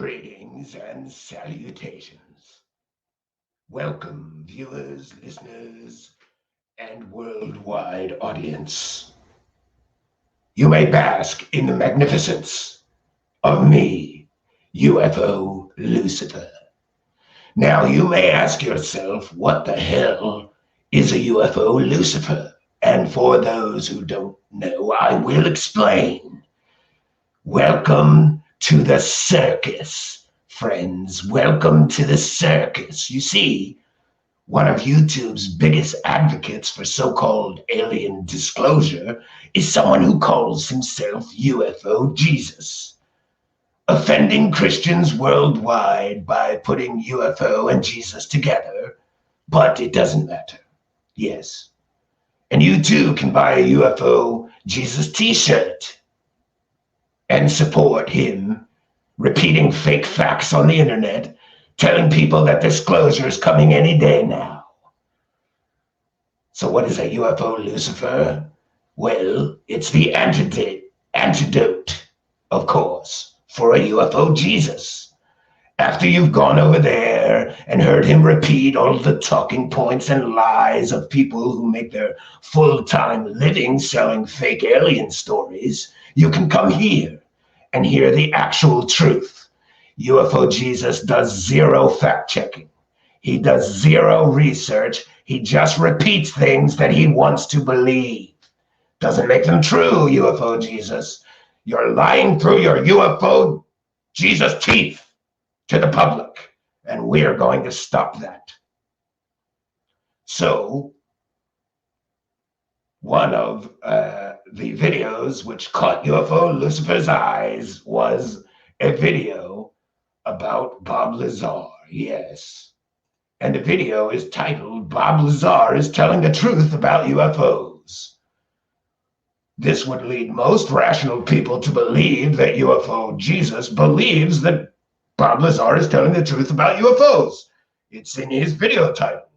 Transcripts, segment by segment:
Greetings and salutations. Welcome, viewers, listeners, and worldwide audience. You may bask in the magnificence of me, UFO-Lucifer. Now, you may ask yourself, what the hell is a UFO-Lucifer? And for those who don't know, I will explain. Welcome to the circus, friends. Welcome to the circus. You see, one of YouTube's biggest advocates for so-called alien disclosure is someone who calls himself UFO Jesus, offending Christians worldwide by putting UFO and Jesus together, but it doesn't matter. Yes. And you too can buy a UFO Jesus t-shirt and support him, repeating fake facts on the internet, telling people that disclosure is coming any day now. So what is a UFO-Lucifer? Well, it's the antidote, of course, for a UFO Jesus. After you've gone over there and heard him repeat all the talking points and lies of people who make their full-time living selling fake alien stories, you can come here and hear the actual truth. UFO Jesus does zero fact-checking. He does zero research. He just repeats things that he wants to believe. Doesn't make them true, UFO Jesus. You're lying through your UFO Jesus teeth to the public, and we're going to stop that. So, one of the videos which caught UFO-Lucifer's eyes was a video about Bob Lazar, yes. And the video is titled, Bob Lazar is Telling the Truth About UFOs. This would lead most rational people to believe that UFO Jesus believes that Bob Lazar is telling the truth about UFOs. It's in his video title.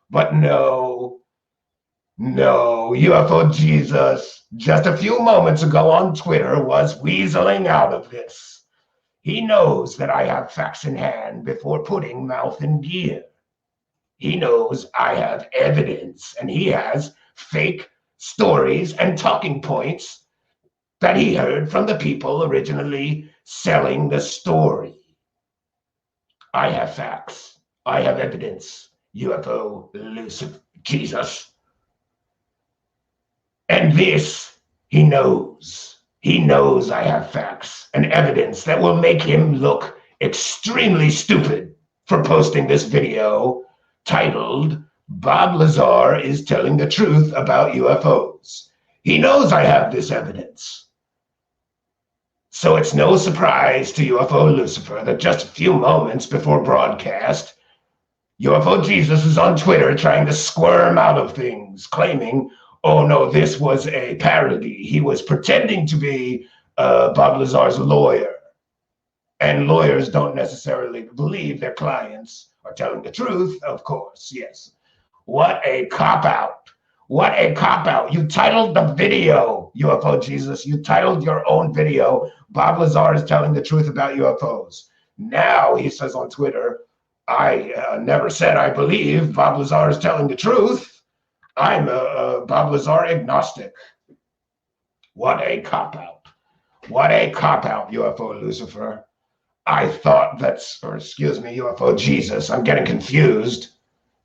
But no, UFO Jesus, just a few moments ago on Twitter, was weaseling out of this. He knows that I have facts in hand before putting mouth in gear. He knows I have evidence, and he has fake stories and talking points that he heard from the people originally selling the story. I have facts. I have evidence. UFO-Lucifer Jesus. And this, he knows. He knows I have facts and evidence that will make him look extremely stupid for posting this video titled, Bob Lazar is Telling the Truth About UFOs. He knows I have this evidence. So it's no surprise to UFO-Lucifer that just a few moments before broadcast, UFO Jesus is on Twitter trying to squirm out of things, claiming, oh no, this was a parody. He was pretending to be Bob Lazar's lawyer. And lawyers don't necessarily believe their clients are telling the truth, of course, yes. What a cop-out. What a cop-out. You titled the video, UFO Jesus. You titled your own video, Bob Lazar is Telling the Truth About UFOs. Now he says on Twitter, I never said I believe Bob Lazar is telling the truth. I'm a Bob Lazar agnostic. What a cop-out. What a cop-out, UFO-Lucifer. I thought UFO Jesus. I'm getting confused.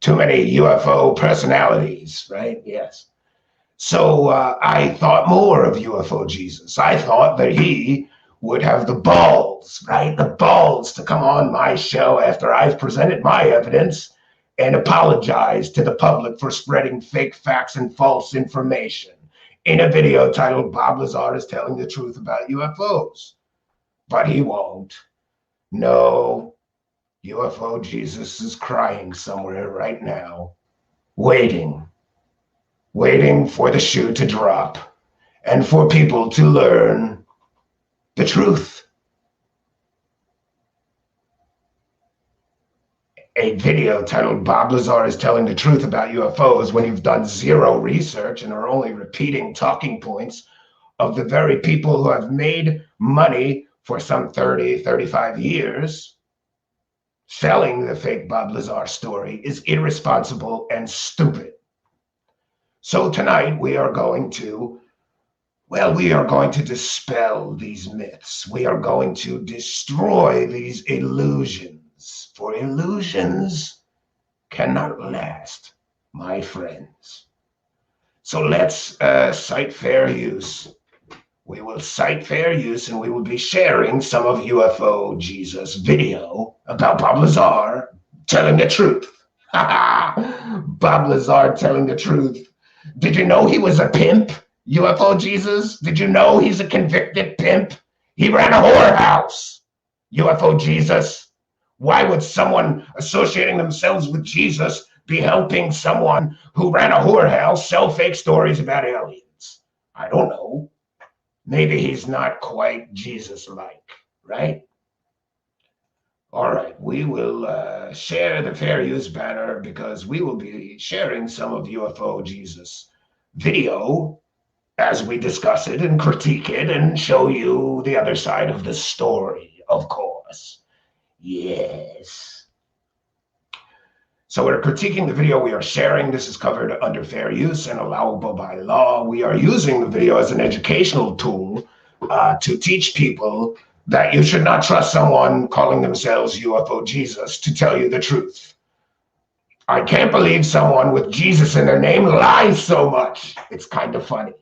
Too many UFO personalities, right? Yes. So I thought more of UFO Jesus. I thought that he would have the balls, right? The balls to come on my show after I've presented my evidence and apologize to the public for spreading fake facts and false information in a video titled Bob Lazar is Telling the Truth About UFOs. But he won't. No, UFO Jesus is crying somewhere right now, waiting for the shoe to drop and for people to learn the truth. A video titled Bob Lazar is Telling the Truth About UFOs when you've done zero research and are only repeating talking points of the very people who have made money for some 30, 35 years, selling the fake Bob Lazar story is irresponsible and stupid. So tonight we are going to dispel these myths. We are going to destroy these illusions, for illusions cannot last, my friends. So let's cite fair use. We will cite fair use, and we will be sharing some of UFO Jesus video about Bob Lazar telling the truth. Bob Lazar telling the truth. Did you know he was a pimp, UFO Jesus? Did you know he's a convicted pimp? He ran a whorehouse, UFO Jesus. Why would someone associating themselves with Jesus be helping someone who ran a whorehouse sell fake stories about aliens? I don't know. Maybe he's not quite Jesus-like, right? All right, we will share the fair use banner because we will be sharing some of UFO Jesus video as we discuss it and critique it and show you the other side of the story, of course. Yes. So we're critiquing the video we are sharing. This is covered under fair use and allowable by law. We are using the video as an educational tool to teach people that you should not trust someone calling themselves UFO Jesus to tell you the truth. I can't believe someone with Jesus in their name lies so much. It's kind of funny.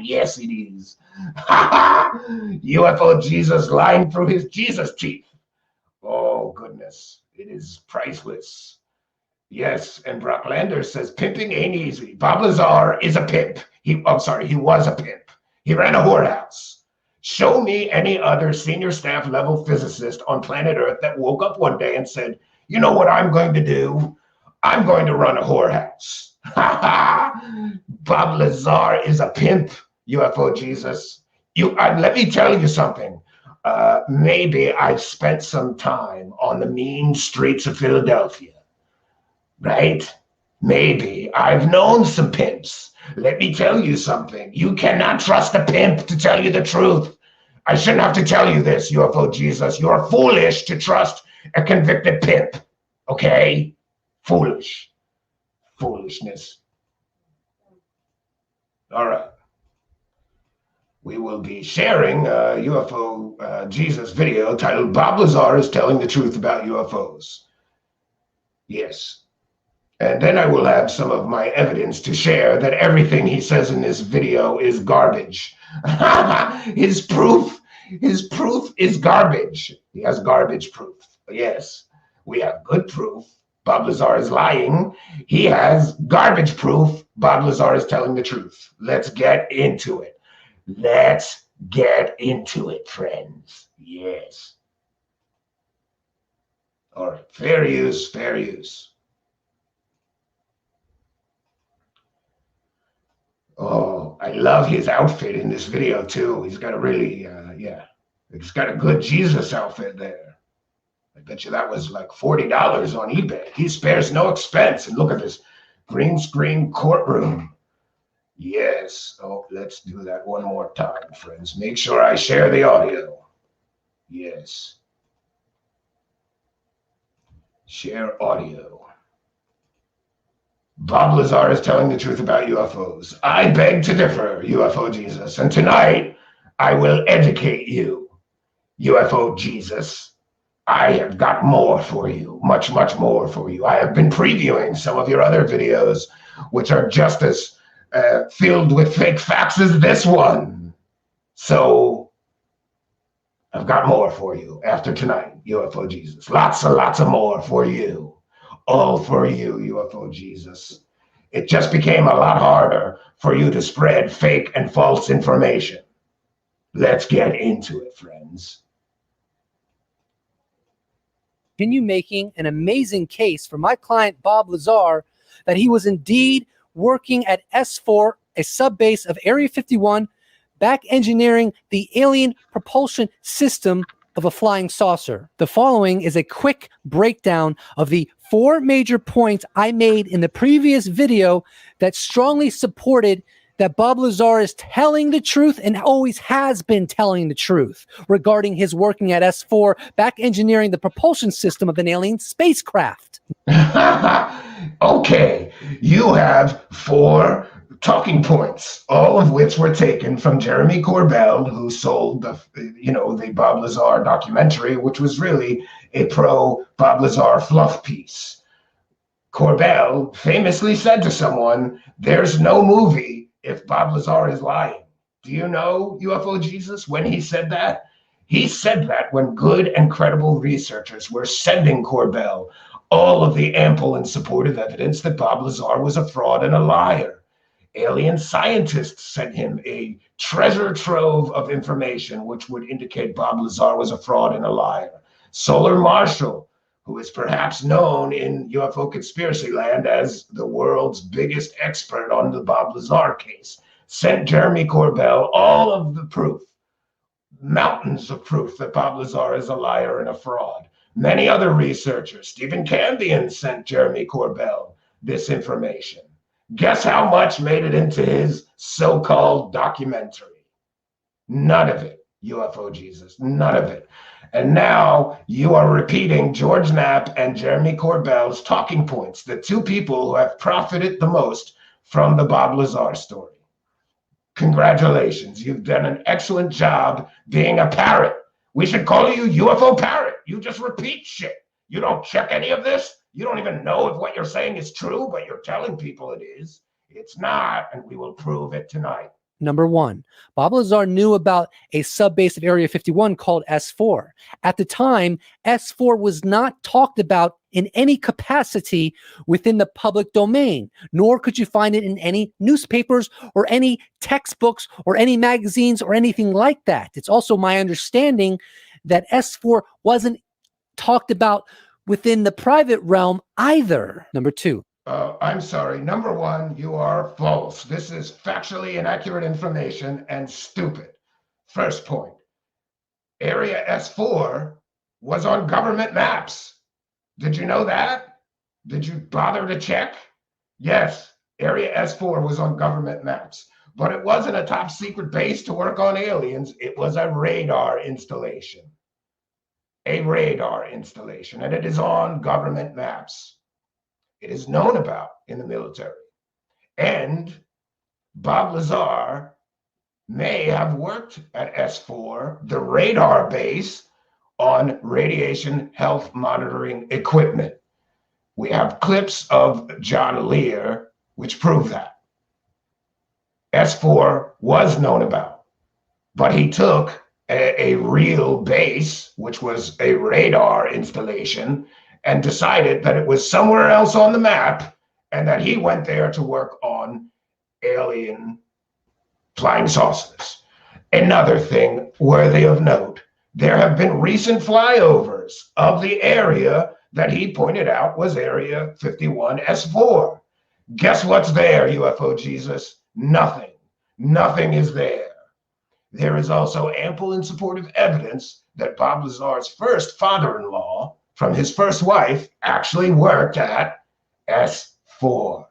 Yes, it is. UFO Jesus lying through his Jesus teeth. Oh, goodness. It is priceless. Yes, and Brock Lander says, pimping ain't easy. Bob Lazar is a pimp. He was a pimp. He ran a whorehouse. Show me any other senior staff level physicist on planet Earth that woke up one day and said, you know what I'm going to do? I'm going to run a whorehouse. Bob Lazar is a pimp, UFO Jesus. Let me tell you something. Maybe I've spent some time on the mean streets of Philadelphia. Right? Maybe I've known some pimps. Let me tell you something. You cannot trust a pimp to tell you the truth. I shouldn't have to tell you this, UFO Jesus. You're foolish to trust a convicted pimp. Okay? Foolish. Foolishness. All right. We will be sharing a UFO Jesus video titled Bob Lazar is Telling the Truth About UFOs. Yes. And then I will have some of my evidence to share that everything he says in this video is garbage. His proof is garbage. He has garbage proof. Yes, we have good proof. Bob Lazar is lying. He has garbage proof. Bob Lazar is telling the truth. Let's get into it. Let's get into it, friends. Yes. All right, fair use, fair use. Oh, I love his outfit in this video too. He's got a really, he's got a good Jesus outfit there. I bet you that was like $40 on eBay. He spares no expense. And look at this green screen courtroom. Yes. Oh, let's do that one more time, friends. Make sure I share the audio. Yes. Share audio. Bob Lazar is telling the truth about UFOs. I beg to differ, UFO Jesus. And tonight, I will educate you, UFO Jesus. I have got more for you, much, much more for you. I have been previewing some of your other videos, which are just as filled with fake facts as this one. So I've got more for you after tonight, UFO Jesus. Lots and lots of more for you. All for you, UFO Jesus. It just became a lot harder for you to spread fake and false information. Let's get into it, friends. Continue making an amazing case for my client, Bob Lazar, that he was indeed working at S4, a subbase of Area 51, back engineering the alien propulsion system of a flying saucer. The following is a quick breakdown of the 4 major points I made in the previous video that strongly supported that Bob Lazar is telling the truth and always has been telling the truth regarding his working at S4, back engineering the propulsion system of an alien spacecraft. Okay, you have 4 talking points, all of which were taken from Jeremy Corbell, who sold the Bob Lazar documentary, which was really a pro Bob Lazar fluff piece. Corbell famously said to someone, "There's no movie if Bob Lazar is lying." Do you know, UFO Jesus, when he said that? He said that when good and credible researchers were sending Corbell all of the ample and supportive evidence that Bob Lazar was a fraud and a liar. Alien scientists sent him a treasure trove of information which would indicate Bob Lazar was a fraud and a liar. Solar Marshall, who is perhaps known in UFO conspiracy land as the world's biggest expert on the Bob Lazar case, sent Jeremy Corbell all of the proof, mountains of proof that Bob Lazar is a liar and a fraud. Many other researchers, Stephen Cambion, sent Jeremy Corbell this information. Guess how much made it into his so-called documentary? None of it, UFO Jesus, none of it. And now you are repeating George Knapp and Jeremy Corbell's talking points, the 2 people who have profited the most from the Bob Lazar story. Congratulations, you've done an excellent job being a parrot. We should call you UFO Parrot. You just repeat shit. You don't check any of this. You don't even know if what you're saying is true, but you're telling people it is. It's not, and we will prove it tonight. Number 1, Bob Lazar knew about a subbase of Area 51 called S4. At the time, S4 was not talked about in any capacity within the public domain, nor could you find it in any newspapers or any textbooks or any magazines or anything like that. It's also my understanding that S4 wasn't talked about within the private realm either. Number 2. I'm sorry. Number 1, you are false. This is factually inaccurate information and stupid. First point, Area S4 was on government maps. Did you know that? Did you bother to check? Yes, Area S4 was on government maps, but it wasn't a top secret base to work on aliens. It was a radar installation. A radar installation, and it is on government maps. It is known about in the military. And Bob Lazar may have worked at S4, the radar base, on radiation health monitoring equipment. We have clips of John Lear which prove that. S4 was known about, but he took a real base, which was a radar installation, and decided that it was somewhere else on the map and that he went there to work on alien flying saucers. Another thing worthy of note, there have been recent flyovers of the area that he pointed out was Area 51 S4. Guess what's there, UFO Jesus? Nothing. Nothing is there. There is also ample and supportive evidence that Bob Lazar's first father-in-law from his first wife actually worked at S4.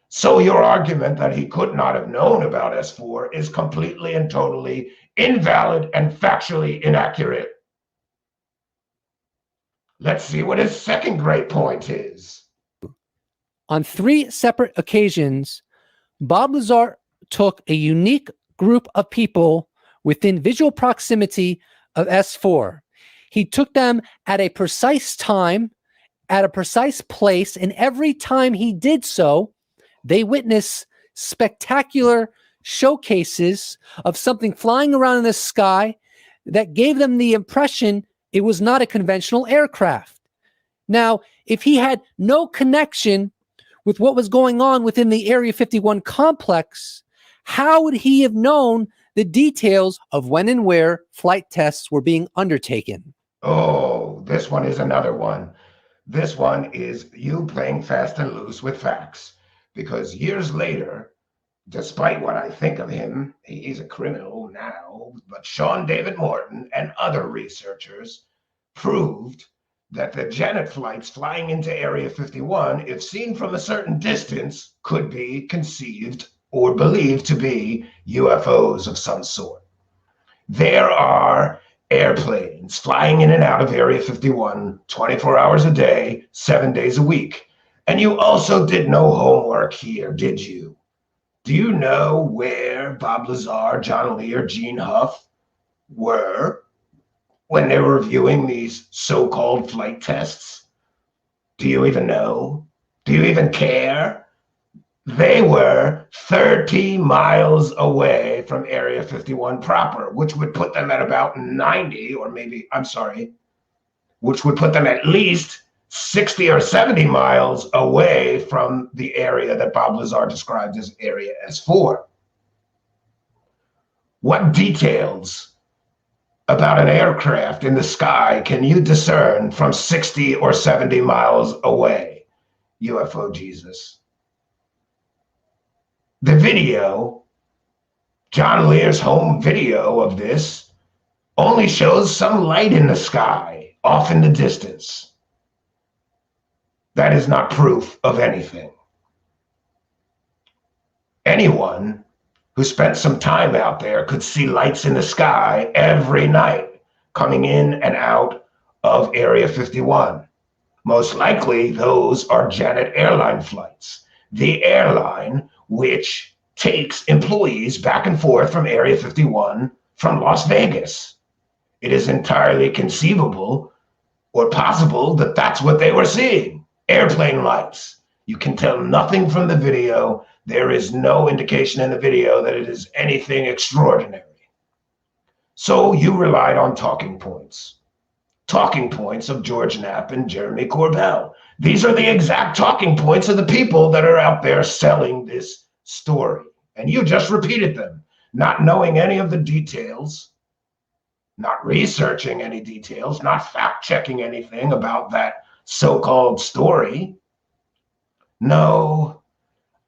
So your argument that he could not have known about S4 is completely and totally invalid and factually inaccurate. Let's see what his second great point is. On 3 separate occasions, Bob Lazar took a unique group of people within visual proximity of S4. He took them at a precise time, at a precise place, and every time he did so, they witnessed spectacular showcases of something flying around in the sky that gave them the impression it was not a conventional aircraft. Now, if he had no connection with what was going on within the Area 51 complex, how would he have known the details of when and where flight tests were being undertaken? Oh, this one is another one. This one is you playing fast and loose with facts. Because years later, despite what I think of him, he's a criminal now, but Sean David Morton and other researchers proved that the Janet flights flying into Area 51, if seen from a certain distance, could be conceived or believed to be UFOs of some sort. There are airplanes flying in and out of Area 51 24 hours a day, 7 days a week. And you also did no homework here, did you? Do you know where Bob Lazar, John Lee, or Gene Huff were when they were reviewing these so-called flight tests? Do you even know? Do you even care? They were 30 miles away from Area 51 proper, which would put them at about 90, or maybe, I'm sorry, which would put them at least 60 or 70 miles away from the area that Bob Lazar described as Area S4. What details about an aircraft in the sky can you discern from 60 or 70 miles away, UFO Jesus? The video, John Lear's home video of this, only shows some light in the sky off in the distance. That is not proof of anything. Anyone who spent some time out there could see lights in the sky every night coming in and out of Area 51. Most likely, those are Janet Airline flights, the airline which takes employees back and forth from Area 51 from Las Vegas. It is entirely conceivable or possible that that's what they were seeing, airplane lights. You can tell nothing from the video. There is no indication in the video that it is anything extraordinary. So you relied on talking points of George Knapp and Jeremy Corbell. These are the exact talking points of the people that are out there selling this story. And you just repeated them, not knowing any of the details, not researching any details, not fact-checking anything about that so-called story. No,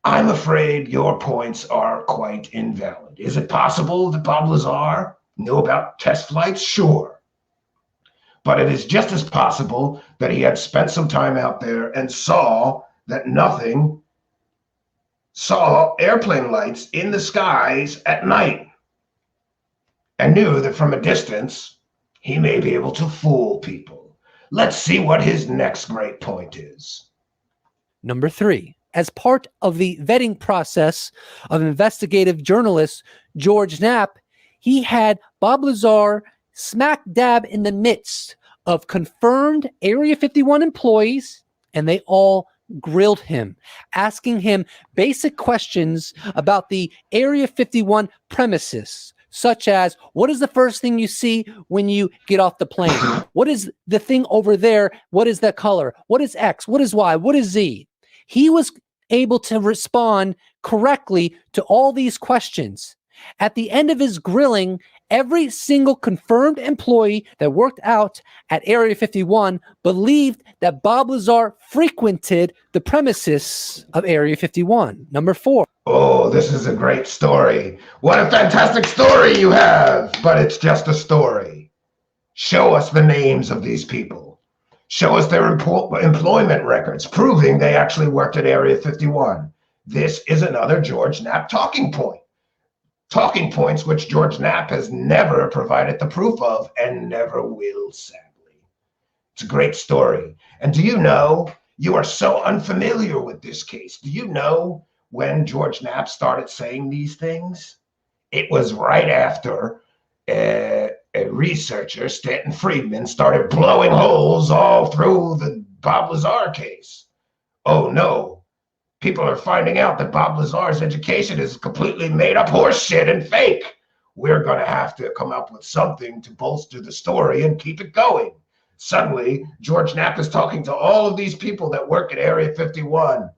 I'm afraid your points are quite invalid. Is it possible that Bob Lazar knew about test flights? Sure. But it is just as possible that he had spent some time out there and saw airplane lights in the skies at night, and knew that from a distance, he may be able to fool people. Let's see what his next great point is. Number 3, as part of the vetting process of investigative journalist George Knapp, he had Bob Lazar smack dab in the midst of confirmed Area 51 employees, and they all grilled him, asking him basic questions about the Area 51 premises, such as, what is the first thing you see when you get off the plane? What is the thing over there? What is that color? What is X? What is Y? What is Z? He was able to respond correctly to all these questions. At the end of his grilling, every single confirmed employee that worked out at Area 51 believed that Bob Lazar frequented the premises of Area 51. Number 4. Oh, this is a great story. What a fantastic story you have, but it's just a story. Show us the names of these people. Show us their employment records, proving they actually worked at Area 51. This is another George Knapp talking point. Talking points which George Knapp has never provided the proof of and never will, sadly. It's a great story. And do you know, you are so unfamiliar with this case. Do you know when George Knapp started saying these things? It was right after a researcher, Stanton Friedman, started blowing holes all through the Bob Lazar case. Oh no. People are finding out that Bob Lazar's education is completely made up horseshit and fake. We're going to have to come up with something to bolster the story and keep it going. Suddenly, George Knapp is talking to all of these people that work at Area 51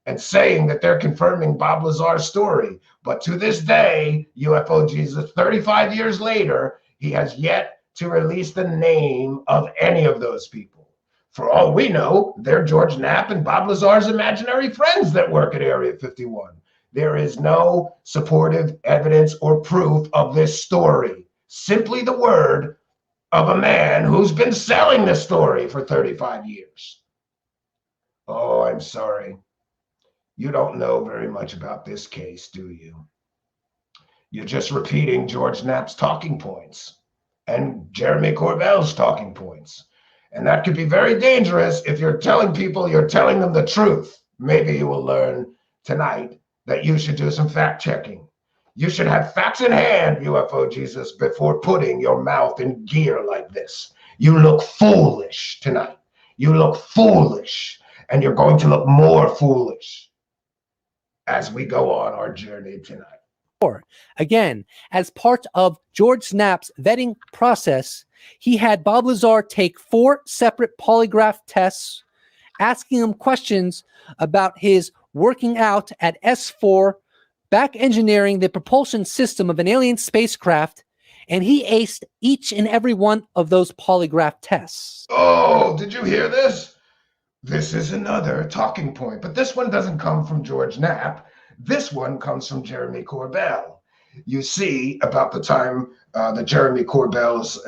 and saying that they're confirming Bob Lazar's story. But to this day, UFO Jesus, 35 years later, he has yet to release the name of any of those people. For all we know, they're George Knapp and Bob Lazar's imaginary friends that work at Area 51. There is no supportive evidence or proof of this story. Simply the word of a man who's been selling this story for 35 years. Oh, I'm sorry. You don't know very much about this case, do you? You're just repeating George Knapp's talking points and Jeremy Corbell's talking points. And that could be very dangerous if you're telling people you're telling them the truth. Maybe you will learn tonight that you should do some fact checking. You should have facts in hand, UFO Jesus, before putting your mouth in gear like this. You look foolish tonight. You look foolish, and you're going to look more foolish as we go on our journey tonight. Again, as part of George Knapp's vetting process, he had Bob Lazar take 4 separate polygraph tests, asking him questions about his working out at S4, back engineering the propulsion system of an alien spacecraft, and he aced each and every one of those polygraph tests. Oh, did you hear this? This is another talking point, but this one doesn't come from George Knapp. This one comes from Jeremy Corbell. You see, about the time that Jeremy Corbell's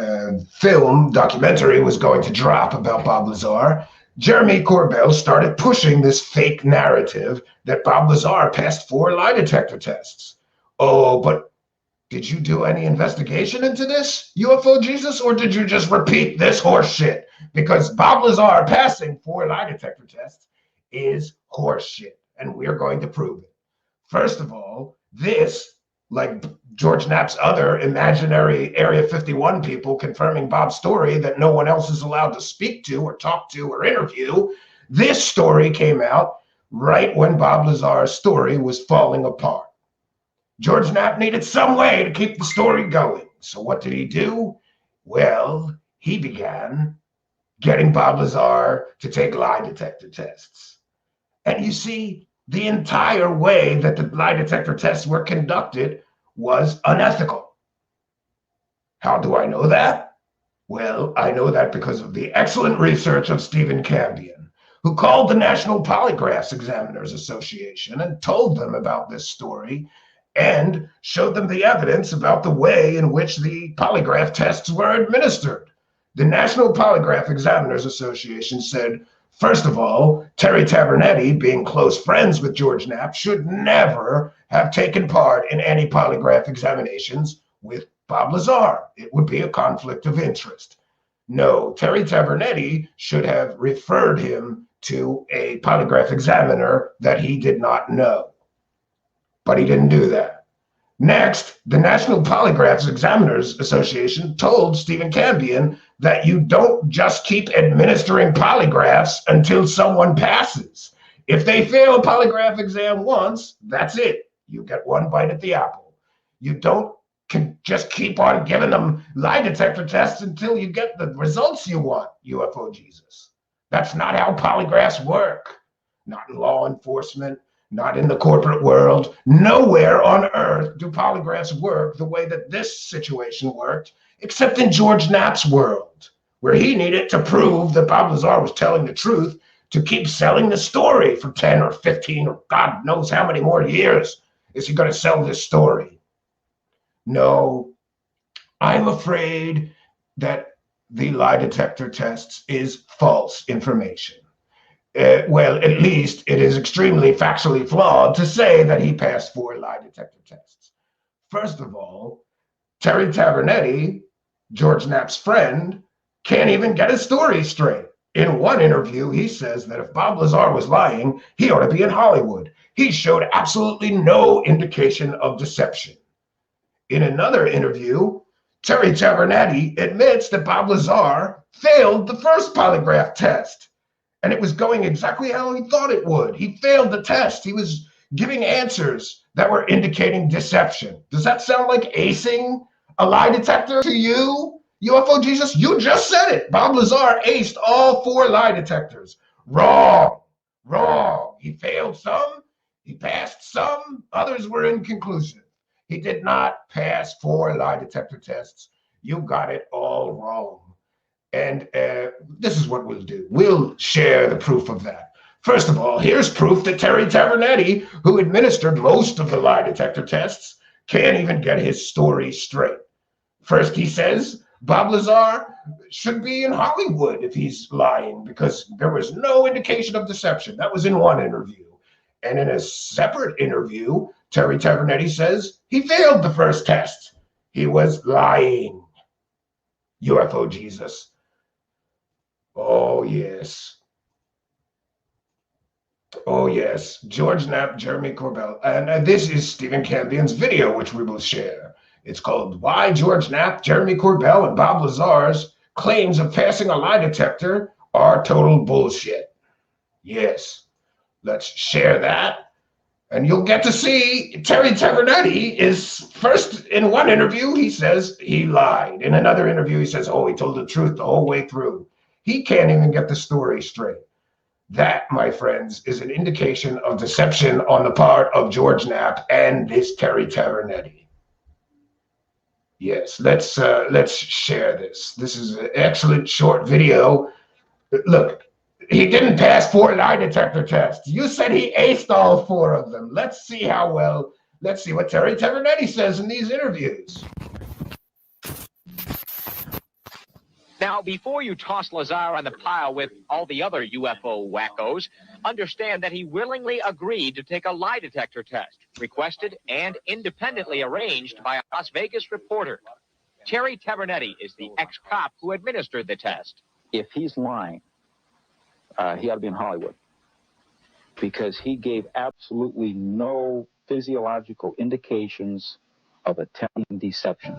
film documentary was going to drop about Bob Lazar, Jeremy Corbell started pushing this fake narrative that Bob Lazar passed 4 lie detector tests. Oh, but did you do any investigation into this, UFO Jesus, or did you just repeat this horse shit? Because Bob Lazar passing 4 lie detector tests is horse shit, and we're going to prove it. First of all, this, like George Knapp's other imaginary Area 51 people confirming Bob's story that no one else is allowed to speak to or talk to or interview, this story came out right when Bob Lazar's story was falling apart. George Knapp needed some way to keep the story going. So what did he do? Well, he began getting Bob Lazar to take lie detector tests. And you see, the entire way that the lie detector tests were conducted was unethical. How do I know that? Well, I know that because of the excellent research of Stephen Cambion, who called the National Polygraph Examiners Association and told them about this story and showed them the evidence about the way in which the polygraph tests were administered. The National Polygraph Examiners Association said, first of all, Terry Tabernetti, being close friends with George Knapp, should never have taken part in any polygraph examinations with Bob Lazar. It would be a conflict of interest. No, Terry Tabernetti should have referred him to a polygraph examiner that he did not know. But he didn't do that. Next, the National Polygraph Examiners Association told Stephen Cambion that you don't just keep administering polygraphs until someone passes. If they fail a polygraph exam once, that's it. You get one bite at the apple. You don't just keep on giving them lie detector tests until you get the results you want, UFO Jesus. That's not how polygraphs work. Not in law enforcement, not in the corporate world. Nowhere on earth do polygraphs work the way that this situation worked, except in George Knapp's world, where he needed to prove that Bob Lazar was telling the truth to keep selling the story for 10 or 15 or God knows how many more years is he going to sell this story. No, I'm afraid that the lie detector tests is false information. Well, at least it is extremely factually flawed to say that he passed 4 lie detector tests. First of all, Terry Tabernetti, George Knapp's friend, can't even get his story straight. In one interview, he says that if Bob Lazar was lying, he ought to be in Hollywood. He showed absolutely no indication of deception. In another interview, Terry Tabernetti admits that Bob Lazar failed the first polygraph test. And it was going exactly how he thought it would. He failed the test. He was giving answers that were indicating deception. Does that sound like acing a lie detector to you, UFO Jesus? You just said it. Bob Lazar aced all 4 lie detectors. Wrong. Wrong. He failed some. He passed some. Others were inconclusive. He did not pass 4 lie detector tests. You got it all wrong. And this is what we'll do. We'll share the proof of that. First of all, here's proof that Terry Tabernetti, who administered most of the lie detector tests, can't even get his story straight. First, he says Bob Lazar should be in Hollywood if he's lying because there was no indication of deception. That was in one interview. And in a separate interview, Terry Tavernetti says he failed the first test. He was lying. UFO Jesus. Oh, yes. Oh, yes. George Knapp, Jeremy Corbell. And this is Stephen Campion's video, which we will share. It's called Why George Knapp, Jeremy Corbell, and Bob Lazar's Claims of Passing a Lie Detector Are Total Bullshit. Yes. Let's share that. And you'll get to see Terry Tavernetti is first in one interview, he says he lied. In another interview, he says, oh, he told the truth the whole way through. He can't even get the story straight. That, my friends, is an indication of deception on the part of George Knapp and this Terry Tavernetti. Yes, let's share this. This is an excellent short video. Look. He didn't pass 4 lie detector tests. You said he aced all 4 of them. Let's see how well. Let's see what Terry Tavernetti says in these interviews. Now, before you toss Lazar on the pile with all the other UFO wackos, understand that he willingly agreed to take a lie detector test, requested and independently arranged by a Las Vegas reporter. Terry Tavernetti is the ex-cop who administered the test. If he's lying, he ought to be in Hollywood, because he gave absolutely no physiological indications of attempting deception.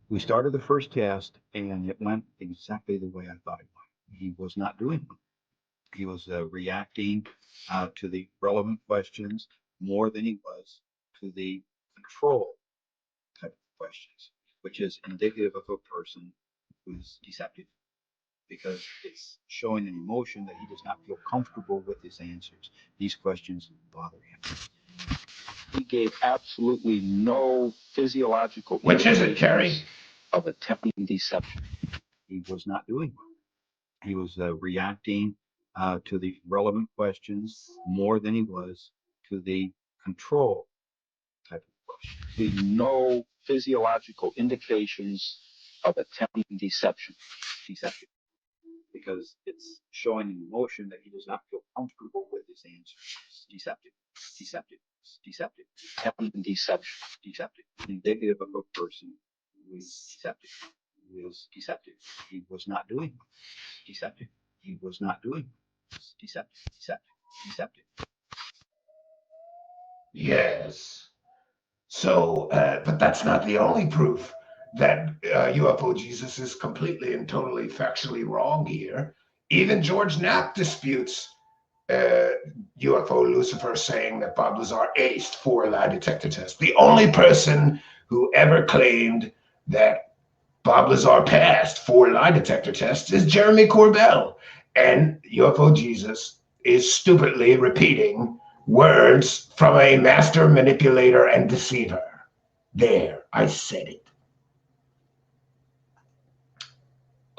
We started the first test, and it went exactly the way I thought it would. He was not doing it. He was reacting to the relevant questions more than he was to the control type of questions, which is indicative of a person who's deceptive, because it's showing an emotion that he does not feel comfortable with his answers. These questions bother him. He gave absolutely no physiological Which is it, Terry? Of attempting deception. He was not doing it. He was reacting to the relevant questions more than he was to the control type of questions. No physiological indications of attempting deception. Deceptive. Because it's showing an emotion that he does not feel comfortable with his answers. Deceptive. Deceptive. Deceptive. Attempting deception. Deceptive. Indicative of a person who is deceptive. Who is deceptive. He was not doing it. Deceptive. He was not doing it. Deceptive. Deceptive. Deceptive. Yes. So, but that's not the only proof that UFO Jesus is completely and totally factually wrong here. Even George Knapp disputes UFO-Lucifer saying that Bob Lazar aced 4 lie detector tests. The only person who ever claimed that Bob Lazar passed 4 lie detector tests is Jeremy Corbell. And UFO Jesus is stupidly repeating words from a master manipulator and deceiver. There, I said it.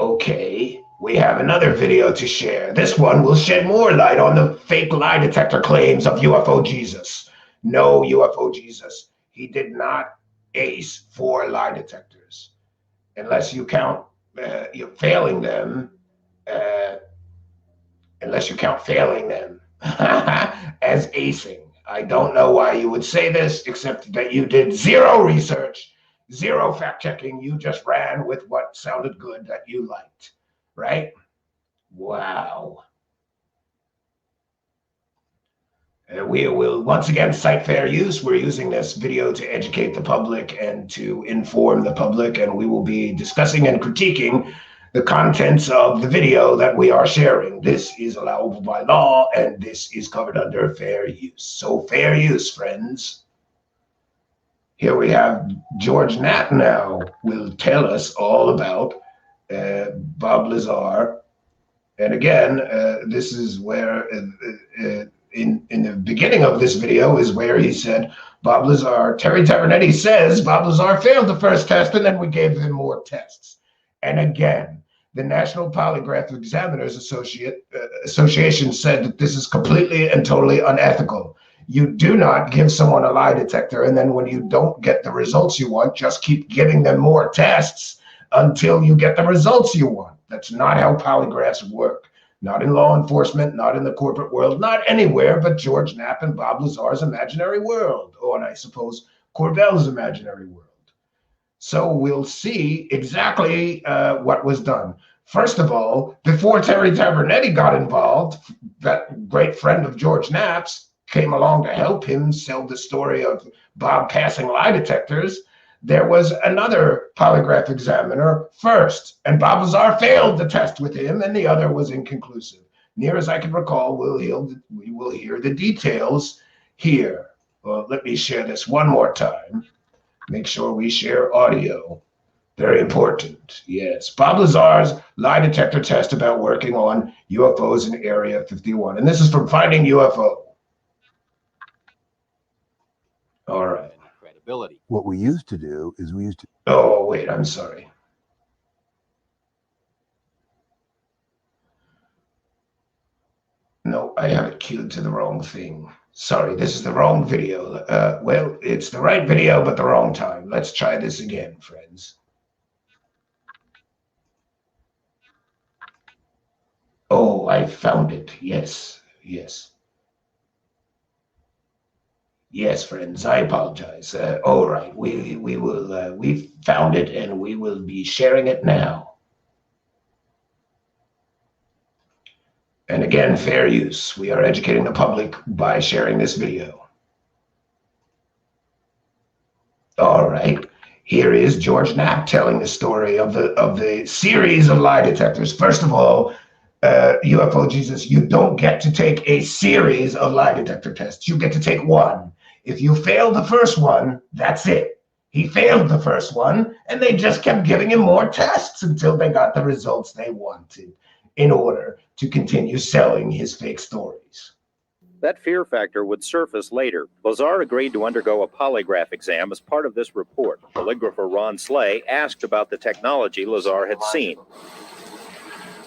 Okay, we have another video to share. This one will shed more light on the fake lie detector claims of UFO Jesus. No, UFO Jesus, he did not ace 4 lie detectors. Unless you count you're failing them, unless you count failing them as acing. I don't know why you would say this, except that you did 0 research, 0 fact-checking. You just ran with what sounded good that you liked, right? Wow. We will once again cite fair use. We're using this video to educate the public and to inform the public, and we will be discussing and critiquing the contents of the video that we are sharing. This is allowable by law, and this is covered under fair use. So fair use, friends. Here we have George Knapp now will tell us all about Bob Lazar. And again, this is where in the beginning of this video is where he said Bob Lazar, Terry Tavernetti says Bob Lazar failed the first test, and then we gave him more tests. And again, the National Polygraph Examiners Association said that this is completely and totally unethical. You do not give someone a lie detector, and then when you don't get the results you want, just keep giving them more tests until you get the results you want. That's not how polygraphs work. Not in law enforcement, not in the corporate world, not anywhere but George Knapp and Bob Lazar's imaginary world, and I suppose Corbell's imaginary world. So we'll see exactly what was done. First of all, before Terry Tavernetti got involved, that great friend of George Knapp's came along to help him sell the story of Bob passing lie detectors. There was another polygraph examiner first, and Bob Lazar failed the test with him, and the other was inconclusive. Near as I can recall, we will hear the details here. Well, let me share this one more time. Make sure we share audio. Very important. Yes. Bob Lazar's lie detector test about working on UFOs in Area 51. And this is from Finding UFO. All right. Credibility. What we used to do is we used to. Oh, wait, I'm sorry. No, I have it queued to the wrong thing. Sorry, this is the wrong video. Well, it's the right video, but the wrong time. Let's try this again, friends. Oh, I found it. Yes, yes. Yes, friends, I apologize. All right, we found it and we will be sharing it now. And again, fair use. We are educating the public by sharing this video. All right, here is George Knapp telling the story of the series of lie detectors. First of all, UFO Jesus, you don't get to take a series of lie detector tests. You get to take one. If you fail the first one, that's it. He failed the first one, and they just kept giving him more tests until they got the results they wanted in order to continue selling his fake stories. That fear factor would surface later. Lazar agreed to undergo a polygraph exam as part of this report. Polygrapher Ron Slay asked about the technology Lazar had seen.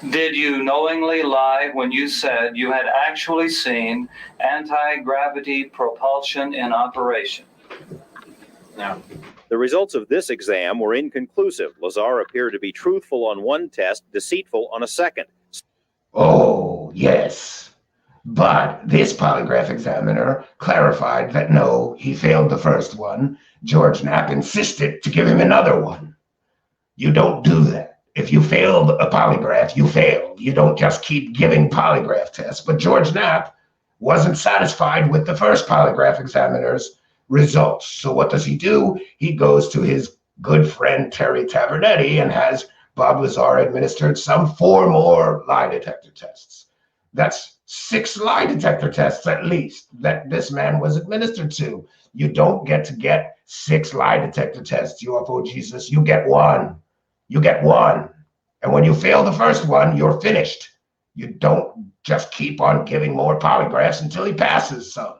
Did you knowingly lie when you said you had actually seen anti-gravity propulsion in operation? No. The results of this exam were inconclusive. Lazar appeared to be truthful on one test, deceitful on a second. Oh, yes. But this polygraph examiner clarified that no, he failed the first one. George Knapp insisted to give him another one. You don't do that. If you failed a polygraph, you failed. You don't just keep giving polygraph tests. But George Knapp wasn't satisfied with the first polygraph examiner's results. So what does he do? He goes to his good friend Terry Tavernetti and has Bob Lazar administered some 4 more lie detector tests. That's 6 lie detector tests at least that this man was administered to. You don't get 6 lie detector tests, UFO Jesus. You get 1. You get 1. And when you fail the first one, you're finished. You don't just keep on giving more polygraphs until he passes some.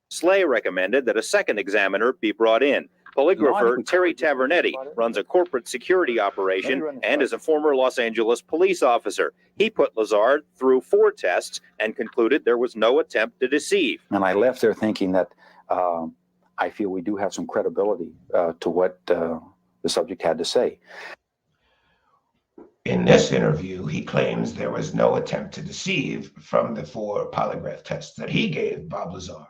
Slay recommended that a second examiner be brought in. Polygrapher Terry Tavernetti runs a corporate security operation and is a former Los Angeles police officer. He put Lazar through 4 tests and concluded there was no attempt to deceive. And I left there thinking that I feel we do have some credibility to what the subject had to say. In this interview, he claims there was no attempt to deceive from the 4 polygraph tests that he gave Bob Lazar.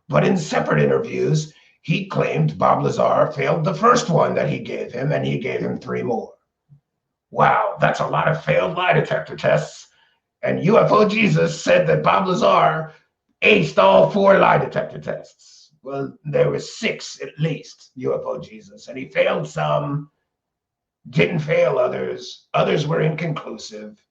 But in separate interviews, he claimed Bob Lazar failed the first one that he gave him, and he gave him 3 more. Wow, that's a lot of failed lie detector tests. And UFO Jesus said that Bob Lazar aced all 4 lie detector tests. Well, there was 6 at least, UFO Jesus, and he failed some, didn't fail others. Others were inconclusive.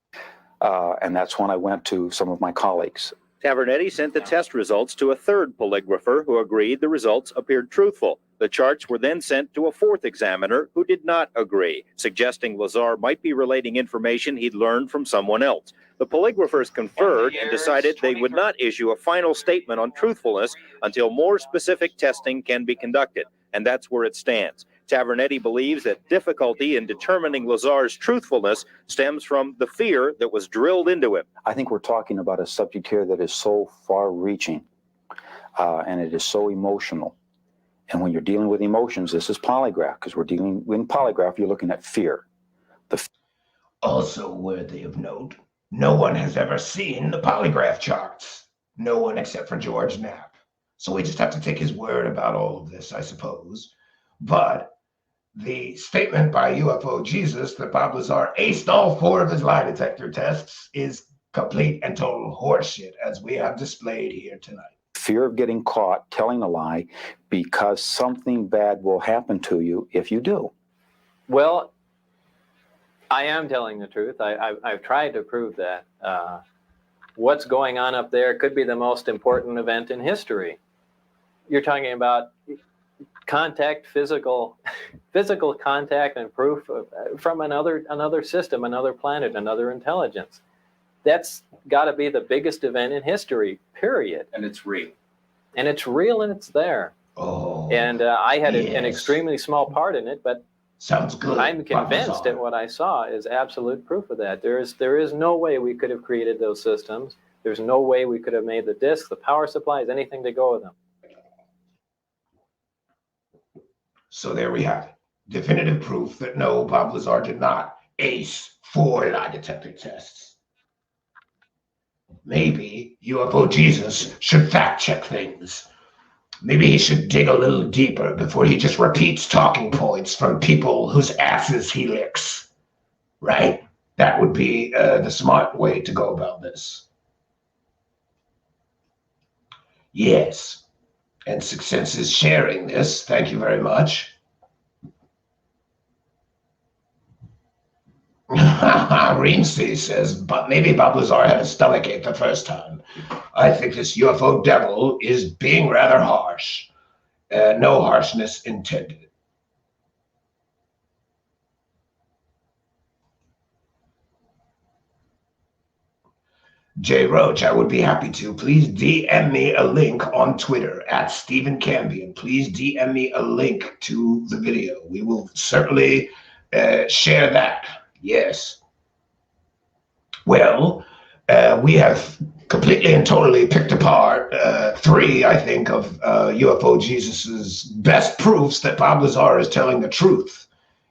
And that's when I went to some of my colleagues. Tavernetti sent the test results to a 3rd polygrapher who agreed the results appeared truthful. The charts were then sent to a 4th examiner who did not agree, suggesting Lazar might be relating information he'd learned from someone else. The polygraphers conferred and decided they would not issue a final statement on truthfulness until more specific testing can be conducted. And that's where it stands. Tavernetti believes that difficulty in determining Lazar's truthfulness stems from the fear that was drilled into him. I think we're talking about a subject here that is so far-reaching, and it is so emotional. And when you're dealing with emotions, this is polygraph, because we're dealing in polygraph, you're looking at fear. Also worthy of note, No one has ever seen the polygraph charts. No one except for George Knapp. So we just have to take his word about all of this, I suppose. But the statement by UFO Jesus that Bob Lazar aced all 4 of his lie detector tests is complete and total horseshit, as we have displayed here tonight. Fear of getting caught telling a lie because something bad will happen to you if you do. Well, I am telling the truth. I've tried to prove that. What's going on up there could be the most important event in history. You're talking about contact, physical contact and proof from another system, another planet, another intelligence. That's got to be the biggest event in history, period. And it's real. And it's real and it's there. Oh, and I had yes. an extremely small part in it, but sounds good. I'm convinced that what I saw is absolute proof of that. There is no way we could have created those systems. There's no way we could have made the discs, the power supplies, anything to go with them. So there we have it. Definitive proof that no, Bob Lazar did not ace 4 lie detector tests. Maybe UFO Jesus should fact check things. Maybe he should dig a little deeper before he just repeats talking points from people whose asses he licks. Right? That would be the smart way to go about this. Yes. And Success is sharing this. Thank you very much. Rinsey says, but maybe Bob Lazar had a stomachache the first time. I think this UFO devil is being rather harsh. No harshness intended. Jay Roach, I would be happy to. Please DM me a link on Twitter at Stephen Cambion. Please DM me a link to the video. We will certainly share that. Yes. Well, we have completely and totally picked apart 3, I think, of UFO Jesus's best proofs that Bob Lazar is telling the truth.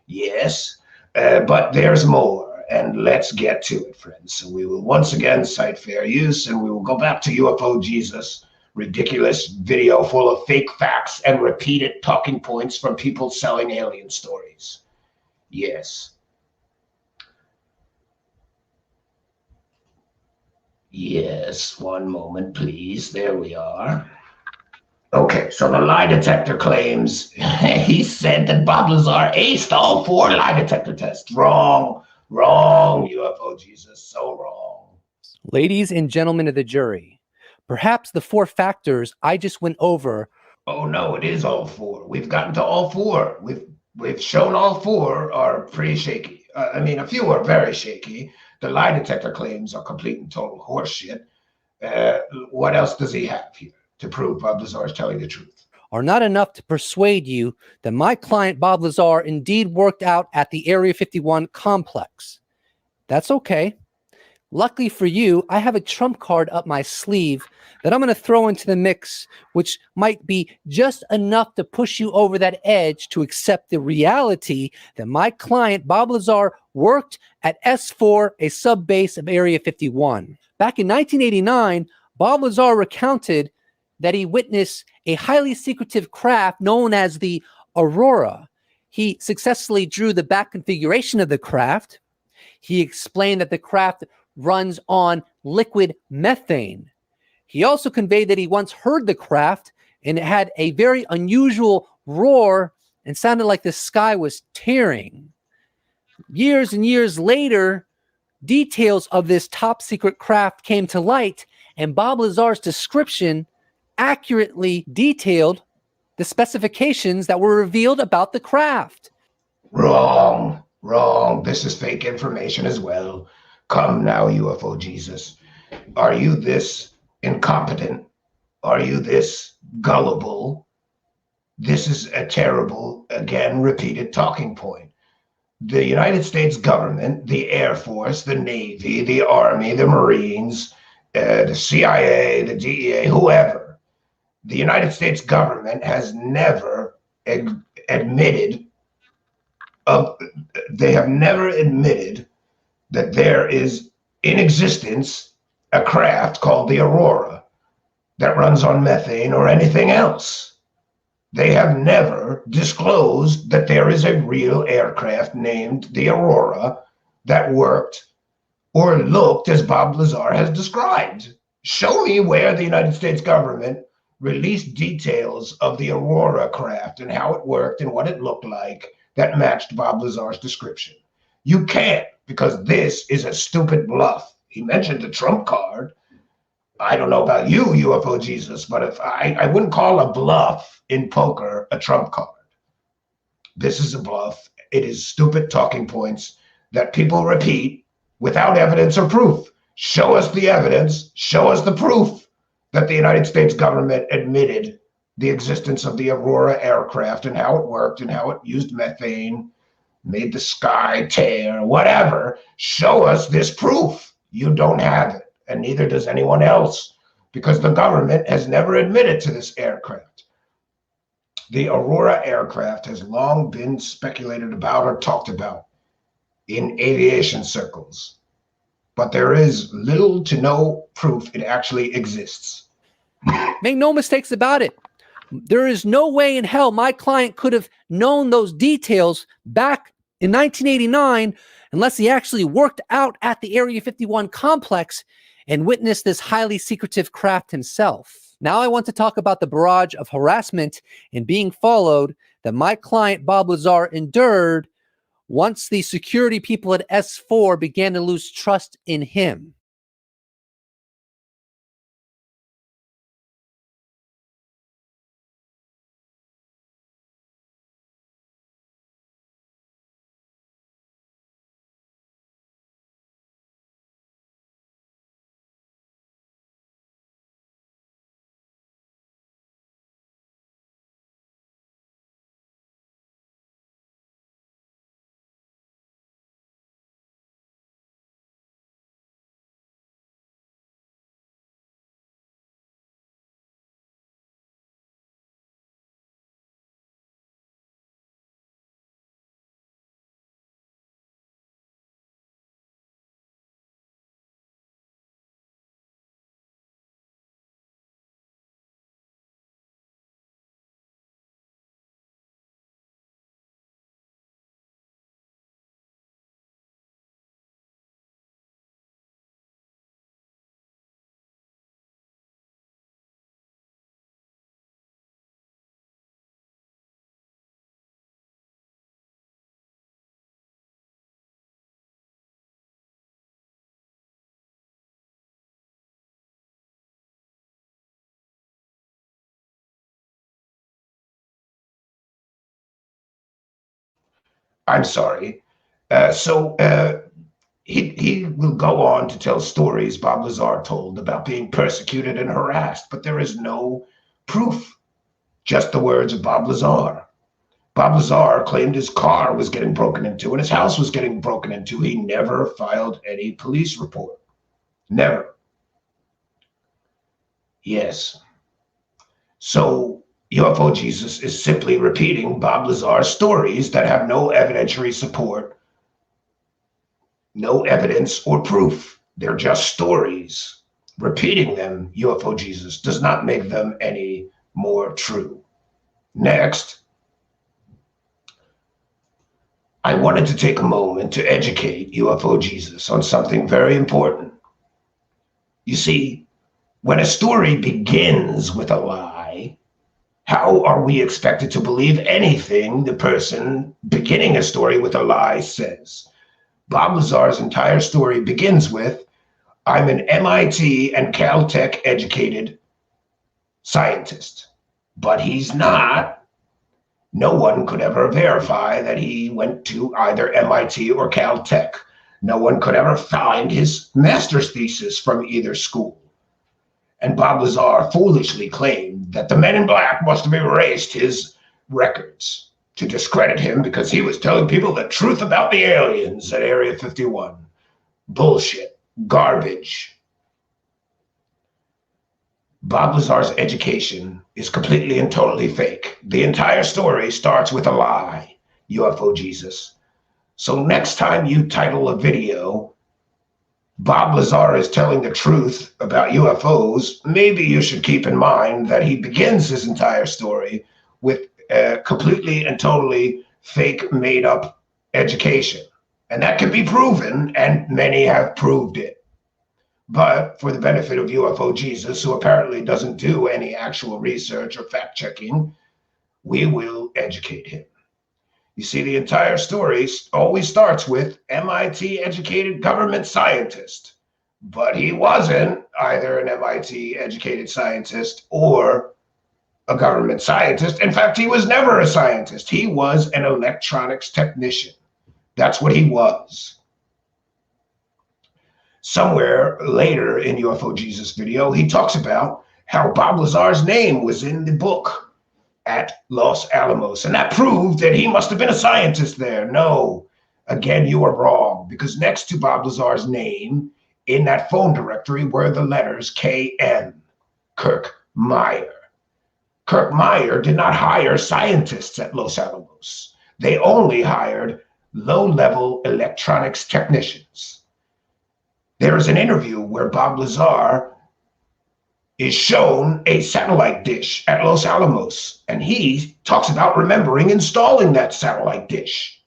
Yes, but there's more, and let's get to it, friends. So we will once again cite fair use, and we will go back to UFO Jesus, ridiculous video full of fake facts and repeated talking points from people selling alien stories. Yes. Yes, one moment, please. There we are. Okay, so the lie detector claims he said that Bob Lazar aced all 4 lie detector tests. Wrong, UFO Jesus, so wrong. Ladies and gentlemen of the jury, perhaps the 4 factors I just went over. Oh no, it is all 4. We've gotten to all 4. We've shown all 4 are pretty shaky. I mean, a few are very shaky. The lie detector claims are complete and total horseshit. What else does he have here to prove Bob Lazar is telling the truth? Are not enough to persuade you that my client Bob Lazar indeed worked out at the Area 51 complex. That's okay. Luckily for you, I have a trump card up my sleeve that I'm going to throw into the mix, which might be just enough to push you over that edge to accept the reality that my client Bob Lazar worked at S4, a sub-base of Area 51. Back in 1989, Bob Lazar recounted that he witnessed a highly secretive craft known as the Aurora. He successfully drew the back configuration of the craft. He explained that the craft runs on liquid methane. He also conveyed that he once heard the craft and it had a very unusual roar and sounded like the sky was tearing. Years and years later, details of this top secret craft came to light, and Bob Lazar's description accurately detailed the specifications that were revealed about the craft. Wrong. This is fake information as well. Come now, UFO Jesus. Are you this incompetent? Are you this gullible? This is a terrible, again, repeated talking point. The United States government, the Air Force, the Navy, the Army, the Marines, the CIA, the DEA, whoever, the United States government has never admitted that there is in existence a craft called the Aurora that runs on methane or anything else. They have never disclosed that there is a real aircraft named the Aurora that worked or looked as Bob Lazar has described. Show me where the United States government released details of the Aurora craft and how it worked and what it looked like that matched Bob Lazar's description. You can't, because this is a stupid bluff. He mentioned the trump card. I don't know about you, UFO Jesus, but if I wouldn't call a bluff in poker a trump card. This is a bluff. It is stupid talking points that people repeat without evidence or proof. Show us the evidence, show us the proof that the United States government admitted the existence of the Aurora aircraft and how it worked and how it used methane, made the sky tear, whatever. Show us this proof. You don't have it, and neither does anyone else, because the government has never admitted to this aircraft. The Aurora aircraft has long been speculated about or talked about in aviation circles, but there is little to no proof it actually exists. Make no mistakes about it. There is no way in hell my client could have known those details back in 1989 unless he actually worked out at the Area 51 complex and witnessed this highly secretive craft himself. Now I want to talk about the barrage of harassment and being followed that my client Bob Lazar endured once the security people at S4 began to lose trust in him. I'm sorry. He will go on to tell stories Bob Lazar told about being persecuted and harassed, but there is no proof, just the words of Bob Lazar. Bob Lazar claimed his car was getting broken into and his house was getting broken into. He never filed any police report. Never. Yes. So UFO Jesus is simply repeating Bob Lazar's stories that have no evidentiary support, no evidence or proof. They're just stories. Repeating them, UFO Jesus, does not make them any more true. Next, I wanted to take a moment to educate UFO Jesus on something very important. You see, when a story begins with a lie, how are we expected to believe anything the person beginning a story with a lie says? Bob Lazar's entire story begins with, I'm an MIT and Caltech educated scientist, but he's not. No one could ever verify that he went to either MIT or Caltech. No one could ever find his master's thesis from either school. And Bob Lazar foolishly claimed that the Men in Black must have erased his records to discredit him because he was telling people the truth about the aliens at Area 51. Bullshit. Garbage. Bob Lazar's education is completely and totally fake. The entire story starts with a lie, UFO Jesus. So next time you title a video, Bob Lazar is telling the truth about UFOs, maybe you should keep in mind that he begins his entire story with a completely and totally fake, made-up education. And that can be proven, and many have proved it. But for the benefit of UFO Jesus, who apparently doesn't do any actual research or fact-checking, we will educate him. You see, the entire story always starts with MIT-educated government scientist. But he wasn't either an MIT-educated scientist or a government scientist. In fact, he was never a scientist. He was an electronics technician. That's what he was. Somewhere later in UFO Jesus video, he talks about how Bob Lazar's name was in the book at Los Alamos, and that proved that he must have been a scientist there. No, again, you are wrong, because next to Bob Lazar's name in that phone directory were the letters KM, Kirk Meier. Kirk Meier did not hire scientists at Los Alamos. They only hired low-level electronics technicians. There is an interview where Bob Lazar is shown a satellite dish at Los Alamos, and he talks about remembering installing that satellite dish.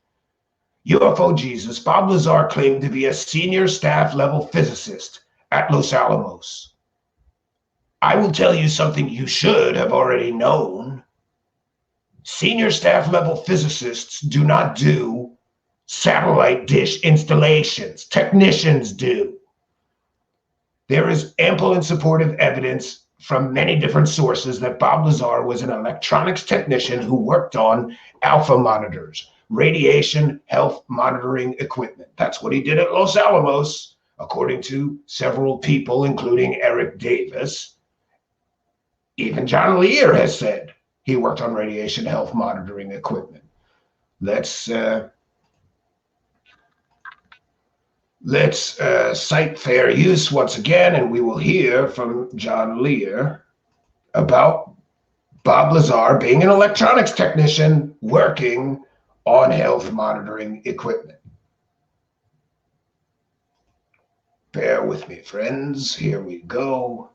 UFO Jesus, Bob Lazar claimed to be a senior staff level physicist at Los Alamos. I will tell you something you should have already known. Senior staff level physicists do not do satellite dish installations. Technicians do. There is ample and supportive evidence from many different sources that Bob Lazar was an electronics technician who worked on alpha monitors, radiation health monitoring equipment. That's what he did at Los Alamos, according to several people, including Eric Davis. Even John Lear has said he worked on radiation health monitoring equipment. Let's cite fair use once again, and we will hear from John Lear about Bob Lazar being an electronics technician working on health monitoring equipment. Bear with me, friends. Here we go.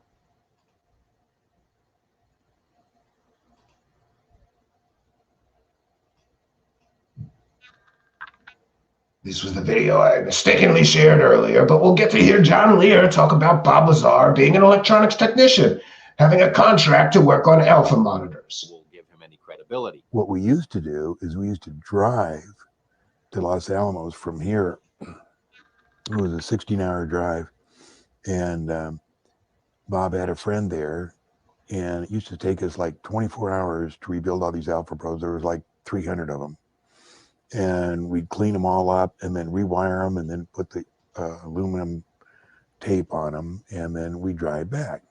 This was the video I mistakenly shared earlier, but we'll get to hear John Lear talk about Bob Lazar being an electronics technician, having a contract to work on alpha monitors. Will give him any credibility. What we used to do is we used to drive to Los Alamos from here. It was a 16-hour drive, and Bob had a friend there, and it used to take us like 24 hours to rebuild all these alpha probes. There was like 300 of them. And we'd clean them all up and then rewire them and then put the aluminum tape on them, and then we drive back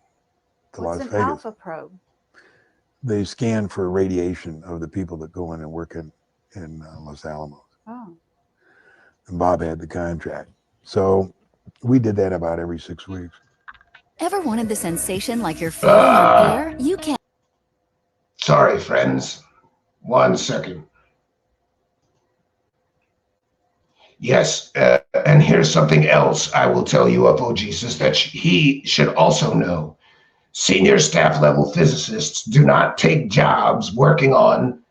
to Las Vegas. What's an alpha probe? They scan for radiation of the people that go in and work in Los Alamos. Oh. And Bob had the contract. So we did that about every 6 weeks. Ever wanted the sensation like you're floating on air? You can. Sorry, friends. 1 second. Yes, and here's something else I will tell UFO Jesus that he should also know. Senior staff level physicists do not take jobs working on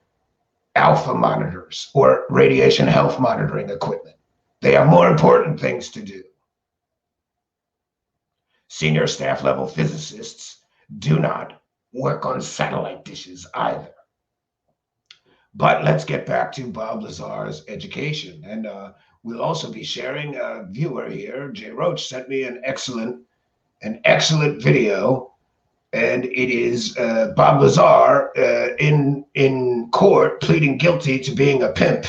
alpha monitors or radiation health monitoring equipment. They have more important things to do. Senior staff level physicists do not work on satellite dishes either. But let's get back to Bob Lazar's education. And we'll also be sharing a viewer here. Jay Roach sent me an excellent video, and it is Bob Lazar in court pleading guilty to being a pimp.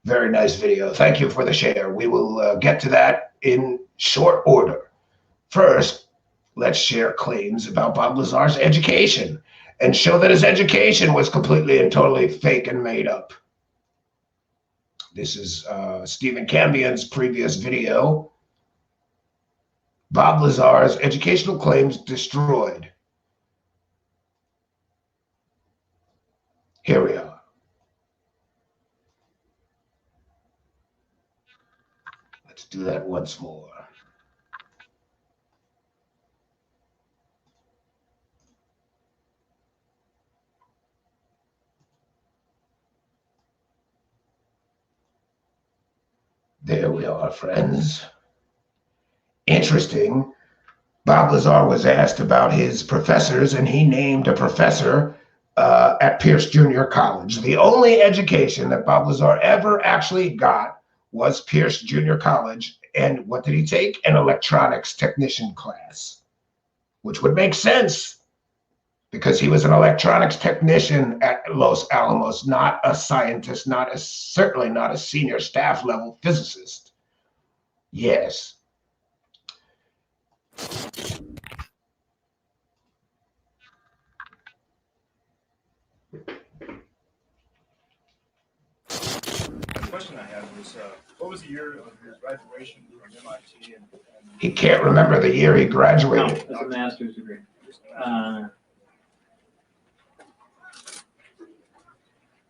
Very nice video. Thank you for the share. We will get to that in short order. First, let's share claims about Bob Lazar's education and show that his education was completely and totally fake and made up. This is Stephen Cambion's previous video. Bob Lazar's educational claims destroyed. Here we are. Let's do that once more. There we are, friends. Interesting. Bob Lazar was asked about his professors, and he named a professor at Pierce Junior College. The only education that Bob Lazar ever actually got was Pierce Junior College. And what did he take? An electronics technician class, which would make sense because he was an electronics technician at Los Alamos, not a scientist, certainly not a senior staff level physicist. Yes. The question I had was, what was the year of your graduation from MIT? And he can't remember the year he graduated. No, it's a master's degree.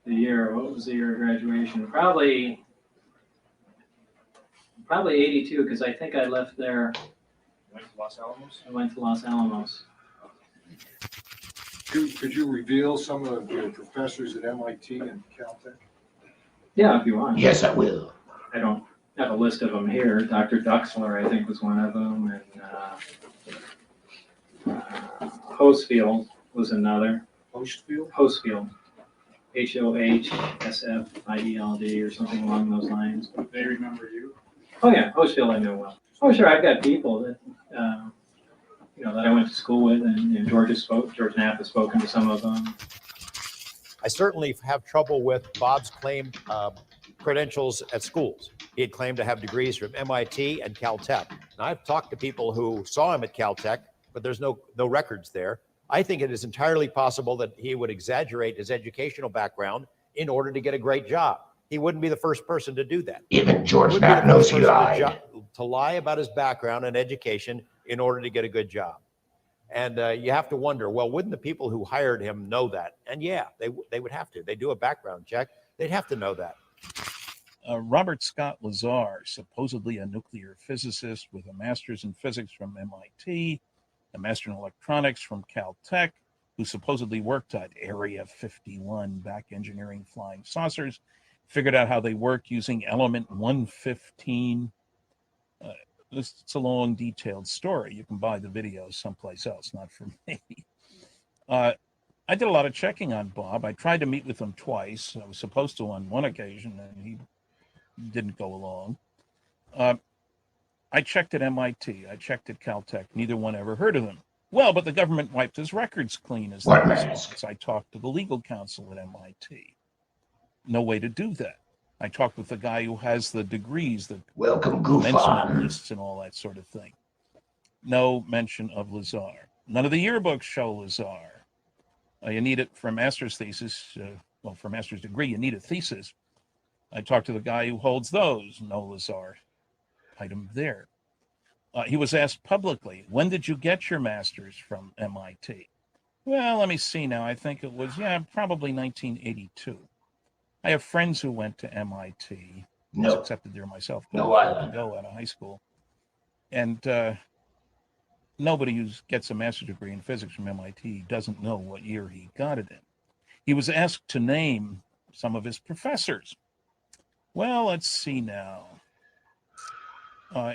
What was the year of graduation? Probably 82, because I think I left there. went to Los Alamos? I went to Los Alamos. Could you reveal some of your professors at MIT and Caltech? Yeah, if you want. Yes, I will. I don't have a list of them here. Dr. Duxler, I think, was one of them, and Hosefield was another. Hosefield? Hosefield. HOHSFIELD or something along those lines. They remember you? Oh yeah, Hosefield I know well. Oh sure, I've got people that that I went to school with, and George Knapp has spoken to some of them. I certainly have trouble with Bob's claimed credentials at schools. He had claimed to have degrees from MIT and Caltech. And I've talked to people who saw him at Caltech, but there's no records there. I think it is entirely possible that he would exaggerate his educational background in order to get a great job. He wouldn't be the first person to do that. Even George Knapp knows he lied. To lie about his background and education in order to get a good job. And you have to wonder, well, wouldn't the people who hired him know that? And yeah, they would have to. They do a background check. They'd have to know that. Robert Scott Lazar, supposedly a nuclear physicist with a master's in physics from MIT, a master in electronics from Caltech, who supposedly worked at Area 51 back engineering flying saucers, figured out how they work using element 115. It's a long, detailed story. You can buy the videos someplace else, not from me. I did a lot of checking on Bob. I tried to meet with him twice. I was supposed to on one occasion, and he didn't go along. I checked at MIT. I checked at Caltech. Neither one ever heard of him. Well, but the government wiped his records clean as the response. I talked to the legal counsel at MIT. No way to do that. I talked with the guy who has the degrees, the commencement lists and all that sort of thing. No mention of Lazar. None of the yearbooks show Lazar. You need it for a master's thesis. For a master's degree, you need a thesis. I talked to the guy who holds those. No Lazar item there. He was asked publicly, when did you get your master's from MIT? Well, let me see now. I think it was, probably 1982. I have friends who went to MIT. I was accepted there myself. Go out of high school. And nobody who gets a master's degree in physics from MIT doesn't know what year he got it in. He was asked to name some of his professors. Well, let's see now.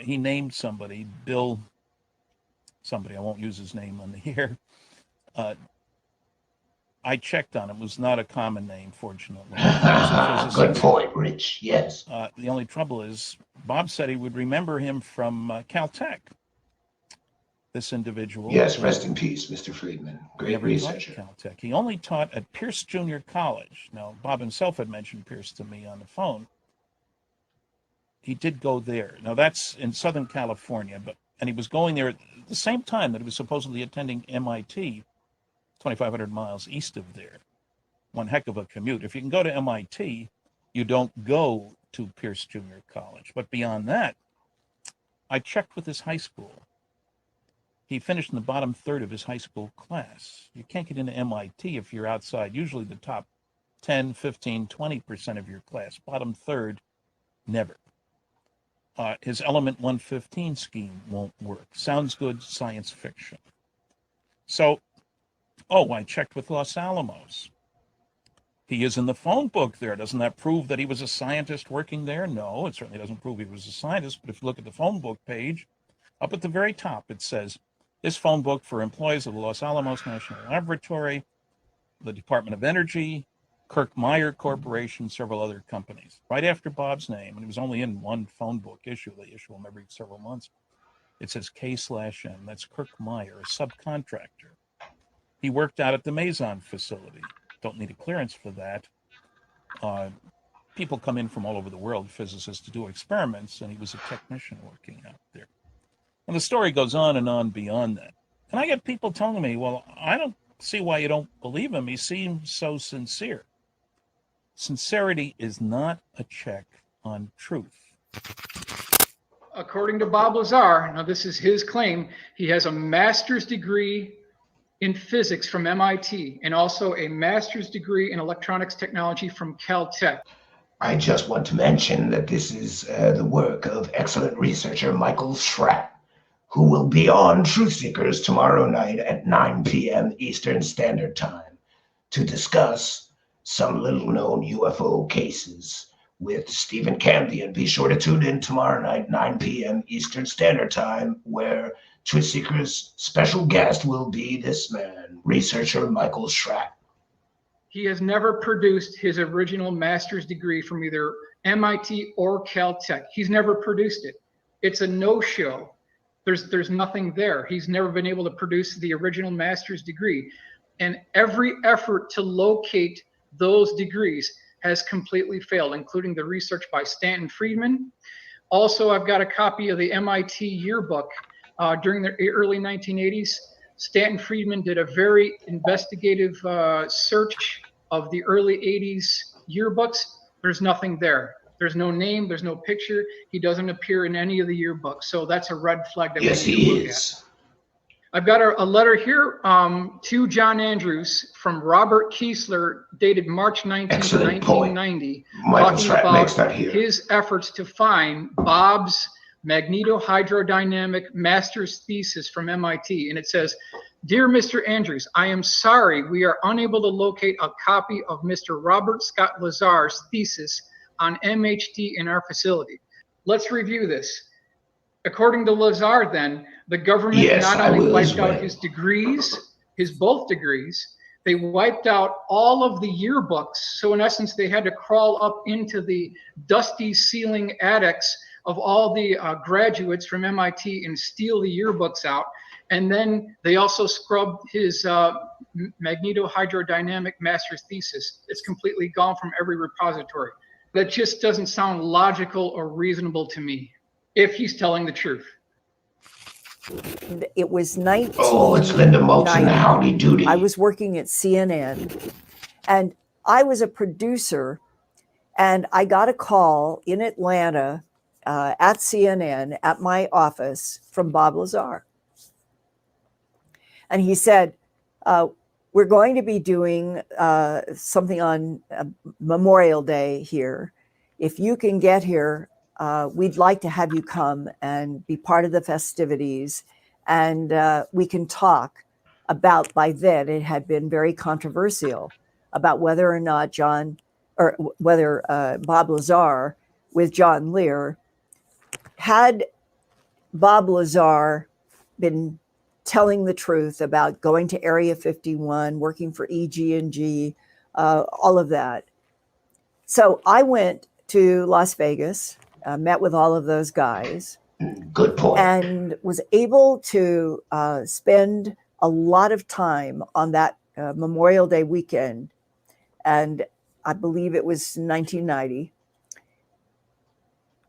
He named somebody, somebody, I won't use his name on the air. I checked on him. It was not a common name, fortunately. Good point, Rich. Yes. The only trouble is Bob said he would remember him from Caltech. This individual. Yes, rest in peace, Mr. Friedman. Great researcher. Caltech. He only taught at Pierce Junior College. Now, Bob himself had mentioned Pierce to me on the phone. He did go there. Now, that's in Southern California, and he was going there at the same time that he was supposedly attending MIT, 2,500 miles east of there. One heck of a commute. If you can go to MIT, you don't go to Pierce Junior College. But beyond that, I checked with his high school. He finished in the bottom third of his high school class. You can't get into MIT if you're outside, usually the top 10, 15, 20% of your class. Bottom third, never. His element 115 scheme won't work. Sounds good, science fiction. So, I checked with Los Alamos. He is in the phone book there. Doesn't that prove that he was a scientist working there? No, it certainly doesn't prove he was a scientist. But if you look at the phone book page, up at the very top, it says, this phone book for employees of the Los Alamos National Laboratory, the Department of Energy, Meier Corporation, several other companies. Right after Bob's name, and it was only in one phone book issue. They issue them every several months. It says K/M. That's Meier, a subcontractor. He worked out at the Maison facility. Don't need a clearance for that. People come in from all over the world, physicists, to do experiments, and he was a technician working out there. And the story goes on and on beyond that. And I get people telling me, well, I don't see why you don't believe him. He seems so sincere. Sincerity is not a check on truth. According to Bob Lazar, now this is his claim, he has a master's degree in physics from MIT and also a master's degree in electronics technology from Caltech. I just want to mention that this is the work of excellent researcher Michael Schratt, who will be on Truth Seekers tomorrow night at 9 p.m. Eastern Standard Time to discuss some little-known UFO cases with Stephen Campion. Be sure to tune in tomorrow night, 9 p.m. Eastern Standard Time, where Truth Seekers' special guest will be this man, researcher Michael Schratt. He has never produced his original master's degree from either MIT or Caltech. He's never produced it. It's a no-show. There's nothing there. He's never been able to produce the original master's degree. And every effort to locate those degrees has completely failed, including the research by Stanton Friedman. Also, I've got a copy of the MIT yearbook during the early 1980s. Stanton Friedman did a very investigative search of the early 80s yearbooks. There's nothing there. There's no name, there's no picture. He doesn't appear in any of the yearbooks. So that's a red flag that we need to look at. I've got a letter here to John Andrews from Robert Kiesler, dated March 19, 1990, talking about his efforts to find Bob's magnetohydrodynamic master's thesis from MIT. And it says, "Dear Mr. Andrews, I am sorry we are unable to locate a copy of Mr. Robert Scott Lazar's thesis on MHD in our facility." Let's review this. According to Lazar, then, the government not only wiped out his degrees, both degrees, they wiped out all of the yearbooks. So in essence, they had to crawl up into the dusty ceiling attics of all the graduates from MIT and steal the yearbooks out. And then they also scrubbed his magnetohydrodynamic master's thesis. It's completely gone from every repository. That just doesn't sound logical or reasonable to me, if he's telling the truth. It was 1990. Oh, it's Linda Moulton. Howdy doody. I was working at CNN, and I was a producer, and I got a call in Atlanta at CNN at my office from Bob Lazar. And he said, we're going to be doing something on Memorial Day here. If you can get here, we'd like to have you come and be part of the festivities. And we can talk about, by then it had been very controversial, about whether or not Bob Lazar with John Lear, had Bob Lazar been telling the truth about going to Area 51, working for EG&G, all of that. So I went to Las Vegas, met with all of those guys. Good point. And was able to spend a lot of time on that Memorial Day weekend. And I believe it was 1990.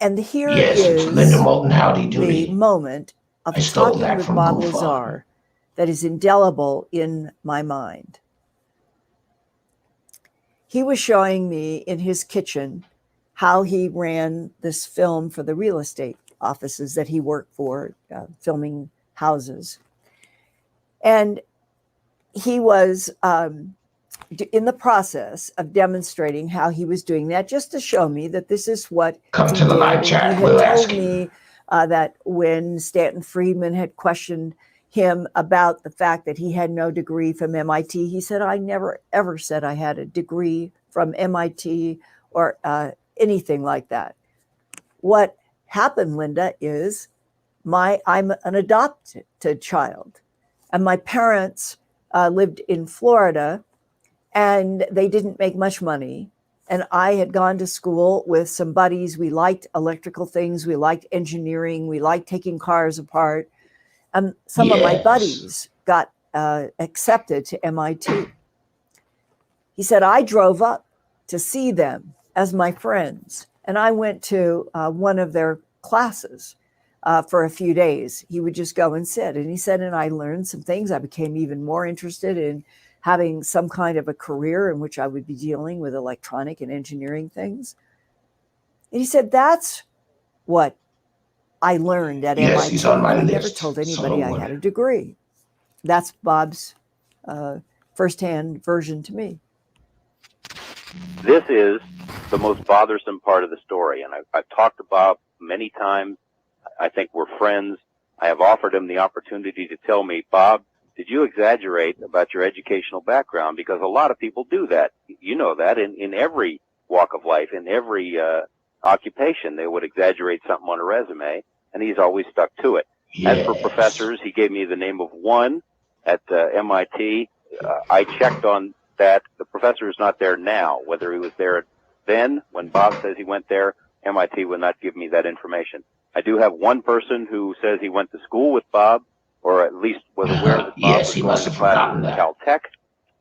And here is Linda Moulton, howdy doody. The moment of talking with Bob Lazar that is indelible in my mind. He was showing me in his kitchen how he ran this film for the real estate offices that he worked for, filming houses. And he was in the process of demonstrating how he was doing that, just to show me that this is what come to the live chat. We'll ask you. He had told me that when Stanton Friedman had questioned him about the fact that he had no degree from MIT, he said, "I never ever said I had a degree from MIT or anything like that. What happened, Linda, is I'm an adopted child, and my parents lived in Florida, and they didn't make much money. And I had gone to school with some buddies. We liked electrical things. We liked engineering. We liked taking cars apart. And some of my buddies got accepted to MIT. He said, I drove up to see them as my friends. And I went to one of their classes for a few days. He would just go and sit. And he said, and I learned some things. I became even more interested in having some kind of a career in which I would be dealing with electronic and engineering things. And he said, that's what I learned at MIT. He's on my I list. never told anybody I had a degree. That's Bob's firsthand version to me. This is the most bothersome part of the story, and I've talked to Bob many times. I think we're friends. I have offered him the opportunity to tell me, Bob, did you exaggerate about your educational background? Because a lot of people do that. You know that in every walk of life, in every occupation, they would exaggerate something on a resume, and he's always stuck to it. Yes. As for professors, he gave me the name of one at MIT. I checked on that. The professor is not there now. Whether he was there then, when Bob says he went there, MIT would not give me that information. I do have one person who says he went to school with Bob, or at least was aware that Bob was going to classes at Caltech.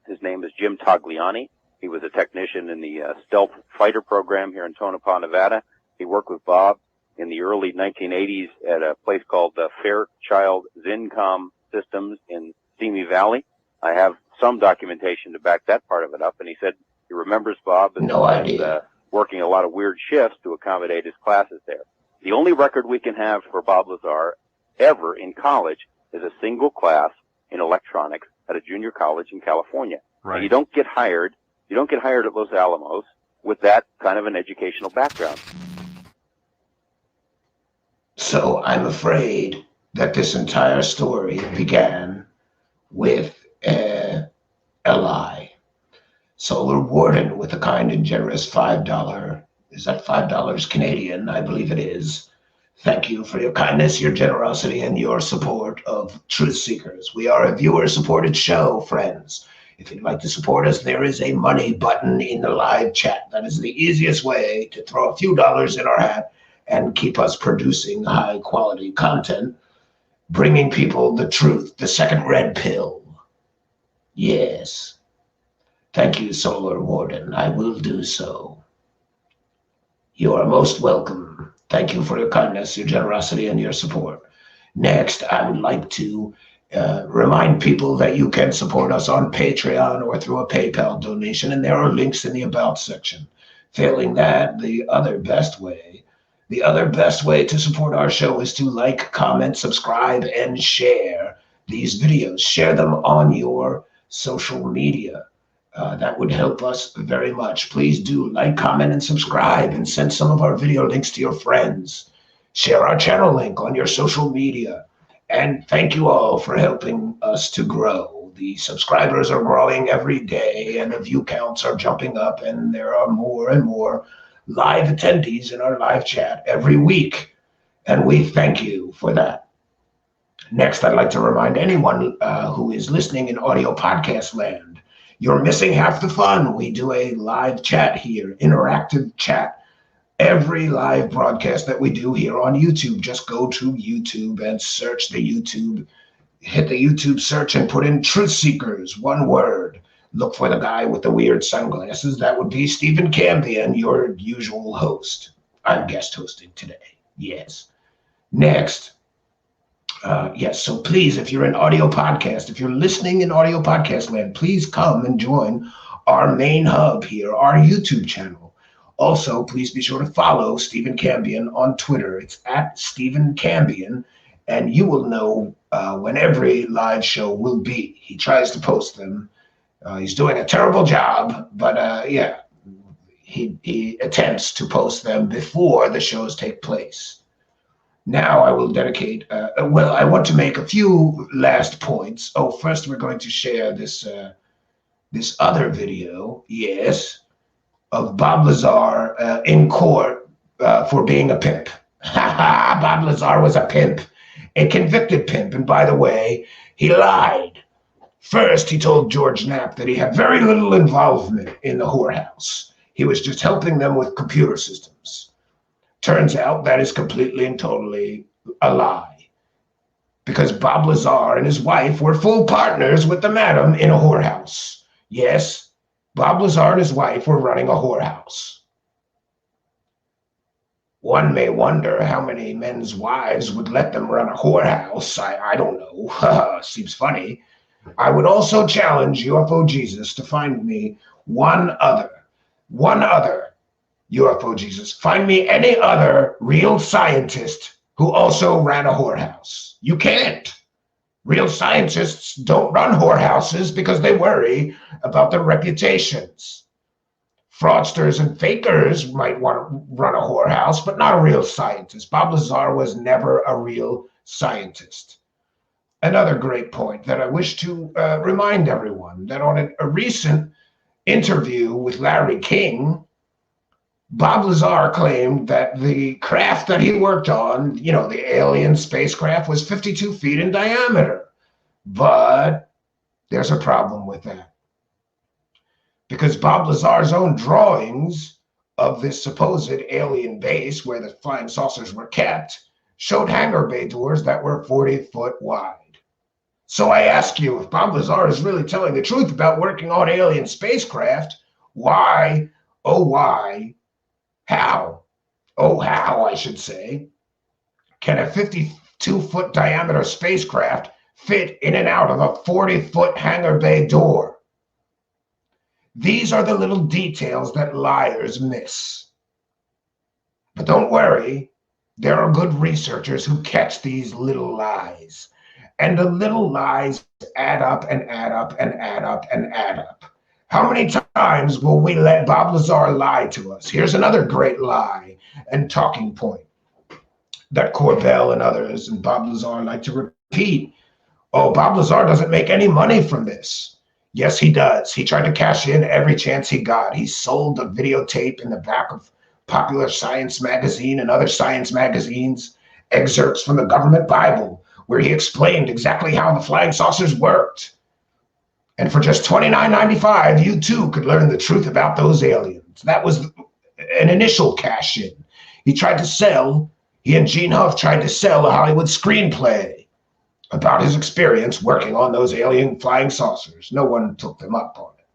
His name is Jim Tagliani. He was a technician in the stealth fighter program here in Tonopah, Nevada. He worked with Bob in the early 1980s at a place called Fairchild Zincom Systems in Simi Valley. I have some documentation to back that part of it up, and he said he remembers Bob as working a lot of weird shifts to accommodate his classes there. The only record we can have for Bob Lazar ever in college is a single class in electronics at a junior college in California. Right. And you don't get hired at Los Alamos with that kind of an educational background. So I'm afraid that this entire story began with a lie. Solar Warden with a kind and generous $5. Is that $5 Canadian? I believe it is. Thank you for your kindness, your generosity, and your support of Truth Seekers. We are a viewer-supported show, friends. If you'd like to support us, there is a money button in the live chat. That is the easiest way to throw a few dollars in our hat and keep us producing high-quality content, bringing people the truth, the second red pill. Yes. Thank you, Solar Warden. I will do so. You are most welcome. Thank you for your kindness, your generosity, and your support. Next, I would like to remind people that you can support us on Patreon or through a PayPal donation, and there are links in the About section. Failing that, the other best way to support our show is to like, comment, subscribe, and share these videos. Share them on your social media. That would help us very much. Please do like, comment, and subscribe, and send some of our video links to your friends. Share our channel link on your social media. And thank you all for helping us to grow. The subscribers are growing every day, and the view counts are jumping up, and there are more and more live attendees in our live chat every week. And we thank you for that. Next, I'd like to remind anyone who is listening in audio podcast land, you're missing half the fun. We do a live chat here, interactive chat. Every live broadcast that we do here on YouTube, just go to YouTube and search the YouTube, hit the YouTube search and put in Truth Seekers, one word. Look for the guy with the weird sunglasses. That would be Stephen Campion, your usual host. I'm guest hosting today. Yes. Next. Yes, so please, if you're in audio podcast, if you're listening in audio podcast land, please come and join our main hub here, our YouTube channel. Also, please be sure to follow Stephen Campion on Twitter. It's at Stephen Campion, and you will know when every live show will be. He tries to post them. He's doing a terrible job, but yeah, he attempts to post them before the shows take place. Now I will dedicate, well, I want to make a few last points. Oh, first we're going to share this this other video. Yes, of Bob Lazar in court for being a pimp. Bob Lazar was a pimp, a convicted pimp. And by the way, he lied. First, he told George Knapp that he had very little involvement in the whorehouse. He was just helping them with computer systems. Turns out that is completely and totally a lie, because Bob Lazar and his wife were full partners with the madam in a whorehouse. Yes, Bob Lazar and his wife were running a whorehouse. One may wonder how many men's wives would let them run a whorehouse. I don't know. Seems funny. I would also challenge UFO Jesus to find me one other UFO Jesus. Find me any other real scientist who also ran a whorehouse. You can't. Real scientists don't run whorehouses because they worry about their reputations. Fraudsters and fakers might want to run a whorehouse, but not a real scientist. Bob Lazar was never a real scientist. Another great point that I wish to remind everyone, that on a recent interview with Larry King, Bob Lazar claimed that the craft that he worked on, you know, the alien spacecraft, was 52 feet in diameter. But there's a problem with that, because Bob Lazar's own drawings of this supposed alien base where the flying saucers were kept showed hangar bay doors that were 40 foot wide. So I ask you, if Bob Lazar is really telling the truth about working on alien spacecraft, why, oh why, how, oh how I should say, can a 52-foot diameter spacecraft fit in and out of a 40-foot hangar bay door? These are the little details that liars miss. But don't worry, there are good researchers who catch these little lies. And the little lies add up and add up and add up and add up. How many times will we let Bob Lazar lie to us? Here's another great lie and talking point that Corbell and others and Bob Lazar like to repeat. Oh, Bob Lazar doesn't make any money from this. Yes, he does. He tried to cash in every chance he got. He sold a videotape in the back of Popular Science magazine and other science magazines, excerpts from the government Bible, where he explained exactly how the flying saucers worked. And for just $29.95, you too could learn the truth about those aliens. That was an initial cash in. He and Gene Huff tried to sell a Hollywood screenplay about his experience working on those alien flying saucers. No one took them up on it.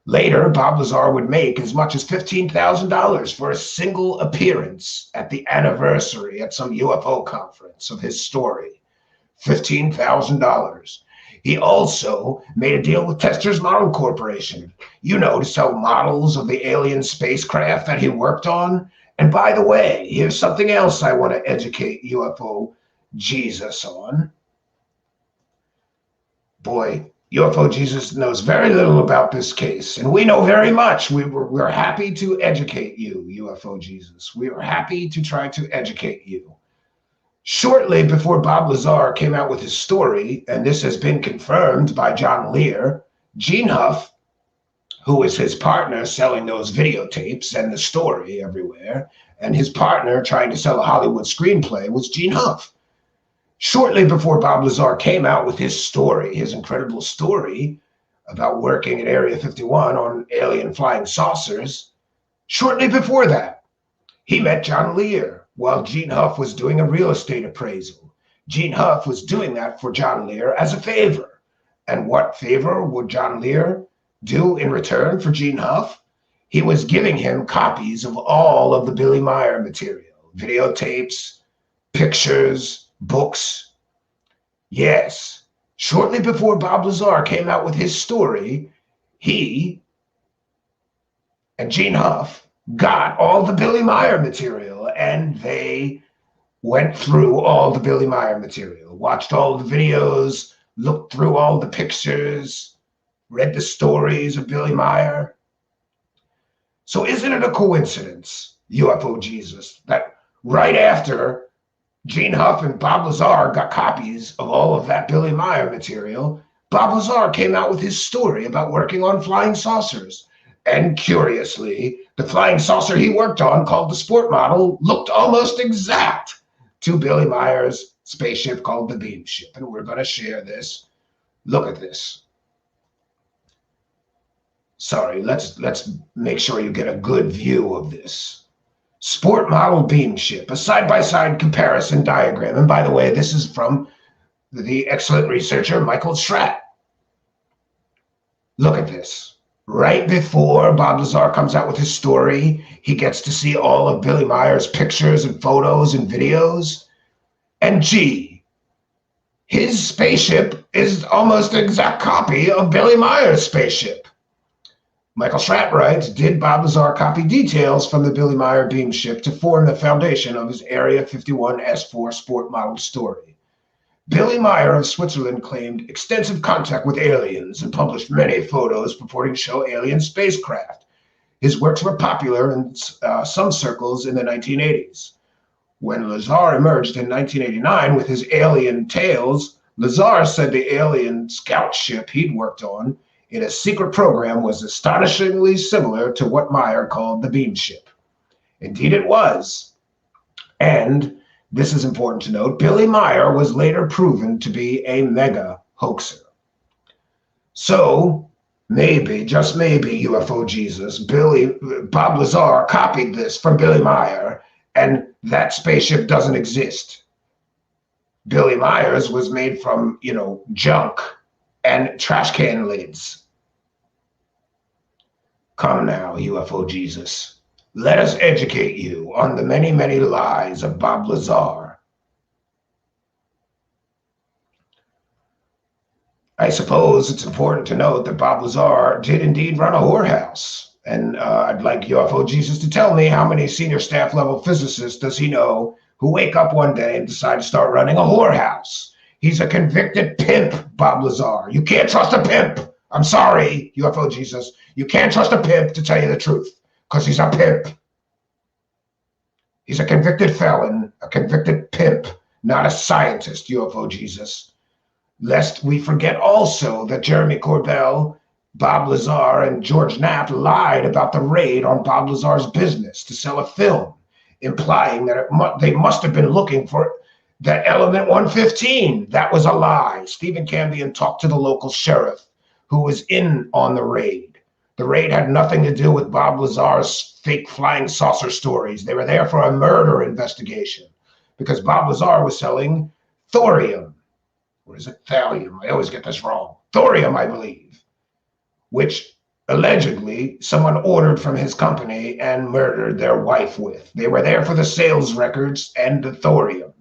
Later, Bob Lazar would make as much as $15,000 for a single appearance at the anniversary at some UFO conference of his story. $15,000. He also made a deal with Testers Model Corporation, you know, to sell models of the alien spacecraft that he worked on. And by the way, here's something else I want to educate UFO Jesus on. Boy, UFO Jesus knows very little about this case, and we know very much. We're happy to educate you, UFO Jesus. We are happy to try to educate you. Shortly before Bob Lazar came out with his story, and this has been confirmed by John Lear, Gene Huff, who was his partner selling those videotapes and the story everywhere, and his partner trying to sell a Hollywood screenplay was Gene Huff. Shortly before Bob Lazar came out with his story, his incredible story about working at Area 51 on alien flying saucers, shortly before that, he met John Lear while Gene Huff was doing a real estate appraisal. Gene Huff was doing that for John Lear as a favor. And what favor would John Lear do in return for Gene Huff? He was giving him copies of all of the Billy Meier material, videotapes, pictures, books. Yes, shortly before Bob Lazar came out with his story, he and Gene Huff got all the Billy Meier material, and they went through all the Billy Meier material, watched all the videos, looked through all the pictures, read the stories of Billy Meier. So isn't it a coincidence, UFO Jesus, that right after Gene Huff and Bob Lazar got copies of all of that Billy Meier material, Bob Lazar came out with his story about working on flying saucers. And curiously, the flying saucer he worked on, called the Sport Model, looked almost exact to Billy Meier's spaceship called the Beam Ship. And we're going to share this. Look at this. Sorry, let's make sure you get a good view of this. Sport Model Beam Ship, a side-by-side comparison diagram. And by the way, this is from the excellent researcher Michael Schratt. Look at this. Right before Bob Lazar comes out with his story, he gets to see all of Billy Meier's pictures and photos and videos. And gee, his spaceship is almost an exact copy of Billy Meier's spaceship. Michael Schratt writes, did Bob Lazar copy details from the Billy Meier beam ship to form the foundation of his Area 51 S4 Sport Model story? Billy Meier of Switzerland claimed extensive contact with aliens and published many photos purporting to show alien spacecraft. His works were popular in some circles in the 1980s. When Lazar emerged in 1989 with his alien tales, Lazar said the alien scout ship he'd worked on in a secret program was astonishingly similar to what Meier called the beam ship. Indeed it was. And this is important to note, Billy Meier was later proven to be a mega hoaxer. So maybe, just maybe, UFO Jesus, Bob Lazar copied this from Billy Meier, and that spaceship doesn't exist. Billy Meier's was made from, junk and trash can lids. Come now, UFO Jesus. Let us educate you on the many, many lies of Bob Lazar. I suppose it's important to note that Bob Lazar did indeed run a whorehouse. And I'd like UFO Jesus to tell me how many senior staff level physicists does he know who wake up one day and decide to start running a whorehouse. He's a convicted pimp, Bob Lazar. You can't trust a pimp. I'm sorry, UFO Jesus. You can't trust a pimp to tell you the truth. Because he's a pimp. He's a convicted felon, a convicted pimp, not a scientist, UFO Jesus. Lest we forget also that Jeremy Corbell, Bob Lazar, and George Knapp lied about the raid on Bob Lazar's business to sell a film, implying that they must have been looking for that element 115. That was a lie. Stephen Cambion talked to the local sheriff who was in on the raid. The raid had nothing to do with Bob Lazar's fake flying saucer stories. They were there for a murder investigation because Bob Lazar was selling thorium. Or is it thallium? I always get this wrong. Thorium, I believe, which allegedly someone ordered from his company and murdered their wife with. They were there for the sales records and the thorium.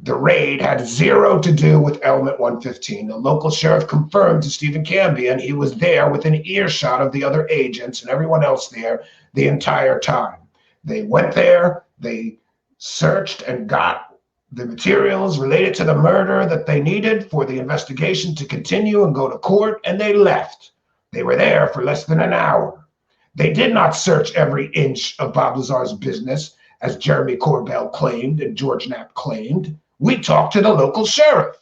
The raid had zero to do with element 115. The local sheriff confirmed to Stephen Cambion he was there within earshot of the other agents and everyone else there the entire time. They went there, they searched and got the materials related to the murder that they needed for the investigation to continue and go to court, and they left. They were there for less than an hour. They did not search every inch of Bob Lazar's business, as Jeremy Corbell claimed and George Knapp claimed. We talked to the local sheriff.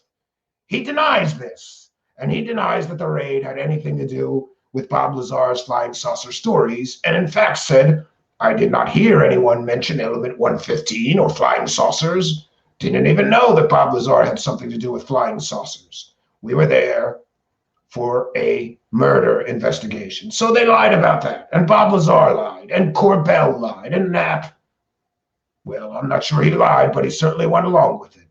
He denies this, and he denies that the raid had anything to do with Bob Lazar's flying saucer stories, and in fact said, I did not hear anyone mention element 115 or flying saucers. Didn't even know that Bob Lazar had something to do with flying saucers. We were there for a murder investigation. So they lied about that, and Bob Lazar lied, and Corbell lied, and Knapp, well, I'm not sure he lied, but he certainly went along with it.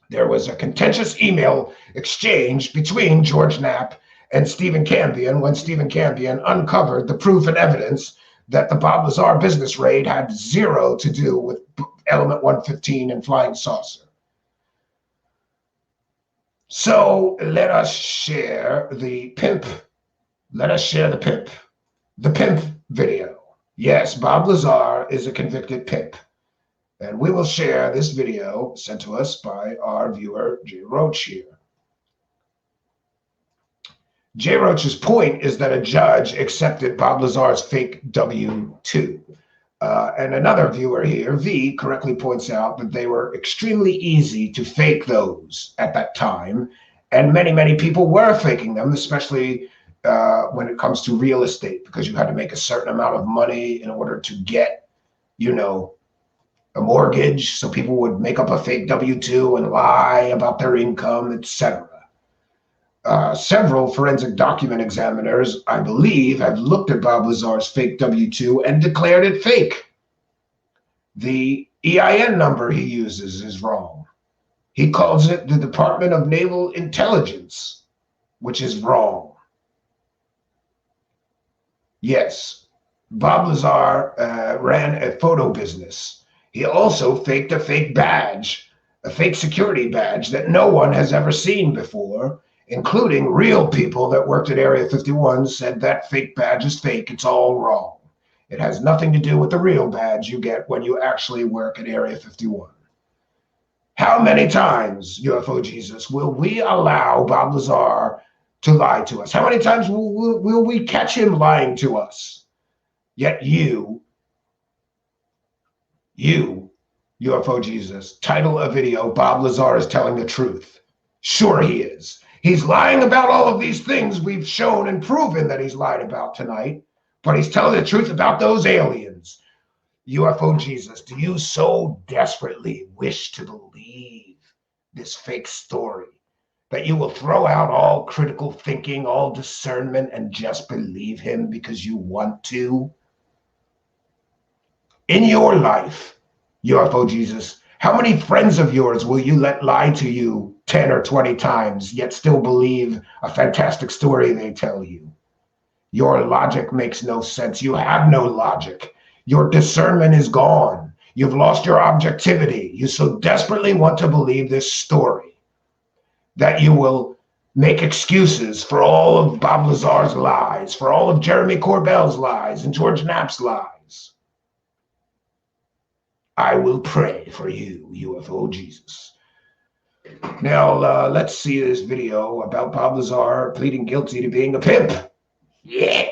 There was a contentious email exchange between George Knapp and Stephen Cambion when Stephen Cambion uncovered the proof and evidence that the Bob Lazar business raid had zero to do with element 115 and flying saucer. So let us share the pimp. Let us share the pimp. The pimp video. Yes, Bob Lazar is a convicted pimp. And we will share this video sent to us by our viewer, J. Roach here. J. Roach's point is that a judge accepted Bob Lazar's fake W-2. And another viewer here, V, correctly points out that they were extremely easy to fake those at that time. And many, many people were faking them, especially when it comes to real estate, because you had to make a certain amount of money in order to get, you know, a mortgage. So people would make up a fake W-2 and lie about their income, etc. Several forensic document examiners, I believe, have looked at Bob Lazar's fake W-2 and declared it fake. The EIN number he uses is wrong. He calls it the Department of Naval Intelligence, which is wrong. Yes, Bob Lazar ran a photo business. He also faked a fake badge, a fake security badge that no one has ever seen before, including real people that worked at Area 51 said that fake badge is fake. It's all wrong. It has nothing to do with the real badge you get when you actually work at Area 51. How many times, UFO Jesus, will we allow Bob Lazar to lie to us? How many times will we catch him lying to us? Yet you, UFO Jesus, title a video, Bob Lazar is telling the truth. Sure he is. He's lying about all of these things we've shown and proven that he's lied about tonight, but he's telling the truth about those aliens. UFO Jesus, do you so desperately wish to believe this fake story that you will throw out all critical thinking, all discernment, and just believe him because you want to? In your life, UFO Jesus, how many friends of yours will you let lie to you 10 or 20 times, yet still believe a fantastic story they tell you? Your logic makes no sense. You have no logic. Your discernment is gone. You've lost your objectivity. You so desperately want to believe this story that you will make excuses for all of Bob Lazar's lies, for all of Jeremy Corbell's lies and George Knapp's lies. I will pray for you, UFO Jesus. Now, let's see this video about Bob Lazar pleading guilty to being a pimp. Yeah.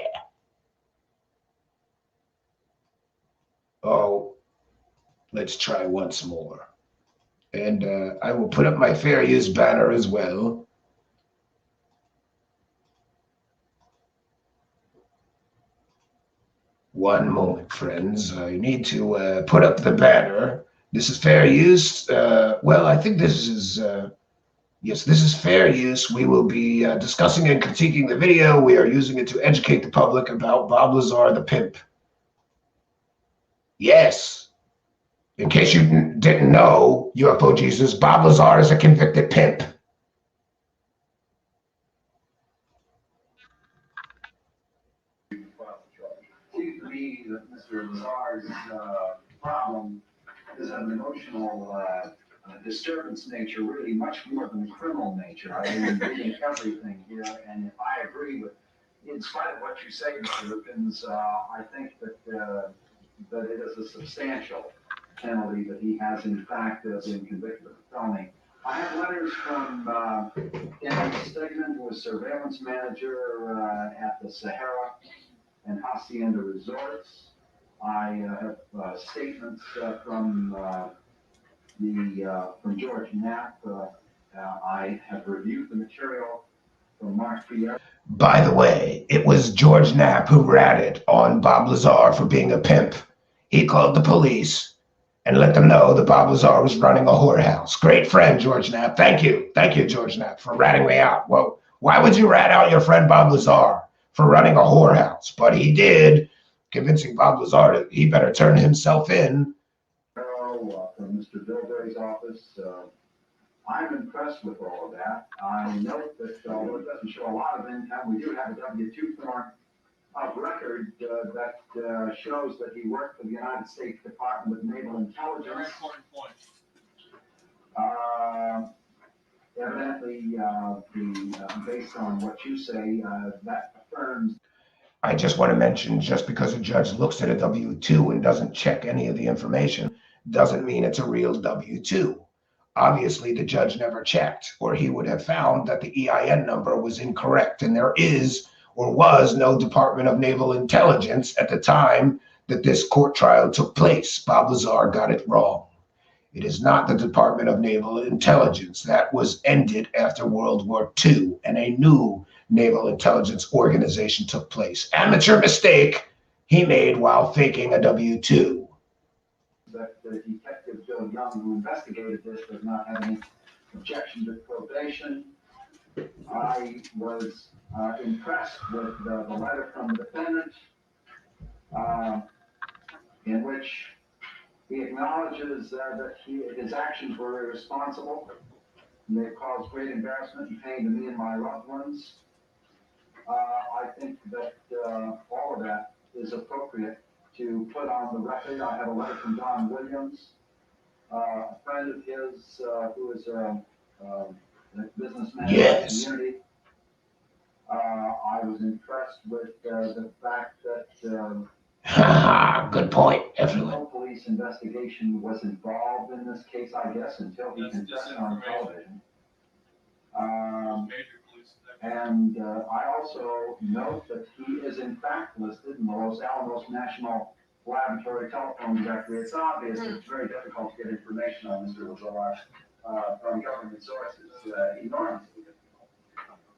Oh, let's try once more. And I will put up my fair use banner as well. One moment, friends. I need to put up the banner. This is fair use. Well, I think this is, yes, this is fair use. We will be discussing and critiquing the video. We are using it to educate the public about Bob Lazar, the pimp. Yes. In case you didn't know, UFO Jesus, Bob Lazar is a convicted pimp. Seems to me that Mr. Lazar's problem is of an emotional disturbance nature, really much more than criminal nature. I mean, reading everything here, and if I agree with, in spite of what you say, Mr. Lupins, I think that that it is a substantial penalty that he has, in fact, been convicted of a felony. I have letters from Dennis Stegman, who was surveillance manager at the Sahara and Hacienda Resorts. I have statements from George Knapp. I have reviewed the material from Mark Meier. By the way, it was George Knapp who ratted on Bob Lazar for being a pimp. He called the police and let them know that Bob Lazar was running a whorehouse. Great friend, George Knapp. Thank you, George Knapp, for ratting me out. Well, why would you rat out your friend Bob Lazar for running a whorehouse? But he did, convincing Bob Lazar that he better turn himself in. From Mr. Bilberry's office. I'm impressed with all of that. I note that although it doesn't show a lot of income, we do have a W-2 form of record that shows that he worked for the United States Department of Naval Intelligence. Very important point. Evidently, based on what you say, that affirms. I just want to mention, just because a judge looks at a W-2 and doesn't check any of the information, doesn't mean it's a real W-2. Obviously, the judge never checked, or he would have found that the EIN number was incorrect, and there is or was no Department of Naval Intelligence at the time that this court trial took place. Bob Lazar got it wrong. It is not the Department of Naval Intelligence. That was ended after World War II, and a new Naval Intelligence Organization took place. Amateur mistake he made while faking a W-2. That the detective Bill Young, who investigated this, does not have any objection to probation. I was impressed with the letter from the defendant, in which he acknowledges that his actions were irresponsible and they caused great embarrassment and pain to me and my loved ones. I think that all of that is appropriate to put on the record. I have a letter from Don Williams, a friend of his who is a businessman in the community. I was impressed with the fact that good point, everyone. No police investigation was involved in this case, I guess, until he confessed on television. And I also note that he is in fact listed in the Los Alamos National Laboratory Telephone Directory. It's obvious it's very difficult to get information on Mr. Lazar from government sources, enormously difficult.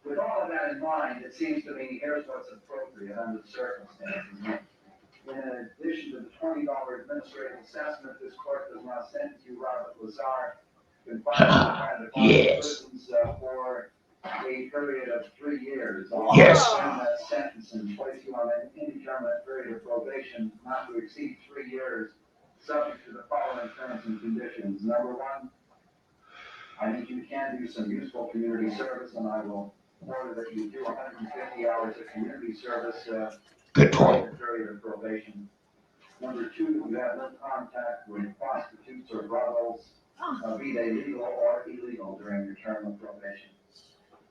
With all of that in mind, it seems to me here's what's appropriate under the circumstances. In addition to the $20 administrative assessment, this court does not sentence you, Robert Lazar, confined to prisons for a period of 3 years. Yes. I'll that sentence and place you on an indeterminate period of probation not to exceed 3 years, subject to the following terms and conditions. Number one, I think you can do some useful community service, and I will order that you do 150 hours of community service. Good point. Period of probation. Number two, you have no contact with prostitutes or brothels, be they legal or illegal during your term of probation.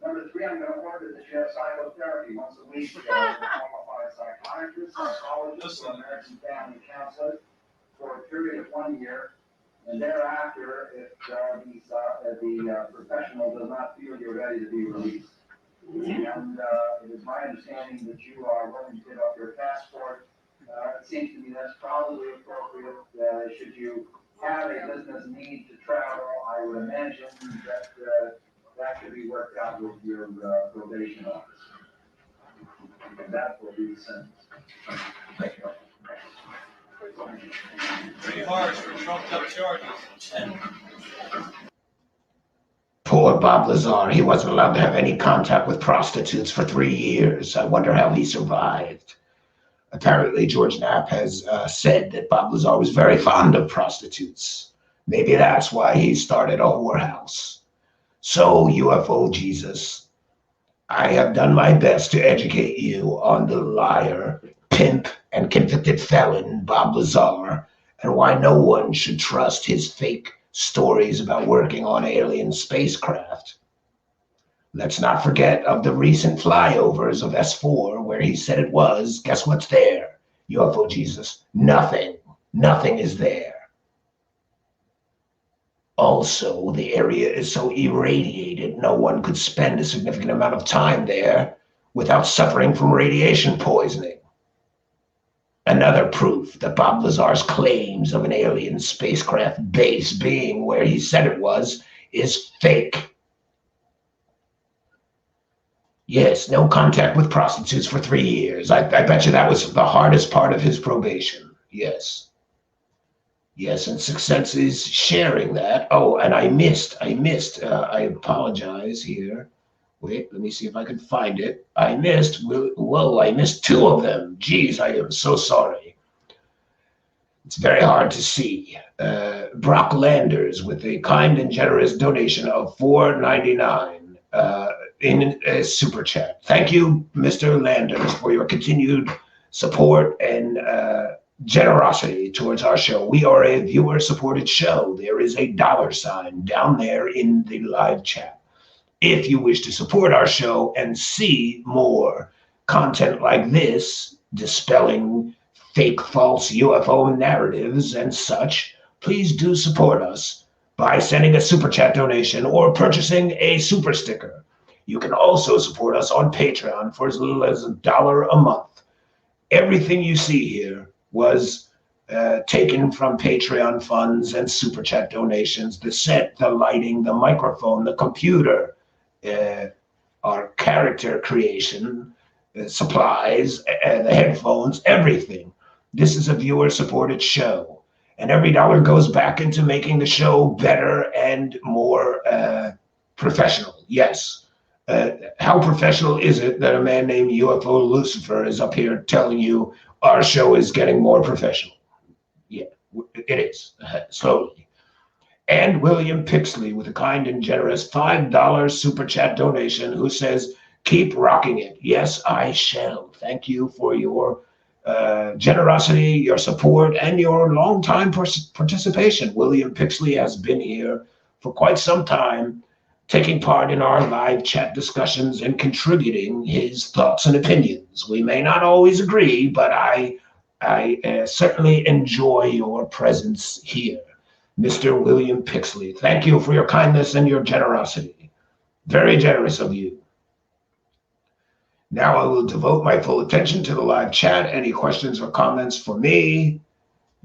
Number three, I'm going to order that you have psychotherapy once a week with a qualified psychiatrist, psychologist, or American family counselor for a period of 1 year. And thereafter, if the professional does not feel you're ready to be released. And it is my understanding that you are willing to give up your passport. It seems to me that's probably appropriate. Should you have a business need to travel, I would imagine that that could be worked out with your probation officer. And that will be the sentence. Thank you. Pretty harsh for trumped up charges. Poor Bob Lazar. He wasn't allowed to have any contact with prostitutes for 3 years. I wonder how he survived. Apparently, George Knapp has said that Bob Lazar was very fond of prostitutes. Maybe that's why he started a whorehouse. So, UFO Jesus, I have done my best to educate you on the liar, pimp, and convicted felon Bob Lazar, and why no one should trust his fake stories about working on alien spacecraft. Let's not forget of the recent flyovers of S4 where he said it was. Guess what's there? UFO Jesus. Nothing. Nothing is there. Also, the area is so irradiated, no one could spend a significant amount of time there without suffering from radiation poisoning. Another proof that Bob Lazar's claims of an alien spacecraft base being where he said it was is fake. Yes, no contact with prostitutes for 3 years. I bet you that was the hardest part of his probation. Yes. Yes, and Success is sharing that. Oh, and I missed. I apologize here. Wait, let me see if I can find it. I missed 2 of them. Geez, I am so sorry. It's very hard to see. Brock Landers with a kind and generous donation of $4.99 in a super chat. Thank you, Mr. Landers, for your continued support and generosity towards our show. We are a viewer-supported show. There is a $sign down there in the live chat. If you wish to support our show and see more content like this, dispelling fake, false UFO narratives and such, please do support us by sending a super chat donation or purchasing a super sticker. You can also support us on Patreon for as little as $1 a month. Everything you see here was taken from Patreon funds and super chat donations. The set, the lighting, the microphone, the computer, our character creation, supplies, the headphones, everything. This is a viewer-supported show, and every dollar goes back into making the show better and more professional. Yes. How professional is it that a man named UFO-Lucifer is up here telling you our show is getting more professional? Yeah, it is, slowly. And William Pixley with a kind and generous $5 super chat donation, who says, keep rocking it. Yes, I shall. Thank you for your generosity, your support, and your long-time participation. William Pixley has been here for quite some time, taking part in our live chat discussions and contributing his thoughts and opinions. We may not always agree, but I certainly enjoy your presence here. Mr. William Pixley, thank you for your kindness and your generosity. Very generous of you. Now I will devote my full attention to the live chat. Any questions or comments for me?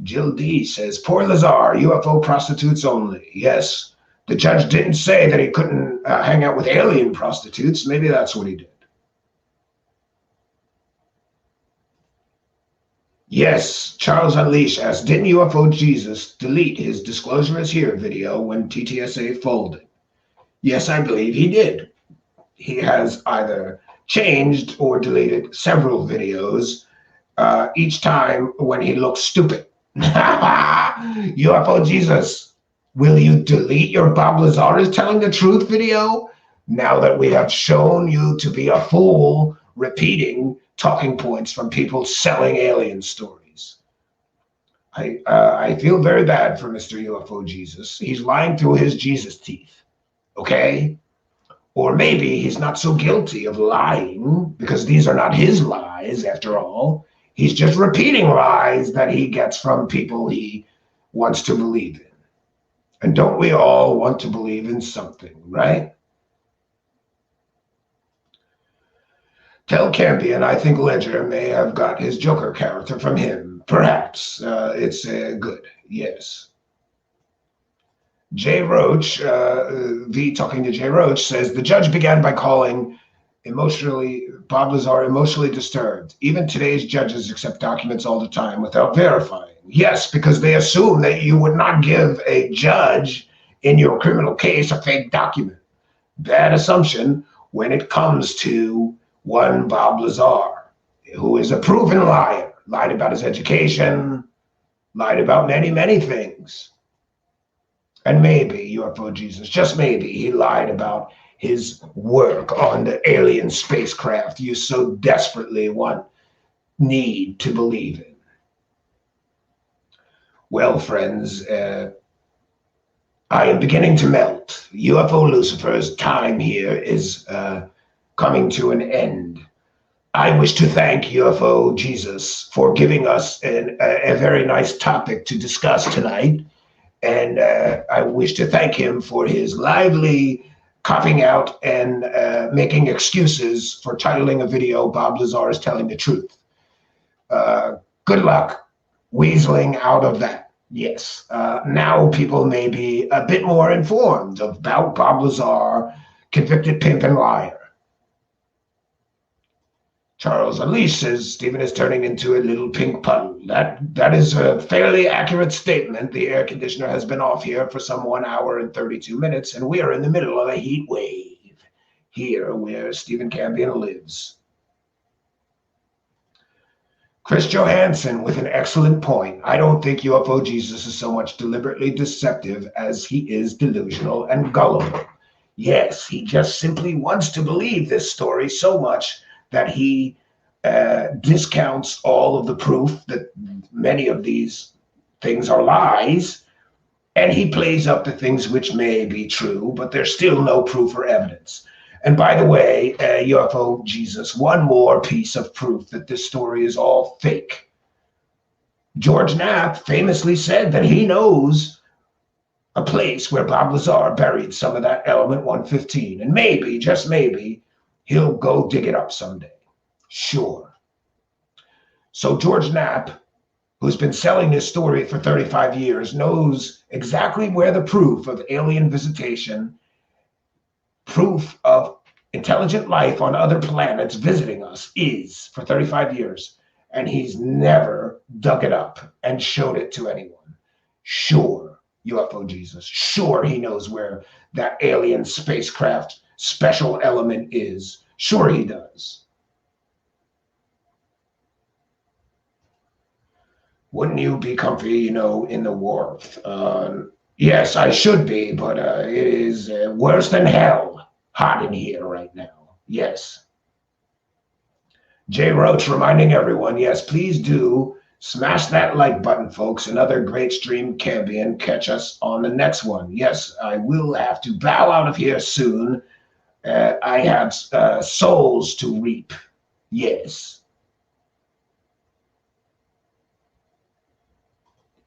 Jill D says, poor Lazar, UFO prostitutes only. Yes, the judge didn't say that he couldn't hang out with alien prostitutes. Maybe that's what he did. Yes, Charles Unleash asks, didn't UFO Jesus delete his Disclosure is Here video when TTSA folded? Yes, I believe he did. He has either changed or deleted several videos, each time when he looks stupid. UFO Jesus, will you delete your Bob Lazar is telling the truth video now that we have shown you to be a fool repeating talking points from people selling alien stories? I feel very bad for Mr. UFO Jesus. He's lying through his Jesus teeth, okay? Or maybe he's not so guilty of lying because these are not his lies after all. He's just repeating lies that he gets from people he wants to believe in. And don't we all want to believe in something, right? Tell Campion, I think Ledger may have got his Joker character from him. Perhaps. It's good, yes. Jay Roach, V talking to Jay Roach, says, the judge began by calling Bob Lazar emotionally disturbed. Even today's judges accept documents all the time without verifying. Yes, because they assume that you would not give a judge in your criminal case a fake document. Bad assumption when it comes to one Bob Lazar, who is a proven liar, lied about his education, lied about many, many things. And maybe, UFO Jesus, just maybe, he lied about his work on the alien spacecraft you so desperately need to believe in. Well, friends, I am beginning to melt. UFO-Lucifer's time here is coming to an end. I wish to thank UFO Jesus for giving us a very nice topic to discuss tonight. And I wish to thank him for his lively copping out and making excuses for titling a video, Bob Lazar is Telling the Truth. Good luck weaseling out of that. Yes. Now people may be a bit more informed about Bob Lazar, convicted pimp and liar. Charles Unleash says Stephen is turning into a little pink puddle. That is a fairly accurate statement. The air conditioner has been off here for some 1 hour and 32 minutes, and we are in the middle of a heat wave here where Stephen Campion lives. Chris Johansson with an excellent point. I don't think UFO Jesus is so much deliberately deceptive as he is delusional and gullible. Yes, he just simply wants to believe this story so much that he discounts all of the proof that many of these things are lies, and he plays up the things which may be true, but there's still no proof or evidence. And by the way, UFO Jesus, one more piece of proof that this story is all fake. George Knapp famously said that he knows a place where Bob Lazar buried some of that element 115, and maybe, just maybe, he'll go dig it up someday. Sure. So George Knapp, who's been selling this story for 35 years, knows exactly where the proof of alien visitation, proof of intelligent life on other planets visiting us is for 35 years, and he's never dug it up and showed it to anyone. Sure, UFO Jesus, sure he knows where that alien spacecraft special element is. Sure he does. Wouldn't you be comfy, in the warmth? Yes, I should be, but it is worse than hell hot in here right now. Yes. Jay Roach reminding everyone, yes, please do smash that like button, folks. Another great stream, Cambion. Catch us on the next one. Yes, I will have to bow out of here soon. I have souls to reap. Yes.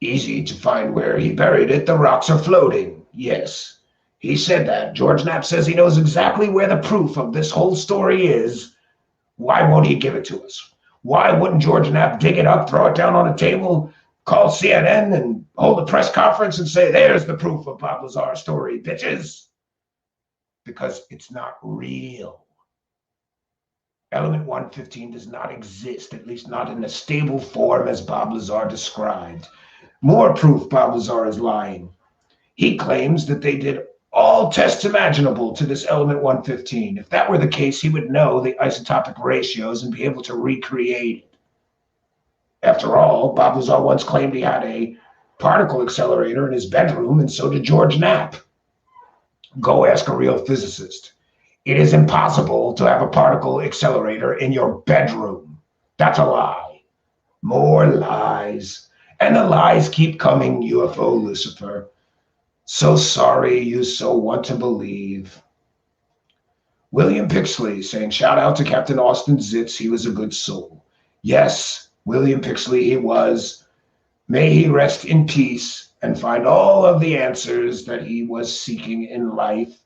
Easy to find where he buried it. The rocks are floating. Yes. He said that. George Knapp says he knows exactly where the proof of this whole story is. Why won't he give it to us? Why wouldn't George Knapp dig it up, throw it down on a table, call CNN and hold a press conference and say, there's the proof of Bob Lazar's story, bitches? Because it's not real. Element 115 does not exist, at least not in a stable form as Bob Lazar described. More proof Bob Lazar is lying. He claims that they did all tests imaginable to this element 115. If that were the case, he would know the isotopic ratios and be able to recreate it. After all, Bob Lazar once claimed he had a particle accelerator in his bedroom, and so did George Knapp. Go ask a real physicist. It is impossible to have a particle accelerator in your bedroom. That's a lie. More lies. And the lies keep coming, UFO-Lucifer. So sorry you so want to believe. William Pixley saying, shout out to Captain Austin Zitz. He was a good soul. Yes, William Pixley, he was. May he rest in peace and find all of the answers that he was seeking in life.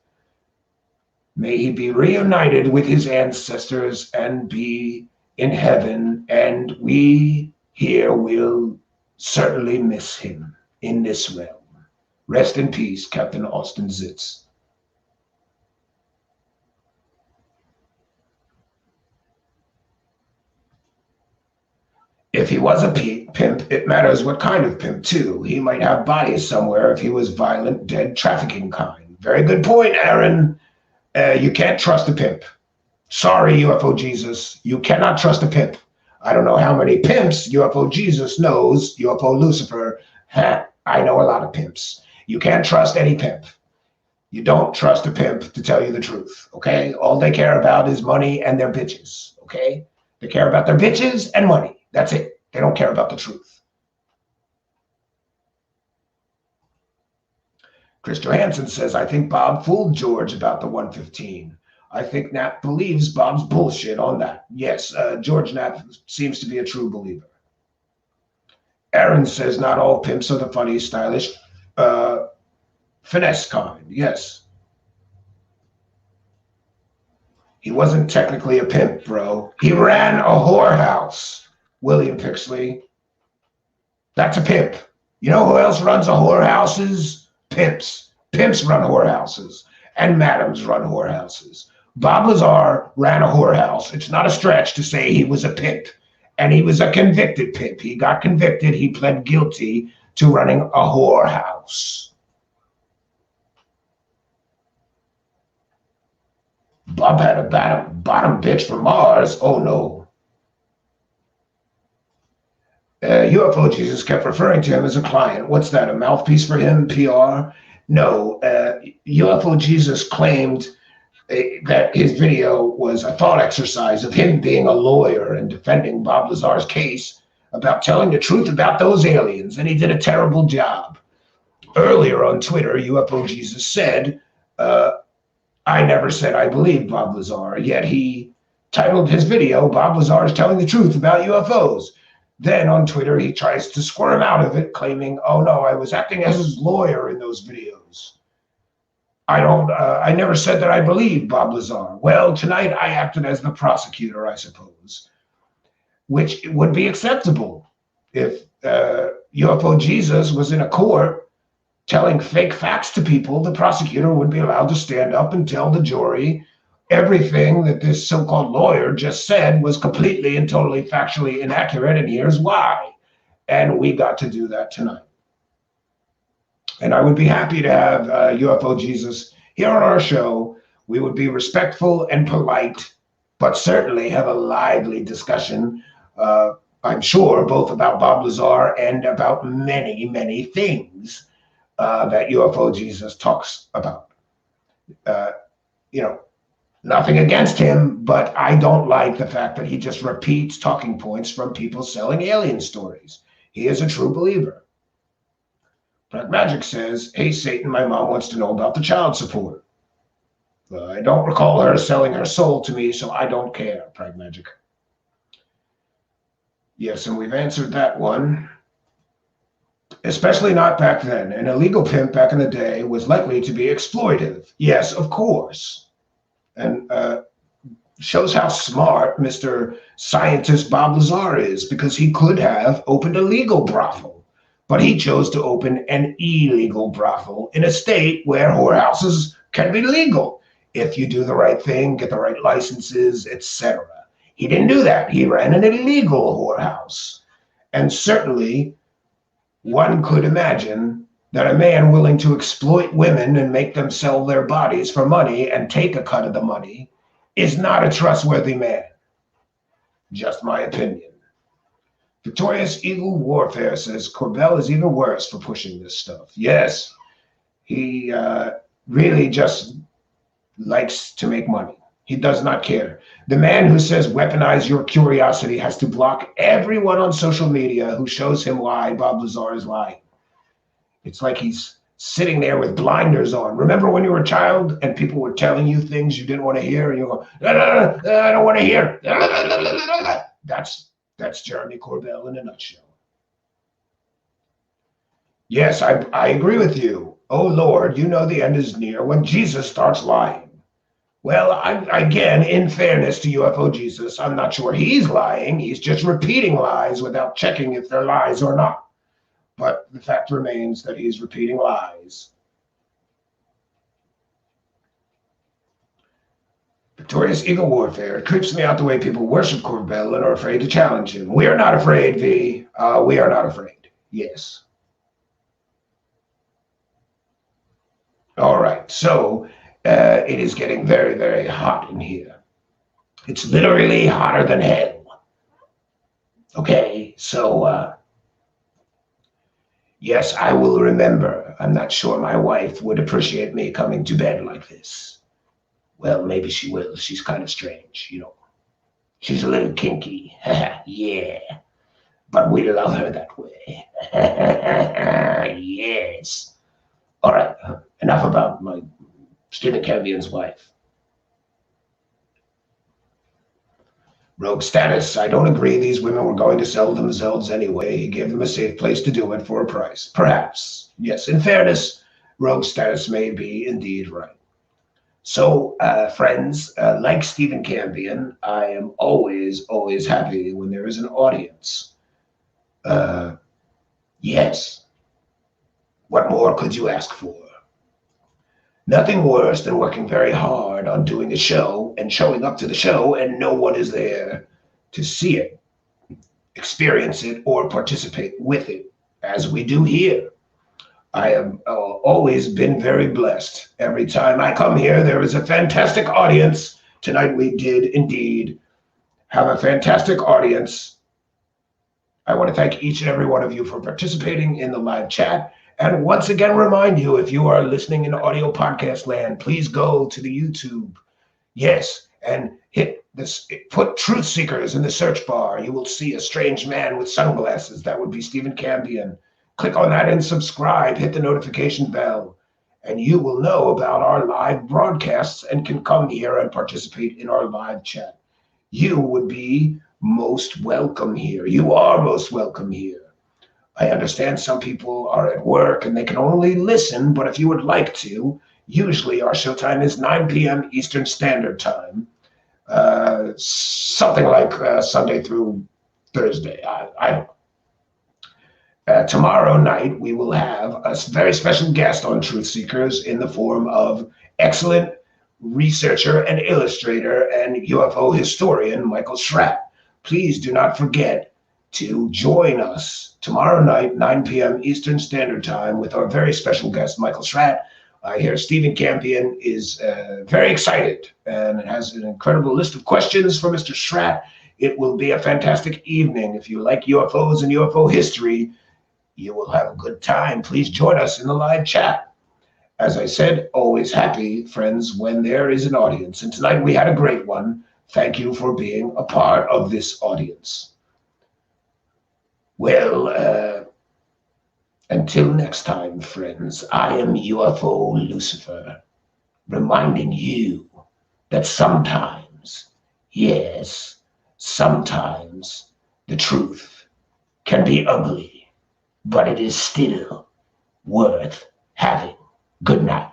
May he be reunited with his ancestors and be in heaven. And we here will certainly miss him in this realm. Rest in peace, Captain Austin Zitz. If he was a pimp, it matters what kind of pimp, too. He might have bodies somewhere if he was violent, dead, trafficking kind. Very good point, Aaron. You can't trust a pimp. Sorry, UFO Jesus. You cannot trust a pimp. I don't know how many pimps UFO Jesus knows. UFO-Lucifer. I know a lot of pimps. You can't trust any pimp. You don't trust a pimp to tell you the truth, okay? All they care about is money and their bitches, okay? They care about their bitches and money. That's it. They don't care about the truth. Chris Johansson says, I think Bob fooled George about the 115. I think Knapp believes Bob's bullshit on that. Yes, George Knapp seems to be a true believer. Aaron says, not all pimps are the funny, stylish, finesse kind. Yes. He wasn't technically a pimp, bro. He ran a whorehouse, William Pixley. That's a pimp. You know who else runs a whorehouses? Pimps. Pimps run whorehouses, and madams run whorehouses. Bob Lazar ran a whorehouse. It's not a stretch to say he was a pimp, and he was a convicted pimp. He got convicted. He pled guilty to running a whorehouse. Bob had a bottom bitch from Mars. Oh, no. UFO Jesus kept referring to him as a client. What's that, a mouthpiece for him, PR? No, UFO Jesus claimed that his video was a thought exercise of him being a lawyer and defending Bob Lazar's case about telling the truth about those aliens, and he did a terrible job. Earlier on Twitter, UFO Jesus said, I never said I believed Bob Lazar, yet he titled his video, Bob Lazar is telling the truth about UFOs. Then on Twitter, he tries to squirm out of it, claiming, oh no, I was acting as his lawyer in those videos. I never said that I believed Bob Lazar. Well, tonight I acted as the prosecutor, I suppose, which would be acceptable if UFO Jesus was in a court telling fake facts to people. The prosecutor would be allowed to stand up and tell the jury everything that this so-called lawyer just said was completely and totally factually inaccurate, and here's why. And we got to do that tonight. And I would be happy to have UFO Jesus here on our show. We would be respectful and polite, but certainly have a lively discussion, I'm sure, both about Bob Lazar and about many, many things that UFO Jesus talks about. You know, nothing against him, but I don't like the fact that he just repeats talking points from people selling alien stories. He is a true believer. Black Magic says, hey, Satan, my mom wants to know about the child support. I don't recall her selling her soul to me, so I don't care, Pragmagic. Yes, and we've answered that one. Especially not back then. An illegal pimp back in the day was likely to be exploitive. Yes, of course. And shows how smart Mr. Scientist Bob Lazar is, because he could have opened a legal brothel, but he chose to open an illegal brothel in a state where whorehouses can be legal if you do the right thing, get the right licenses, etc. He didn't do that. He ran an illegal whorehouse. And certainly one could imagine that a man willing to exploit women and make them sell their bodies for money and take a cut of the money is not a trustworthy man. Just my opinion. Victorious Eagle Warfare says Corbell is even worse for pushing this stuff. Yes, he really just likes to make money. He does not care. The man who says weaponize your curiosity has to block everyone on social media who shows him why Bob Lazar is lying. It's like he's sitting there with blinders on. Remember when you were a child and people were telling you things you didn't want to hear, and you go, I don't want to hear. That's Jeremy Corbell in a nutshell. Yes, I agree with you. Oh, Lord, you know the end is near when Jesus starts lying. Well, again, in fairness to UFO Jesus, I'm not sure he's lying. He's just repeating lies without checking if they're lies or not. But the fact remains that he's repeating lies. Victorious Eagle Warfare. It creeps me out the way people worship Corbell and are afraid to challenge him. We are not afraid, V. We are not afraid. Yes. All right. So it is getting very, very hot in here. It's literally hotter than hell. Okay. So, yes, I will remember. I'm not sure my wife would appreciate me coming to bed like this. Well, maybe she will. She's kind of strange, you know. She's a little kinky. Yeah. But we love her that way. Yes. All right. Enough about my Stephen Cavian's wife. Rogue status. I don't agree. These women were going to sell themselves anyway. He gave them a safe place to do it for a price. Perhaps. Yes, in fairness, rogue status may be indeed right. So, friends, like Stephen Cambion, I am always, always happy when there is an audience. Yes. What more could you ask for? Nothing worse than working very hard on doing a show and showing up to the show and no one is there to see it, experience it, or participate with it, as we do here. I have always been very blessed. Every time I come here, there is a fantastic audience. Tonight we did indeed have a fantastic audience. I want to thank each and every one of you for participating in the live chat. And once again, remind you, if you are listening in audio podcast land, please go to the YouTube. Yes, and hit this, put Truth Seekers in the search bar. You will see a strange man with sunglasses. That would be Stephen Cambion. Click on that and subscribe. Hit the notification bell, and you will know about our live broadcasts and can come here and participate in our live chat. You would be most welcome here. You are most welcome here. I understand some people are at work and they can only listen, but if you would like to, usually our showtime is 9 p.m. Eastern Standard Time, something like Sunday through Thursday. I don't know. Tomorrow night, we will have a very special guest on Truth Seekers in the form of excellent researcher and illustrator and UFO historian Michael Schratt. Please do not forget to join us tomorrow night, 9 p.m. Eastern Standard Time, with our very special guest, Michael Schratt. I hear Stephen Campion is very excited and has an incredible list of questions for Mr. Schratt. It will be a fantastic evening. If you like UFOs and UFO history, you will have a good time. Please join us in the live chat. As I said, always happy, friends, when there is an audience. And tonight we had a great one. Thank you for being a part of this audience. Well, until next time, friends, I am UFO-Lucifer, reminding you that sometimes, yes, sometimes the truth can be ugly, but it is still worth having. Good night.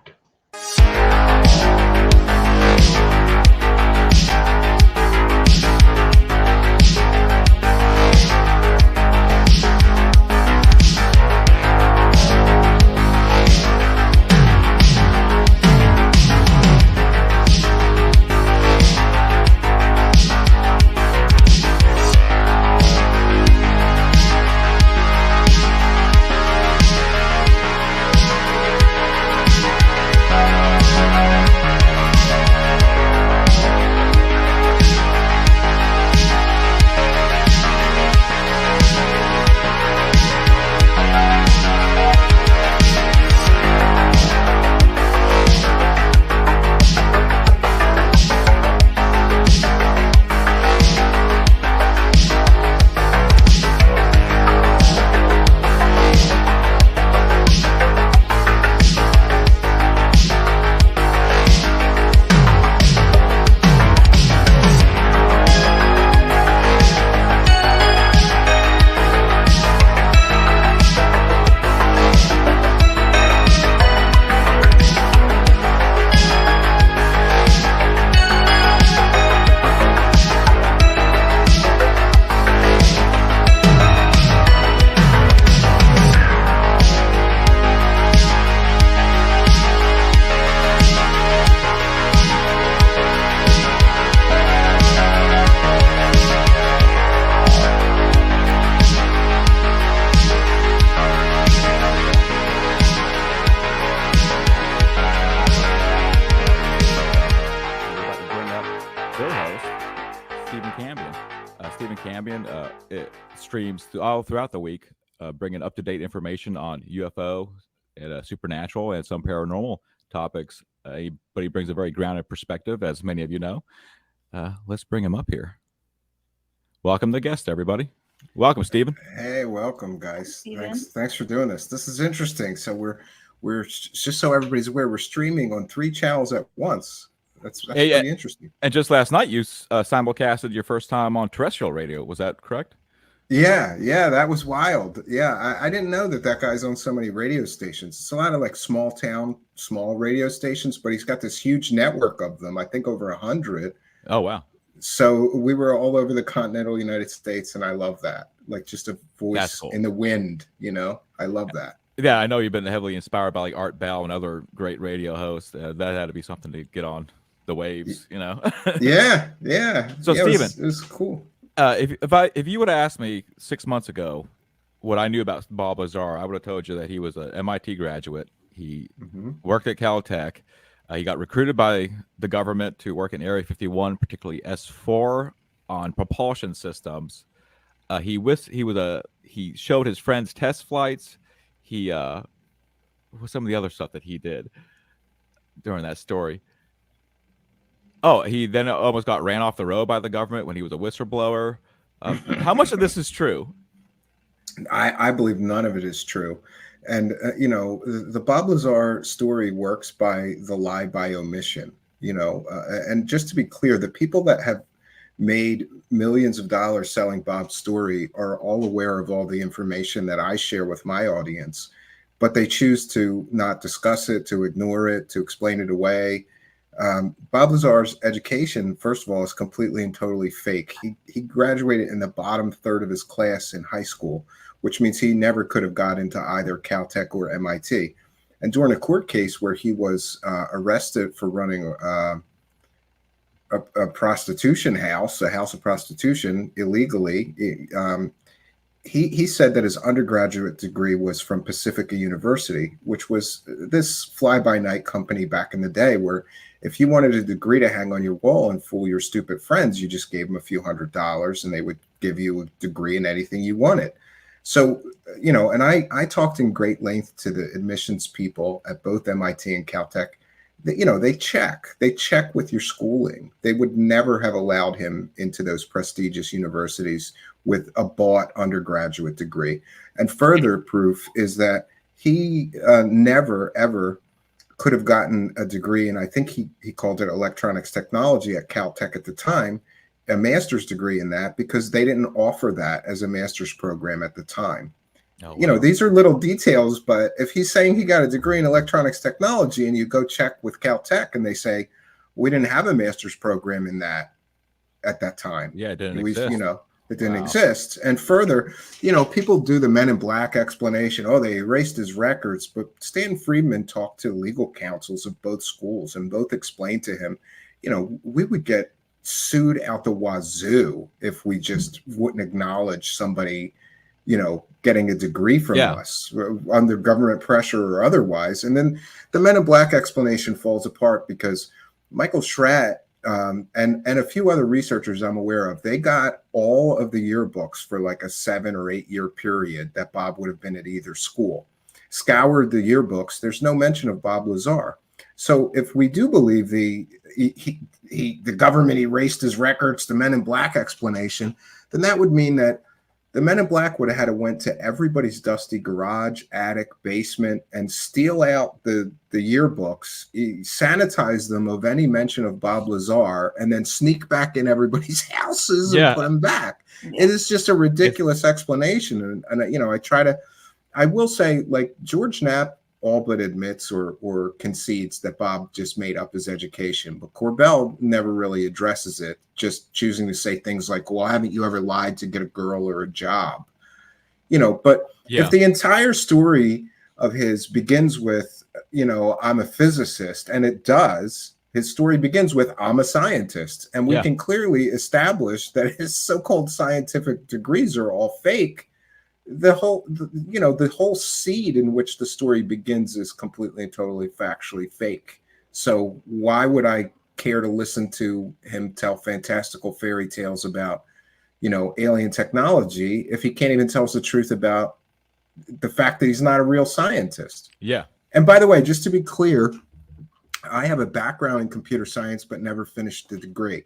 Streams all throughout the week, bringing up-to-date information on UFO and supernatural and some paranormal topics. But he brings a very grounded perspective, as many of you know. Let's bring him up here. Welcome the guest, everybody. Welcome, Stephen. Hey, welcome, guys. Steven. Thanks for doing this. This is interesting. So we're just so everybody's aware, we're streaming on 3 channels at once. That's pretty interesting. And just last night, you simulcasted your first time on terrestrial radio. Was that correct? Yeah, that was wild. Yeah, I didn't know that guy's on so many radio stations. It's a lot of like small radio stations, but he's got this huge network of them. I think over 100. Oh, wow. So we were all over the continental United States, and I love that. Like just a voice in the wind, you know? I love that. Yeah, I know you've been heavily inspired by like Art Bell and other great radio hosts. That had to be something to get on the waves, you know? Yeah. So, yeah, Stephen. It was cool. If you would have asked me 6 months ago what I knew about Bob Lazar, I would have told you that he was an MIT graduate. He worked at Caltech. He got recruited by the government to work in Area 51, particularly S4 on propulsion systems. He showed his friends test flights. What was some of the other stuff that he did during that story? Oh, he then almost got ran off the road by the government when he was a whistleblower. How much of this is true? I believe none of it is true. And, the Bob Lazar story works by the lie by omission, and just to be clear, the people that have made millions of dollars selling Bob's story are all aware of all the information that I share with my audience, but they choose to not discuss it, to ignore it, to explain it away. Bob Lazar's education, first of all, is completely and totally fake. He graduated in the bottom third of his class in high school, which means he never could have got into either Caltech or MIT. And during a court case where he was arrested for running a prostitution house, a house of prostitution illegally, he said that his undergraduate degree was from Pacifica University, which was this fly-by-night company back in the day where if you wanted a degree to hang on your wall and fool your stupid friends, you just gave them a few $100s and they would give you a degree in anything you wanted. So, you know, and I talked in great length to the admissions people at both MIT and Caltech. You know, they check with your schooling. They would never have allowed him into those prestigious universities with a bought undergraduate degree. And further proof is that he never, ever could have gotten a degree, and I think he called it electronics technology at Caltech at the time, a master's degree in that, because they didn't offer that as a master's program at the time. Oh, you know, these are little details, but if he's saying he got a degree in electronics technology and you go check with Caltech and they say, we didn't have a master's program in that at that time. Yeah, it didn't exist. You know, it didn't exist. And further, you know, people do the Men in Black explanation. Oh, they erased his records. But Stan Friedman talked to legal counsels of both schools and both explained to him, you know, we would get sued out the wazoo if we just wouldn't acknowledge somebody, you know, getting a degree from us under government pressure or otherwise. And then the Men in Black explanation falls apart because Michael Schratt and a few other researchers I'm aware of, they got all of the yearbooks for like a 7 or 8 year period that Bob would have been at either school, scoured the yearbooks. There's no mention of Bob Lazar. So if we do believe the government erased his records, the Men in Black explanation, then that would mean that the Men in Black would have had to went to everybody's dusty garage, attic, basement, and steal out the yearbooks, sanitize them of any mention of Bob Lazar, and then sneak back in everybody's houses and put them back. It is just a ridiculous explanation. And you know, I will say, like, George Knapp all but admits or concedes that Bob just made up his education, but Corbell never really addresses it, just choosing to say things like, well, haven't you ever lied to get a girl or a job? You know, but if the entire story of his begins with, you know, I'm a physicist, and it does, his story begins with, I'm a scientist, and we can clearly establish that his so-called scientific degrees are all fake. The whole seed in which the story begins is completely and totally factually fake. So why would I care to listen to him tell fantastical fairy tales about, you know, alien technology if he can't even tell us the truth about the fact that he's not a real scientist? Yeah. And by the way, just to be clear, I have a background in computer science, but never finished the degree.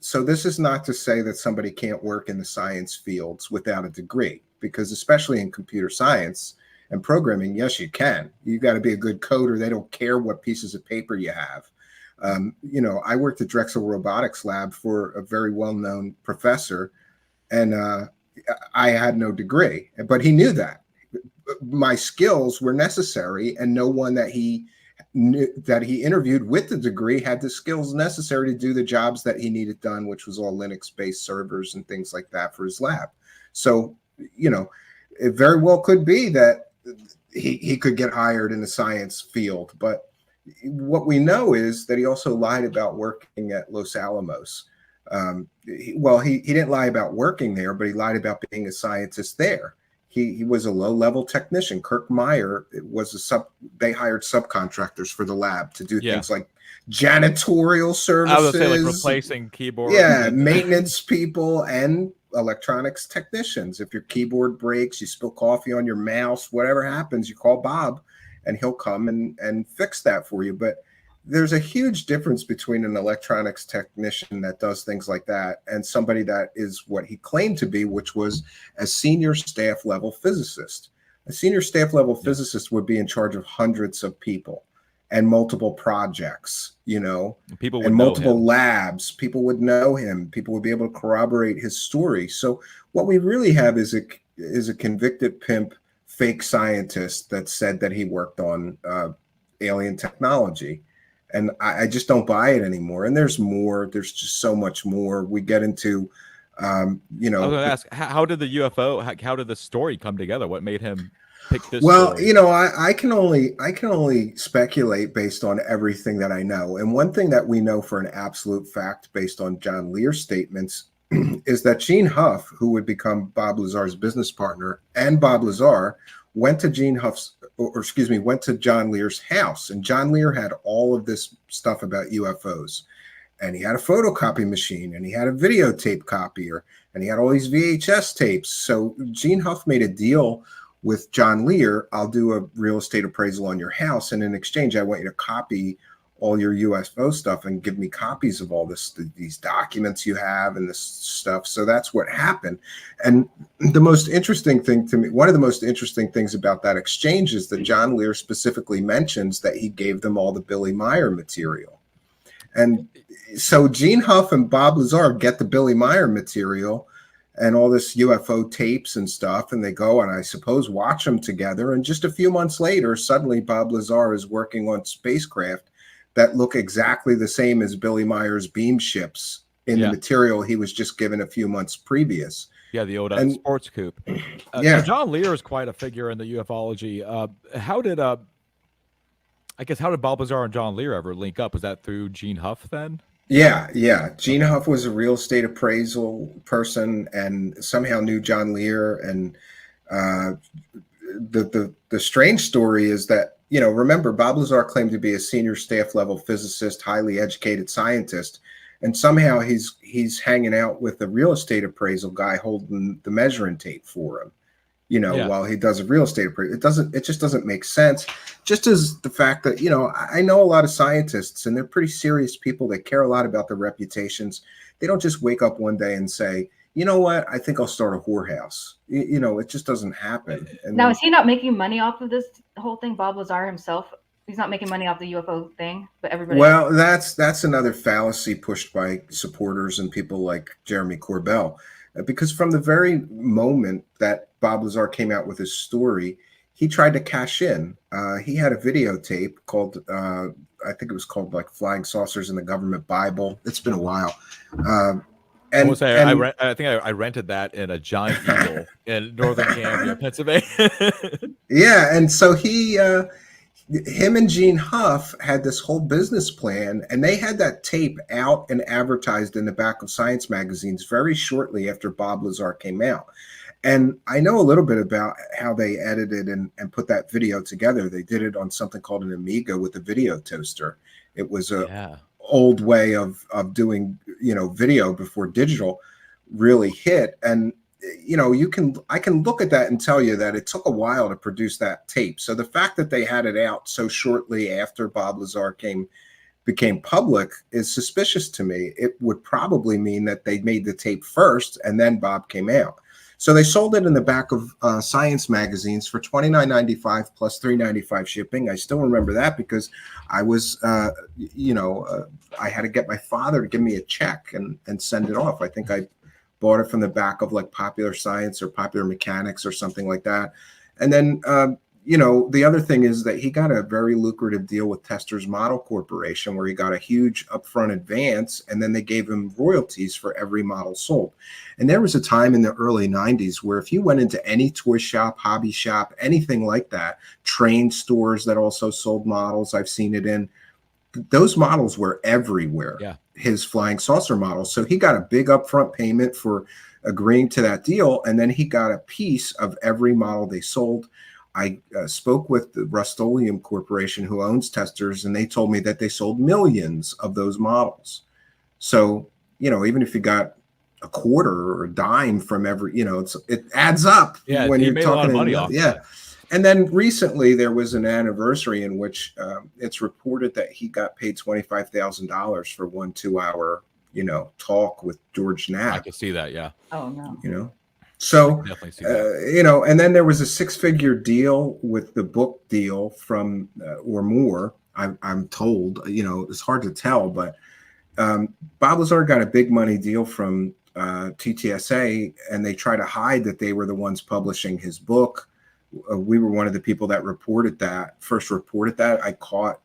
So this is not to say that somebody can't work in the science fields without a degree, because especially in computer science and programming, yes, you can. You got to be a good coder. They don't care what pieces of paper you have. You know, I worked at Drexel Robotics Lab for a very well-known professor, and I had no degree, but he knew that. My skills were necessary, and no one that he interviewed with the degree had the skills necessary to do the jobs that he needed done, which was all Linux-based servers and things like that for his lab. So, you know, it very well could be that he could get hired in the science field, but what we know is that he also lied about working at Los Alamos. He didn't lie about working there, but he lied about being a scientist there. He was a low-level technician. Kirk Meier they hired subcontractors for the lab to do things like janitorial services. I would say, like, replacing keyboards. Yeah, maintenance people and electronics technicians. If your keyboard breaks, you spill coffee on your mouse, whatever happens, you call Bob and he'll come and fix that for you. But there's a huge difference between an electronics technician that does things like that and somebody that is what he claimed to be, which was a senior staff level physicist. A senior staff level physicist would be in charge of hundreds of people and multiple projects, you know, and multiple labs. People would know him. People would be able to corroborate his story. So what we really have is a convicted pimp, fake scientist that said that he worked on alien technology. And I just don't buy it anymore. And there's more. There's just so much more. We get into, you know. I was going to ask, how did the UFO, how did the story come together? What made him pick this Well, story? you know, I can only speculate based on everything that I know. And one thing that we know for an absolute fact, based on John Lear's statements, is that Gene Huff, who would become Bob Lazar's business partner, and Bob Lazar went to went to John Lear's house, and John Lear had all of this stuff about UFOs. And he had a photocopy machine, and he had a videotape copier, and he had all these VHS tapes. So Gene Huff made a deal with John Lear. I'll do a real estate appraisal on your house, and in exchange, I want you to copy all your UFO stuff and give me copies of all these documents you have and this stuff. So that's what happened. And the most interesting thing to me, one of the most interesting things about that exchange is that John Lear specifically mentions that he gave them all the Billy Meier material. And so Gene Huff and Bob Lazar get the Billy Meier material and all this UFO tapes and stuff, and they go and I suppose watch them together. And just a few months later, suddenly Bob Lazar is working on spacecraft that look exactly the same as Billy Meier's beam ships in the material he was just given a few months previous. Yeah, the old sports coupe. Yeah. So John Lear is quite a figure in the ufology. How did Bob Lazar and John Lear ever link up? Was that through Gene Huff then? Yeah. Gene Huff was a real estate appraisal person and somehow knew John Lear. And the strange story is that, you know, remember, Bob Lazar claimed to be a senior staff level physicist, highly educated scientist, and somehow he's hanging out with a real estate appraisal guy holding the measuring tape for him, you know, while he does a real estate appraisal. It just doesn't make sense. Just as the fact that, you know, I know a lot of scientists and they're pretty serious people. They care a lot about their reputations. They don't just wake up one day and say, you know what, I think I'll start a whorehouse. You know, it just doesn't happen. And now, is he not making money off of this whole thing? Bob Lazar himself, he's not making money off the UFO thing, but everybody. Well, that's another fallacy pushed by supporters and people like Jeremy Corbell, because from the very moment that Bob Lazar came out with his story, he tried to cash in. He had a videotape called, I think it was called like Flying Saucers in the Government Bible. It's been a while. I think I rented that in a giant eagle in northern Cambria, Pennsylvania. Yeah, and so him and Gene Huff had this whole business plan, and they had that tape out and advertised in the back of science magazines very shortly after Bob Lazar came out. And I know a little bit about how they edited and put that video together. They did it on something called an Amiga with a video toaster. It was a old way of doing, you know, video before digital really hit. And, you know, I can look at that and tell you that it took a while to produce that tape. So the fact that they had it out so shortly after Bob Lazar became public is suspicious to me. It would probably mean that they made the tape first and then Bob came out. So they sold it in the back of science magazines for $29.95 plus $3.95 shipping. I still remember that because I was, I had to get my father to give me a check and send it off. I think I bought it from the back of like Popular Science or Popular Mechanics or something like that. And then, the other thing is that he got a very lucrative deal with Testors Model Corporation where he got a huge upfront advance and then they gave him royalties for every model sold. And there was a time in the early 90s where if you went into any toy shop, hobby shop, anything like that, train stores that also sold models, I've seen it in, those models were everywhere. Yeah. His flying saucer model. So he got a big upfront payment for agreeing to that deal. And then he got a piece of every model they sold. I spoke with the Rust-Oleum Corporation who owns Testors, and they told me that they sold millions of those models. So, you know, even if you got a quarter or a dime from every, you know, it adds up. Yeah, when he you're made talking a lot of money off that. And then recently there was an anniversary in which it's reported that he got paid $25,000 for 1 2-hour, you know, talk with George Knapp. I can see that. Yeah. Oh no. You know. So, definitely and then there was a 6-figure deal with the book deal from or more. I'm told, you know, it's hard to tell, but Bob Lazar got a big money deal from TTSA, and they try to hide that they were the ones publishing his book. We were one of the people that first reported that. I caught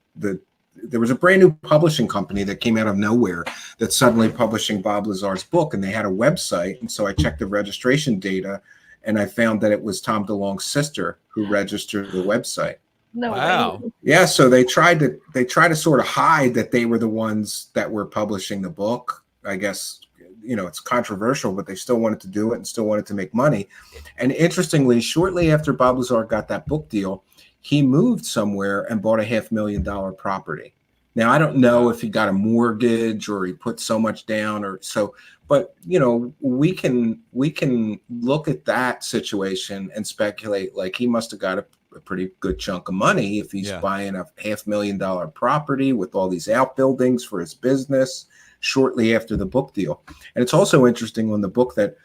there was a brand new publishing company that came out of nowhere that's suddenly publishing Bob Lazar's book, and they had a website. And so I checked the registration data, and I found that it was Tom DeLonge's sister who registered the website. No Wow. way. Yeah, so they tried to sort of hide that they were the ones that were publishing the book. I guess, you know, it's controversial, but they still wanted to do it and still wanted to make money. And interestingly, shortly after Bob Lazar got that book deal, he moved somewhere and bought a $500,000 property. Now, I don't know if he got a mortgage or he put so much down or so, but you know, we can look at that situation and speculate like he must have got a pretty good chunk of money if he's buying a $500,000 property with all these outbuildings for his business shortly after the book deal. And it's also interesting on the book that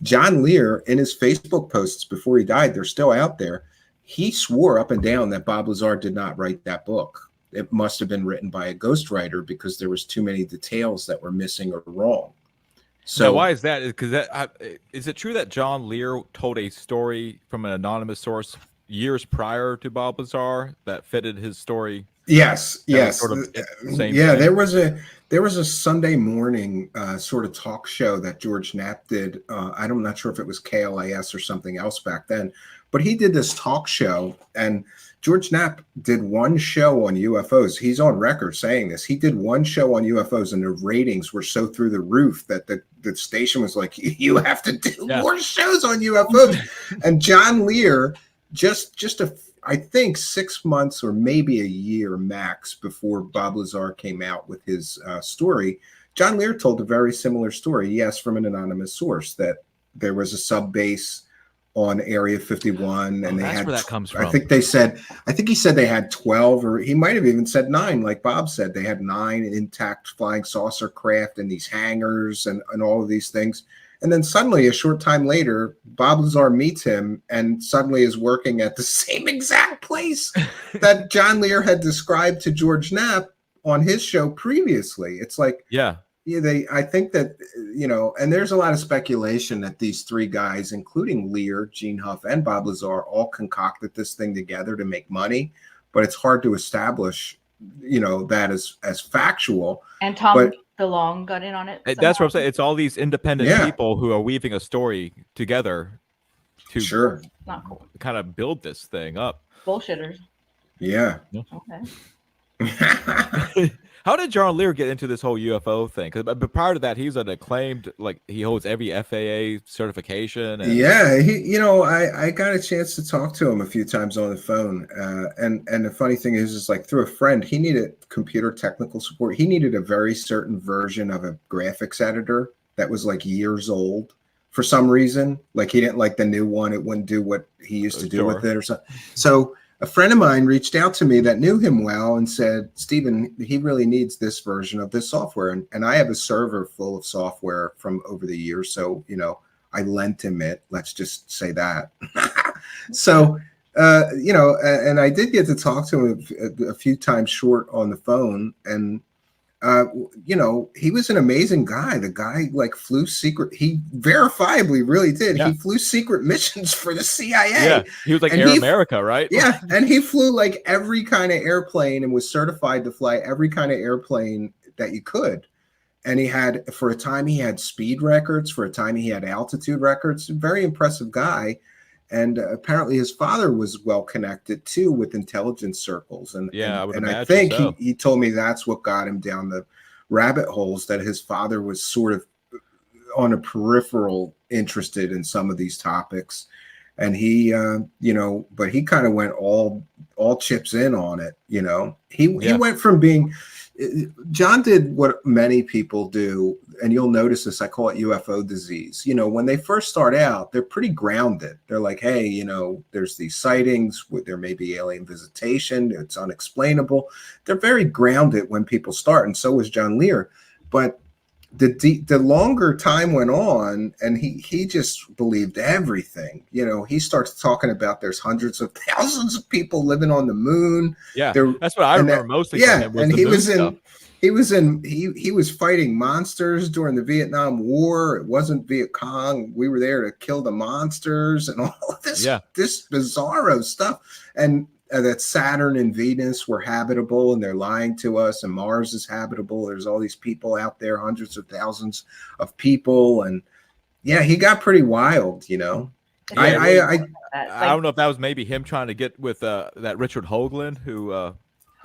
John Lear, in his Facebook posts before he died, they're still out there, he swore up and down that Bob Lazar did not write that book. It must have been written by a ghostwriter because there was too many details that were missing or wrong. So now, why is that? Because is it true that John Lear told a story from an anonymous source years prior to Bob Lazar that fitted his story? Yes, yes. Sort of same yeah, thing? there was a Sunday morning sort of talk show that George Knapp did. I'm not sure if it was KLAS or something else back then, but he did this talk show, and George Knapp did one show on UFOs. He's on record saying this. He did one show on UFOs, and the ratings were so through the roof that the station was like, "You have to do more shows on UFOs." And John Lear, I think 6 months or maybe a year max before Bob Lazar came out with his story, John Lear told a very similar story, yes, from an anonymous source, that there was a sub base on Area 51, and they that's had where that comes from. I think he said they had 12, or he might have even said 9, like Bob said. They had 9 intact flying saucer craft in these hangars and all of these things. And then suddenly, a short time later, Bob Lazar meets him and suddenly is working at the same exact place that John Lear had described to George Knapp on his show previously. It's like, I think that, you know, and there's a lot of speculation that these 3 guys, including Lear, Gene Huff, and Bob Lazar, all concocted this thing together to make money, but it's hard to establish, you know, that as factual. And Tom DeLonge got in on it. That's what I'm saying. It's all these independent people who are weaving a story together to not cool. kind of build this thing up. Bullshitters. Yeah. Okay. How did John Lear get into this whole UFO thing? But prior to that, he's an acclaimed, like he holds every FAA certification. And... Yeah, I got a chance to talk to him a few times on the phone. And the funny thing is like through a friend, he needed computer technical support. He needed a very certain version of a graphics editor that was like years old for some reason. Like he didn't like the new one. It wouldn't do what he used to do with it or something. So a friend of mine reached out to me that knew him well and said, Stephen, he really needs this version of this software. And I have a server full of software from over the years. So, you know, I lent him it. Let's just say that. So, you know, and I did get to talk to him a few times short on the phone. And, you know, he was an amazing guy. The guy like flew secret. He verifiably really did. He flew secret missions for the CIA. Yeah, he was like Air America, right? Yeah, and he flew like every kind of airplane and was certified to fly every kind of airplane that you could. And he had, for a time, he had speed records. For a time, he had altitude records. Very impressive guy. And apparently his father was well connected too with intelligence circles. And I think he told me that's what got him down the rabbit holes, that his father was sort of on a peripheral interested in some of these topics. And he, you know, but he kind of went all chips in on it. You know, he went from being, John did what many people do, and you'll notice this, I call it UFO disease. You know, when they first start out, they're pretty grounded. They're like, hey, you know, there's these sightings, there may be alien visitation, it's unexplainable. They're very grounded when people start, and so was John Lear. But the longer time went on, and he just believed everything. You know, he starts talking about there's hundreds of thousands of people living on the moon. Yeah, that's what I remember mostly. Yeah, and he was fighting monsters during the Vietnam War. It wasn't Viet Cong. We were there to kill the monsters and all of this this bizarro stuff. And that Saturn and Venus were habitable, and they're lying to us, and Mars is habitable. There's all these people out there, hundreds of thousands of people. And yeah, he got pretty wild, you know. I don't know if that was maybe him trying to get with that Richard Hoagland who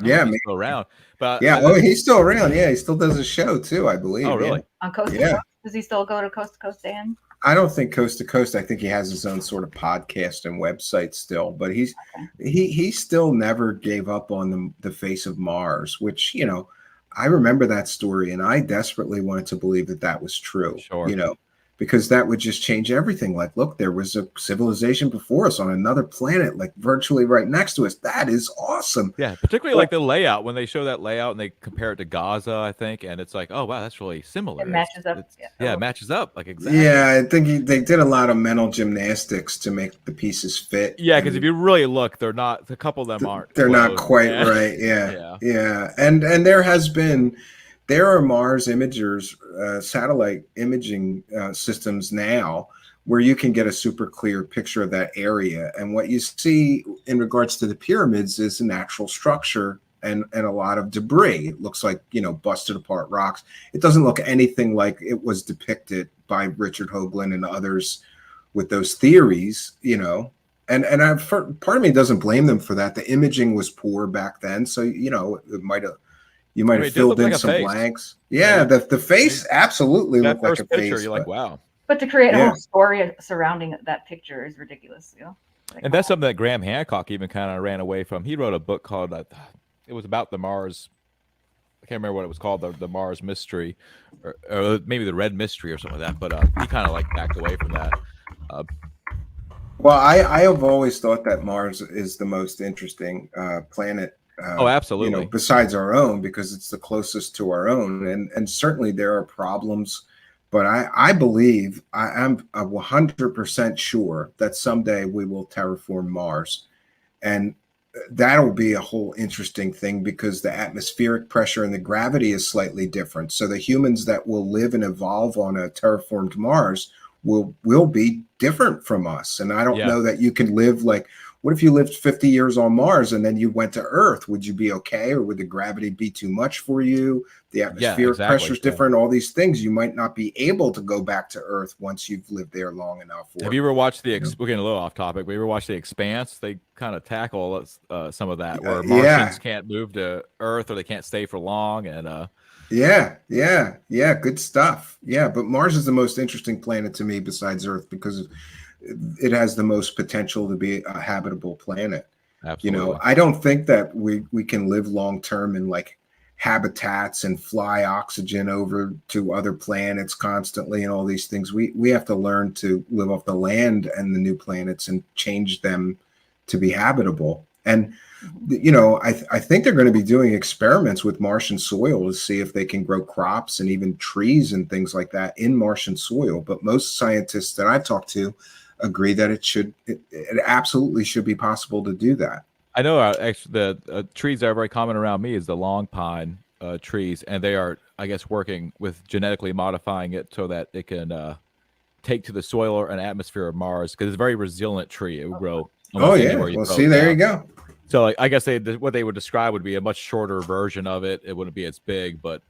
Yeah, he's still around. But yeah, oh, he's still around. Yeah, he still does a show too, I believe. Oh, really? On Coast to Yeah. Coast? Does he still go to Coast, Dan? I don't think Coast to Coast. I think he has his own sort of podcast and website still, but he still never gave up on the face of Mars, which, you know, I remember that story and I desperately wanted to believe that that was true. Sure. You know, because that would just change everything. Like, look, there was a civilization before us on another planet, like virtually right next to us. That is awesome. Yeah, particularly like the layout when they show that layout and they compare it to Gaza, I think, and it's like, oh wow, that's really similar. It matches up. Yeah, it matches up like exactly. Yeah, I think they did a lot of mental gymnastics to make the pieces fit. Yeah, because if you really look, they're not. A couple of them aren't. They're not close. quite Yeah. right. Yeah. And there are Mars imagers, satellite imaging systems now where you can get a super clear picture of that area. And what you see in regards to the pyramids is a natural structure and a lot of debris. It looks like, you know, busted apart rocks. It doesn't look anything like it was depicted by Richard Hoagland and others with those theories, you know. And part of me doesn't blame them for that. The imaging was poor back then. So, you know, you might have filled in some blanks. Yeah, the face absolutely looked like a face. You're like, wow. But to create a whole story surrounding that picture is ridiculous, you know? And that's something that Graham Hancock even kind of ran away from. He wrote a book called, it was about the Mars. I can't remember what it was called, the Mars Mystery, or maybe the Red Mystery or something like that. But he kind of like backed away from that. Well, I have always thought that Mars is the most interesting planet. Oh, absolutely. You know, besides our own, because it's the closest to our own, and certainly there are problems, but I believe I'm 100% sure that someday we will terraform Mars, and that'll be a whole interesting thing because the atmospheric pressure and the gravity is slightly different. So the humans that will live and evolve on a terraformed Mars will be different from us, and I don't know that you can live like. What if you lived 50 years on Mars and then you went to Earth? Would you be okay? Or would the gravity be too much for you? The atmospheric pressure is different. All these things, you might not be able to go back to Earth once you've lived there long enough. Have you ever watched we're getting a little off topic, but you ever watched The Expanse? They kind of tackle some of that where Martians can't move to Earth or they can't stay for long. And yeah, good stuff. Yeah, but Mars is the most interesting planet to me besides Earth because it has the most potential to be a habitable planet. Absolutely. You know, I don't think that we can live long term in like habitats and fly oxygen over to other planets constantly and all these things. We have to learn to live off the land and the new planets and change them to be habitable. And you know, I think they're going to be doing experiments with Martian soil to see if they can grow crops and even trees and things like that in Martian soil. But most scientists that I've talked to agree that it absolutely should be possible to do that. I know actually the trees that are very common around me is the long pine trees, and they are, I guess, working with genetically modifying it so that it can take to the soil or an atmosphere of Mars because it's a very resilient tree. It will grow. Oh yeah, well see, there you go. So like, I guess what they would describe would be a much shorter version of it. It wouldn't be as big, but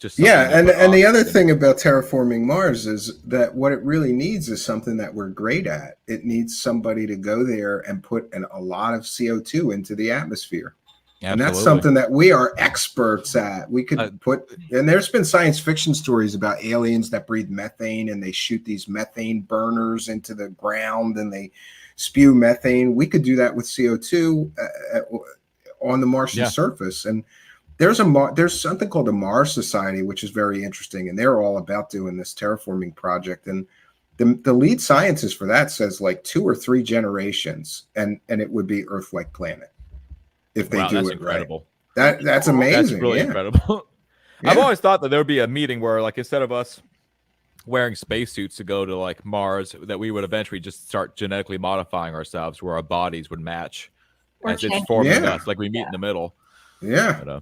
just and the other thing about terraforming Mars is that what it really needs is something that we're great at. It needs somebody to go there and put a lot of CO2 into the atmosphere. Absolutely. And that's something that we are experts at. We could and there's been science fiction stories about aliens that breathe methane and they shoot these methane burners into the ground and they spew methane. We could do that with CO2 on the Martian surface. And there's something called the Mars Society, which is very interesting, and they're all about doing this terraforming project. And the lead scientist for that says like 2 or 3 generations, and it would be Earth-like planet if they do it incredible. Right. That's amazing. That's really incredible. I've always thought that there would be a meeting where, like, instead of us wearing spacesuits to go to like Mars, that we would eventually just start genetically modifying ourselves, where our bodies would match as it's forming us, like we meet in the middle. Yeah.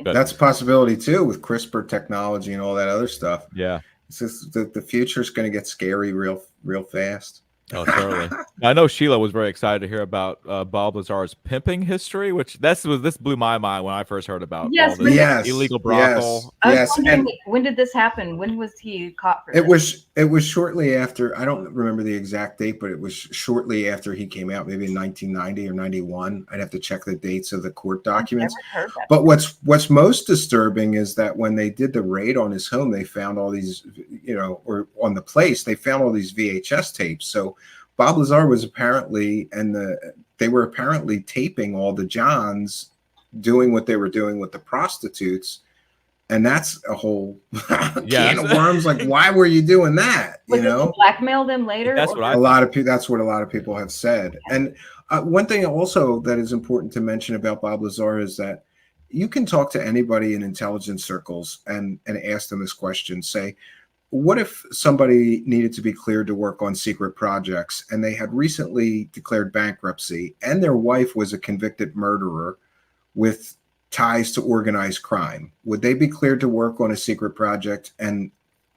But that's a possibility too with CRISPR technology and all that other stuff. Yeah. It's just the future is going to get scary real fast. Oh, totally. I know Sheila was very excited to hear about Bob Lazar's pimping history, which this blew my mind when I first heard about all this illegal brothel. I was wondering, when did this happen? When was he caught for this? It was shortly after. I don't remember the exact date, but it was shortly after he came out, maybe in 1990 or 91. I'd have to check the dates of the court documents. I've never heard that. But what's most disturbing is that when they did the raid on his home, they found all these, or on the place, they found all these VHS tapes. So Bob Lazar was apparently, they were apparently taping all the Johns doing what they were doing with the prostitutes. And that's a whole can of worms. Like, why were you doing that? Was it to blackmail them later? That's what a lot of people have said. Yeah. And one thing also that is important to mention about Bob Lazar is that you can talk to anybody in intelligence circles and ask them this question. Say, what if somebody needed to be cleared to work on secret projects and they had recently declared bankruptcy and their wife was a convicted murderer with ties to organized crime? Would they be cleared to work on a secret project? And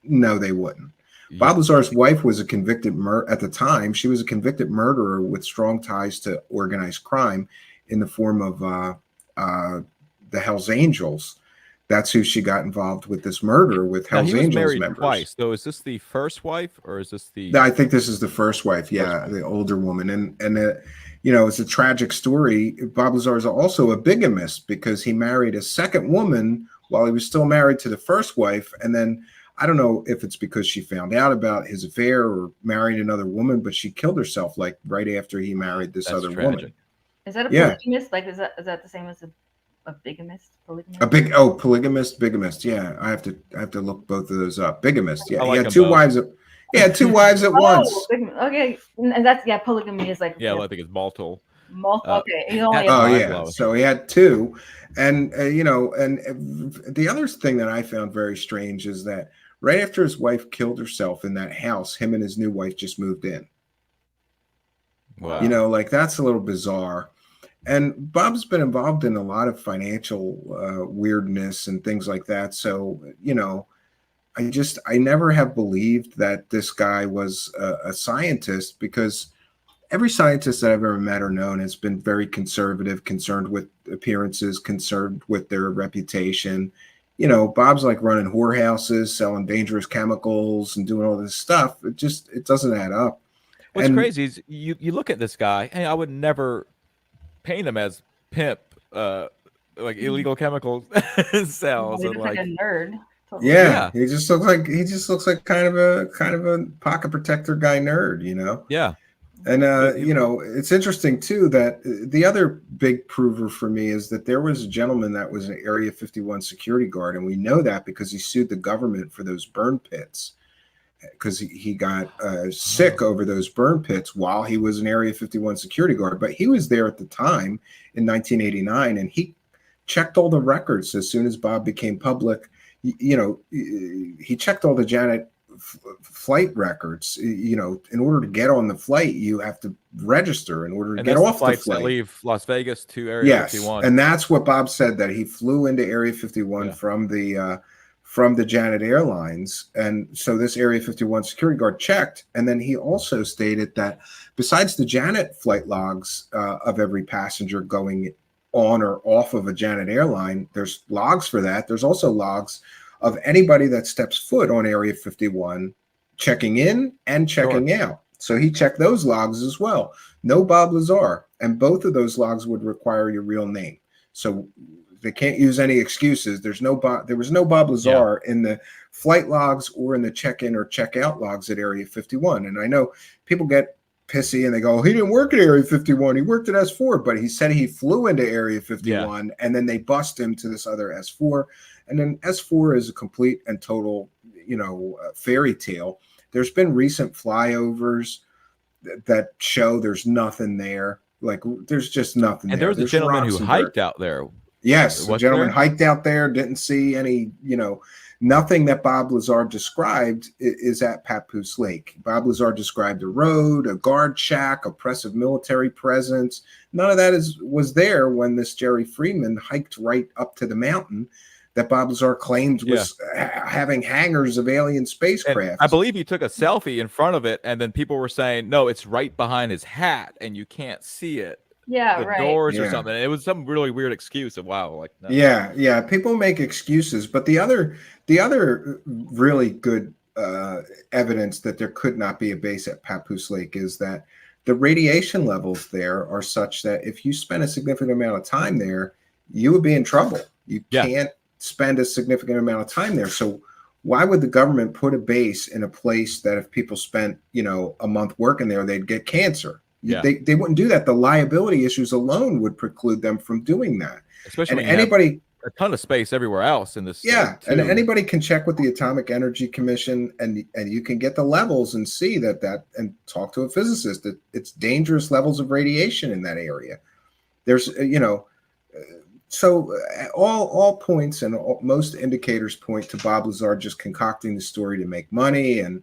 no, they wouldn't. Yeah. Bob Lazar's wife was a convicted at the time. She was a convicted murderer with strong ties to organized crime in the form of the Hells Angels. That's who she got involved with this murder with Hells Angels members. Twice. So is this the first wife or is this the? I think this is the first wife. Yeah, the older woman, and it's a tragic story. Bob Lazar is also a bigamist because he married a second woman while he was still married to the first wife, and then I don't know if it's because she found out about his affair or married another woman, but she killed herself like right after he married this other woman. Is that a polygamist? Like, is that the same as a bigamist? Polygamist, bigamist. Yeah, I have to look both of those up. Bigamist. Yeah, he had two wives. Two wives at once. Okay, and that's polygamy is like. Yeah, I think it's multiple. Okay. He So he had two, and and the other thing that I found very strange is that right after his wife killed herself in that house, him and his new wife just moved in. Wow. Like that's a little bizarre. And Bob's been involved in a lot of financial weirdness and things like that. So, I never have believed that this guy was a scientist, because every scientist that I've ever met or known has been very conservative, concerned with appearances, concerned with their reputation. Bob's like running whorehouses, selling dangerous chemicals and doing all this stuff. It doesn't add up. What's crazy is you look at this guy, and I would never paint him as pimp, like illegal chemical sales, and like a nerd. Totally. Yeah, he just looks like kind of a pocket protector guy nerd, Yeah. And it's interesting too that the other big prover for me is that there was a gentleman that was an Area 51 security guard, and we know that because he sued the government for those burn pits, because he got sick over those burn pits while he was an Area 51 security guard. But he was there at the time in 1989, and he checked all the records as soon as Bob became public. He checked all the Janet flight records. In order to get on the flight, you have to register in order to get off the flight. That leave Las Vegas to Area 51. And that's what Bob said, that he flew into Area 51 from the Janet Airlines. And so this Area 51 security guard checked. And then he also stated that besides the Janet flight logs of every passenger going on or off of a Janet airline, there's logs for that. There's also logs of anybody that steps foot on Area 51 checking in and checking out. So he checked those logs as well. No Bob Lazar. And both of those logs would require your real name. So they can't use any excuses. There was no Bob Lazar in the flight logs or in the check-in or check-out logs at Area 51. And I know people get pissy and they go, he didn't work at Area 51. He worked at S4, but he said he flew into Area 51 and then they bust him to this other S4. And then S4 is a complete and total, fairy tale. There's been recent flyovers that show there's nothing there. Like there's just nothing. And there was a gentleman who hiked out there. Yes, the gentleman hiked out there, didn't see any, nothing that Bob Lazar described is at Papoose Lake. Bob Lazar described a road, a guard shack, oppressive military presence. None of that was there when this Jerry Freeman hiked right up to the mountain that Bob Lazar claimed was having hangars of alien spacecraft. I believe he took a selfie in front of it, and then people were saying, no, it's right behind his hat, and you can't see it. Yeah, the right. doors or something. It was some really weird excuse of wow, like no. Yeah. People make excuses, but the other really good evidence that there could not be a base at Papoose Lake is that the radiation levels there are such that if you spend a significant amount of time there, you would be in trouble. You can't spend a significant amount of time there. So why would the government put a base in a place that if people spent, a month working there, they'd get cancer? They wouldn't do that. The liability issues alone would preclude them from doing that. Especially and when anybody a ton of space everywhere else in this. And anybody can check with the Atomic Energy Commission, and you can get the levels and see that and talk to a physicist that it's dangerous levels of radiation in that area. There's so all points and most indicators point to Bob Lazar just concocting the story to make money, and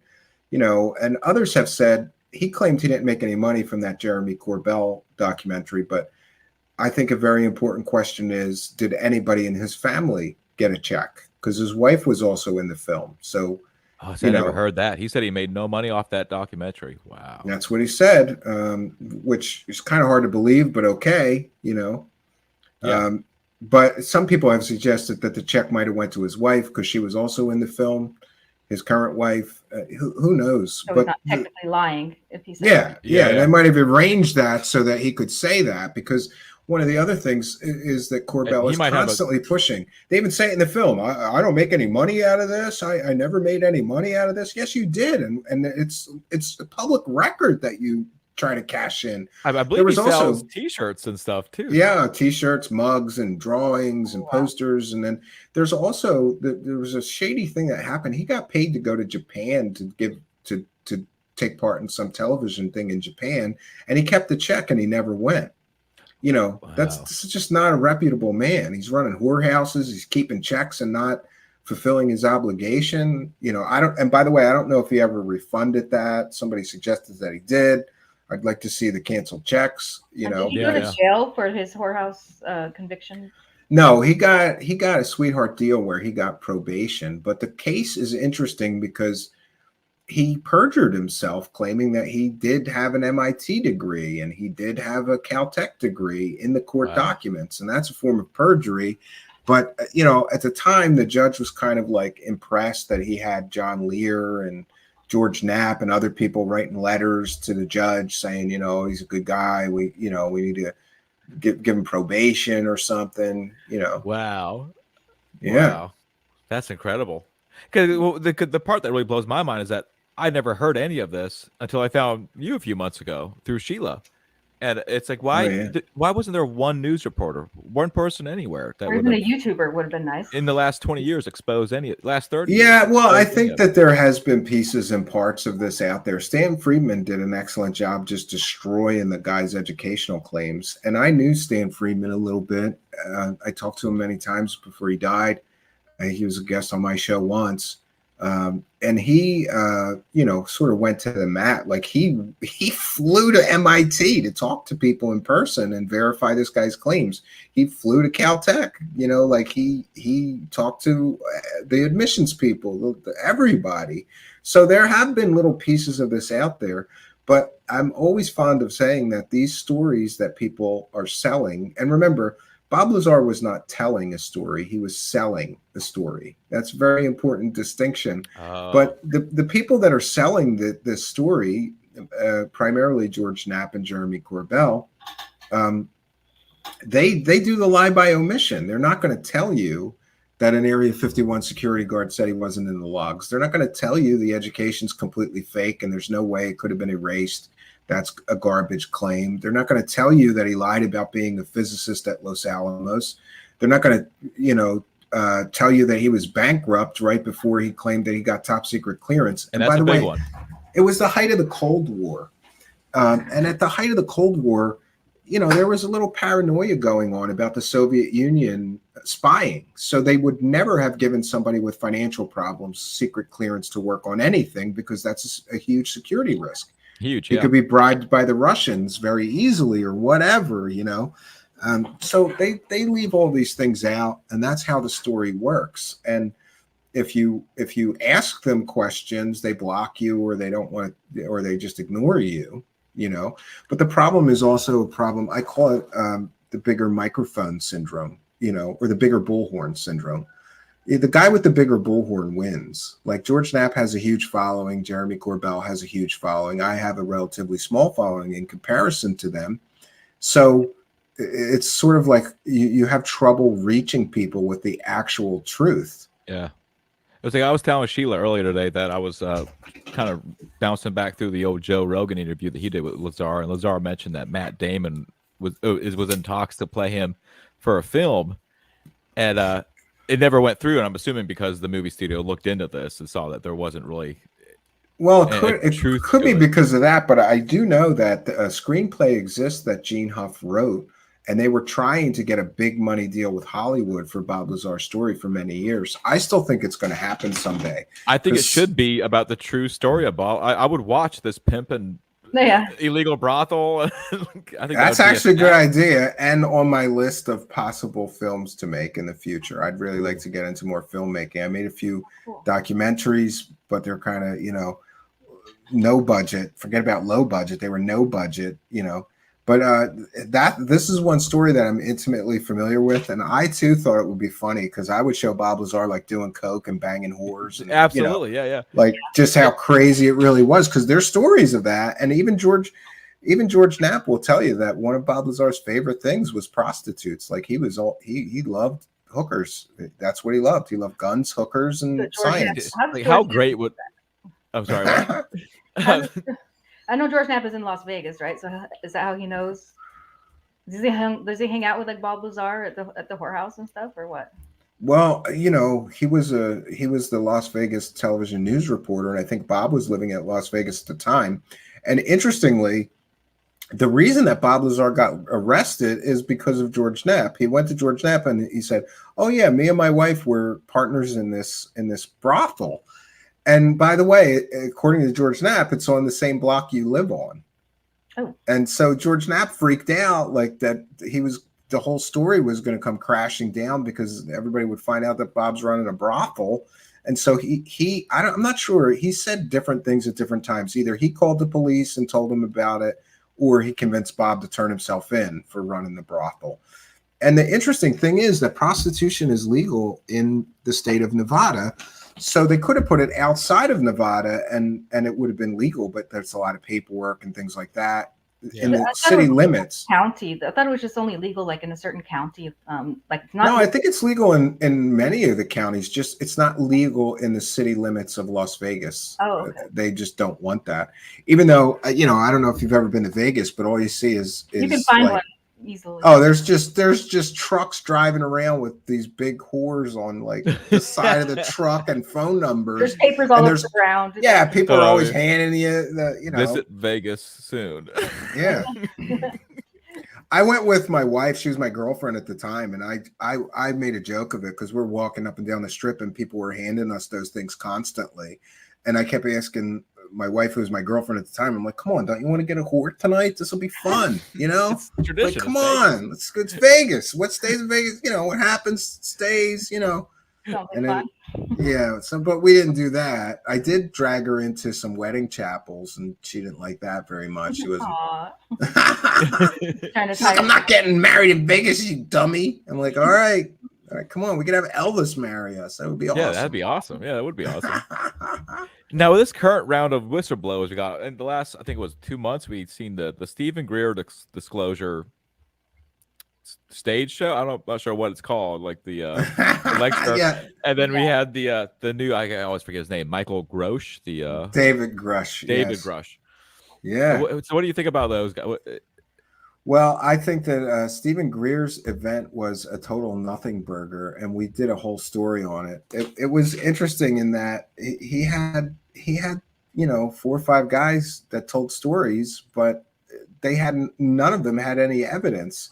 and others have said he claimed he didn't make any money from that Jeremy Corbell documentary, but I think a very important question is, did anybody in his family get a check? Because his wife was also in the film. So, I never heard that. He said he made no money off that documentary. Wow. That's what he said, which is kind of hard to believe, but okay, but some people have suggested that the check might have went to his wife because she was also in the film, his current wife. Who knows? So but he's not technically lying if he said and they might have arranged that so that he could say that, because one of the other things is that Corbell is constantly pushing. They even say it in the film, I don't make any money out of this. I never made any money out of this. Yes, you did. And it's a public record that you try to cash in. I believe he sells T-shirts and stuff too. Yeah, T-shirts, mugs, and drawings and posters. And then there's also, there was a shady thing that happened. He got paid to go to Japan to take part in some television thing in Japan. And he kept the check and he never went. This is just not a reputable man. He's running whorehouses. He's keeping checks and not fulfilling his obligation. And by the way, I don't know if he ever refunded that. Somebody suggested that he did. I'd like to see the canceled checks. Did he go to jail for his whorehouse conviction? No, he got a sweetheart deal where he got probation. But the case is interesting because he perjured himself, claiming that he did have an MIT degree and he did have a Caltech degree in the court documents. And that's a form of perjury. But, at the time, the judge was kind of like impressed that he had John Lear and George Knapp and other people writing letters to the judge saying, he's a good guy. We need to give him probation or something, Wow. Yeah. Wow. That's incredible. Because the part that really blows my mind is that I never heard any of this until I found you a few months ago through Sheila. And it's like, why wasn't there one news reporter, one person anywhere that or even a YouTuber would have been nice in the last 20 years expose any last 30 Yeah, years, well, I think that there has been pieces and parts of this out there. Stan Friedman did an excellent job just destroying the guy's educational claims. And I knew Stan Friedman a little bit. I talked to him many times before he died. He was a guest on my show once. And he, sort of went to the mat. Like he flew to MIT to talk to people in person and verify this guy's claims. He flew to Caltech, he talked to the admissions people, everybody. So there have been little pieces of this out there, but I'm always fond of saying that these stories that people are selling, and remember, Bob Lazar was not telling a story. He was selling the story. That's a very important distinction. But the people that are selling this story, primarily George Knapp and Jeremy Corbell, they do the lie by omission. They're not going to tell you that an Area 51 security guard said he wasn't in the logs. They're not going to tell you the education's completely fake and there's no way it could have been erased. That's a garbage claim. They're not going to tell you that he lied about being a physicist at Los Alamos. They're not going to, tell you that he was bankrupt right before he claimed that he got top secret clearance. And that's by the big way, one. It was the height of the Cold War. And at the height of the Cold War, there was a little paranoia going on about the Soviet Union spying. So they would never have given somebody with financial problems secret clearance to work on anything because that's a huge security risk. Huge. He could be bribed by the Russians very easily or whatever, So they leave all these things out, and that's how the story works. And if you ask them questions, they block you, or they don't want, or they just ignore you. But the problem is also a problem. I call it the bigger microphone syndrome, or the bigger bullhorn syndrome. The guy with the bigger bullhorn wins. Like George Knapp has a huge following. Jeremy Corbell has a huge following. I have a relatively small following in comparison to them. So it's sort of like you have trouble reaching people with the actual truth. Yeah. It was like I was telling Sheila earlier today that I was kind of bouncing back through the old Joe Rogan interview that he did with Lazar, and Lazar mentioned that Matt Damon was in talks to play him for a film, and it never went through. And I'm assuming because the movie studio looked into this and saw that there wasn't really. Well, it could be because of that, but I do know that a screenplay exists that Gene Huff wrote, and they were trying to get a big money deal with Hollywood for Bob Lazar's story for many years. I still think it's going to happen someday. I think it should be about the true story of Bob. I would watch this pimp and illegal brothel. I think that's actually a good idea, and on my list of possible films to make in the future. I'd really like to get into more filmmaking. I made a few documentaries, but they're kind of, no budget. Forget about low budget. They were no budget, But this is one story that I'm intimately familiar with, and I too thought it would be funny because I would show Bob Lazar like doing coke and banging whores. And, absolutely, yeah. Like just how crazy it really was, because there's stories of that, and even George Knapp will tell you that one of Bob Lazar's favorite things was prostitutes. Like he loved hookers. That's what he loved. He loved guns, hookers, and science. Like how great would? I'm sorry. What? I know George Knapp is in Las Vegas, right? So is that how he knows? Does he hang out with like Bob Lazar at the whorehouse and stuff, or what? Well, he was the Las Vegas television news reporter, and I think Bob was living at Las Vegas at the time. And interestingly, the reason that Bob Lazar got arrested is because of George Knapp. He went to George Knapp and he said, "Oh yeah, me and my wife were partners in this brothel." And by the way, according to George Knapp, it's on the same block you live on. Oh. And so George Knapp freaked out, like that the whole story was going to come crashing down because everybody would find out that Bob's running a brothel. And so I'm not sure. He said different things at different times. Either he called the police and told them about it, or he convinced Bob to turn himself in for running the brothel. And the interesting thing is that prostitution is legal in the state of Nevada. So they could have put it outside of Nevada and it would have been legal, but there's a lot of paperwork and things like that in the city limits. County. I thought it was just only legal like in a certain county. Like not. No, I think it's legal in many of the counties. Just it's not legal in the city limits of Las Vegas. Oh, okay. They just don't want that. Even though I don't know if you've ever been to Vegas, but all you see is you can find one easily. Oh, there's just trucks driving around with these big whores on like the side of the truck and phone numbers. There's papers all over the ground. Yeah, people are always handing you Visit Vegas soon. Yeah. I went with my wife. She was my girlfriend at the time, and I made a joke of it because we're walking up and down the strip and people were handing us those things constantly. And I kept asking my wife, who was my girlfriend at the time, I'm like, come on, don't you want to get a whore tonight? This will be fun, It's tradition. Like, come on, let's go. It's Vegas. What stays in Vegas? What happens stays, And then, yeah. So, but we didn't do that. I did drag her into some wedding chapels, and she didn't like that very much. She was I'm not getting married in Vegas, you dummy. I'm like, all right, come on, we could have Elvis marry us. That would be awesome. Yeah, that'd be awesome. Yeah, that would be awesome. Now, with this current round of whistleblowers we got in the last, I think it was 2 months, we'd seen the Stephen Greer disclosure stage show. I'm not sure what it's called, like the lecture. Yeah. And then we had the new, I always forget his name, Michael Grosh, David Grush. David yes. Grush. Yeah. So what do you think about those guys? Well, I think that Stephen Greer's event was a total nothing burger, and we did a whole story on it. It was interesting in that he had 4 or 5 guys that told stories, but none of them had any evidence.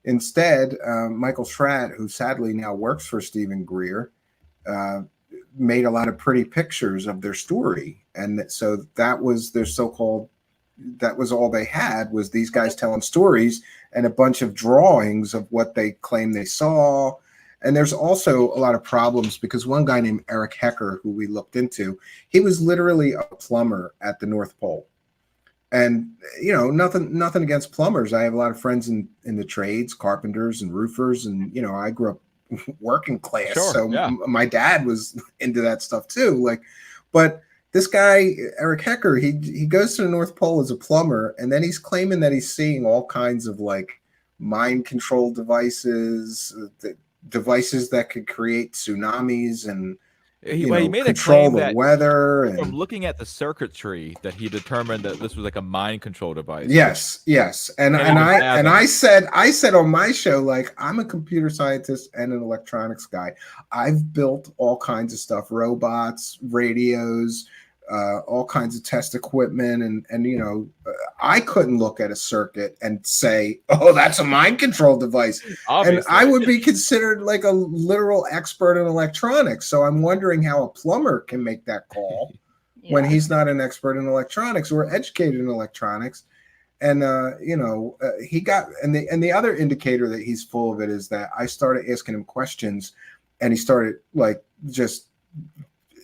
Instead, Michael Schratt, who sadly now works for Stephen Greer, made a lot of pretty pictures of their story, and so that was their so-called that was all they had, was these guys telling stories and a bunch of drawings of what they claim they saw. And there's also a lot of problems because one guy named Eric Hecker, who we looked into, he was literally a plumber at the North Pole. And, you know, nothing against plumbers. I have a lot of friends in the trades, carpenters and roofers. And, you know, I grew up working class. Sure, So yeah. my dad was into that stuff too. Like, but this guy, Eric Hecker, he goes to the North Pole as a plumber. And then he's claiming that he's seeing all kinds of like mind control devices, devices that could create tsunamis and He made a control claim the that weather. from And looking at the circuitry that he determined that this was like a mind control device. yes, and I said on my show, like, I'm a computer scientist and an electronics guy. I've built all kinds of stuff, robots, radios, all kinds of test equipment, and you know, I couldn't look at a circuit and say, oh, that's a mind control device. Obviously. And I would be considered like a literal expert in electronics. So I'm wondering how a plumber can make that call when he's not an expert in electronics or educated in electronics. And you know, he got, and the other indicator that he's full of it is that I started asking him questions, and he started like just,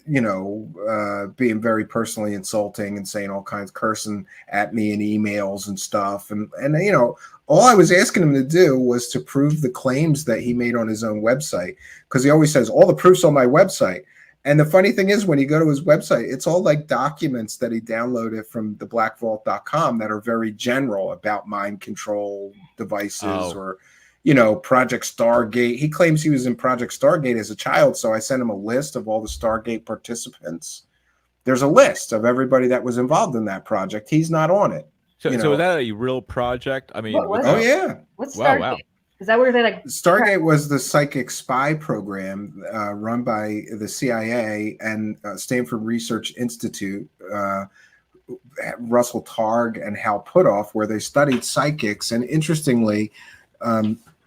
you know, being very personally insulting and saying all kinds, cursing at me in emails and stuff. And you know, all I was asking him to do was to prove the claims that he made on his own website, because he always says all the proof's on my website. And the funny thing is, when you go to his website, it's all like documents that he downloaded from theblackvault.com that are very general about mind control devices or, you know, Project Stargate. He claims he was in Project Stargate as a child, so I sent him a list of all the Stargate participants. There's a list of everybody that was involved in that project. He's not on it. So is that a real project? I mean, oh yeah. What's Stargate? Wow. Is that where they like Stargate was the psychic spy program run by the CIA and Stanford Research Institute, Russell Targ and Hal Puthoff, where they studied psychics. And interestingly,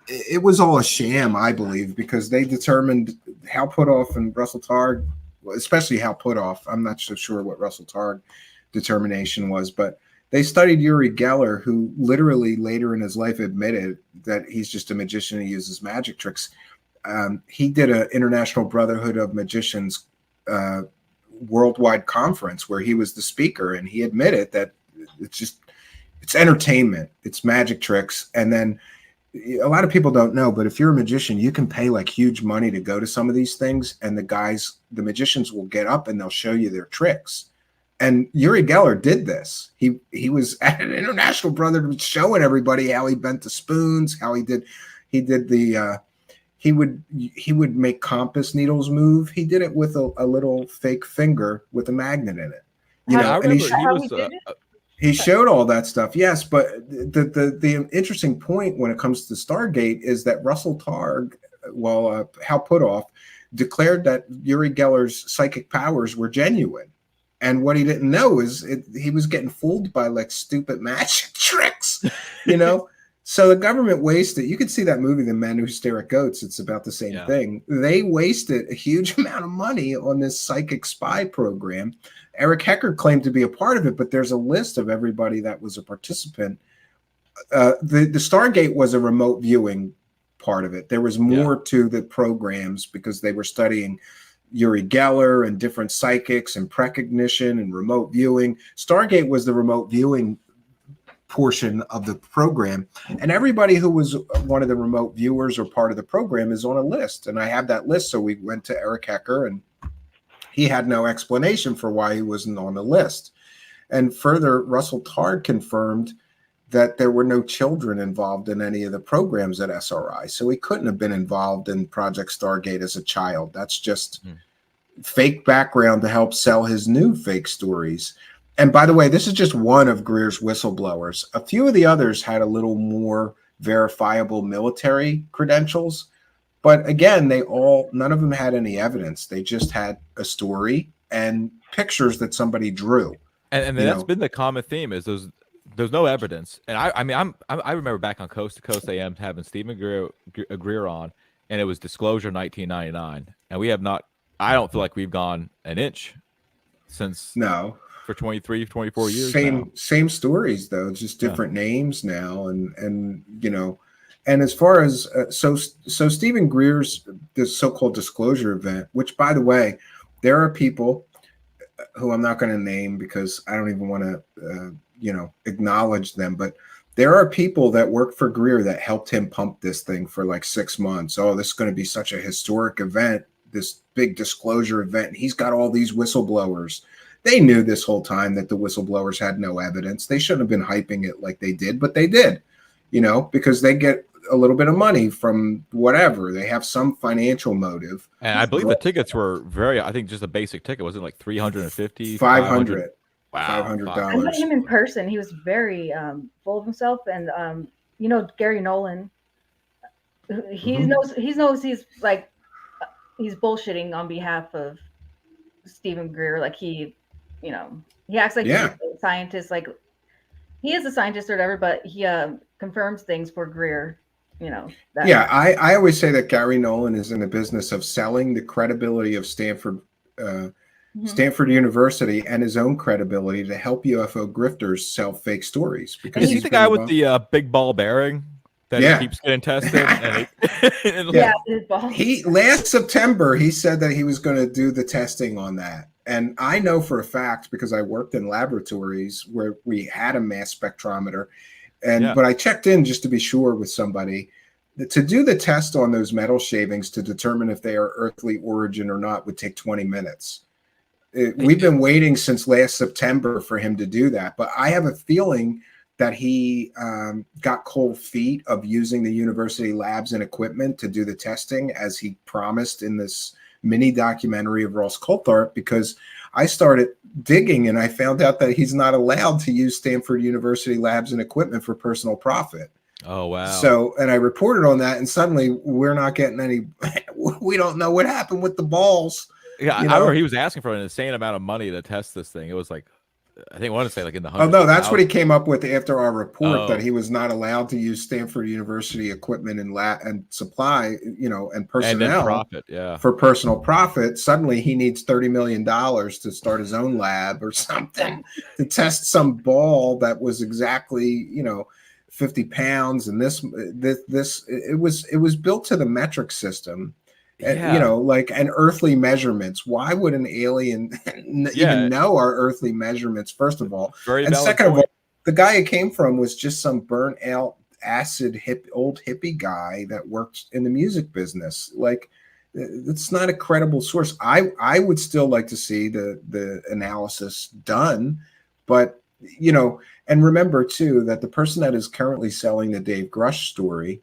it was all a sham, I believe, because they determined, Hal Puthoff and Russell Targ, especially Hal Puthoff, I'm not so sure what Russell Targ determination was, but they studied Uri Geller, who literally later in his life admitted that he's just a magician who uses magic tricks. He did an International Brotherhood of Magicians worldwide conference where he was the speaker, and he admitted that it's entertainment, it's magic tricks. And then a lot of people don't know, but if you're a magician, you can pay like huge money to go to some of these things, and the magicians will get up and they'll show you their tricks. And Uri Geller did this. He was at an International Brotherhood showing everybody how he bent the spoons, how he did the he would make compass needles move. He did it with a little fake finger with a magnet in it. You know, and he showed all that stuff. Yes, but the interesting point when it comes to Stargate is that Russell Targ, Hal Puthoff, declared that Uri Geller's psychic powers were genuine. And what he didn't know is he was getting fooled by like stupid magic tricks, you know? So the government wasted, you could see that movie, The Men Who Stare at Goats. It's about the same thing. They wasted a huge amount of money on this psychic spy program. Eric Hecker claimed to be a part of it, but there's a list of everybody that was a participant. The Stargate was a remote viewing part of it. There was more to the programs because they were studying Uri Geller and different psychics and precognition and remote viewing. Stargate was the remote viewing portion of the program, and everybody who was one of the remote viewers or part of the program is on a list. And I have that list, so we went to Eric Hecker, and he had no explanation for why he wasn't on the list. And further, Russell Targ confirmed that there were no children involved in any of the programs at SRI. So he couldn't have been involved in Project Stargate as a child. That's just fake background to help sell his new fake stories. And by the way, this is just one of Greer's whistleblowers. A few of the others had a little more verifiable military credentials. But again, none of them had any evidence. They just had a story and pictures that somebody drew. And that's been the common theme is there's no evidence. And I remember back on Coast to Coast AM having Stephen Greer on, and it was Disclosure 1999. And we have not, I don't feel like we've gone an inch since for 23, 24 years now. Same stories though, just different names now, and you know, and as far as so Stephen Greer's this so-called disclosure event, which by the way, there are people who I'm not going to name because I don't even want to you know, acknowledge them, but there are people that work for Greer that helped him pump this thing for like 6 months. Oh, this is going to be such a historic event, this big disclosure event. And he's got all these whistleblowers. They knew this whole time that the whistleblowers had no evidence. They shouldn't have been hyping it like they did, but they did, you know, because they get a little bit of money from whatever. They have some financial motive. And I believe the tickets were I think just a basic ticket wasn't like 350, 500. Wow, $500. I met him in person. He was very full of himself, and you know, Gary Nolan. He knows he's like he's bullshitting on behalf of Stephen Greer. Like he acts like he's a scientist. Like he is a scientist or whatever, but he confirms things for Greer. You know. I always say that Gary Nolan is in the business of selling the credibility of Stanford University and his own credibility to help UFO grifters sell fake stories. Because he's the guy with the big ball bearing that he keeps getting tested. He last September he said that he was going to do the testing on that, and I know for a fact because I worked in laboratories where we had a mass spectrometer, and but I checked in just to be sure with somebody. To do the test on those metal shavings to determine if they are earthly origin or not would take 20 minutes. We've been waiting since last September for him to do that, but I have a feeling that he got cold feet of using the university labs and equipment to do the testing as he promised in this mini documentary of Ross Coulthard, because I started digging and I found out that he's not allowed to use Stanford University labs and equipment for personal profit. Oh, wow. So, and I reported on that, and suddenly we're not getting any, we don't know what happened with the balls. Yeah, I remember he was asking for an insane amount of money to test this thing. It was like, I think I want to say like in the hundreds. Oh no, that's what he came up with after our report that he was not allowed to use Stanford University equipment and supply, you know, and personnel for personal profit. Suddenly he needs $30 million to start his own lab or something to test some ball that was exactly, you know, 50 pounds. And this it was built to the metric system. And, you know, like an earthly measurements. Why would an alien even know our earthly measurements, first of all? And second of all, the guy it came from was just some burnt out acid old hippie guy that worked in the music business. Like, it's not a credible source. I would still like to see the analysis done, but, you know, and remember too that the person that is currently selling the Dave Grush story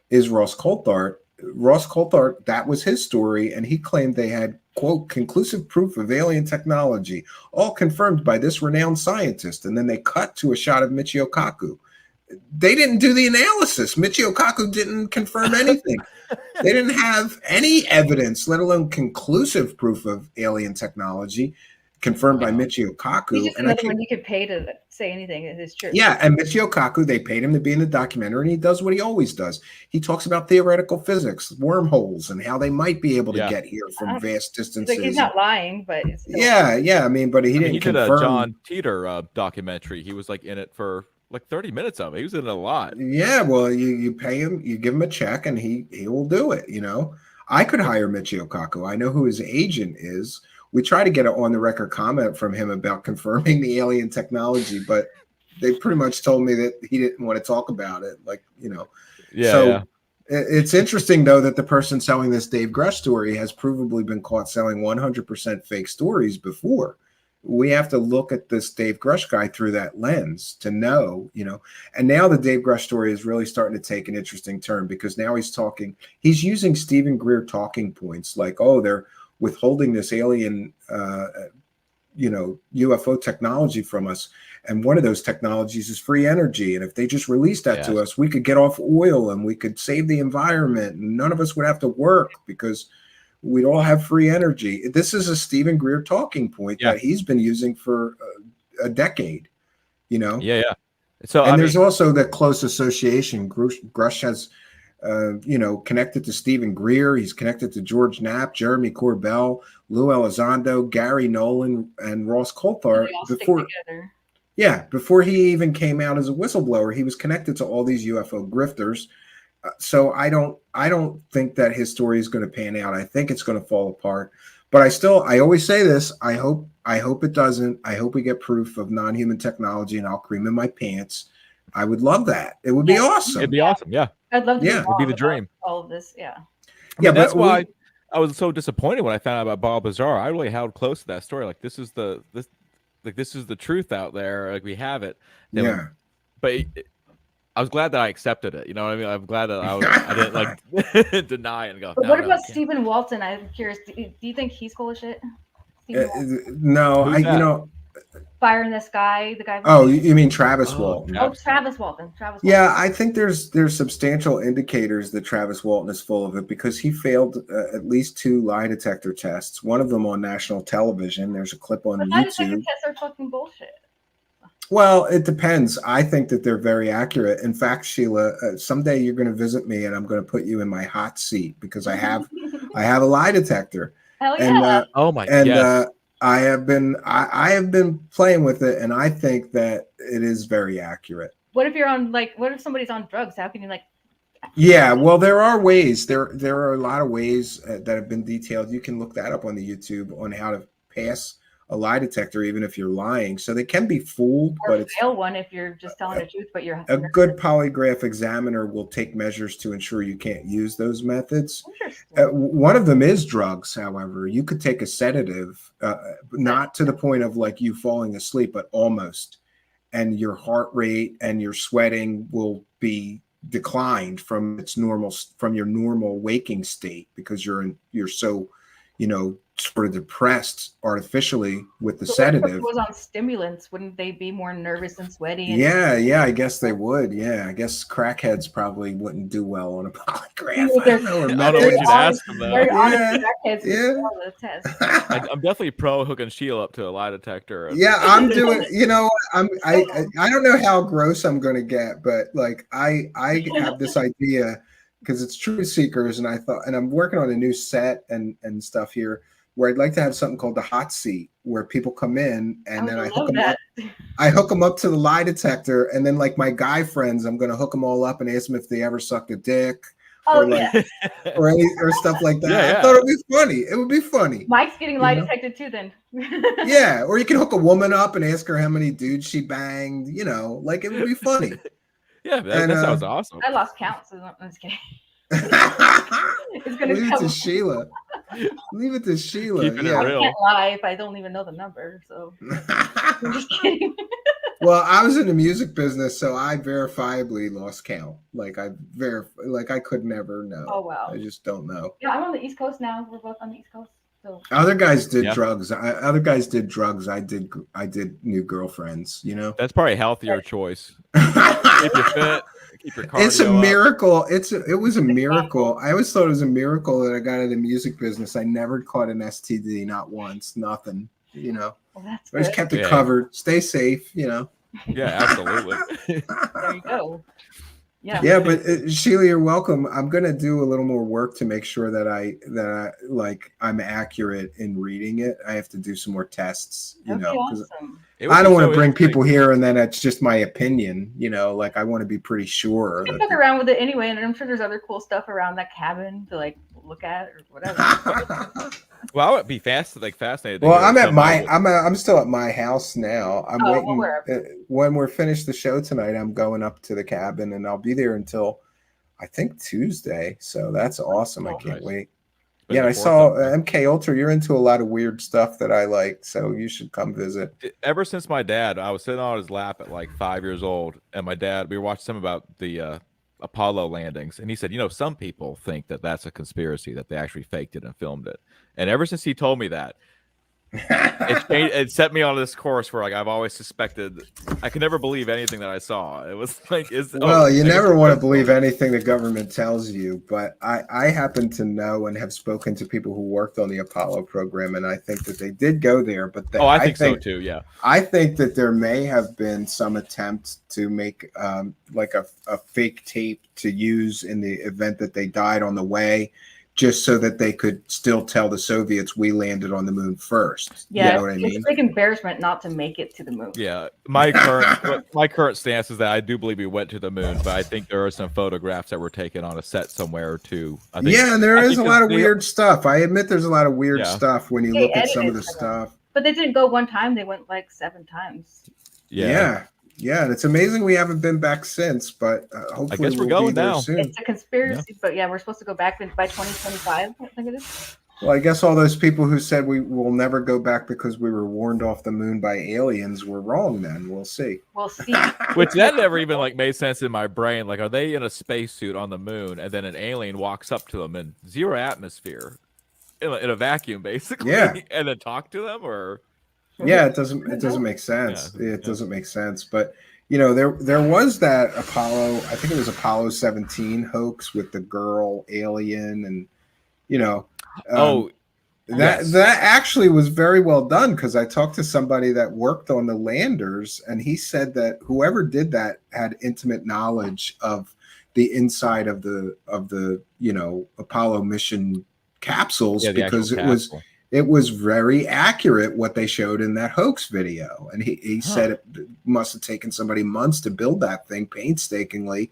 is Ross Coulthard. Ross Coulthard, that was his story, and he claimed they had, quote, conclusive proof of alien technology, all confirmed by this renowned scientist. And then they cut to a shot of Michio Kaku. They didn't do the analysis. Michio Kaku didn't confirm anything. They didn't have any evidence, let alone conclusive proof of alien technology confirmed by Michio Kaku. He's just another one you could pay to say anything is true. Yeah, and Michio Kaku, they paid him to be in the documentary, and he does what he always does. He talks about theoretical physics, wormholes, and how they might be able to get here from vast distances. Like he's not lying, but it's still... yeah. I mean, but he didn't he did confirm. A John Teeter documentary. He was like in it for like 30 minutes of it. He was in it a lot. Yeah, well, you pay him, you give him a check, and he will do it. You know, I could hire Michio Kaku. I know who his agent is. We try to get an on-the-record comment from him about confirming the alien technology, but they pretty much told me that he didn't want to talk about it. Like, you know, it's interesting though that the person selling this Dave Grush story has provably been caught selling 100% fake stories before. We have to look at this Dave Grush guy through that lens to know, you know. And now the Dave Grush story is really starting to take an interesting turn, because now he's using Stephen Greer talking points like, oh, they're withholding this alien, you know, UFO technology from us. And one of those technologies is free energy. And if they just released that to us, we could get off oil and we could save the environment. And none of us would have to work because we'd all have free energy. This is a Stephen Greer talking point that he's been using for a decade, you know? Yeah. So and there's also the close association. Grush has you know, connected to Stephen Greer. He's connected to George Knapp, Jeremy Corbell, Lou Elizondo, Gary Nolan, and Ross Coulthard. They all stick together. Yeah, before he even came out as a whistleblower, he was connected to all these UFO grifters. So I don't think that his story is going to pan out. I think it's going to fall apart. But I always say this. I hope it doesn't. I hope we get proof of non-human technology, and I'll cream in my pants. I would love that. It would be awesome. It'd be awesome. Yeah. I'd love to Yeah. It'd be the dream. all of this. Yeah. I mean, that's why I was so disappointed when I found out about Bob Lazar. I really held close to that story. Like this is the truth out there. Like we have it. Yeah. But I was glad that I accepted it. You know what I mean? I'm glad that I didn't like deny it and go. But no, what no, about I can't." Stephen Walton? I'm curious. Do you think he's full of shit? No, Who's that? you know. Fire in the Sky, the guy. Oh, you mean Travis Walton? Oh, Travis Walton. Yeah, I think there's substantial indicators that Travis Walton is full of it because he failed at least 2 lie detector tests. One of them on national television. There's a clip on But lie detector YouTube. tests are fucking bullshit. Well, it depends. I think that they're very accurate. In fact, Sheila, someday you're going to visit me, and I'm going to put you in my hot seat because I have a lie detector. Hell yeah! Oh my and yes. I have been playing with it, and I think that it is very accurate. What if you're on what if somebody's on drugs? How can you Yeah, well, there are ways. There are a lot of ways that have been detailed. You can look that up on the YouTube on how to pass a lie detector, even if you're lying. So they can be fooled, but it's fail one if you're just telling the truth, but you're a good polygraph examiner will take measures to ensure you can't use those methods. One of them is drugs, however. You could take a sedative, not to the point of like you falling asleep, but almost. And your heart rate and your sweating will be declined from your normal waking state because you're so, sort of depressed artificially with the sedative. If it was on stimulants, wouldn't they be more nervous and sweaty? And Yeah, I guess they would. Yeah, I guess crackheads probably wouldn't do well on a polygraph. I don't know what you'd ask them though. Very honest crackheads would fail the test. I'm definitely pro hooking Sheila up to a lie detector. Yeah, I'm doing. I don't know how gross I'm going to get, but like I have this idea because it's Truth Seekers, and I'm working on a new set and stuff here, where I'd like to have something called the hot seat, where people come in and then I hook them up. I hook them up to the lie detector, and then like my guy friends, I'm going to hook them all up and ask them if they ever sucked a dick, or or stuff like that. Yeah. I thought it'd be funny. It would be funny. Mike's getting lie detected too, then. Yeah, or you can hook a woman up and ask her how many dudes she banged. Like it would be funny. Yeah, that sounds awesome. I lost count, so I'm just kidding. It's gonna Leave it to Sheila. Leave it to Sheila. Keeping it I real. can't lie if I don't even know the number. So I'm just kidding. Well, I was in the music business, so I verifiably lost count. Like I could never know. Oh wow. I just don't know. Yeah, I'm on the East Coast now. We're both on the East Coast. So Other guys did drugs. Other guys did drugs. I did new girlfriends. That's probably a healthier choice. Keep you fit. Keep your cardio It's a up. miracle. It was a miracle. I always thought it was a miracle that I got into the music business. I never caught an STD, not once, nothing. Well, that's I just good. kept it Yeah. covered. Stay safe. Yeah, absolutely. There you go. Yeah. Yeah, but Sheila, you're welcome. I'm gonna do a little more work to make sure that I'm accurate in reading it. I have to do some more tests, That'd be 'cause awesome. I don't want to bring people here and then it's just my opinion, like I want to be pretty sure. You can fuck around with it anyway, and I'm sure there's other cool stuff around that cabin to look at or whatever. Well, I would be fascinated. Well, I'm still at my house now. I'm Oh, well, waiting. wherever. When we're finished the show tonight, I'm going up to the cabin and I'll be there until I think Tuesday. So that's awesome. I can't wait. Yeah, I saw MK Ultra. You're into a lot of weird stuff that I like, so you should come visit. Ever since my dad, I was sitting on his lap at like 5 years old, and my dad, we were watching some about the Apollo landings, and he said, some people think that that's a conspiracy, that they actually faked it and filmed it. And ever since he told me that, It set me on this course where like I've always suspected. I could never believe anything that I saw. It was like, Well, you never want to believe anything the government tells you, but I happen to know and have spoken to people who worked on the Apollo program, and I think that they did go there. But I think so too. Yeah, I think that there may have been some attempt to make like a fake tape to use in the event that they died on the way, just so that they could still tell the Soviets we landed on the moon first. Yeah, you know what I mean? It's a big embarrassment not to make it to the moon. Yeah, my current stance is that I do believe we went to the moon, but I think there are some photographs that were taken on a set somewhere too. Yeah, and there is a lot of weird stuff. I admit there's a lot of weird stuff when you look at some of the stuff. But they didn't go one time; they went like 7 times. Yeah, and it's amazing we haven't been back since, but hopefully I guess we're we'll going be there now. soon. It's a conspiracy, but yeah, we're supposed to go back by 2025. I think it is. Well, I guess all those people who said we will never go back because we were warned off the moon by aliens were wrong. Then we'll see. We'll see. Which that never even like made sense in my brain. Like, are they in a spacesuit on the moon, and then an alien walks up to them in zero atmosphere, in a vacuum, basically, and then talk to them, or? Yeah, it doesn't make sense. It doesn't make sense. But you know, there was that Apollo, I think it was Apollo 17 hoax with the girl alien, and you know, that actually was very well done, because I talked to somebody that worked on the landers, and he said that whoever did that had intimate knowledge of the inside of the you know, Apollo mission capsules, because it was very accurate what they showed in that hoax video. And he said it must have taken somebody months to build that thing painstakingly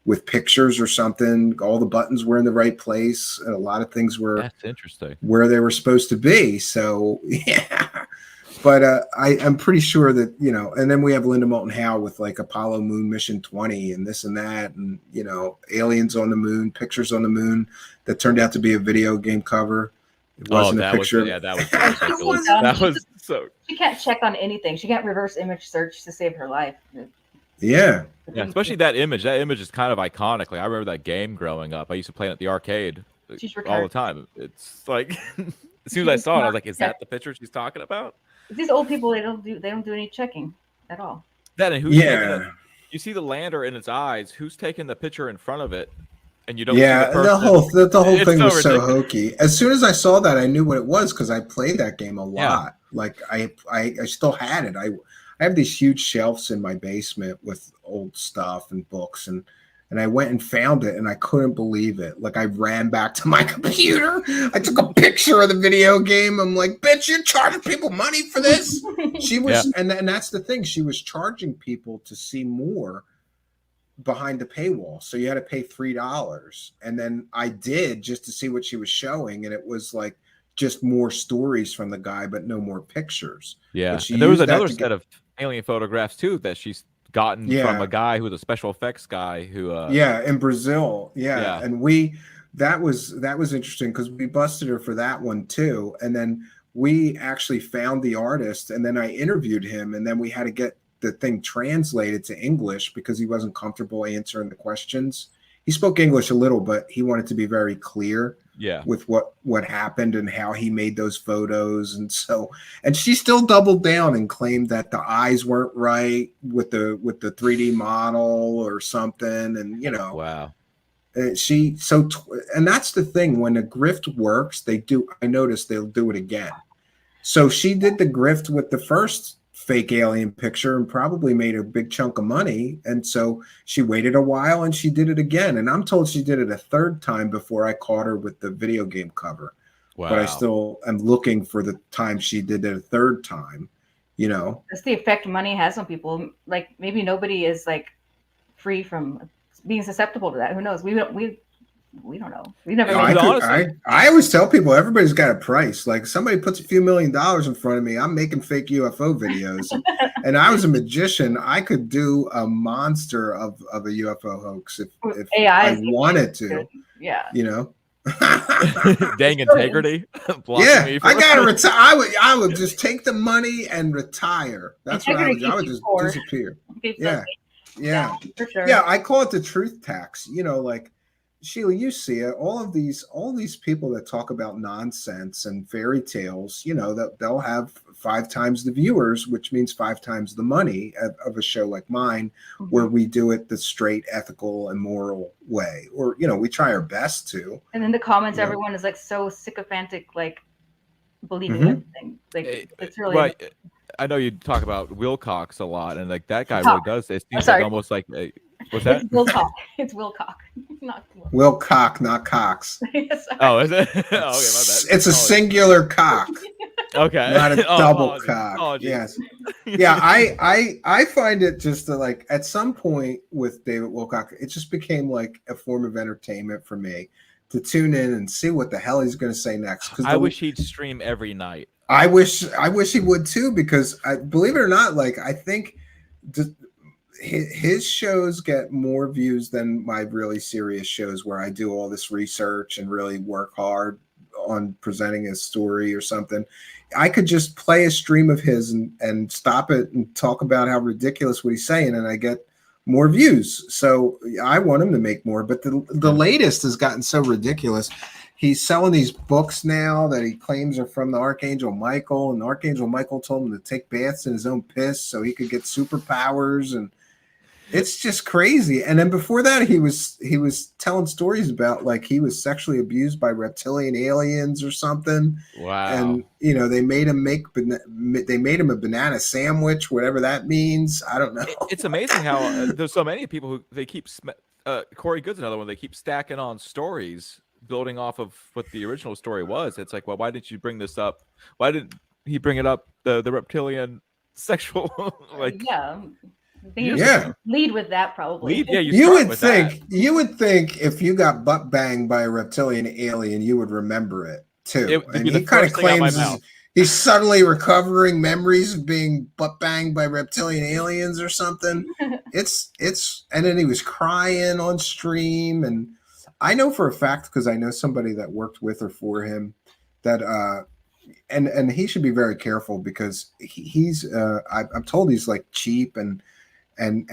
with pictures or something. All the buttons were in the right place, and a lot of things were That's interesting. where they were supposed to be. So yeah. But I'm pretty sure that, you know, and then we have Linda Moulton Howe with like Apollo Moon Mission 20 and this and that, and you know, aliens on the moon, pictures on the moon that turned out to be a video game cover. It wasn't a picture. That was so. She can't check on anything. She can't reverse image search to save her life. Yeah, especially that image. That image is kind of iconic. Like, I remember that game growing up. I used to play it at the arcade all the time. It's like as soon as I saw it, I was like, "Is that the picture she's talking about?" These old people, they don't do any checking at all. That and who's taking it? You see the lander in its eyes. Who's taking the picture in front of it? And you don't see the person. the whole thing was so ridiculous. hokey. As soon as I saw that, I knew what it was, because I played that game a lot. Like I still had it. I have these huge shelves in my basement with old stuff and books, and I went and found it, and I couldn't believe it. Like, I ran back to my computer. I took a picture of the video game. I'm like, bitch, you're charging people money for this? She was, and that's the thing. She was charging people to see more behind the paywall, so you had to pay $3, and then I did, just to see what she was showing, and it was like just more stories from the guy, but no more pictures. And there was another set of alien photographs too that she's gotten from a guy who was a special effects guy who in Brazil. And that was interesting, because we busted her for that one too, and then we actually found the artist, and then I interviewed him, and then we had to get the thing translated to English because he wasn't comfortable answering the questions. He spoke English a little, but he wanted to be very clear with what happened and how he made those photos. And she still doubled down and claimed that the eyes weren't right with the 3D model or something. And you know, and that's the thing, when a grift works, I noticed they'll do it again. So she did the grift with the first fake alien picture and probably made a big chunk of money, and so she waited a while and she did it again, and I'm told she did it a third time before I caught her with the video game cover. But I still am looking for the time she did it a third time, you know. That's the effect money has on people. Like, maybe nobody is like free from being susceptible to that. Who knows? We don't know. We never. I always tell people everybody's got a price. Like, somebody puts a few $1 million in front of me, I'm making fake UFO videos. And I was a magician. I could do a monster of a UFO hoax if I wanted to. Yeah. You know. Dang integrity. I gotta retire. I would just take the money and retire. That's what I would do. I would just disappear. Yeah. For sure. Yeah, I call it the truth tax. You know, like, Sheila, you see it. All these people that talk about nonsense and fairy tales, you know, that they'll have 5 times the viewers, which means 5 times the money of a show like mine, where we do it the straight, ethical, and moral way. Or, you know, we try our best to. And in the comments, you know. everyone is like so sycophantic, like believing everything. Like it's really. Right. I know you talk about Wilcox a lot, and like that guy Cock. really does. It I'm seems sorry. like almost like what's that? It's Wilcock. It's Wilcock. Not Wilcock, not Cox. Oh, is it? Oh, okay, my bad. It's a singular cock. Okay. Not a Oh, double apologies. cock. Apologies. Yes. Yeah, I find it just like at some point with David Wilcock, it just became like a form of entertainment for me to tune in and see what the hell he's going to say next. Because I wish he'd stream every night. I wish he would too, because believe it or not, like I think his shows get more views than my really serious shows where I do all this research and really work hard on presenting a story or something. I could just play a stream of his and stop it and talk about how ridiculous what he's saying, and I get more views. So I want him to make more, but the latest has gotten so ridiculous. He's selling these books now that he claims are from the Archangel Michael, and Archangel Michael told him to take baths in his own piss so he could get superpowers, and it's just crazy. And then before that, he was telling stories about like he was sexually abused by reptilian aliens or something. Wow. And you know, they made him a banana sandwich, whatever that means. I don't know. It's amazing how there's so many people who they keep. Corey Good's another one. They keep stacking on stories, building off of what the original story was. It's like, well, why didn't you bring this up? Why didn't he bring it up? The reptilian sexual like lead with that probably. You would think if you got butt banged by a reptilian alien, you would remember it too. And he kind of claims he's suddenly recovering memories of being butt banged by reptilian aliens or something. It's and then he was crying on stream, and I know for a fact, because I know somebody that worked with or for him, that and he should be very careful, because he's I'm told he's like cheap and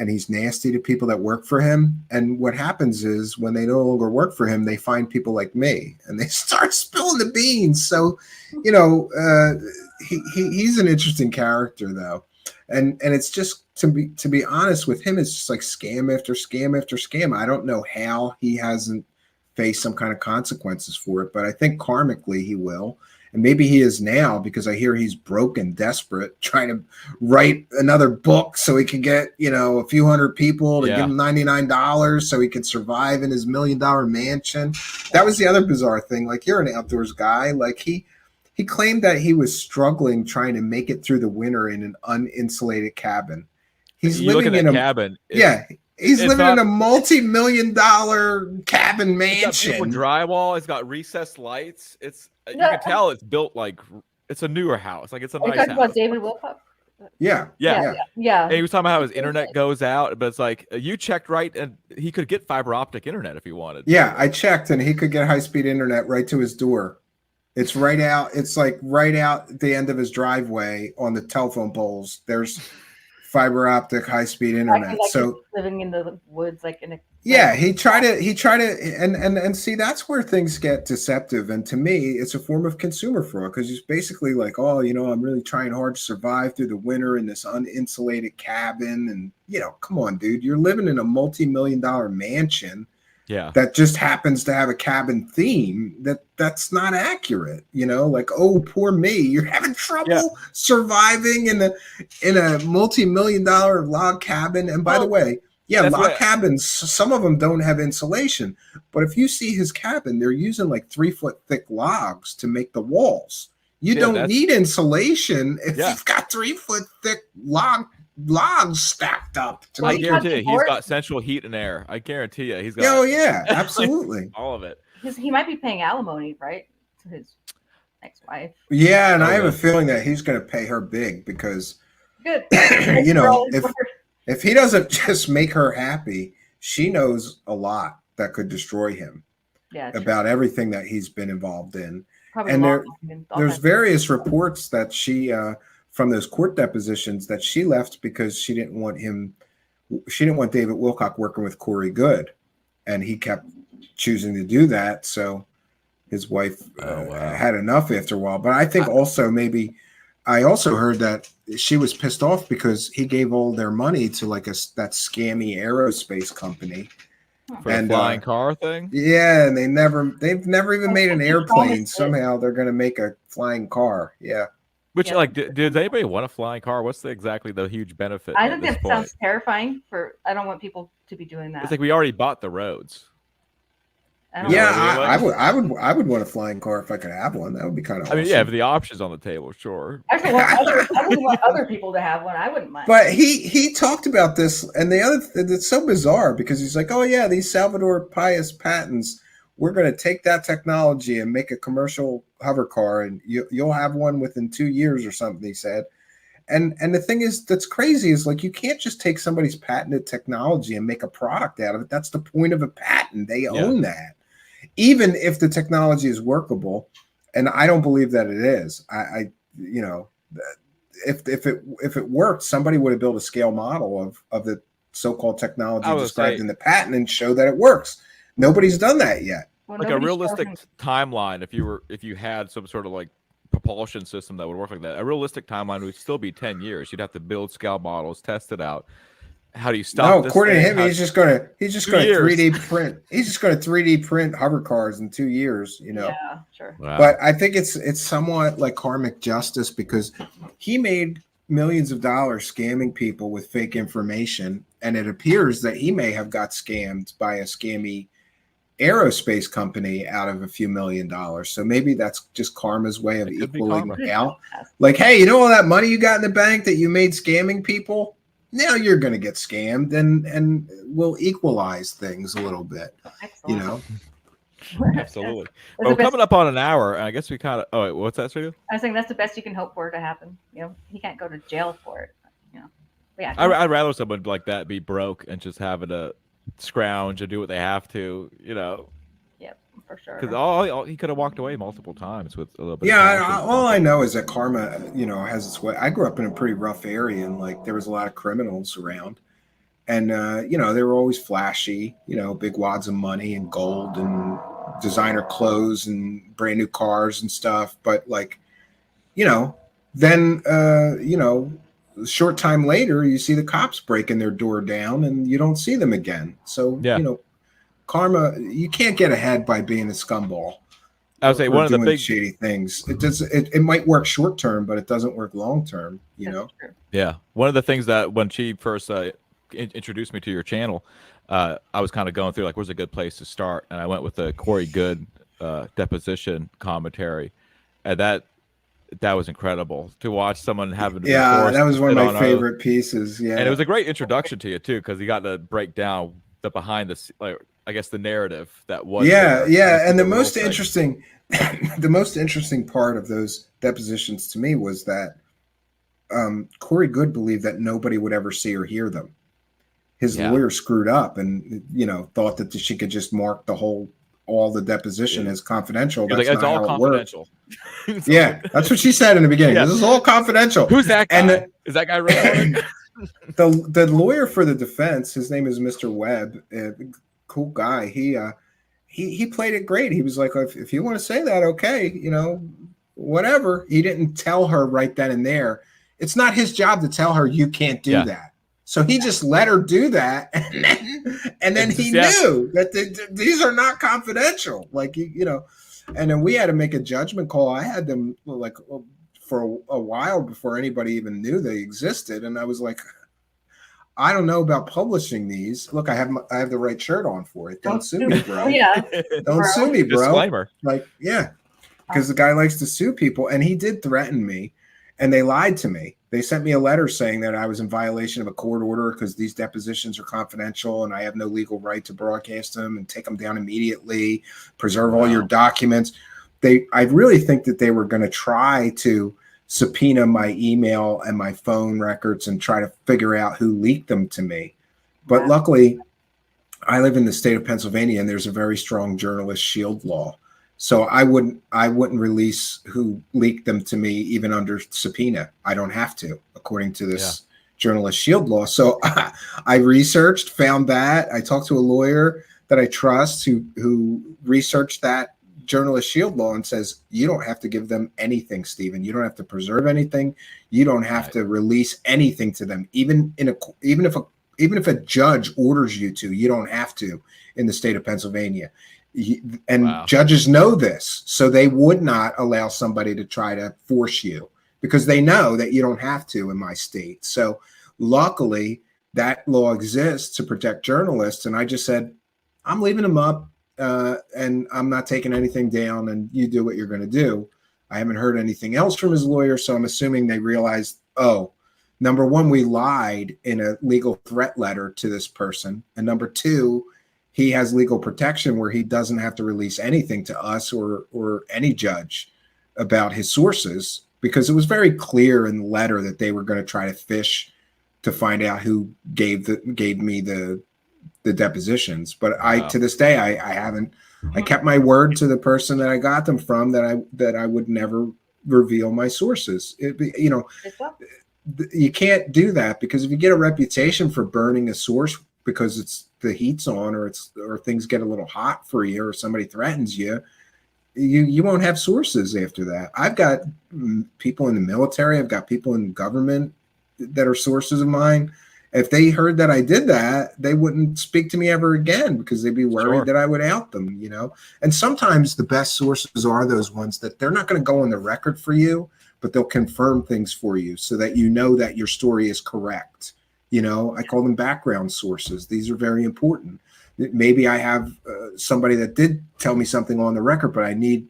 he's nasty to people that work for him. And what happens is when they no longer work for him, they find people like me and they start spilling the beans. So, you know, he's an interesting character though. And it's just, to be honest with him, it's just like scam after scam after scam. I don't know how he hasn't faced some kind of consequences for it, but I think karmically he will. And maybe he is now, because I hear he's broke and desperate, trying to write another book so he can get, you know, a few hundred people to give him $99 so he can survive in his $1 million mansion. That was the other bizarre thing. Like, you're an outdoors guy. Like, he claimed that he was struggling trying to make it through the winter in an uninsulated cabin. He's living in a cabin. He's living in a multi-million-dollar cabin mansion. It's got drywall. It's got recessed lights. You can tell it's built like it's a newer house. Like, it's a nice house. About David Wilcock? Yeah. And he was talking about how his internet goes out, but it's like you checked right, and he could get fiber optic internet if he wanted. Yeah, I checked, and he could get high-speed internet right to his door. It's right out. It's like right out at the end of his driveway on the telephone poles. There's fiber optic high-speed internet. So living in the woods, like in a he tried to and see, that's where things get deceptive. And to me, it's a form of consumer fraud, because he's basically like, oh, you know, I'm really trying hard to survive through the winter in this uninsulated cabin. And, you know, come on, dude, you're living in a multi-million-dollar mansion. Yeah. That just happens to have a cabin theme. That's not accurate, you know, like, oh, poor me, you're having trouble surviving in a multi-million-dollar log cabin. And by the way, log cabins, some of them don't have insulation, but if you see his cabin, they're using like 3-foot thick logs to make the walls. You don't need insulation if you've got 3-foot thick logs stacked up. I guarantee you, he's got central heat and air. I guarantee you, he's got. Oh yeah, absolutely, all of it. He might be paying alimony, right, to his ex-wife. Yeah, and I have a feeling that he's going to pay her big, because, good. You know, if he doesn't just make her happy, she knows a lot that could destroy him. Yeah, about everything that he's been involved in. Probably and there's various reports that she from those court depositions that she left because she didn't want David Wilcock working with Corey Good, and he kept choosing to do that. So his wife had enough after a while. But I think also maybe I also heard that she was pissed off because he gave all their money to like that scammy aerospace company. For the flying car thing? Yeah, and they've never even made an airplane. Somehow they're going to make a flying car. Yeah. Which does anybody want a flying car? What's exactly the huge benefit? I think that sounds terrifying. I don't want people to be doing that. It's like we already bought the roads. I would want a flying car if I could have one. That would be kind of. I mean, yeah, if the option's on the table, sure. Actually, I would want other people to have one. I wouldn't mind. But he talked about this, and it's so bizarre because he's like, oh yeah, these Salvador Pius patents, we're going to take that technology and make a commercial hover car, and you'll have one within 2 years or something. He said, and the thing is that's crazy is like you can't just take somebody's patented technology and make a product out of it. That's the point of a patent. They own that. Even if the technology is workable, and I don't believe that it is, if it worked, somebody would have built a scale model of the so-called technology described in the patent and show that it works. Nobody's done that yet. Well, like a realistic timeline, if you had some sort of like propulsion system that would work like that, a realistic timeline would still be 10 years. You'd have to build scale models, test it out. How do you stop? No, according to him, he's just going to 3D print. He's just going to 3D print hover cars in 2 years. Yeah, sure. Wow. But I think it's somewhat like karmic justice because he made millions of dollars scamming people with fake information, and it appears that he may have got scammed by a scammy aerospace company out of a few $1 million. So maybe that's just karma's way of equaling out. Like, hey, you know all that money you got in the bank that you made scamming people? Now you're going to get scammed, and we'll equalize things a little bit. Excellent. Absolutely. Well, we're coming up on an hour, and I guess we kind of. Oh, wait, what's that, Sergio? I was saying that's the best you can hope for to happen. He can't go to jail for it. But yeah. I'd rather someone like that be broke and just having to scrounge and do what they have to. Yep, for sure. Because he could have walked away multiple times with a little bit. All I know is that karma, has its way. I grew up in a pretty rough area, and like there was a lot of criminals around, and they were always flashy, big wads of money and gold and designer clothes and brand new cars and stuff. But like, then a short time later, you see the cops breaking their door down, and you don't see them again. So karma, you can't get ahead by being a scumball. I would say one of the big shady things. It might work short term, but it doesn't work long term. Yeah, one of the things that when she first introduced me to your channel, I was kind of going through like, where's a good place to start, and I went with the Corey Good deposition commentary, and that was incredible to watch someone having. That was one of my favorite pieces. Yeah, and it was a great introduction to you too, because you got to break down the behind the I guess the narrative that was. And the most interesting, the most interesting part of those depositions to me was that Corey Good believed that nobody would ever see or hear them. His lawyer screwed up and thought that she could just mark all the deposition as confidential. That's it's all confidential. That's what she said in the beginning. This is all confidential. Who's that guy? Is that guy recording? The lawyer for the defense, his name is Mr. Webb. Cool guy. He played it great. He was like, if you want to say that, okay, whatever. He didn't tell her right then and there. It's not his job to tell her you can't do that. So he just let her do that, and then he knew that these are not confidential. Like and then we had to make a judgment call. I had them like for a while before anybody even knew they existed, and I was like, I don't know about publishing these. Look, I have the right shirt on for it. Don't sue me, bro. Don't sue me, bro. Disclaimer. Like, because the guy likes to sue people, and he did threaten me, and they lied to me. They sent me a letter saying that I was in violation of a court order because these depositions are confidential and I have no legal right to broadcast them and take them down immediately, preserve all your documents. I really think that they were going to try to subpoena my email and my phone records and try to figure out who leaked them to me. But luckily, I live in the state of Pennsylvania and there's a very strong journalist shield law. So I wouldn't release who leaked them to me even under subpoena. I don't have to, according to this journalist shield law. So I researched, found that. I talked to a lawyer that I trust who researched that journalist shield law and says you don't have to give them anything, Stephen. You don't have to preserve anything. You don't have to release anything to them, even if a judge orders you to. You don't have to in the state of Pennsylvania. And judges know this, so they would not allow somebody to try to force you because they know that you don't have to in my state. So luckily that law exists to protect journalists. And I just said, I'm leaving them up and I'm not taking anything down, and you do what you're going to do. I haven't heard anything else from his lawyer, so I'm assuming they realized, oh, number one, we lied in a legal threat letter to this person. And number two, he has legal protection where he doesn't have to release anything to us or any judge about his sources, because it was very clear in the letter that they were going to try to fish to find out who gave me the depositions. But to this day, I haven't. I kept my word to the person that I got them from, that I would never reveal my sources. You can't do that, because if you get a reputation for burning a source because the heat's on or things get a little hot for you or somebody threatens you, you won't have sources after that. I've got people in the military, I've got people in government that are sources of mine. If they heard that I did that, they wouldn't speak to me ever again because they'd be worried that I would out them, And sometimes the best sources are those ones that they're not going to go on the record for you, but they'll confirm things for you so that you know that your story is correct. I call them background sources. These are very important. Maybe I have somebody that did tell me something on the record, but I need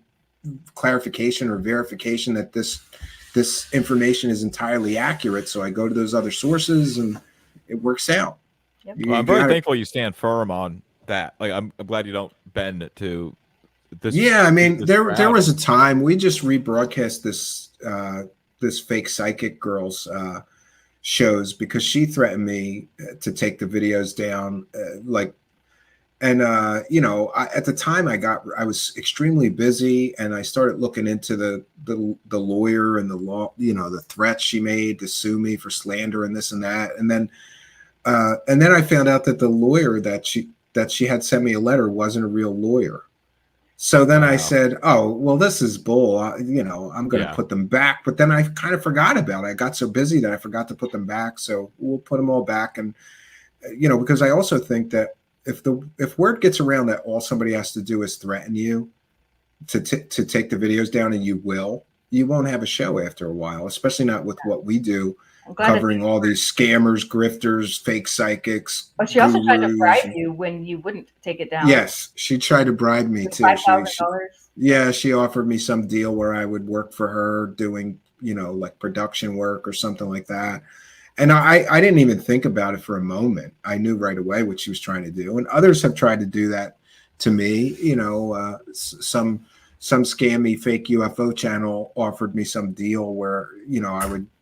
clarification or verification that this information is entirely accurate. So I go to those other sources and it works out. Yep. Well, I'm very thankful you stand firm on that. Like, I'm glad you don't bend it to this. Yeah, I mean, there was a time we just rebroadcast this fake psychic girl's shows because she threatened me to take the videos down. At the time I was extremely busy, and I started looking into the lawyer and the law, the threats she made to sue me for slander and this and that. And then I found out that the lawyer that she had sent me a letter wasn't a real lawyer. So then I said, oh, well, this is bull. I'm going to put them back. But then I kind of forgot about it. I got so busy that I forgot to put them back. So we'll put them all back. And, because I also think that if word gets around that all somebody has to do is threaten you to take the videos down, and you won't have a show after a while, especially not with what we do, covering all these scammers, grifters, fake psychics. But she also tried to bribe you when you wouldn't take it down. Yes, she tried to bribe me too. $5,000. She offered me some deal where I would work for her doing, like production work or something like that. And I didn't even think about it for a moment. I knew right away what she was trying to do. And others have tried to do that to me. Some scammy fake UFO channel offered me some deal where,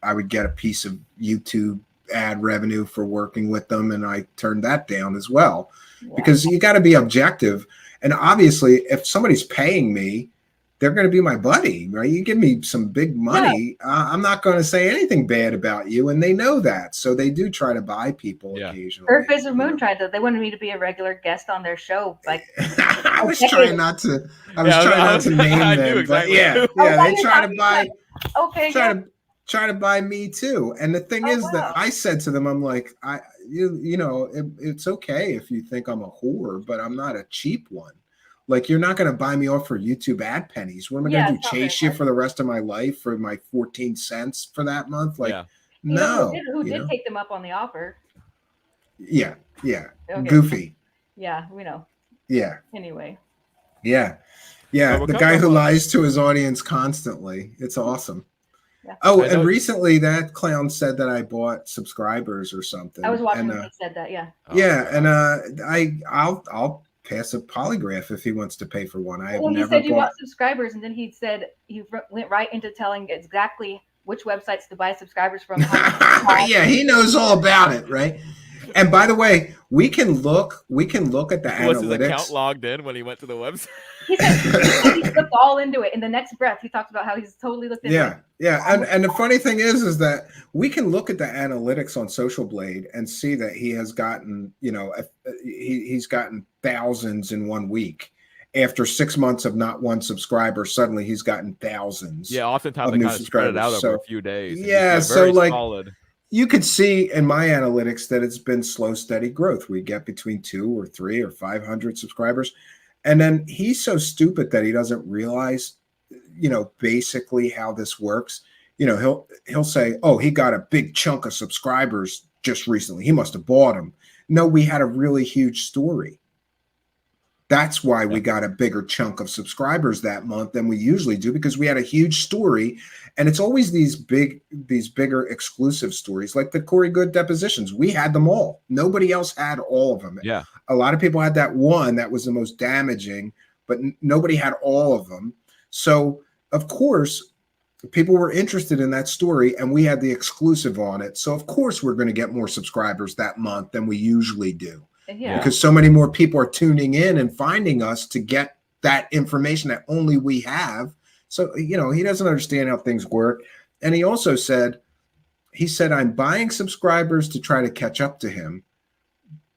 I would get a piece of YouTube ad revenue for working with them. And I turned that down as well, because you got to be objective. And obviously, if somebody's paying me, they're going to be my buddy, right? You give me some big money, I'm not going to say anything bad about you, and they know that, so they do try to buy people occasionally. Earth Visitor Moon tried to. They wanted me to be a regular guest on their show. Like, I was trying not to. I was trying not to name them, exactly. But they try to buy. Okay. Try to buy me too. And the thing is that I said to them, I'm like, it's okay if you think I'm a whore, but I'm not a cheap one. Like, you're not going to buy me off for YouTube ad pennies. What am I going to do? Chase you for the rest of my life for my 14 cents for that month? Like, no. Who did take them up on the offer? Yeah. Okay. Goofy. Yeah, we know. Yeah. Anyway. Yeah. The guy who lies to his audience constantly. It's awesome. Yeah. Oh, and recently that clown said that I bought subscribers or something. I was watching when he said that. Yeah. I'll pass a polygraph if he wants to pay for one. He said you bought subscribers, and then he said he went right into telling exactly which websites to buy subscribers from. Yeah, he knows all about it, right? And by the way, we can look at the Was his account analytics. logged in when he went to the website? He said he looked all into it. In the next breath, he talks about how he's totally looked into it. Yeah. And the funny thing is that we can look at the analytics on Social Blade and see that he has gotten, he's gotten thousands in 1 week. After 6 months of not one subscriber, suddenly he's gotten thousands. Yeah, oftentimes of they new kind of spread it out subscribers. over a few days. and Yeah, it's so very like solid. you could see in my analytics that it's been slow, steady growth. We get between 2 or 3 or 500 subscribers. And then he's so stupid that he doesn't realize, basically how this works. He'll say, oh, he got a big chunk of subscribers just recently. He must have bought them. No, we had a really huge story. That's why we got a bigger chunk of subscribers that month than we usually do, because we had a huge story. And it's always these bigger exclusive stories, like the Corey Good depositions. We had them all. Nobody else had all of them. Yeah. A lot of people had that one that was the most damaging, but nobody had all of them. So, of course, people were interested in that story, and we had the exclusive on it. So, of course, we're going to get more subscribers that month than we usually do. Yeah. Because so many more people are tuning in and finding us to get that information that only we have. So, he doesn't understand how things work. And he also said, I'm buying subscribers to try to catch up to him,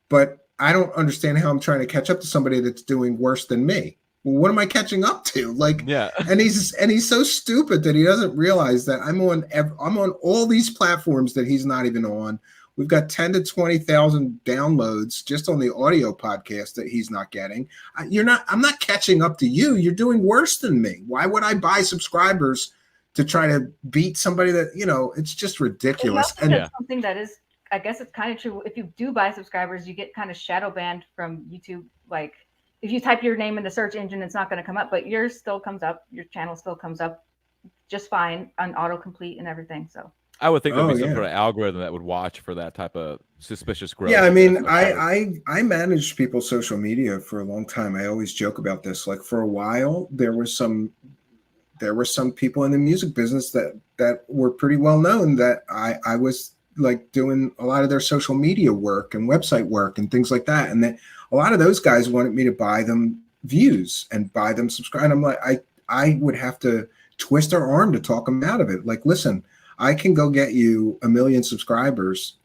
but I don't understand how I'm trying to catch up to somebody that's doing worse than me. Well, what am I catching up to? And he's so stupid that he doesn't realize that I'm on all these platforms that he's not even on. We've got 10 to 20,000 downloads just on the audio podcast that he's not getting. I'm not catching up to you. You're doing worse than me. Why would I buy subscribers to try to beat somebody that, it's just ridiculous. And that's something that is, I guess it's kind of true. If you do buy subscribers, you get kind of shadow banned from YouTube. Like if you type your name in the search engine, it's not going to come up, but yours still comes up. Your channel still comes up just fine on autocomplete and everything. So I would think there'd be some sort of algorithm that would watch for that type of suspicious growth. Yeah, I mean, I managed people's social media for a long time. I always joke about this. Like for a while, there were some people in the music business that were pretty well known that I was like doing a lot of their social media work and website work and things like that. And then a lot of those guys wanted me to buy them views and buy them subscribe. And I'm like, I would have to twist their arm to talk them out of it. Like, listen, I can go get you 1 million subscribers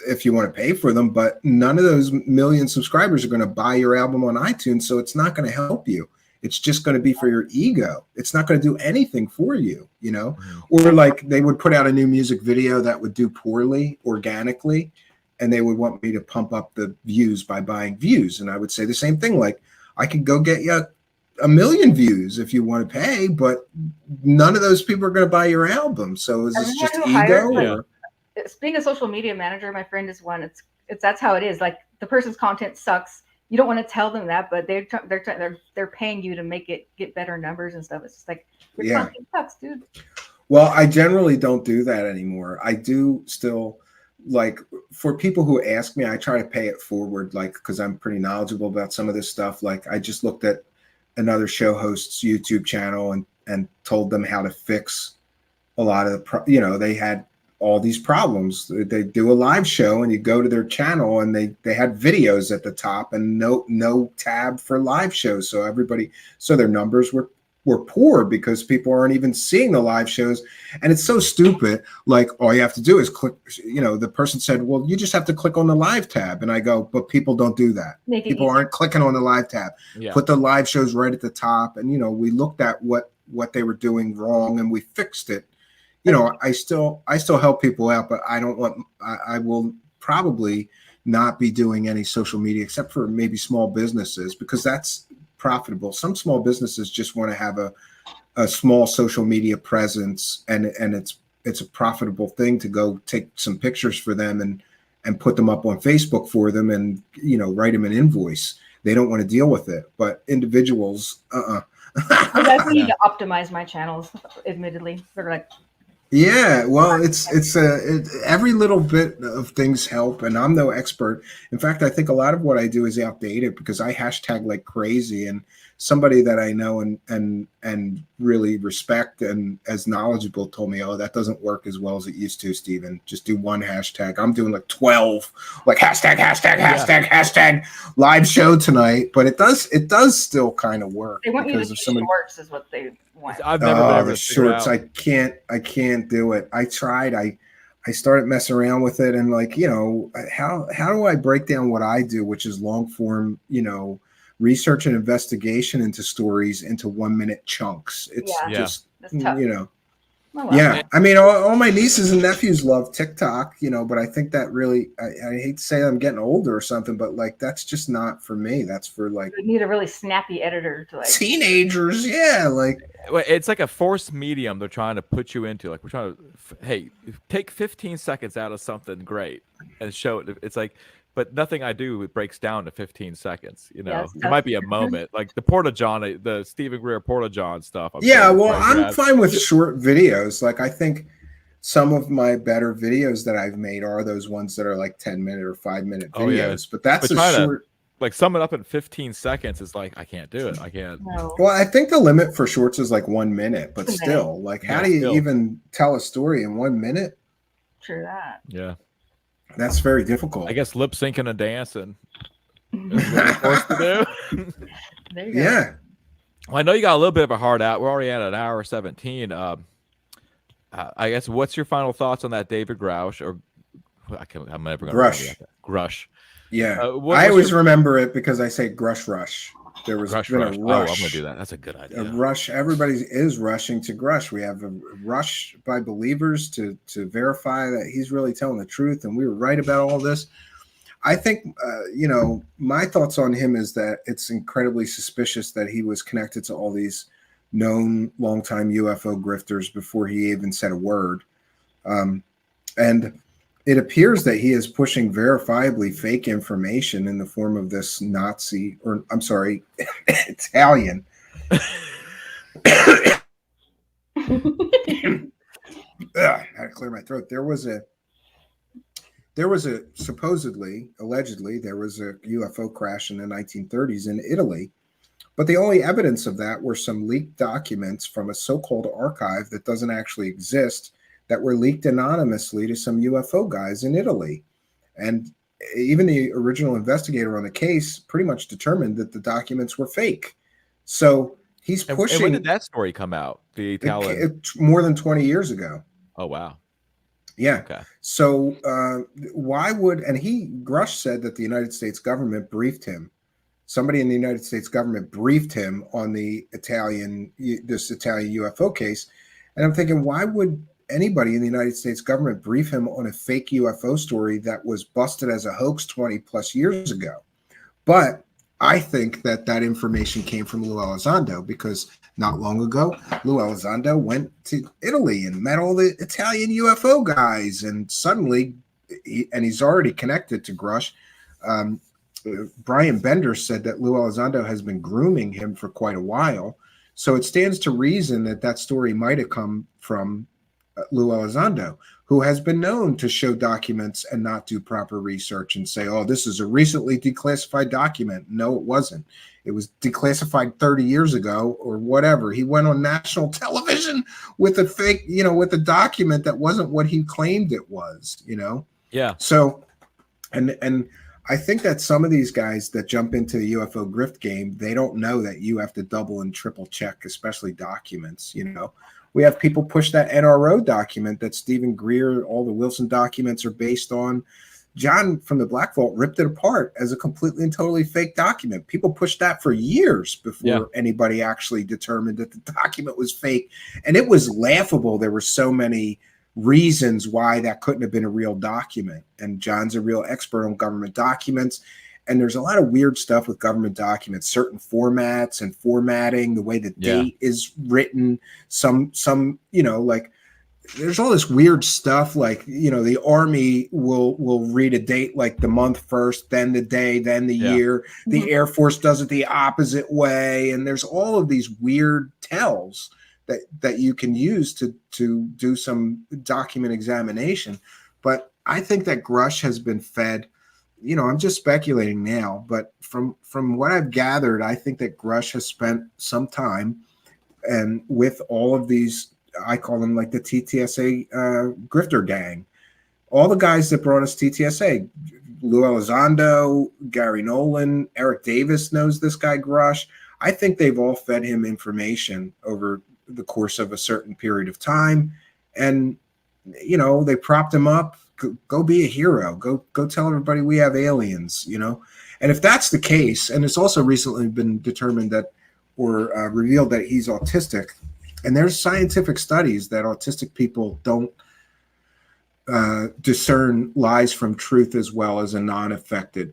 if you want to pay for them, but none of those 1 million subscribers are going to buy your album on iTunes. So it's not going to help you. It's just going to be for your ego. It's not going to do anything for you, Or like they would put out a new music video that would do poorly organically, and they would want me to pump up the views by buying views. And I would say the same thing. Like, I could go get you 1 million views if you want to pay, but none of those people are going to buy your album. So is this just ego? Being a social media manager, my friend is one. That's how it is. Like the person's content sucks. You don't want to tell them that, but they're paying you to make it get better numbers and stuff. It's just like your content sucks, dude. Well, I generally don't do that anymore. I do still, like, for people who ask me, I try to pay it forward, like, because I'm pretty knowledgeable about some of this stuff. Like, I just looked at another show host's YouTube channel and told them how to fix a lot of the they had all these problems. They do a live show and you go to their channel and they had videos at the top and no tab for live shows. So their numbers were poor because people aren't even seeing the live shows. And it's so stupid. Like, all you have to do is click, the person said, well, you just have to click on the live tab. And I go, but people don't do that. People aren't clicking on the live tab. Yeah. Put the live shows right at the top. And, we looked at what they were doing wrong and we fixed it. I still help people out, but I will probably not be doing any social media except for maybe small businesses, because that's profitable. Some small businesses just want to have a small social media presence, and it's a profitable thing to go take some pictures for them and put them up on Facebook for them and write them an invoice. They don't want to deal with it, but individuals, I definitely need to optimize my channels. Admittedly, they're like, Yeah, well, every little bit of things help, and I'm no expert. In fact, I think a lot of what I do is outdated because I hashtag like crazy, and somebody that I know and really respect and as knowledgeable told me, "Oh, that doesn't work as well as it used to, Steven. Just do one hashtag." I'm doing like 12, like hashtag live show tonight, but it does still kind of work They want you to because do of somebody. shorts, is what they want. I've never been able The to figure shorts. out. I can't do it. I tried. I started messing around with it, and like, how do I break down what I do, which is long form, research and investigation into stories into 1 minute chunks. It's just, that's tough. Oh, well. Yeah. I mean, all my nieces and nephews love TikTok, but I think that really, I hate to say I'm getting older or something, but like, that's just not for me. That's for like You need a really snappy editor to like teenagers. Yeah. Like, it's like a forced medium they're trying to put you into. Like, we're trying to, hey, take 15 seconds out of something great and show it. It's like, but nothing I do breaks down to 15 seconds. Yes, There might be a moment like the Porta John, the Stephen Greer Porta John stuff. I'm fine with short videos. Like, I think some of my better videos that I've made are those ones that are like 10-minute or 5-minute videos. But that's a short. Like, sum it up in 15 seconds is like, I can't do it. I can't. No. Well, I think the limit for shorts is like 1 minute, but still, like, how do you even tell a story in 1 minute? True that. Yeah. That's very difficult. I guess lip syncing and dancing is what we're forced to do. There you go. Yeah. Well, I know you got a little bit of a hard out. We're already at an hour 17. I guess what's your final thoughts on that David Grush or I'm never going to Grush. Grush. Yeah. I always remember it because I say Grush Rush. There was Grush been Rush. a Oh, rush. I'm going to do that. That's a good idea. A rush. Everybody is rushing to Grush. We have a rush by believers to verify that he's really telling the truth, and we were right about all this. I think, my thoughts on him is that it's incredibly suspicious that he was connected to all these known longtime UFO grifters before he even said a word. And it appears that he is pushing verifiably fake information in the form of this Nazi, or I'm sorry, Italian. I had to clear my throat. There was a allegedly, there was a UFO crash in the 1930s in Italy. But the only evidence of that were some leaked documents from a so-called archive that doesn't actually exist that were leaked anonymously to some UFO guys in Italy. And even the original investigator on the case pretty much determined that the documents were fake. So he's pushing. And when did that story come out? The Italian? More than 20 years ago. Oh, wow. Yeah. Okay. So why would, and Grush said that the United States government briefed him. Somebody in the United States government briefed him on this Italian UFO case. And I'm thinking, why would anybody in the United States government brief him on a fake UFO story that was busted as a hoax 20 plus years ago? But I think that information came from Lou Elizondo, because not long ago, Lou Elizondo went to Italy and met all the Italian UFO guys. And suddenly, he's already connected to Grush. Brian Bender said that Lou Elizondo has been grooming him for quite a while. So it stands to reason that story might have come from Lou Elizondo, who has been known to show documents and not do proper research and say, oh, this is a recently declassified document. No, it wasn't. It was declassified 30 years ago or whatever. He went on national television with a fake, with a document that wasn't what he claimed it was, Yeah. So, and I think that some of these guys that jump into the UFO grift game, they don't know that you have to double and triple check, especially documents. We have people push that NRO document that Stephen Greer, all the Wilson documents are based on. John from the Black Vault ripped it apart as a completely and totally fake document. People pushed that for years before anybody actually determined that the document was fake. And it was laughable. There were so many reasons why that couldn't have been a real document. And John's a real expert on government documents. And there's a lot of weird stuff with government documents, certain formats and formatting, the way the date is written, some, like there's all this weird stuff. Like, the Army will read a date, like the month first, then the day, then the year. The Air Force does it the opposite way. And there's all of these weird tells that you can use to do some document examination. But I think that Grush has been fed, you know, I'm just speculating now, but from what I've gathered, I think that Grush has spent some time and with all of these, I call them like the TTSA grifter gang, all the guys that brought us TTSA, Lou Elizondo, Gary Nolan, Eric Davis knows this guy Grush. I think they've all fed him information over the course of a certain period of time. And, you know, they propped him up. Go be a hero. Go tell everybody we have aliens, you know. And if that's the case, and it's also recently been determined that or revealed that he's autistic, and there's scientific studies that autistic people don't discern lies from truth as well as a non-affected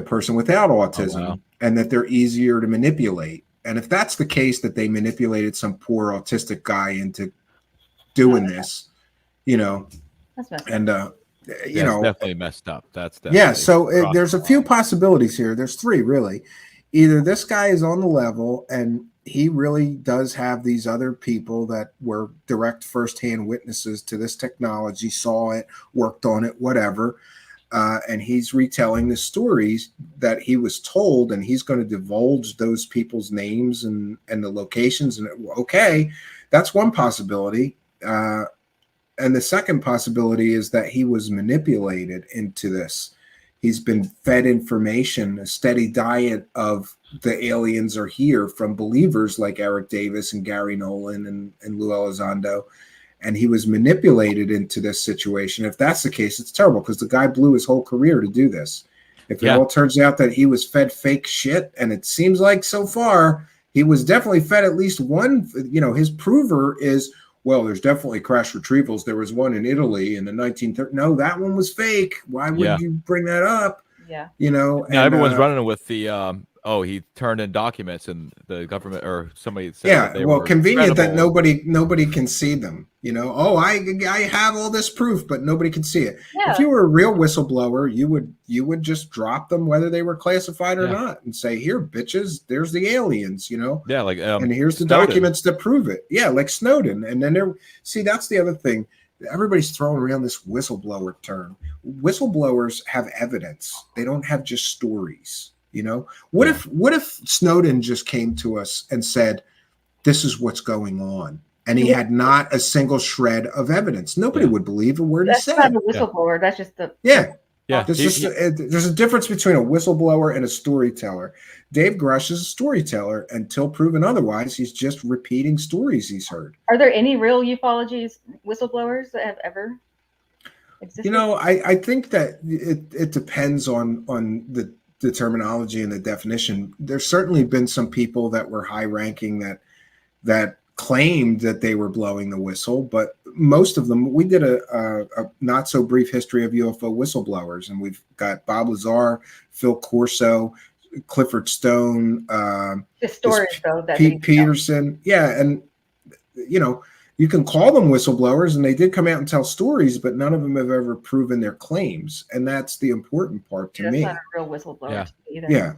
person without autism, and that they're easier to manipulate. And if that's the case, that they manipulated some poor autistic guy into doing this, you know, that's messed up. and you know, definitely messed up. That's definitely yeah. So there's a few possibilities here. There's three really. Either this guy is on the level and he really does have these other people that were direct firsthand witnesses to this technology, saw it, worked on it, whatever. And he's retelling the stories that he was told, and he's going to divulge those people's names and the locations. And okay, that's one possibility. And the second possibility is that he was manipulated into this. He's been fed information, a steady diet of the aliens are here from believers like Eric Davis and Gary Nolan and Lou Elizondo. And he was manipulated into this situation. If that's the case, it's terrible because the guy blew his whole career to do this. If it all turns out that he was fed fake shit, and it seems like so far he was definitely fed at least one, you know, his prover is, well, there's definitely crash retrievals. There was one in Italy in the 1930s. No, that one was fake. Why would you bring that up? Yeah. You know, now everyone's running with the he turned in documents and the government or somebody said that they were convenient that credible. nobody can see them. You know, I have all this proof, but nobody can see it. Yeah. If you were a real whistleblower, you would just drop them whether they were classified or not, and say, "Here, bitches, there's the aliens." You know, like and here's the Snowden. documents that prove it. Yeah, like Snowden. And then that's the other thing. Everybody's throwing around this whistleblower term. Whistleblowers have evidence. They don't have just stories. You know, what if Snowden just came to us and said, "This is what's going on," and he had not a single shred of evidence? Nobody would believe a word he said. That's not a whistleblower. That's just the There's a difference between a whistleblower and a storyteller. Dave Grush is a storyteller until proven otherwise. He's just repeating stories he's heard. Are there any real ufology whistleblowers that have ever existed? You know, I think that it depends on the terminology and the definition. There's certainly been some people that were high ranking that claimed that they were blowing the whistle, but most of them, we did a not so brief history of UFO whistleblowers, and we've got Bob Lazar, Phil Corso, Clifford Stone, the stories though that Pete Peterson. Yeah. And you know, you can call them whistleblowers, and they did come out and tell stories, but none of them have ever proven their claims. And that's the important part to me. That's not a real whistleblower either. Yeah.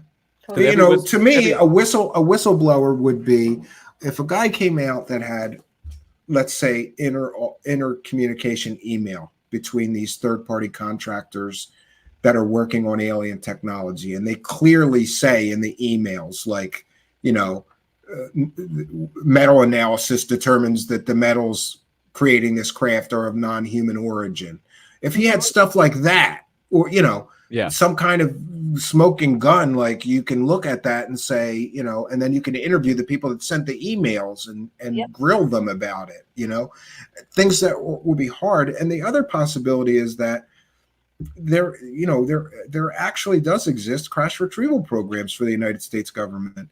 Totally. You know, to me, a whistleblower would be if a guy came out that had, let's say, inter communication email between these third-party contractors that are working on alien technology, and they clearly say in the emails, like, you know, metal analysis determines that the metals creating this craft are of non-human origin. If he had stuff like that, or, you know, some kind of smoking gun, like, you can look at that and say, you know, and then you can interview the people that sent the emails and grill them about it, you know, things that would be hard. And the other possibility is that there actually does exist crash retrieval programs for the United States government.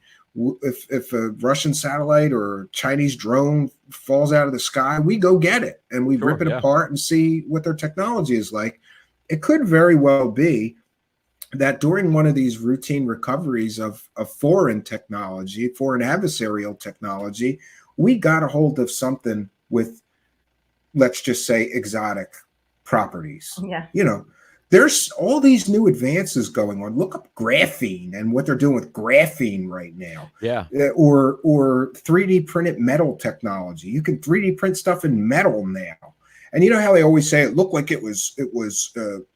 If a Russian satellite or Chinese drone falls out of the sky, we go get it and we rip it apart and see what their technology is like. It could very well be that during one of these routine recoveries of foreign technology, foreign adversarial technology, we got a hold of something with, let's just say, exotic properties. Yeah. You know, there's all these new advances going on. Look up graphene and what they're doing with graphene right now. Yeah. Or 3D printed metal technology. You can 3D print stuff in metal now. And you know how they always say it looked like it was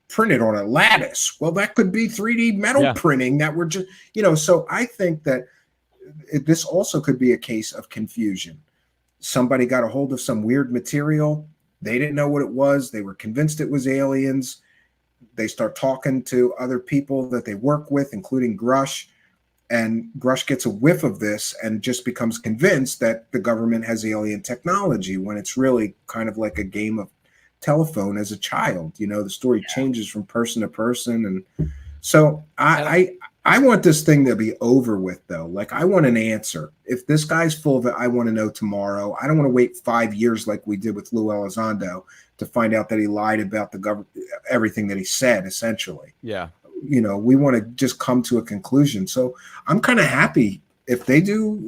printed on a lattice. Well, that could be 3D metal printing that we're just, so I think that this also could be a case of confusion. Somebody got a hold of some weird material. They didn't know what it was. They were convinced it was aliens. They start talking to other people that they work with, including Grush. And Grush gets a whiff of this and just becomes convinced that the government has alien technology when it's really kind of like a game of telephone as a child. The story changes from person to person. And so I want this thing to be over with, though. Like, I want an answer. If this guy's full of it, I want to know tomorrow. I don't want to wait 5 years like we did with Lou Elizondo to find out that he lied about the government, everything that he said, essentially. Yeah. We want to just come to a conclusion. So I'm kind of happy if they do,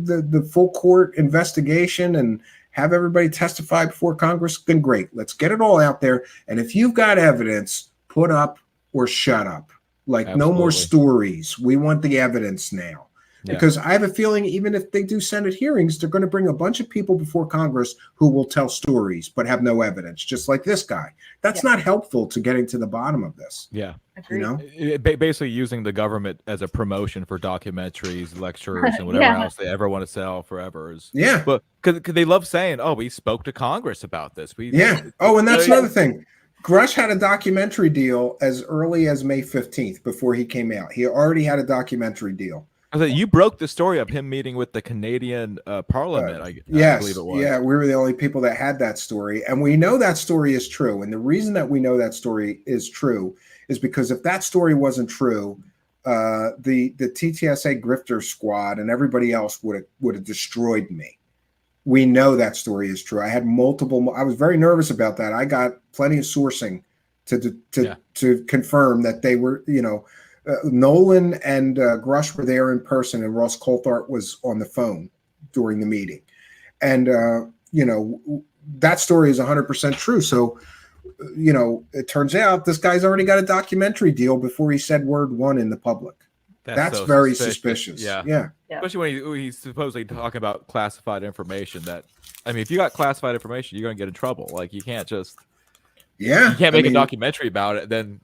the full court investigation and have everybody testify before Congress, then great. Let's get it all out there. And if you've got evidence, put up or shut up. Like, Absolutely. No more stories. We want the evidence now. Because I have a feeling even if they do Senate hearings, they're going to bring a bunch of people before Congress who will tell stories but have no evidence, just like this guy. That's not helpful to getting to the bottom of this. Yeah. Agreed. Basically using the government as a promotion for documentaries, lectures, and whatever else they ever want to sell forever. But because they love saying, oh, we spoke to Congress about this. Oh, and that's another thing. Grush had a documentary deal as early as May 15th before he came out. He already had a documentary deal. You broke the story of him meeting with the Canadian Parliament. I believe it was. Yeah, we were the only people that had that story. And we know that story is true. And the reason that we know that story is true is because if that story wasn't true, the TTSA grifter squad and everybody else would have destroyed me. We know that story is true. I had I was very nervous about that. I got plenty of sourcing to confirm that they were, Nolan and Grush were there in person, and Ross Coulthart was on the phone during the meeting. And, that story is 100% true. So, it turns out this guy's already got a documentary deal before he said word one in the public. That's so very suspicious. Yeah. Especially when he's supposedly talking about classified information. If you got classified information, you're going to get in trouble. Like, you can't just... You can't make a documentary about it, then...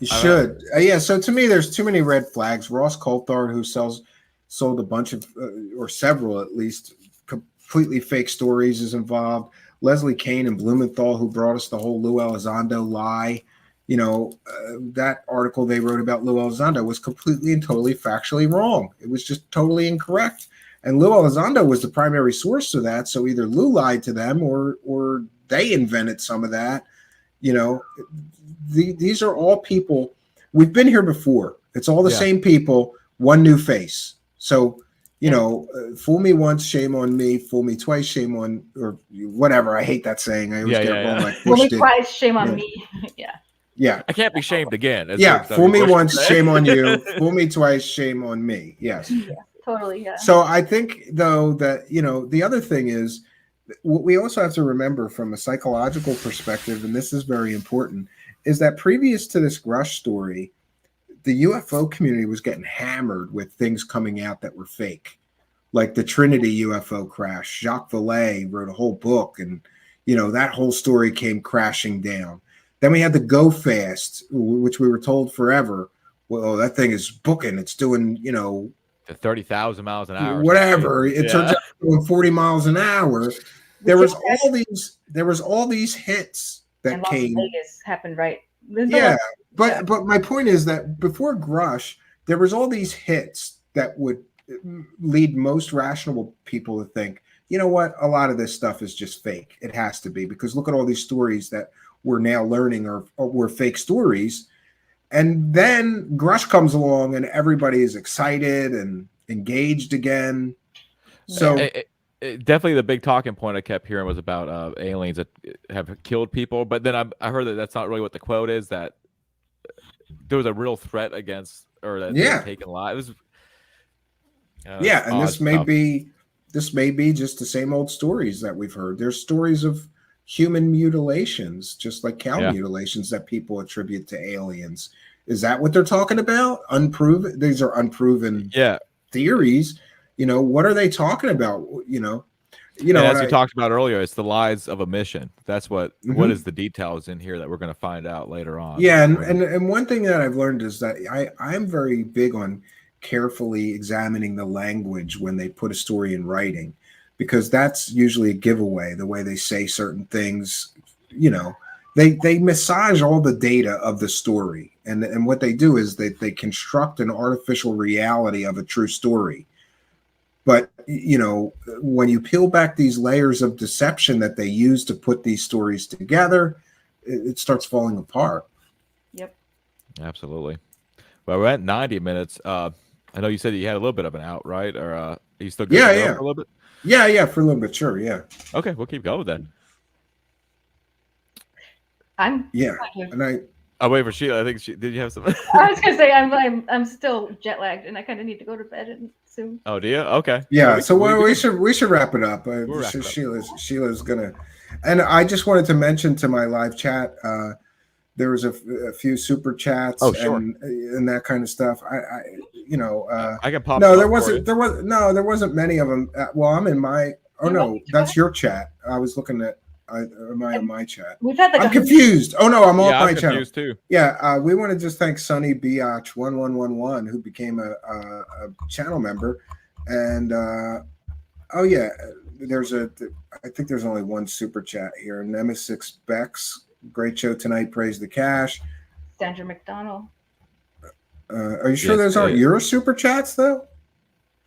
You should. So to me, there's too many red flags. Ross Coulthart, who sold a bunch of, or several at least, completely fake stories, is involved. Leslie Kane and Blumenthal, who brought us the whole Lou Elizondo lie. That article they wrote about Lou Elizondo was completely and totally factually wrong. It was just totally incorrect. And Lou Elizondo was the primary source of that. So either Lou lied to them or they invented some of that. These are all people. We've been here before. It's all the same people, one new face. So, fool me once, shame on me. Fool me twice, shame on, or whatever. I hate that saying. I always get it wrong. Like fool me twice, shame on me. Yeah. I can't be shamed again. Fool me once, shame on you. Fool me twice, shame on me. Yes. Yeah, totally. Yeah. So I think, though, that, the other thing is, what we also have to remember from a psychological perspective, and this is very important, is that previous to this Grush story, the UFO community was getting hammered with things coming out that were fake, like the Trinity UFO crash. Jacques Vallée wrote a whole book, and that whole story came crashing down. Then we had the Go Fast, which we were told forever. Well, that thing is booking. It's doing, to 30,000 miles an hour. Whatever. It turns out doing 40 miles an hour. There was all these hits that came. Las Vegas happened, right? But my point is that before Grush, there was all these hits that would lead most rational people to think, you know what, a lot of this stuff is just fake. It has to be, because look at all these stories that we're now learning were fake stories. And then Grush comes along and everybody is excited and engaged again. So definitely the big talking point I kept hearing was about aliens that have killed people. But then I heard that that's not really what the quote is, that there was a real threat against, or that they were taken lives. And this may be just the same old stories that we've heard. There's stories of human mutilations, just like cow Yeah. mutilations that people attribute to aliens. Is that what they're talking about? Unproven? These are unproven theories. You know, what are they talking about? You know, And as you talked about earlier, it's the lies of a mission. That's what is the details in here that we're going to find out later on. Yeah, and one thing that I've learned is that I'm very big on carefully examining the language when they put a story in writing, because that's usually a giveaway. The way they say certain things, you know, they massage all the data of the story, and what they do is they construct an artificial reality of a true story. But, you know, when you peel back these layers of deception that they use to put these stories together, it starts falling apart. Yep. Absolutely. Well, we're at 90 minutes. I know you said that you had a little bit of an out, right? Or are you still good to go for a little bit? Yeah, for a little bit, sure, yeah. Okay, we'll keep going then. I'm and I'll wait for Sheila. I think did you have something? I was gonna say I'm still jet lagged and I kind of need to go to bed soon. Oh, do you? Okay. Yeah, so we should wrap it up. Sheila's gonna, and I just wanted to mention to my live chat, there was a few super chats and that kind of stuff. I can pop. No, there wasn't many of them. Well, I'm in my. Oh no, that's your chat. I was looking at. Am I on my chat? We've had I'm confused. Oh no, I'm on my I'm channel. confused too. Yeah, we want to just thank Sonny Biatch 1111 who became a channel member, and I think there's only one super chat here. Nemesis Bex, great show tonight. Praise the cash. Sandra McDonald. Are you sure those aren't your super chats though?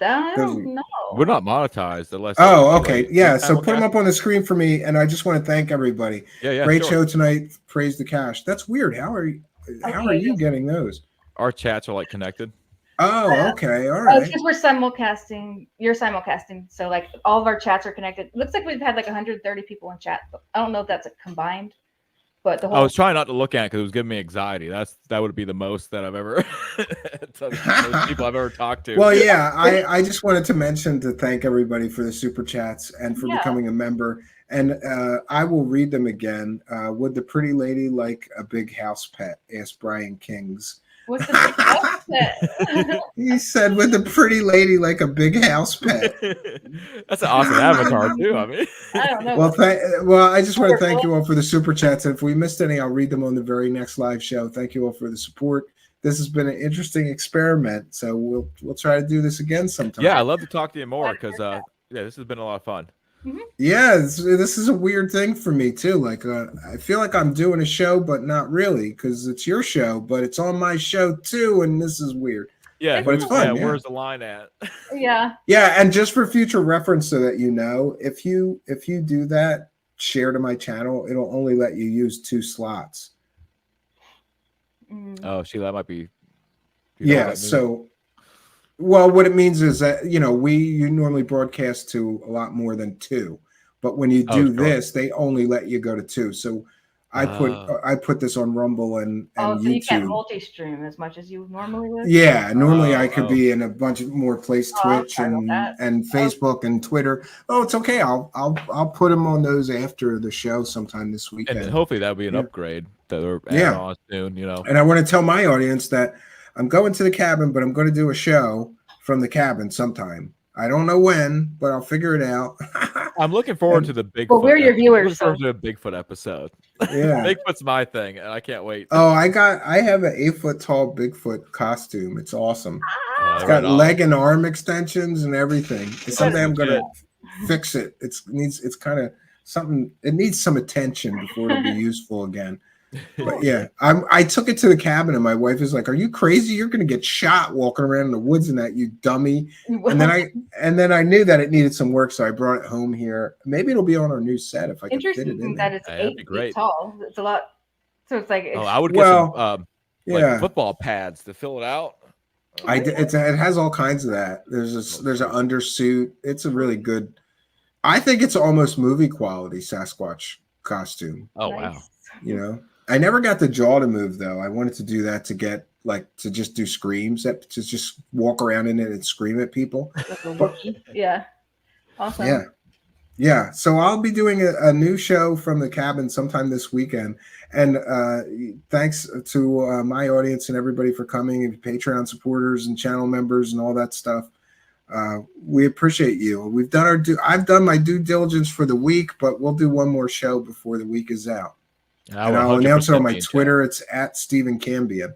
I don't know. We're not monetized unless. Oh, okay. Yeah. So put them up on the screen for me, and I just want to thank everybody. Yeah. Great show tonight. Praise the cash. That's weird. How are you getting those? Our chats are like connected. Oh, okay. All right. Because we're simulcasting. You're simulcasting, so like all of our chats are connected. It looks like we've had like 130 people in chat. But I don't know if that's a combined. But the whole. I was trying not to look at it because it was giving me anxiety. That would be the most that I've ever most people I've ever talked to. Well, yeah, I just wanted to mention to thank everybody for the super chats and for becoming a member. And I will read them again. Would the pretty lady like a big house pet? Asked Brian Kings. What's the big house pet? He said, "Would the pretty lady like a big house pet?" That's an awesome avatar too. I mean, I don't know. Well, I just want to thank you all for the super chats. And if we missed any, I'll read them on the very next live show. Thank you all for the support. This has been an interesting experiment, so we'll try to do this again sometime. Yeah, I'd love to talk to you more because this has been a lot of fun. Yeah, this is a weird thing for me too. Like, I feel like I'm doing a show, but not really, because it's your show, but it's on my show too, and this is weird. Yeah, but it's fun. Yeah. Where's the line at? Yeah. Yeah, and just for future reference, so that you know, if you do that, share to my channel, it'll only let you use 2 slots. Oh, Sheila, that might be. Yeah. So. Well, what it means is that, you normally broadcast to a lot more than 2, but when you do this, they only let you go to 2. So I put this on Rumble and so YouTube. You can't multi-stream as much as you normally would? Yeah, normally I could be in a bunch of more places, Twitch and Facebook and Twitter. Oh, it's okay. I'll put them on those after the show sometime this weekend. And hopefully that'll be an upgrade that we're adding on soon. And I want to tell my audience that I'm going to the cabin, but I'm going to do a show from the cabin sometime. I don't know when, but I'll figure it out. I'm looking forward to the Bigfoot. Well, we're your viewers. I'm looking forward to a Bigfoot episode. Yeah, Bigfoot's my thing, and I can't wait. Oh, I have an 8-foot tall Bigfoot costume. It's awesome. It's got leg and arm extensions and everything. It's someday I'm going to fix it. It needs some attention before it'll be useful again. But yeah, I took it to the cabin, and my wife is like, "Are you crazy? You're going to get shot walking around in the woods in that, you dummy!" And then I knew that it needed some work, so I brought it home here. Maybe it'll be on our new set if I can fit it in there. That it's 8 feet tall. It's a lot. So it's like I would get some like football pads to fill it out. It has all kinds of that. There's an undersuit. It's a really good. I think it's almost movie quality Sasquatch costume. Oh wow! I never got the jaw to move though. I wanted to do that to just do screams, to just walk around in it and scream at people. Yeah. Awesome. Yeah. Yeah, so I'll be doing a new show from the cabin sometime this weekend. And thanks to my audience and everybody for coming, and Patreon supporters and channel members and all that stuff. We appreciate you. We've done I've done my due diligence for the week, but we'll do one more show before the week is out. And I'll announce it on my Twitter. It's at Stephen Cambion.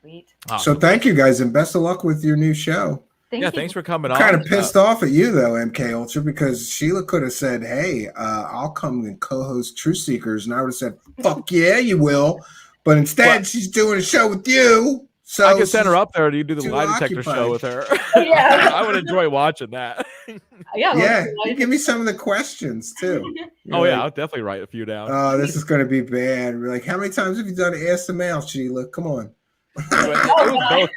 Sweet. So thank you guys, and best of luck with your new show. Thanks for coming on. I'm kind of pissed off at you though, MK Ultra, because Sheila could have said, "Hey, I'll come and co-host Truth Seekers," and I would have said, "Fuck yeah, you will." But instead, she's doing a show with you. So I can send her up there to do the lie detector show with her. Yeah. I would enjoy watching that. Yeah, you give me some of the questions too. Oh yeah, I'll definitely write a few down. Oh, this is going to be bad. We're like, how many times have you done Ask the Mouth, Sheila? Come on. It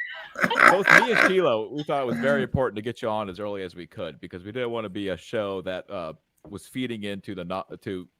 was both me and Sheila. We thought it was very important to get you on as early as we could, because we didn't want to be a show that was feeding into the BS.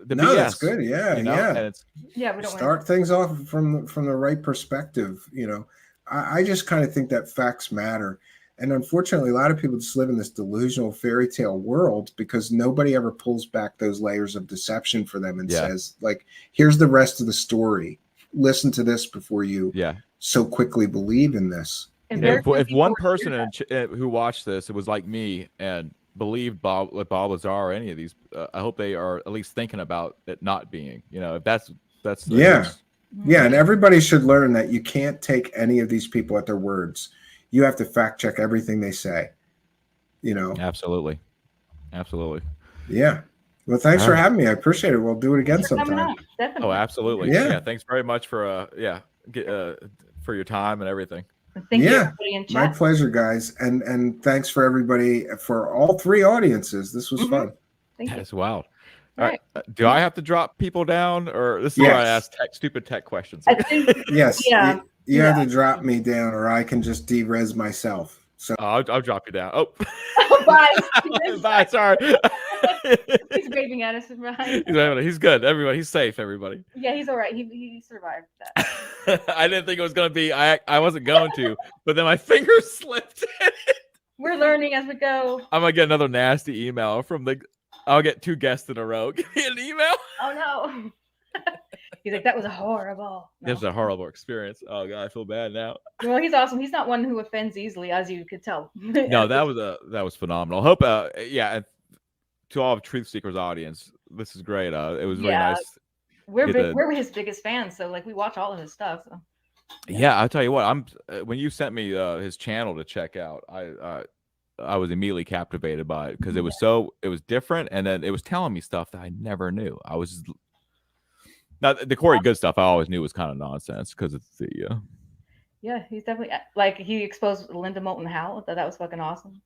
That's good. Yeah, you know? yeah. And it's, we don't start things off from the right perspective. You know, I just kind of think that facts matter, and unfortunately, a lot of people just live in this delusional fairy tale world because nobody ever pulls back those layers of deception for them and says, like, here's the rest of the story. Listen to this before you so quickly believe in this. If one person who watched this, it was like me and believed Bob Lazar or any of these, I hope they are at least thinking about it not being. You know, if that's yeah, and everybody should learn that you can't take any of these people at their words. You have to fact check everything they say. You know, absolutely. Yeah. Well, thanks for having me. I appreciate it. We'll do it again sometime. Oh, absolutely. Yeah. Thanks very much for for your time and everything. Thank you, everybody in chat. My pleasure, guys, and thanks for everybody for all three audiences. This was fun. That's wild. All right. Do I have to drop people down, or this is where I ask stupid tech questions? I think, yes. You have to drop me down, or I can just de-res myself. So I'll drop you down. Oh, bye. Bye. Sorry. He's waving at us. He's good. Everybody, he's safe. Everybody. Yeah, he's all right. He survived that. I didn't think it was gonna be. I wasn't going to, but then my fingers slipped. We're learning as we go. I'm gonna get another nasty email from the. I'll get 2 guests in a row. Give me an email. Oh no. He's like, that was horrible. This is a horrible experience. Oh god, I feel bad now. Well, he's awesome. He's not one who offends easily, as you could tell. No, that was phenomenal. Hope and to all of Truth Seekers audience, this is great. It was really nice. We're his biggest fans, so like we watch all of his stuff. So. Yeah, I'll tell you what. When you sent me his channel to check out, I was immediately captivated by it because it was different, and then it was telling me stuff that I never knew. I was now the Corey Good stuff I always knew was kind of nonsense because it's the yeah, he's definitely like he exposed Linda Moulton Howe. That was fucking awesome.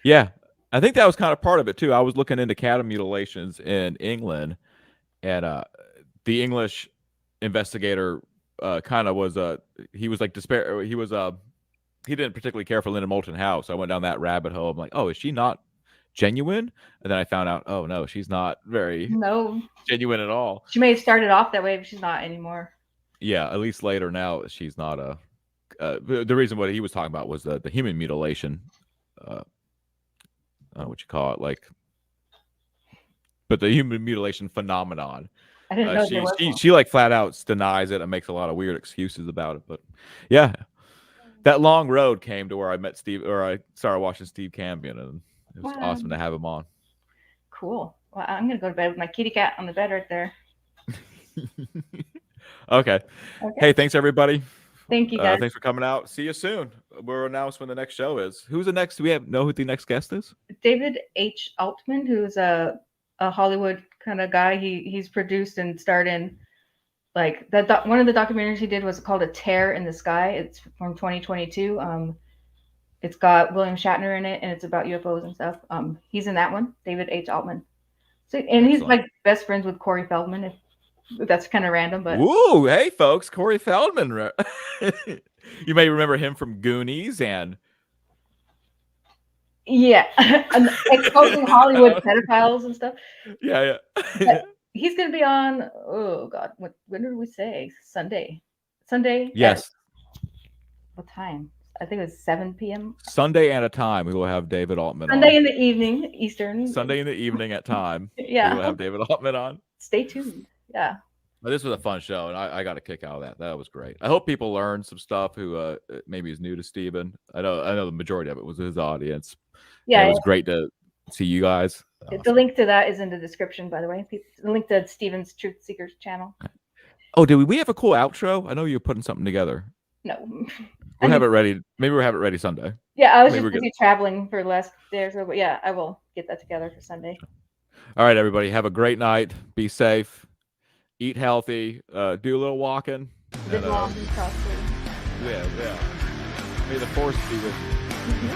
Yeah, I think that was kind of part of it too. I was looking into cattle mutilations in England, and the English investigator kind of was he was like despair. He was he didn't particularly care for Linda Moulton Howe, so I went down that rabbit hole. I'm like, oh, is she not genuine? And then I found out, oh no, she's not very genuine at all. She may have started off that way, but she's not anymore. Yeah, at least later now she's not the reason what he was talking about was the human mutilation. I don't know what you call it, like, but the human mutilation phenomenon. I didn't know she like flat out denies it and makes a lot of weird excuses about it. But yeah, that long road came to where I met Steve, or I started watching Steve Cambion, and it was awesome to have him on. Cool. Well, I'm gonna go to bed with my kitty cat on the bed right there. Okay. Hey, thanks everybody. Thank you guys. Thanks for coming out. See you soon. We'll announce when the next show is. Who's the next? Do we know who the next guest is? David H. Altman, who's a Hollywood kind of guy. He's produced and starred in like that. One of the documentaries he did was called A Tear in the Sky. It's from 2022. It's got William Shatner in it, and it's about UFOs and stuff. He's in that one, David H. Altman. So, and he's like best friends with Corey Feldman. If that's kind of random, but ooh, hey folks, Corey Feldman. You may remember him from Goonies and and exposing Hollywood pedophiles and stuff. Yeah. He's gonna be on. Oh God, when did we say Sunday? Yes. What time? I think it was 7 p.m. Sunday at a time, we will have David Altman Sunday on. in the evening, Eastern. Sunday in the evening at time. Yeah. We will have David Altman on. Stay tuned. Yeah. But this was a fun show, and I got a kick out of that. That was great. I hope people learned some stuff who maybe is new to Steven. I know the majority of it was his audience. Yeah. And it was great to see you guys. The link to that is in the description, by the way. The link to Steven's Truth Seekers channel. Oh, did we have a cool outro? I know you were putting something together. No. We'll have it ready. Maybe we'll have it ready Sunday. Yeah, I was Maybe just busy traveling for the last day or so, but yeah, I will get that together for Sunday. All right, everybody. Have a great night. Be safe. Eat healthy. Do a little walking. Live long and prosper. Yeah. May the force be with you.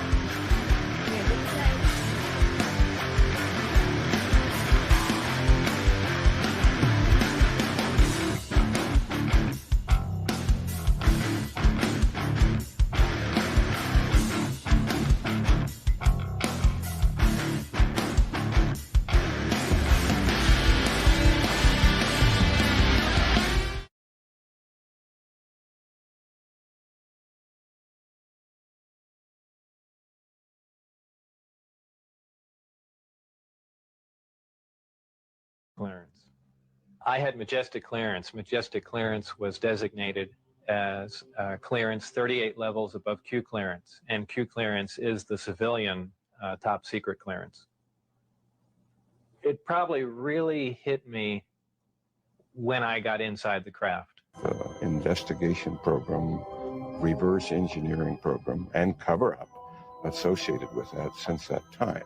Clearance. I had majestic clearance. Majestic clearance was designated as clearance 38 levels above Q clearance, and Q clearance is the civilian top secret clearance. It probably really hit me when I got inside the craft. The investigation program, reverse engineering program, and cover-up associated with that since that time.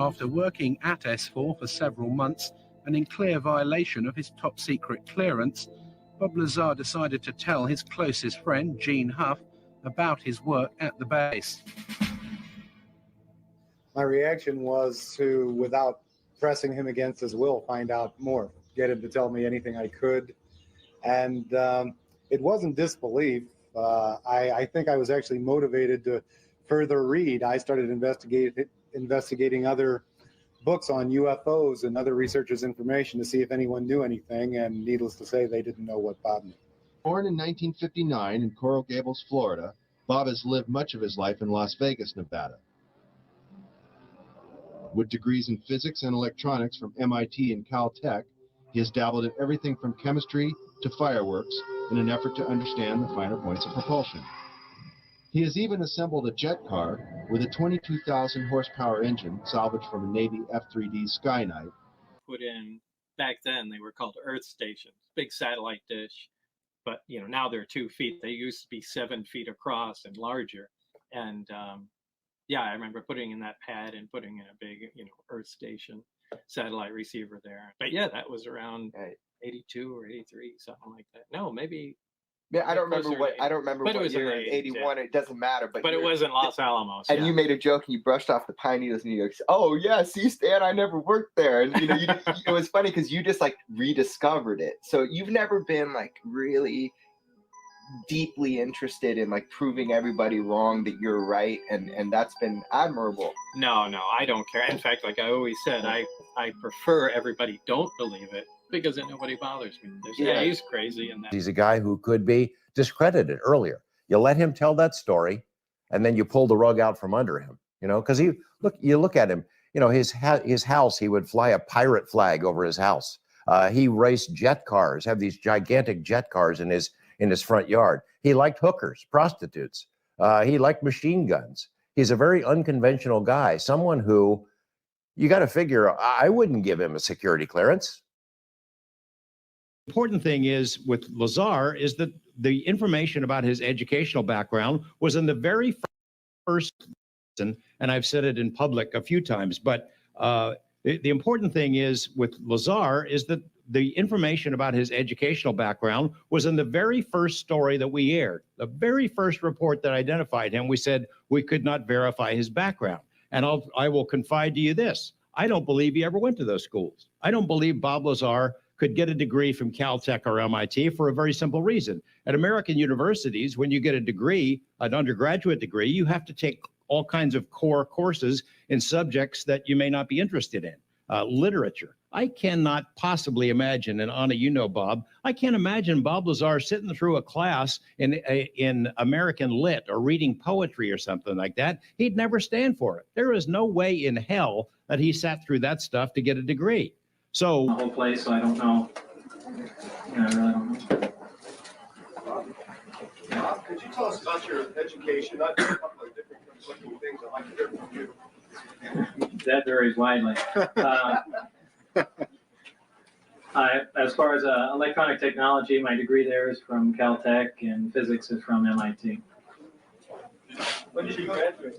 After working at S4 for several months and in clear violation of his top secret clearance, Bob Lazar decided to tell his closest friend, Gene Huff, about his work at the base. My reaction was to, without pressing him against his will, find out more, get him to tell me anything I could. And it wasn't disbelief. I think I was actually motivated to further read. I started investigating other books on UFOs and other researchers' information to see if anyone knew anything, and needless to say, they didn't know what Bob knew. Born in 1959 in Coral Gables, Florida, Bob has lived much of his life in Las Vegas, Nevada. With degrees in physics and electronics from MIT and Caltech, he has dabbled in everything from chemistry to fireworks in an effort to understand the finer points of propulsion. He has even assembled a jet car with a 22,000 horsepower engine salvaged from a Navy F-3D Skyknight. Put in, back then they were called Earth stations, big satellite dish, but now they're 2 feet. They used to be 7 feet across and larger. And yeah, I remember putting in that pad and putting in a big, Earth station satellite receiver there. But yeah, that was around 82 or 83, something like that. No, maybe. Yeah, I don't remember what year in 81. It doesn't matter. But it was in Los Alamos. And you made a joke and you brushed off the pine needles and you go, "Oh yeah, see, Stan, I never worked there." And it was funny because you just like rediscovered it. So you've never been like really deeply interested in like proving everybody wrong that you're right, and that's been admirable. No, I don't care. In fact, like I always said, I prefer everybody don't believe it, because then nobody bothers me. They say, he's crazy. And he's a guy who could be discredited earlier. You let him tell that story, and then you pull the rug out from under him, because you look at him, his house, he would fly a pirate flag over his house. He raced jet cars, have these gigantic jet cars in his front yard. He liked hookers, prostitutes. He liked machine guns. He's a very unconventional guy, someone who you got to figure, I wouldn't give him a security clearance. Important thing is with Lazar is that the information about his educational background was in the very first lesson, and I've said it in public a few times, but the important thing is with Lazar is that the information about his educational background was in the very first story that we aired. The very first report that identified him, we said we could not verify his background. And I will confide to you this. I don't believe he ever went to those schools. I don't believe Bob Lazar could get a degree from Caltech or MIT for a very simple reason. At American universities, when you get a degree, an undergraduate degree, you have to take all kinds of core courses in subjects that you may not be interested in. literature. I cannot possibly imagine, and Anna, you know Bob, I can't imagine Bob Lazar sitting through a class in American Lit or reading poetry or something like that. He'd never stand for it. There is no way in hell that he sat through that stuff to get a degree. So The whole place, so I don't know. Yeah, I really don't know. Bob, could you tell us about your education? Not a couple of different conflicting things I'd like to hear from you. That varies widely. As far as electronic technology, my degree there is from Caltech, and physics is from MIT. When did you graduate?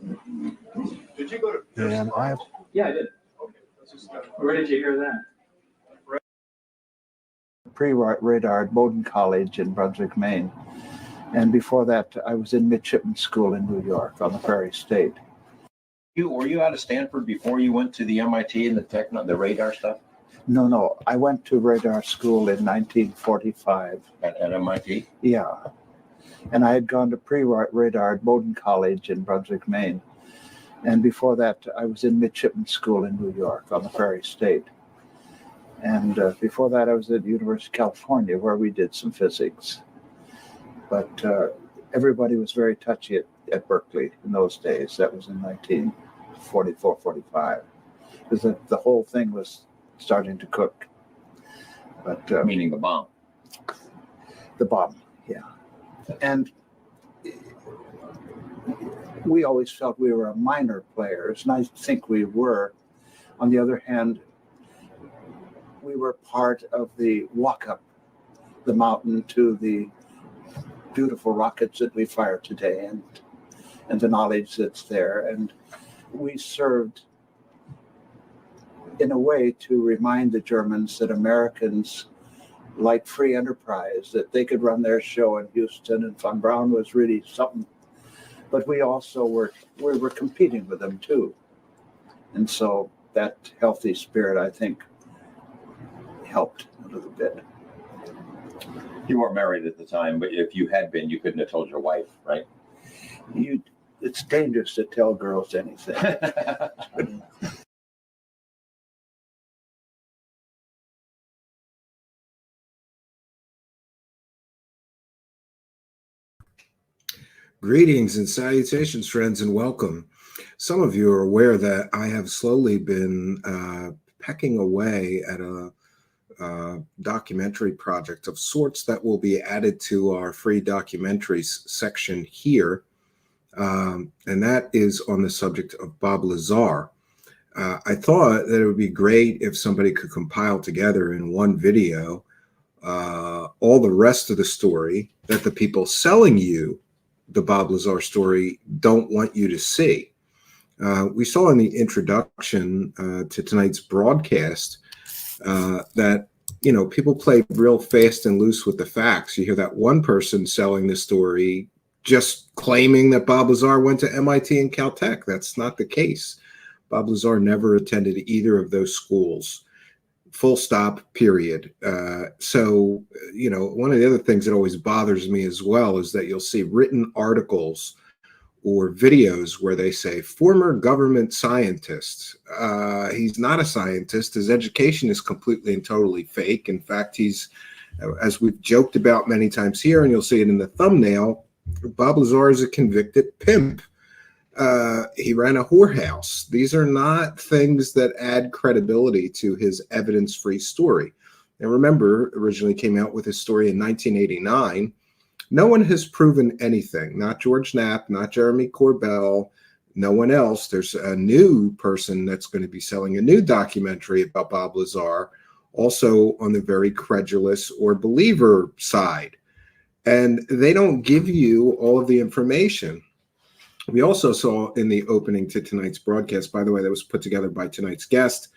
Did you go to? Yeah, I did. Okay, let's just Where did you hear that? Pre-radar at Bowdoin College in Brunswick, Maine. And before that, I was in midshipman school in New York on the Prairie State. Were you out of Stanford before you went to the MIT and the radar stuff? No. I went to radar school in 1945. At MIT? Yeah. And I had gone to pre-radar at Bowdoin College in Brunswick, Maine. And before that, I was in midshipman school in New York on the Prairie State. And before that, I was at the University of California, where we did some physics. But everybody was very touchy at Berkeley in those days. That was in 1944, 45. Because the whole thing was starting to cook. But meaning the bomb. The bomb, yeah. And we always felt we were minor players, and I think we were. On the other hand, we were part of the walk up the mountain to the beautiful rockets that we fire today, and the knowledge that's there. And we served in a way to remind the Germans that Americans like free enterprise, that they could run their show in Houston, and von Braun was really something. But we also were competing with them too. And so that healthy spirit, I think, helped a little bit. You weren't married at the time, but if you had been, you couldn't have told your wife, right? It's dangerous to tell girls anything. Greetings and salutations, friends, and welcome. Some of you are aware that I have slowly been pecking away at a documentary project of sorts that will be added to our free documentaries section here. And that is on the subject of Bob Lazar. I thought that it would be great if somebody could compile together in one video all the rest of the story that the people selling you the Bob Lazar story don't want you to see. We saw in the introduction to tonight's broadcast that, you know, people play real fast and loose with the facts. You hear that one person selling the story just claiming that Bob Lazar went to MIT and Caltech. That's not the case. Bob Lazar never attended either of those schools. Full stop, period. So, you know, one of the other things that always bothers me as well is that you'll see written articles or videos where they say former government scientist. He's not a scientist. His education is completely and totally fake. In fact, he's, as we've joked about many times here, and you'll see it in the thumbnail, Bob Lazar is a convicted pimp. He ran a whorehouse. These are not things that add credibility to his evidence-free story. And remember, originally came out with his story in 1989. No one has proven anything, not George Knapp, not Jeremy Corbell, no one else. There's a new person that's going to be selling a new documentary about Bob Lazar, also on the very credulous or believer side. And they don't give you all of the information. We also saw in the opening to tonight's broadcast, by the way, that was put together by tonight's guest,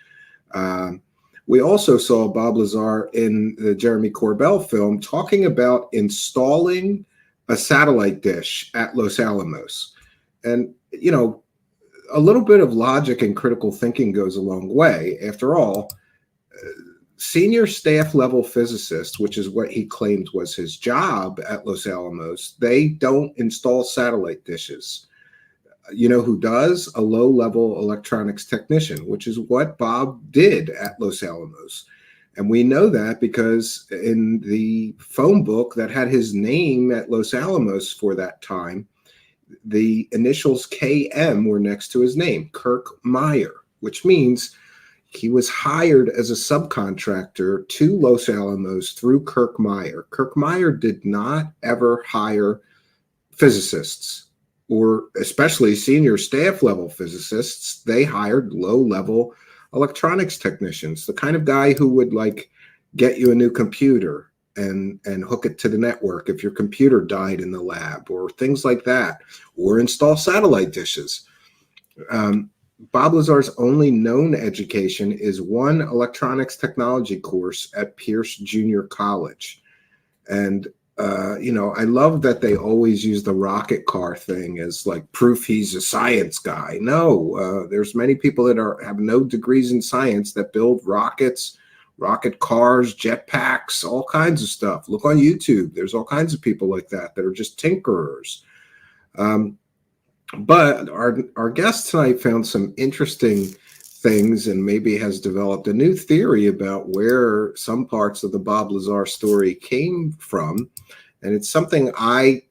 we also saw Bob Lazar in the Jeremy Corbell film talking about installing a satellite dish at Los Alamos. And, you know, a little bit of logic and critical thinking goes a long way. After all, senior staff level physicists, which is what he claimed was his job at Los Alamos, they don't install satellite dishes. You know who does? A low-level electronics technician, which is what Bob did at Los Alamos. And we know that because in the phone book that had his name at Los Alamos for that time, the initials KM were next to his name, Kirk Meier, which means he was hired as a subcontractor to Los Alamos through Kirk Meier. Kirk Meier did not ever hire physicists, or especially senior staff level physicists. They hired low level electronics technicians, the kind of guy who would like get you a new computer and hook it to the network if your computer died in the lab, or things like that, or install satellite dishes. Bob Lazar's only known education is one electronics technology course at Pierce Junior College. And I love that they always use the rocket car thing as like proof he's a science guy. No, there's many people that have no degrees in science that build rockets, rocket cars, jetpacks, all kinds of stuff. Look on YouTube. There's all kinds of people like that are just tinkerers. But our guest tonight found some interesting things and maybe has developed a new theory about where some parts of the Bob Lazar story came from. And it's something I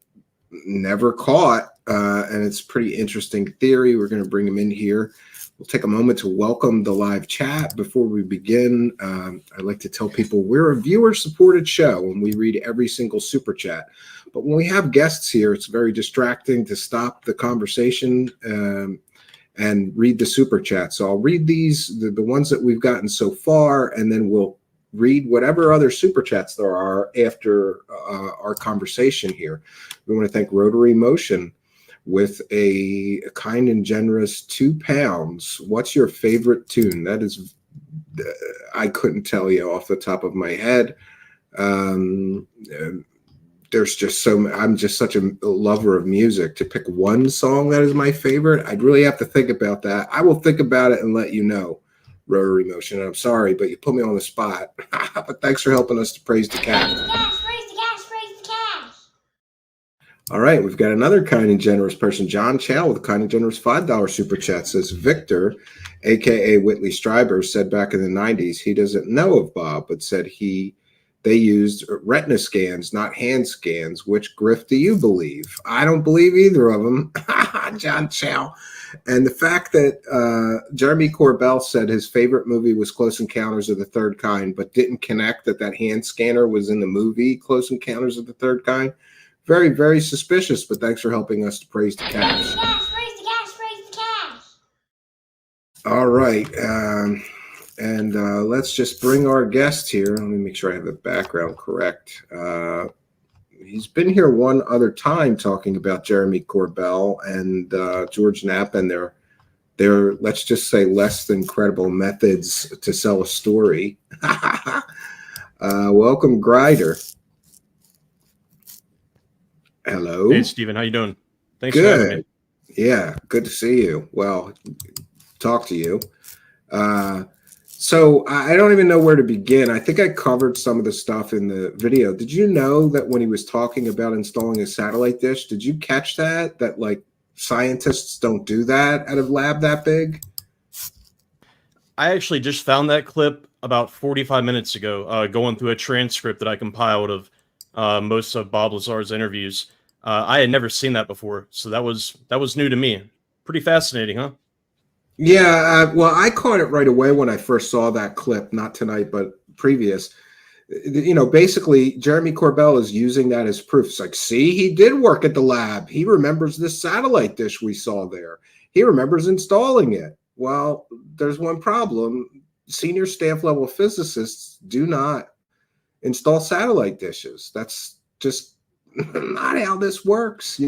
never caught, and it's a pretty interesting theory. We're going to bring him in here. We'll take a moment to welcome the live chat. Before we begin, I'd like to tell people we're a viewer-supported show and we read every single super chat. But when we have guests here, it's very distracting to stop the conversation and read the super chat. So I'll read these, the ones that we've gotten so far, and then we'll read whatever other super chats there are after our conversation here. We want to thank Rotary Motion with a kind and generous £2. What's your favorite tune? That is, I couldn't tell you off the top of my head. There's just I'm just such a lover of music. To pick one song that is my favorite, I'd really have to think about that. I will think about it and let you know, Rotary Motion. And I'm sorry, but you put me on the spot. But thanks for helping us to praise the cat. All right, we've got another kind and generous person, John Chow, with a kind and generous $5 super chat. Says Victor, aka Whitley Stryber, said back in the 90s he doesn't know of Bob, but said they used retina scans, not hand scans. Which grift do you believe? I don't believe either of them. John Chow. And the fact that Jeremy Corbell said his favorite movie was Close Encounters of the Third Kind, but didn't connect that hand scanner was in the movie Close Encounters of the Third Kind. Very, very suspicious, but thanks for helping us to praise the cash. All right. And let's just bring our guest here. Let me make sure I have the background correct. He's been here one other time talking about Jeremy Corbell and George Knapp and their, let's just say, less than credible methods to sell a story. Welcome, Grider. Hello. Hey, Stephen. How you doing? Thanks good. for having me. Yeah, good to see you. Well, talk to you. So I don't even know where to begin. I think I covered some of the stuff in the video. Did you know that when he was talking about installing a satellite dish, did you catch that like scientists don't do that at a lab that big? I actually just found that clip about 45 minutes ago, going through a transcript that I compiled of most of Bob Lazar's interviews. I had never seen that before, so that was new to me. Pretty fascinating, huh? Yeah, well, I caught it right away when I first saw that clip, not tonight, but previous. Basically, Jeremy Corbell is using that as proof. It's like, see, he did work at the lab. He remembers this satellite dish we saw there. He remembers installing it. Well, there's one problem. Senior staff level physicists do not install satellite dishes. That's just not how this works,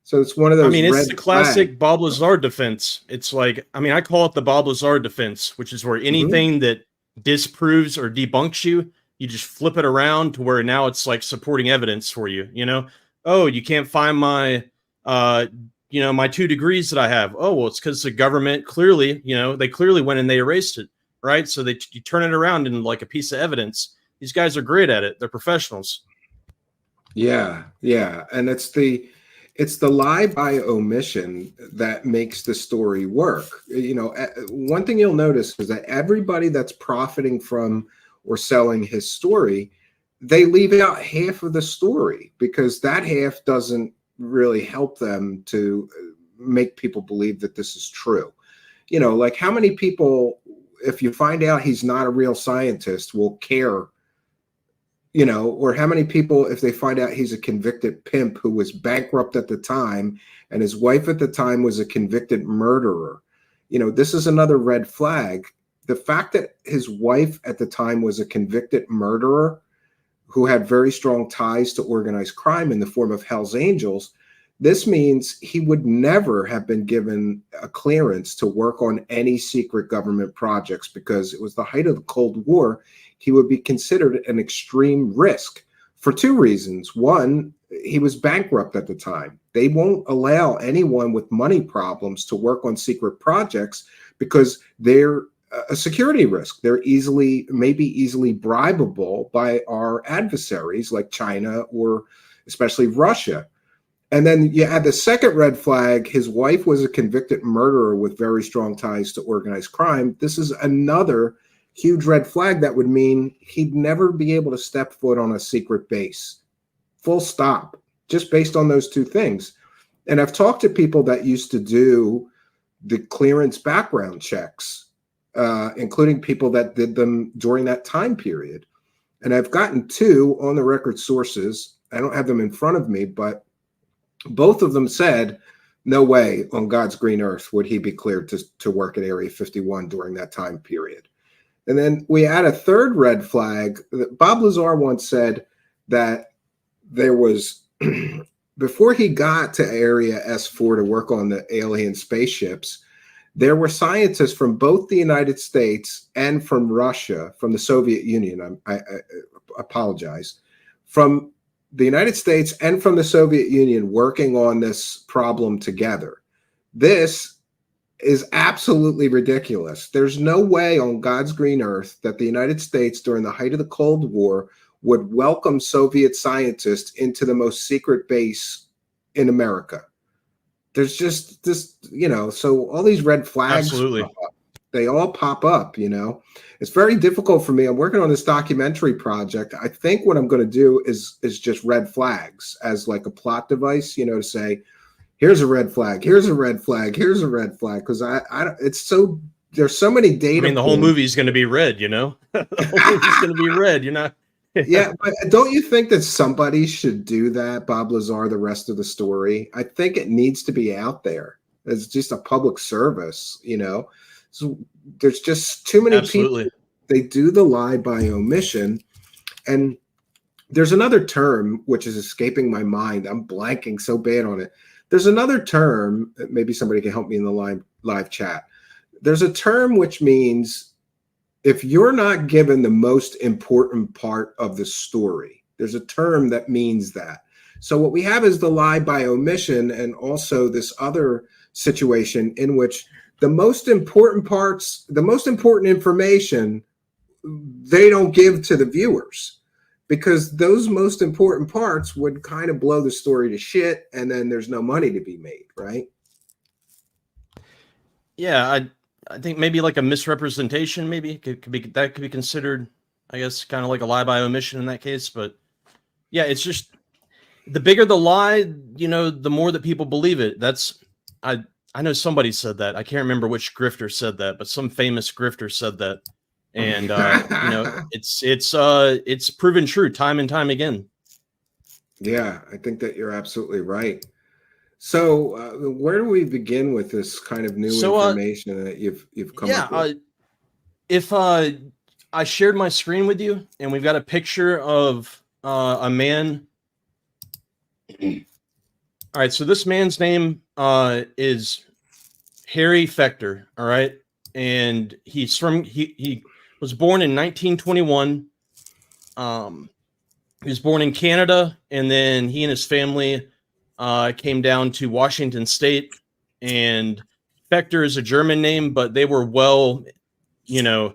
So it's one of those. I mean, it's the classic Bob Lazar defense. It's like, I call it the Bob Lazar defense, which is where anything that disproves or debunks you, you just flip it around to where now it's like supporting evidence for you. Oh, you can't find my, my 2 degrees that I have. Oh, well, it's because the government clearly, they clearly went and they erased it, right? So you turn it around in like a piece of evidence. These guys are great at it. They're professionals. Yeah, and it's It's the lie by omission that makes the story work. You know, one thing you'll notice is that everybody that's profiting from or selling his story, they leave out half of the story because that half doesn't really help them to make people believe that this is true. You know, like how many people, if you find out he's not a real scientist, will care? You know, or how many people, if they find out he's a convicted pimp who was bankrupt at the time and his wife at the time was a convicted murderer? You know, this is another red flag. The fact that his wife at the time was a convicted murderer who had very strong ties to organized crime in the form of Hell's Angels, this means he would never have been given a clearance to work on any secret government projects because it was the height of the Cold War. He would be considered an extreme risk for two reasons. One, he was bankrupt at the time. They won't allow anyone with money problems to work on secret projects because they're a security risk. They're maybe easily bribable by our adversaries like China or especially Russia. And then you add the second red flag, his wife was a convicted murderer with very strong ties to organized crime. This is another huge red flag that would mean he'd never be able to step foot on a secret base. Full stop, just based on those two things. And I've talked to people that used to do the clearance background checks, including people that did them during that time period. And I've gotten two on the record sources. I don't have them in front of me, but both of them said, no way on God's green earth would he be cleared to work at Area 51 during that time period. And then we add a third red flag. Bob Lazar once said that there was, before he got to Area S4 to work on the alien spaceships, there were scientists from both the United States and from Russia, from the Soviet Union, I apologize, from the United States and from the Soviet Union working on this problem together. This is absolutely ridiculous. There's no way on God's green earth that the United States during the height of the Cold War would welcome Soviet scientists into the most secret base in America. There's just this, you know, so all these red flags, absolutely, they all pop up, you know. It's very difficult for me. I'm working on this documentary project. I think what I'm going to do is just red flags as like a plot device, you know, to say, here's a red flag, here's a red flag, here's a red flag. Because it's so, there's so many data. I mean, the whole movie is going to be red, you know. The whole movie's going to be red. You're not. Yeah, but don't you think that somebody should do that, Bob Lazar, the rest of the story? I think it needs to be out there. It's just a public service, you know. So there's just too many people. They do the lie by omission. And there's another term which is escaping my mind. I'm blanking so bad on it. There's another term, maybe somebody can help me in the live chat. There's a term which means if you're not given the most important part of the story, there's a term that means that. So what we have is the lie by omission, and also this other situation in which the most important parts, the most important information, they don't give to the viewers, because those most important parts would kind of blow the story to shit, and then there's no money to be made, right? Yeah, I think maybe like a misrepresentation, maybe could be considered, I guess, kind of like a lie by omission in that case. But yeah, it's just the bigger the lie, you know, the more that people believe it. That's I know somebody said that. I can't remember which grifter said that, but some famous grifter said that, and you know, it's proven true time and time again. Yeah, I think that you're absolutely right. So where do we begin with this kind of new information that you've come up with? If I shared my screen with you, and we've got a picture of a man. All right, so this man's name is Harry Fecter. All right, and he was born in 1921. He was born in Canada, and then he and his family came down to Washington State. And Fecter is a German name, but they were well, you know,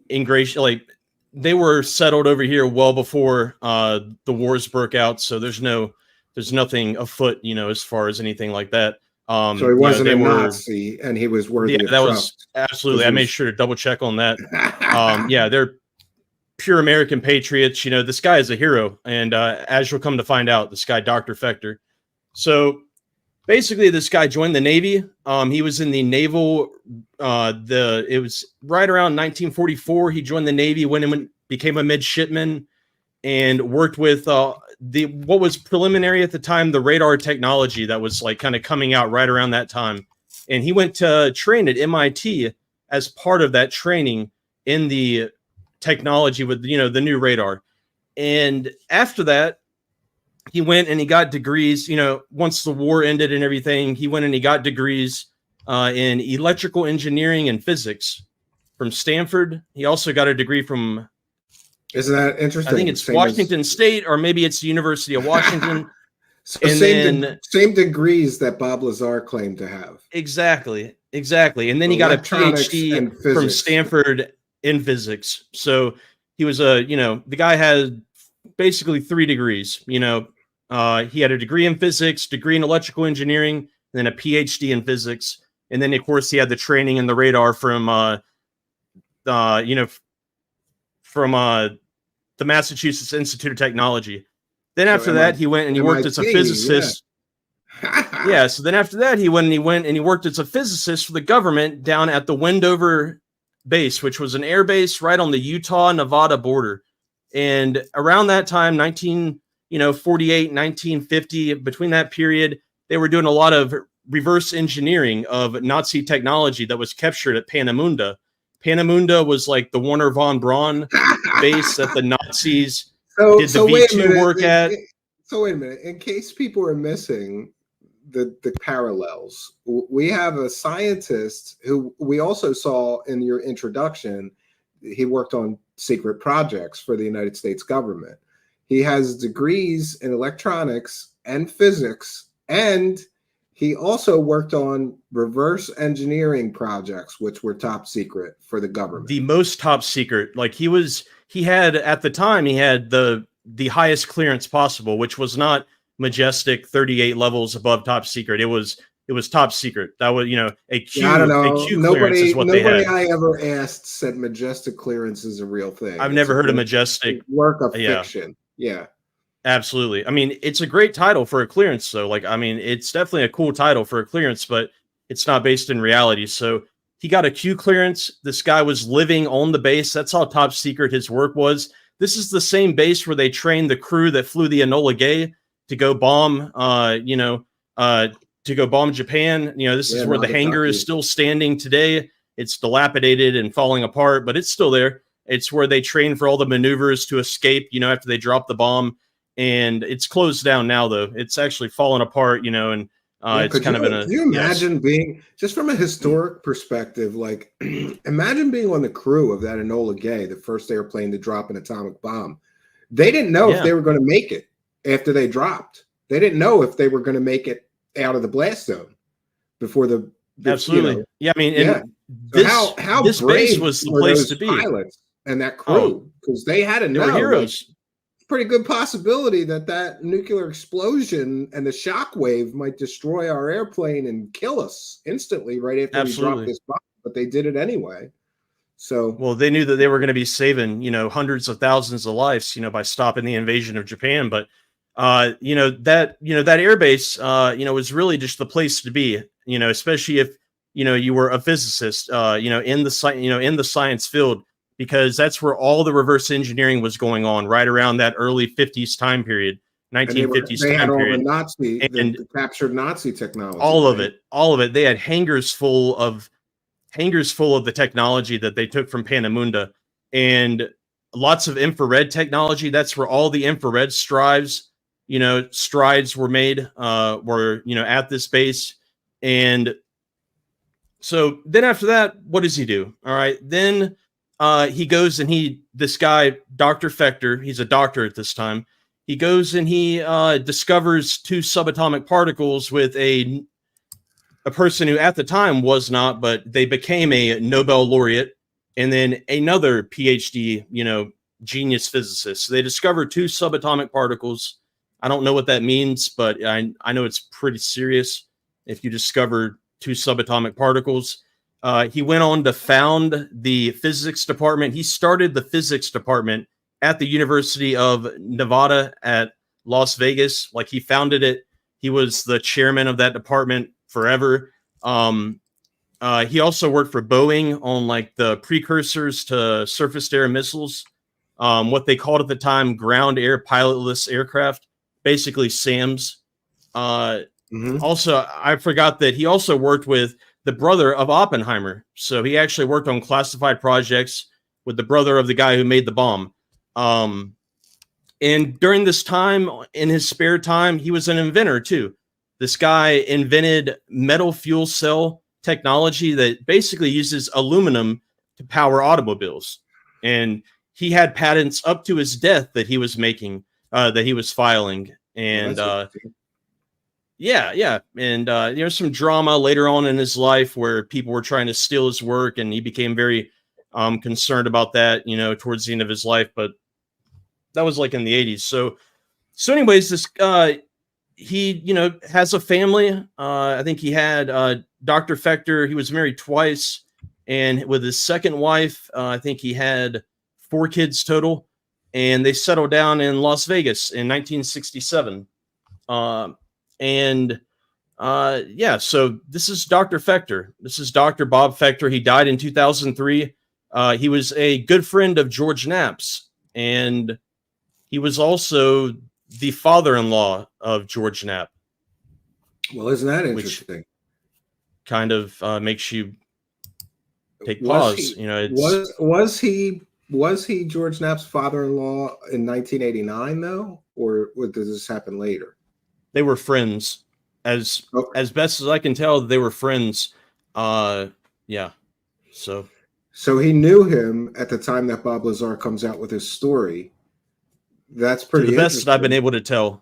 ingratiated, like they were settled over here well before the wars broke out. So there's no there's nothing afoot, as far as anything like that. So he wasn't a Nazi, and he was worthy of that trust. was absolutely. I made sure to double check on that. Yeah, they're pure American patriots. This guy is a hero, and as you'll come to find out, this guy Dr. Fector. So basically, this guy joined the Navy. He was in the naval. It was right around 1944. He joined the Navy, went and became a midshipman, and worked with what was preliminary at the time, the radar technology that was like kind of coming out right around that time. And he went to train at MIT as part of that training in the technology with, the new radar. And after that, he went and he got degrees, once the war ended and everything, he went and he got degrees in electrical engineering and physics from Stanford. He also got a degree from, isn't that interesting? I think it's Washington State, or maybe it's the University of Washington. So and same degrees that Bob Lazar claimed to have. Exactly. And then he got a PhD from Stanford in physics. So he was the guy had basically 3 degrees. He had a degree in physics, degree in electrical engineering, and then a PhD in physics. And then, of course, he had the training in the radar from the Massachusetts Institute of Technology. Then after that, he went and he worked as a physicist. Yeah. So then after that, he went and he worked as a physicist for the government down at the Wendover base, which was an air base right on the Utah-Nevada border. And around that time, 1948, 1950, between that period, they were doing a lot of reverse engineering of Nazi technology that was captured at Peenemünde. Peenemünde was like the Werner von Braun base that the Nazis did the V2 work at. So wait a minute. In case people are missing the parallels, we have a scientist who we also saw in your introduction. He worked on secret projects for the United States government. He has degrees in electronics and physics, and he also worked on reverse engineering projects, which were top secret for the government. The most top secret. Like he had at the time, he had the highest clearance possible, which was not majestic 38 levels above top secret. It was top secret. That was, a Q, I don't know. A Q clearance is what they had. Nobody I ever asked said majestic clearance is a real thing. I've never heard of majestic. Work of fiction. Yeah. Absolutely. I mean, it's a great title for a clearance, though. Like, I mean, it's definitely a cool title for a clearance, but it's not based in reality. So he got a Q clearance. This guy was living on the base. That's how top secret his work was. This is the same base where they trained the crew that flew the Enola Gay to go bomb, to go bomb Japan. This is where the hangar is still standing today. It's dilapidated and falling apart, but it's still there. It's where they train for all the maneuvers to escape, after they drop the bomb. And it's closed down now, though. It's actually fallen apart, and it's kind of in a. Can you imagine being, just from a historic perspective, like imagine being on the crew of that Enola Gay, the first airplane to drop an atomic bomb. They didn't know if they were going to make it after they dropped. They didn't know if they were going to make it out of the blast zone before the absolutely. Yeah, I mean, how this base was the place to be. Pilots and that crew, because they had to know. They were heroes. Pretty good possibility that nuclear explosion and the shock wave might destroy our airplane and kill us instantly right after we drop this bomb, but they did it anyway. So, well, they knew that they were going to be saving, hundreds of thousands of lives, by stopping the invasion of Japan. But, that airbase, was really just the place to be, especially if, you were a physicist, in the science field, because that's where all the reverse engineering was going on right around that early 50s time period, 1950s they had time period. All the captured Nazi technology. All of it. They had hangars full of the technology that they took from Peenemünde, and lots of infrared technology. That's where all the infrared strides were made, at this base. And so then after that, what does he do? All right, then he goes and this guy, Dr. Fector, he's a doctor at this time. He goes and he discovers 2 subatomic particles with a person who at the time was not, but they became a Nobel laureate, and then another PhD, genius physicist. So they discovered 2 subatomic particles, I don't know what that means, but I know it's pretty serious if you discover 2 subatomic particles. He went on to found the physics department. He started the physics department at the University of Nevada at Las Vegas. Like, he founded it. He was the chairman of that department forever. He also worked for Boeing on like the precursors to surface to air missiles, what they called at the time ground air pilotless aircraft, basically SAMs. Also, I forgot that he also worked with the brother of Oppenheimer. So he actually worked on classified projects with the brother of the guy who made the bomb. And during this time, in his spare time, he was an inventor too. This guy invented metal fuel cell technology that basically uses aluminum to power automobiles. And he had patents up to his death that he was making, that he was filing. And yeah. And there's some drama later on in his life where people were trying to steal his work, and he became very concerned about that, towards the end of his life. But that was like in the 80s. So anyways, this he has a family. I think he had Dr. Fector. He was married twice, and with his second wife, I think he had 4 kids total, and they settled down in Las Vegas in 1967. So this is Dr. Fector. This is Dr. Bob Fector. He died in 2003. He was a good friend of George Knapp's, and he was also the father-in-law of George Knapp. Well, isn't that interesting? Kind of makes you take pause. Was he George Knapp's father-in-law in 1989 though, or does this happen later? They were friends, as best as I can tell. They were friends. Yeah. So he knew him at the time that Bob Lazar comes out with his story. That's pretty. To the best that I've been able to tell,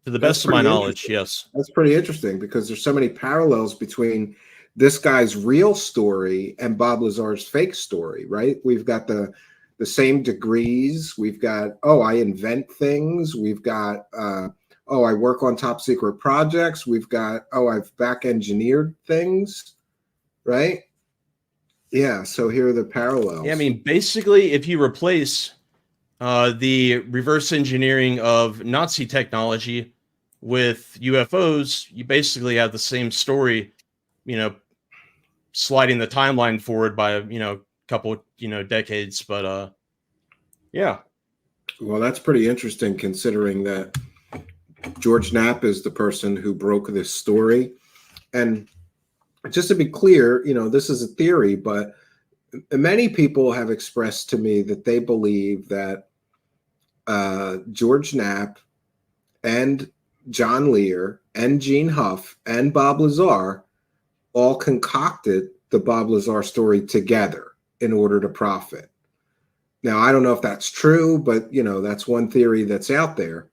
to the best of my knowledge, yes. That's pretty interesting because there's so many parallels between this guy's real story and Bob Lazar's fake story, right? We've got the same degrees. We've got, I invent things. We've got, I work on top secret projects. We've got, I've back engineered things, right? Yeah. So here are the parallels. Yeah, I mean, basically, if you replace the reverse engineering of Nazi technology with UFOs, you basically have the same story, sliding the timeline forward by a couple decades. But yeah. Well, that's pretty interesting considering that George Knapp is the person who broke this story. And just to be clear, this is a theory, but many people have expressed to me that they believe that George Knapp and John Lear and Gene Huff and Bob Lazar all concocted the Bob Lazar story together in order to profit. Now, I don't know if that's true, but that's one theory that's out there.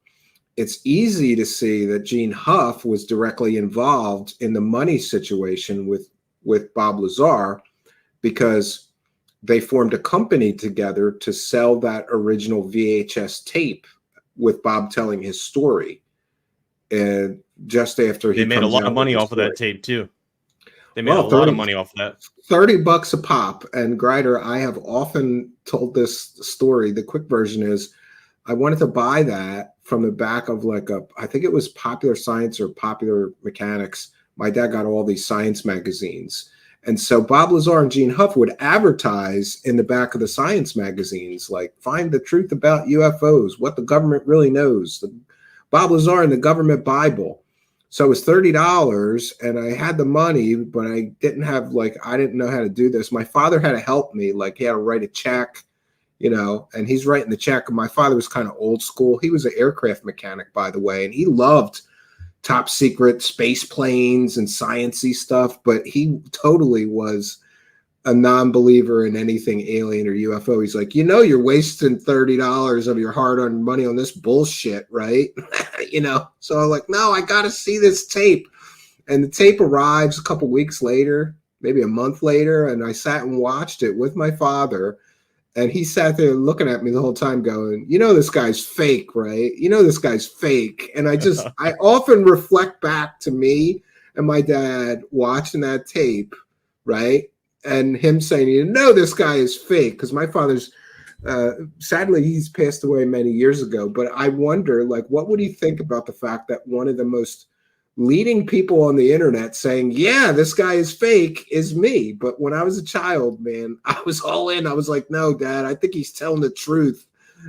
It's easy to see that Gene Huff was directly involved in the money situation with Bob Lazar because they formed a company together to sell that original VHS tape with Bob telling his story. And just after they made a lot of money off of that tape too. They made a lot of money off of that. $30 a pop. And Grider, I have often told this story. The quick version is I wanted to buy that from the back of I think it was Popular Science or Popular Mechanics. My dad got all these science magazines. And so Bob Lazar and Gene Huff would advertise in the back of the science magazines, like, find the truth about UFOs, what the government really knows, Bob Lazar and the government Bible. So it was $30 and I had the money, but I didn't have, I didn't know how to do this. My father had to help me. He had to write a check, and he's writing the check. And my father was kind of old school. He was an aircraft mechanic, by the way, and he loved top secret space planes and sciencey stuff, but he totally was a non-believer in anything alien or UFO. He's like, you're wasting $30 of your hard-earned money on this bullshit, right? So I'm like, no, I got to see this tape. And the tape arrives a couple weeks later, maybe a month later, and I sat and watched it with my father. And he sat there looking at me the whole time going, you know, this guy's fake, right? You know, this guy's fake. And I often reflect back to me and my dad watching that tape, right? And him saying, you know, this guy is fake. Because my father's, sadly, he's passed away many years ago. But I wonder, like, what would he think about the fact that one of the most leading people on the internet saying, yeah, this guy is fake is me. But when I was a child, man, I was all in. I was like, no, Dad, I think he's telling the truth.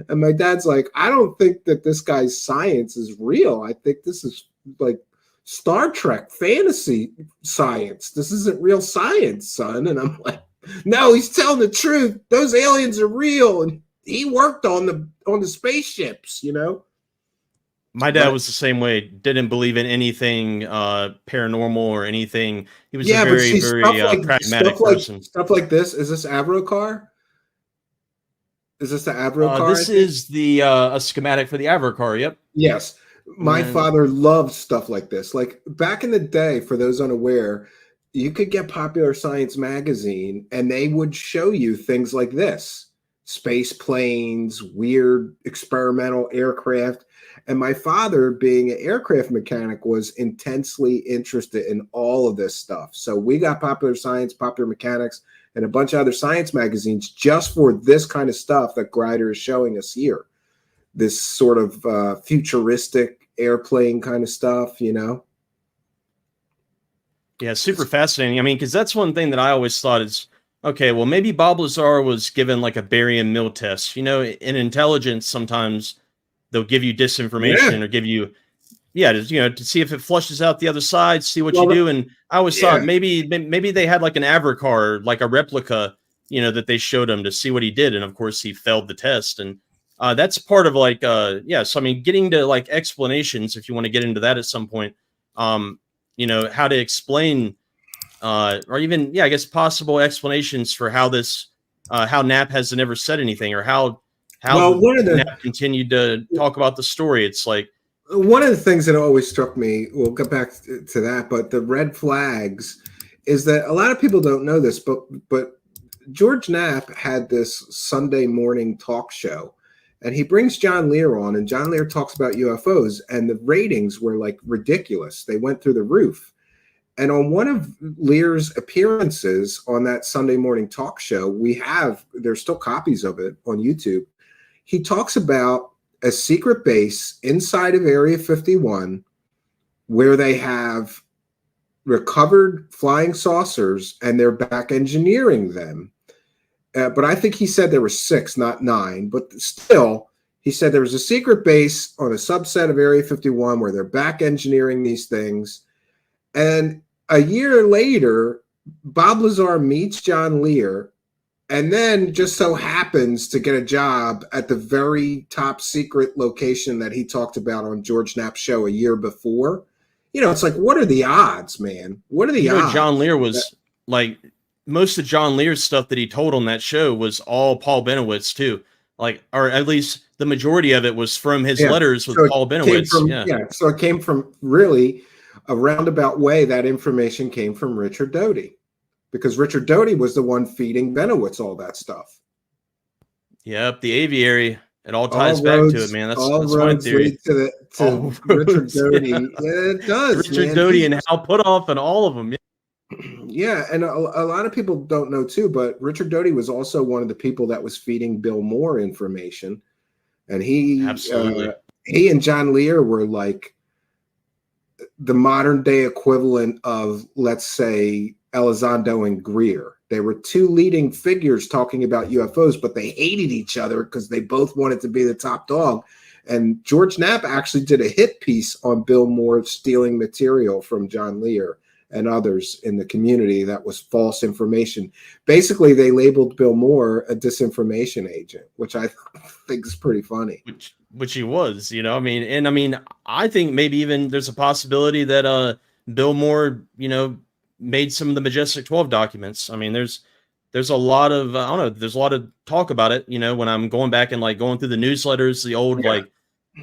And my dad's like, I don't think that this guy's science is real. I think this is like Star Trek fantasy science. This isn't real science, son. And I'm like, no, he's telling the truth. Those aliens are real. And he worked on the spaceships, you know? My dad was the same way. Didn't believe in anything paranormal or anything. He was a very, very pragmatic person. Stuff like this. Is this Avro car? Is this the Avro car? This is the a schematic for the Avro car. Yep. Yes. My father loved stuff like this. Like back in the day, for those unaware, you could get Popular Science magazine and they would show you things like this: space planes, weird experimental aircraft. And my father, being an aircraft mechanic, was intensely interested in all of this stuff. So we got Popular Science, Popular Mechanics, and a bunch of other science magazines just for this kind of stuff that Grider is showing us here. This sort of futuristic airplane kind of stuff, you know? Yeah, super fascinating. I mean, because that's one thing that I always thought is, okay, well, maybe Bob Lazar was given like a barium mill test. You know, in intelligence, sometimes they'll give you disinformation or give you, to see if it flushes out the other side, see what you do. And I always thought maybe they had like an Avrocar, like a replica, that they showed him to see what he did. And of course he failed the test. And that's part of like, so I mean, getting to like explanations, if you want to get into that at some point, how to explain, or even, I guess possible explanations for how this, how Knapp has never said anything, or how Knapp continued to talk about the story. It's like one of the things that always struck me, we'll get back to that, but the red flags is that a lot of people don't know this, but George Knapp had this Sunday morning talk show, and he brings John Lear on, and John Lear talks about UFOs, and the ratings were like ridiculous. They went through the roof. And on one of Lear's appearances on that Sunday morning talk show, there's still copies of it on YouTube. He talks about a secret base inside of Area 51 where they have recovered flying saucers and they're back engineering them. But I think he said there were 6, not 9. But still, he said there was a secret base on a subset of Area 51 where they're back engineering these things. And a year later, Bob Lazar meets John Lear and then just so happens to get a job at the very top secret location that he talked about on George Knapp's show a year before. It's like, what are the odds, man? What are the odds? John Lear was like, most of John Lear's stuff that he told on that show was all Paul Benowitz too. Like, or at least the majority of it was from his letters with Paul Benowitz. So it came from really a roundabout way. That information came from Richard Doty, because Richard Doty was the one feeding Benowitz all that stuff. Yep, the aviary. It all ties back to it, man. That's my theory. To Richard Doty. Yeah, it does. Richard Doty and Hal Puthoff and all of them. Yeah, and a lot of people don't know too, but Richard Doty was also one of the people that was feeding Bill Moore information, and he and John Lear were like the modern day equivalent of, let's say, Elizondo and Greer. They were 2 leading figures talking about UFOs, but they hated each other because they both wanted to be the top dog. And George Knapp actually did a hit piece on Bill Moore stealing material from John Lear and others in the community that was false information. Basically, they labeled Bill Moore a disinformation agent, which I think is pretty funny. Which he was, I think maybe even there's a possibility that Bill Moore, made some of the Majestic 12 documents. I mean, there's a lot of, there's a lot of talk about it, when I'm going back and like going through the newsletters, the old UFO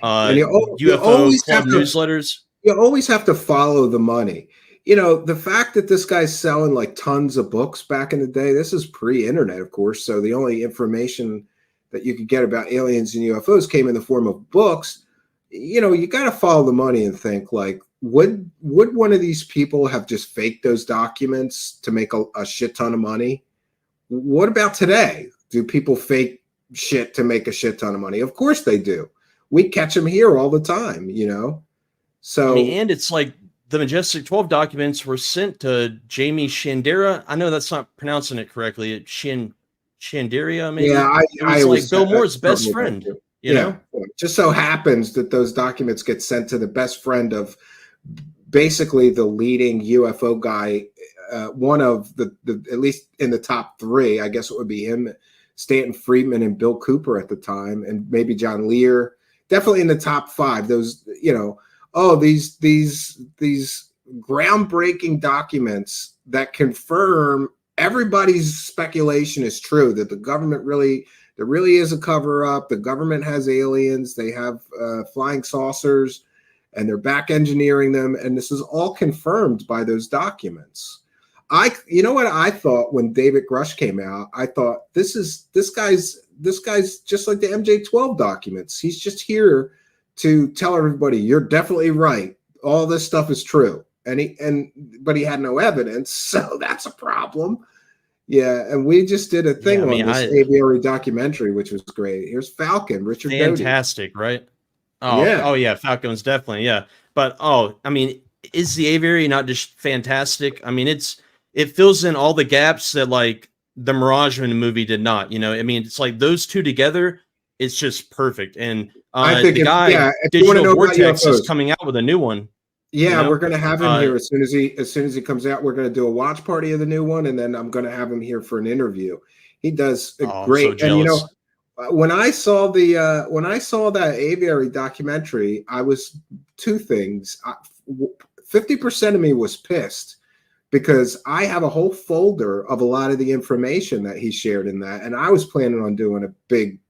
club newsletters. You always have to follow the money. you know, the fact that this guy's selling like tons of books back in the day, this is pre-internet, of course. So the only information that you could get about aliens and UFOs came in the form of books. You know, you got to follow the money and think like, would one of these people have just faked those documents to make a shit ton of money? What about today? Do people fake shit to make a shit ton of money? Of course they do. We catch them here all the time, you know? So, I mean, and it's like the Majestic 12 documents were sent to Jamie Shandera. I know that's not pronouncing it correctly. It's Shandaria, maybe. yeah, It was like Bill Moore's best friend. You know? It just so happens that those documents get sent to the best friend of basically the leading UFO guy, one of the at least in the top three. I guess it would be him, Stanton Friedman, and Bill Cooper at the time, and maybe John Lear. Definitely in the top five. Those, you know, these groundbreaking documents that confirm everybody's speculation is true, that the government there really is a cover up. The government has aliens. They have flying saucers, and they're back engineering them. And this is all confirmed by those documents. You know what I thought when David Grush came out? I thought this guy's just like the MJ12 documents. He's just here to tell everybody, you're definitely right. All this stuff is true. But he had no evidence, so that's a problem. Yeah, and we just did a thing on this aviary documentary, which was great. Here's Falcon, Richard fantastic, Doty. Right? Oh yeah, Falcon's definitely, yeah. But I mean, is the aviary not just fantastic? I mean, it fills in all the gaps that like the Mirage movie did not. You know, I mean, it's like those two together, it's just perfect. And I think the guy Digital Vortex is coming out with a new one. Yeah, you know? We're going to have him here as soon as he comes out. We're going to do a watch party of the new one, and then I'm going to have him here for an interview. He does great. So and you know, when I saw that aviary documentary, I was two things. 50% of me was pissed because I have a whole folder of a lot of the information that he shared in that, and I was planning on doing a big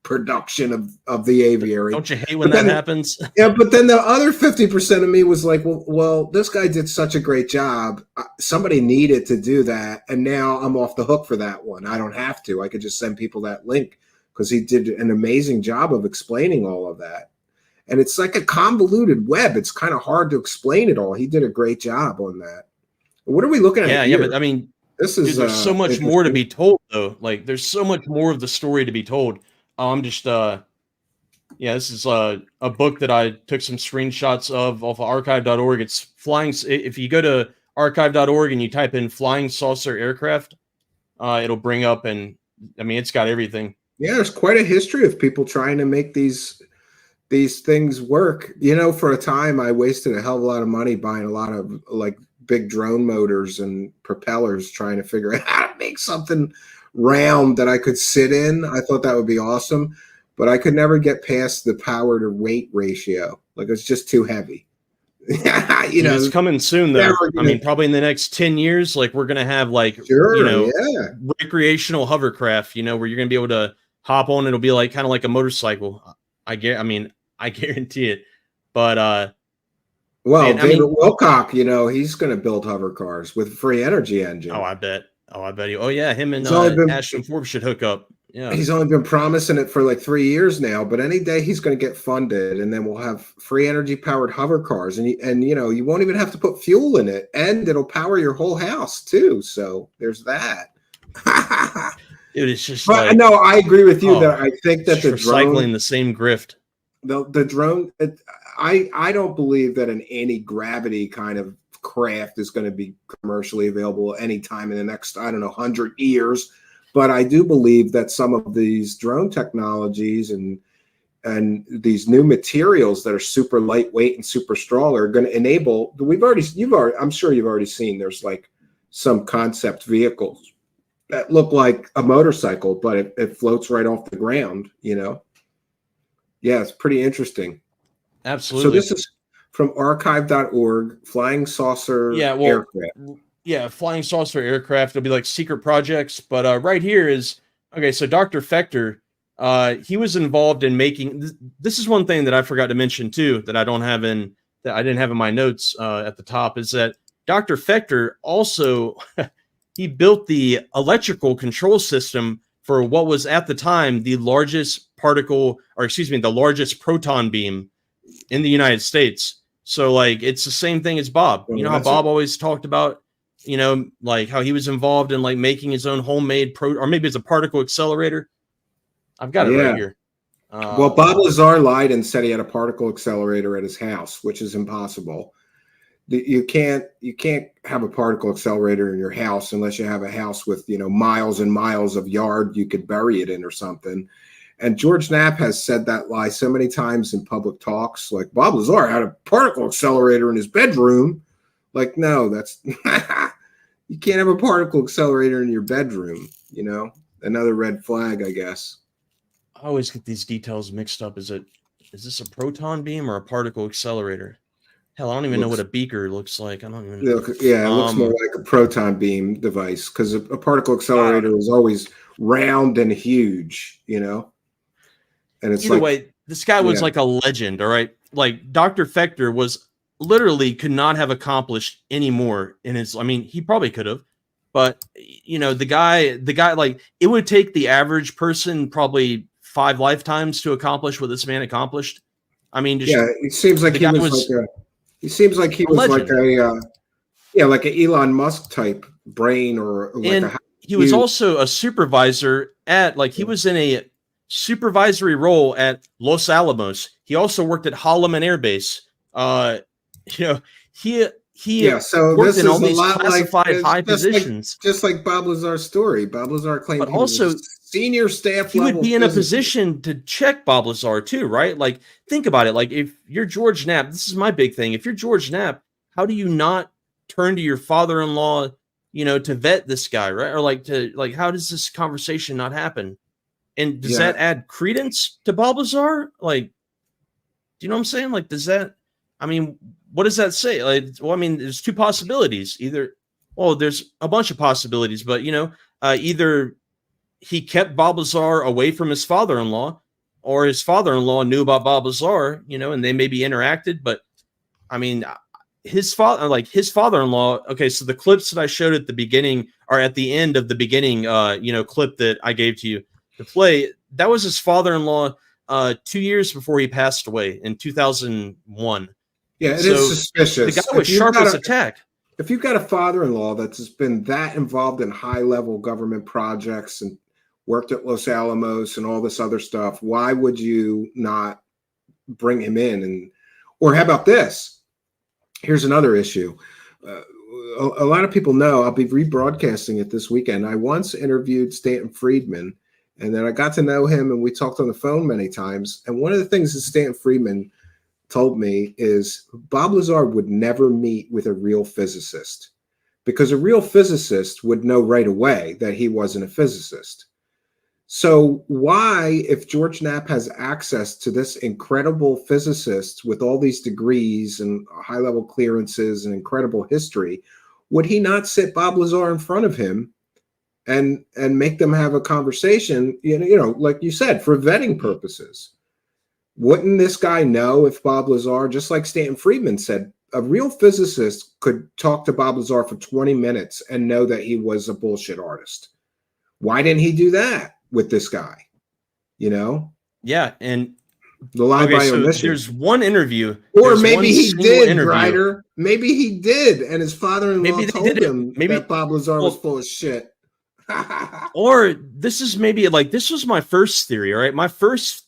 production of the aviary. Don't you hate when that happens? Yeah, but then the other 50% of me was like, well, this guy did such a great job. Somebody needed to do that, and now I'm off the hook for that one. I don't have to. I could just send people that link because he did an amazing job of explaining all of that. And it's like a convoluted web. It's kind of hard to explain it all. He did a great job on that. What are we looking at? Yeah, but I mean, there's so much more to be told, though. Like, there's so much more of the story to be told. I'm just, this is a book that I took some screenshots of off of archive.org. It's flying. If you go to archive.org and you type in flying saucer aircraft, it'll bring up, and I mean, it's got everything. Yeah, there's quite a history of people trying to make these things work. You know, for a time, I wasted a hell of a lot of money buying a lot of like big drone motors and propellers, trying to figure out how to make something round that I could sit in. I thought that would be awesome, but I could never get past the power to weight ratio. Like, it's just too heavy. You know, it's coming soon though. I mean, probably in the next 10 years, like we're gonna have like recreational hovercraft, you know, where you're gonna be able to hop on. It'll be like kind of like a motorcycle. I guarantee it. But David Wilcock, you know, he's gonna build hover cars with free energy engine. Oh, I bet. Oh yeah, him and Ashton Forbes should hook up. Yeah, he's only been promising it for like 3 years now, but any day he's going to get funded, and then we'll have free energy powered hover cars, and you know, you won't even have to put fuel in it, and it'll power your whole house too. So there's that. Dude, it's just. But no, I agree with you that I think that the recycling drone, the same grift. The drone, I don't believe that an anti-gravity kind of craft is going to be commercially available anytime in the next, 100 years. But I do believe that some of these drone technologies and these new materials that are super lightweight and super strong are going to enable. I'm sure you've already seen. There's like some concept vehicles that look like a motorcycle, but it floats right off the ground. You know. Yeah, it's pretty interesting. Absolutely. So this is from archive.org, flying saucer aircraft. Yeah, flying saucer aircraft. It'll be like secret projects. But right here is, okay, so Dr. Fechter, he was involved in making, this is one thing that I forgot to mention too, that I didn't have in my notes at the top, is that Dr. Fechter also he built the electrical control system for what was at the time the largest the largest proton beam in the United States. So like it's the same thing as Bob. You know how Bob always talked about, like how he was involved in like making his own homemade or maybe it's a particle accelerator. I've got it right here. Well, Bob Lazar lied and said he had a particle accelerator at his house, which is impossible. You can't have a particle accelerator in your house unless you have a house with miles and miles of yard you could bury it in or something. And George Knapp has said that lie so many times in public talks, like Bob Lazar had a particle accelerator in his bedroom. Like, no, that's you can't have a particle accelerator in your bedroom. Another red flag, I guess. I always get these details mixed up. Is this a proton beam or a particle accelerator? Hell, I don't even know what a beaker looks like. I don't even know. Yeah, it looks more like a proton beam device because a particle accelerator is always round and huge, And it's either way, this guy was like a legend, all right? Like Dr. Fechter could not have accomplished any more in his, he probably could have, but the guy, like it would take the average person probably 5 lifetimes to accomplish what this man accomplished. It seems like he was like an Elon Musk type brain or like he was also a supervisor he was in a supervisory role at Los Alamos. He also worked at Holloman Air Base. He worked in all these classified high positions. Just like Bob Lazar's story. Bob Lazar claimed but also senior staff he would be in a position to check Bob Lazar too, right? Like think about it. Like if you're George Knapp, this is my big thing. If you're George Knapp, how do you not turn to your father-in-law, to vet this guy, right? Or how does this conversation not happen? And does that add credence to Bob Lazar? Like, do you know what I'm saying? Like, what does that say? There's 2 possibilities. There's a bunch of possibilities, but either he kept Bob Lazar away from his father-in-law, or his father-in-law knew about Bob Lazar, and they maybe interacted. But his father-in-law. Okay, so the clips that I showed at the beginning are at the end of the beginning, clip that I gave to you to play. That was his father-in-law 2 years before he passed away in 2001. Yeah, it is suspicious. The guy was sharp as a tack. If you've got a father-in-law that's been that involved in high-level government projects and worked at Los Alamos and all this other stuff, why would you not bring him in? Or how about this? Here's another issue. A lot of people know I'll be rebroadcasting it this weekend. I once interviewed Stanton Friedman, and then I got to know him, and we talked on the phone many times. And one of the things that Stanton Friedman told me is Bob Lazar would never meet with a real physicist because a real physicist would know right away that he wasn't a physicist. So why, if George Knapp has access to this incredible physicist with all these degrees and high-level clearances and incredible history, would he not sit Bob Lazar in front of him and make them have a conversation, like you said, for vetting purposes? Wouldn't this guy know if Bob Lazar, just like Stanton Friedman said, a real physicist could talk to Bob Lazar for 20 minutes and know that he was a bullshit artist? Why didn't he do that with this guy? Yeah, and the lie by omission. So there's one interview. Or maybe he did, Ryder. Maybe he did, and his father-in-law told him that Bob Lazar was full of shit. Or this is maybe this was my first theory, all right? My first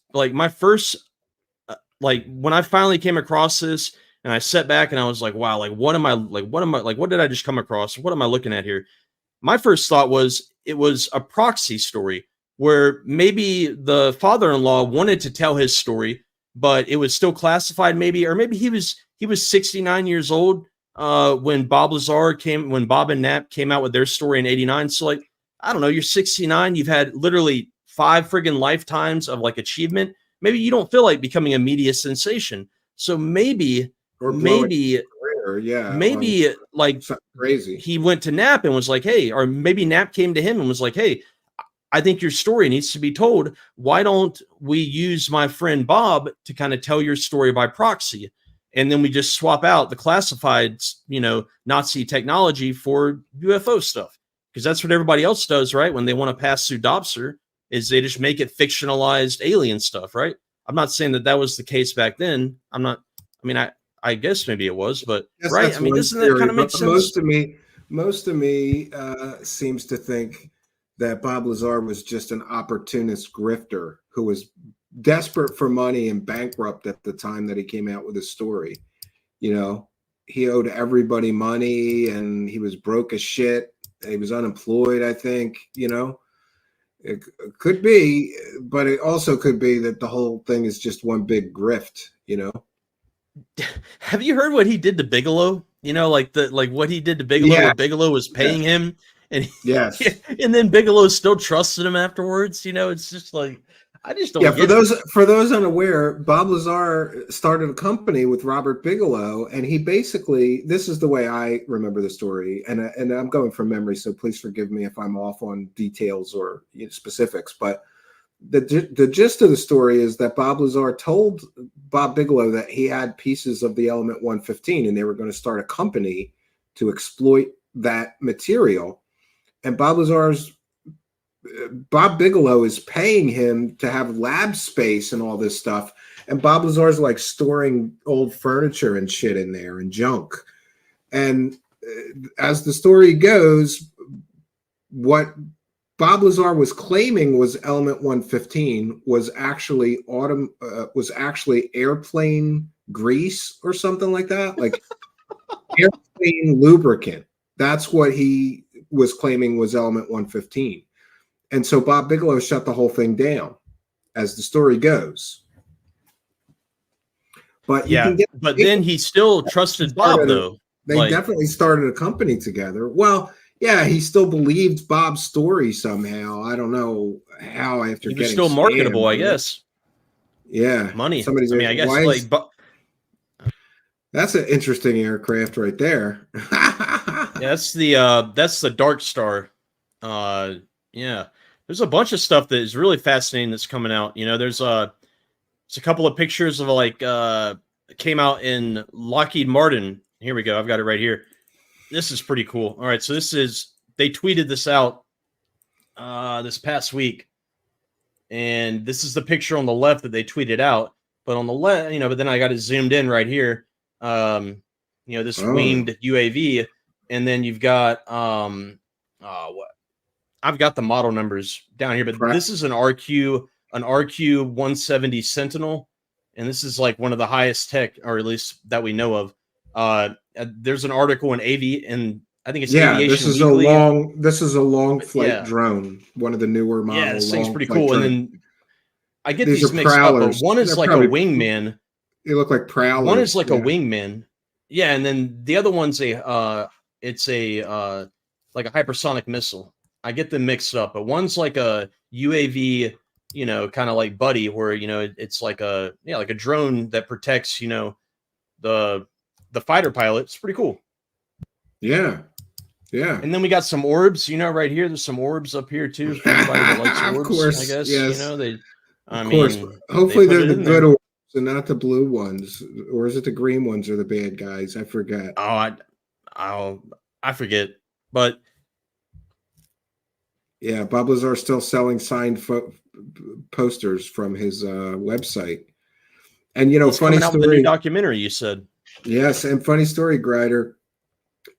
when I finally came across this and I sat back and I was like, wow, what did I just come across? What am I looking at here? My first thought was it was a proxy story where maybe the father-in-law wanted to tell his story, but it was still classified or maybe he was 69 years old when Bob and Knapp came out with their story in 89. So I don't know, you're 69, you've had literally 5 friggin' lifetimes of achievement. Maybe you don't feel like becoming a media sensation. So maybe crazy. He went to Knapp and was like, hey, or maybe Knapp came to him and was like, hey, I think your story needs to be told. Why don't we use my friend Bob to kind of tell your story by proxy? and then we just swap out the classified, Nazi technology for UFO stuff, because that's what everybody else does, right? When they want to pass through Dobser, is they just make it fictionalized alien stuff, right? I'm not saying that was the case back then. I guess maybe it was, but Yes, right. that's one Doesn't theory, that kind of make but sense? most of me seems to think that Bob Lazar was just an opportunist grifter who was desperate for money and bankrupt at the time that he came out with his story. He owed everybody money and he was broke as shit. He was unemployed, I think. It could be, but it also could be that the whole thing is just one big grift. Have you heard what he did to Bigelow? What he did to Bigelow, Yeah. where Bigelow was paying him, and Yes. and then Bigelow still trusted him afterwards. It's just like, I just don't. Yeah, get for those unaware, Bob Lazar started a company with Robert Bigelow, and he basically, this is the way I remember the story, and I'm going from memory, so please forgive me if I'm off on details or specifics, but the gist of the story is that Bob Lazar told Bob Bigelow that he had pieces of the element 115, and they were going to start a company to exploit that material, and Bob Bigelow is paying him to have lab space and all this stuff. And Bob Lazar's like storing old furniture and shit in there and junk. And as the story goes, what Bob Lazar was claiming was element 115 was actually airplane grease or something like that, like airplane lubricant. That's what he was claiming was element 115. And so Bob Bigelow shut the whole thing down, as the story goes. But then he still trusted Bob, though. They definitely started a company together. Well, yeah, he still believed Bob's story somehow. I don't know how after he getting was still marketable, I guess. Yeah, money. Somebody's I guess that's an interesting aircraft right there. that's the Dark Star. Yeah. There's a bunch of stuff that is really fascinating that's coming out. There's a couple of pictures of came out in Lockheed Martin. Here we go. I've got it right here. This is pretty cool. All right, so they tweeted this out this past week, and this is the picture on the left that they tweeted out. But on the left, but then I got it zoomed in right here. This winged UAV, and then you've got what? I've got the model numbers down here, but this is an RQ 170 Sentinel, and this is like one of the highest tech, or at least that we know of. There's an article in and I think it's Aviation Weekly. This is a long flight drone, one of the newer models. Yeah, this thing's pretty cool. And then I get these mixed prowlers. up, but one is like a wingman. They look like prowlers. One is like a wingman. Yeah, and then the other one's like a hypersonic missile. I get them mixed up, but one's like a UAV, kind of like Buddy, where it's like a drone that protects, the fighter pilot. It's pretty cool. Yeah. Yeah. And then we got some orbs, right here. There's some orbs up here too. For anybody that likes orbs, of course, I guess. Yes. I mean, hopefully they're the good orbs and not the blue ones, or is it the green ones are the bad guys? I forget. I forget, but. Yeah, Bob Lazar still selling signed posters from his website. And He's funny coming out story. with a new documentary, you said. Yes, and funny story, Grider.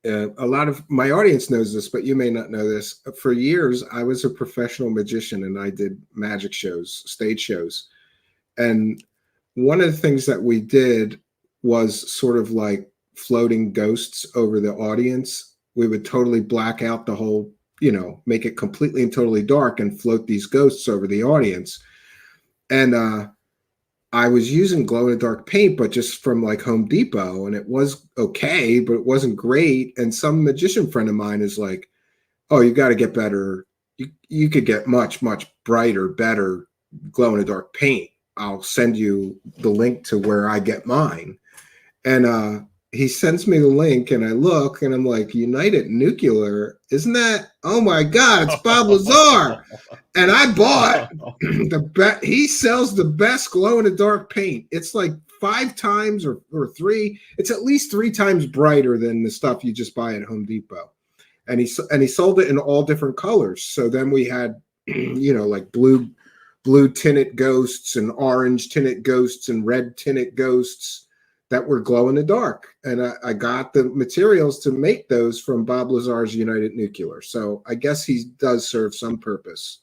A lot of my audience knows this, but you may not know this. For years, I was a professional magician, and I did magic shows, stage shows. And one of the things that we did was sort of like floating ghosts over the audience. We would totally black out the whole, make it completely and totally dark and float these ghosts over the audience. And I was using glow-in-the-dark paint, but just from like Home Depot, and it was okay, but it wasn't great. And some magician friend of mine is like, "Oh, you got to get better. You could get much, much brighter, better glow-in-the-dark paint. I'll send you the link to where I get mine." And he sends me the link, and I look, and I'm like, United Nuclear, isn't that? Oh my God, it's Bob Lazar. And I bought he sells the best glow in the dark paint. It's like 5 times or 3. It's at least 3 times brighter than the stuff you just buy at Home Depot. And he sold it in all different colors. So then we had, like blue tinted ghosts and orange tinted ghosts and red tinted ghosts that were glow in the dark. And I got the materials to make those from Bob Lazar's United Nuclear. So I guess he does serve some purpose,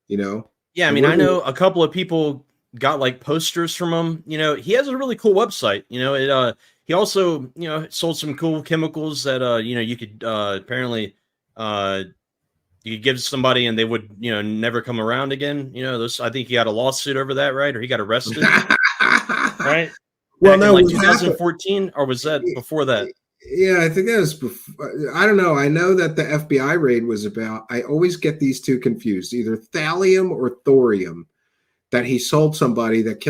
Yeah, I mean, I know a couple of people got like posters from him. He has a really cool website. He also, sold some cool chemicals that you could apparently you could give somebody and they would, never come around again. I think he got a lawsuit over that, right? Or he got arrested, right? Well, Back no, in like what happened- 2014, or was that before that? Yeah, I think that was before. I don't know. I know that the FBI raid was about, I always get these two confused, either thallium or thorium, that he sold somebody that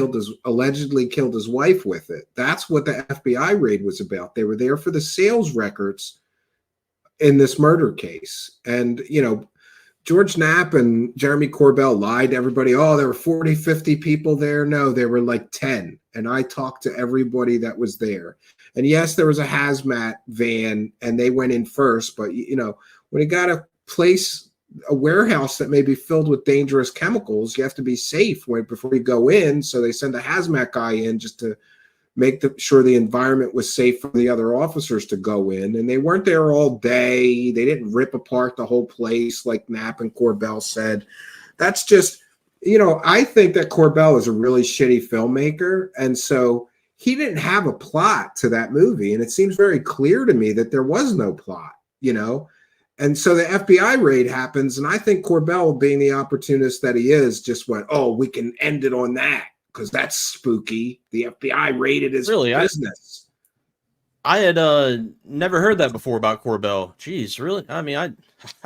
allegedly killed his wife with it. That's what the FBI raid was about. They were there for the sales records in this murder case. And, George Knapp and Jeremy Corbell lied to everybody. Oh, there were 40, 50 people there. No, there were like 10. And I talked to everybody that was there. And yes, there was a hazmat van and they went in first. But, when you got to place a warehouse that may be filled with dangerous chemicals, you have to be safe before you go in. So they send a hazmat guy in just to make sure the environment was safe for the other officers to go in. And they weren't there all day. They didn't rip apart the whole place like Knapp and Corbell said. That's just, I think that Corbell is a really shitty filmmaker. And so he didn't have a plot to that movie. And it seems very clear to me that there was no plot, And so the FBI raid happens. And I think Corbell, being the opportunist that he is, just went, oh, we can end it on that, because that's spooky. The FBI raided his business. I had never heard that before about Corbell. Jeez, really? I mean,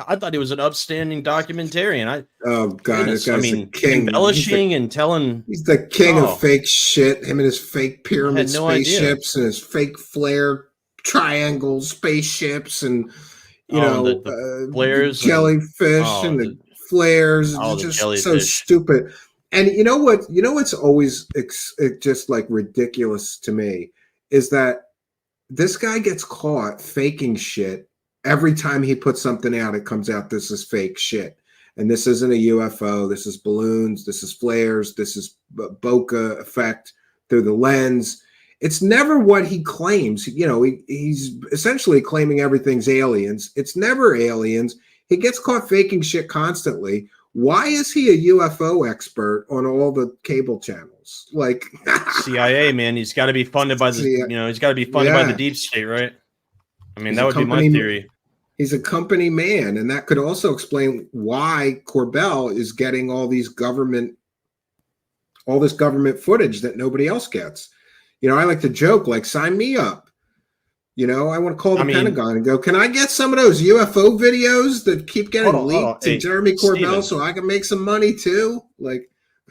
I thought he was an upstanding documentarian. Oh God, this guy's the king. Embellishing and telling. He's the king of fake shit. Him and his fake pyramid spaceships and his fake flare triangle spaceships and the flares, jellyfish and the flares. It's just so stupid. And you know what's always just like ridiculous to me is that this guy gets caught faking shit every time he puts something out. It comes out, this is fake shit, and this isn't a UFO. This is balloons. This is flares. This is bokeh effect through the lens. It's never what he claims. He's essentially claiming everything's aliens. It's never aliens. He gets caught faking shit constantly. Why is he a UFO expert on all the cable channels? Like CIA, man, he's got to be funded by the, he's got to be funded by the deep state, right? I mean, that would be my theory. He's a company man, and that could also explain why Corbell is getting all this government footage that nobody else gets. I like to joke, like, sign me up. I want to call the Pentagon and go, can I get some of those UFO videos that keep getting leaked to Jeremy Corbell, Steven, so I can make some money too? Like,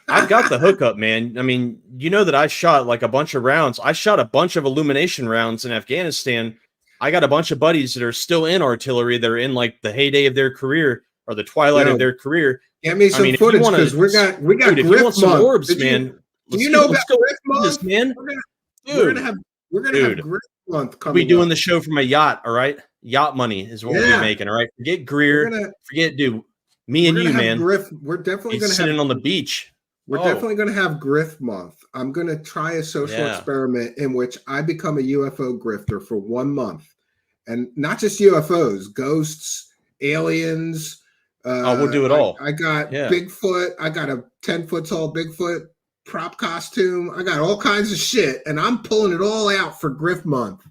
I've got the hookup, man. I mean, that I shot like a bunch of rounds. I shot a bunch of illumination rounds in Afghanistan. I got a bunch of buddies that are still in artillery. They're in like the heyday of their career or the twilight of their career. Get me some footage, because we got dude, if you want some orbs, man. Do you know about Griff Month, man? We're gonna have Griff Month coming. We'll be doing the show from a yacht, all right? Yacht money is what we'll be making, all right? Forget Greer. Me and you, man. We're definitely going to sitting on the beach. We're definitely going to have Griff Month. I'm going to try a social experiment in which I become a UFO grifter for 1 month, and not just UFOs, ghosts, aliens. We'll do it all. I got Bigfoot. I got a 10-foot tall Bigfoot prop costume. I got all kinds of shit, and I'm pulling it all out for Griff Month.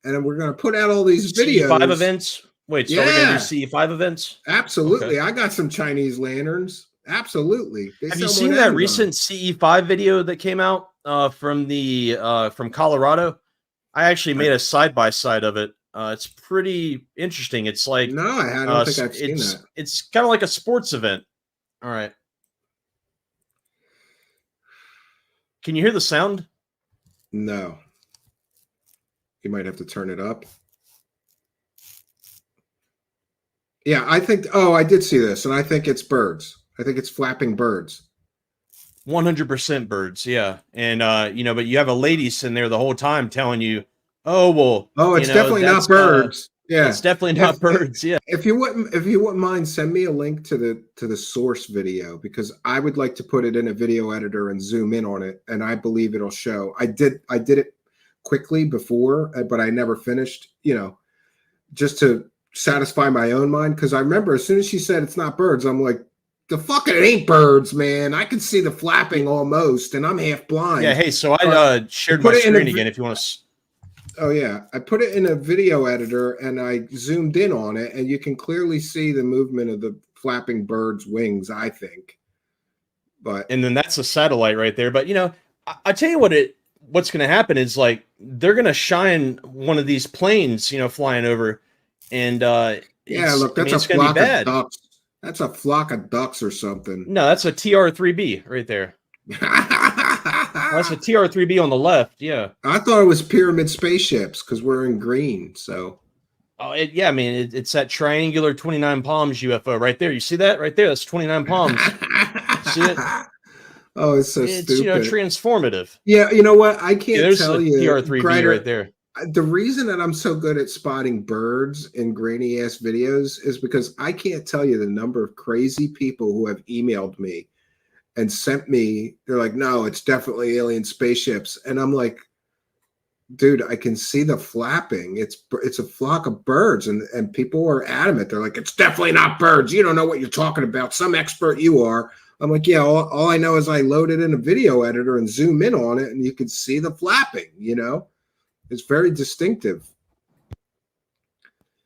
And we're going to put out all these videos. CE5 events? Wait, so we're going to do CE5 events? Absolutely. Okay. I got some Chinese lanterns. Absolutely. Have you seen that recent CE5 video that came out from Colorado? I actually made a side-by-side of it. It's pretty interesting. It's like... No, I don't think I've seen that. It's kind of like a sports event. All right. Can you hear the sound? No. You might have to turn it up. Yeah, I think... Oh, I did see this, and I think it's birds. I think it's flapping birds. 100% birds, yeah. And but you have a lady sitting there the whole time telling you, "Oh, well, Oh, it's definitely not birds. Yeah, it's definitely not birds." Yeah. If you wouldn't mind, send me a link to the source video, because I would like to put it in a video editor and zoom in on it, and I believe it'll show. I did it quickly before, but I never finished. Just to satisfy my own mind, because I remember as soon as she said it's not birds, I'm like, the fuck, it ain't birds, man. I can see the flapping almost, and I'm half blind. Yeah. Hey, so I shared my screen again. If you want to. Oh yeah, I put it in a video editor and I zoomed in on it, and you can clearly see the movement of the flapping bird's wings, I think. And then that's a satellite right there. But I tell you what's going to happen is, like, they're going to shine one of these planes, flying over, and look, that's a flock of ducks. That's a flock of ducks or something. No, that's a TR-3B right there. That's a TR-3B on the left. Yeah. I thought it was pyramid spaceships because we're in green. So. Oh, it's that triangular 29 palms UFO right there. You see that right there? That's 29 palms. See it? Oh, it's so stupid. It's transformative. Yeah, you know what? I can't tell you. TR-3B right there. The reason that I'm so good at spotting birds in grainy ass videos is because I can't tell you the number of crazy people who have emailed me and sent me, they're like, no, it's definitely alien spaceships. And I'm like, dude, I can see the flapping. It's a flock of birds. And people are adamant. They're like, it's definitely not birds. You don't know what you're talking about. Some expert you are. I'm like, yeah, all I know is I load it in a video editor and zoom in on it, and you can see the flapping, It's very distinctive.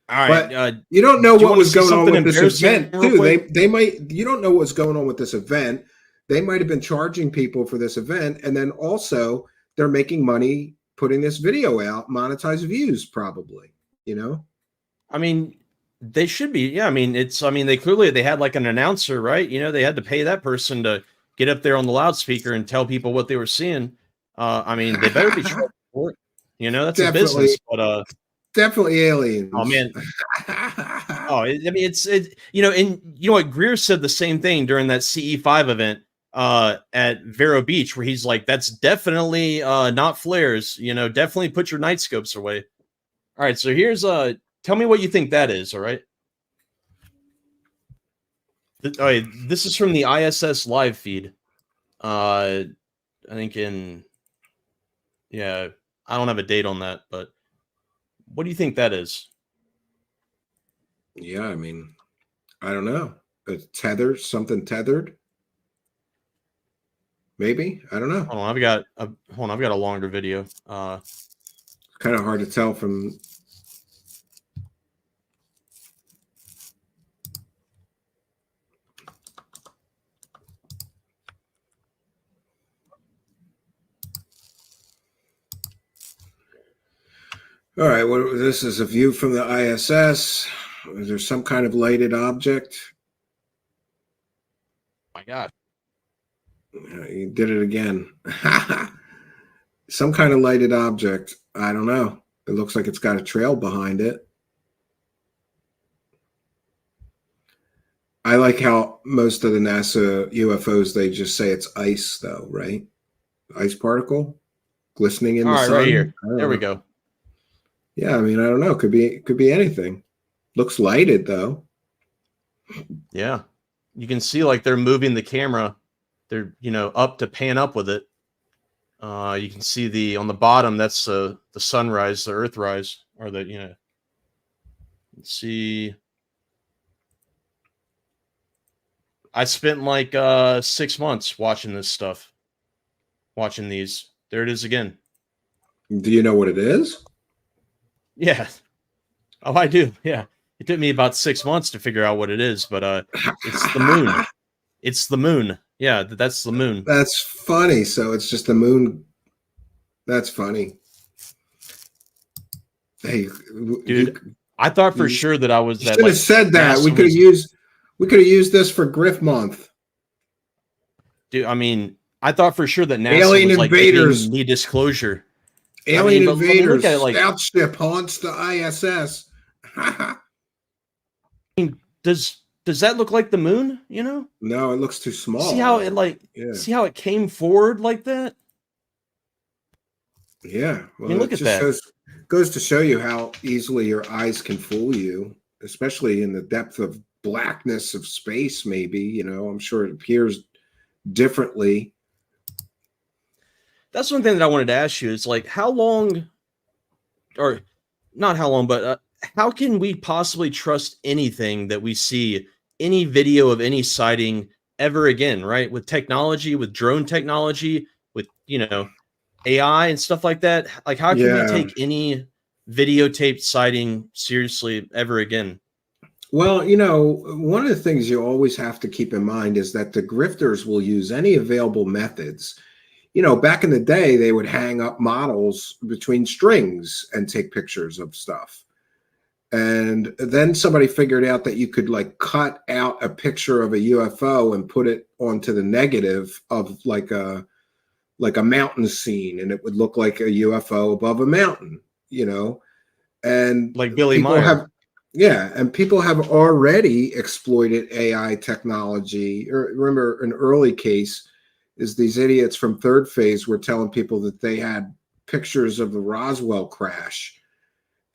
All right, but you don't know what was going on with this event, too. They might. You don't know what's going on with this event. They might have been charging people for this event, and then also they're making money putting this video out, monetized views, probably. I mean, they should be. Yeah, I mean, they had like an announcer, right? They had to pay that person to get up there on the loudspeaker and tell people what they were seeing. They better be charged for it. That's definitely a business, but definitely aliens. Oh man. And what, Greer said the same thing during that CE5 event at Vero Beach, where he's like, that's definitely not flares. Definitely put your night scopes away. All right, so here's tell me what you think that is. All right. This is from the ISS live feed. I think I don't have a date on that, but what do you think that is? Yeah, I don't know. Something tethered. Maybe, I don't know. Hold on, I've got a longer video. Kind of hard to tell from. All right, this is a view from the ISS. Is there some kind of lighted object? My God. You did it again. Some kind of lighted object. I don't know. It looks like it's got a trail behind it. I like how most of the NASA UFOs, they just say it's ice, though, right? Ice particle glistening in the sun. Right here. There we go. Yeah, I don't know. Could be anything. Looks lighted, though. Yeah. You can see like they're moving the camera. They're, up to pan up with it. You can see on the bottom, that's the sunrise, the earthrise, or let's see. I spent like 6 months watching this stuff, watching these. There it is again. Do you know what it is? Yeah. Oh, I do. Yeah. It took me about 6 months to figure out what it is, but it's the moon. It's the moon. Yeah, that's the moon. That's funny. So it's just the moon. That's funny. Hey, dude, I thought for sure that I was. You should have said that. We could have used this for Griff Month. Dude, I thought for sure that NASA alien was like invaders. Giving me disclosure. Alien invaders. Scout ship haunts the ISS. Does does that look like the moon? You know? No, it looks too small. See how it Yeah. see how it came forward like that? Yeah. Well, I mean, look it at just that. goes to show you how easily your eyes can fool you, especially in the depth of blackness of space. Maybe, you know, I'm sure it appears differently. That's one thing that I wanted to ask you is like how long, or not how long, but how can we possibly trust anything that we see, any video of any sighting ever again, right? With technology, with drone technology, with, you know, AI and stuff like that. Like, how can we Yeah. take any videotaped sighting seriously ever again? Well, you know, one of the things you always have to keep in mind is that the grifters will use any available methods. You know, back in the day, they would hang up models between strings and take pictures of stuff. And then somebody figured out that you could like cut out a picture of a UFO and put it onto the negative of like a mountain scene, and it would look like a UFO above a mountain, you know. And like Billy people Meier. have, yeah, and people have already exploited AI technology. Remember, an early case is these idiots from Third Phase were telling people that they had pictures of the Roswell crash,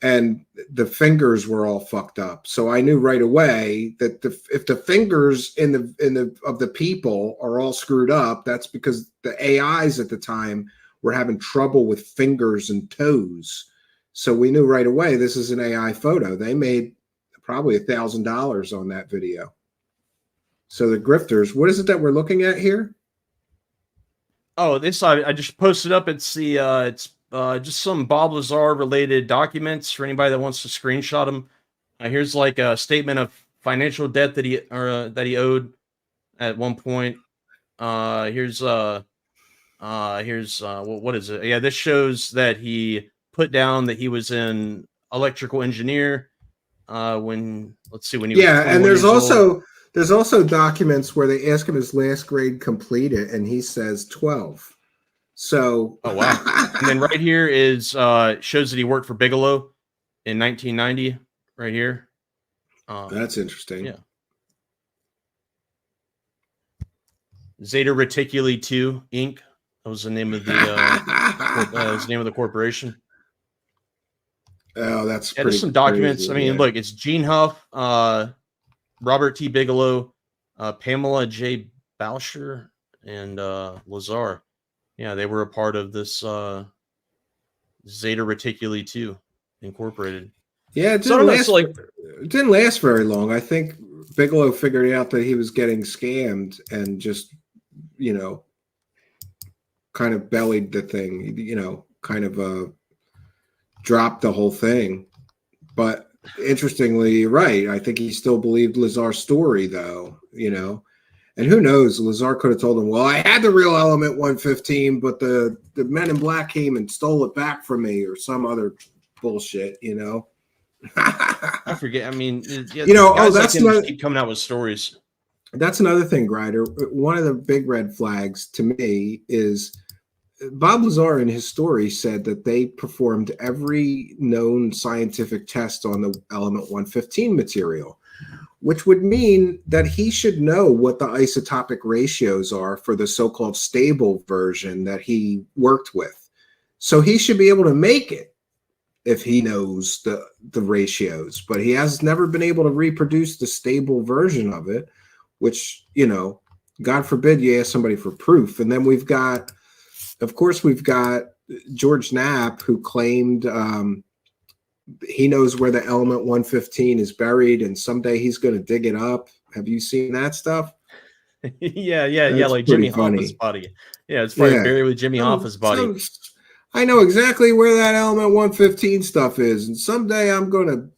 and the fingers were all fucked up. So I knew right away that if the fingers in the people are all screwed up, that's because the AIs at the time were having trouble with fingers and toes. So we knew right away this is an AI photo. They made probably $1,000 on that video. So the grifters, what is it that we're looking at here? Oh, this I just posted up. It's the it's just some Bob Lazar related documents for anybody that wants to screenshot them. Here's like a statement of financial debt that he owed at one point. Here's what is it? Yeah, this shows that he put down that he was an electrical engineer when let's see when he was 21 and years old. there's also documents where they ask him his last grade completed, and he says 12. So, oh wow! And then right here is shows that he worked for Bigelow in 1990. Right here. That's interesting. Yeah. Zeta Reticuli 2 Inc. That was the name of the corporation. Oh, that's yeah. There's some documents. crazy, I mean, look, it's Gene Huff, Robert T. Bigelow, Pamela J. Boucher, and Lazar. Yeah, they were a part of this Zeta Reticuli 2 Incorporated. Yeah, it didn't last very long. I think Bigelow figured out that he was getting scammed and just, you know, kind of bellied the thing, you know, kind of dropped the whole thing. But interestingly, you're right. I think he still believed Lazar's story, though, you know. And who knows? Lazar could have told him, well, I had the real element 115, but the men in black came and stole it back from me, or some other bullshit, you know. I forget. I mean, you know, guys that's like him not, just keep coming out with stories. That's another thing, Grider. One of the big red flags to me is Bob Lazar in his story said that they performed every known scientific test on the element 115 material, which would mean that he should know what the isotopic ratios are for the so-called stable version that he worked with. So he should be able to make it if he knows the ratios, but he has never been able to reproduce the stable version of it, which, you know, God forbid you ask somebody for proof. And then we've got, of course, we've got George Knapp, who claimed he knows where the element 115 is buried, and someday he's going to dig it up. Have you seen that stuff? yeah, That's like pretty Jimmy funny. Hoffa's body. Yeah, it's probably buried with Jimmy Hoffa's body. I know exactly where that element 115 stuff is, and someday I'm gonna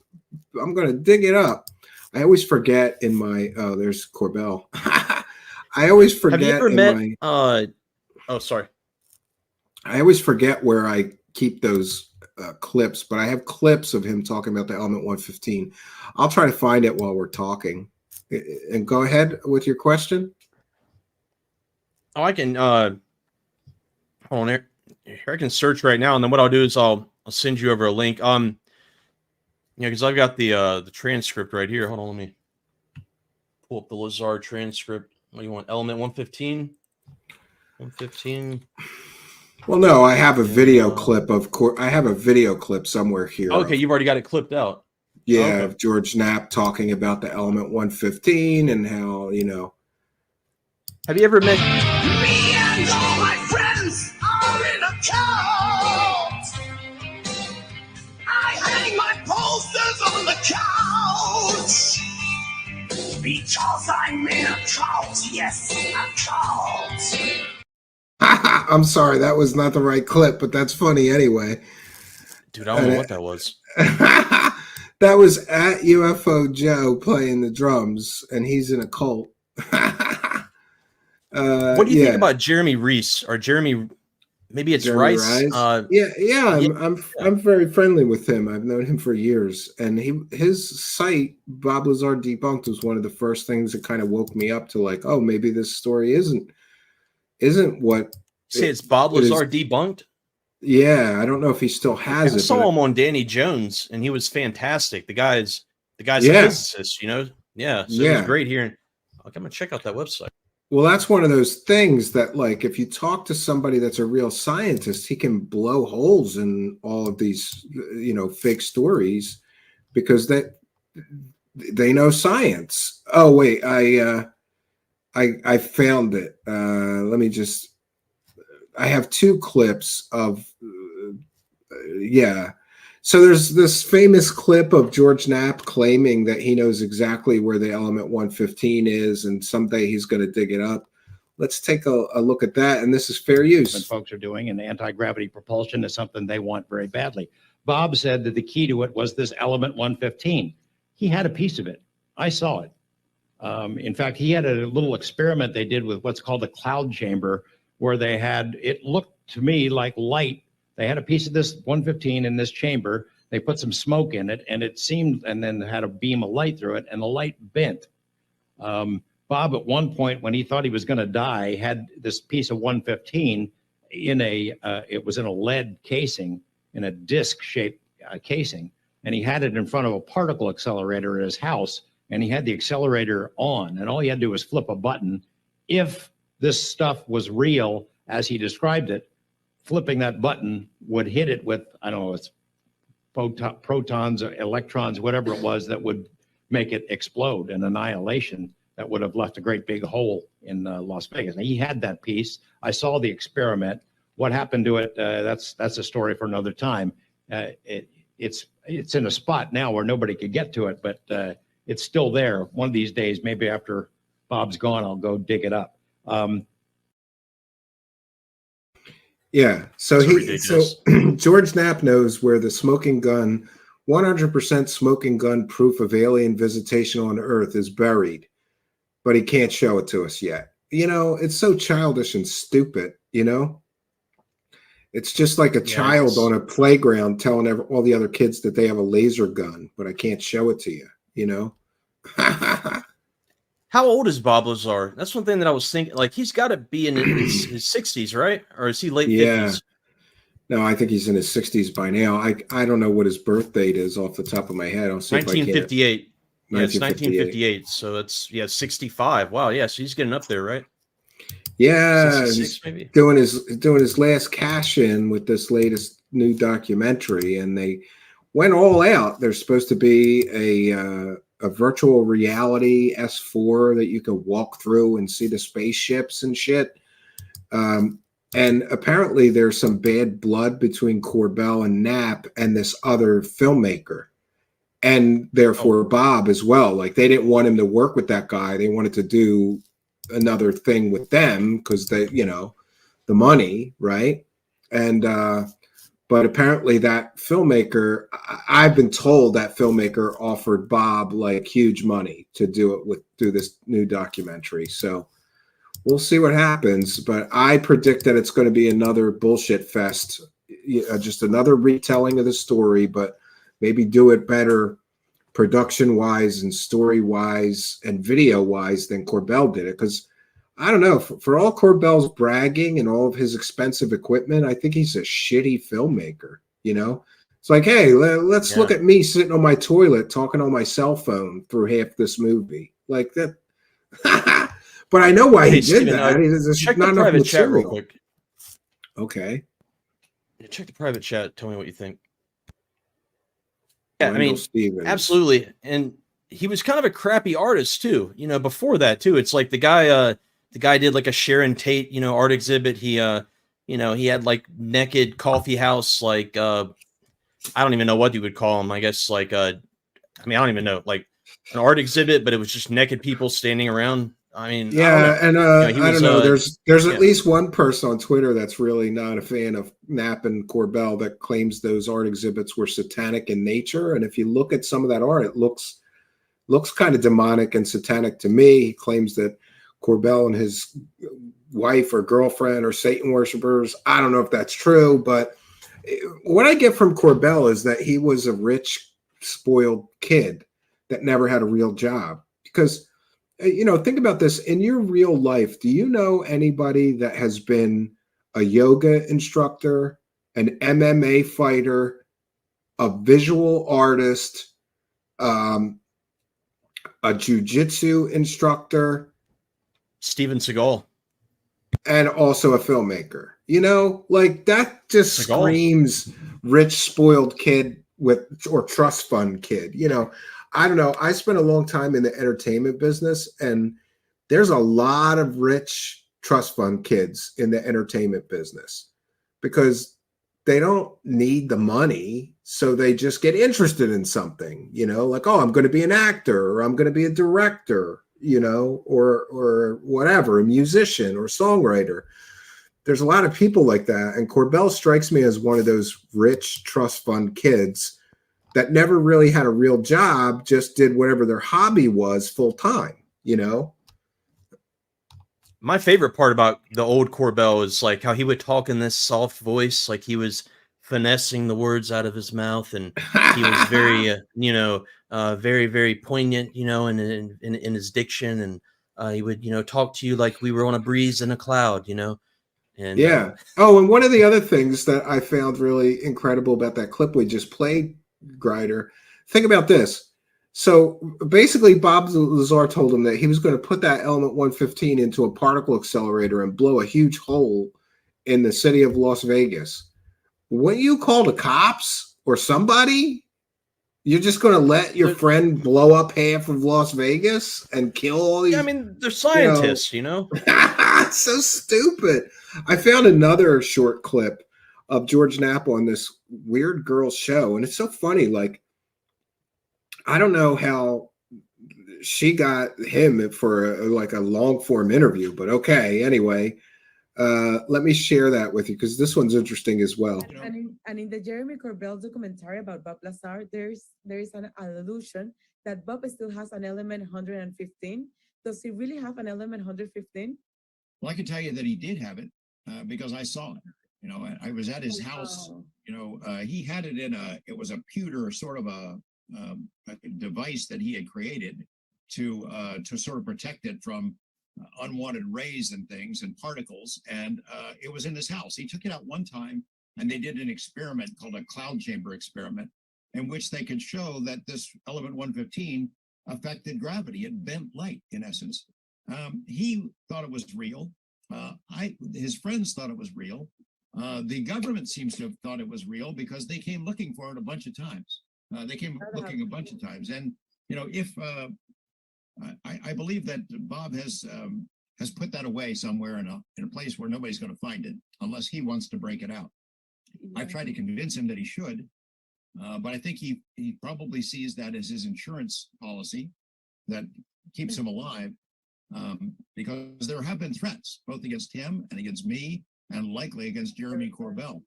dig it up. I always forget in my there's Corbell. I always forget. Have you ever met? Oh, sorry. I always forget where I keep those clips, but I have clips of him talking about the element 115. I'll try to find it while we're talking. And go ahead with your question. Oh, I can. Hold on here. I can search right now, and then what I'll do is I'll send you over a link. Yeah, because I've got the transcript right here. Hold on, let me. pull up the Lazar transcript. What do you want? Element 115? 115. Well, no, I have a video clip I have a video clip somewhere here. Okay, you've already got it clipped out. Yeah, Okay. of George Knapp talking about the element 115 and how, you know. Have you ever met? Me and all my friends are in a cult. I hang my posters on the couch because I'm in a cult. Yes, a cult. I'm sorry, that was not the right clip, but that's funny anyway. Dude, I don't know what that was. That was at UFO Joe playing the drums, and he's in a cult. What do you think about Jeremy Reese or Jeremy? Maybe it's Jeremy Rice. I'm very friendly with him. I've known him for years, and his site Bob Lazar Debunked was one of the first things that kind of woke me up to like, oh, maybe this story isn't what. Say it's Bob Lazar Debunked. Yeah, I don't know if he still has it. I saw him on Danny Jones, and he was fantastic. The guy's a physicist, you know. Yeah, so it was great hearing. I'm gonna check out that website. Well, that's one of those things that, like, if you talk to somebody that's a real scientist, he can blow holes in all of these, you know, fake stories because they know science. Oh wait, I found it. Let me just. I have two clips of, So there's this famous clip of George Knapp claiming that he knows exactly where the element 115 is, and someday he's going to dig it up. Let's take a look at that, and this is fair use. What folks are doing, and anti-gravity propulsion is something they want very badly. Bob said that the key to it was this element 115. He had a piece of it. I saw it. In fact, he had a little experiment they did with what's called a cloud chamber, where they had, it looked to me like light. They had a piece of this 115 in this chamber. They put some smoke in it, and it seemed, and then had a beam of light through it, and the light bent. Bob, at one point, when he thought he was going to die, had this piece of 115 in it was in a lead casing, in a disc-shaped casing, and he had it in front of a particle accelerator at his house, and he had the accelerator on, and all he had to do was flip a button. If this stuff was real, as he described it, flipping that button would hit it with, I don't know, it's protons or electrons, whatever it was, that would make it explode, an annihilation that would have left a great big hole in Las Vegas. And he had that piece. I saw the experiment. What happened to it, that's a story for another time. It's in a spot now where nobody could get to it, but it's still there. One of these days, maybe after Bob's gone, I'll go dig it up. So George Knapp knows where the smoking gun, 100% smoking gun proof of alien visitation on Earth is buried, but he can't show it to us yet. You know, it's so childish and stupid, you know? It's just like a child on a playground telling all the other kids that they have a laser gun, but I can't show it to you, you know? How old is Bob Lazar? That's one thing that I was thinking. Like, he's got to be in his 60s, right? Or is he late 50s? No, I think he's in his 60s by now. I don't know what his birth date is off the top of my head. I'll see 1958. Yeah, it's 1958. So it's 65. Wow, yeah. So he's getting up there, right? Yeah, 66 maybe. doing his last cash in with this latest new documentary, and they went all out. There's supposed to be a virtual reality S4 that you can walk through and see the spaceships and shit. And apparently there's some bad blood between Corbell and Knapp and this other filmmaker, and therefore Bob as well. Like, they didn't want him to work with that guy. They wanted to do another thing with them because they, you know, the money, right? And but apparently that filmmaker, I've been told that filmmaker offered Bob like huge money to do this new documentary. So we'll see what happens. But I predict that it's going to be another bullshit fest, just another retelling of the story, but maybe do it better production wise and story wise and video wise than Corbell did it. Because I don't know, for all Corbell's bragging and all of his expensive equipment, I think he's a shitty filmmaker, you know? It's like, hey, let's look at me sitting on my toilet talking on my cell phone through half this movie. Like, But I know why he Hey, did Steven, that. There's check not the enough private chat real material. quick. Okay. Yeah, check the private chat. Tell me what you think. Yeah, I Wendell mean, Stevens. absolutely. And he was kind of a crappy artist too. You know, before that too, it's like the guy did like a Sharon Tate, art exhibit. He he had like naked coffee house, like I don't even know what you would call him. I guess like I don't even know, like an art exhibit, but it was just naked people standing around. I mean, Yeah, I don't know. and He I was, don't know. There's at yeah. least one person on Twitter that's really not a fan of Knapp and Corbell that claims those art exhibits were satanic in nature. And if you look at some of that art, it looks kind of demonic and satanic to me. He claims that Corbell and his wife or girlfriend are Satan worshipers. I don't know if that's true, but what I get from Corbell is that he was a rich, spoiled kid that never had a real job. Because, think about this. In your real life, do you know anybody that has been a yoga instructor, an MMA fighter, a visual artist, a jujitsu instructor, Steven Seagal, and also a filmmaker? Like that just Seagal. screams rich, spoiled kid or trust fund kid. I don't know. I spent a long time in the entertainment business, and there's a lot of rich trust fund kids in the entertainment business because they don't need the money. So they just get interested in something, like, oh, I'm going to be an actor, or I'm going to be a director, or whatever, a musician or songwriter. There's a lot of people like that. And Corbell strikes me as one of those rich trust fund kids that never really had a real job, just did whatever their hobby was full time, My favorite part about the old Corbell is like how he would talk in this soft voice, like he was finessing the words out of his mouth, and he was very, very, very poignant, in his diction, and he would, talk to you like we were on a breeze in a cloud, and yeah. Oh, and one of the other things that I found really incredible about that clip we just played, Grider, think about this. So basically, Bob Lazar told him that he was going to put that element 115 into a particle accelerator and blow a huge hole in the city of Las Vegas. When you call the cops or somebody, you're just going to let your friend blow up half of Las Vegas and kill all these? Yeah, I mean, they're scientists, It's so stupid. I found another short clip of George Knapp on this weird girl show, and it's so funny. Like, I don't know how she got him for a long form interview, but okay. Anyway, let me share that with you because this one's interesting as well. And in the Jeremy Corbell documentary about Bob Lazar, there is an allusion that Bob still has an element 115. Does he really have an element 115? Well, I can tell you that he did have it because I saw it. I was at his house. He had it it was a pewter sort of a device that he had created to sort of protect it from unwanted rays and things and particles. And it was in his house. He took it out one time, and they did an experiment called a cloud chamber experiment, in which they could show that this element 115 affected gravity. It bent light, in essence. He thought it was real. His friends thought it was real. The government seems to have thought it was real because they came looking for it a bunch of times. They came looking a bunch of times. And, if I believe that Bob has put that away somewhere in a place where nobody's going to find it unless he wants to break it out. I've tried to convince him that he should, but I think he probably sees that as his insurance policy that keeps him alive, because there have been threats both against him and against me and likely against Jeremy Corbell.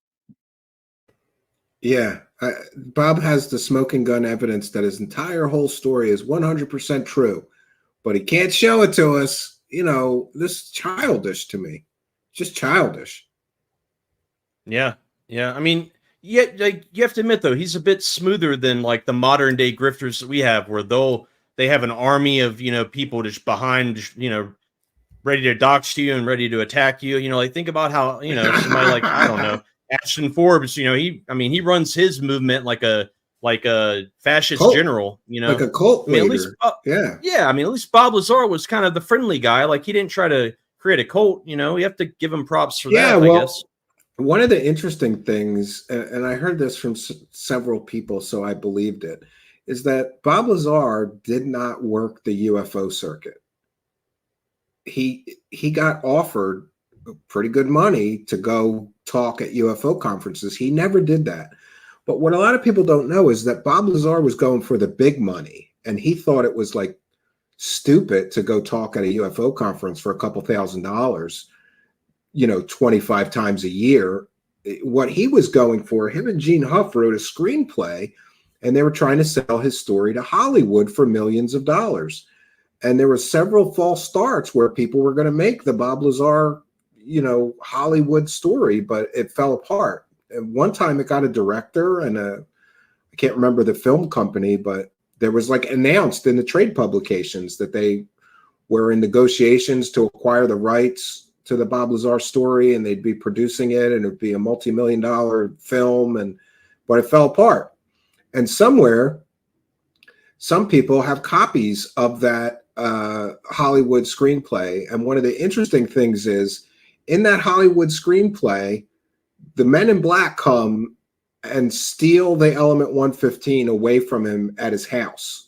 Yeah, Bob has the smoking gun evidence that his entire whole story is 100% true, but he can't show it to us. This is childish to me, just childish. Yeah. I mean, like you have to admit though, he's a bit smoother than like the modern day grifters that we have, where they have an army of people just behind, ready to dox you and ready to attack you. Like think about how somebody like I don't know. Ashton Forbes, he runs his movement like a like a fascist Cult. general, you know, Like a cult I mean, leader. Yeah. I mean, at least Bob Lazar was kind of the friendly guy. Like he didn't try to create a cult, you know. You have to give him props for Yeah, that, I well, guess. one of the interesting things, and I heard this from several people, so I believed it, is that Bob Lazar did not work the UFO circuit. He got offered pretty good money to go talk at UFO conferences. He never did that. But what a lot of people don't know is that Bob Lazar was going for the big money, and he thought it was like stupid to go talk at a UFO conference for a couple $1,000s, you know, 25 times a year. What he was going for, him and Gene Huff wrote a screenplay, and they were trying to sell his story to Hollywood for millions of dollars. And there were several false starts where people were going to make the Bob Lazar, you know, Hollywood story, but it fell apart. And one time it got a director and I can't remember the film company, but there was like announced in the trade publications that they were in negotiations to acquire the rights to the Bob Lazar story, and they'd be producing it, and it'd be a multi-million-dollar film, but it fell apart. And somewhere, some people have copies of that Hollywood screenplay. And one of the interesting things is, in that Hollywood screenplay, the Men in Black come and steal the Element 115 away from him at his house.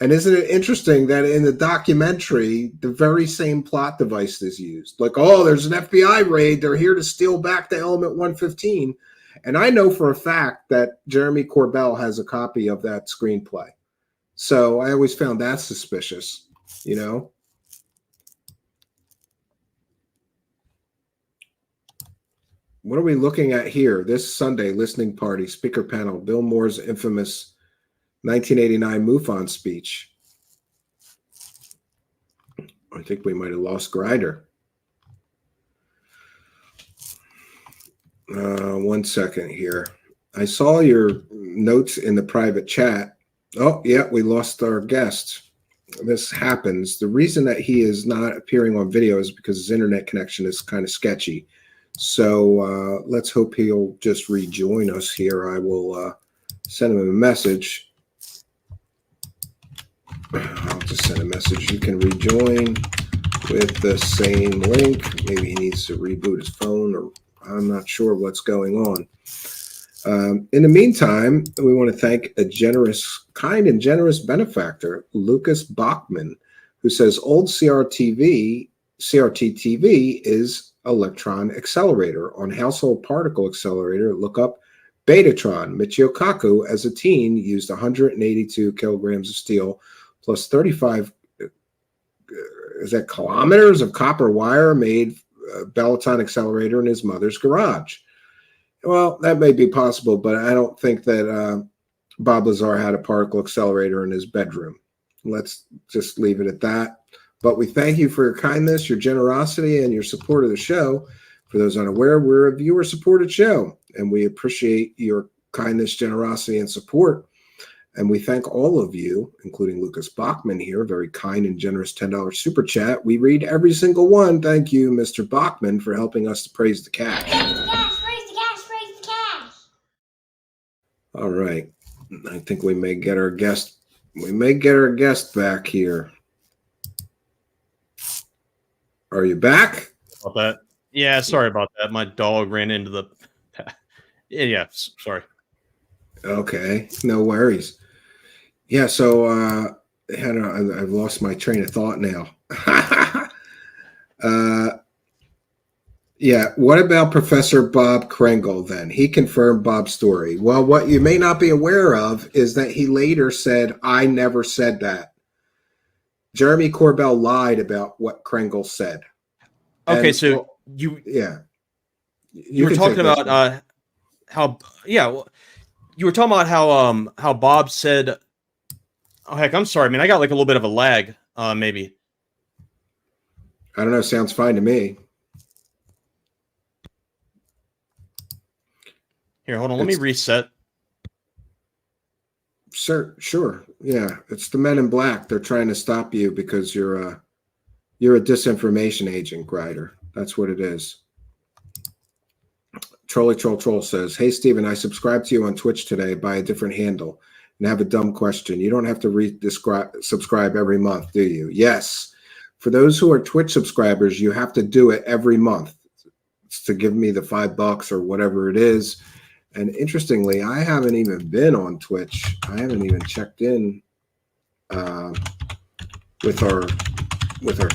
And isn't it interesting that in the documentary, the very same plot device is used? Like, oh, there's an FBI raid. They're here to steal back the Element 115. And I know for a fact that Jeremy Corbell has a copy of that screenplay. So I always found that suspicious, you know? What are we looking at here? This Sunday, listening party, speaker panel, Bill Moore's infamous 1989 MUFON speech. I think we might have lost Grider. 1 second here. I saw your notes in the private chat. Oh, yeah, we lost our guest. This happens. The reason that he is not appearing on video is because his internet connection is kind of sketchy. So let's hope he'll just rejoin us here. I will send him a message. I'll just send a message. You can rejoin with the same link. Maybe he needs to reboot his phone, or I'm not sure what's going on. In the meantime, we want to thank a kind and generous benefactor, Lucas Bachman, who says old CRT TV is electron accelerator. On household particle accelerator, look up Betatron. Michio Kaku, as a teen, used 182 kilograms of steel plus 35 kilometers of copper wire, made a Bellaton accelerator in his mother's garage. Well, that may be possible, but I don't think that Bob Lazar had a particle accelerator in his bedroom. Let's just leave it at that. But we thank you for your kindness, your generosity, and your support of the show. For those unaware, we're a viewer-supported show, and we appreciate your kindness, generosity, and support. And we thank all of you, including Lucas Bachman here, very kind and generous $10 super chat. We read every single one. Thank you, Mr. Bachman, for helping us to praise the cash. Praise the cash, praise the cash, praise the cash. All right. I think we may get our guest. We may get our guest back here. Are you back? About that. Yeah, sorry about that. My dog ran into the. Yeah, sorry. Okay, no worries. Yeah, so I've lost my train of thought now. Yeah, what about Professor Bob Kringle then? He confirmed Bob's story. Well, what you may not be aware of is that he later said, I never said that. Jeremy Corbell lied about what Kringle said. Okay, And, so you were talking about how you were talking about how Bob said, oh heck, I'm sorry, man, I got like a little bit of a lag, maybe. I don't know, sounds fine to me. Here, hold on, let me reset. Sure. Yeah, it's the Men in Black. They're trying to stop you because you're a disinformation agent, Grider. That's what it is. Trolly Troll Troll says, "Hey Stephen, I subscribed to you on Twitch today by a different handle and have a dumb question. You don't have to subscribe every month, do you?" Yes. For those who are Twitch subscribers, you have to do it every month to give me the $5 or whatever it is. And interestingly, I haven't even been on Twitch. I haven't even checked in with our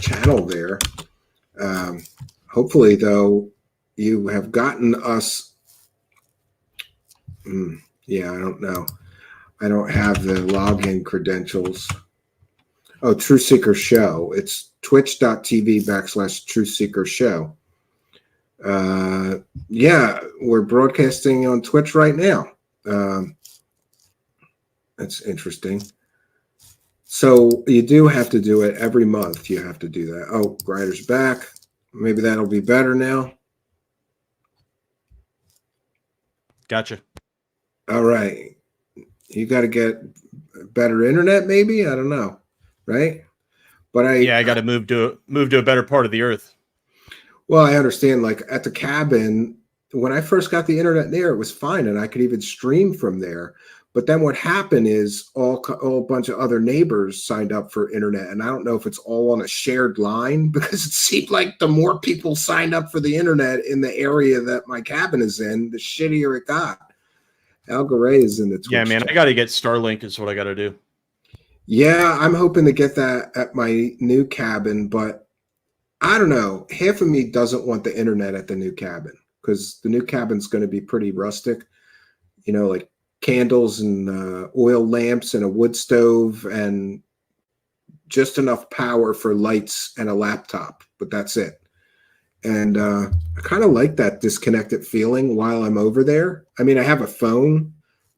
channel there. Hopefully, though, you have gotten us. Yeah, I don't know. I don't have the login credentials. Oh, Truth Seeker Show. It's twitch.tv/Truth Seeker Show. Yeah, we're broadcasting on Twitch right now. That's interesting. So you do have to do it every month. You have to do that. Oh, Grider's back. Maybe that'll be better now. Gotcha. All right. You got to get better internet, maybe? I don't know. Right? But I got to move to a better part of the earth. Well, I understand. Like at the cabin, when I first got the internet there, it was fine, and I could even stream from there. But then what happened is a bunch of other neighbors signed up for internet, and I don't know if it's all on a shared line, because it seemed like the more people signed up for the internet in the area that my cabin is in, the shittier it got. Al Garay is in the Twitch. Yeah, man, chat. I got to get Starlink is what I got to do. Yeah, I'm hoping to get that at my new cabin, but I don't know. Half of me doesn't want the internet at the new cabin, because the new cabin's going to be pretty rustic, you know, like candles and oil lamps and a wood stove and just enough power for lights and a laptop, but that's it. And I kind of like that disconnected feeling while I'm over there. I mean, I have a phone,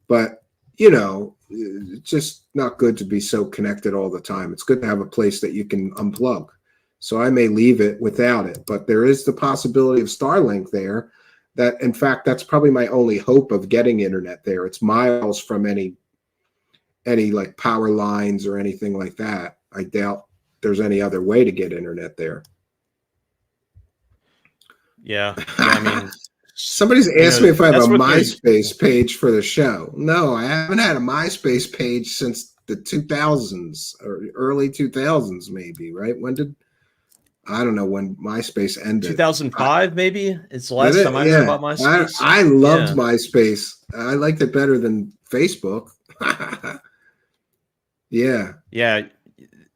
but you know, it's just not good to be so connected all the time. It's good to have a place that you can unplug. So I may leave it without it, but there is the possibility of Starlink there. That, in fact, that's probably my only hope of getting internet there. It's miles from any like power lines or anything like that. I doubt there's any other way to get internet there. Yeah, I mean, somebody's asked me if I have a MySpace page for the show. No, I haven't had a MySpace page since the 2000s or early 2000s, maybe. Right? When did I don't know when MySpace ended. 2005, maybe? It's the last time I heard about MySpace. I loved MySpace. I liked it better than Facebook. Yeah. Yeah.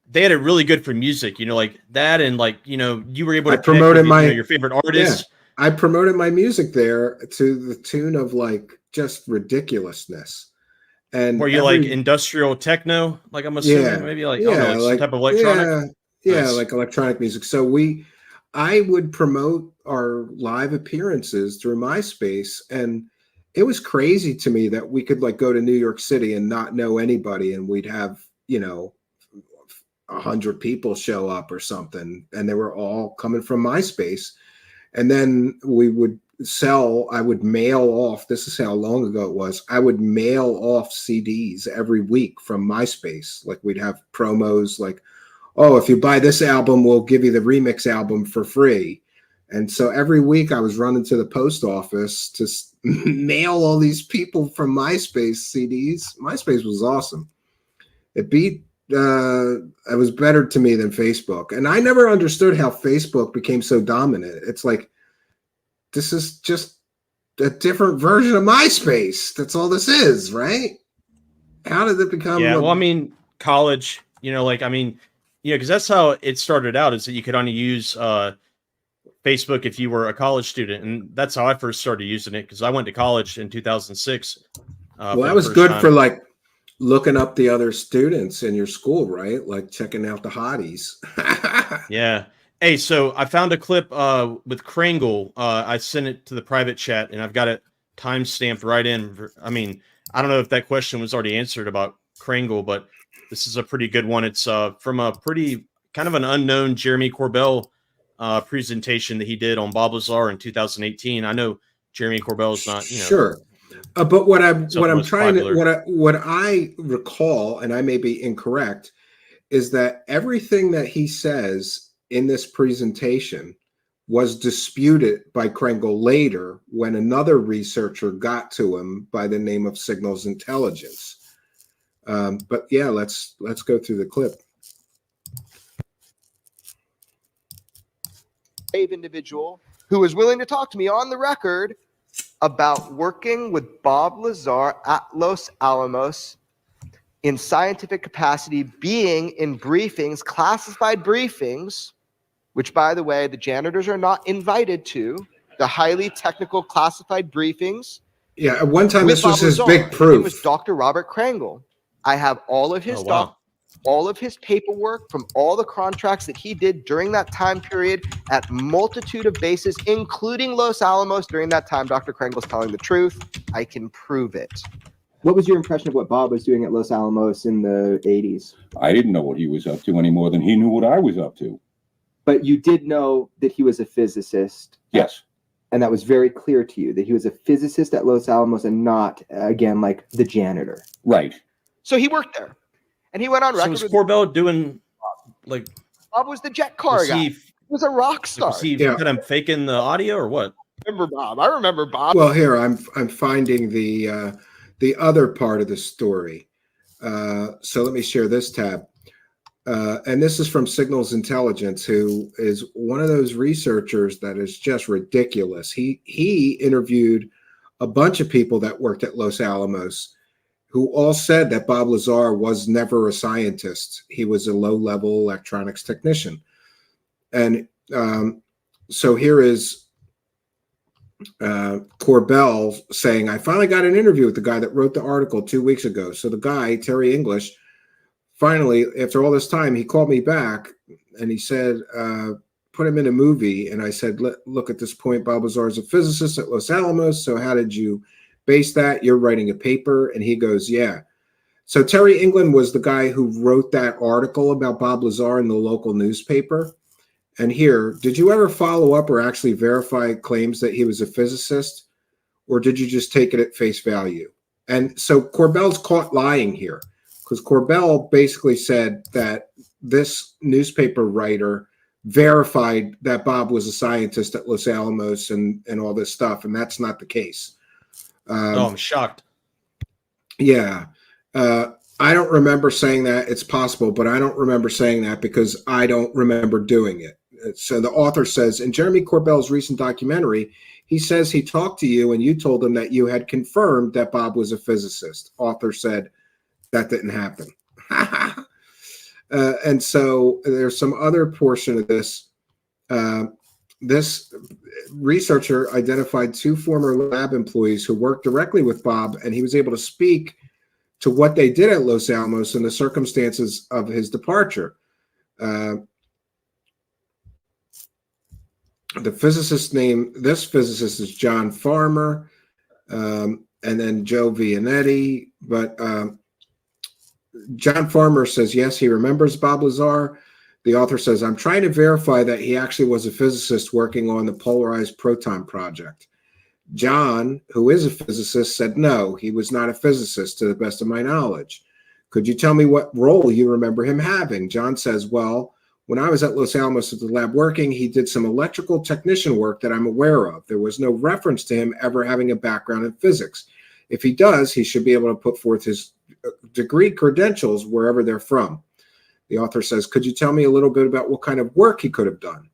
They had it really good for music, you know, like that. And like, you know, you were able to promote your favorite artists. Yeah, I promoted my music there to the tune of like just ridiculousness. And were you like industrial techno? Like I'm assuming maybe like, I don't know, like some type of electronic. Yeah, Nice. like electronic music. So I would promote our live appearances through MySpace, and it was crazy to me that we could like go to New York City and not know anybody, and we'd have, you know, 100 people show up or something, and they were all coming from MySpace. And then I would mail off, this is how long ago it was, I would mail off CDs every week from MySpace. Like we'd have promos like, oh, if you buy this album, we'll give you the remix album for free. And so every week I was running to the post office to mail all these people from MySpace CDs. MySpace was awesome. It was better to me than Facebook. And I never understood how Facebook became so dominant. It's like, this is just a different version of MySpace. That's all this is, right? How did it become? Yeah, well, I mean, college, you know, like, I mean, you know, because that's how it started out, is that you could only use Facebook if you were a college student. And that's how I first started using it, because I went to college in 2006. Well, that was good for like looking up the other students in your school, right? Like checking out the hotties. Yeah. Hey, so I found a clip with Kringle. I sent it to the private chat, and I've got it time-stamped right in. I mean, I don't know if that question was already answered about Kringle, but this is a pretty good one. It's from a pretty kind of an unknown Jeremy Corbell presentation that he did on Bob Lazar in 2018. I know Jeremy Corbell's not, you know. Sure. But what I recall, and I may be incorrect, is that everything that he says in this presentation was disputed by Krengle later when another researcher got to him by the name of Signals Intelligence. But yeah, let's go through the clip. Brave individual who was willing to talk to me on the record about working with Bob Lazar at Los Alamos in scientific capacity, being in briefings, classified briefings, which, by the way, the janitors are not invited to, the highly technical classified briefings. Yeah, at one time with this was Bob his Lazar. big His proof. name was Dr. Robert Krengle. I have all of his all of his paperwork from all the contracts that he did during that time period at multitude of bases, including Los Alamos. During that time, Dr. Krengle's telling the truth. I can prove it. What was your impression of what Bob was doing at Los Alamos in the 80s? I didn't know what he was up to any more than he knew what I was up to. But you did know that he was a physicist. Yes. And that was very clear to you, that he was a physicist at Los Alamos and not, again, like the janitor. Right. So he worked there. And he went on So record was with Corbell doing like? Bob was the jet car Was guy. he- He was a rock star. Was he kind of faking the audio or what? Remember Bob? I remember Bob. Well, here I'm finding the other part of the story. So let me share this tab. And this is from Signals Intelligence, who is one of those researchers that is just ridiculous. He interviewed a bunch of people that worked at Los Alamos who all said that Bob Lazar was never a scientist. He was a low-level electronics technician. And so here is Corbell saying, I finally got an interview with the guy that wrote the article 2 weeks ago. So the guy, Terry English, finally, after all this time, he called me back and he said, put him in a movie. And I said, look, at this point, Bob Lazar is a physicist at Los Alamos. So how did you base that? You're writing a paper. And he goes, yeah. So Terry England was the guy who wrote that article about Bob Lazar in the local newspaper. And here, did you ever follow up or actually verify claims that he was a physicist? Or did you just take it at face value? And so Corbell's caught lying here, because Corbell basically said that this newspaper writer verified that Bob was a scientist at Los Alamos and all this stuff. And that's not the case. I'm shocked. Yeah. I don't remember saying that. It's possible, but I don't remember saying that because I don't remember doing it. So the author says, in Jeremy Corbell's recent documentary, he says he talked to you and you told him that you had confirmed that Bob was a physicist. Author said that didn't happen. And so there's some other portion of this. This researcher identified 2 former lab employees who worked directly with Bob, and he was able to speak to what they did at Los Alamos and the circumstances of his departure. The physicist name, this physicist is John Farmer, and then Joe Vianetti. But John Farmer says, yes, he remembers Bob Lazar. The author says, I'm trying to verify that he actually was a physicist working on the polarized proton project. John, who is a physicist, said, no, he was not a physicist to the best of my knowledge. Could you tell me what role you remember him having? John says, well, when I was at Los Alamos at the lab working, he did some electrical technician work that I'm aware of. There was no reference to him ever having a background in physics. If he does, he should be able to put forth his degree credentials wherever they're from. The author says, could you tell me a little bit about what kind of work he could have done?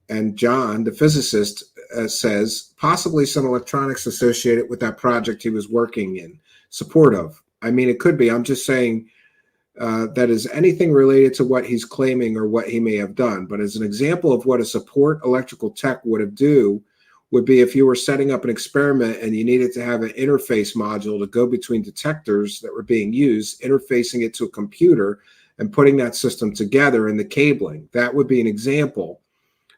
And John, the physicist, says, possibly some electronics associated with that project he was working in support of. I mean, it could be. I'm just saying that is anything related to what he's claiming or what he may have done. But as an example of what a support electrical tech would be if you were setting up an experiment and you needed to have an interface module to go between detectors that were being used, interfacing it to a computer and putting that system together in the cabling. That would be an example.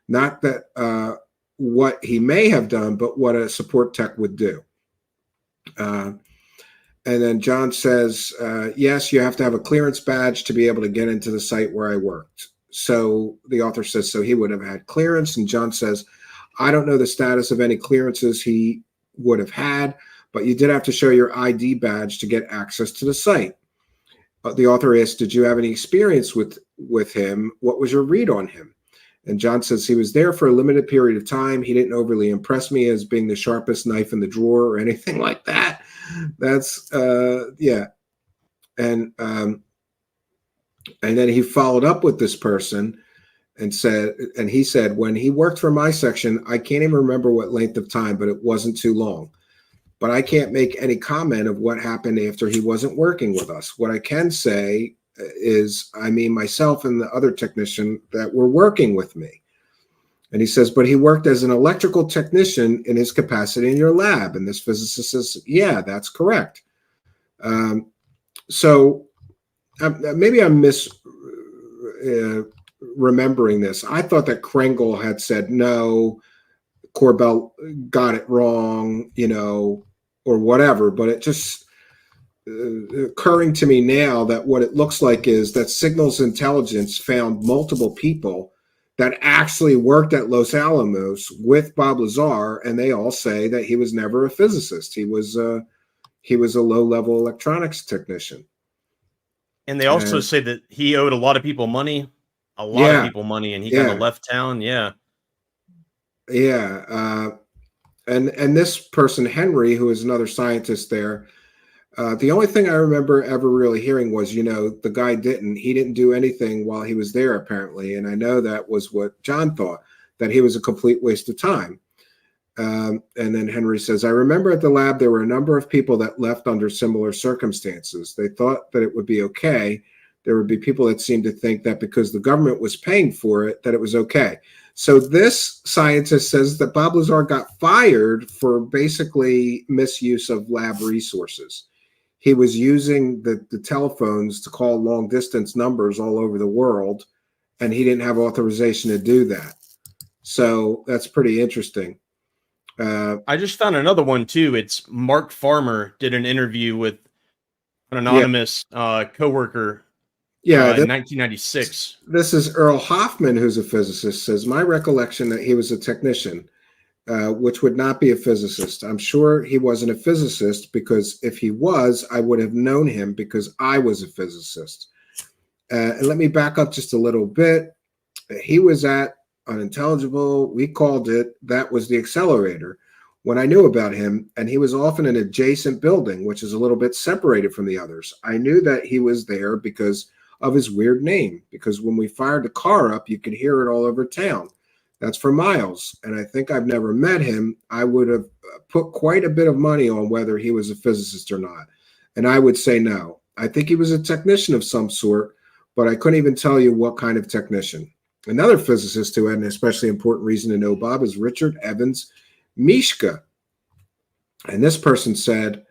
Not that what he may have done, but what a support tech would do. And then John says, yes, you have to have a clearance badge to be able to get into the site where I worked. So the author says, so he would have had clearance. And John says, I don't know the status of any clearances he would have had, but you did have to show your ID badge to get access to the site. The author asked, did you have any experience with him? What was your read on him? And John says he was there for a limited period of time. He didn't overly impress me as being the sharpest knife in the drawer or anything like that. That's yeah. And then he followed up with this person and he said, when he worked for my section, I can't even remember what length of time, but it wasn't too long. But I can't make any comment of what happened after he wasn't working with us. What I can say is, I mean, myself and the other technician that were working with me. And he says, but he worked as an electrical technician in his capacity in your lab. And this physicist says, yeah, that's correct. So maybe I'm remembering this. I thought that Kringle had said, no, Corbell got it wrong, you know, or whatever, but it just occurring to me now that what it looks like is that Signals Intelligence found multiple people that actually worked at Los Alamos with Bob Lazar, and they all say that he was never a physicist. He was a low-level electronics technician. And they also say that he owed a lot of people money, and he kind of left town. Yeah. Yeah. And this person, Henry, who is another scientist there, the only thing I remember ever really hearing was, you know, the guy he didn't do anything while he was there, apparently. And I know that was what John thought, that he was a complete waste of time. And then Henry says, I remember at the lab, there were a number of people that left under similar circumstances. They thought that it would be okay. There would be people that seemed to think that because the government was paying for it, that it was okay. So this scientist says that Bob Lazar got fired for basically misuse of lab resources. He was using the telephones to call long distance numbers all over the world, and he didn't have authorization to do that. So that's pretty interesting. I just found another one too. It's Mark Farmer did an interview with an anonymous coworker. In 1996. This is Earl Hoffman, who's a physicist, says, my recollection that he was a technician, which would not be a physicist. I'm sure he wasn't a physicist because if he was, I would have known him because I was a physicist. And let me back up just a little bit. He was at Unintelligible. We called it, that was the accelerator when I knew about him, and he was off in an adjacent building, which is a little bit separated from the others. I knew that he was there because of his weird name, because when we fired the car up, you could hear it all over town. That's for miles. And I think I've never met him. I would have put quite a bit of money on whether he was a physicist or not. And I would say no. I think he was a technician of some sort, but I couldn't even tell you what kind of technician. Another physicist who had an especially important reason to know Bob is Richard Evans Mishka. And this person said,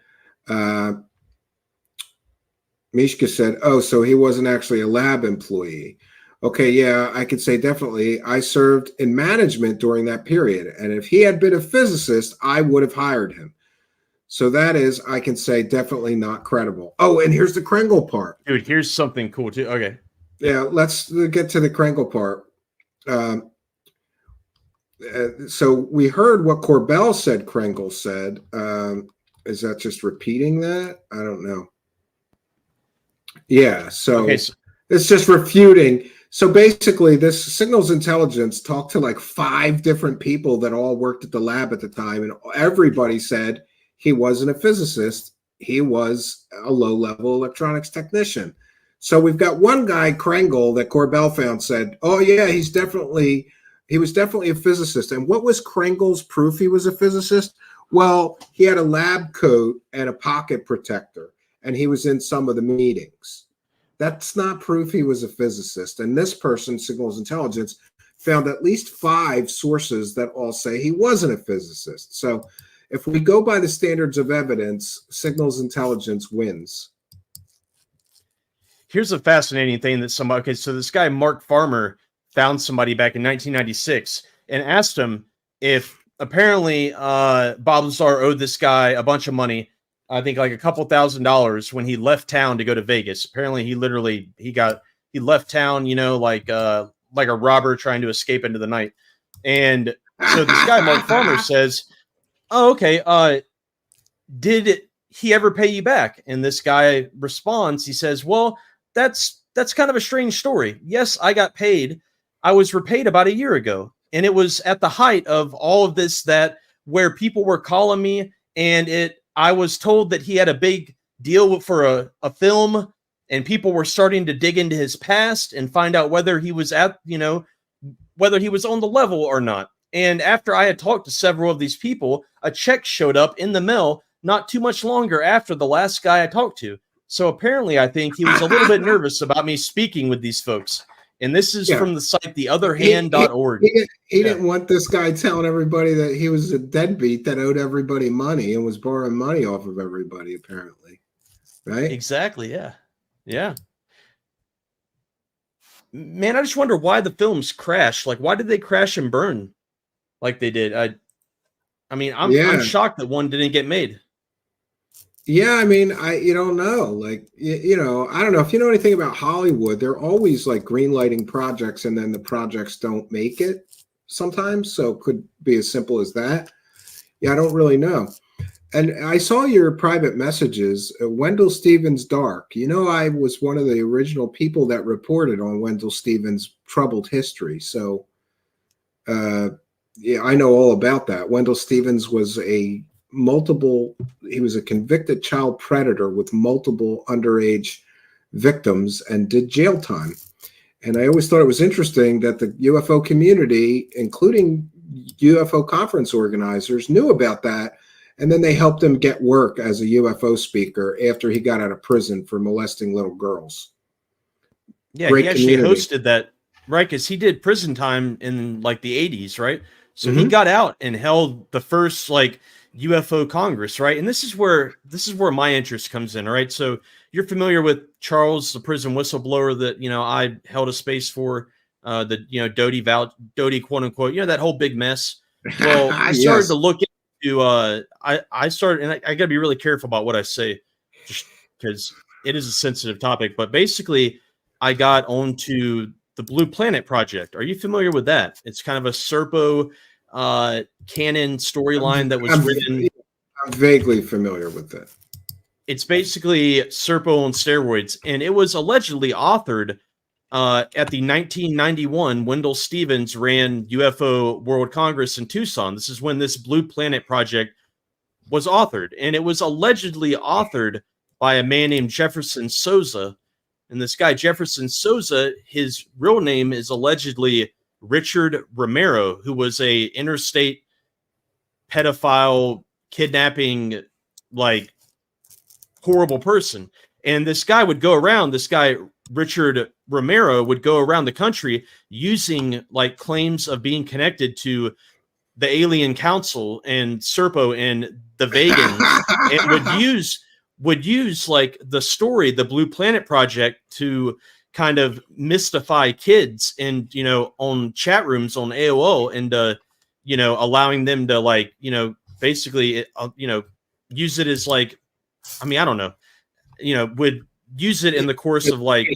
Mishka said, oh, so he wasn't actually a lab employee. Okay, yeah, I could say definitely. I served in management during that period. And if he had been a physicist, I would have hired him. So that is, I can say definitely not credible. Oh, and here's the Kringle part. Dude, here's something cool too. Okay. Yeah, let's get to the Kringle part. So we heard what Corbell said Kringle said. Is that just repeating that? I don't know. Yeah, so it's just refuting. So basically, this Signals Intelligence talked to like 5 different people that all worked at the lab at the time, and everybody said he wasn't a physicist. He was a low-level electronics technician. So we've got one guy, Kringle, that Corbell found said, oh, yeah, he was definitely a physicist. And what was Kringle's proof he was a physicist? Well, he had a lab coat and a pocket protector, and he was in some of the meetings. That's not proof he was a physicist. And this person, Signals Intelligence, found at least 5 sources that all say he wasn't a physicist. So if we go by the standards of evidence, Signals Intelligence wins. Here's a fascinating thing that so this guy, Mark Farmer, found somebody back in 1996 and asked him if apparently Bob Lazar owed this guy a bunch of money. I think like a couple $1,000s when he left town to go to Vegas. Apparently he left town, you know, like a robber trying to escape into the night. And so this guy, Mark Farmer, says, oh, okay. Did he ever pay you back? And this guy responds, he says, well, that's kind of a strange story. Yes, I got paid. I was repaid about a year ago. And it was at the height of all of this, that where people were calling me, and I was told that he had a big deal for a film, and people were starting to dig into his past and find out whether he was whether he was on the level or not. And after I had talked to several of these people, a check showed up in the mail not too much longer after the last guy I talked to. So apparently I think he was a little bit nervous about me speaking with these folks. And this is from the site theotherhand.org. He didn't want this guy telling everybody that he was a deadbeat that owed everybody money and was borrowing money off of everybody, apparently. Right? Exactly, yeah. Yeah. Man, I just wonder why the films crashed. Like, why did they crash and burn like they did? I mean, I'm shocked that one didn't get made. Yeah, I mean, you don't know. Like, I don't know if you know anything about Hollywood. They're always like greenlighting projects, and then the projects don't make it sometimes. So it could be as simple as that. Yeah, I don't really know. And I saw your private messages, Wendell Stevens Dark. I was one of the original people that reported on Wendell Stevens' troubled history. So, yeah, I know all about that. Wendell Stevens was he was a convicted child predator with multiple underage victims and did jail time. And I always thought it was interesting that the UFO community, including UFO conference organizers, knew about that. And then they helped him get work as a UFO speaker after he got out of prison for molesting little girls. Yeah, he actually hosted that, right? Because he did prison time in like the 80s, right? So he got out and held the first like UFO Congress, right? And this is where my interest comes in, all right? So you're familiar with Charles, the prison whistleblower that I held a space for, Doty quote unquote, that whole big mess. Well, I started to look into I started, and I gotta be really careful about what I say, just because it is a sensitive topic. But basically, I got onto the Blue Planet Project. Are you familiar with that? It's kind of a Serpo canon storyline that was written. I'm vaguely familiar with that. It's basically Serpo on steroids, and it was allegedly authored at the 1991 Wendell Stevens ran UFO World Congress in Tucson. This is when this Blue Planet Project was authored, and it was allegedly authored by a man named Jefferson Souza. And this guy, Jefferson Souza, his real name is allegedly Richard Romero, who was a interstate pedophile, kidnapping, like horrible person. And this guy would go around, Richard Romero would go around the country using like claims of being connected to the Alien Council and Serpo and the Vegans, and would use like the story, the Blue Planet Project, to kind of mystify kids and, on chat rooms on AOL, and, allowing them to like, basically, use it as like, I mean, I don't know, would use it in the course of like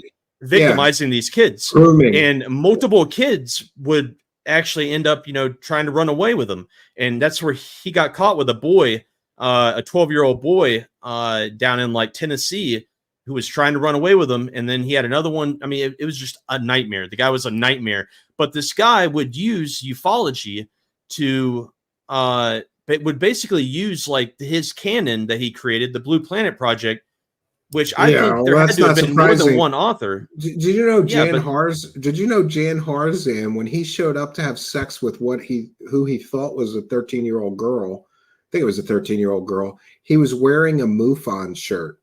victimizing these kids. And multiple kids would actually end up, trying to run away with them. And that's where he got caught with a boy, a 12-year-old boy down in like Tennessee, who was trying to run away with him. And then he had another one. I mean, it was just a nightmare. The guy was a nightmare. But this guy would use ufology to would basically use like his canon that he created, the Blue Planet Project, which I think there had to have been more than one author. Did you know Jan Harzan, when he showed up to have sex with who he thought was a 13-year-old girl, I think it was a 13-year-old girl, he was wearing a MUFON shirt.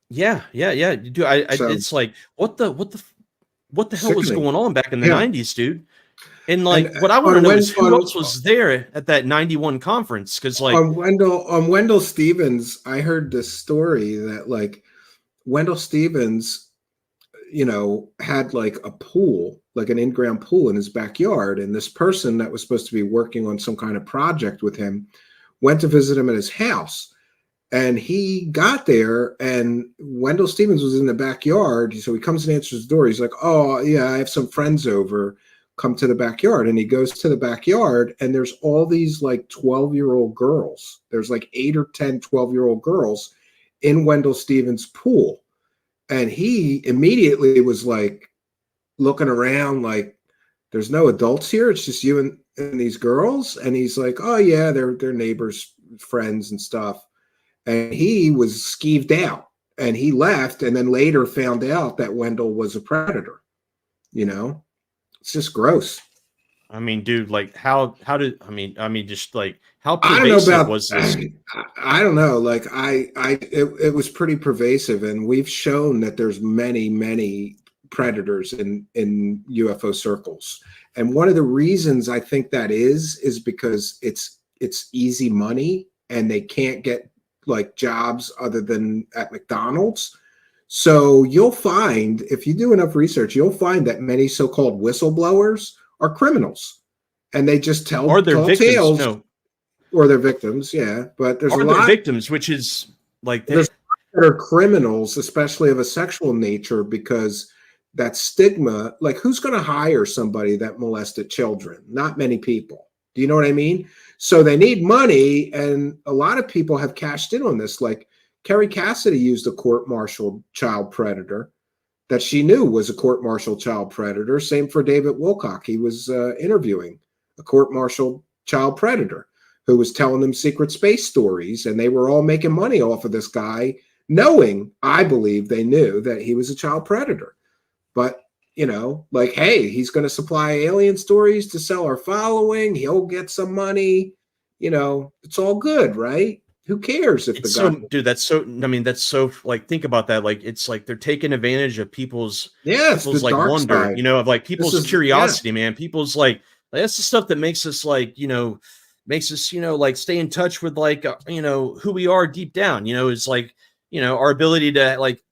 Yeah. Dude, it's like what the hell was going on back in the 90s, dude? And like, what I want to know is who else was there at that 91 conference? Because like on Wendell Stevens, I heard this story that like Wendell Stevens, had like a pool, like an in-ground pool in his backyard, and this person that was supposed to be working on some kind of project with him went to visit him at his house. And he got there, and Wendell Stevens was in the backyard. So he comes and answers the door. He's like, "Oh yeah, I have some friends over. Come to the backyard." And he goes to the backyard, and there's all these like 12-year-old girls. There's like 8 or 10 12-year-old girls in Wendell Stevens' pool. And he immediately was like, looking around like, there's no adults here. It's just you and these girls. And he's like, oh yeah, they're neighbors, friends and stuff. And he was skeeved out and he left. And then later found out that Wendell was a predator. You know, it's just gross. I mean, dude, like how did, I mean, just like how I don't know pervasive about, was this? I don't know. Like it was pretty pervasive, and we've shown that there's many predators in UFO circles. And one of the reasons I think that is because it's easy money and they can't get like jobs other than at McDonald's. So you'll find, if you do enough research, you'll find that many so-called whistleblowers are criminals, and they just tell tales. No. Or they're victims, yeah. But there's a lot of victims, which is like there's that are criminals, especially of a sexual nature, because that stigma. Like, who's going to hire somebody that molested children? Not many people. Do you know what I mean? So they need money, and a lot of people have cashed in on this. Like Kerry Cassidy used a court-martialed child predator that she knew was a court-martialed child predator. Same for David Wilcock. He was interviewing a court-martialed child predator who was telling them secret space stories, and they were all making money off of this guy, knowing, I believe they knew, that he was a child predator. But, you know, like, hey, he's going to supply alien stories to sell our following. He'll get some money. You know, it's all good, right? Who cares if it's the guy... so, dude, that's so, I mean, that's so, like, think about that. Like, it's like they're taking advantage of people's like wonder, side. you know, of like people's curiosity, man. People's like that's the stuff that makes us like, you know, like stay in touch with like, you know, who we are deep down, you know, is like, you know, our ability to like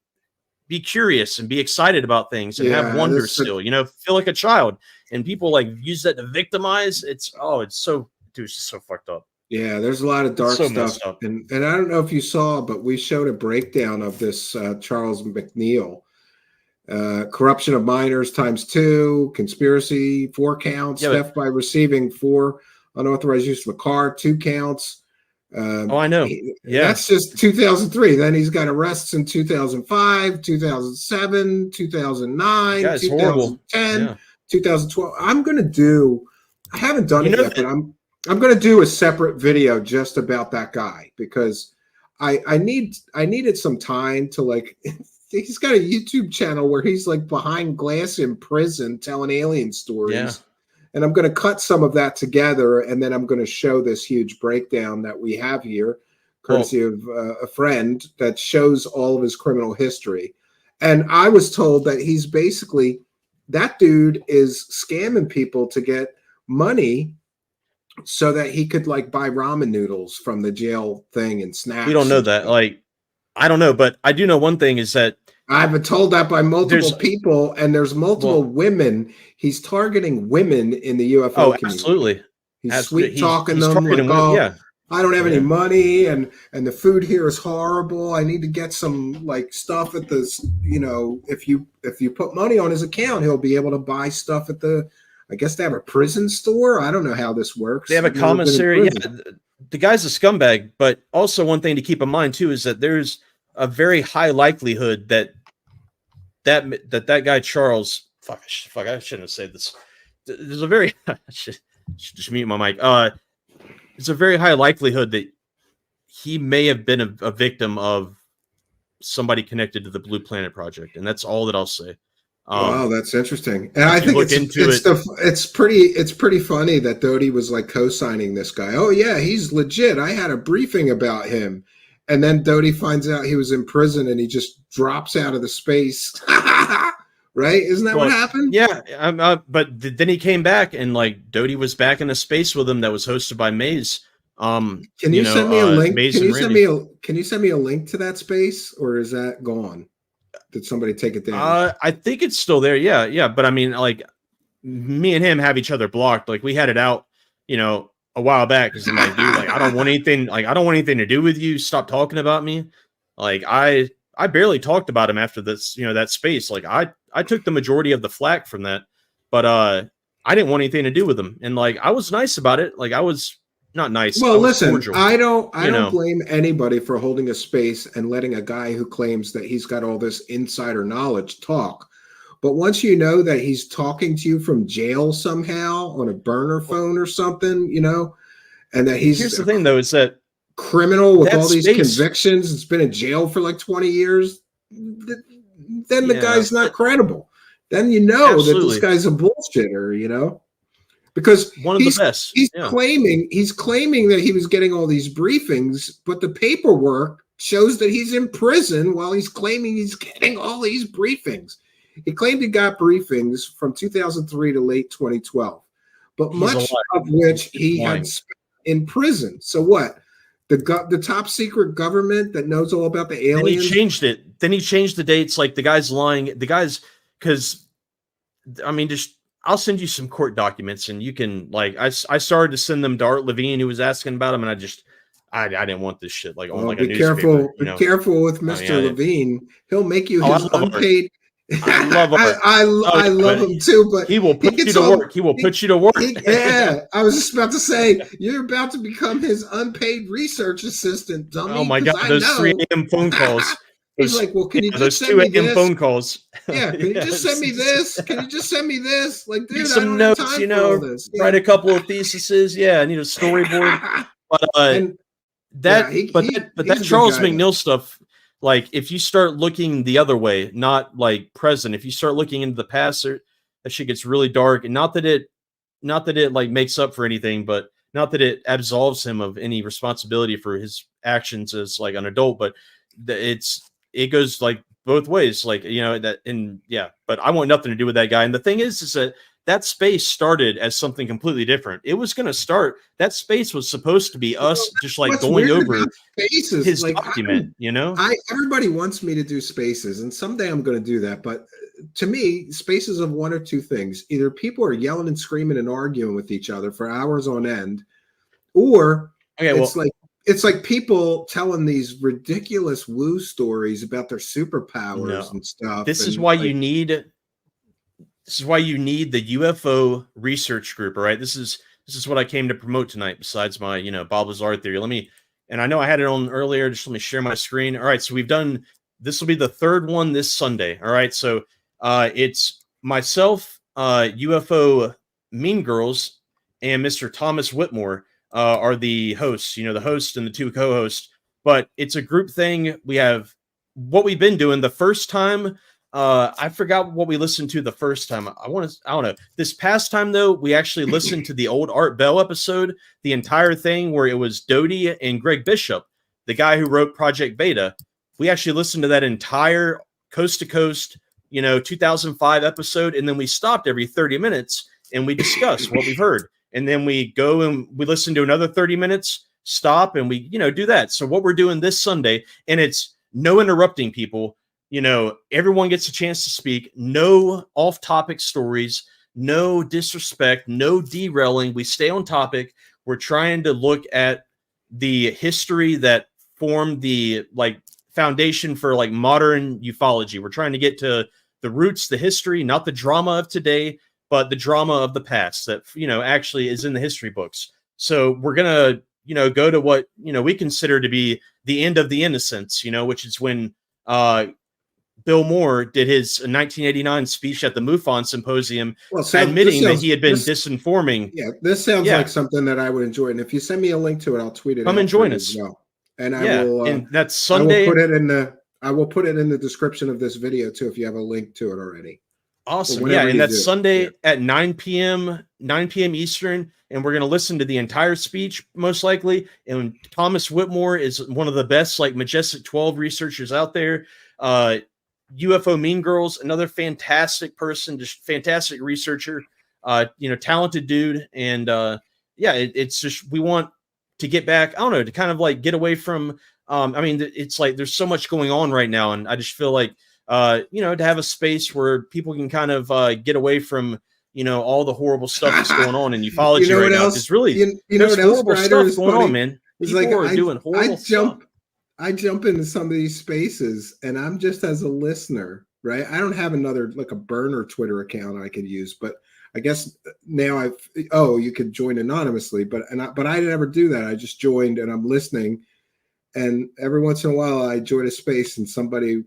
be curious and be excited about things and have wonder still, you know, feel like a child. And people like use that to victimize. It's so, dude, it's just so fucked up. Yeah, there's a lot of dark stuff. And I don't know if you saw, but we showed a breakdown of this Charles McNeil. Corruption of minors ×2, conspiracy 4 counts, theft by receiving 4, unauthorized use of a car 2 counts. I know. That's just 2003. Then he's got arrests in 2005, 2007, 2009, 2010, 2012. I haven't done it yet, but I'm going to do a separate video just about that guy, because I needed some time to like, he's got a YouTube channel where he's like behind glass in prison telling alien stories. Yeah. And I'm going to cut some of that together, and then I'm going to show this huge breakdown that we have here, courtesy of a friend, that shows all of his criminal history. And I was told that he's basically, that dude is scamming people to get money so that he could like buy ramen noodles from the jail thing and snacks. We don't know that. Like, I don't know, but I do know one thing is that I've been told that by multiple people, and there's multiple women. He's targeting women in the UFO community. Absolutely. He's sweet talking them like, oh, I don't have any money, and the food here is horrible. I need to get some like stuff at the, you know, if you put money on his account, he'll be able to buy stuff at the, I guess they have a prison store. I don't know how this works. They have a commissary. Yeah, the guy's a scumbag, but also one thing to keep in mind too is that there's a very high likelihood that guy Charles, fuck, I shouldn't have said this. There's a very, I should just mute my mic. There's a very high likelihood that he may have been a victim of somebody connected to the Blue Planet Project, and that's all that I'll say. Wow, that's interesting. And I think it's pretty funny that Doty was like co-signing this guy. Oh yeah, he's legit. I had a briefing about him. And then Doty finds out he was in prison, and he just drops out of the space. Right? Isn't that what happened? Yeah. But then he came back, and like Doty was back in a space with him that was hosted by Maze. Can you send me a link? Can you send me a link to that space, or is that gone? Did somebody take it down? I think it's still there. Yeah. But I mean, like, me and him have each other blocked. Like, we had it out, you know, a while back, because I'm like, dude, like, I don't want anything to do with you. Stop talking about me. Like, I barely talked about him after this, you know, that space. Like, I took the majority of the flack from that, but I didn't want anything to do with him. And like, I was nice about it. Like, I was not nice. Well, listen, cordial. I don't blame anybody for holding a space and letting a guy who claims that he's got all this insider knowledge talk. But once you know that he's talking to you from jail somehow on a burner phone or something, you know, and that he's Here's the thing, though, is that criminal with that all these space- convictions, it's been in jail for like 20 years, then the Yeah, guy's not but- credible. Then you know that Absolutely. this guy's a bullshitter, you know, because One of the best. He's Yeah. claiming that he was getting all these briefings, but the paperwork shows that he's in prison while he's claiming he's getting all these briefings. He claimed he got briefings from 2003 to late 2012, but He's a much liar. of which he He's lying. had spent in prison. So what? The top secret government that knows all about the Then aliens. he changed it. Then he changed the dates. Like the guy's lying. The guy's because, I mean, just I'll send you some court documents, and you can like I started to send them to Art Levine, who was asking about him, and I didn't want this shit like on Well, like a be newspaper. careful. You know? Be careful with I mean, Mr. Levine. He'll make you Oh, I his love Art. unpaid. I love Art. I yeah, love but him too, but he will put you gets to all- work. He will put you to work. Yeah, I was just about to say you're about to become his unpaid research assistant, dummy. Oh my 'cause god, I those know. 3 a.m. phone calls. He's Those- like, well, can you yeah, just those send 2 me a.m. this? phone calls? Yeah, can you just send me this? Can you just send me this? Like, dude, Get I some don't notes, have time you for all know, this. write a couple of theses. Yeah, I need a storyboard. But And- that, yeah, but he's that a good Charles guy, McNeil stuff, like if you start looking the other way, not like present, if you start looking into the past, that shit gets really dark. And not that it like makes up for anything, but not that it absolves him of any responsibility for his actions as like an adult, but it goes like both ways, like, you know, that, and yeah, but I want nothing to do with that guy. And the thing is that space started as something completely different. It was going to start, that space was supposed to be us just like What's going weird over about spaces, his like, document, you know? Everybody wants me to do spaces, and someday I'm going to do that. But to me, spaces of one or two things: either people are yelling and screaming and arguing with each other for hours on end, or it's like people telling these ridiculous woo stories about their superpowers and stuff. This is and, why like, you need the UFO research group, all right? This is what I came to promote tonight, besides my, you know, Bob Lazar theory. And I know I had it on earlier, just let me share my screen. All right, so this will be the third one this Sunday. All right, so it's myself, UFO Mean Girls, and Mr. Thomas Whitmore are the hosts, you know, the host and the two co-hosts. But it's a group thing. We have what we've been doing the first time. I forgot what we listened to the first time. I don't know. This past time, though, we actually listened to the old Art Bell episode, the entire thing where it was Doty and Greg Bishop, the guy who wrote Project Beta. We actually listened to that entire coast to coast, you know, 2005 episode. And then we stopped every 30 minutes and we discuss what we've heard. And then we go and we listen to another 30 minutes, stop, and we, you know, do that. So what we're doing this Sunday, and it's no interrupting people. You know, everyone gets a chance to speak. No off-topic stories, no disrespect, no derailing. We stay on topic. We're trying to look at the history that formed the like foundation for like modern ufology. We're trying to get to the roots, the history, not the drama of today, but the drama of the past that, you know, actually is in the history books. So we're gonna, you know, go to what, you know, we consider to be the end of the innocence, you know, which is when Bill Moore did his 1989 speech at the MUFON Symposium, admitting that he had been disinforming. Yeah, this sounds like something that I would enjoy. And if you send me a link to it, I'll tweet it. Come and join us. As well. And I will. And that's Sunday. I will put it in the description of this video too, if you have a link to it already. Awesome. Yeah, and that's Sunday at 9 p.m. Eastern. And we're going to listen to the entire speech, most likely. And Thomas Whitmore is one of the best, like, Majestic 12 researchers out there. UFO Mean Girls, another fantastic person, just fantastic researcher, you know, talented dude. And it's just, we want to get back, I don't know, to kind of like get away from, I mean, it's like there's so much going on right now. And I just feel like, you know, to have a space where people can kind of get away from, you know, all the horrible stuff that's going on in ufology right now. It's really, you know what else, horrible Ryder, stuff going on, man. People are doing horrible stuff. I jump into some of these spaces and I'm just as a listener, right? I don't have another, like a burner Twitter account I could use, but I guess now you could join anonymously, but I never do that. I just joined and I'm listening. And every once in a while I join a space and somebody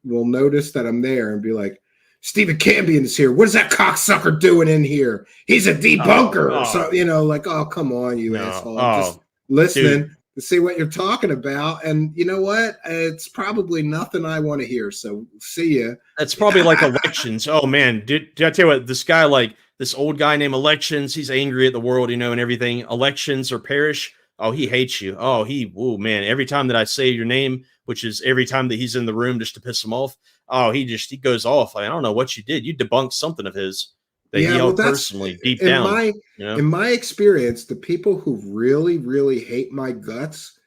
will notice that I'm there and be like, Stephen Cambion is here. What is that cocksucker doing in here? He's a debunker. Oh, So, you know, like, oh, come on, you No. asshole. I'm just Oh, listening dude. to see what you're talking about. And you know what? It's probably nothing I want to hear. So see ya. That's probably like elections. Oh man, did I tell you what? This guy, like this old guy named Elections, he's angry at the world, you know, and everything. Elections or perish. Oh, he hates you. Oh, man. Every time that I say your name, which is every time that he's in the room just to piss him off. Oh, he goes off. Like, I don't know what you did. You debunked something of his that he held personally deep down. In my experience, the people who really, really hate my guts,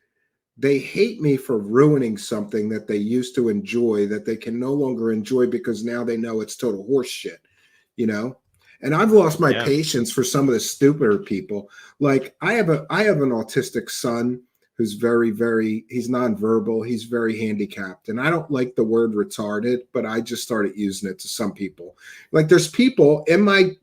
they hate me for ruining something that they used to enjoy that they can no longer enjoy because now they know it's total horse shit, you know? And I've lost my patience for some of the stupider people. Like I have an autistic son who's very, very, he's nonverbal. He's very handicapped. And I don't like the word retarded, but I just started using it to some people. Like there's people in my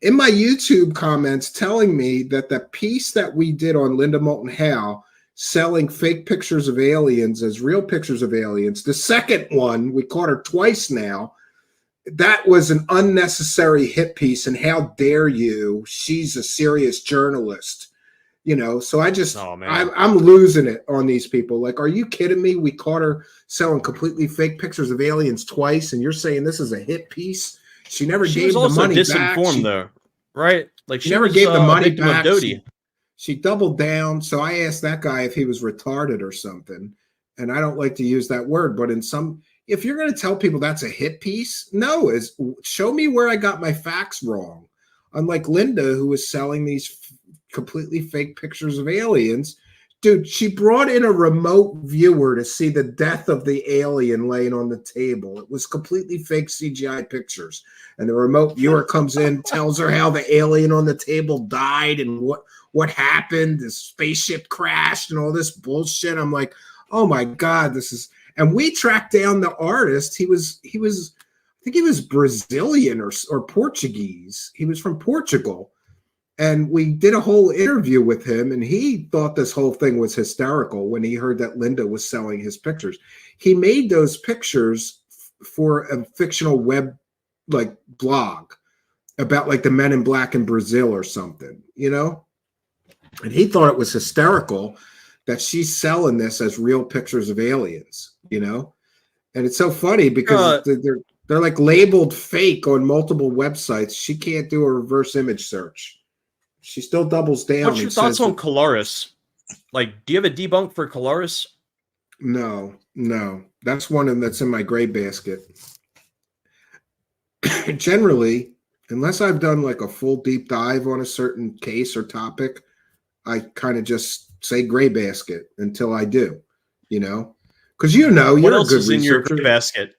YouTube comments telling me that the piece that we did on Linda Moulton Howe selling fake pictures of aliens as real pictures of aliens, the second one, we caught her twice now, that was an unnecessary hit piece. And how dare you? She's a serious journalist. You know, so I just, I'm losing it on these people. Like, are you kidding me? We caught her selling completely fake pictures of aliens twice, and you're saying this is a hit piece? She never gave the money back. She was also disinformed, though, right? Like she never gave the money back. She doubled down. So I asked that guy if he was retarded or something, and I don't like to use that word, but if you're going to tell people that's a hit piece, no, show me where I got my facts wrong. Unlike Linda, who was selling these completely fake pictures of aliens. Dude, she brought in a remote viewer to see the death of the alien laying on the table. It was completely fake CGI pictures. And the remote viewer comes in, tells her how the alien on the table died and what happened. The spaceship crashed and all this bullshit. I'm like, oh my God, and we tracked down the artist. He was I think he was Brazilian or Portuguese. He was from Portugal. And we did a whole interview with him, and he thought this whole thing was hysterical when he heard that Linda was selling his pictures. He made those pictures for a fictional web blog about like the Men in Black in Brazil or something, you know? And he thought it was hysterical that she's selling this as real pictures of aliens, you know? And it's so funny because they're like labeled fake on multiple websites. She can't do a reverse image search. She still doubles down. What's your thoughts on Colaris? Like, do you have a debunk for Colaris? No. That's one that's in my gray basket. Generally, unless I've done like a full deep dive on a certain case or topic, I kind of just say gray basket until I do, you know? Because you're what a else good is in your researcher. gray basket?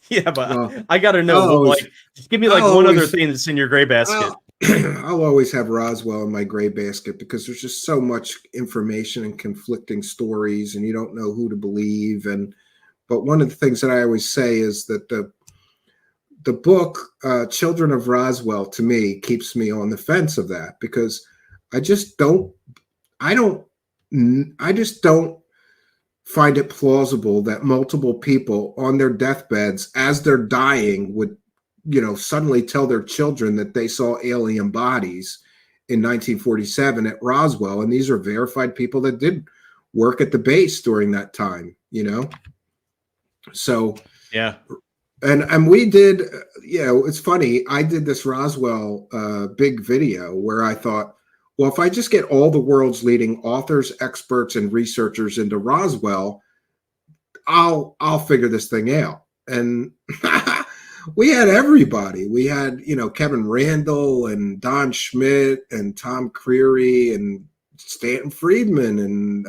Yeah, but I got to know. Just give me one other thing that's in your gray basket. I'll always have Roswell in my gray basket because there's just so much information and conflicting stories, and you don't know who to believe. But one of the things that I always say is that the book Children of Roswell to me keeps me on the fence of that because I just don't find it plausible that multiple people on their deathbeds as they're dying would suddenly tell their children that they saw alien bodies in 1947 at Roswell. And these are verified people that did work at the base during that time, you know? So, yeah. And we did, it's funny. I did this Roswell big video where I thought, well, if I just get all the world's leading authors, experts, and researchers into Roswell, I'll figure this thing out. And we had everybody. We had, Kevin Randall and Don Schmidt and Tom Creary and Stanton Friedman and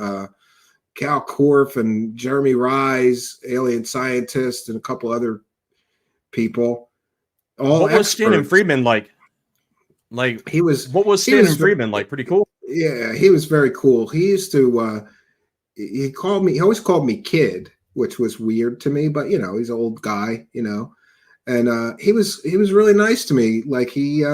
Cal Korff and Jeremy Rise, alien scientist, and a couple other people. What was Stanton Friedman like? Like he was. What was Stanton Friedman like? Pretty cool. Yeah, he was very cool. He used to. He always called me kid, which was weird to me. But he's an old guy, And he was really nice to me. Like he,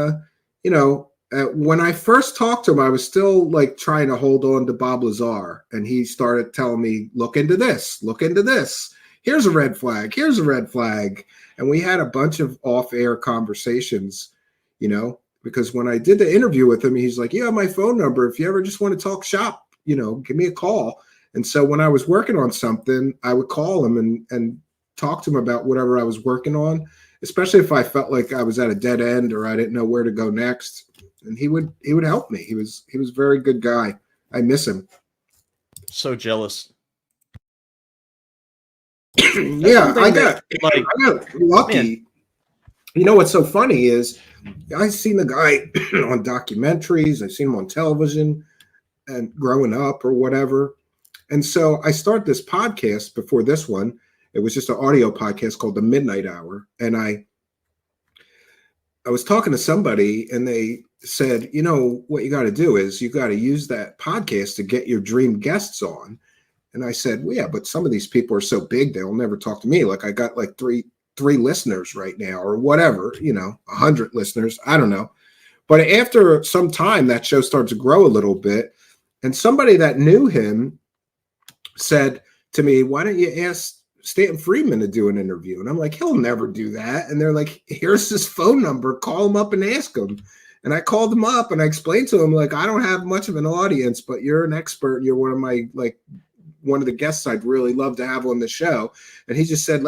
when I first talked to him, I was still like trying to hold on to Bob Lazar, and he started telling me, "Look into this. Look into this." here's a red flag, here's a red flag. And we had a bunch of off-air conversations, you know, because when I did the interview with him, he's like, you have my phone number. If you ever just want to talk shop, you know, give me a call. And so when I was working on something, I would call him and talk to him about whatever I was working on, especially if I felt like I was at a dead end or I didn't know where to go next. And he would help me. He was a very good guy. I miss him. So jealous. Yeah, I got lucky. Man. You know what's so funny is I've seen the guy on documentaries, I've seen him on television and growing up or whatever. And so I started this podcast before this one. It was just an audio podcast called The Midnight Hour. And I was talking to somebody and they said, you know, what you got to do is you got to use that podcast to get your dream guests on. And I said, well, yeah, but some of these people are so big, they'll never talk to me. Like I got like three listeners right now or whatever, you know, 100 listeners. I don't know. But after some time, that show started to grow a little bit. And somebody that knew him said to me, why don't you ask Stanton Friedman to do an interview? And I'm like, he'll never do that. And they're like, here's his phone number. Call him up and ask him. And I called him up and I explained to him, like, I don't have much of an audience, but you're an expert. You're one of my, like, one of the guests I'd really love to have on the show. And he just said,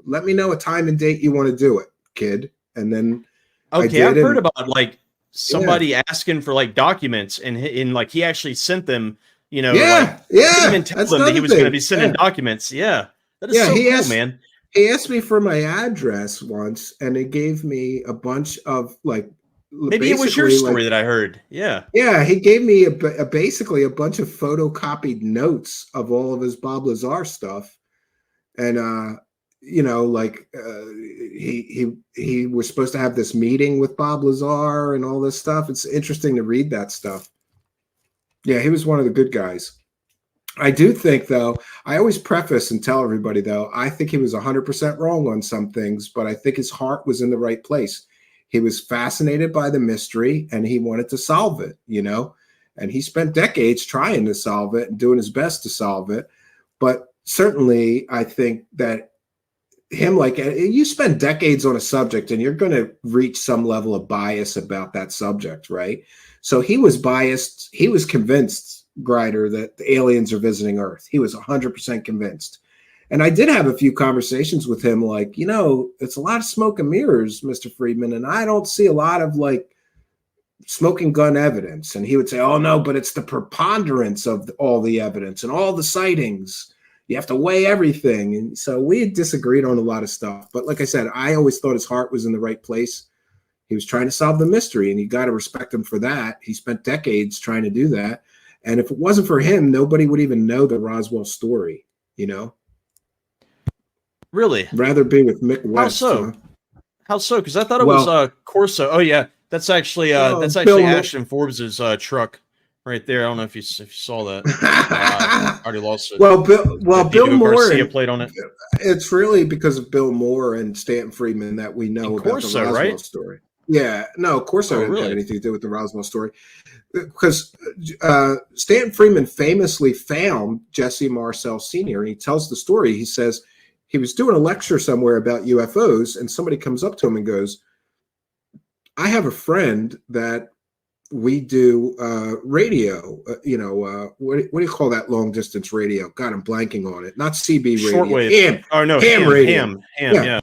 let me know a time and date you want to do it, kid. And then okay, I've heard about like somebody asking for like documents and like he actually sent them, you know, like, didn't even tell them that he was going to be sending documents. Yeah. That is so cool, man. He asked me for my address once and it gave me a bunch of like, maybe it was your story that I heard. Yeah. Yeah. He gave me basically a bunch of photocopied notes of all of his Bob Lazar stuff. And, you know, like he was supposed to have this meeting with Bob Lazar and all this stuff. It's interesting to read that stuff. Yeah. He was one of the good guys. I do think, though, I always preface and tell everybody, though, I think he was 100% wrong on some things, but I think his heart was in the right place. He was fascinated by the mystery and he wanted to solve it, you know, and he spent decades trying to solve it and doing his best to solve it. But certainly, I think that him, like, you spend decades on a subject and you're going to reach some level of bias about that subject, right? So he was biased. He was convinced, Grider, that the aliens are visiting Earth. He was 100% convinced. And I did have a few conversations with him, like, you know, it's a lot of smoke and mirrors, Mr. Friedman, and I don't see a lot of like smoking gun evidence. And he would say, oh, no, but it's the preponderance of all the evidence and all the sightings. You have to weigh everything. And so we disagreed on a lot of stuff. But like I said, I always thought his heart was in the right place. He was trying to solve the mystery, and you got to respect him for that. He spent decades trying to do that. And if it wasn't for him, nobody would even know the Roswell story, you know? Really? Rather be with Mick West. How so? Huh? How so? Because I thought it was Corso. Oh yeah, that's actually Ashton Forbes's truck right there. I don't know if you saw that. I already lost it. Well, Bill Moore Garcia played on it. It's really because of Bill Moore and Stanton Friedman that we know about Corso, the Roswell right? story. Yeah, no, Corso didn't have anything to do with the Roswell story, because Stanton Friedman famously found Jesse Marcel Sr. and he tells the story. He says he was doing a lecture somewhere about UFOs, and somebody comes up to him and goes, I have a friend that we do radio, what do you call that long distance radio? God, I'm blanking on it. Not CB radio. Shortwave. Ham radio. Ham, yeah.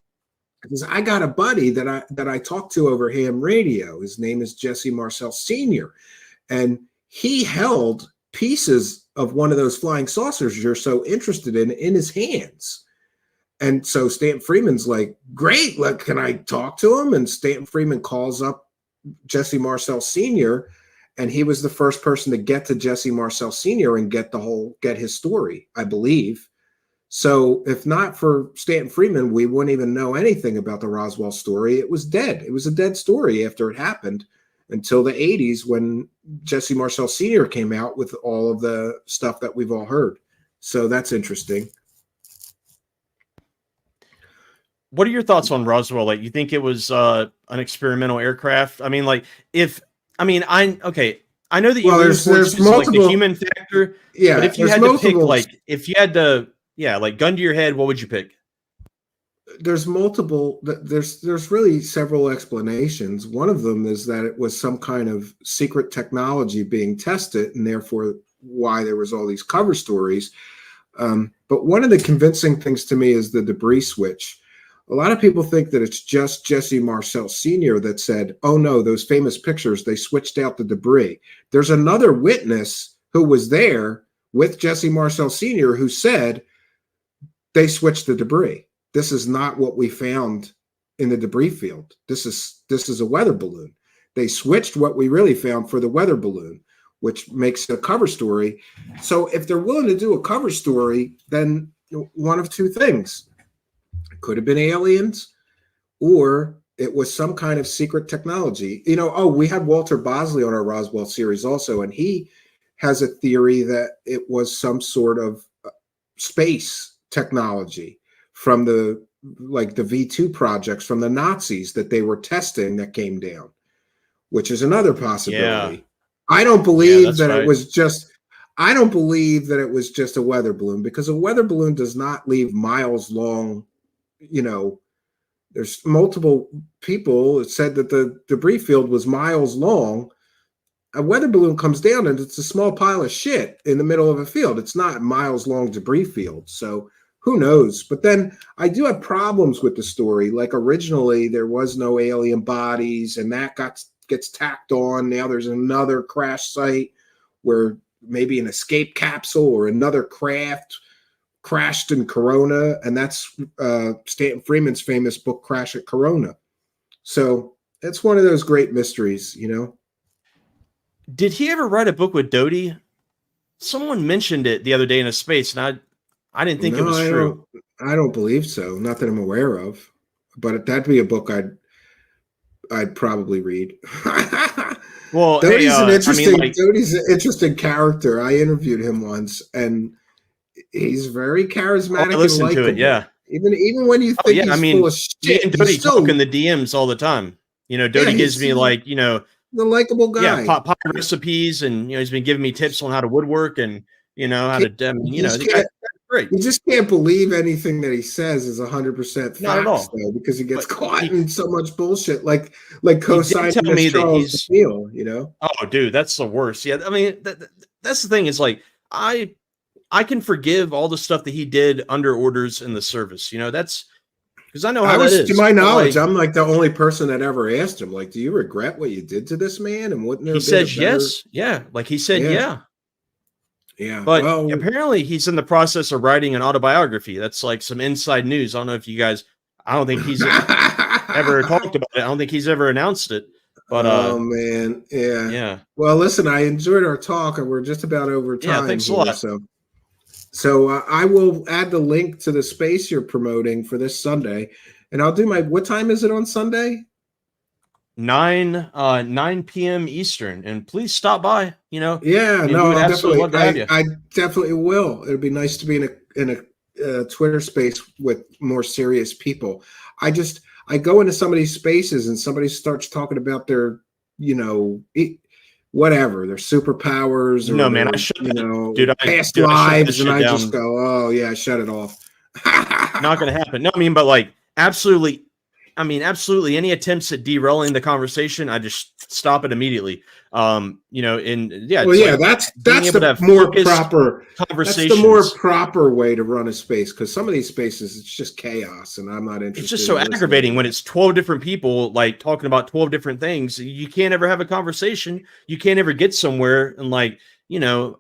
Because I got a buddy that I talked to over ham radio. His name is Jesse Marcel Sr. And he held pieces of one of those flying saucers you're so interested in his hands. And so Stanton Friedman's like, great, can I talk to him? And Stanton Friedman calls up Jesse Marcel Sr. And he was the first person to get to Jesse Marcel Sr. and get his story, I believe. So if not for Stanton Friedman, we wouldn't even know anything about the Roswell story. It was dead. It was a dead story after it happened until the 80s when Jesse Marcel Sr. came out with all of the stuff that we've all heard. So that's interesting. What are your thoughts on Roswell? Like, you think it was an experimental aircraft? I mean, like, I know that you there's multiple, like the human factor. Yeah, but if you had to pick, like, if you had to yeah, like gun to your head, what would you pick? There's multiple. There's really several explanations. One of them is that it was some kind of secret technology being tested, and therefore why there was all these cover stories. But one of the convincing things to me is the debris switch. A lot of people think that it's just Jesse Marcel Sr. that said, "Oh no, those famous pictures, they switched out the debris." There's another witness who was there with Jesse Marcel Sr. who said they switched the debris. This is not what we found in the debris field. This is a weather balloon. They switched what we really found for the weather balloon, which makes it a cover story. So if they're willing to do a cover story, then one of two things. It could have been aliens, or it was some kind of secret technology. We had Walter Bosley on our Roswell series also, and he has a theory that it was some sort of space technology from the V2 projects from the Nazis that they were testing that came down, which is another possibility. Yeah. I don't believe that it was just a weather balloon, because a weather balloon does not leave miles long. There's multiple people that said that the debris field was miles long. A weather balloon comes down and it's a small pile of shit in the middle of a field. It's not miles long debris field. So who knows? But then I do have problems with the story. Like originally there was no alien bodies, and that gets tacked on. Now there's another crash site where maybe an escape capsule or another craft crashed in Corona, and that's Stanton Freeman's famous book Crash at Corona. So it's one of those great mysteries, Did he ever write a book with Doty? Someone mentioned it the other day in a space, and I didn't think it was true. I don't believe so. Not that I'm aware of, but that'd be a book I'd probably read. Well, Doty's Doty's an interesting character. I interviewed him once, and he's very charismatic. Listen to it, yeah. Even when you think he's full of shit, me and Doty talk in the DMs all the time. Doty gives me the likable guy. Yeah, pie recipes, and he's been giving me tips on how to woodwork and how to great. You just can't believe anything that he says is 100% facts, though, because he gets caught in so much bullshit, like co-signing Charles DeMille, Oh, dude, that's the worst. Yeah, I mean, that's the thing. Is like I can forgive all the stuff that he did under orders in the service. That's because I know how that is. To my knowledge, I'm like the only person that ever asked him, like, do you regret what you did to this man? And wouldn't there he says yes, yeah, like he said yeah. Yeah, but apparently he's in the process of writing an autobiography. That's like some inside news. I don't know if you guys. I don't think he's ever talked about it. I don't think he's ever announced it. But oh man, yeah. Well, listen, I enjoyed our talk, and we're just about over time. Yeah, thanks a lot. So I will add the link to the space you're promoting for this Sunday, and I'll do what time is it on Sunday? 9 p.m. Eastern, and please stop by. Yeah, no, I definitely will. It'd be nice to be in a Twitter space with more serious people. I go into some of these spaces and somebody starts talking about their, whatever, their superpowers or past lives, and I just go, oh yeah, shut it off. Not going to happen. No, I mean, but absolutely. Any attempts at derailing the conversation, I just stop it immediately. That's the more proper conversation. That's the more proper way to run a space, because some of these spaces it's just chaos, and I'm not interested. It's just so aggravating when it's 12 different people talking about 12 different things. You can't ever have a conversation. You can't ever get somewhere and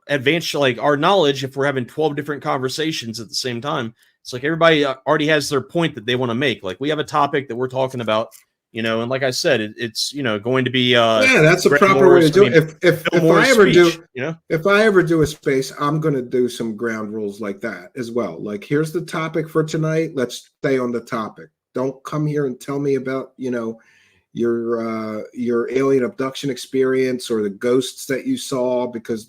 advance our knowledge if we're having 12 different conversations at the same time. It's like everybody already has their point that they want to make. Like we have a topic that we're talking about, and like I said, it's going to be that's a proper way to do it. If I ever do a space, I'm going to do some ground rules like that as well. Like, here's the topic for tonight. Let's stay on the topic. Don't come here and tell me about your alien abduction experience or the ghosts that you saw, because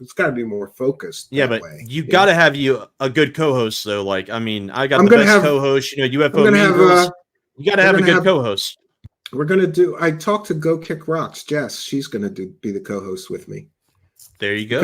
it's got to be more focused. Yeah, but you got to have a good co-host though. I got the best co-host, UFO. You got to have a good co-host. I talked to Go Kick Rocks, Jess. She's going to be the co-host with me. There you go.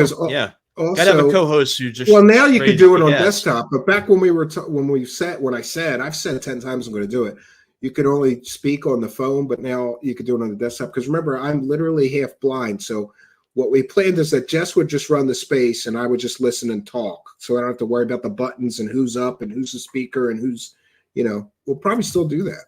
Gotta have a Also, co-host who just well, now you ready can to do it kick on ass. desktop, but back when we were when I said I've said 10 times I'm going to do it, you could only speak on the phone, but now you could do it on the desktop. Because remember, I'm literally half blind, so what we planned is that Jess would just run the space and I would just listen and talk, so I don't have to worry about the buttons and who's up and who's the speaker and who's, we'll probably still do that.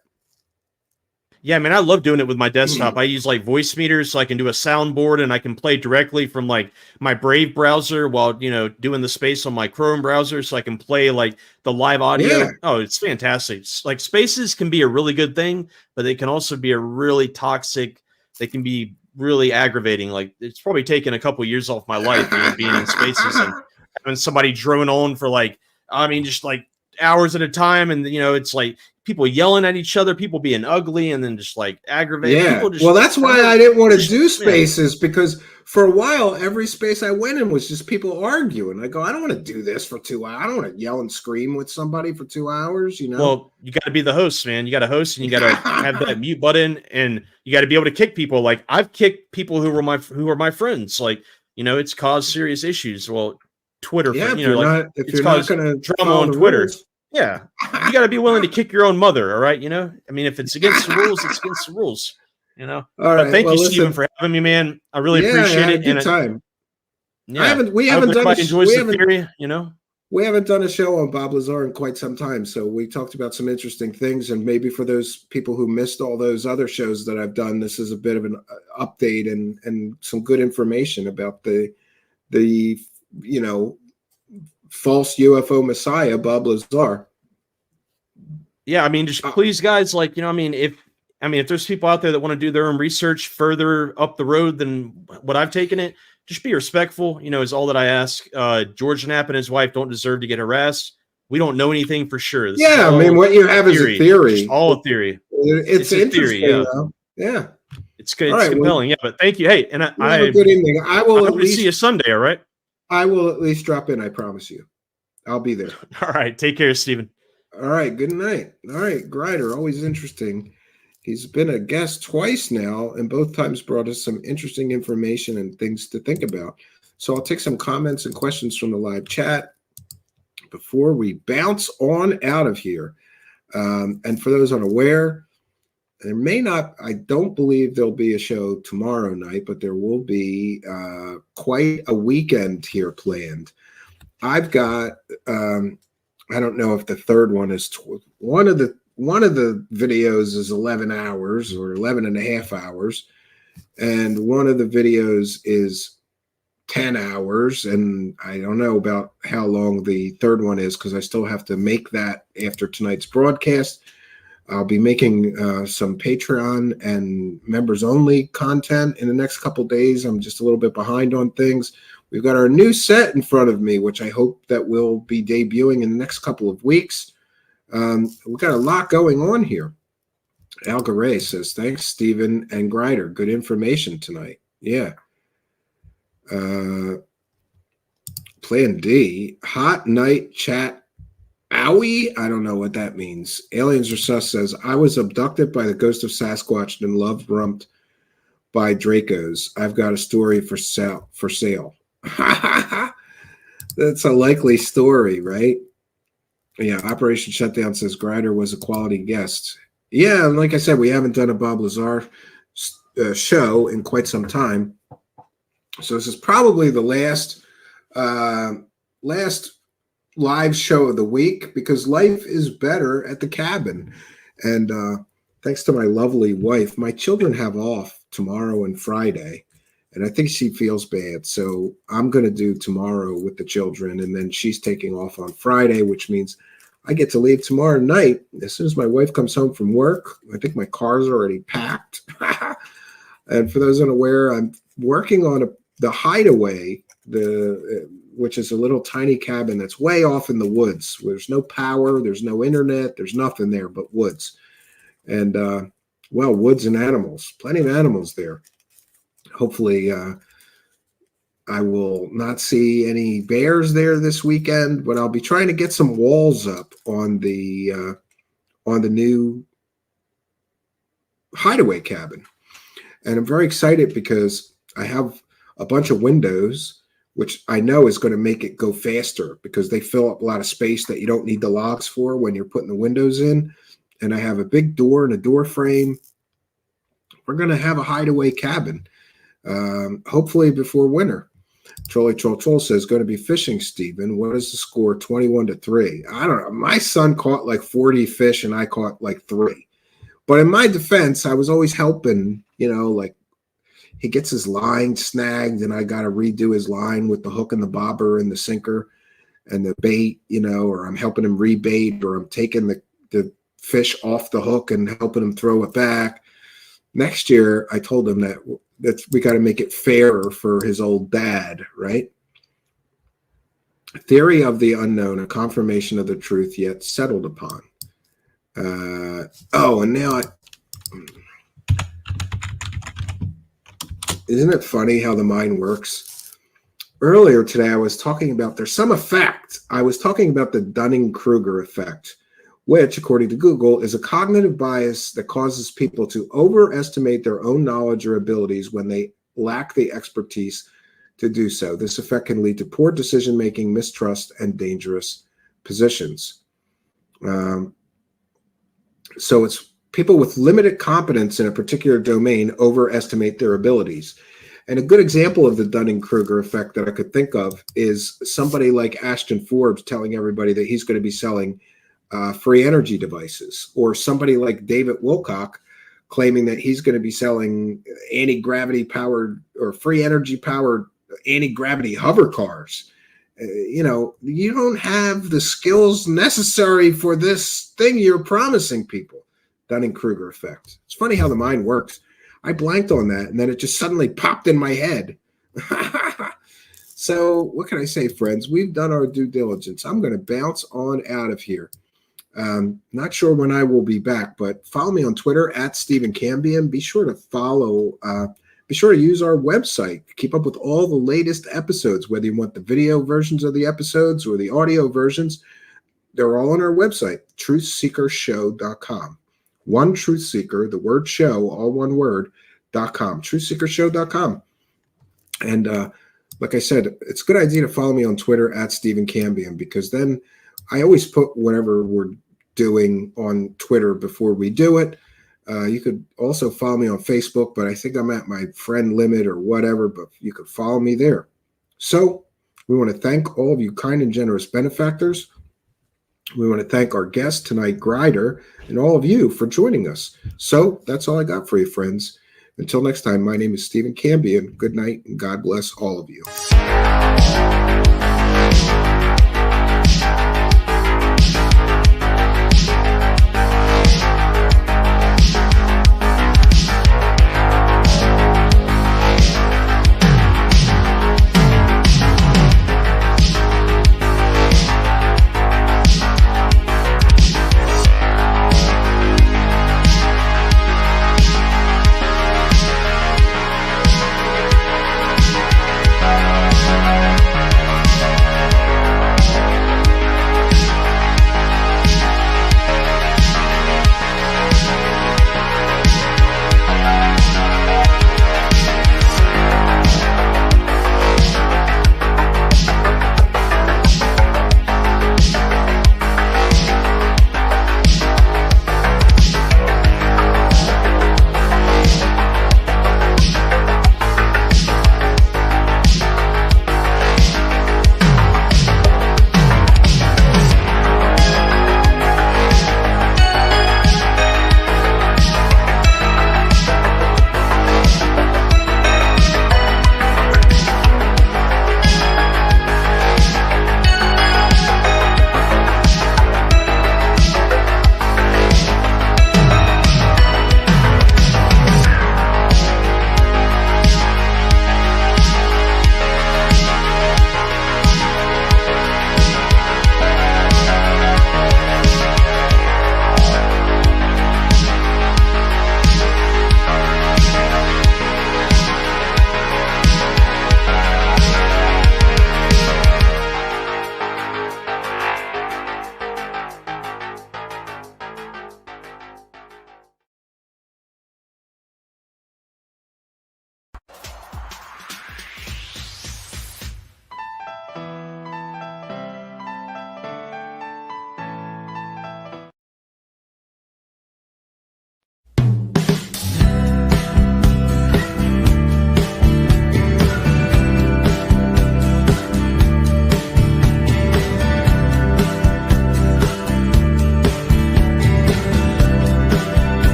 Yeah, I mean, I love doing it with my desktop. I use like voice meters so I can do a soundboard and I can play directly from like my Brave browser while, doing the space on my Chrome browser so I can play like the live audio. Yeah. Oh, it's fantastic. Like spaces can be a really good thing, but they can also be a really toxic. They can be really aggravating. Like it's probably taken a couple years off my life, being in spaces and having somebody drone on for just like hours at a time. And, it's like people yelling at each other, people being ugly, and then just like aggravating. Yeah. People just, Well, that's why I didn't want to do spaces, because for a while, every space I went in was just people arguing. I go, I don't want to do this for 2 hours. I don't want to yell and scream with somebody for 2 hours, Well, you got to be the host, man. You got to host and you got to have that mute button, and you got to be able to kick people. Like I've kicked people who were my friends. Like, it's caused serious issues. Well, Twitter, Yeah, it's caused drama on Twitter. Yeah, you got to be willing to kick your own mother. All right, I mean, if it's against the rules, it's against the rules. All But right. thank Well, you, listen, Stephen, for having me, man. I really I appreciate had it. a good time. Yeah, We I hope haven't done everybody enjoys the theory. We haven't done a show on Bob Lazar in quite some time, so we talked about some interesting things. And maybe for those people who missed all those other shows that I've done, this is a bit of an update and some good information about the false UFO messiah, Bob Lazar. Yeah, I mean, just please, guys, if there's people out there that want to do their own research further up the road than what I've taken it, just be respectful, is all that I ask. George Knapp and his wife don't deserve to get harassed. We don't know anything for sure. This I mean, what you have is a theory. Just all a theory. It's a interesting, theory, though. Yeah. It's good. It's Right, compelling. Yeah, but thank you. Hey, and have a good evening. I will hope to see you Sunday, all right? I will at least drop in, I promise you. I'll be there. All right. Take care, Stephen. All right. Good night. All right. Grider, always interesting. He's been a guest twice now, and both times brought us some interesting information and things to think about. So I'll take some comments and questions from the live chat before we bounce on out of here. And for those unaware, I don't believe there'll be a show tomorrow night, but there will be quite a weekend here planned. I've got, I don't know if the third one is, one of the videos is 11 hours or 11 and a half hours. And one of the videos is 10 hours. And I don't know about how long the third one is, because I still have to make that after tonight's broadcast. I'll be making some Patreon and members only content in the next couple days. I'm just a little bit behind on things. We've got our new set in front of me, which I hope that will be debuting in the next couple of weeks. We've got a lot going on here. Al Garay says, thanks, Stephen and Grider. Good information tonight. Yeah. Plan D, hot night chat. Owie? I don't know what that means. Aliens or Sus says, I was abducted by the ghost of Sasquatch and love rumped by Dracos. I've got a story for sale. That's a likely story, right? Yeah, Operation Shutdown says Grider was a quality guest. Yeah, and like I said, we haven't done a Bob Lazar show in quite some time. So this is probably the last live show of the week, because life is better at the cabin. And thanks to my lovely wife, my children have off tomorrow and Friday, and I think she feels bad. So I'm going to do tomorrow with the children, and then she's taking off on Friday, which means I get to leave tomorrow night. As soon as my wife comes home from work, I think my car's already packed. And for those unaware, I'm working on the Hideaway, which is a little tiny cabin that's way off in the woods. There's no power, there's no internet, there's nothing there but woods. And, woods and animals, plenty of animals there. Hopefully, I will not see any bears there this weekend, but I'll be trying to get some walls up on the new Hideaway cabin. And I'm very excited because I have a bunch of windows which I know is going to make it go faster because they fill up a lot of space that you don't need the logs for when you're putting the windows in. And I have a big door and a door frame. We're going to have a hideaway cabin, hopefully before winter. Trolley Troll Troll says, going to be fishing, Stephen. What is the score? 21-3. I don't know. My son caught like 40 fish and I caught like 3. But in my defense, I was always helping, like he gets his line snagged and I got to redo his line with the hook and the bobber and the sinker and the bait, or I'm helping him rebait, or I'm taking the fish off the hook and helping him throw it back. Next year, I told him that we got to make it fairer for his old dad, right? Theory of the unknown, a confirmation of the truth yet settled upon. And now isn't it funny how the mind works? Earlier today, I was talking about there's some effect. I was talking about the Dunning-Kruger effect, which, according to Google, is a cognitive bias that causes people to overestimate their own knowledge or abilities when they lack the expertise to do so. This effect can lead to poor decision-making, mistrust, and dangerous positions. So it's people with limited competence in a particular domain overestimate their abilities. And a good example of the Dunning-Kruger effect that I could think of is somebody like Ashton Forbes telling everybody that he's going to be selling free energy devices, or somebody like David Wilcock claiming that he's going to be selling anti-gravity powered or free energy powered anti-gravity hover cars. You don't have the skills necessary for this thing you're promising people. Dunning-Kruger effect. It's funny how the mind works. I blanked on that, and then it just suddenly popped in my head. So what can I say, friends? We've done our due diligence. I'm going to bounce on out of here. Not sure when I will be back, but follow me on Twitter at Stephen Cambion. Be sure to use our website. Keep up with all the latest episodes, whether you want the video versions of the episodes or the audio versions. They're all on our website, truthseekershow.com. One Truth Seeker, the word show, all one word, .com, truthseekershow.com. And like I said, it's a good idea to follow me on Twitter at Stephen Cambion, because then I always put whatever we're doing on Twitter before we do it. You could also follow me on Facebook, but I think I'm at my friend limit or whatever, but you could follow me there. So we want to thank all of you kind and generous benefactors. We want to thank our guest tonight, Grider, and all of you for joining us. So that's all I got for you, friends. Until next time, my name is Stephen Cambion. Good night, and God bless all of you.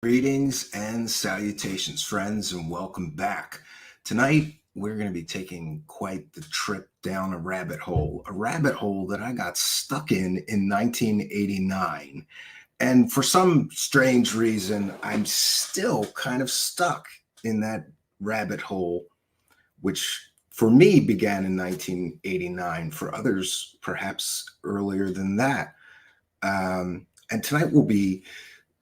Greetings and salutations, friends, and welcome back. Tonight, we're going to be taking quite the trip down a rabbit hole that I got stuck in 1989. And for some strange reason, I'm still kind of stuck in that rabbit hole, which for me began in 1989, for others, perhaps earlier than that. And tonight we'll be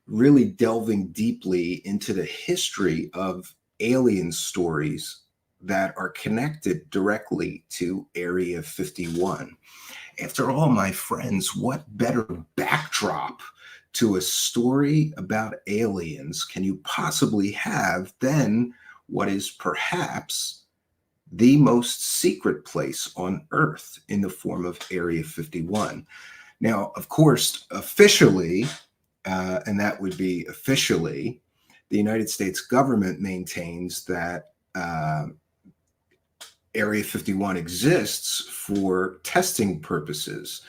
really delving deeply into the history of alien stories that are connected directly to Area 51. After all, my friends, what better backdrop to a story about aliens can you possibly have than what is perhaps the most secret place on Earth in the form of Area 51? Now, of course, officially, and that would be officially, the United States government maintains that Area 51 exists for testing purposes.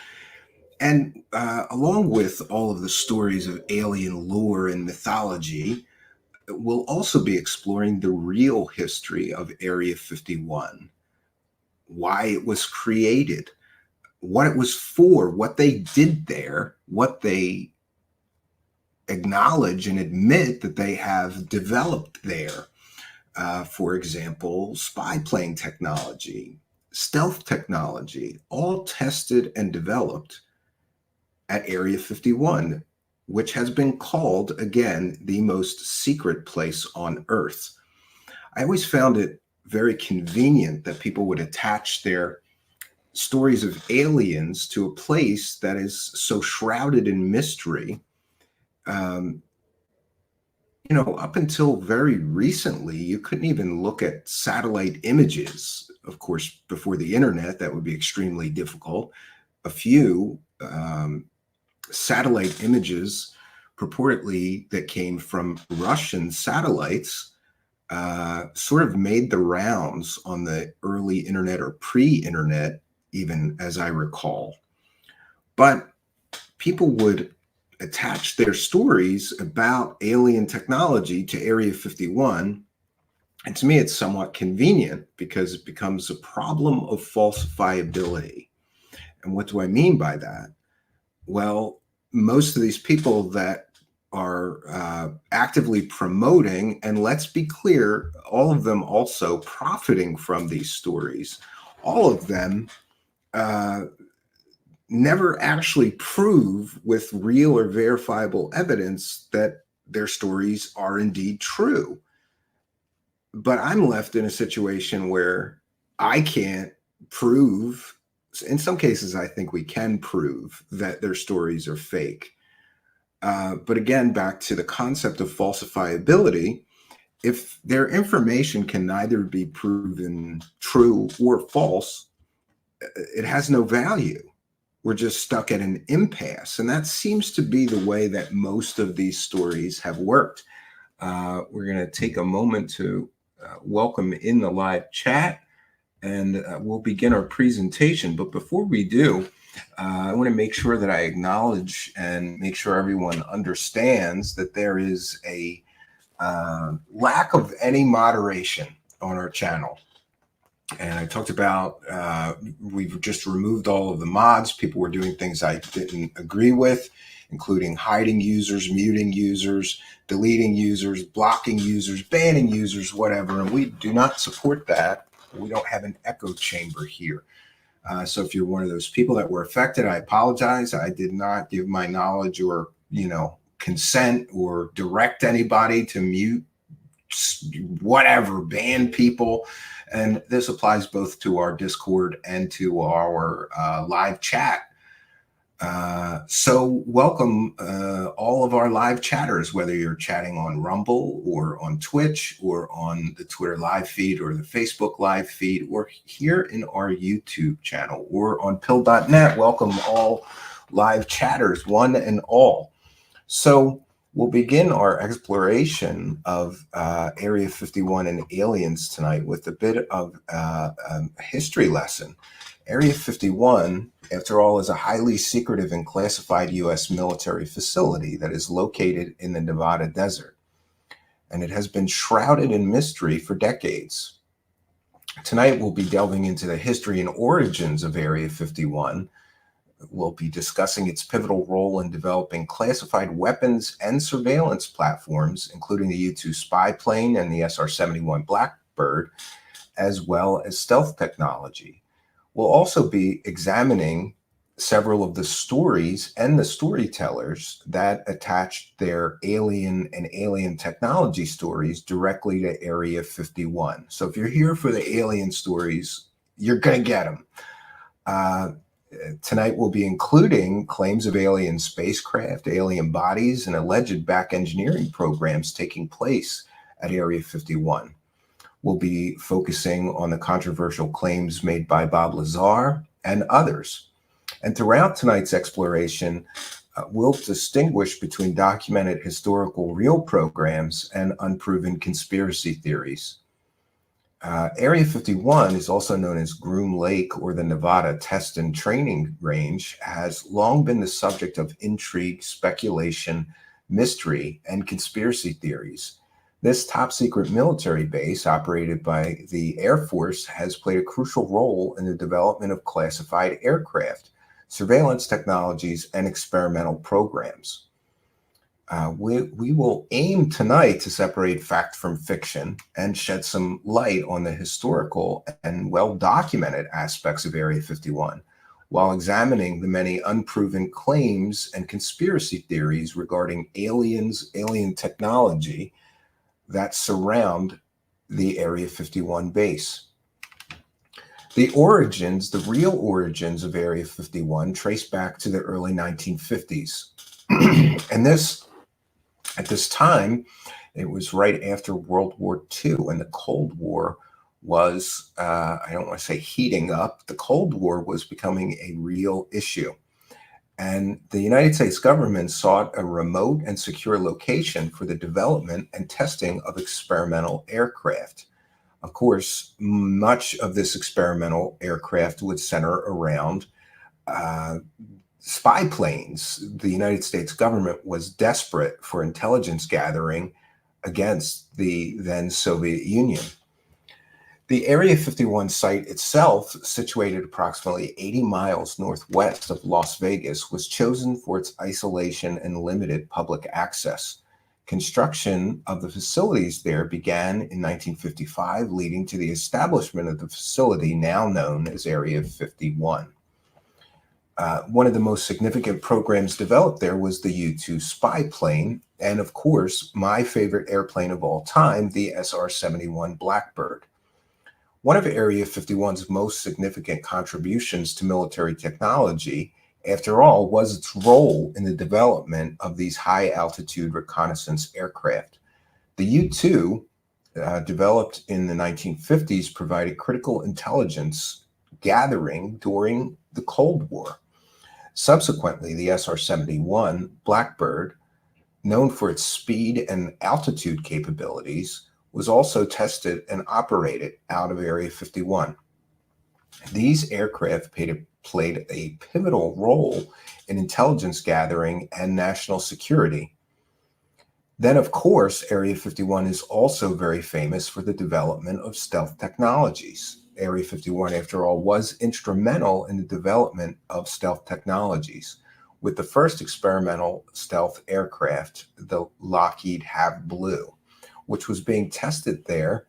And along with all of the stories of alien lore and mythology, we'll also be exploring the real history of Area 51, why it was created, what it was for, what they did there, what they acknowledge and admit that they have developed there. For example, spy plane technology, stealth technology, all tested and developed at Area 51, which has been called, again, the most secret place on Earth. I always found it very convenient that people would attach their stories of aliens to a place that is so shrouded in mystery. Up until very recently, you couldn't even look at satellite images. Of course, before the internet, that would be extremely difficult. A few satellite images purportedly that came from Russian satellites sort of made the rounds on the early internet or pre-internet, even as I recall. But people would attach their stories about alien technology to Area 51. And to me, it's somewhat convenient because it becomes a problem of falsifiability. And what do I mean by that? Well, most of these people that are actively promoting, and let's be clear, all of them also profiting from these stories, all of them never actually prove with real or verifiable evidence that their stories are indeed true. But I'm left in a situation where I can't prove, in some cases I think we can prove that their stories are fake. But again, back to the concept of falsifiability, if their information can neither be proven true or false, it has no value. We're just stuck at an impasse. And that seems to be the way that most of these stories have worked. We're going to take a moment to welcome in the live chat, and we'll begin our presentation. But before we do, I want to make sure that I acknowledge and make sure everyone understands that there is a lack of any moderation on our channel. And I talked about, we've just removed all of the mods. People were doing things I didn't agree with, including hiding users, muting users, deleting users, blocking users, banning users, whatever. And we do not support that. We don't have an echo chamber here. So if you're one of those people that were affected, I apologize. I did not give my knowledge or, consent or direct anybody to mute, whatever, ban people. And this applies both to our Discord and to our live chat. So welcome all of our live chatters, whether you're chatting on Rumble or on Twitch or on the Twitter live feed or the Facebook live feed or here in our YouTube channel or on pill.net. Welcome all live chatters, one and all. So we'll begin our exploration of Area 51 and aliens tonight with a bit of a history lesson. Area 51, after all, is a highly secretive and classified U.S. military facility that is located in the Nevada desert. and it has been shrouded in mystery for decades. Tonight, we'll be delving into the history and origins of Area 51. We'll be discussing its pivotal role in developing classified weapons and surveillance platforms, including the U-2 spy plane and the SR-71 Blackbird, as well as stealth technology. We'll also be examining several of the stories and the storytellers that attached their alien and alien technology stories directly to Area 51. So if you're here for the alien stories, you're going to get them. Tonight we'll be including claims of alien spacecraft, alien bodies, and alleged back engineering programs taking place at Area 51. We'll be focusing on the controversial claims made by Bob Lazar and others. And throughout tonight's exploration, we'll distinguish between documented historical real programs and unproven conspiracy theories. Area 51 is also known as Groom Lake, or the Nevada Test and Training Range, has long been the subject of intrigue, speculation, mystery, and conspiracy theories. This top-secret military base, operated by the Air Force, has played a crucial role in the development of classified aircraft, surveillance technologies, and experimental programs. We will aim tonight to separate fact from fiction and shed some light on the historical and well-documented aspects of Area 51, while examining the many unproven claims and conspiracy theories regarding aliens, alien technology that surround the Area 51 base. The origins, the real origins of Area 51 trace back to the early 1950s. And at this time, it was right after World War II, and the Cold War was, I don't want to say heating up, the Cold War was becoming a real issue. And the United States government sought a remote and secure location for the development and testing of experimental aircraft. Of course, much of this experimental aircraft would center around spy planes. The United States government was desperate for intelligence gathering against the then Soviet Union. The Area 51 site itself, situated approximately 80 miles northwest of Las Vegas, was chosen for its isolation and limited public access. Construction of the facilities there began in 1955, leading to the establishment of the facility now known as Area 51. One of the most significant programs developed there was the U-2 spy plane, and of course, my favorite airplane of all time, the SR-71 Blackbird. One of Area 51's most significant contributions to military technology, after all, was its role in the development of these high-altitude reconnaissance aircraft. The U-2, developed in the 1950s, provided critical intelligence gathering during the Cold War. Subsequently, the SR-71 Blackbird, known for its speed and altitude capabilities, was also tested and operated out of Area 51. These aircraft played a pivotal role in intelligence gathering and national security. Then, of course, Area 51 is also very famous for the development of stealth technologies. Area 51, after all, was instrumental in the development of stealth technologies, with the first experimental stealth aircraft, the Lockheed Have Blue, which was being tested there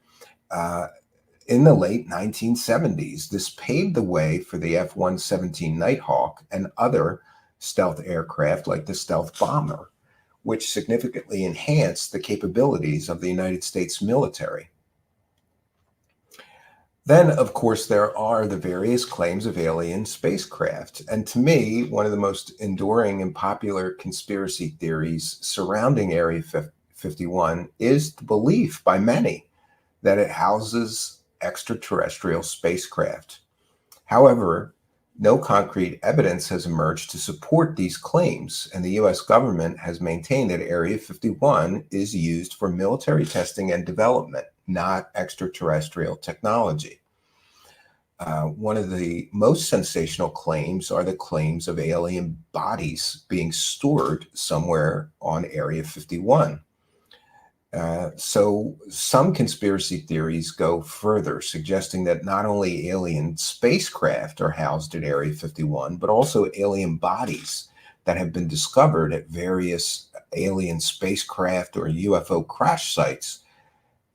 in the late 1970s. This paved the way for the F-117 Nighthawk and other stealth aircraft like the stealth bomber, which significantly enhanced the capabilities of the United States military. Then, of course, there are the various claims of alien spacecraft. And to me, one of the most enduring and popular conspiracy theories surrounding Area 51 is the belief by many that it houses extraterrestrial spacecraft. However, no concrete evidence has emerged to support these claims, and the U.S. government has maintained that Area 51 is used for military testing and development, not extraterrestrial technology. One of the most sensational claims are the claims of alien bodies being stored somewhere on Area 51. So some conspiracy theories go further, suggesting that not only alien spacecraft are housed at Area 51, but also alien bodies that have been discovered at various alien spacecraft or UFO crash sites,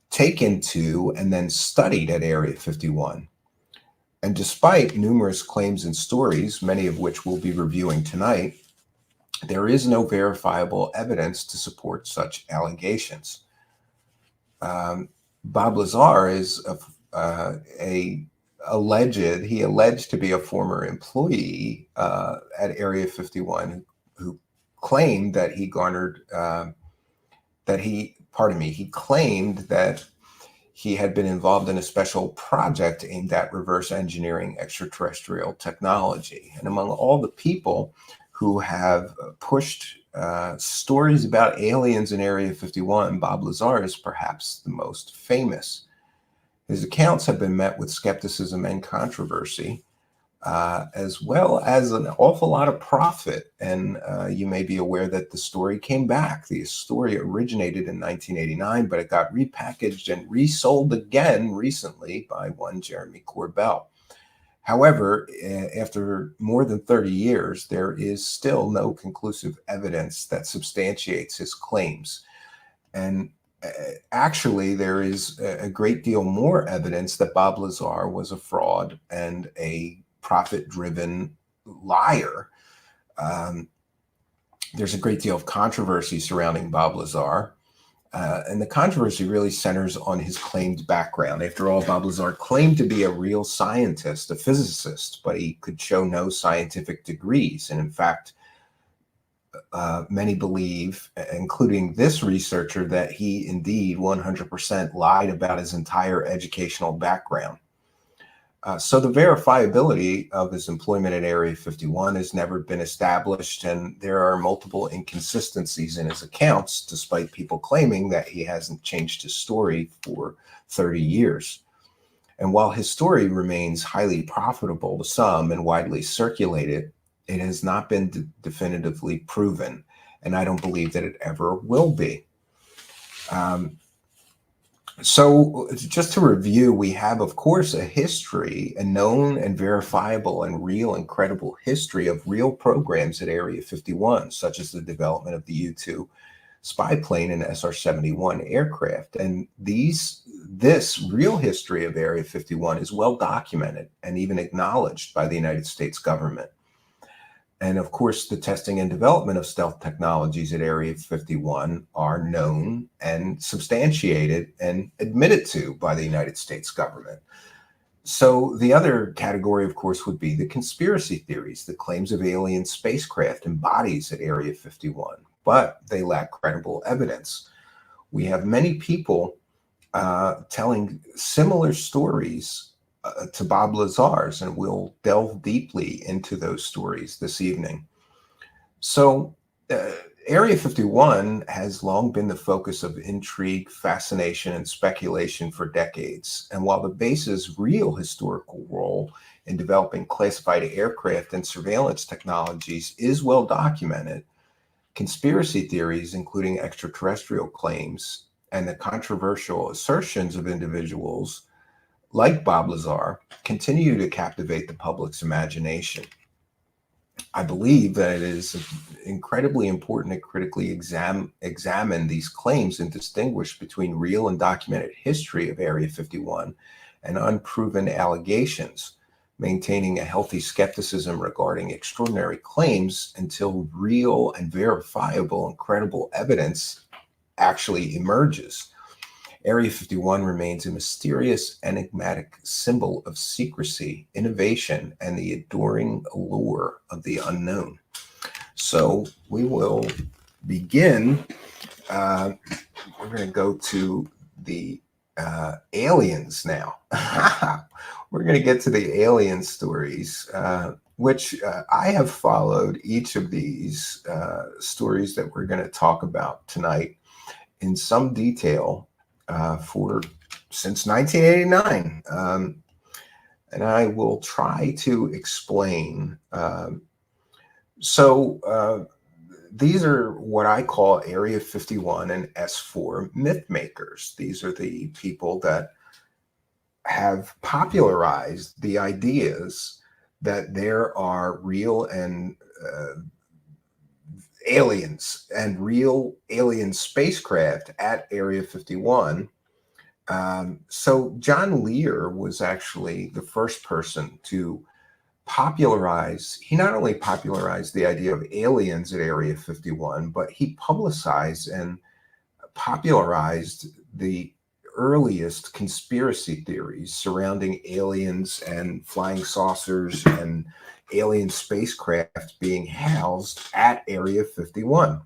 taken to and then studied at Area 51. And despite numerous claims and stories, many of which we'll be reviewing tonight, there is no verifiable evidence to support such allegations. Bob Lazar is alleged to be a former employee at Area 51 who claimed that he claimed that he had been involved in a special project aimed at reverse engineering extraterrestrial technology. And among all the people who have pushed stories about aliens in Area 51, Bob Lazar is perhaps the most famous. His accounts have been met with skepticism and controversy, as well as an awful lot of profit. And you may be aware that the story came back. The story originated in 1989, but it got repackaged and resold again recently by one Jeremy Corbell. However, after more than 30 years, there is still no conclusive evidence that substantiates his claims. And actually, there is a great deal more evidence that Bob Lazar was a fraud and a profit-driven liar. There's a great deal of controversy surrounding Bob Lazar. And the controversy really centers on his claimed background. After all, Bob Lazar claimed to be a real scientist, a physicist, but he could show no scientific degrees. And in fact, many believe, including this researcher, that he indeed 100% lied about his entire educational background. So the verifiability of his employment at Area 51 has never been established, and there are multiple inconsistencies in his accounts, despite people claiming that he hasn't changed his story for 30 years. And while his story remains highly profitable to some and widely circulated, it has not been definitively proven, and I don't believe that it ever will be. So just to review, we have, of course, a history, a known and verifiable and real and credible history of real programs at Area 51, such as the development of the U-2 spy plane and SR-71 aircraft. And this real history of Area 51 is well documented and even acknowledged by the United States government. And of course, the testing and development of stealth technologies at Area 51 are known and substantiated and admitted to by the United States government. So the other category, of course, would be the conspiracy theories, the claims of alien spacecraft and bodies at Area 51, but they lack credible evidence. We have many people telling similar stories to Bob Lazar's, and we'll delve deeply into those stories this evening. So Area 51 has long been the focus of intrigue, fascination, and speculation for decades. And while the base's real historical role in developing classified aircraft and surveillance technologies is well documented, conspiracy theories, including extraterrestrial claims and the controversial assertions of individuals like Bob Lazar, continue to captivate the public's imagination. I believe that it is incredibly important to critically examine these claims and distinguish between real and documented history of Area 51 and unproven allegations, maintaining a healthy skepticism regarding extraordinary claims until real and verifiable and credible evidence actually emerges. Area 51 remains a mysterious, enigmatic symbol of secrecy, innovation, and the adoring allure of the unknown. So we will begin. We're going to go to the aliens now. We're going to get to the alien stories, which I have followed each of these stories that we're going to talk about tonight in some detail since 1989, and I will try to explain. So these are what I call Area 51 and S4 myth makers. These are the people that have popularized the ideas that there are real and aliens and real alien spacecraft at Area 51. So John Lear was actually the first person to popularize. He not only popularized the idea of aliens at Area 51, but he publicized and popularized the earliest conspiracy theories surrounding aliens and flying saucers and alien spacecraft being housed at Area 51.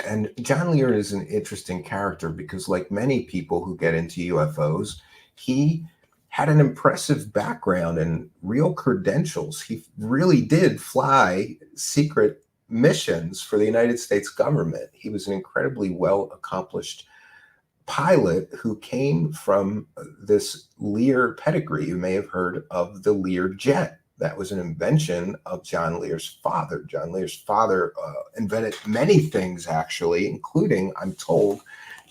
And John Lear is an interesting character because, like many people who get into UFOs, he had an impressive background and real credentials. He really did fly secret missions for the United States government. He was an incredibly well-accomplished pilot who came from this Lear pedigree. You may have heard of the Lear jet. That was an invention of John Lear's father. John Lear's father invented many things, actually, including, I'm told,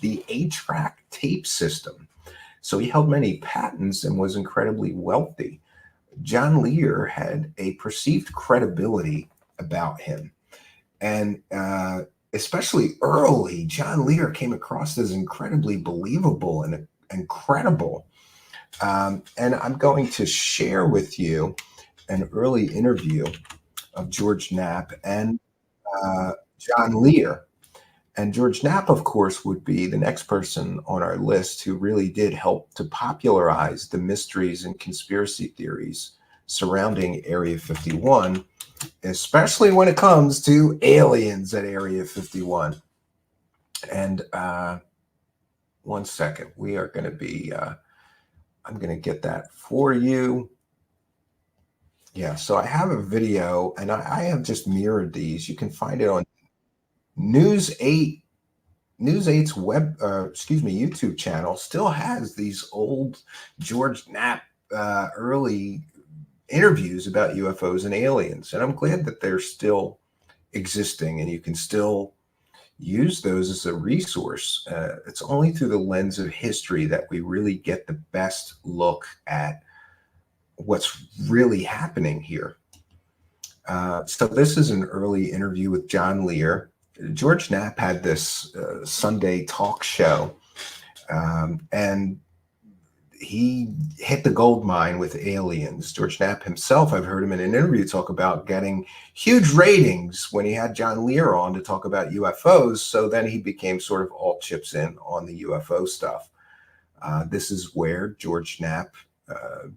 the 8-track tape system. So he held many patents and was incredibly wealthy. John Lear had a perceived credibility about him. And especially early, John Lear came across as incredibly believable and credible. And I'm going to share with you an early interview of George Knapp and John Lear. And George Knapp, of course, would be the next person on our list who really did help to popularize the mysteries and conspiracy theories surrounding Area 51, especially when it comes to aliens at Area 51. And one second, we are going to be, I'm going to get that for you. Yeah, so I have a video, and I have just mirrored these. You can find it on News 8. News 8's YouTube channel still has these old George Knapp early interviews about UFOs and aliens, and I'm glad that they're still existing and you can still use those as a resource. It's only through the lens of history that we really get the best look at what's really happening here. So this is an early interview with John Lear. George Knapp had this Sunday talk show, and he hit the gold mine with aliens. George Knapp himself, I've heard him in an interview talk about getting huge ratings when he had John Lear on to talk about UFOs. So then he became sort of all chips in on the UFO stuff. This is where George Knapp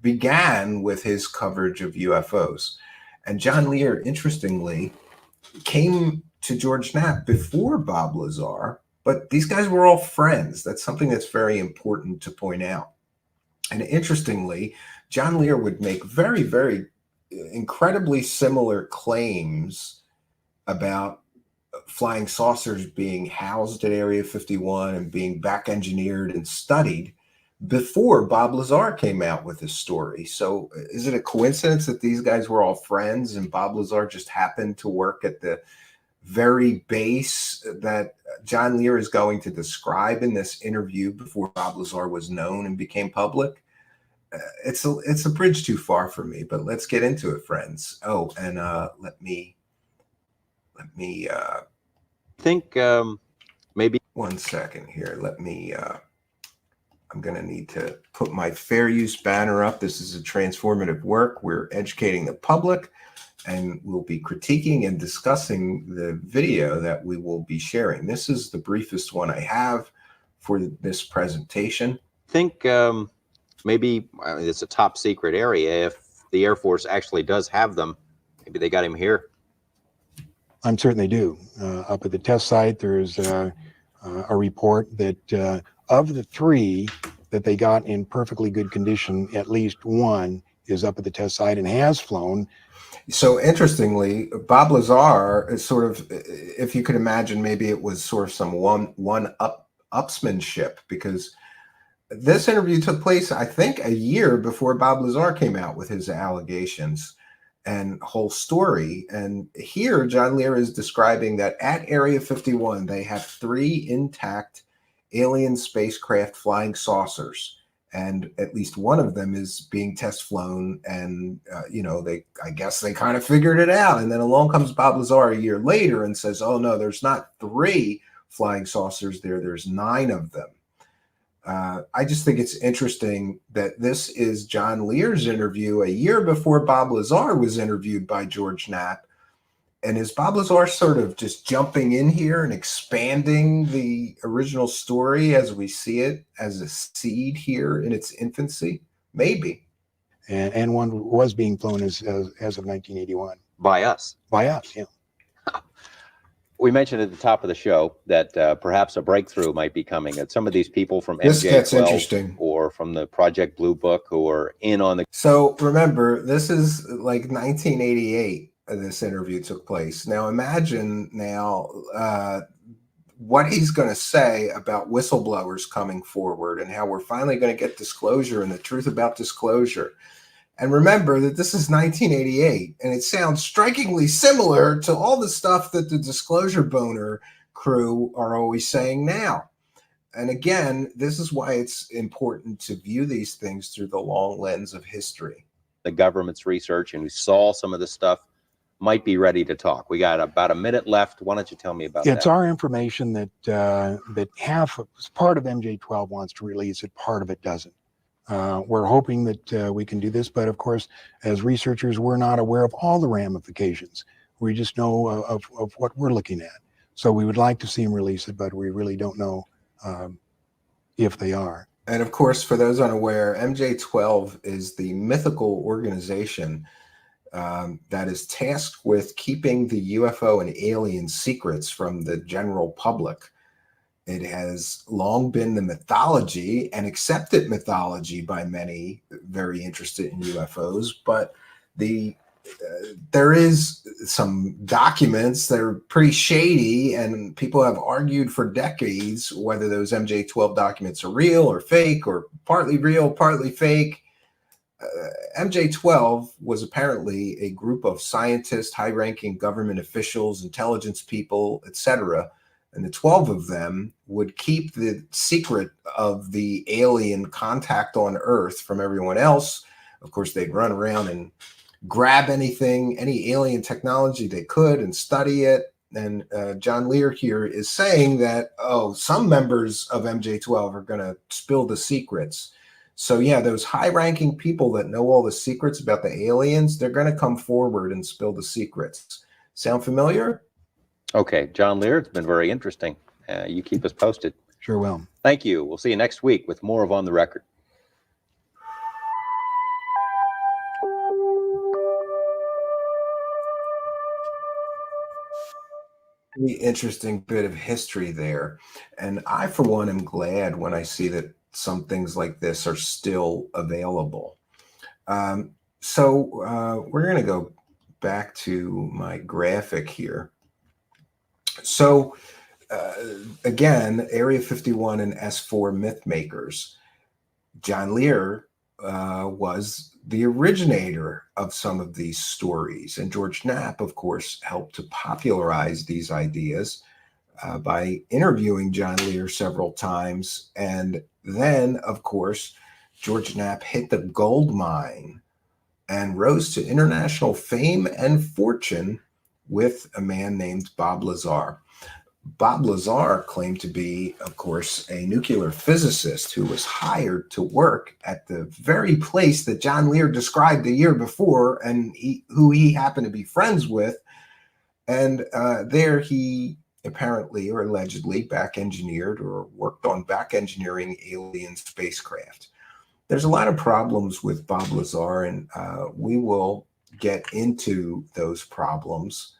began with his coverage of UFOs. And John Lear, interestingly, came to George Knapp before Bob Lazar, but these guys were all friends. That's something that's very important to point out. And interestingly, John Lear would make very, very incredibly similar claims about flying saucers being housed at Area 51 and being back engineered and studied before Bob Lazar came out with his story. So is it a coincidence that these guys were all friends and Bob Lazar just happened to work at the very base that John Lear is going to describe in this interview before Bob Lazar was known and became public? It's a bridge too far for me, but let's get into it, friends. Oh, and let me think maybe one second here. Let me I'm going to need to put my fair use banner up. This is a transformative work. We're educating the public, and we'll be critiquing and discussing the video that we will be sharing. This is the briefest one I have for this presentation. Think maybe it's a top secret area. If the Air Force actually does have them, maybe they got him here. I'm certain they do. Up at the test site, there's a report that of the 3 that they got in perfectly good condition, at least 1 is up at the test site and has flown. So interestingly, Bob Lazar is sort of, if you could imagine, maybe it was sort of some one-upsmanship, because this interview took place, I think, a year before Bob Lazar came out with his allegations. and whole story. And here, John Lear is describing that at Area 51, they have 3 intact alien spacecraft flying saucers. And at least one of them is being test flown. And, I guess they kind of figured it out. And then along comes Bob Lazar a year later and says, oh, no, there's not 3 flying saucers there. There's 9 of them. I just think it's interesting that this is John Lear's interview a year before Bob Lazar was interviewed by George Knapp. And is Bob Lazar sort of just jumping in here and expanding the original story as we see it as a seed here in its infancy? Maybe. And one was being flown as of 1981. By us. By us, yeah. We mentioned at the top of the show that perhaps a breakthrough might be coming. That some of these people from This gets MJ12 interesting. or from the Project Blue Book who are in on the. So remember, this is like 1988. This interview took place. Now imagine what he's going to say about whistleblowers coming forward and how we're finally going to get disclosure and the truth about disclosure. And remember that this is 1988, and it sounds strikingly similar to all the stuff that the Disclosure Boner crew are always saying now. And again, this is why it's important to view these things through the long lens of history. The government's research and who saw some of this stuff might be ready to talk. We got about a minute left. Why don't you tell me about that? It's our information that part of MJ12 wants to release it, part of it doesn't. We're hoping that we can do this, but of course, as researchers, we're not aware of all the ramifications. We just know of what we're looking at. So we would like to see them release it, but we really don't know if they are. And of course, for those unaware, MJ12 is the mythical organization that is tasked with keeping the UFO and alien secrets from the general public. It has long been the mythology and accepted mythology by many very interested in UFOs, but there is some documents that are pretty shady, and people have argued for decades whether those MJ12 documents are real or fake, or partly real, partly fake. MJ12 was apparently a group of scientists, high-ranking government officials, intelligence people, etc., and the 12 of them would keep the secret of the alien contact on Earth from everyone else. Of course, they'd run around and grab anything, any alien technology they could and study it. And John Lear here is saying that, some members of MJ12 are going to spill the secrets. So yeah, those high-ranking people that know all the secrets about the aliens, they're going to come forward and spill the secrets. Sound familiar? Okay, John Lear, it's been very interesting. You keep us posted. Sure will. Thank you. We'll see you next week with more of On the Record. Pretty interesting bit of history there. And I, for one, am glad when I see that some things like this are still available. So we're going to go back to my graphic here. So again, Area 51 and S4 myth makers. John Lear was the originator of some of these stories, and George Knapp, of course, helped to popularize these ideas by interviewing John Lear several times. And then, of course, George Knapp hit the gold mine and rose to international fame and fortune with a man named Bob Lazar. Bob Lazar claimed to be, of course, a nuclear physicist who was hired to work at the very place that John Lear described the year before, and who he happened to be friends with. And there he apparently or allegedly back engineered or worked on back engineering alien spacecraft. There's a lot of problems with Bob Lazar, and we will get into those problems.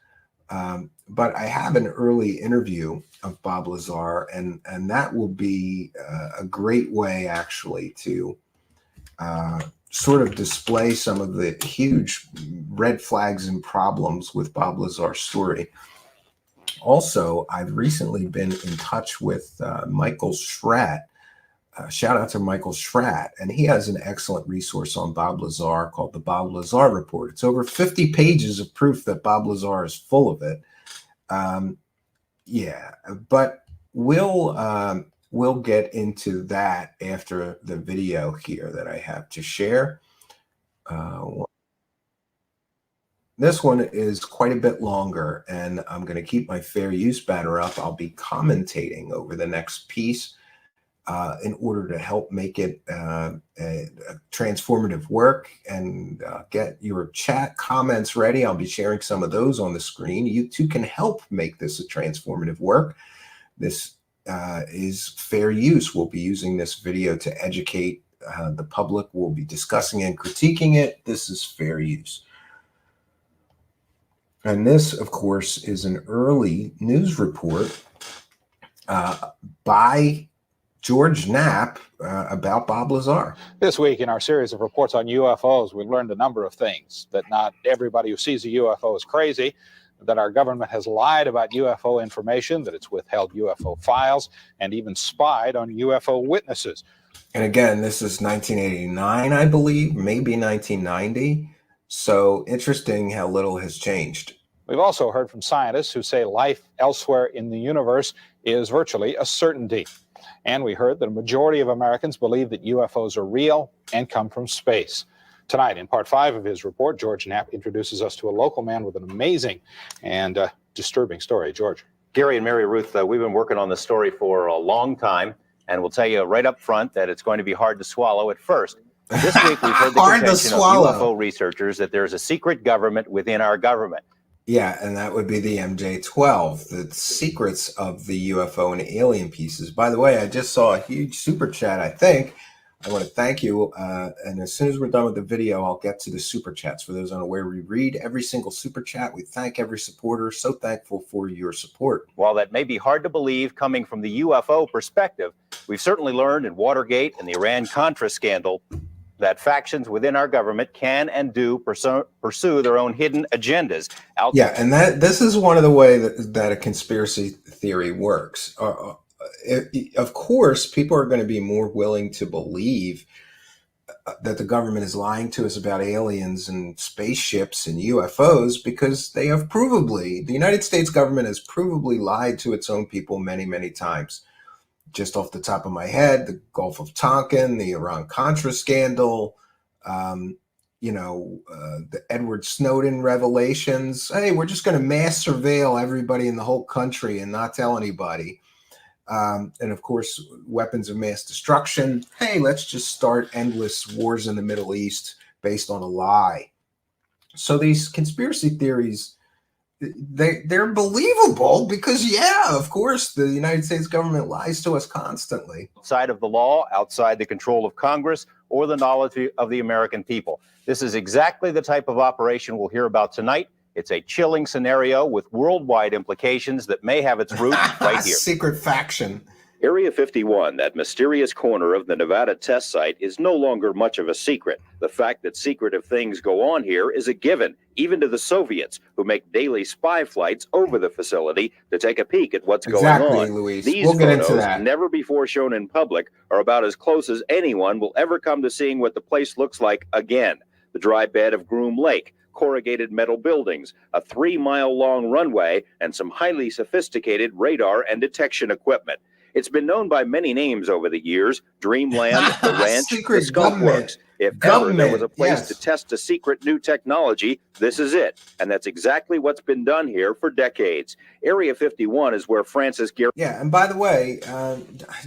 But I have an early interview of Bob Lazar, and that will be a great way actually to sort of display some of the huge red flags and problems with Bob Lazar's story. Also, I've recently been in touch with Michael Schratt, shout out to Michael Schratt, and he has an excellent resource on Bob Lazar called the Bob Lazar Report. It's over 50 pages of proof that Bob Lazar is full of it. Yeah, but we'll get into that after the video here that I have to share. This one is quite a bit longer, and I'm going to keep my fair use banner up. I'll be commentating over the next piece in order to help make it a transformative work and get your chat comments ready. I'll be sharing some of those on the screen. You too can help make this a transformative work. This is fair use. We'll be using this video to educate the public. We'll be discussing and critiquing it. This is fair use. And this, of course, is an early news report by George Knapp about Bob Lazar. This week in our series of reports on UFOs, we learned a number of things: that not everybody who sees a UFO is crazy, that our government has lied about UFO information, that it's withheld UFO files, and even spied on UFO witnesses. And again, this is 1989, I believe, maybe 1990. So interesting how little has changed. We've also heard from scientists who say life elsewhere in the universe is virtually a certainty. And we heard that a majority of Americans believe that UFOs are real and come from space. Tonight, in part 5 of his report, George Knapp introduces us to a local man with an amazing and disturbing story. George. Gary and Mary Ruth, we've been working on this story for a long time, and we'll tell you right up front that it's going to be hard to swallow at first. This week, we've heard the contention of UFO researchers that there's a secret government within our government. Yeah, and that would be the MJ-12, the secrets of the UFO and alien pieces. By the way, I just saw a huge super chat, I think. I want to thank you. And as soon as we're done with the video, I'll get to the super chats. For those unaware, we read every single super chat. We thank every supporter. So thankful for your support. While that may be hard to believe coming from the UFO perspective, we've certainly learned in Watergate and the Iran-Contra scandal that factions within our government can and do pursue their own hidden agendas. Yeah, and this is one of the ways that a conspiracy theory works. Of course, people are going to be more willing to believe that the government is lying to us about aliens and spaceships and UFOs because they have provably, the United States government has provably lied to its own people many, many times. Just off the top of my head, the Gulf of Tonkin, the Iran-Contra scandal, the Edward Snowden revelations. Hey, we're just going to mass surveil everybody in the whole country and not tell anybody. And of course, weapons of mass destruction. Hey, let's just start endless wars in the Middle East based on a lie. So these conspiracy theories, they're believable because, yeah, of course, the United States government lies to us constantly. Outside of the law, outside the control of Congress, or the knowledge of the American people. This is exactly the type of operation we'll hear about tonight. It's a chilling scenario with worldwide implications that may have its roots right here. Secret faction. Area 51, that mysterious corner of the Nevada test site, is no longer much of a secret. The fact that secretive things go on here is a given, even to the Soviets, who make daily spy flights over the facility to take a peek at what's going on. Luis. These We'll get into photos, that. never before shown in public, are about as close as anyone will ever come to seeing what the place looks like again. The dry bed of Groom Lake, corrugated metal buildings, a 3-mile-long runway, and some highly sophisticated radar and detection equipment. It's been known by many names over the years: Dreamland, the Ranch, the Skunk Works. If ever there was a place to test a secret new technology, this is it. And that's exactly what's been done here for decades. Area 51 is where Francis Gehry... Yeah, and by the way,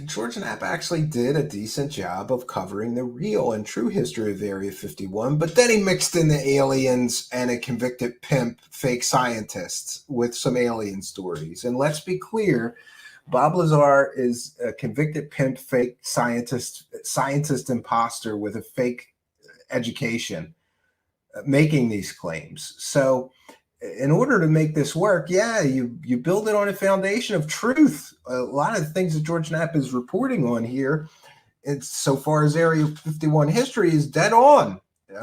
George Knapp actually did a decent job of covering the real and true history of Area 51, but then he mixed in the aliens and a convicted pimp, fake scientists, with some alien stories. And let's be clear, Bob Lazar is a convicted pimp, fake scientist imposter with a fake education, making these claims. So in order to make this work, yeah, you build it on a foundation of truth. A lot of the things that George Knapp is reporting on here, it's, so far as Area 51 history, is dead on.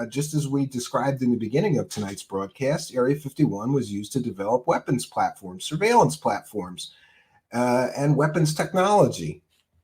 Just as we described in the beginning of tonight's broadcast, Area 51 was used to develop weapons platforms, surveillance platforms, and weapons technology.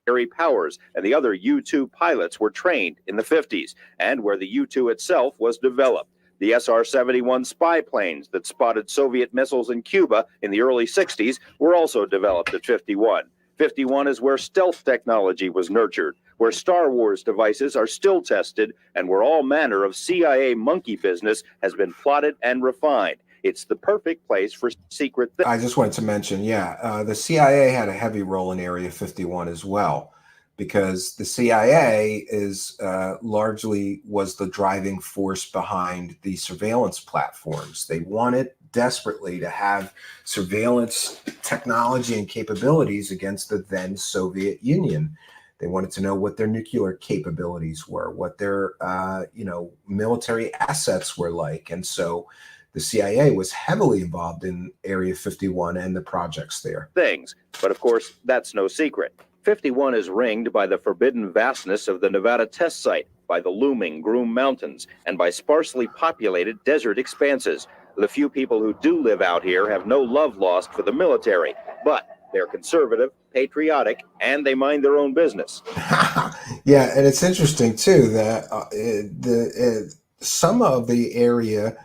Harry Powers and the other U-2 pilots were trained in the 50s, and where the U-2 itself was developed. The SR-71 spy planes that spotted Soviet missiles in Cuba in the early 60s were also developed at 51. 51 is where stealth technology was nurtured, where Star Wars devices are still tested, and where all manner of CIA monkey business has been plotted and refined. It's the perfect place for secret things. I just wanted to mention, the CIA had a heavy role in Area 51 as well, because the CIA is largely was the driving force behind the surveillance platforms. They wanted desperately to have surveillance technology and capabilities against the then Soviet Union. They wanted to know what their nuclear capabilities were, what their military assets were like, and so the CIA was heavily involved in Area 51 and the projects there. But of course, that's no secret. 51 is ringed by the forbidden vastness of the Nevada test site, by the looming Groom Mountains, and by sparsely populated desert expanses. The few people who do live out here have no love lost for the military, but they're conservative, patriotic, and they mind their own business. Yeah, and it's interesting too that some of the area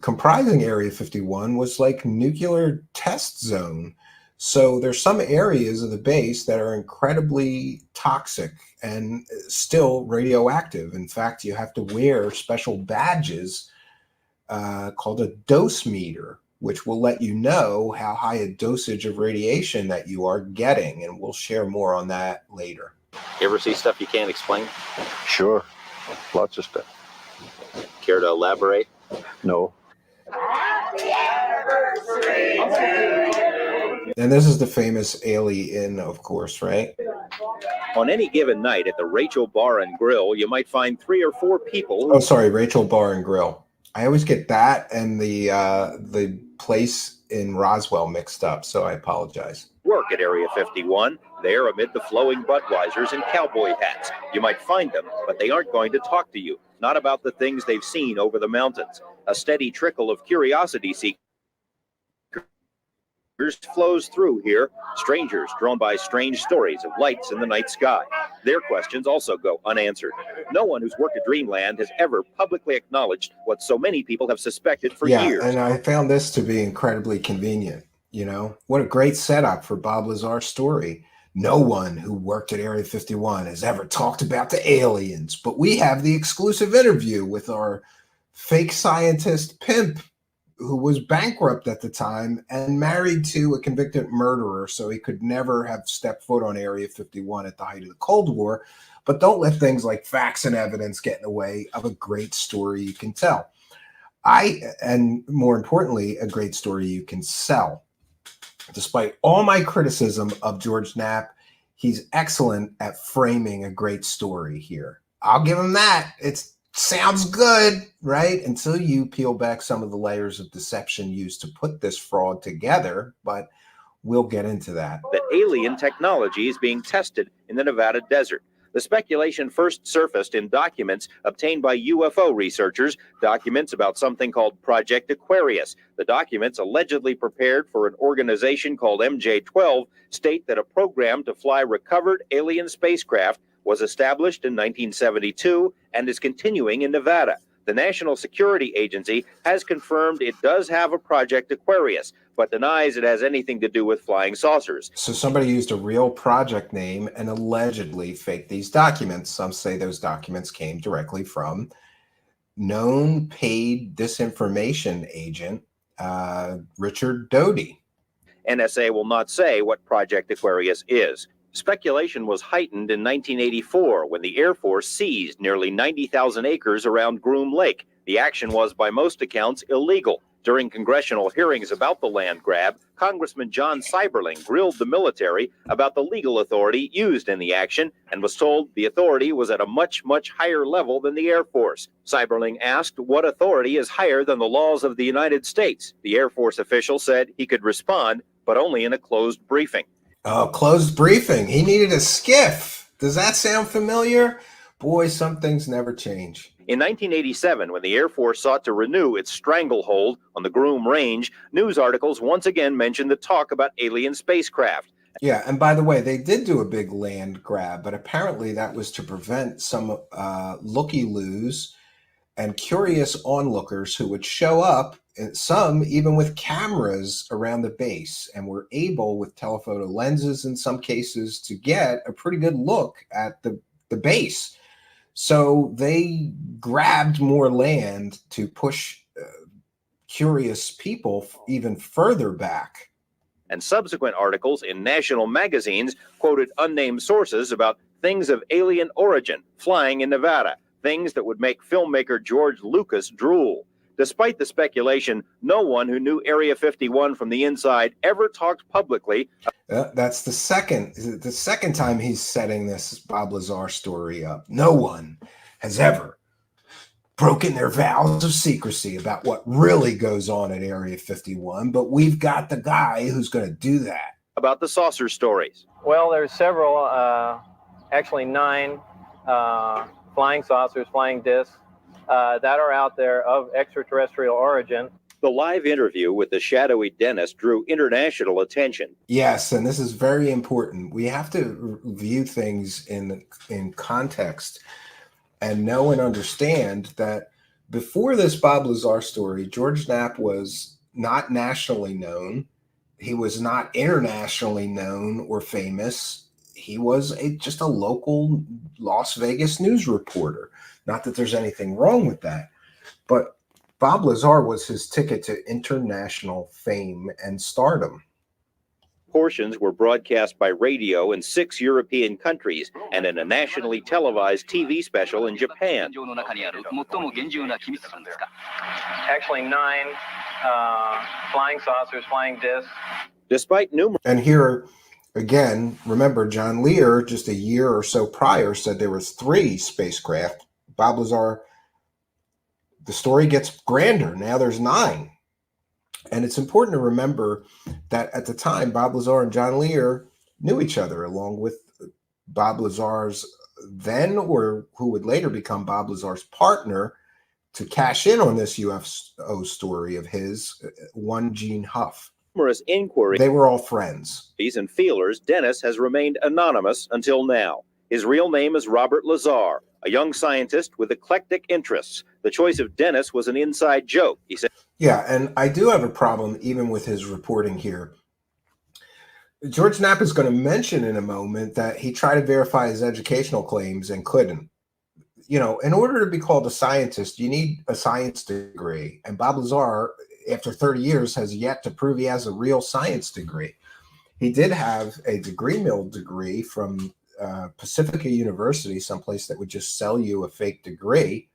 comprising Area 51 was like nuclear test zone. So there's some areas of the base that are incredibly toxic and still radioactive. In fact, you have to wear special badges called a dose meter, which will let you know how high a dosage of radiation that you are getting. And we'll share more on that later. You ever see stuff you can't explain? Sure. Lots of stuff. Care to elaborate? No. And this is the famous Alien, of course, right? On any given night at the Rachel Bar and Grill, you might find 3 or 4 people. Oh, sorry, Rachel Bar and Grill. I always get that and the place in Roswell mixed up, so I apologize. Work at Area 51. There, amid the flowing Budweisers and cowboy hats. You might find them, but they aren't going to talk to you. Not about the things they've seen over the mountains. A steady trickle of curiosity seekers flows through here. Strangers drawn by strange stories of lights in the night sky. Their questions also go unanswered. No one who's worked at Dreamland has ever publicly acknowledged what so many people have suspected for years. And I found this to be incredibly convenient. What a great setup for Bob Lazar's story. No one who worked at Area 51 has ever talked about the aliens, but we have the exclusive interview with our fake scientist pimp, who was bankrupt at the time and married to a convicted murderer, so he could never have stepped foot on Area 51 at the height of the Cold War. But don't let things like facts and evidence get in the way of a great story you can tell. And more importantly, a great story you can sell. Despite all my criticism of George Knapp, he's excellent at framing a great story here. I'll give him that. It sounds good, right? Until you peel back some of the layers of deception used to put this fraud together, but we'll get into that. That alien technology is being tested in the Nevada desert. The speculation first surfaced in documents obtained by UFO researchers, documents about something called Project Aquarius. The documents, allegedly prepared for an organization called MJ-12, state that a program to fly recovered alien spacecraft was established in 1972 and is continuing in Nevada. The National Security Agency has confirmed it does have a Project Aquarius, but denies it has anything to do with flying saucers. So somebody used a real project name and allegedly faked these documents. Some say those documents came directly from known paid disinformation agent Richard Doty. NSA will not say what Project Aquarius is. Speculation was heightened in 1984 when the Air Force seized nearly 90,000 acres around Groom Lake. The action was, by most accounts, illegal. During congressional hearings about the land grab, Congressman John Seiberling grilled the military about the legal authority used in the action and was told the authority was at a much, much higher level than the Air Force. Seiberling asked what authority is higher than the laws of the United States. The Air Force official said he could respond, but only in a closed briefing. Oh, closed briefing. He needed a skiff. Does that sound familiar? Boy, some things never change. In 1987, when the Air Force sought to renew its stranglehold on the Groom Range, news articles once again mentioned the talk about alien spacecraft. Yeah, and by the way, they did do a big land grab, but apparently that was to prevent some looky-loos and curious onlookers who would show up, and some even with cameras around the base, and were able, with telephoto lenses in some cases, to get a pretty good look at the base. So they grabbed more land to push curious people even further back. And subsequent articles in national magazines quoted unnamed sources about things of alien origin flying in Nevada, things that would make filmmaker George Lucas drool. Despite the speculation, no one who knew Area 51 from the inside ever talked publicly. That's the second time he's setting this Bob Lazar story up. No one has ever broken their vows of secrecy about what really goes on at Area 51, but we've got the guy who's going to do that. About the saucer stories. Well, there's several, actually 9 flying saucers, flying discs that are out there of extraterrestrial origin. The live interview with the shadowy Dennis drew international attention. Yes, and this is very important. We have to view things in context and know and understand that before this Bob Lazar story, George Knapp was not nationally known. He was not internationally known or famous. He was just a local Las Vegas news reporter. Not that there's anything wrong with that, but Bob Lazar was his ticket to international fame and stardom. Portions were broadcast by radio in 6 European countries and in a nationally televised TV special in Japan. Actually 9 flying saucers, flying discs. Despite numerous... And here, again, remember, John Lear, just a year or so prior, said there was 3 spacecraft. Bob Lazar, the story gets grander. Now there's 9. And it's important to remember that at the time, Bob Lazar and John Lear knew each other, along with Bob Lazar's then, or who would later become Bob Lazar's partner, to cash in on this UFO story of his, one Gene Huff. Numerous inquiries. They were all friends. And feelers, Dennis has remained anonymous until now. His real name is Robert Lazar, a young scientist with eclectic interests. The choice of Dennis was an inside joke, he said. Yeah, and I do have a problem even with his reporting here. George Knapp is going to mention in a moment that he tried to verify his educational claims and couldn't. You know, in order to be called a scientist, you need a science degree. And Bob Lazar, after 30 years, has yet to prove he has a real science degree. He did have a degree mill degree from Pacifica University, someplace that would just sell you a fake degree.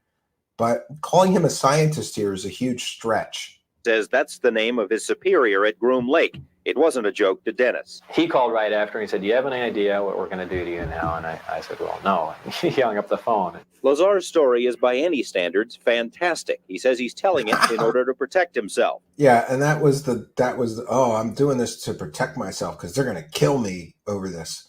But calling him a scientist here is a huge stretch. Says that's the name of his superior at Groom Lake. It wasn't a joke to Dennis. He called right after and he said, "Do you have any idea what we're going to do to you now?" And I said, "Well, no." He hung up the phone. Lazar's story is by any standards fantastic. He says he's telling it in order to protect himself. Yeah, and that was the oh, I'm doing this to protect myself because they're going to kill me over this.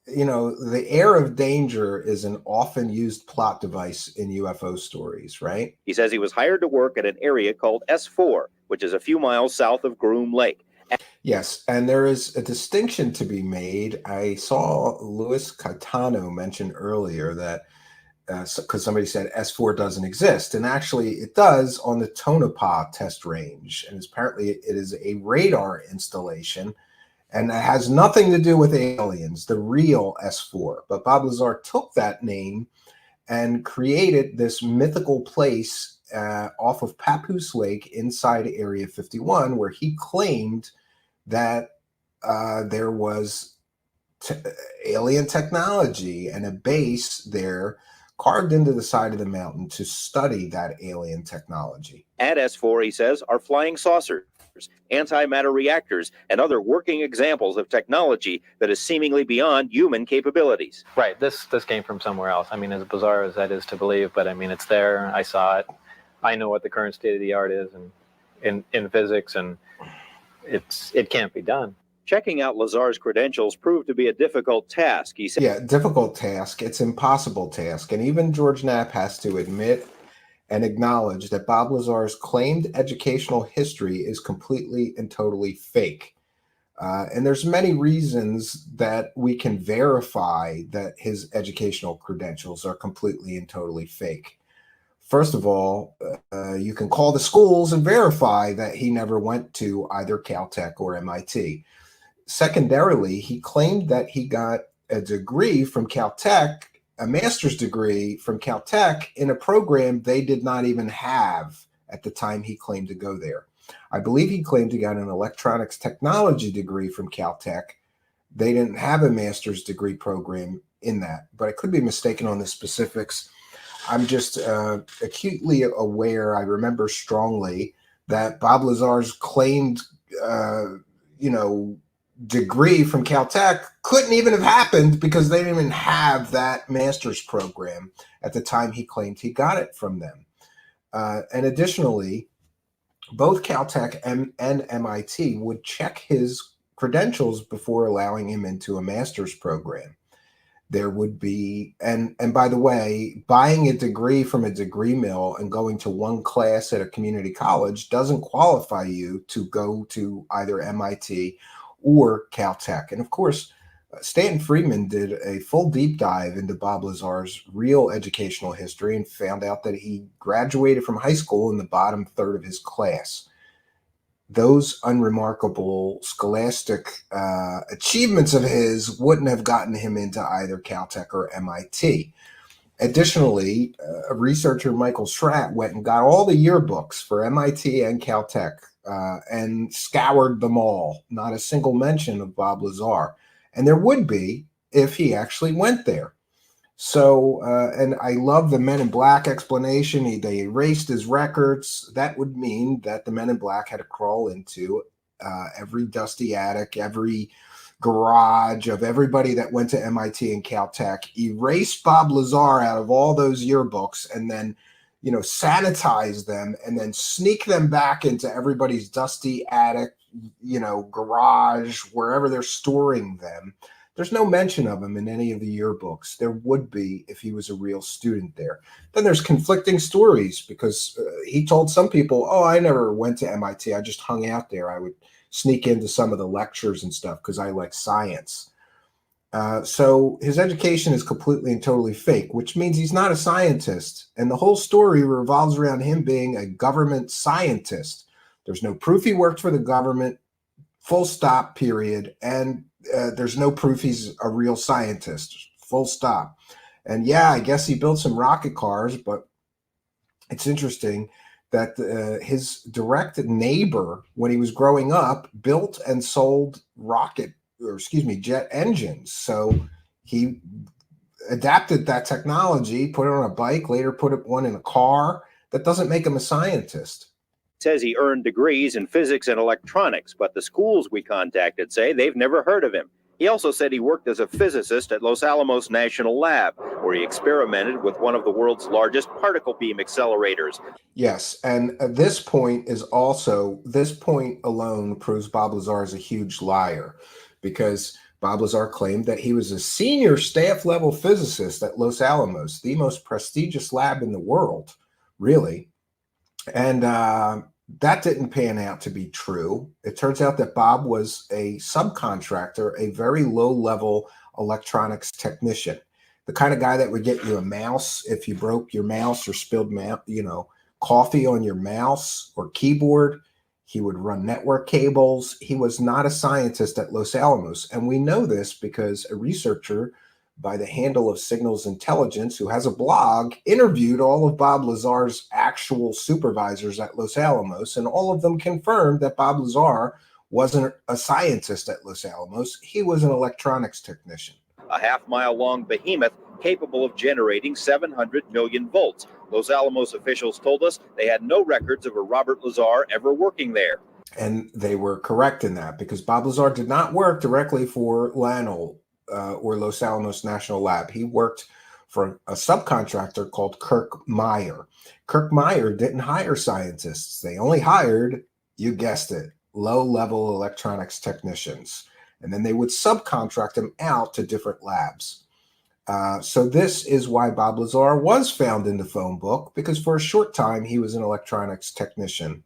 You know, the air of danger is an often used plot device in UFO stories, right? He says he was hired to work at an area called S4, which is a few miles south of Groom Lake. Yes, and there is a distinction to be made. I saw Louis Caetano mention earlier that because somebody said S4 doesn't exist, and actually it does on the Tonopah test range, and apparently it is a radar installation. And it has nothing to do with aliens, the real S4. But Bob Lazar took that name and created this mythical place off of Papoose Lake inside Area 51, where he claimed that there was alien technology and a base there carved into the side of the mountain to study that alien technology. At S4, he says, are flying saucers, antimatter reactors, and other working examples of technology that is seemingly beyond human capabilities. Right. This came from somewhere else. I mean, as bizarre as that is to believe, but I mean, it's there. I saw it. I know what the current state of the art is in physics, and it can't be done. Checking out Lazar's credentials proved to be a difficult task, he said. Yeah, difficult task. It's an impossible task. And even George Knapp has to admit and acknowledge that Bob Lazar's claimed educational history is completely and totally fake. And there's many reasons that we can verify that his educational credentials are completely and totally fake. First of all, you can call the schools and verify that he never went to either Caltech or MIT. Secondarily, he claimed that he got a degree from Caltech, a master's degree from Caltech, in a program they did not even have at the time he claimed to go there. I believe he claimed he got an electronics technology degree from Caltech. They didn't have a master's degree program in that, but I could be mistaken on the specifics. I'm just acutely aware, I remember strongly, that Bob Lazar's claimed, degree from Caltech couldn't even have happened because they didn't even have that master's program at the time he claimed he got it from them. And additionally, both Caltech and MIT would check his credentials before allowing him into a master's program. There would be, and by the way, buying a degree from a degree mill and going to one class at a community college doesn't qualify you to go to either MIT or Caltech. And of course, Stanton Friedman did a full deep dive into Bob Lazar's real educational history and found out that he graduated from high school in the bottom third of his class. Those unremarkable scholastic achievements of his wouldn't have gotten him into either Caltech or MIT. Additionally, researcher Michael Schratt went and got all the yearbooks for MIT and Caltech and scoured them all. Not a single mention of Bob Lazar. And there would be if he actually went there. So, and I love the Men in Black explanation. They erased his records. That would mean that the Men in Black had to crawl into every dusty attic, every garage of everybody that went to MIT and Caltech, erase Bob Lazar out of all those yearbooks, and then, sanitize them and then sneak them back into everybody's dusty attic, garage, wherever they're storing them. There's no mention of him in any of the yearbooks. There would be if he was a real student there. Then there's conflicting stories because he told some people, oh, I never went to MIT. I just hung out there. I would sneak into some of the lectures and stuff because I like science. So his education is completely and totally fake, which means he's not a scientist. And the whole story revolves around him being a government scientist. There's no proof he worked for the government, full stop, period. And there's no proof he's a real scientist, full stop. And yeah, I guess he built some rocket cars, but it's interesting that his direct neighbor, when he was growing up, built and sold jet engines. So he adapted that technology, put it on a bike, later put one in a car. That doesn't make him a scientist. Says he earned degrees in physics and electronics, but the schools we contacted say they've never heard of him. He also said he worked as a physicist at Los Alamos National Lab, where he experimented with one of the world's largest particle beam accelerators. Yes, and this point alone proves Bob Lazar is a huge liar, because Bob Lazar claimed that he was a senior staff level physicist at Los Alamos, the most prestigious lab in the world, really. And that didn't pan out to be true. It turns out that Bob was a subcontractor, a very low-level electronics technician, the kind of guy that would get you a mouse if you broke your mouse or spilled, coffee on your mouse or keyboard. He would run network cables. He was not a scientist at Los Alamos. And we know this because a researcher by the handle of Signals Intelligence, who has a blog, interviewed all of Bob Lazar's actual supervisors at Los Alamos, and all of them confirmed that Bob Lazar wasn't a scientist at Los Alamos. He was an electronics technician. A half-mile-long behemoth capable of generating 700 million volts. Los Alamos officials told us they had no records of a Robert Lazar ever working there. And they were correct in that, because Bob Lazar did not work directly for Lanol or Los Alamos National Lab. He worked for a subcontractor called Kirk Meier. Kirk Meier didn't hire scientists. They only hired, you guessed it, low-level electronics technicians. And then they would subcontract them out to different labs. So this is why Bob Lazar was found in the phone book, because for a short time he was an electronics technician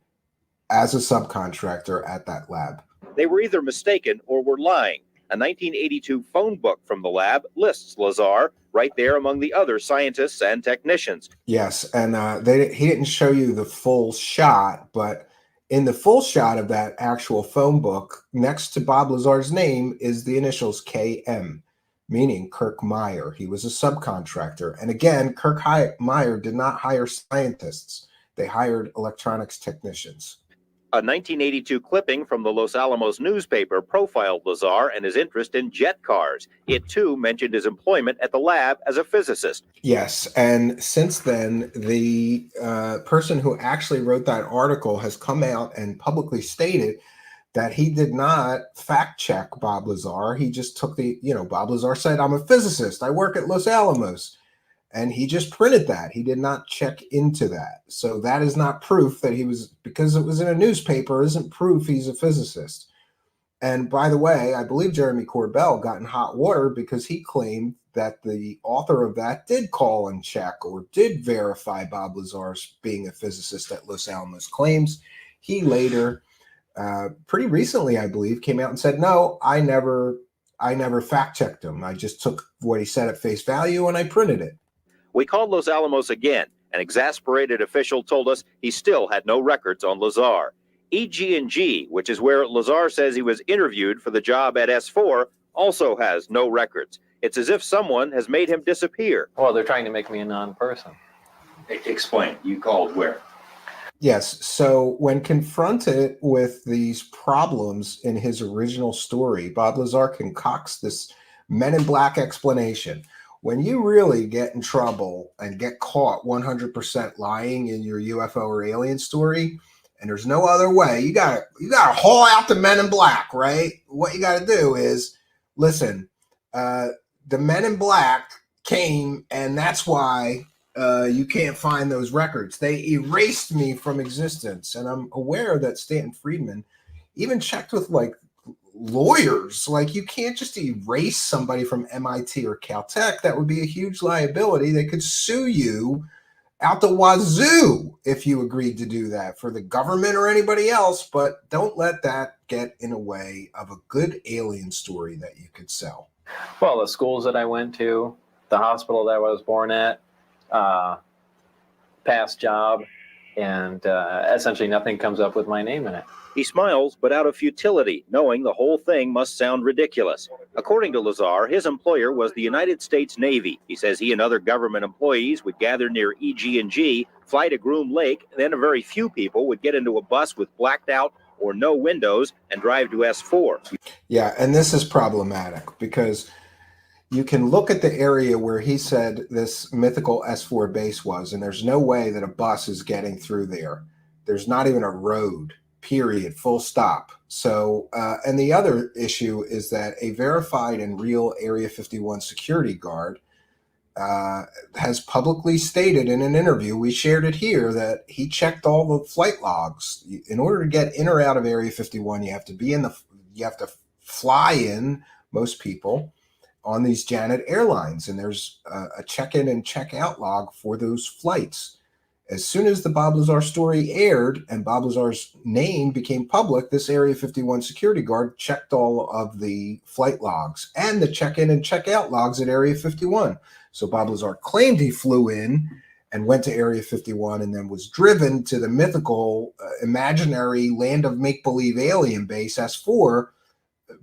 as a subcontractor at that lab. They were either mistaken or were lying. A 1982 phone book from the lab lists Lazar right there among the other scientists and technicians. Yes, and he didn't show you the full shot, but in the full shot of that actual phone book, next to Bob Lazar's name is the initials KM, meaning Kirk Meier. He was a subcontractor. And again, Meier did not hire scientists. They hired electronics technicians. A 1982 clipping from the Los Alamos newspaper profiled Lazar and his interest in jet cars. It too mentioned his employment at the lab as a physicist. Yes, and since then, the person who actually wrote that article has come out and publicly stated that he did not fact check Bob Lazar. He just took Bob Lazar said, "I'm a physicist. I work at Los Alamos." And he just printed that. He did not check into that. So that is not proof that he was, because it was in a newspaper, isn't proof he's a physicist. And by the way, I believe Jeremy Corbell got in hot water because he claimed that the author of that did call and check or did verify Bob Lazar's being a physicist at Los Alamos. Claims he later, pretty recently, I believe, came out and said, "No, I never fact checked him. I just took what he said at face value and I printed it." We called Los Alamos again. An exasperated official told us he still had no records on Lazar. EG&G, which is where Lazar says he was interviewed for the job at S4, also has no records. It's as if someone has made him disappear. Well, they're trying to make me a non-person. Explain. You called where? Yes. So when confronted with these problems in his original story, Bob Lazar concocts this Men in Black explanation. When you really get in trouble and get caught 100% lying in your UFO or alien story, and there's no other way, you gotta haul out the Men in Black, right? What you gotta do is, listen, the Men in Black came, and that's why you can't find those records. They erased me from existence. And I'm aware that Stanton Friedman even checked with lawyers. You can't just erase somebody from MIT or Caltech. That would be a huge liability. They could sue you out the wazoo if you agreed to do that, for the government or anybody else. But don't let that get in the way of a good alien story that you could sell. Well, the schools that I went to, the hospital that I was born at, past job, and essentially nothing comes up with my name in it. He smiles, but out of futility, knowing the whole thing must sound ridiculous. According to Lazar, his employer was the United States Navy. He says he and other government employees would gather near EG&G, fly to Groom Lake, then a very few people would get into a bus with blacked out or no windows and drive to S4. Yeah, and this is problematic because you can look at the area where he said this mythical S4 base was, and there's no way that a bus is getting through there. There's not even a road. Period, full stop. So, and the other issue is that a verified and real Area 51 security guard has publicly stated in an interview, we shared it here, that he checked all the flight logs. In order to get in or out of Area 51, you have to fly in, most people, on these Janet Airlines, and there's a check-in and check-out log for those flights. As soon as the Bob Lazar story aired and Bob Lazar's name became public, this Area 51 security guard checked all of the flight logs and the check-in and check-out logs at Area 51. So Bob Lazar claimed he flew in and went to Area 51 and then was driven to the mythical, imaginary land of make-believe alien base, S4.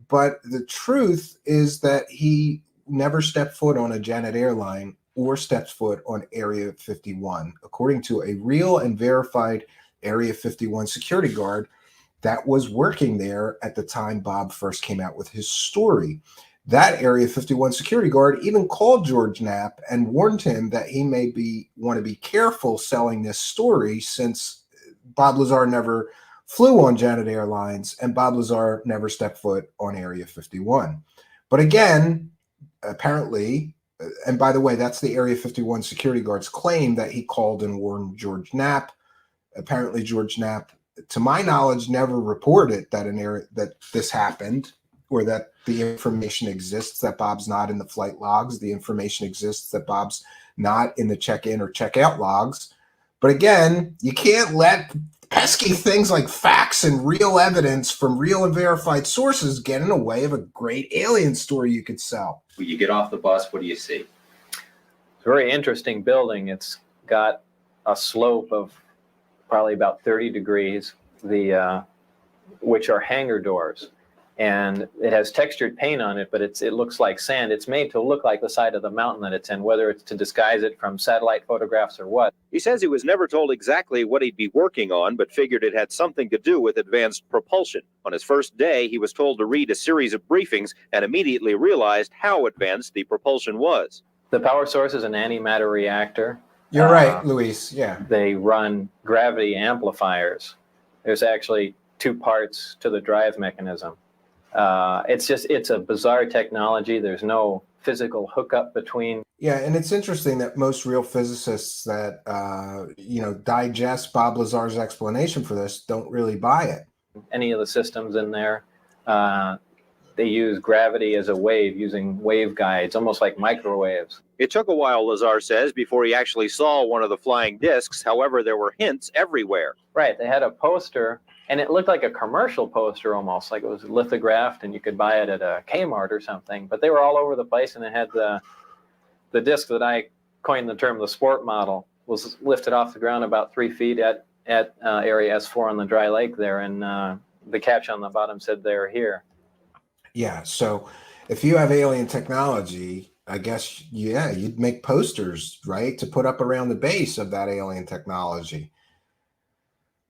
But the truth is that he never stepped foot on a Janet airline or steps foot on Area 51, according to a real and verified Area 51 security guard that was working there at the time Bob first came out with his story. That Area 51 security guard even called George Knapp and warned him that he may want to be careful selling this story, since Bob Lazar never flew on Janet Airlines and Bob Lazar never stepped foot on Area 51. But again, apparently, and by the way, that's the Area 51 security guard's claim that he called and warned George Knapp. Apparently, George Knapp, to my knowledge, never reported that this happened, or that the information exists that Bob's not in the flight logs. The information exists that Bob's not in the check-in or check-out logs. But again, you can't let pesky things like facts and real evidence from real and verified sources get in the way of a great alien story you could sell. When you get off the bus, what do you see? It's a very interesting building. It's got a slope of probably about 30 degrees, which are hangar doors. And it has textured paint on it, but it looks like sand. It's made to look like the side of the mountain that it's in, whether it's to disguise it from satellite photographs or what. He says he was never told exactly what he'd be working on, but figured it had something to do with advanced propulsion. On his first day, he was told to read a series of briefings and immediately realized how advanced the propulsion was. The power source is an antimatter reactor. You're right, Luis. Yeah. They run gravity amplifiers. There's actually two parts to the drive mechanism. It's a bizarre technology. There's no physical hookup between. Yeah, and it's interesting that most real physicists that digest Bob Lazar's explanation for this don't really buy it. Any of the systems in there, they use gravity as a wave, using waveguides, almost like microwaves. It took a while, Lazar says, before he actually saw one of the flying discs. However, there were hints everywhere. Right, they had a poster, and it looked like a commercial poster almost, like it was lithographed, and you could buy it at a Kmart or something. But they were all over the place, and it had the disc that I coined the term the sport model, was lifted off the ground about 3 feet at area S4 on the dry lake there, and the caption on the bottom said, "They're here." Yeah, so if you have alien technology, I guess, yeah, you'd make posters, right, to put up around the base of that alien technology.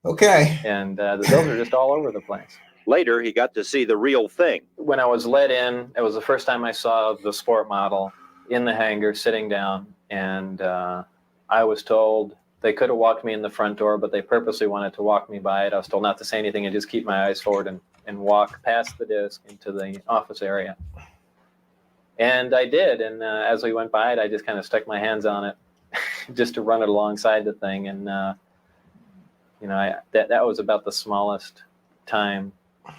Okay. And those are just all over the place. Later, he got to see the real thing. When I was let in, it was the first time I saw the sport model in the hangar sitting down, and I was told they could have walked me in the front door, but they purposely wanted to walk me by it. I was told not to say anything and just keep my eyes forward and walk past the disc into the office area. And I did, and as we went by it, I just kind of stuck my hands on it just to run it alongside the thing, and that was about the smallest time.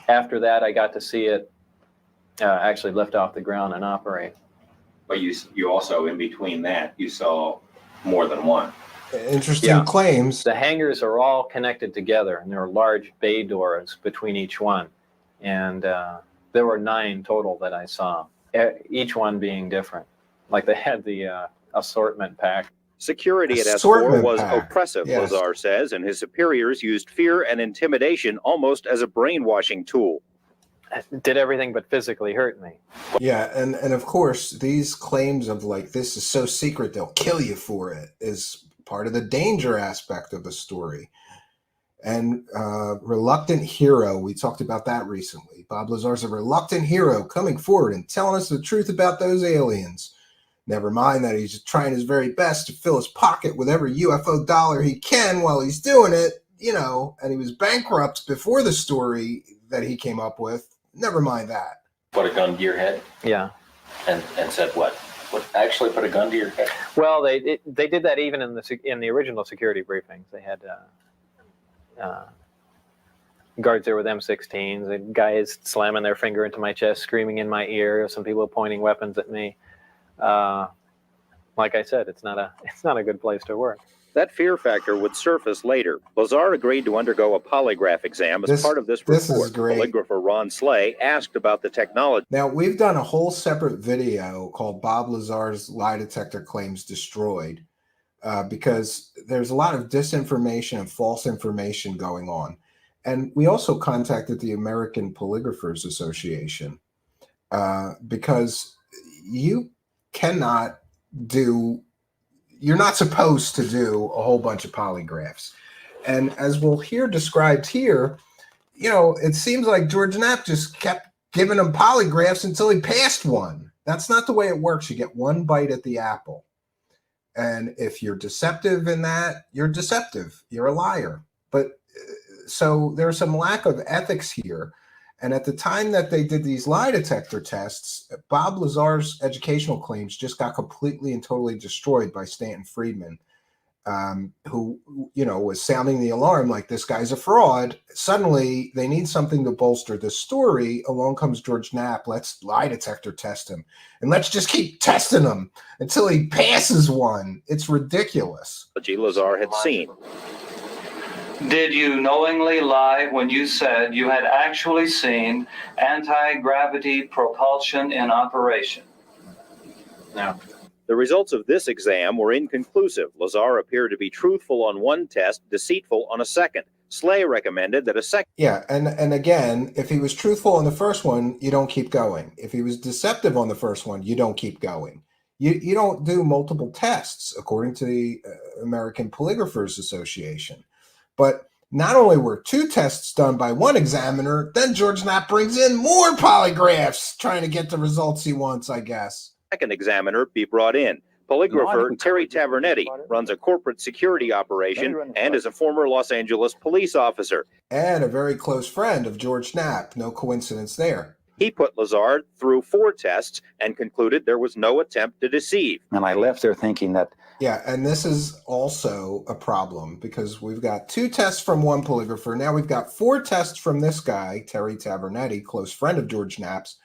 After that, I got to see it actually lift off the ground and operate. But you also, in between that, you saw more than one. Interesting claims. The hangars are all connected together, and there are large bay doors between each one. And there were 9 total that I saw, each one being different. Like they had the assortment pack. Security at S4 was oppressive, yes. Lazar says, and his superiors used fear and intimidation almost as a brainwashing tool. It did everything but physically hurt me. Yeah, and of course, these claims of like, this is so secret, they'll kill you for it, is part of the danger aspect of the story. And reluctant hero, we talked about that recently. Bob Lazar's a reluctant hero coming forward and telling us the truth about those aliens. Never mind that he's trying his very best to fill his pocket with every UFO dollar he can while he's doing it, and he was bankrupt before the story that he came up with. Never mind that. Put a gun to your head? Yeah. And said what? Actually put a gun to your head? Well, they did that even in the original security briefings. They had guards there with M16s, and guys slamming their finger into my chest, screaming in my ear, some people pointing weapons at me. Like I said, it's not a good place to work. That fear factor would surface later. Lazar agreed to undergo a polygraph exam as part of this report. This is great. Polygrapher Ron Slay asked about the technology. Now, we've done a whole separate video called Bob Lazar's Lie Detector Claims Destroyed, because there's a lot of disinformation and false information going on. And we also contacted the American Polygraphers Association, because you're not supposed to do a whole bunch of polygraphs. And as we'll hear described here, it seems like George Knapp just kept giving him polygraphs until he passed one. That's not the way it works. You get one bite at the apple. And if you're deceptive in that, you're deceptive. You're a liar. But so there's some lack of ethics here. And at the time that they did these lie detector tests, Bob Lazar's educational claims just got completely and totally destroyed by Stanton Friedman, who, was sounding the alarm like this guy's a fraud. Suddenly, they need something to bolster the story. Along comes George Knapp. Let's lie detector test him. And let's just keep testing him until he passes one. It's ridiculous. Lazar had seen. Did you knowingly lie when you said you had actually seen anti-gravity propulsion in operation? No. The results of this exam were inconclusive. Lazar appeared to be truthful on one test, deceitful on a second. Slay recommended that a second. Yeah, and again, if he was truthful on the first one, you don't keep going. If he was deceptive on the first one, you don't keep going. You don't do multiple tests, according to the American Polygraphers Association. But not only were 2 tests done by one examiner, then George Knapp brings in more polygraphs, trying to get the results he wants, I guess. Second examiner be brought in. Polygrapher Terry Tavernetti runs a corporate security operation and is a former Los Angeles police officer. And a very close friend of George Knapp. No coincidence there. He put Lazar through 4 tests and concluded there was no attempt to deceive. And I left there thinking that. Yeah, and this is also a problem because we've got 2 tests from one polygrapher. Now we've got 4 tests from this guy, Terry Tavernetti, close friend of George Knapp's,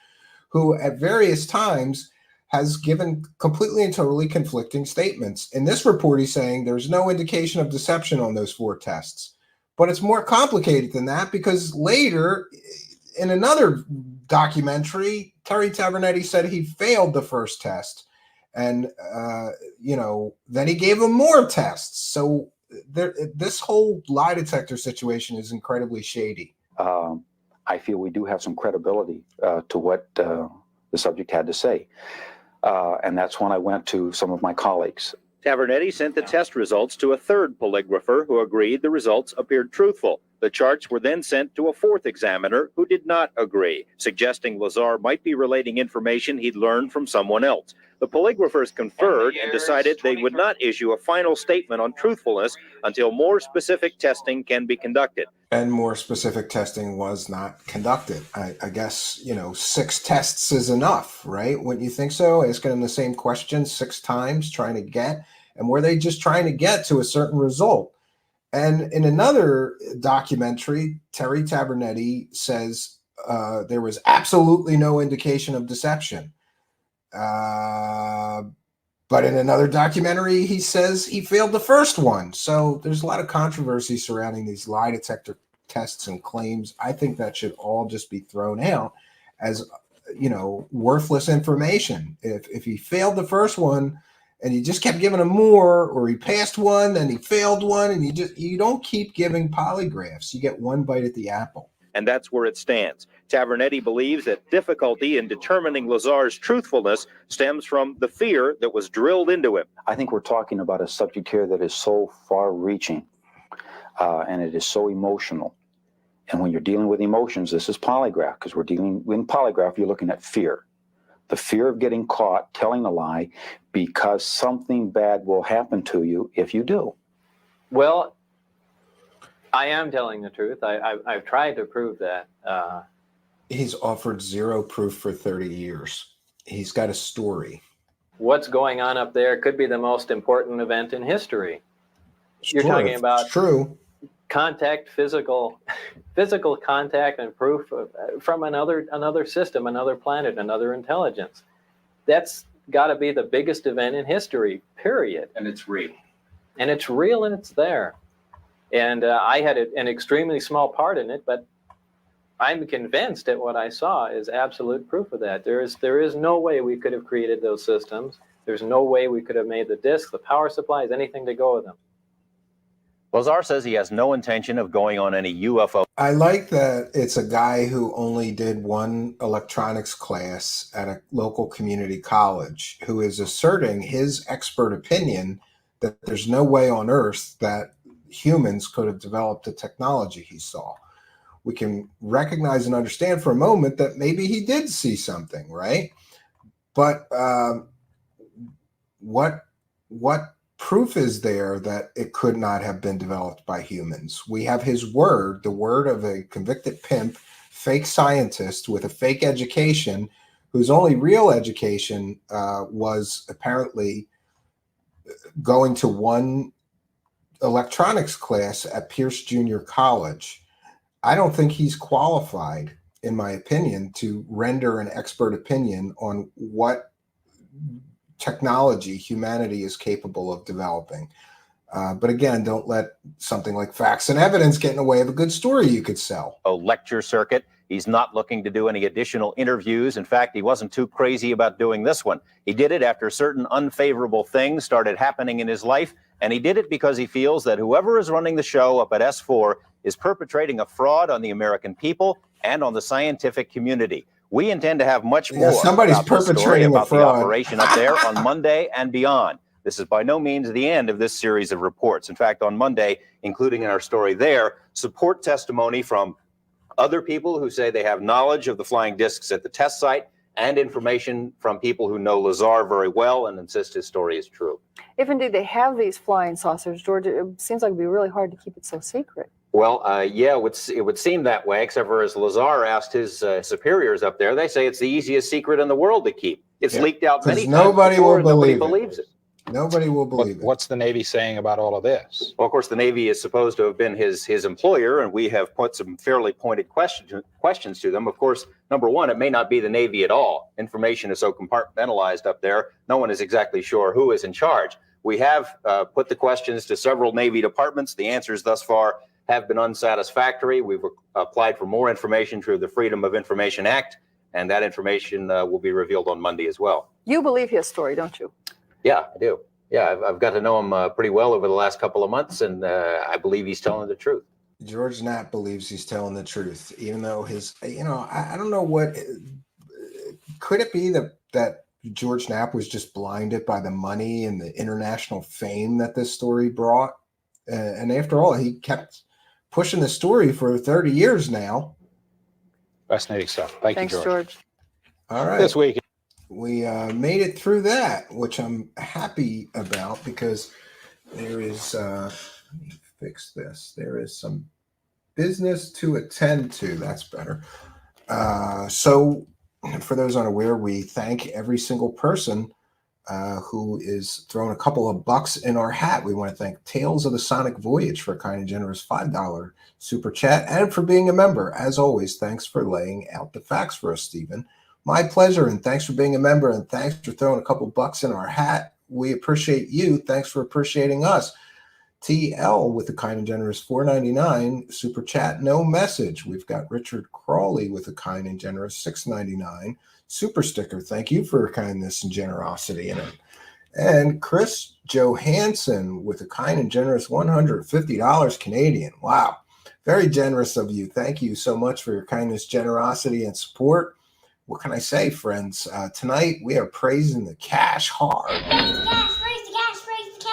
who at various times has given completely and totally conflicting statements. In this report, he's saying there's no indication of deception on those 4 tests. But it's more complicated than that because later, in another documentary, Terry Tavernetti said he failed the first test. And, then he gave him more tests. So this whole lie detector situation is incredibly shady. I feel we do have some credibility to what the subject had to say. And that's when I went to some of my colleagues. Tavernetti sent the test results to a 3rd polygrapher who agreed the results appeared truthful. The charts were then sent to a 4th examiner who did not agree, suggesting Lazar might be relating information he'd learned from someone else. The polygraphers conferred and decided they would not issue a final statement on truthfulness until more specific testing can be conducted. And more specific testing was not conducted. I guess, 6 tests is enough, right? Wouldn't you think so? Asking them the same question 6 times, trying to get, and were they just trying to get to a certain result? And in another documentary, Terry Tavernetti says there was absolutely no indication of deception. But in another documentary, he says he failed the first one. So there's a lot of controversy surrounding these lie detector tests and claims. I think that should all just be thrown out as, worthless information. If he failed the first one and you just kept giving him more, or he passed one and he failed one, and you don't keep giving polygraphs. You get one bite at the apple. And that's where it stands. Tavernetti believes that difficulty in determining Lazar's truthfulness stems from the fear that was drilled into him. I think we're talking about a subject here that is so far-reaching, and it is so emotional. And when you're dealing with emotions, this is polygraph, because in polygraph, you're looking at fear. The fear of getting caught telling a lie because something bad will happen to you if you do. Well, I am telling the truth. I've tried to prove that. He's offered 0 proof for 30 years. He's got a story. What's going on up there could be the most important event in history. You're Sure, talking about it's true. Contact, physical contact, and proof from another system, another planet, another intelligence. That's got to be the biggest event in history, period. And it's real. And it's real, and it's there. And I had an extremely small part in it, but I'm convinced that what I saw is absolute proof of that. There is no way we could have created those systems. There's no way we could have made the discs, the power supplies, anything to go with them. Lazar says he has no intention of going on any UFO. I like that it's a guy who only did one electronics class at a local community college who is asserting his expert opinion that there's no way on Earth that humans could have developed the technology he saw. We can recognize and understand for a moment that maybe he did see something, right? But what proof is there that it could not have been developed by humans? We have his word, the word of a convicted pimp, fake scientist with a fake education, whose only real education was apparently going to one electronics class at Pierce Junior College. I don't think he's qualified, in my opinion, to render an expert opinion on what technology humanity is capable of developing. But again, don't let something like facts and evidence get in the way of a good story you could sell. Lecture circuit. He's not looking to do any additional interviews. In fact, he wasn't too crazy about doing this one. He did it after certain unfavorable things started happening in his life, and he did it because he feels that whoever is running the show up at S4 is perpetrating a fraud on the American people and on the scientific community. We intend to have much more somebody's about this story, perpetrating a about the fraud. operation up there on Monday and beyond. This is by no means the end of this series of reports. In fact, on Monday, including in our story there, support testimony from other people who say they have knowledge of the flying discs at the test site, and information from people who know Lazar very well and insist his story is true. If indeed they have these flying saucers, George, it seems like it'd be really hard to keep it so secret. Well, yeah, it would seem that way, except for as Lazar asked his superiors up there, they say it's the easiest secret in the world to keep. It's leaked out many times nobody before will and nobody believe it. believes it. Nobody will believe it. What's the Navy saying about all of this? Well, of course, the Navy is supposed to have been his employer, and we have put some fairly pointed questions to them. Of course, number one, it may not be the Navy at all. Information is so compartmentalized up there, no one is exactly sure who is in charge. We have put the questions to several Navy departments. The answers thus far have been unsatisfactory. We've applied for more information through the Freedom of Information Act, and that information will be revealed on Monday as well. You believe his story, don't you? Yeah, I do. Yeah, I've got to know him pretty well over the last couple of months, and I believe he's telling the truth. George Knapp believes he's telling the truth, even though his, I don't know what, could it be that George Knapp was just blinded by the money and the international fame that this story brought? And after all, he kept pushing the story for 30 years now. Fascinating stuff. Thanks, George. All right. This week. We made it through that, which I'm happy about because there is, let me fix this. There is some business to attend to. That's better. So for those unaware, we thank every single person who is throwing a couple of bucks in our hat. We want to thank Tales of the Sonic Voyage for a kind and generous $5 super chat and for being a member. As always, thanks for laying out the facts for us, Stephen. My pleasure, and thanks for being a member, and thanks for throwing a couple bucks in our hat. We appreciate you. Thanks for appreciating us. TL with a kind and generous $4.99 super chat, no message. We've got Richard Crawley with a kind and generous $6.99 super sticker. Thank you for your kindness and generosity in it. And Chris Johansson with a kind and generous $150 Canadian. Wow, very generous of you. Thank you so much for your kindness, generosity, and support. What can I say, friends? Tonight we are praising the cash hard. Praise the cash, praise the cash, praise the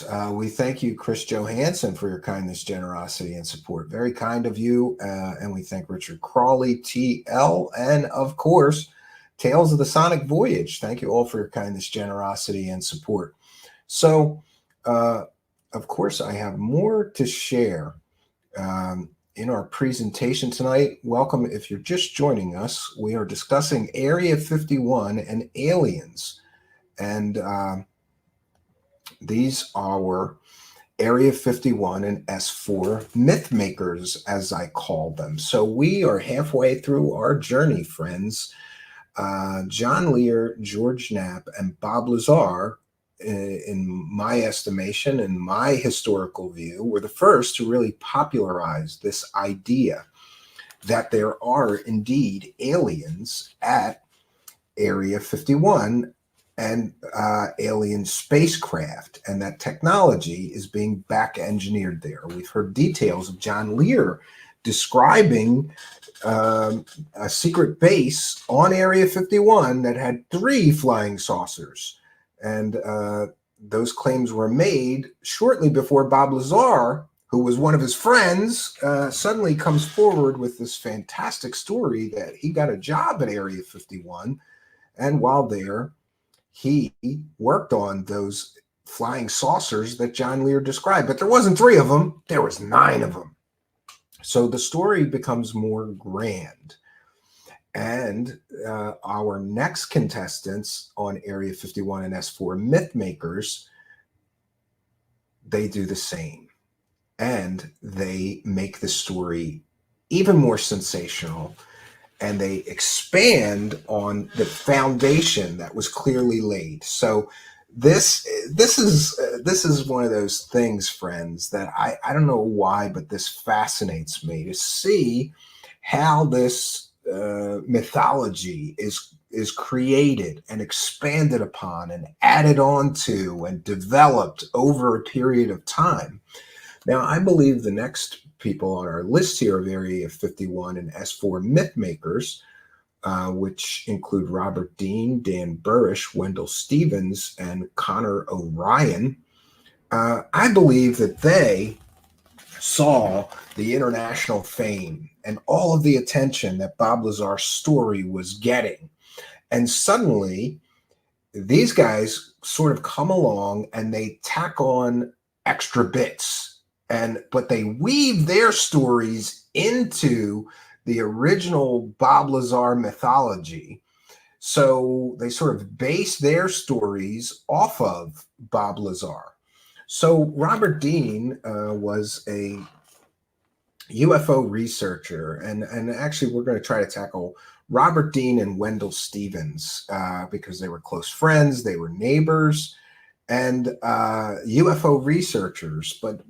cash. We thank you, Chris Johansson, for your kindness, generosity, and support. Very kind of you. And we thank Richard Crawley, TL, and of course, Tales of the Sonic Voyage. Thank you all for your kindness, generosity, and support. So, of course, I have more to share in our presentation tonight. Welcome if you're just joining us. We are discussing Area 51 and aliens. And these are Area 51 and S4 myth makers, as I call them. So we are halfway through our journey, friends. John Lear, George Knapp, and Bob Lazar, in my estimation and my historical view, were the first to really popularize this idea that there are indeed aliens at Area 51 and alien spacecraft, and that technology is being back engineered there. We've heard details of John Lear describing a secret base on Area 51 that had 3 flying saucers. And those claims were made shortly before Bob Lazar, who was one of his friends, suddenly comes forward with this fantastic story that he got a job at Area 51. And while there, he worked on those flying saucers that John Lear described. But there wasn't 3 of them, there was 9 of them. So the story becomes more grand. And our next contestants on Area 51 and S4 myth makers, they do the same. And they make the story even more sensational. And they expand on the foundation that was clearly laid. So this is one of those things, friends, that I don't know why, but this fascinates me to see how this mythology is created and expanded upon and added onto and developed over a period of time. Now, I believe the next people on our list here of Area 51 and S4 myth makers, which include Robert Dean, Dan Burrish, Wendell Stevens, and Connor O'Ryan. I believe that they saw the international fame and all of the attention that Bob Lazar's story was getting. And suddenly, these guys sort of come along and they tack on extra bits, but they weave their stories into the original Bob Lazar mythology. So they sort of base their stories off of Bob Lazar. So Robert Dean was a UFO researcher, and actually we're going to try to tackle Robert Dean and Wendell Stevens because they were close friends, they were neighbors, and UFO researchers. But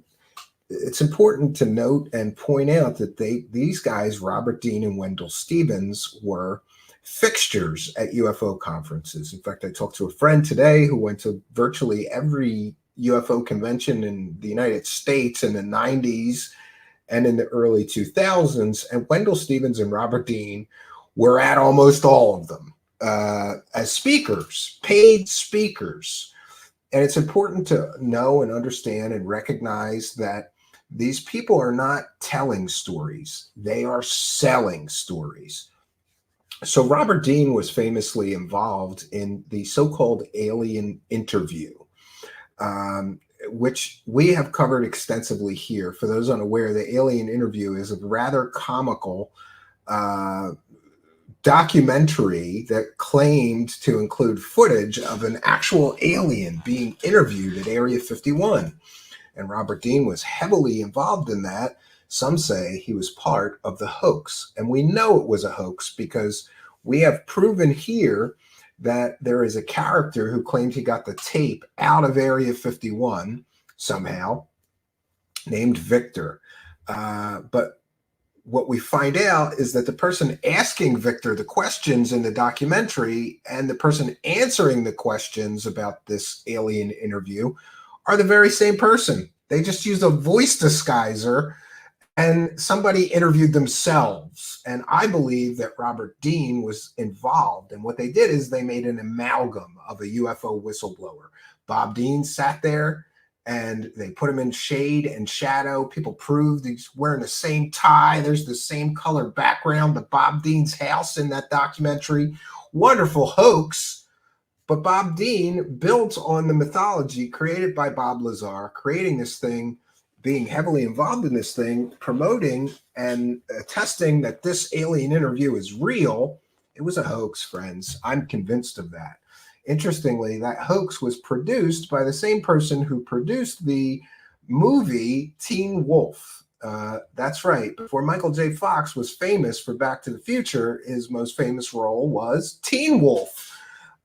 it's important to note and point out that these guys, Robert Dean and Wendell Stevens, were fixtures at UFO conferences. In fact, I talked to a friend today who went to virtually every UFO convention in the United States in the 90s and in the early 2000s. And Wendell Stevens and Robert Dean were at almost all of them as speakers, paid speakers. And it's important to know and understand and recognize that these people are not telling stories. They are selling stories. So Robert Dean was famously involved in the so-called alien interview, which we have covered extensively here. For those unaware, the alien interview is a rather comical documentary that claimed to include footage of an actual alien being interviewed at Area 51. And Robert Dean was heavily involved in that. Some say he was part of the hoax. And we know it was a hoax because we have proven here that there is a character who claimed he got the tape out of Area 51 somehow, named Victor. But what we find out is that the person asking Victor the questions in the documentary and the person answering the questions about this alien interview are the very same person. They just used a voice disguiser and somebody interviewed themselves. And I believe that Robert Dean was involved. And what they did is they made an amalgam of a UFO whistleblower. Bob Dean sat there and they put him in shade and shadow. People proved he's wearing the same tie. There's the same color background to Bob Dean's house in that documentary. Wonderful hoax. But Bob Dean built on the mythology created by Bob Lazar, creating this thing, being heavily involved in this thing, promoting and attesting that this alien interview is real. It was a hoax, friends. I'm convinced of that. Interestingly, that hoax was produced by the same person who produced the movie Teen Wolf. That's right. Before Michael J. Fox was famous for Back to the Future, his most famous role was Teen Wolf.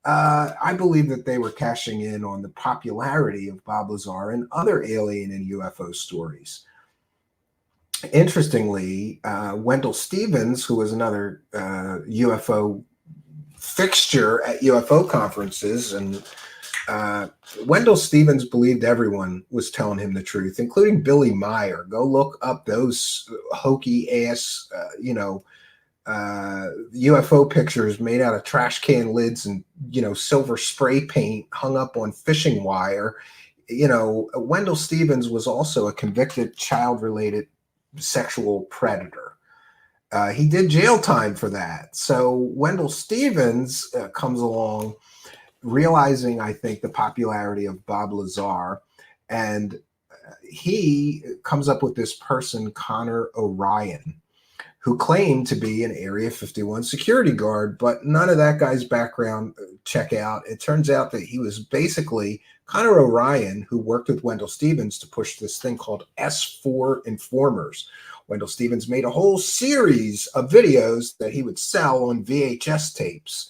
I believe that they were cashing in on the popularity of Bob Lazar and other alien and UFO stories. Interestingly, Wendell Stevens, who was another UFO fixture at UFO conferences, and Wendell Stevens believed everyone was telling him the truth, including Billy Meier. Go look up those hokey ass, UFO pictures made out of trash can lids and, silver spray paint hung up on fishing wire. Wendell Stevens was also a convicted child-related sexual predator. He did jail time for that. So Wendell Stevens comes along realizing, I think, the popularity of Bob Lazar, and he comes up with this person, Connor O'Ryan, who claimed to be an Area 51 security guard, but none of that guy's background check out. It turns out that he was basically Connor O'Ryan, who worked with Wendell Stevens to push this thing called S4 Informers. Wendell Stevens made a whole series of videos that he would sell on VHS tapes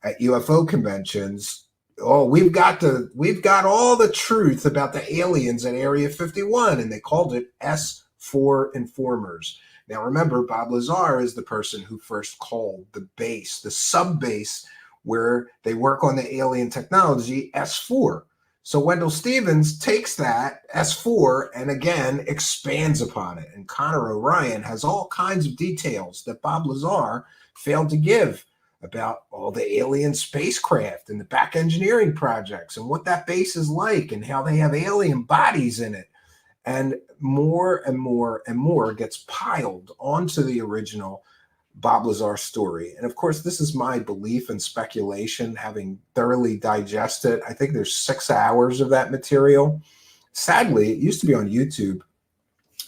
at UFO conventions, oh, we've got all the truth about the aliens at Area 51, and they called it S4 informers. Now remember, Bob Lazar is the person who first called the base, the sub base where they work on the alien technology, S4. So Wendell Stevens takes that S4 and again expands upon it. And Connor O'Ryan has all kinds of details that Bob Lazar failed to give about all the alien spacecraft and the back engineering projects and what that base is like and how they have alien bodies in it. And more and more and more gets piled onto the original Bob Lazar story. And of course, this is my belief and speculation, having thoroughly digested. I think there's 6 hours of that material. Sadly, it used to be on YouTube.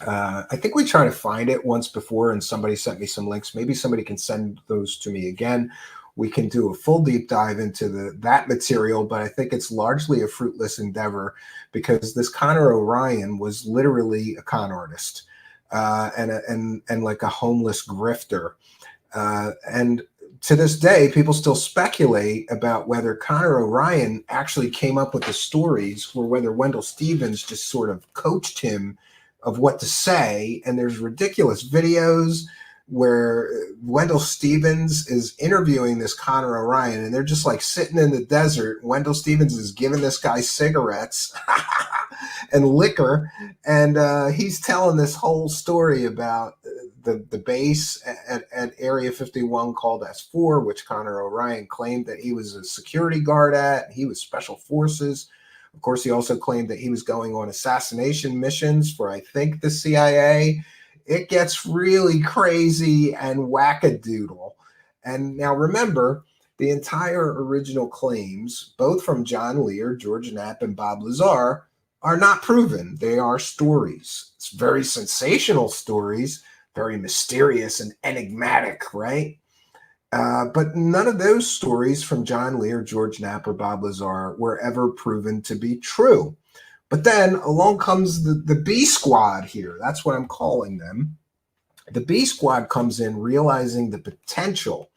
I think we tried to find it once before and somebody sent me some links. Maybe somebody can send those to me again. We can do a full deep dive into that material, but I think it's largely a fruitless endeavor because this Connor O'Ryan was literally a con artist and like a homeless grifter. And to this day, people still speculate about whether Connor O'Ryan actually came up with the stories or whether Wendell Stevens just sort of coached him of what to say. And there's ridiculous videos where Wendell Stevens is interviewing this Connor O'Ryan and they're just like sitting in the desert. Wendell Stevens is giving this guy cigarettes and liquor. And he's telling this whole story about the base at Area 51 called S4, which Connor O'Ryan claimed that he was a security guard at. He was special forces. Of course, he also claimed that he was going on assassination missions for, I think, the CIA. It gets really crazy and wackadoodle. And now remember, the entire original claims, both from John Lear, George Knapp, and Bob Lazar, are not proven. They are stories. It's very sensational stories, very mysterious and enigmatic, right? But none of those stories from John Lear, George Knapp, or Bob Lazar were ever proven to be true. But then along comes the B Squad here. That's what I'm calling them. The B Squad comes in realizing the potential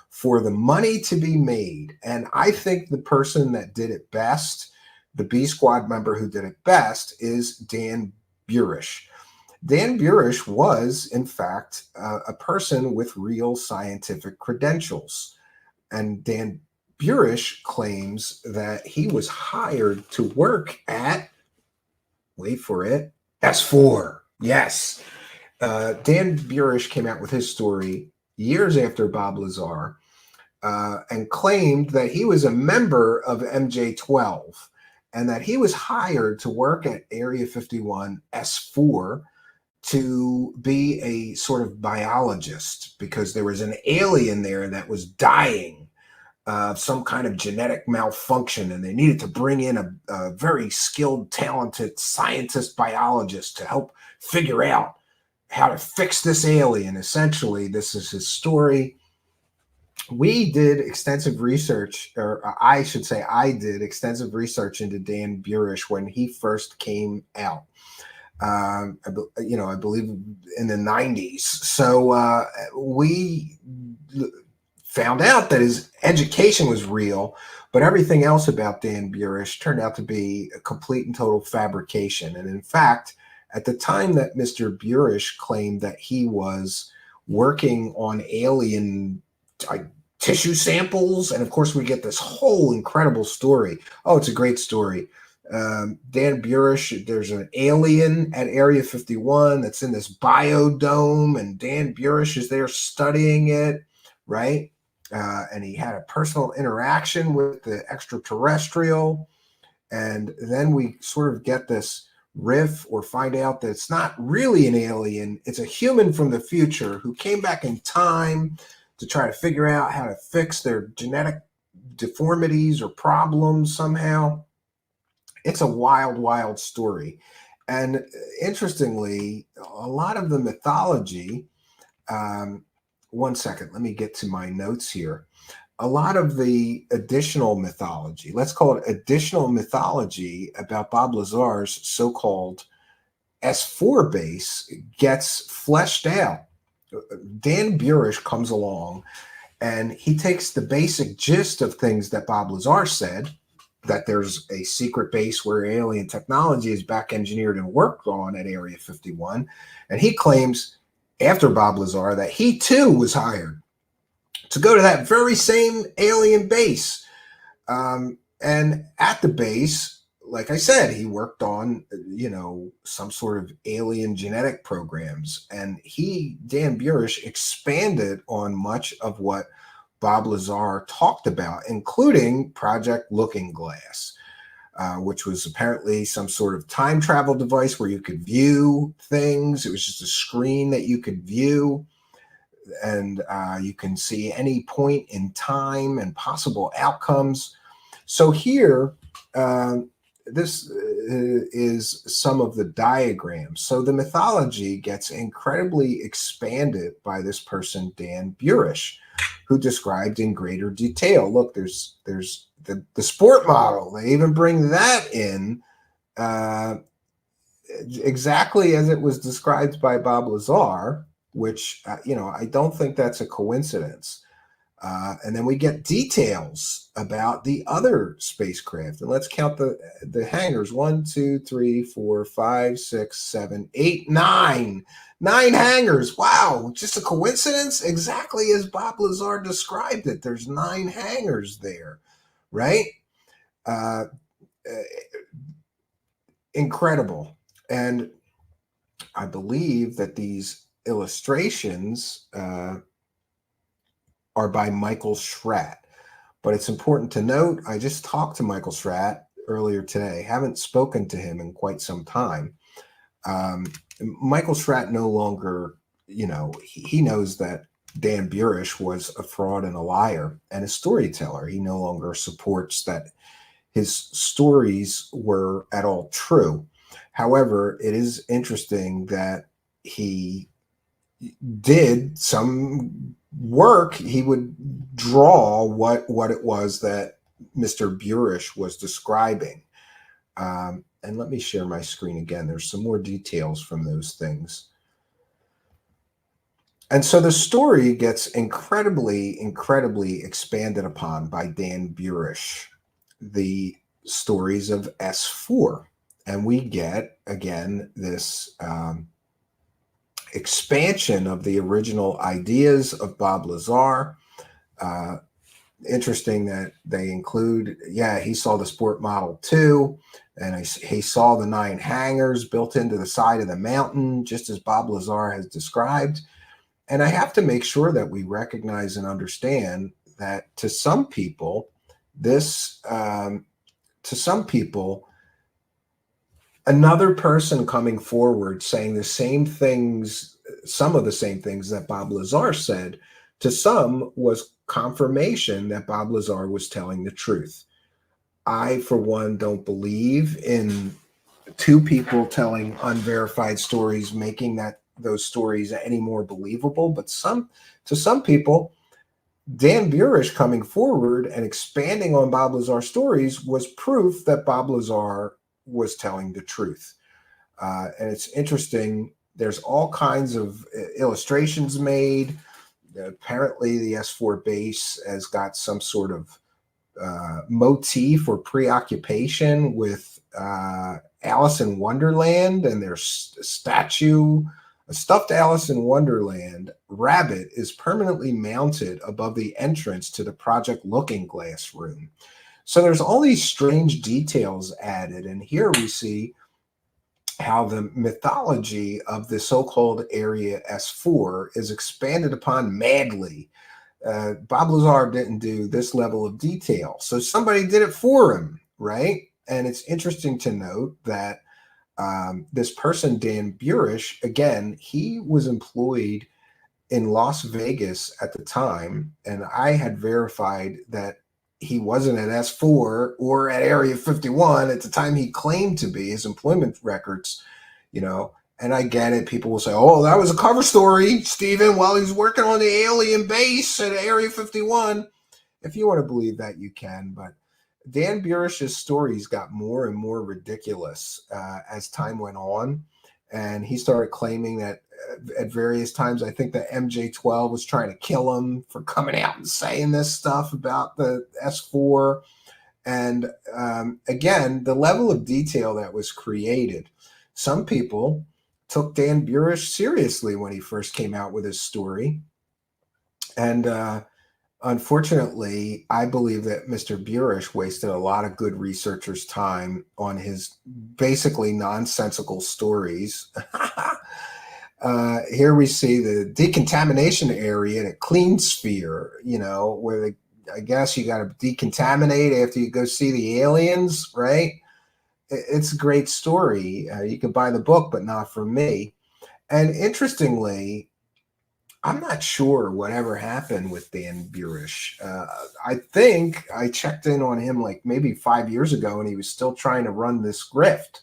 for the money to be made. And I think the person that did it best, the B Squad member who did it best, is Dan Burish. Dan Burish was, in fact, a person with real scientific credentials. And Dan Burish claims that he was hired to work at, wait for it, S4. Yes. Dan Burish came out with his story years after Bob Lazar and claimed that he was a member of MJ12 and that he was hired to work at Area 51 S4 to be a sort of biologist because there was an alien there that was dying of some kind of genetic malfunction, and they needed to bring in a very skilled, talented scientist biologist to help figure out how to fix this alien. Essentially, this is his story. We did extensive research, or I should say I did extensive research into Dan Burish when he first came out. I believe in the 90s. So we found out that his education was real, but everything else about Dan Burish turned out to be a complete and total fabrication. And in fact, at the time that Mr. Burish claimed that he was working on alien tissue samples, and of course we get this whole incredible story. Oh, it's a great story. Dan Burish, there's an alien at Area 51 that's in this biodome, and Dan Burish is there studying it, right? And he had a personal interaction with the extraterrestrial. And then we sort of get this riff or find out that it's not really an alien. It's a human from the future who came back in time to try to figure out how to fix their genetic deformities or problems somehow. It's a wild, wild story. And interestingly, a lot of the mythology, one second, let me get to my notes here. A lot of the additional mythology, let's call it additional mythology about Bob Lazar's so-called S4 base gets fleshed out. Dan Burish comes along and he takes the basic gist of things that Bob Lazar said, that there's a secret base where alien technology is back engineered and worked on at Area 51. And he claims after Bob Lazar that he too was hired to go to that very same alien base. And at the base, like I said, he worked on, some sort of alien genetic programs. And Dan Burish, expanded on much of what Bob Lazar talked about, including Project Looking Glass, which was apparently some sort of time travel device where you could view things. It was just a screen that you could view, and you can see any point in time and possible outcomes. So here, this is some of the diagrams. So the mythology gets incredibly expanded by this person, Dan Burish, who described in greater detail. Look, there's the sport model. They even bring that in exactly as it was described by Bob Lazar, which, I don't think that's a coincidence. And then we get details about the other spacecraft. And let's count the hangars. 1, 2, 3, 4, 5, 6, 7, 8, 9. 9 hangars. Wow. Just a coincidence? Exactly as Bob Lazar described it. There's 9 hangars there, right? Incredible. And I believe that these illustrations are by Michael Schratt. But it's important to note, I just talked to Michael Schratt earlier today. Haven't spoken to him in quite some time. Michael Schratt no longer, he knows that Dan Burish was a fraud and a liar and a storyteller. He no longer supports that his stories were at all true. However, it is interesting that he did some work. He would draw what it was that Mr. Burish was describing. And let me share my screen again. There's some more details from those things. And so the story gets incredibly, incredibly expanded upon by Dan Burish, the stories of S4. And we get, again, this expansion of the original ideas of Bob Lazar. Interesting that they include, he saw the sport model too, and he saw the 9 hangars built into the side of the mountain, just as Bob Lazar has described. And I have to make sure that we recognize and understand that to some people, another person coming forward saying the same things, some of the same things that Bob Lazar said, to some was confirmation that Bob Lazar was telling the truth. I, for one, don't believe in 2 people telling unverified stories, making those stories any more believable. But to some people, Dan Burish coming forward and expanding on Bob Lazar's stories was proof that Bob Lazar was telling the truth. And it's interesting. There's all kinds of illustrations made. Apparently, the S4 base has got some sort of motif or preoccupation with Alice in Wonderland, and their statue, a stuffed Alice in Wonderland rabbit, is permanently mounted above the entrance to the Project Looking Glass room. So there's all these strange details added, and here we see how the mythology of the so-called Area S4 is expanded upon madly. Bob Lazar didn't do this level of detail, so somebody did it for him, right? And it's interesting to note that this person, Dan Burish, again, he was employed in Las Vegas at the time, and I had verified that he wasn't at S4 or at Area 51 at the time he claimed to be, his employment records, and I get it. People will say, oh, that was a cover story, Stephen, while he's working on the alien base at Area 51. If you want to believe that, you can. But Dan Burish's stories got more and more ridiculous as time went on. And he started claiming that at various times, I think that MJ-12 was trying to kill him for coming out and saying this stuff about the S4. And again, the level of detail that was created, some people took Dan Burish seriously when he first came out with his story. And unfortunately, I believe that Mr. Burish wasted a lot of good researchers' time on his basically nonsensical stories. Here we see the decontamination area in a clean sphere, you know, where I guess you got to decontaminate after you go see the aliens, right? It's a great story. You can buy the book, but not from me. And interestingly, I'm not sure whatever happened with Dan Burish. I think I checked in on him like maybe 5 years ago, and he was still trying to run this grift.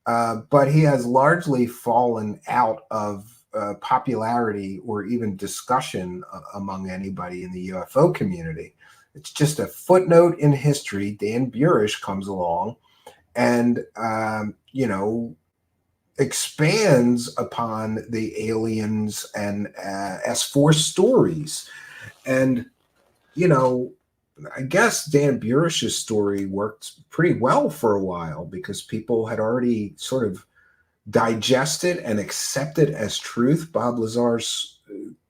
But he has largely fallen out of popularity or even discussion among anybody in the UFO community. It's just a footnote in history. Dan Burish comes along and, you know, expands upon the aliens and S4 stories. And, you know, I guess Dan Burish's story worked pretty well for a while because people had already sort of digested and accepted as truth Bob Lazar's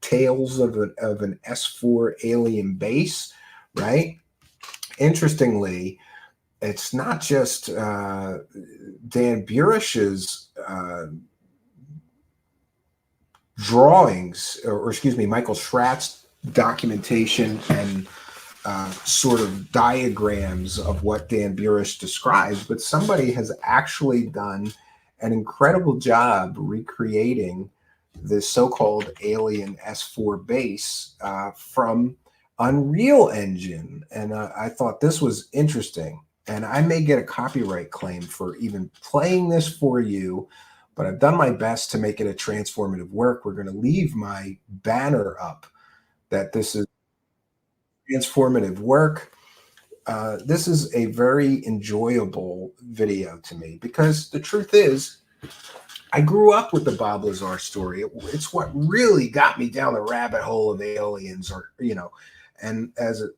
tales of an S4 alien base, right? Interestingly, it's not just Dan Burish's drawings, or excuse me, Michael Schratt's documentation and sort of diagrams of what Dan Burish describes, but somebody has actually done an incredible job recreating the so-called alien S4 base from Unreal Engine. And I thought this was interesting. And I may get a copyright claim for even playing this for you, but I've done my best to make it a transformative work. We're going to leave my banner up that this is transformative work. This is a very enjoyable video to me because the truth is, I grew up with the Bob Lazar story. It's what really got me down the rabbit hole of aliens, or, you know, and as a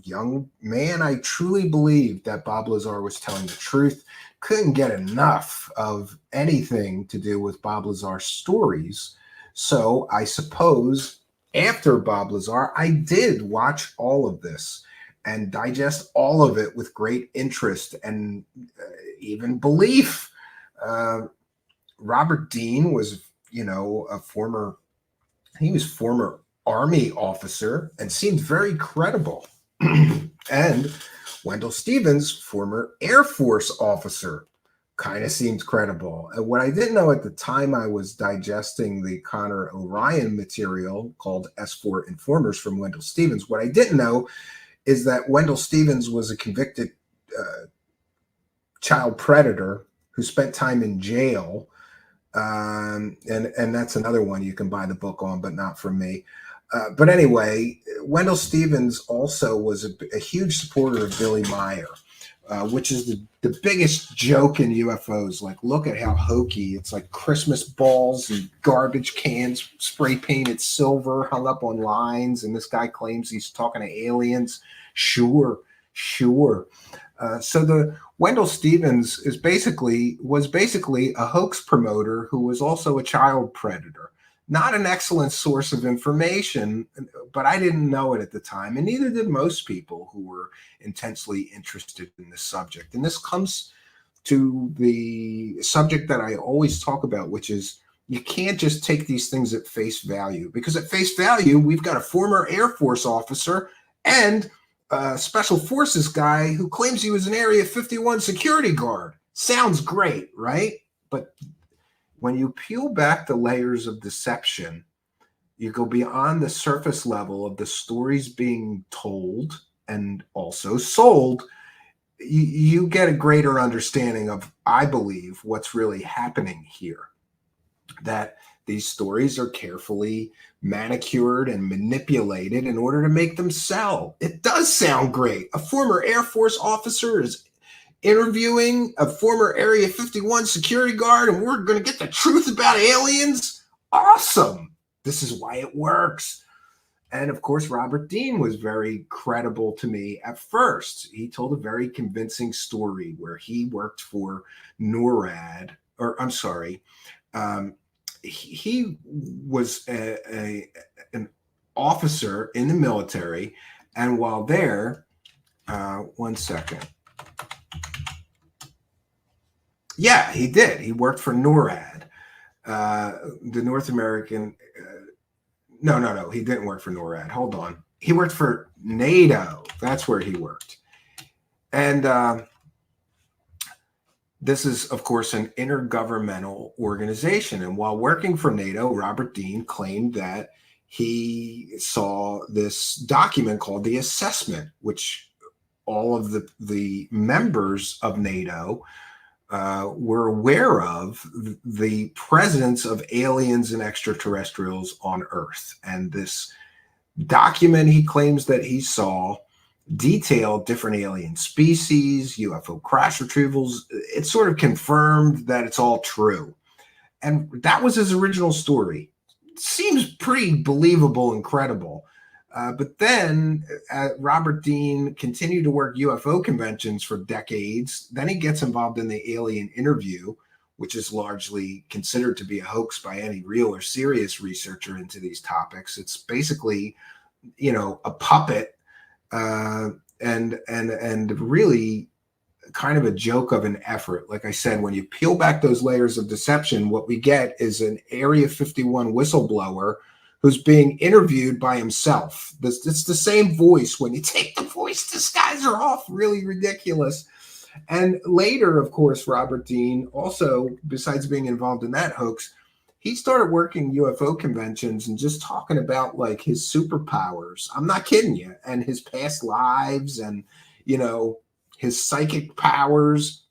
young man, I truly believed that Bob Lazar was telling the truth. Couldn't get enough of anything to do with Bob Lazar's stories. So I suppose after Bob Lazar, I did watch all of this and digest all of it with great interest and even belief. Robert Dean was, you know, he was former Army officer and seemed very credible. And Wendell Stevens, former Air Force officer, kind of seemed credible. And what I didn't know at the time I was digesting the Connor O'Ryan material called S4 Informers from Wendell Stevens, what I didn't know is that Wendell Stevens was a convicted child predator who spent time in jail. And that's another one you can buy the book on, but not from me. But anyway, Wendell Stevens also was a huge supporter of Billy Meier, which is the biggest joke in UFOs. Like, look at how hokey. It's like Christmas balls and garbage cans spray painted silver hung up on lines. And this guy claims he's talking to aliens. Sure. So the Wendell Stevens was basically a hoax promoter who was also a child predator. Not an excellent source of information, but I didn't know it at the time, and neither did most people who were intensely interested in this subject. And this comes to the subject that I always talk about, which is you can't just take these things at face value, because at face value, we've got a former Air Force officer and a Special Forces guy who claims he was an Area 51 security guard. Sounds great, right? But when you peel back the layers of deception, you go beyond the surface level of the stories being told and also sold, you get a greater understanding of, I believe, what's really happening here. That these stories are carefully manicured and manipulated in order to make them sell. It does sound great. A former Air Force officer is interviewing a former Area 51 security guard, and we're going to get the truth about aliens. Awesome. This is why it works. And of course, Robert Dean was very credible to me at first. He told a very convincing story where he worked for NORAD, or I'm sorry, he was an officer in the military. And while there, one second. Yeah, he did. He worked for NORAD, the North American. No. He didn't work for NORAD. Hold on. He worked for NATO. That's where he worked. And this is, of course, an intergovernmental organization. And while working for NATO, Robert Dean claimed that he saw this document called the assessment, which all of the members of NATO were aware of, the presence of aliens and extraterrestrials on Earth. And this document he claims that he saw detailed different alien species, UFO crash retrievals. It sort of confirmed that it's all true. And that was his original story. Seems pretty believable and credible. But then Robert Dean continued to work UFO conventions for decades. Then he gets involved in the Alien Interview, which is largely considered to be a hoax by any real or serious researcher into these topics. It's basically, a puppet and really kind of a joke of an effort. Like I said, when you peel back those layers of deception, what we get is an Area 51 whistleblower who's being interviewed by himself. It's the same voice. When you take the voice disguiser off, really ridiculous. And later, of course, Robert Dean also, besides being involved in that hoax, he started working UFO conventions and just talking about like his superpowers. I'm not kidding you. And his past lives and, his psychic powers.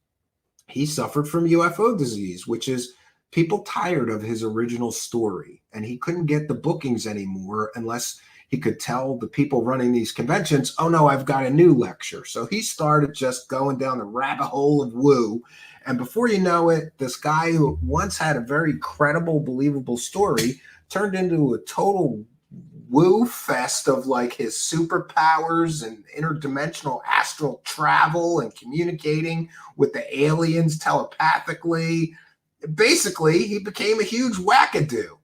He suffered from UFO disease, which is people tired of his original story, and he couldn't get the bookings anymore unless he could tell the people running these conventions, oh no, I've got a new lecture. So he started just going down the rabbit hole of woo. And before you know it, this guy who once had a very credible, believable story turned into a total woo fest of like his superpowers and interdimensional astral travel and communicating with the aliens telepathically. Basically, he became a huge wackadoo.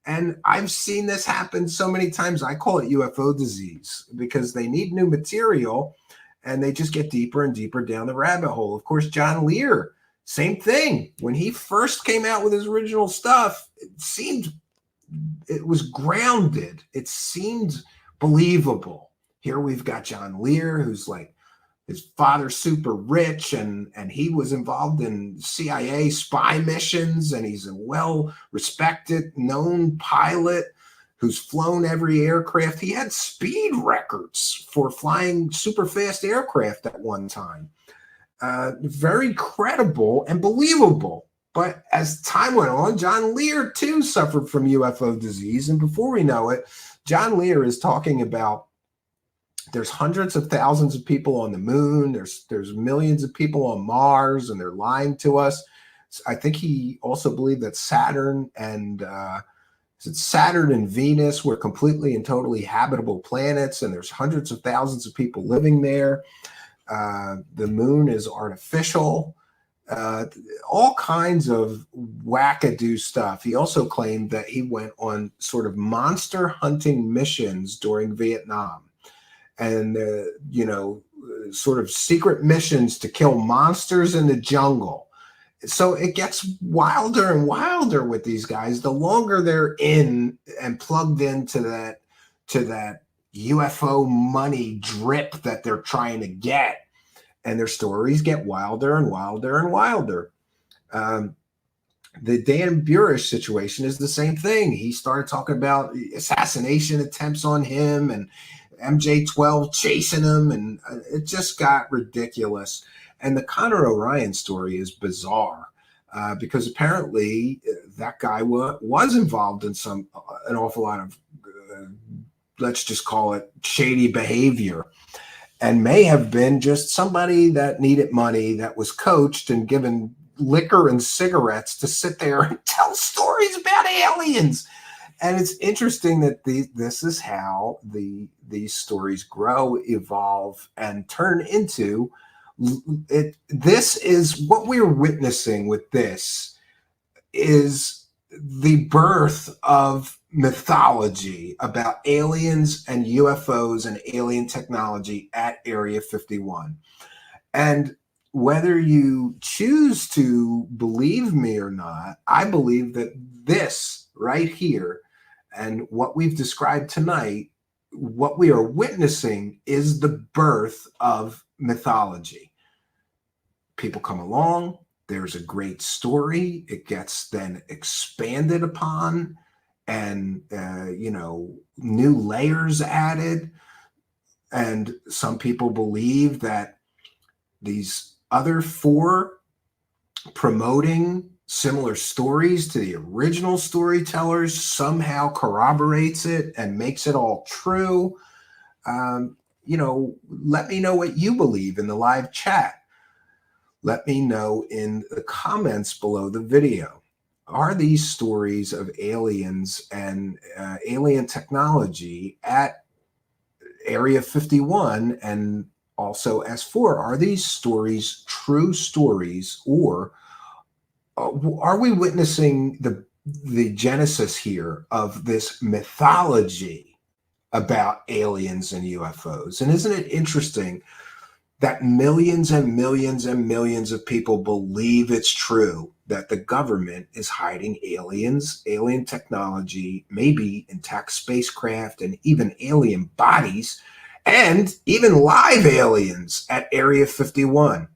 And I've seen this happen so many times. I call it UFO disease because they need new material and they just get deeper and deeper down the rabbit hole. Of course, John Lear, same thing. When he first came out with his original stuff, it was grounded. It seemed believable. Here we've got John Lear, who's like, his father's super rich and he was involved in CIA spy missions, and he's a well-respected, known pilot who's flown every aircraft. He had speed records for flying super fast aircraft at one time. Very credible and believable. But as time went on, John Lear too suffered from UFO disease. And before we know it, John Lear is talking about there's hundreds of thousands of people on the moon. There's millions of people on Mars, and they're lying to us. I think he also believed that Saturn and Venus were completely and totally habitable planets, and there's hundreds of thousands of people living there. The moon is artificial. All kinds of wackadoo stuff. He also claimed that he went on sort of monster hunting missions during Vietnam. And, sort of secret missions to kill monsters in the jungle. So it gets wilder and wilder with these guys. The longer they're in and plugged into that UFO money drip that they're trying to get, and their stories get wilder and wilder and wilder. The Dan Burish situation is the same thing. He started talking about assassination attempts on him and MJ-12 chasing him, and it just got ridiculous. And the Connor O'Ryan story is bizarre because apparently that guy was involved in an awful lot of, let's just call it shady behavior, and may have been just somebody that needed money, that was coached and given liquor and cigarettes to sit there and tell stories about aliens. And it's interesting that this is how these stories grow, evolve, and turn into it. This is what we're witnessing with this is the birth of mythology about aliens and UFOs and alien technology at Area 51. And whether you choose to believe me or not, I believe that this right here and what we've described tonight, what we are witnessing is the birth of mythology. People come along, there's a great story, it gets then expanded upon, and new layers added. And some people believe that these other four promoting similar stories to the original storytellers somehow corroborates it and makes it all true. Let me know what you believe in the live chat. Let me know in the comments below the video. Are these stories of aliens and alien technology at Area 51 and also S4, are these stories true stories, or are we witnessing the genesis here of this mythology about aliens and UFOs? And isn't it interesting that millions and millions and millions of people believe it's true that the government is hiding aliens, alien technology, maybe intact spacecraft, and even alien bodies, and even live aliens at Area 51.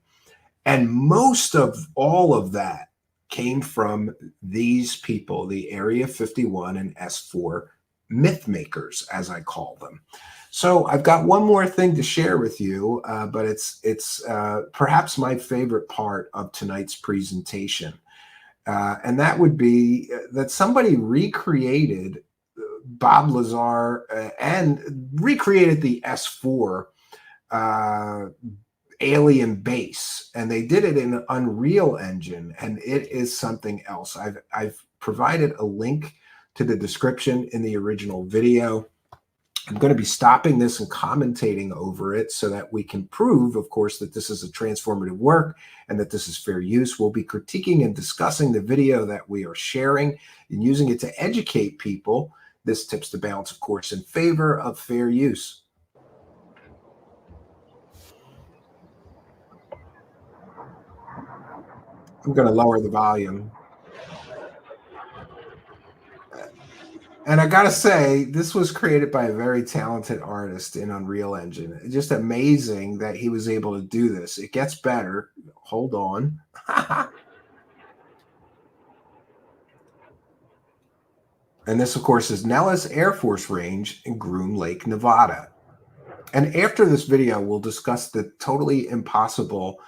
And most of all of that came from these people, the Area 51 and S4 myth makers, as I call them. So I've got one more thing to share with you, but it's perhaps my favorite part of tonight's presentation. And that would be that somebody recreated Bob Lazar and recreated the S4 alien base, and they did it in Unreal Engine, and it is something else. I've provided a link to the description in the original video. I'm going to be stopping this and commentating over it so that we can prove, of course, that this is a transformative work and that this is fair use. We'll be critiquing and discussing the video that we are sharing and using it to educate people. This tips the balance, of course, in favor of fair use. I'm going to lower the volume. And I got to say, this was created by a very talented artist in Unreal Engine. It's just amazing that he was able to do this. It gets better. Hold on. And this, of course, is Nellis Air Force Range in Groom Lake, Nevada. And after this video, we'll discuss the totally impossible,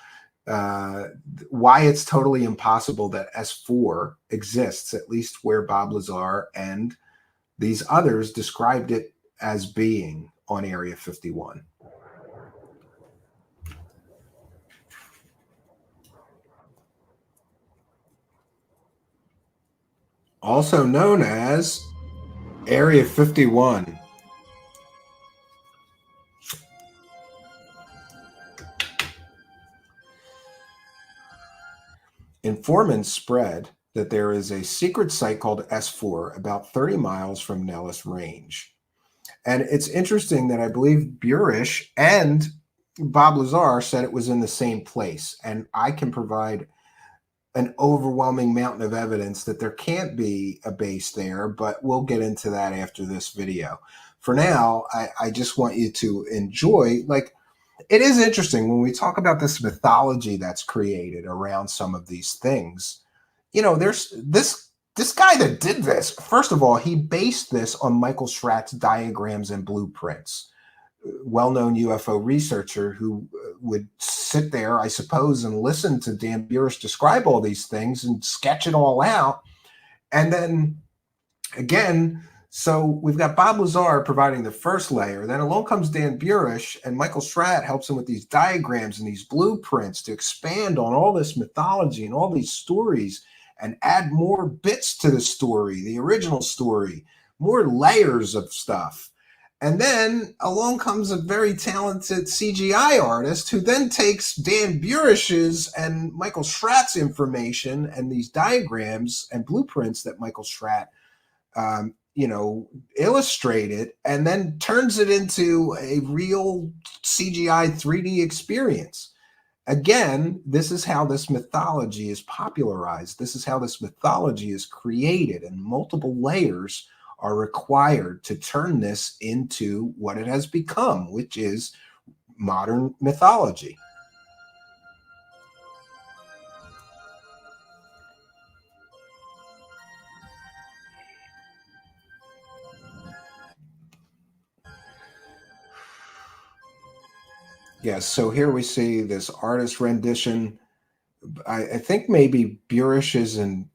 why it's totally impossible that S4 exists, at least where Bob Lazar and these others described it as being on Area 51. Also known as Area 51. Informants spread that there is a secret site called S4 about 30 miles from Nellis Range. And it's interesting that I believe Burish and Bob Lazar said it was in the same place. And I can provide an overwhelming mountain of evidence that there can't be a base there, but we'll get into that after this video. For now, I just want you to enjoy, it is interesting when we talk about this mythology that's created around some of these things. There's this guy that did this. First of all, he based this on Michael Schratt's diagrams and blueprints. Well-known UFO researcher who would sit there, I suppose, and listen to Dan Burish describe all these things and sketch it all out. And then, again, so we've got Bob Lazar providing the first layer. Then along comes Dan Burish, and Michael Schratt helps him with these diagrams and these blueprints to expand on all this mythology and all these stories and add more bits to the story, the original story. more layers of stuff. And then along comes a very talented CGI artist who then takes Dan Burish's and Michael Schratt's information and these diagrams and blueprints that Michael Schratt, illustrated, and then turns it into a real CGI 3D experience. Again, this is how this mythology is popularized. This is how this mythology is created, and multiple layers are required to turn this into what it has become, which is modern mythology. Yes, so here we see this artist rendition. I think maybe Burish's and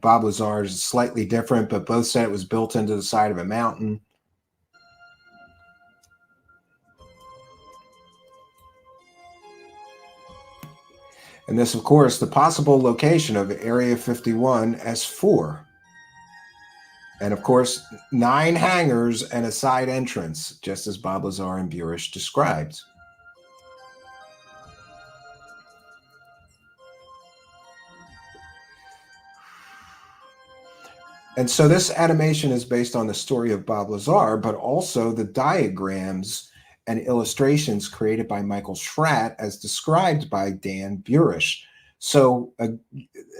Bob Lazar's is slightly different, but both said it was built into the side of a mountain. And this, of course, the possible location of Area 51 S4. And of course, 9 hangars and a side entrance, just as Bob Lazar and Burish described. And so this animation is based on the story of Bob Lazar, but also the diagrams and illustrations created by Michael Schratt as described by Dan Burish. So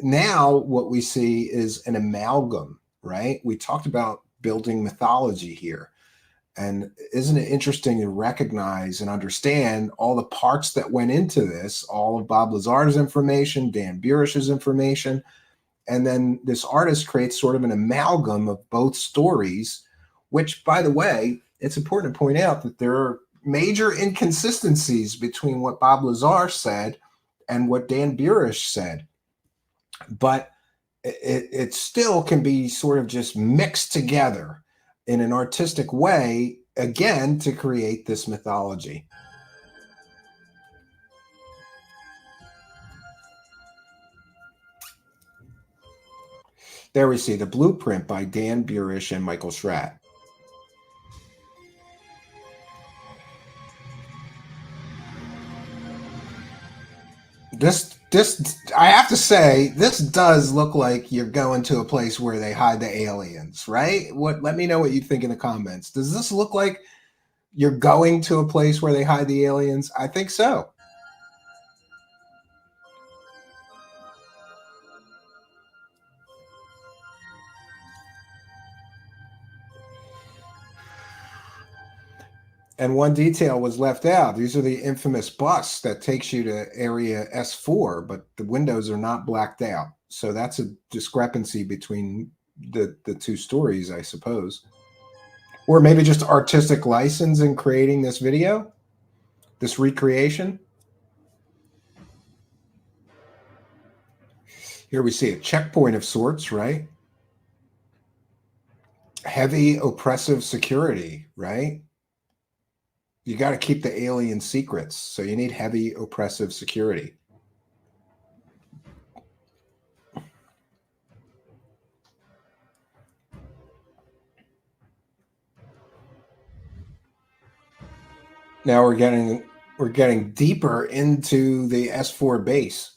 now what we see is an amalgam, right? We talked about building mythology here. And isn't it interesting to recognize and understand all the parts that went into this, all of Bob Lazar's information, Dan Burish's information, and then this artist creates sort of an amalgam of both stories, which, by the way, it's important to point out that there are major inconsistencies between what Bob Lazar said and what Dan Burish said. But it still can be sort of just mixed together in an artistic way, again, to create this mythology. There we see the blueprint by Dan Burish and Michael Schratt. This, I have to say, this does look like you're going to a place where they hide the aliens, right? Let me know what you think in the comments. Does this look like you're going to a place where they hide the aliens? I think so. And one detail was left out. These are the infamous bus that takes you to Area S4, but the windows are not blacked out. So that's a discrepancy between the two stories, I suppose. Or maybe just artistic license in creating this video, this recreation. Here we see a checkpoint of sorts, right? Heavy oppressive security, right? You got to keep the alien secrets, so you need heavy oppressive security. Now we're getting deeper into the S4 base.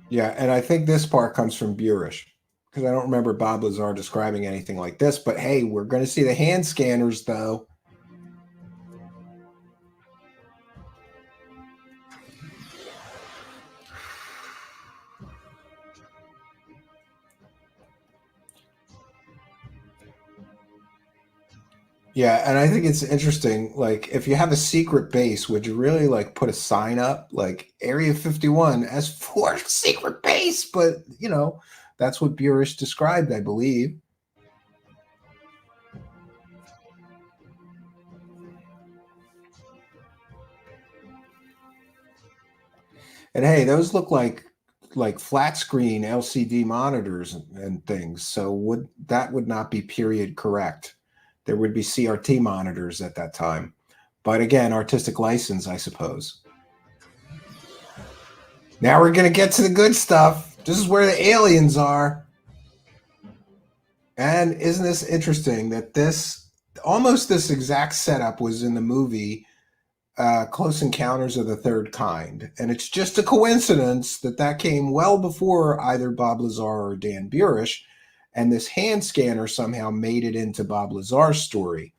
Yeah, and I think this part comes from Burish, because I don't remember Bob Lazar describing anything like this. But hey, we're going to see the hand scanners, though. Yeah, and I think it's interesting, like, if you have a secret base, would you really, like, put a sign up, like, Area 51 S4 secret base? But, you know, that's what Burish described, I believe. And hey, those look like flat screen LCD monitors and things. So would not be period correct. There would be CRT monitors at that time. But again, artistic license, I suppose. Now we're going to get to the good stuff. This is where the aliens are. And isn't this interesting that almost this exact setup was in the movie Close Encounters of the Third Kind. And it's just a coincidence that came well before either Bob Lazar or Dan Burish. And this hand scanner somehow made it into Bob Lazar's story.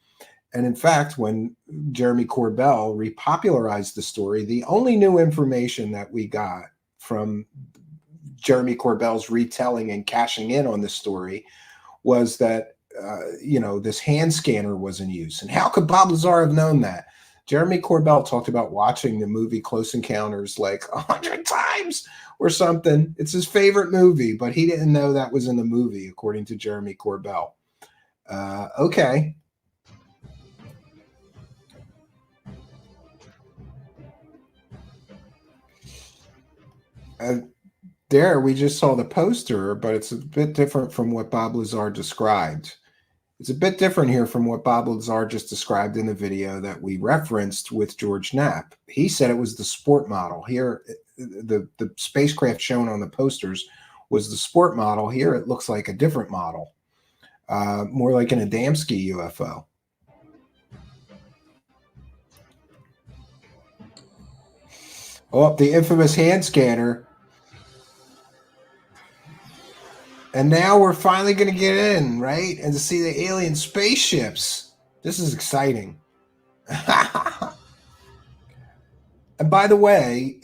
And in fact, when Jeremy Corbell repopularized the story, the only new information that we got from Jeremy Corbell's retelling and cashing in on the story was that, this hand scanner was in use. And how could Bob Lazar have known that? Jeremy Corbell talked about watching the movie Close Encounters like 100 times or something. It's his favorite movie, but he didn't know that was in the movie, according to Jeremy Corbell. Okay. There, we just saw the poster, but it's a bit different from what Bob Lazar described. It's a bit different here from what Bob Lazar just described in the video that we referenced with George Knapp. He said it was the sport model. Here, the spacecraft shown on the posters was the sport model. Here, it looks like a different model, more like an Adamski UFO. Oh, the infamous hand scanner. And now we're finally going to get in, right? And to see the alien spaceships. This is exciting. And by the way,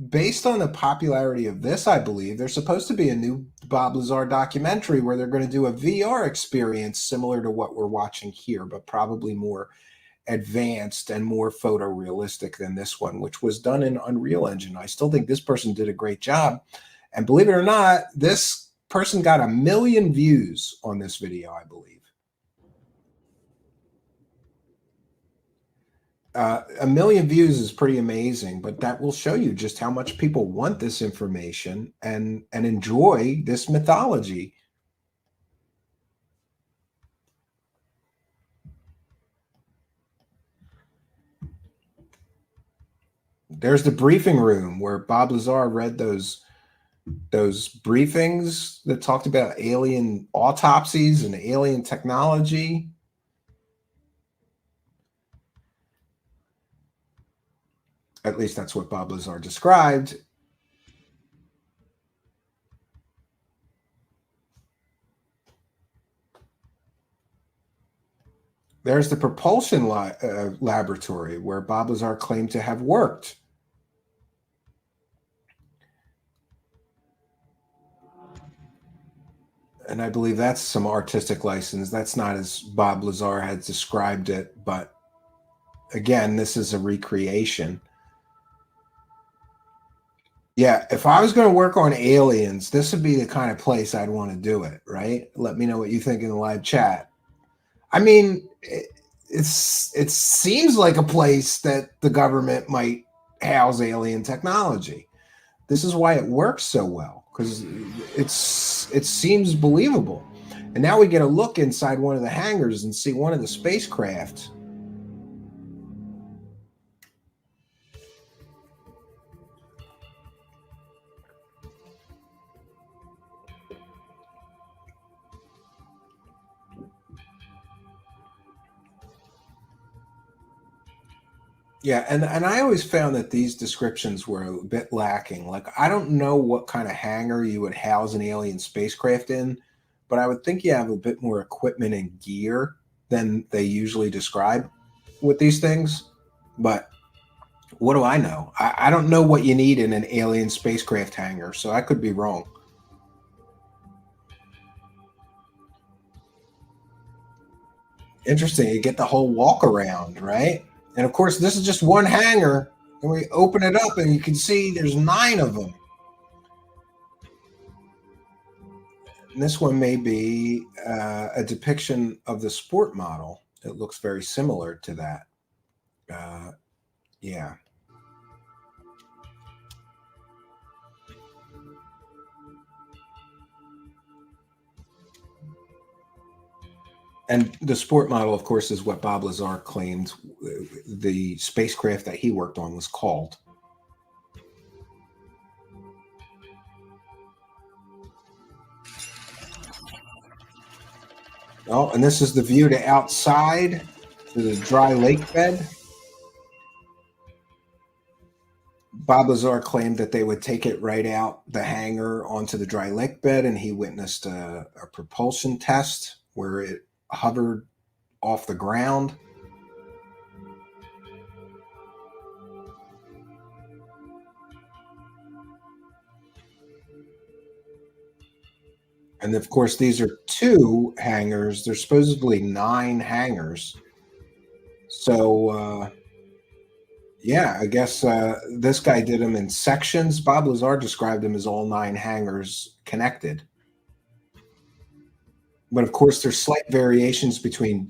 based on the popularity of this, I believe, there's supposed to be a new Bob Lazar documentary where they're going to do a VR experience similar to what we're watching here, but probably more advanced and more photorealistic than this one, which was done in Unreal Engine. I still think this person did a great job. And believe it or not, this person got 1 million views on this video, I believe. 1 million views is pretty amazing, but that will show you just how much people want this information and enjoy this mythology. There's the briefing room where Bob Lazar read those briefings that talked about alien autopsies and alien technology. At least that's what Bob Lazar described. There's the propulsion laboratory where Bob Lazar claimed to have worked. And I believe that's some artistic license. That's not as Bob Lazar had described it, but again, this is a recreation. Yeah, if I was going to work on aliens, this would be the kind of place I'd want to do it, right? Let me know what you think in the live chat. I mean, it seems like a place that the government might house alien technology. This is why it works so well, because it seems believable. And now we get a look inside one of the hangars and see one of the spacecraft. Yeah, and I always found that these descriptions were a bit lacking. Like, I don't know what kind of hangar you would house an alien spacecraft in, but I would think you have a bit more equipment and gear than they usually describe with these things. But what do I know? I don't know what you need in an alien spacecraft hangar, so I could be wrong. Interesting. You get the whole walk around, right? And of course, this is just one hangar, and we open it up and you can see there's 9 of them. And this one may be a depiction of the sport model. It looks very similar to that. Yeah. And the sport model, of course, is what Bob Lazar claimed the spacecraft that he worked on was called. Oh, and this is the view to outside to the dry lake bed. Bob Lazar claimed that they would take it right out the hangar onto the dry lake bed, and he witnessed a propulsion test where it hovered off the ground. And of course, these are 2 hangars. There's supposedly 9 hangars. So, yeah, I guess this guy did them in sections. Bob Lazar described them as all 9 hangars connected. But of course, there's slight variations between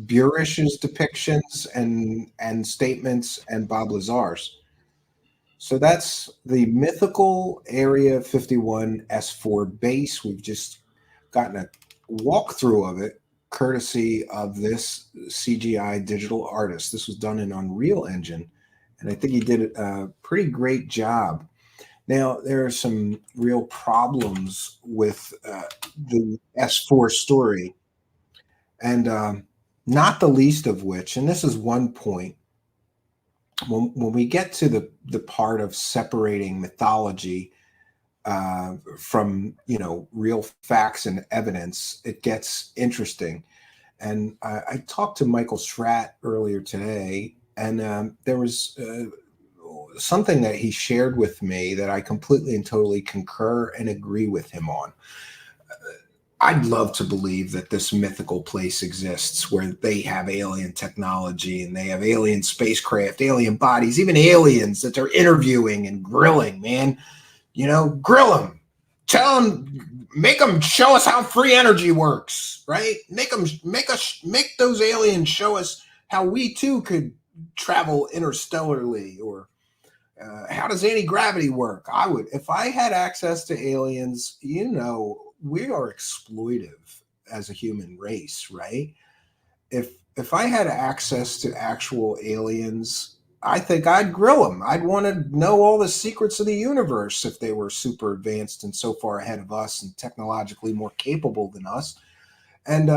Burish's depictions and statements and Bob Lazar's. So that's the mythical Area 51 S4 base. We've just gotten a walkthrough of it, courtesy of this CGI digital artist. This was done in Unreal Engine, and I think he did a pretty great job. Now, there are some real problems with the S4 story, and not the least of which, and this is one point, when we get to the part of separating mythology from real facts and evidence, it gets interesting. And I talked to Michael Schratt earlier today, and there was something that he shared with me that I completely and totally concur and agree with him on. I'd love to believe that this mythical place exists where they have alien technology and they have alien spacecraft, alien bodies, even aliens that they're interviewing and grilling, man. Grill them. Tell them, make them show us how free energy works, right? Make those aliens show us how we too could travel interstellarly, or how does anti-gravity work? I would, if I had access to aliens, we are exploitive as a human race, right? If I had access to actual aliens, I think I'd grill them. I'd want to know all the secrets of the universe if they were super advanced and so far ahead of us and technologically more capable than us. And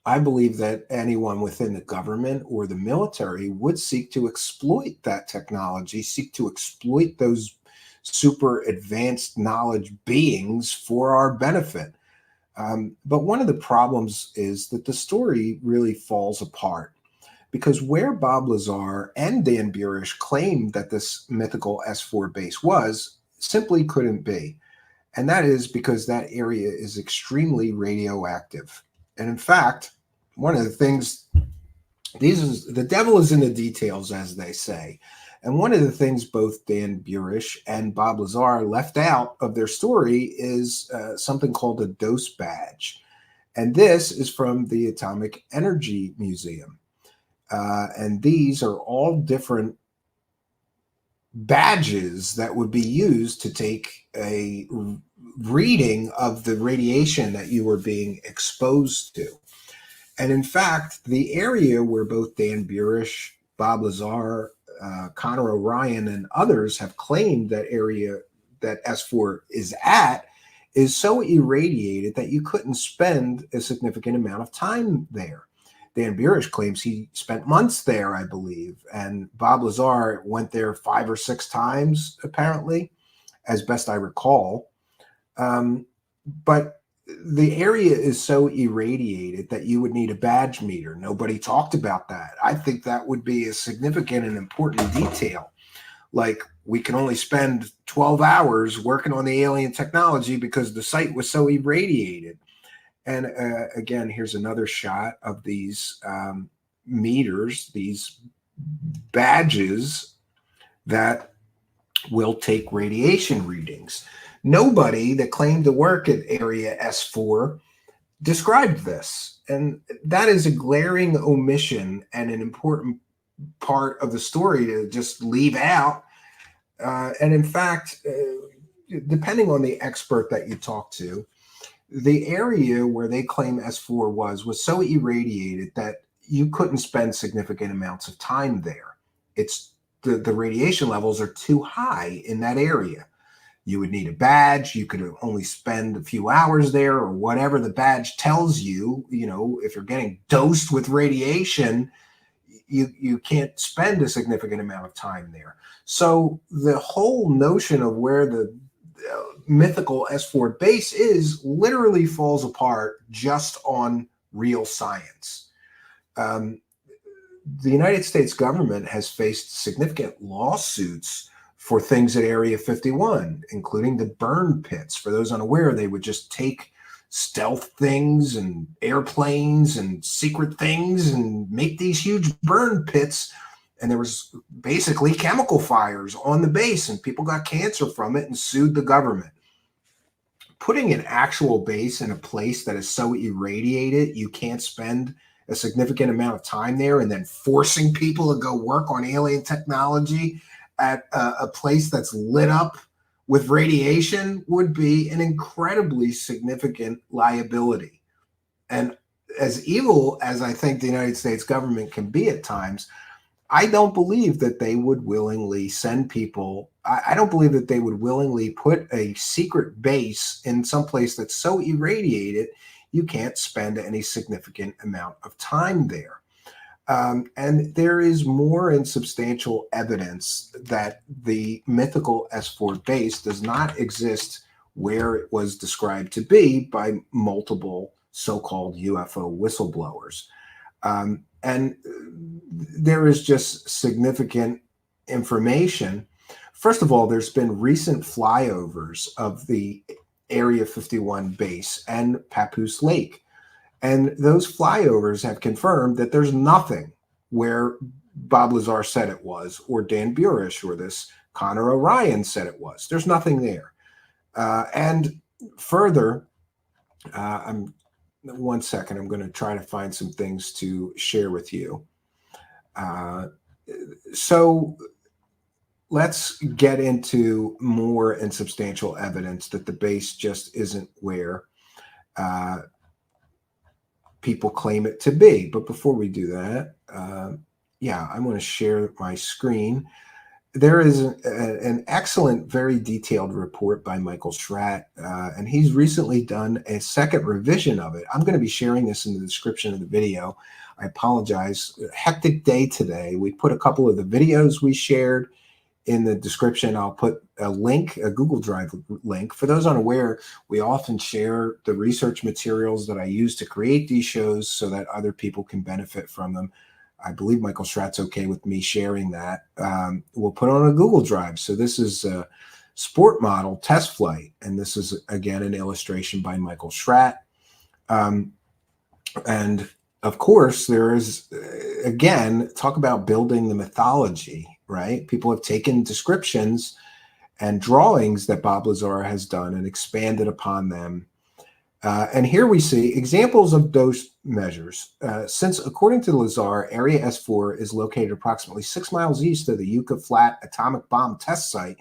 I believe that anyone within the government or the military would seek to exploit that technology, seek to exploit those super advanced knowledge beings for our benefit. But one of the problems is that the story really falls apart, because where Bob Lazar and Dan Burish claimed that this mythical S4 base was simply couldn't be. And that is because that area is extremely radioactive. And in fact, one of the things, the devil is in the details, as they say. And one of the things both Dan Burish and Bob Lazar left out of their story is something called a dose badge. And this is from the Atomic Energy Museum. And these are all different badges that would be used to take a reading of the radiation that you were being exposed to. And in fact, the area where both Dan Burish, Bob Lazar, Connor O'Ryan, and others have claimed that area that S4 is at is so irradiated that you couldn't spend a significant amount of time there. Dan Burish claims he spent months there, I believe, and Bob Lazar went there 5 or 6 times, apparently, as best I recall. But the area is so irradiated that you would need a badge meter. Nobody talked about that. I think that would be a significant and important detail. Like, we can only spend 12 hours working on the alien technology because the site was so irradiated. And again, here's another shot of these meters, these badges that will take radiation readings. Nobody that claimed to work at Area S4 described this. And that is a glaring omission and an important part of the story to just leave out. And in fact, depending on the expert that you talk to, the area where they claim S4 was so irradiated that you couldn't spend significant amounts of time there. It's the radiation levels are too high in that area. You would need a badge. You could only spend a few hours there, or whatever the badge tells you. You know, if you're getting dosed with radiation, you can't spend a significant amount of time there. So the whole notion of where the mythical S4 base is literally falls apart just on real science. The United States government has faced significant lawsuits for things at Area 51, including the burn pits. For those unaware, they would just take stealth things and airplanes and secret things and make these huge burn pits. And there was basically chemical fires on the base, and people got cancer from it and sued the government. Putting an actual base in a place that is so irradiated you can't spend a significant amount of time there, and then forcing people to go work on alien technology at a place that's lit up with radiation would be an incredibly significant liability. And as evil as I think the United States government can be at times, I don't believe that they would willingly send people. I don't believe that they would willingly put a secret base in some place that's so irradiated you can't spend any significant amount of time there. And there is more and substantial evidence that the mythical S4 base does not exist where it was described to be by multiple so-called UFO whistleblowers. And there is just significant information. First of all, there's been recent flyovers of the Area 51 base and Papoose Lake. And those flyovers have confirmed that there's nothing where Bob Lazar said it was, or Dan Burish, or this Connor Orion said it was. There's nothing there. And further, one second, I'm going to try to find some things to share with you. So let's get into more and substantial evidence that the base just isn't where people claim it to be. But before we do that, yeah, I'm going to share my screen. There is an excellent, very detailed report by Michael Schratt, and he's recently done a second revision of it. I'm going to be sharing this in the description of the video. I apologize. Hectic day today. We put a couple of the videos we shared in the description. I'll put a link, a Google Drive link. For those unaware, we often share the research materials that I use to create these shows so that other people can benefit from them. I believe Michael Schratt's okay with me sharing that. We'll put on a Google Drive. So this is a sport model test flight. And this is, again, an illustration by Michael Schratt. And of course, there is, again, talk about building the mythology, right? People have taken descriptions and drawings that Bob Lazar has done and expanded upon them. And here we see examples of dose measures. Since, according to Lazar, Area S4 is located approximately 6 miles east of the Yucca Flat atomic bomb test site,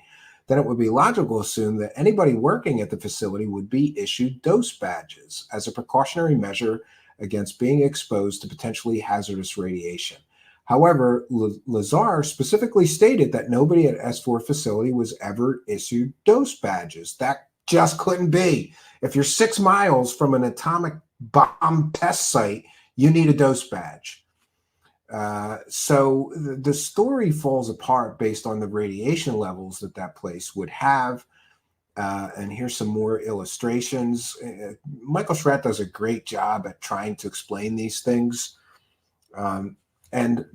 then it would be logical to assume that anybody working at the facility would be issued dose badges as a precautionary measure against being exposed to potentially hazardous radiation. However, Lazar specifically stated that nobody at S4 facility was ever issued dose badges. That just couldn't be. If you're 6 miles from an atomic bomb test site, you need a dose badge. So the story falls apart based on the radiation levels that that place would have. And here's some more illustrations. Michael Schratt does a great job at trying to explain these things. And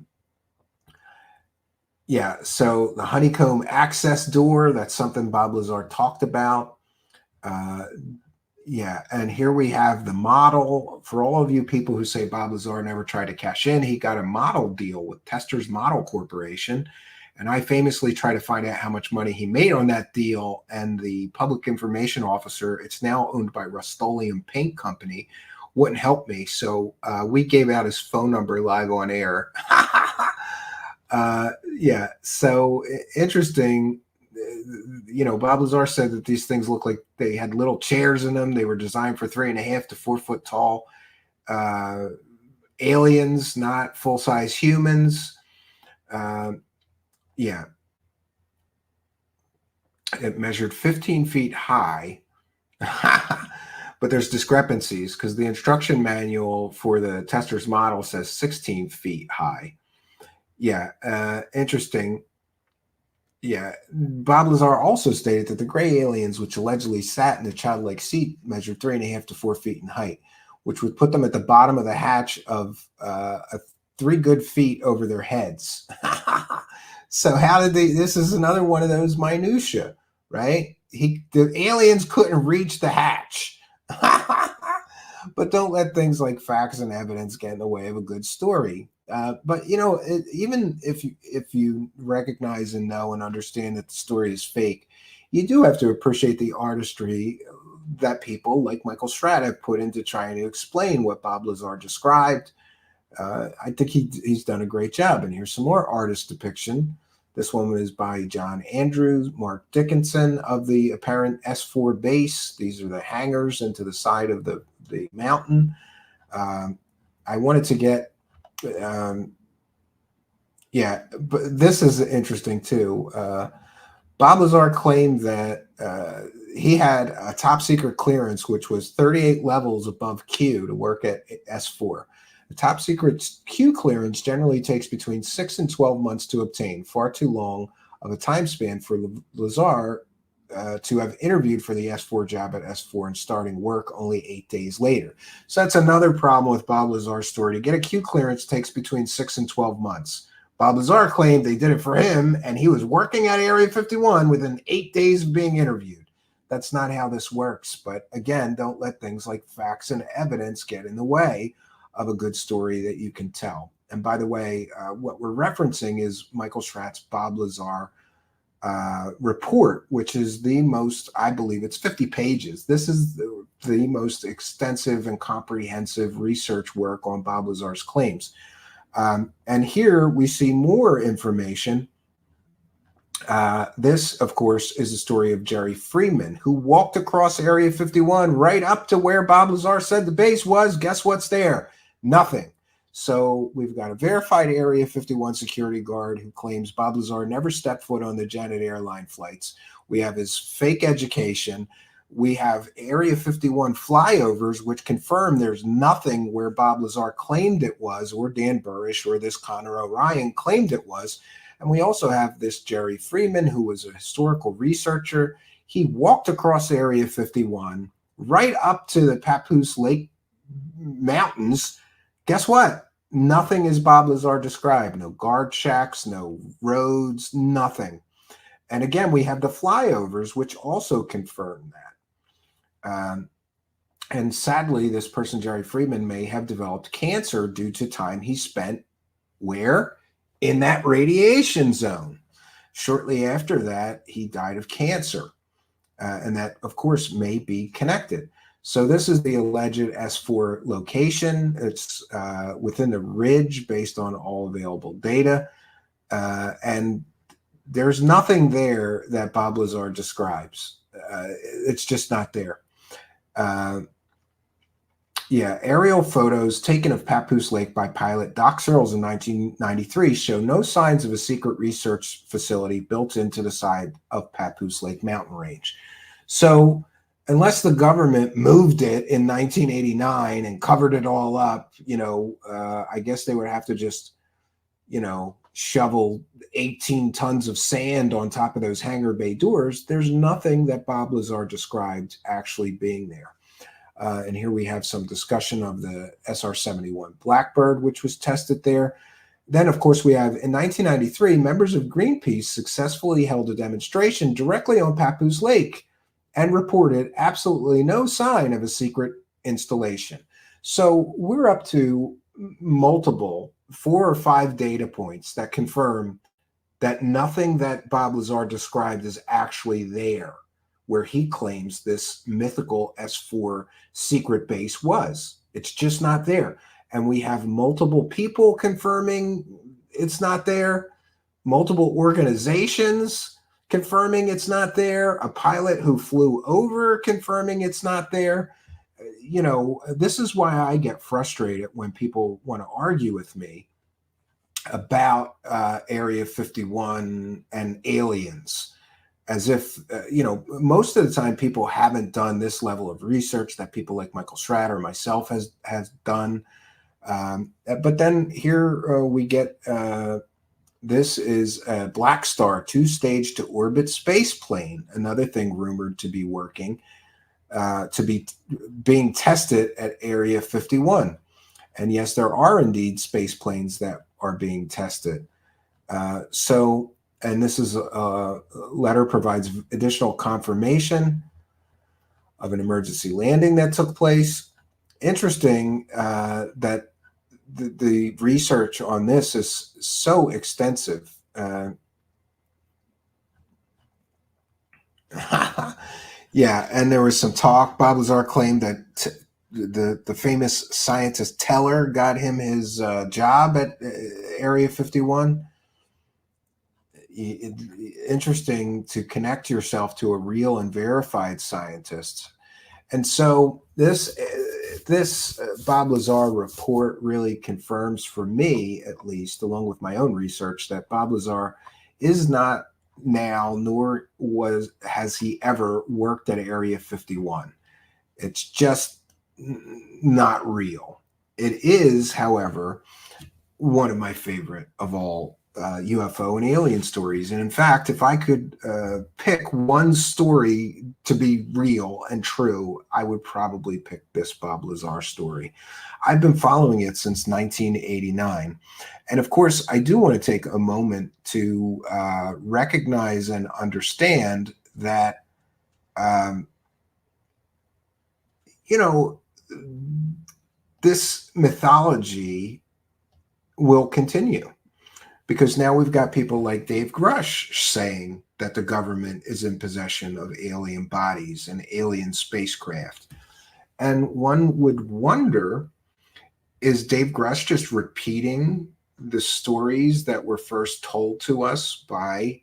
yeah, so the honeycomb access door, that's something Bob Lazar talked about. Yeah, and here we have the model. For all of you people who say Bob Lazar never tried to cash in, he got a model deal with Testers Model Corporation. And I famously tried to find out how much money he made on that deal. And the public information officer, it's now owned by Rust-Oleum Paint Company, wouldn't help me. So we gave out his phone number live on air. Yeah, so interesting. You know, Bob Lazar said that these things look like they had little chairs in them. They were designed for 3.5 to 4 foot tall aliens, not full-size humans. Yeah. It measured 15 feet high, but there's discrepancies because the instruction manual for the tester's model says 16 feet high. Yeah, interesting. Yeah, Bob Lazar also stated that the gray aliens, which allegedly sat in the childlike seat, measured 3.5 to 4 feet in height, which would put them at the bottom of the hatch of 3 good feet over their heads. So how did they? This is another one of those minutia, right? The aliens couldn't reach the hatch. But don't let things like facts and evidence get in the way of a good story. But you know, even if you recognize and know and understand that the story is fake, you do have to appreciate the artistry that people like Michael Stratt have put into trying to explain what Bob Lazar described. I think he's done a great job. And here's some more artist depiction. This one is by John Andrews, Mark Dickinson of the apparent S4 base. These are the hangars into the side of the mountain. I wanted to get, yeah, but this is interesting too. Bob Lazar claimed that he had a top secret clearance, which was 38 levels above Q to work at S4. The top secret Q clearance generally takes between 6 and 12 months to obtain, far too long of a time span for Lazar to have interviewed for the S4 job at S4 and starting work only 8 days later. So that's another problem with Bob Lazar's story. To get a Q clearance takes between 6 and 12 months. Bob Lazar claimed they did it for him, and he was working at Area 51 within 8 days of being interviewed. That's not how this works. But again, don't let things like facts and evidence get in the way of a good story that you can tell. And by the way, what we're referencing is Michael Stratt's Bob Lazar report, which is the most, I believe it's 50 pages. This is the most extensive and comprehensive research work on Bob Lazar's claims. And here we see more information. This, of course, is the story of Jerry Freeman, who walked across Area 51 right up to where Bob Lazar said the base was. Guess what's there? Nothing. So we've got a verified Area 51 security guard who claims Bob Lazar never stepped foot on the Janet airline flights. We have his fake education. We have Area 51 flyovers, which confirm there's nothing where Bob Lazar claimed it was, or Dan Burrish, or this Connor O'Ryan claimed it was. And we also have this Jerry Freeman, who was a historical researcher. He walked across Area 51 right up to the Papoose Lake Mountains. Guess what? Nothing is Bob Lazar described. No guard shacks, no roads, nothing. And again, we have the flyovers, which also confirm that. And sadly, this person, Jerry Freeman, may have developed cancer due to time he spent where? In that radiation zone. Shortly after that, he died of cancer. And that, of course, may be connected. So this is the alleged S4 location. It's within the ridge based on all available data. And there's nothing there that Bob Lazar describes. It's just not there. Yeah, aerial photos taken of Papoose Lake by pilot Doc Searles in 1993 show no signs of a secret research facility built into the side of Papoose Lake mountain range. So unless the government moved it in 1989 and covered it all up, you know, I guess they would have to just, you know, shovel 18 tons of sand on top of those hangar bay doors. There's nothing that Bob Lazar described actually being there. And here we have some discussion of the SR-71 Blackbird, which was tested there. Then, of course, we have in 1993, members of Greenpeace successfully held a demonstration directly on Papoose Lake and reported absolutely no sign of a secret installation. So we're up to multiple 4 or 5 data points that confirm that nothing that Bob Lazar described is actually there, where he claims this mythical S4 secret base was. It's just not there. And we have multiple people confirming it's not there, multiple organizations confirming it's not there, a pilot who flew over confirming it's not there. You know, this is why I get frustrated when people want to argue with me about Area 51 and aliens. as if, most of the time people haven't done this level of research that people like Michael Schratt or myself has done. But then here we get, this is a Black Star 2-stage to orbit space plane, another thing rumored to be working, to be being tested at Area 51. And yes, there are indeed space planes that are being tested. And this is a letter provides additional confirmation of an emergency landing that took place. Interesting that the research on this is so extensive. Yeah, and there was some talk. Bob Lazar claimed that the famous scientist Teller got him his job at Area 51. Interesting to connect yourself to a real and verified scientist. And so this Bob Lazar report really confirms for me, at least, along with my own research, that Bob Lazar is not now, nor has he ever worked at Area 51. It's just not real. It is, however, one of my favorite of all UFO and alien stories. And in fact, if I could pick one story to be real and true, I would probably pick this Bob Lazar story. I've been following it since 1989. And of course, I do want to take a moment to recognize and understand that, this mythology will continue. Because now we've got people like Dave Grush saying that the government is in possession of alien bodies and alien spacecraft. And one would wonder, is Dave Grush just repeating the stories that were first told to us by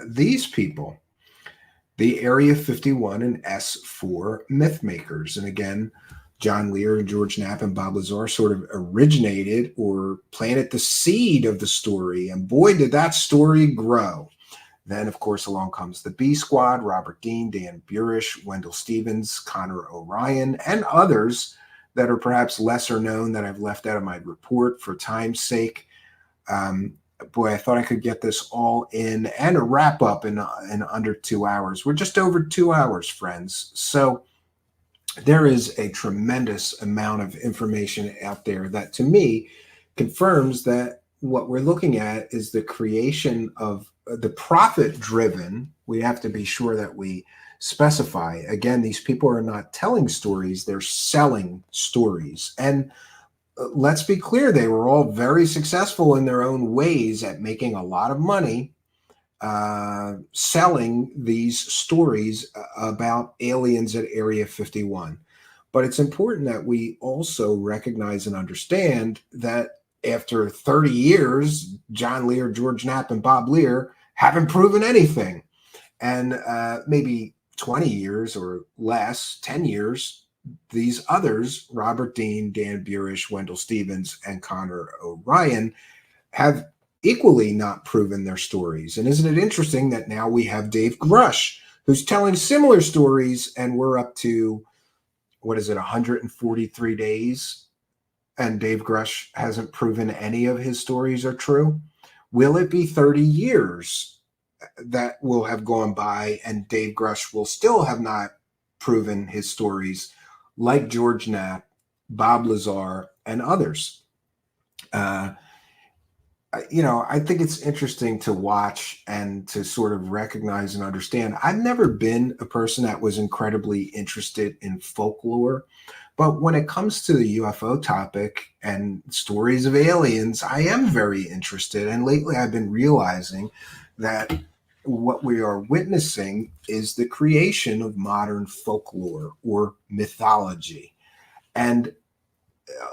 these people, the Area 51 and S4 myth makers? And again, John Lear, George Knapp, and Bob Lazar sort of originated or planted the seed of the story. And boy, did that story grow. Then, of course, along comes the B Squad, Robert Dean, Dan Burish, Wendell Stevens, Connor O'Ryan, and others that are perhaps lesser known that I've left out of my report for time's sake. Boy, I thought I could get this all in and a wrap up in under 2 hours. We're just over 2 hours, friends. So there is a tremendous amount of information out there that, to me, confirms that what we're looking at is the creation of the profit-driven. We have to be sure that we specify. Again, these people are not telling stories, they're selling stories. And let's be clear, they were all very successful in their own ways at making a lot of money selling these stories about aliens at Area 51. But it's important that we also recognize and understand that after 30 years, John Lear, George Knapp, and Bob Lear haven't proven anything. And maybe 20 years or less, 10 years, these others, Robert Dean, Dan Burish, Wendell Stevens, and Connor O'Ryan, have equally not proven their stories. And isn't it interesting that now we have Dave Grush, who's telling similar stories, and we're up to, 143 days, and Dave Grush hasn't proven any of his stories are true? Will it be 30 years that will have gone by and Dave Grush will still have not proven his stories, like George Knapp, Bob Lazar, and others? I think it's interesting to watch and to sort of recognize and understand. I've never been a person that was incredibly interested in folklore, but when it comes to the UFO topic and stories of aliens, I am very interested. And lately I've been realizing that what we are witnessing is the creation of modern folklore or mythology. And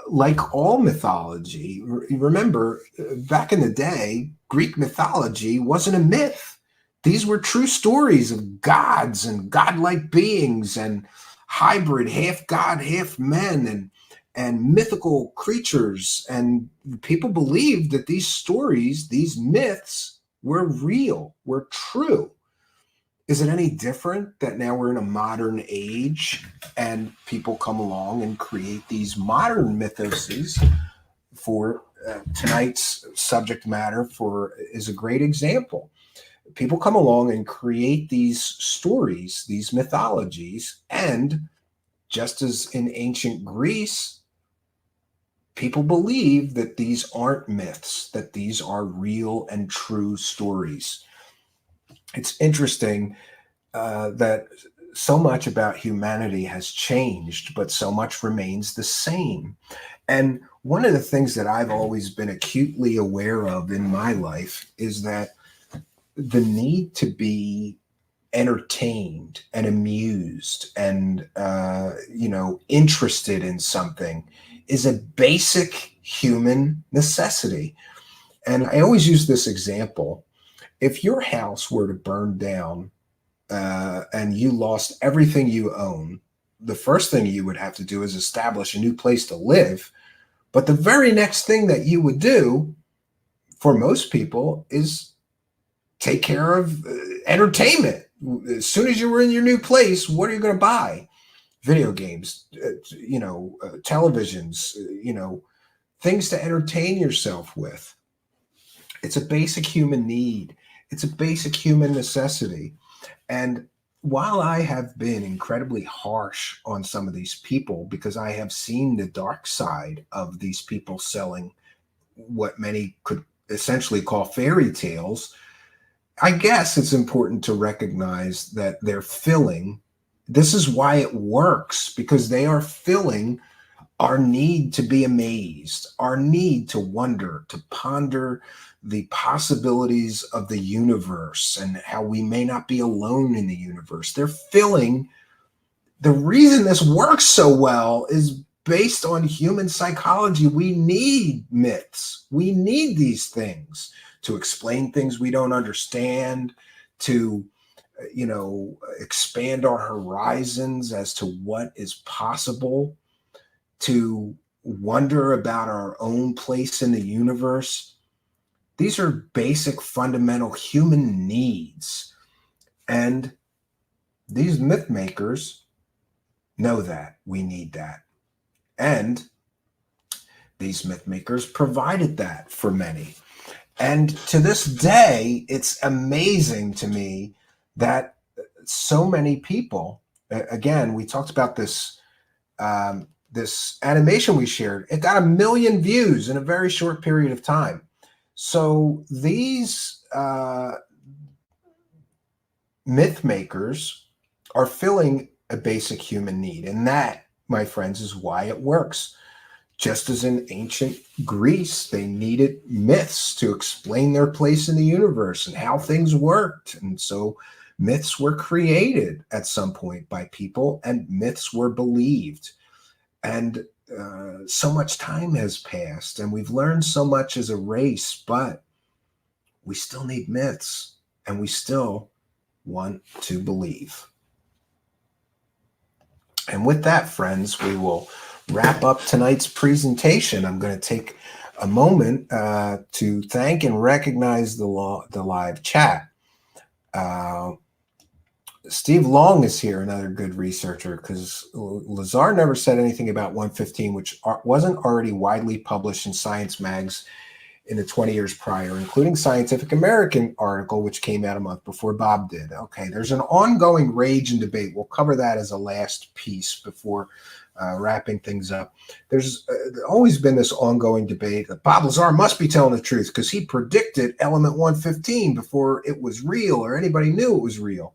like all mythology, remember, back in the day, Greek mythology wasn't a myth. These were true stories of gods and godlike beings and hybrid half god, half men and mythical creatures. And people believed that these stories, these myths, were real, were true. Is it any different that now we're in a modern age and people come along and create these modern mythoses? For tonight's subject matter is a great example. People come along and create these stories, these mythologies, and just as in ancient Greece, people believe that these aren't myths, that these are real and true stories. It's interesting that so much about humanity has changed, but so much remains the same. And one of the things that I've always been acutely aware of in my life is that the need to be entertained and amused and interested in something is a basic human necessity. And I always use this example. If your house were to burn down and you lost everything you own, the first thing you would have to do is establish a new place to live. But the very next thing that you would do for most people is take care of entertainment. As soon as you were in your new place, what are you going to buy? Video games, televisions, things to entertain yourself with. It's a basic human need. It's a basic human necessity. And while I have been incredibly harsh on some of these people, because I have seen the dark side of these people selling what many could essentially call fairy tales, I guess it's important to recognize that they're filling. This is why it works, because they are filling our need to be amazed, our need to wonder, to ponder the possibilities of the universe and how we may not be alone in the universe. They're filling. The reason this works so well is based on human psychology. We need myths. We need these things to explain things we don't understand, to expand our horizons as to what is possible, to wonder about our own place in the universe. These are basic, fundamental human needs. And these myth makers know that we need that. And these myth makers provided that for many. And to this day, it's amazing to me that so many people, again, we talked about this, this animation we shared, it got 1 million views in a very short period of time. So these myth makers are filling a basic human need. And that, my friends, is why it works. Just as in ancient Greece, they needed myths to explain their place in the universe and how things worked. And so myths were created at some point by people, and myths were believed. And so much time has passed, and we've learned so much as a race, but we still need myths, and we still want to believe. And with that, friends, we will wrap up tonight's presentation. I'm going to take a moment to thank and recognize the live chat. Steve Long is here, another good researcher, because Lazar never said anything about 115, which wasn't already widely published in Science Mags in the 20 years prior, including Scientific American article, which came out a month before Bob did. Okay, there's an ongoing rage and debate. We'll cover that as a last piece before wrapping things up. There's always been this ongoing debate that Bob Lazar must be telling the truth because he predicted element 115 before it was real or anybody knew it was real.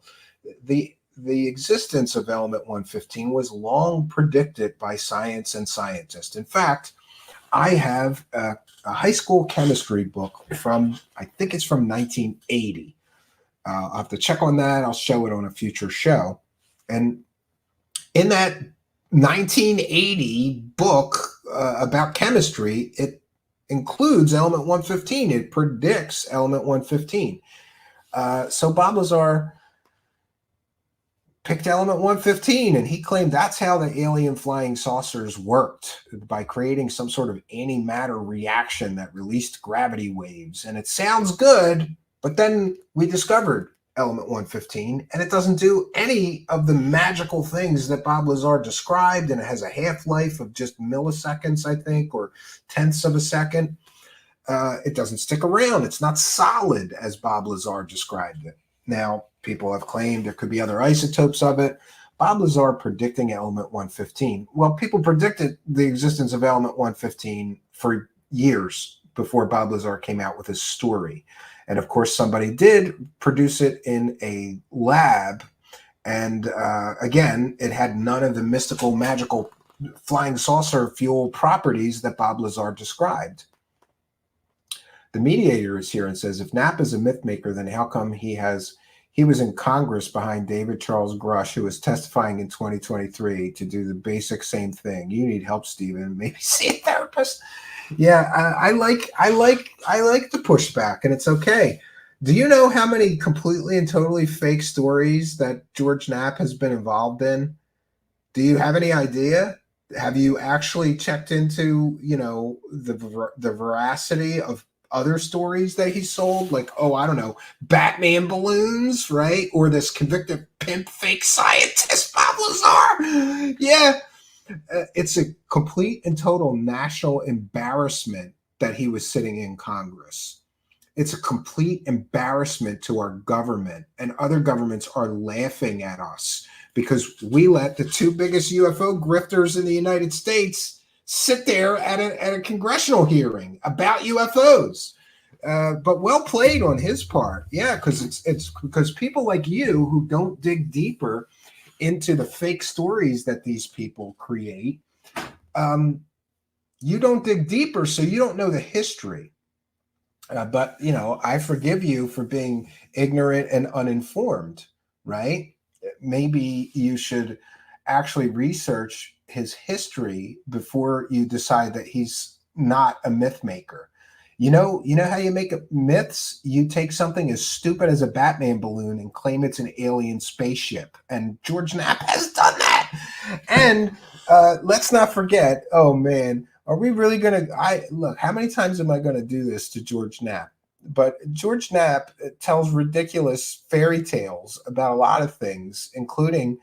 The existence of element 115 was long predicted by science and scientists. In fact, I have a high school chemistry book from, I think it's from 1980. I'll have to check on that. I'll show it on a future show. And in that 1980 book about chemistry, it includes element 115. It predicts element 115. So Bob Lazar picked element 115, and he claimed that's how the alien flying saucers worked, by creating some sort of antimatter reaction that released gravity waves. And it sounds good, but then we discovered element 115, and it doesn't do any of the magical things that Bob Lazar described, and it has a half-life of just milliseconds, I think, or tenths of a second. It doesn't stick around. It's not solid as Bob Lazar described it. Now, people have claimed there could be other isotopes of it. Bob Lazar predicting element 115. Well, people predicted the existence of element 115 for years before Bob Lazar came out with his story. And of course, somebody did produce it in a lab. And again, it had none of the mystical, magical flying saucer fuel properties that Bob Lazar described. The mediator is here and says, if Knapp is a myth maker, then how come he was in Congress behind David Charles Grush, who was testifying in 2023 to do the basic same thing? You need help, Stephen. Maybe see a therapist. Yeah, I like the pushback, and it's okay. Do you know how many completely and totally fake stories that George Knapp has been involved in? Do you have any idea? Have you actually checked into, the veracity of other stories that he sold? Like, oh, I don't know, Batman balloons, right? Or this convicted pimp fake scientist, Bob Lazar. Yeah. It's a complete and total national embarrassment that he was sitting in Congress. It's a complete embarrassment to our government, and other governments are laughing at us because we let the two biggest UFO grifters in the United States sit there at a congressional hearing about UFOs. But well played on his part. Yeah, because it's because people like you who don't dig deeper into the fake stories that these people create, you don't dig deeper, so you don't know the history. But, I forgive you for being ignorant and uninformed, right? Maybe you should actually research his history before you decide that he's not a myth maker. You know how you make myths? You take something as stupid as a Batman balloon and claim it's an alien spaceship. And George Knapp has done that. And let's not forget, oh man, are we really going to, look, how many times am I going to do this to George Knapp? But George Knapp tells ridiculous fairy tales about a lot of things, including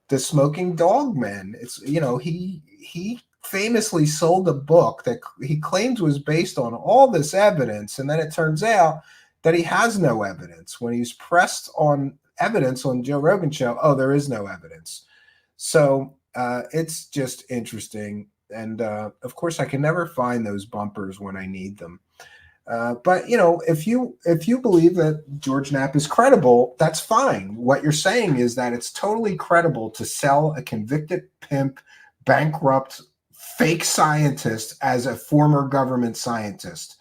the smoking dog men. It's, he famously sold a book that he claims was based on all this evidence, and then it turns out that he has no evidence. When he's pressed on evidence on Joe Rogan's show, oh, there is no evidence. So it's just interesting. And of course, I can never find those bumpers when I need them. But if you believe that George Knapp is credible, that's fine. What you're saying is that it's totally credible to sell a convicted pimp, bankrupt, fake scientist as a former government scientist.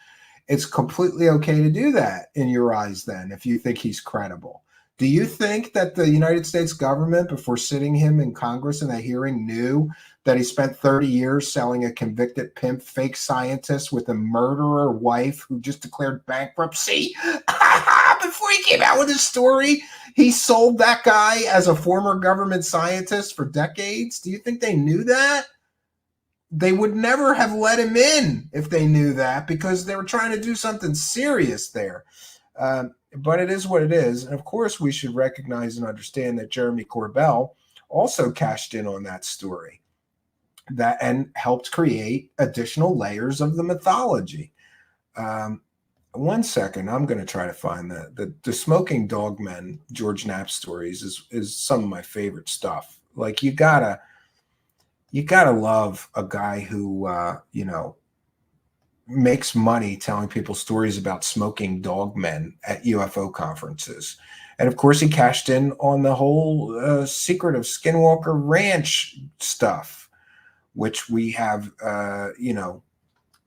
It's completely okay to do that in your eyes then, if you think he's credible. Do you think that the United States government, before sitting him in Congress in a hearing, knew that he spent 30 years selling a convicted pimp fake scientist with a murderer wife who just declared bankruptcy? Before he came out with his story, he sold that guy as a former government scientist for decades. Do you think they knew that? They would never have let him in if they knew that, because they were trying to do something serious there. But it is what it is. And of course, we should recognize and understand that Jeremy Corbell also cashed in on that story and helped create additional layers of the mythology. 1 second, I'm going to try to find the Smoking Dog Men George Knapp stories is some of my favorite stuff. Like, you gotta love a guy who makes money telling people stories about smoking dog men at UFO conferences. And of course, he cashed in on the whole secret of Skinwalker Ranch stuff, which we have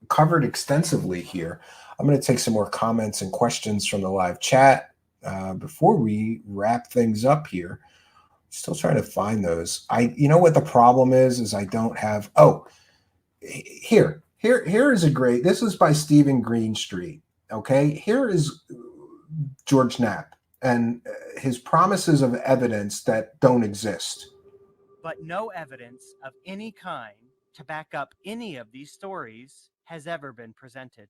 covered extensively here. I'm going to take some more comments and questions from the live chat before we wrap things up here. Still trying to find those. What the problem is I don't have, here is a great, this is by Stephen Greenstreet. Okay. Here is George Knapp and his promises of evidence that don't exist. But no evidence of any kind to back up any of these stories has ever been presented.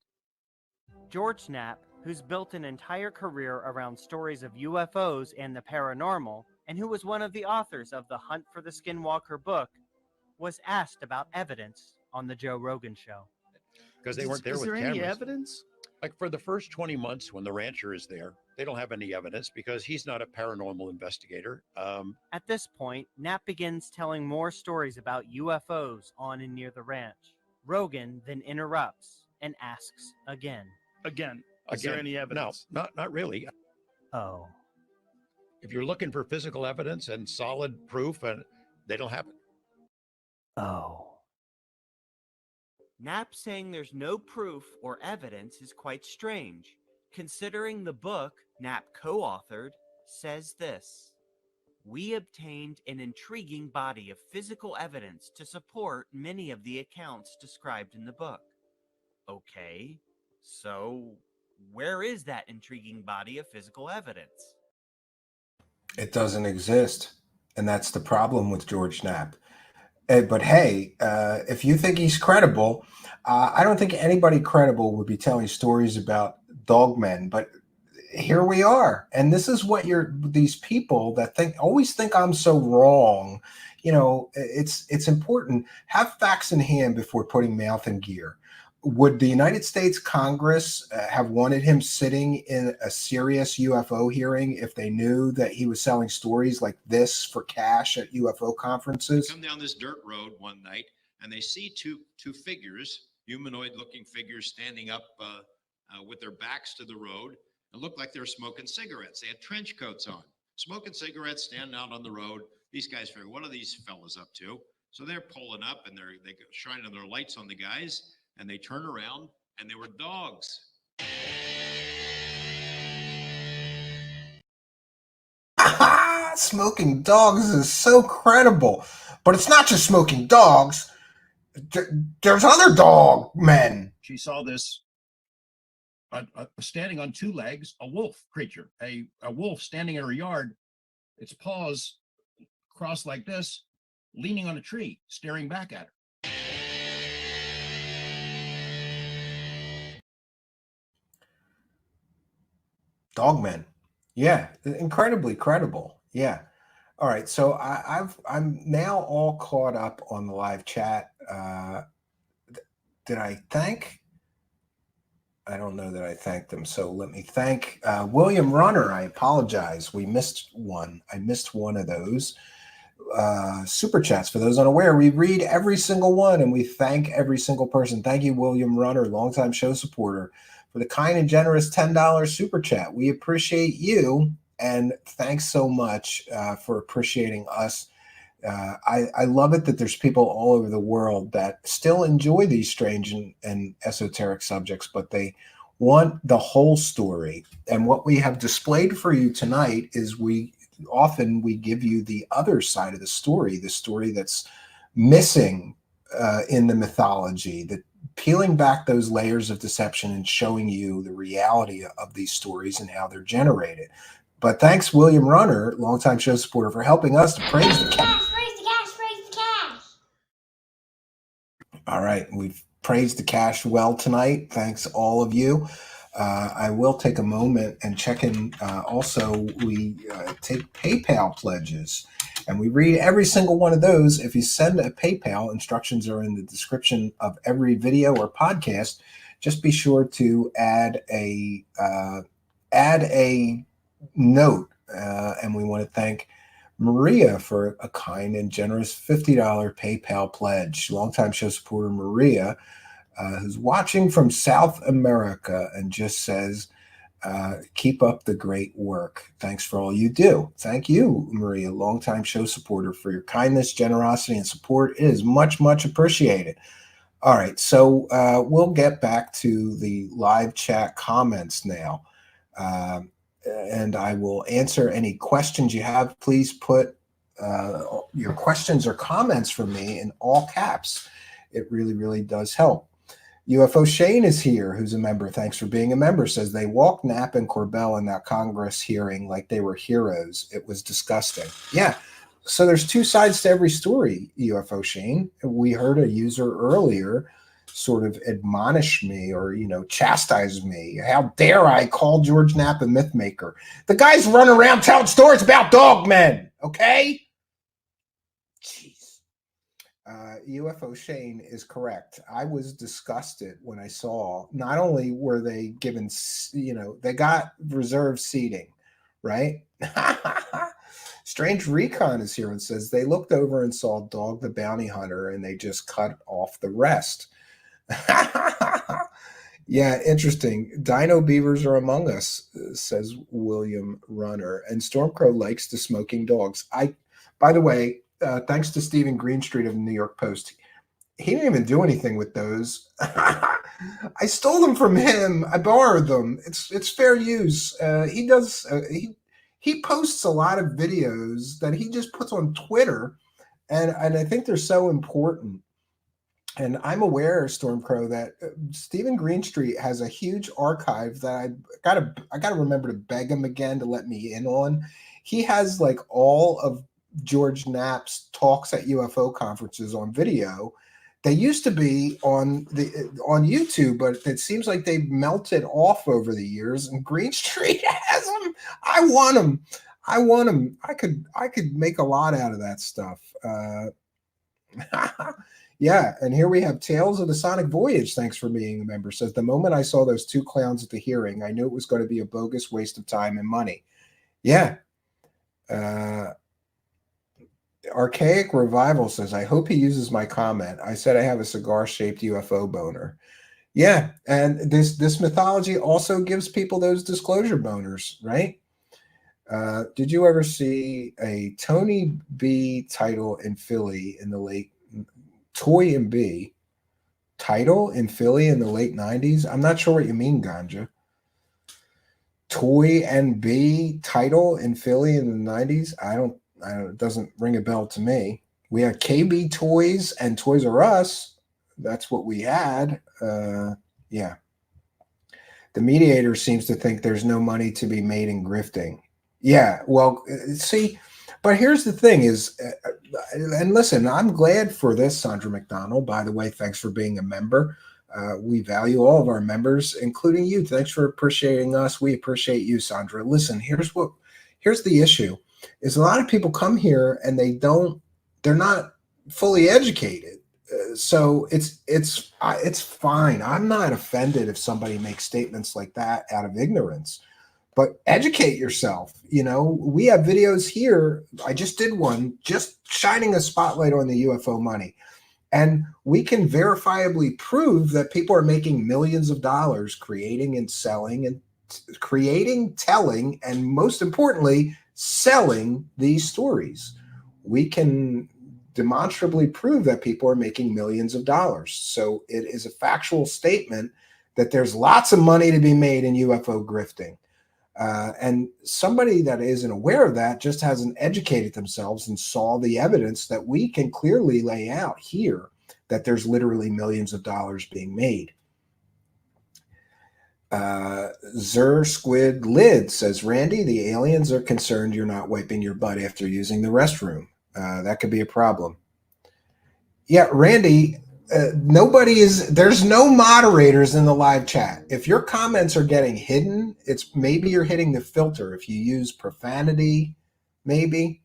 George Knapp who's built an entire career around stories of UFOs and the paranormal, and who was one of the authors of the Hunt for the Skinwalker book, was asked about evidence on the Joe Rogan show. Because they weren't there Is with there cameras. any evidence? Like for the first 20 months when the rancher is there, they don't have any evidence because he's not a paranormal investigator. At this point, Knapp begins telling more stories about UFOs on and near the ranch. Rogan then interrupts and asks again. Again, is there any evidence? No, not really. Oh. If you're looking for physical evidence and solid proof, and they don't have it. Oh. Knapp saying there's no proof or evidence is quite strange, considering the book Knapp co-authored says this: "We obtained an intriguing body of physical evidence to support many of the accounts described in the book." Okay, so where is that intriguing body of physical evidence? It doesn't exist. And that's the problem with George Knapp. But hey, if you think he's credible, I don't think anybody credible would be telling stories about dogmen. But here we are. And this is what these people that always think I'm so wrong. You know, it's important. Have facts in hand before putting mouth in gear. Would the United States Congress have wanted him sitting in a serious UFO hearing if they knew that he was selling stories like this for cash at UFO conferences? Come down this dirt road one night and they see two figures, humanoid-looking figures, standing up with their backs to the road and look like they're smoking cigarettes. They had trench coats on, smoking cigarettes, standing out on the road. These guys figure, what are these fellas up to? So they're pulling up and they shining their lights on the guys. And they turn around, and they were dogs. Smoking dogs is so credible. But it's not just smoking dogs. There's other dog men. She saw this standing on two legs, a wolf creature, a wolf standing in her yard, its paws crossed like this, leaning on a tree, staring back at her. Dogmen. Yeah, incredibly credible. Yeah. All right. So I'm now all caught up on the live chat. Did I thank? I don't know that I thanked them. So let me thank William Runner. I apologize. We missed one. I missed one of those. Super chats. For those unaware, we read every single one and we thank every single person. Thank you, William Runner, longtime show supporter, for the kind and generous $10 super chat. We appreciate you, and thanks so much for appreciating us. I love it that there's people all over the world that still enjoy these strange and esoteric subjects, but they want the whole story. And what we have displayed for you tonight is we give you the other side of the story that's missing in the mythology, that peeling back those layers of deception and showing you the reality of these stories and how they're generated. But thanks, William Runner, longtime show supporter, for helping us to praise the cash. Praise the cash, praise the cash. All right, we've praised the cash well tonight. Thanks, all of you. I will take a moment and check in. Also, we take PayPal pledges, and we read every single one of those. If you send a PayPal, instructions are in the description of every video or podcast. Just be sure to add a note, and we want to thank Maria for a kind and generous $50 PayPal pledge. Longtime show supporter Maria, who's watching from South America, and just says, keep up the great work. Thanks for all you do. Thank you, Maria, longtime show supporter, for your kindness, generosity, and support. It is much, much appreciated. All right, so we'll get back to the live chat comments now. And I will answer any questions you have. Please put your questions or comments for me in all caps. It really, really does help. UFO Shane is here, who's a member. Thanks for being a member. Says they walked Knapp and Corbell in that Congress hearing like they were heroes. It was disgusting. Yeah. So there's two sides to every story, UFO Shane. We heard a user earlier sort of admonish me or, chastise me. How dare I call George Knapp a myth maker? The guy's running around telling stories about dogmen, okay? Jeez. UFO Shane is correct. I was disgusted when I saw, not only were they given, they got reserved seating, right? Strange Recon is here and says they looked over and saw Dog the Bounty Hunter and they just cut off the rest. Yeah, interesting. Dino beavers are among us, says William Runner. And Stormcrow likes the smoking dogs. By the way, thanks to Stephen Greenstreet of the New York Post, he didn't even do anything with those. I stole them from him. I borrowed them. It's fair use. He posts a lot of videos that he just puts on Twitter, and I think they're so important. And I'm aware, Stormcrow, that Stephen Greenstreet has a huge archive that I gotta remember to beg him again to let me in on. He has like all of George Knapp's talks at UFO conferences on video. They used to be on YouTube, but it seems like they've melted off over the years. And Greenstreet has them. I want them. I could make a lot out of that stuff. Yeah, and here we have Tales of the Sonic Voyage. Thanks for being a member. Says the moment I saw those two clowns at the hearing, I knew it was going to be a bogus waste of time and money. Yeah. Archaic Revival says, I hope he uses my comment. I said I have a cigar-shaped UFO boner. Yeah, and this mythology also gives people those disclosure boners, right? Did you ever see a Tony B title in Philly in the late Toy and B title in Philly in the late 90s? I'm not sure what you mean, Ganja. Toy and B title in Philly in the 90s? It doesn't ring a bell to me. We had KB Toys and Toys R Us. That's what we had. Yeah. The mediator seems to think there's no money to be made in grifting. Yeah, well, see, but here's the thing is, and listen, I'm glad for this, Sandra McDonald. By the way, thanks for being a member. We value all of our members, including you. Thanks for appreciating us. We appreciate you, Sandra. Listen, here's the issue. Is a lot of people come here and they're not fully educated. So it's fine. I'm not offended if somebody makes statements like that out of ignorance, but educate yourself. We have videos here. I just did one just shining a spotlight on the UFO money. And we can verifiably prove that people are making millions of dollars creating and selling and telling, and most importantly, selling these stories. We can demonstrably prove that people are making millions of dollars. So it is a factual statement that there's lots of money to be made in UFO grifting. And somebody that isn't aware of that just hasn't educated themselves and saw the evidence that we can clearly lay out here, that there's literally millions of dollars being made. Zer Squid Lid says, Randy, the aliens are concerned you're not wiping your butt after using the restroom. That could be a problem. Yeah, Randy, there's no moderators in the live chat. If your comments are getting hidden, it's maybe you're hitting the filter. If you use profanity, maybe.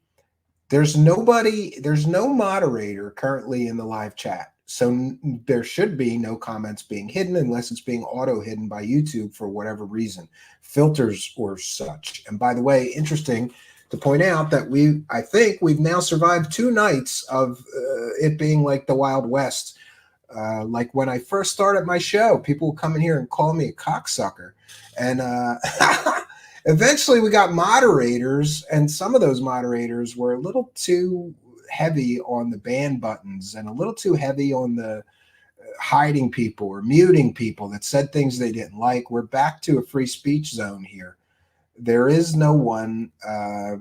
There's no moderator currently in the live chat. So there should be no comments being hidden unless it's being auto-hidden by YouTube for whatever reason, filters or such. And by the way, interesting to point out that I think we've now survived 2 nights of it being like the Wild West. Like when I first started my show, people would come in here and call me a cocksucker. And eventually we got moderators, and some of those moderators were a little too heavy on the ban buttons and a little too heavy on the hiding people or muting people that said things they didn't like. We're back to a free speech zone here. There is no one right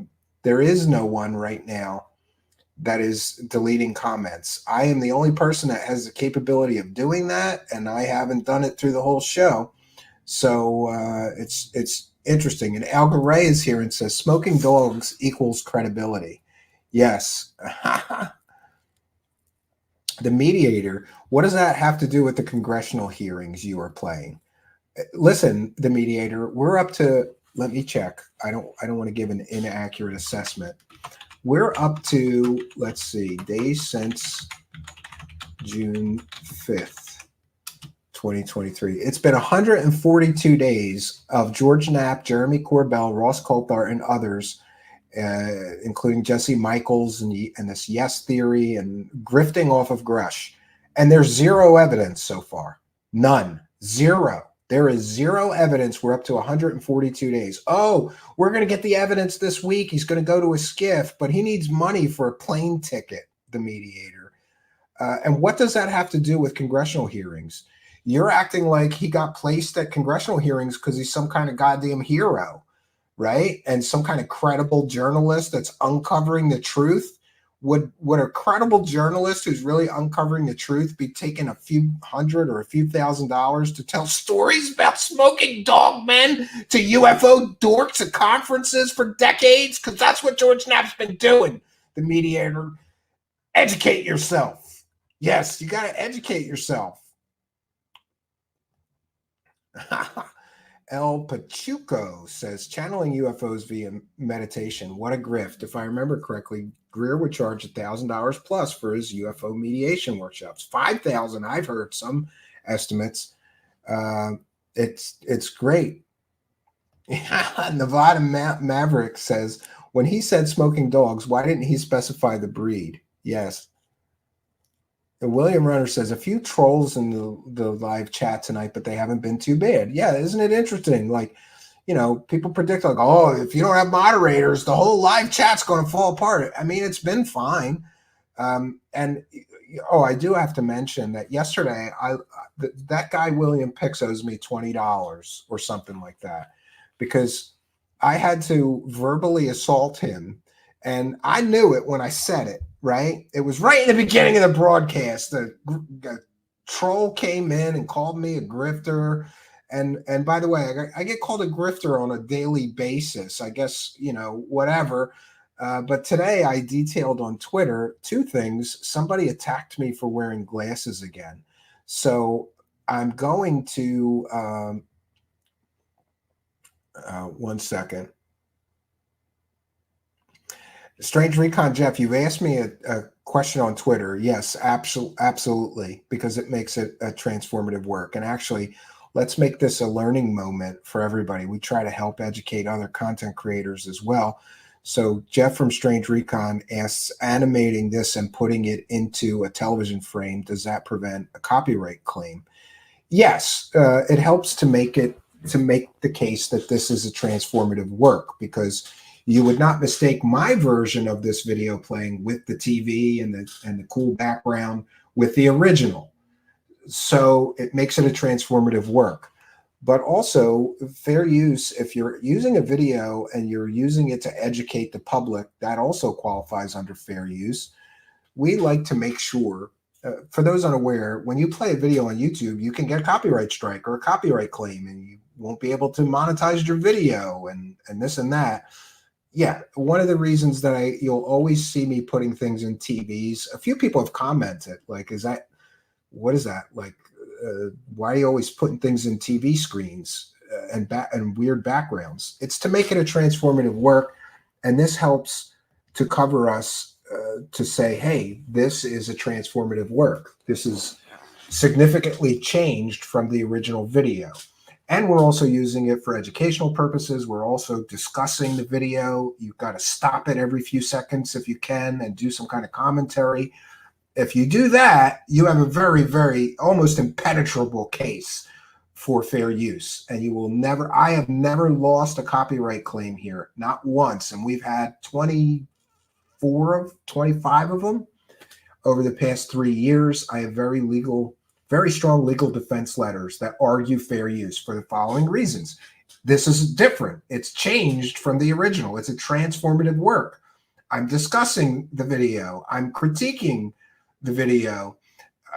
now that is deleting comments. I am the only person that has the capability of doing that, and I haven't done it through the whole show. So it's interesting. And Al Garay is here and says, smoking dogs equals credibility. Yes. The mediator, what does that have to do with the congressional hearings you are playing? Listen, the mediator, we're up to, let me check. I don't want to give an inaccurate assessment. We're up to, let's see, days since June 5th, 2023. It's been 142 days of George Knapp, Jeremy Corbell, Ross Coulthart, and others, including Jesse Michaels and this Yes Theory and grifting off of Grush. And there's zero evidence so far. None. Zero. There is zero evidence. We're up to 142 days. Oh, we're going to get the evidence this week. He's going to go to a skiff, but he needs money for a plane ticket, the mediator. And what does that have to do with congressional hearings? You're acting like he got placed at congressional hearings because he's some kind of goddamn hero, right? And some kind of credible journalist that's uncovering the truth. Would a credible journalist who's really uncovering the truth be taking a few hundred or a few $1,000s to tell stories about smoking dog men to UFO dorks at conferences for decades? Because that's what George Knapp's been doing. The mediator, educate yourself. Yes, you got to educate yourself. El Pachuco says, channeling UFOs via meditation. What a grift. If I remember correctly, Greer would charge $1,000 plus for his UFO mediation workshops. $5,000, I've heard some estimates. It's great. Nevada Maverick says, when he said smoking dogs, why didn't he specify the breed? Yes. And William Runner says, a few trolls in the live chat tonight, but they haven't been too bad. Yeah, isn't it interesting? Like, you know, people predict like, oh, if you don't have moderators, the whole live chat's going to fall apart. I mean, it's been fine. And I do have to mention that yesterday, that guy William Pix owes me $20 or something like that, because I had to verbally assault him, and I knew it when I said it. Right? It was right in the beginning of the broadcast. The troll came in and called me a grifter. And by the way, I get called a grifter on a daily basis. I guess, you know, whatever. But today I detailed on Twitter two things. Somebody attacked me for wearing glasses again. So I'm going to, 1 second. Strange Recon Jeff, you've asked me a question on Twitter. Yes, absolutely, because it makes it a transformative work. And actually, let's make this a learning moment for everybody. We try to help educate other content creators as well. So Jeff from Strange Recon asks, animating this and putting it into a television frame, does that prevent a copyright claim? Yes, it helps to make the case that this is a transformative work, because you would not mistake my version of this video playing with the TV and the cool background with the original. So it makes it a transformative work. But also fair use, if you're using a video and you're using it to educate the public, that also qualifies under fair use. We like to make sure, for those unaware, when you play a video on YouTube, you can get a copyright strike or a copyright claim, and you won't be able to monetize your video and this and that. Yeah, one of the reasons that you'll always see me putting things in TVs. A few people have commented, like, what is that? Like, why are you always putting things in TV screens and weird backgrounds? It's to make it a transformative work, and this helps to cover us to say, hey, this is a transformative work. This is significantly changed from the original video. And we're also using it for educational purposes. We're also discussing the video. You've got to stop it every few seconds if you can and do some kind of commentary. If you do that, you have a very, very almost impenetrable case for fair use. And you will never, I have never lost a copyright claim here, not once. And we've had 25 of them over the past 3 years. I have very strong legal defense letters that argue fair use for the following reasons. This is different. It's changed from the original. It's a transformative work. I'm discussing the video. I'm critiquing the video.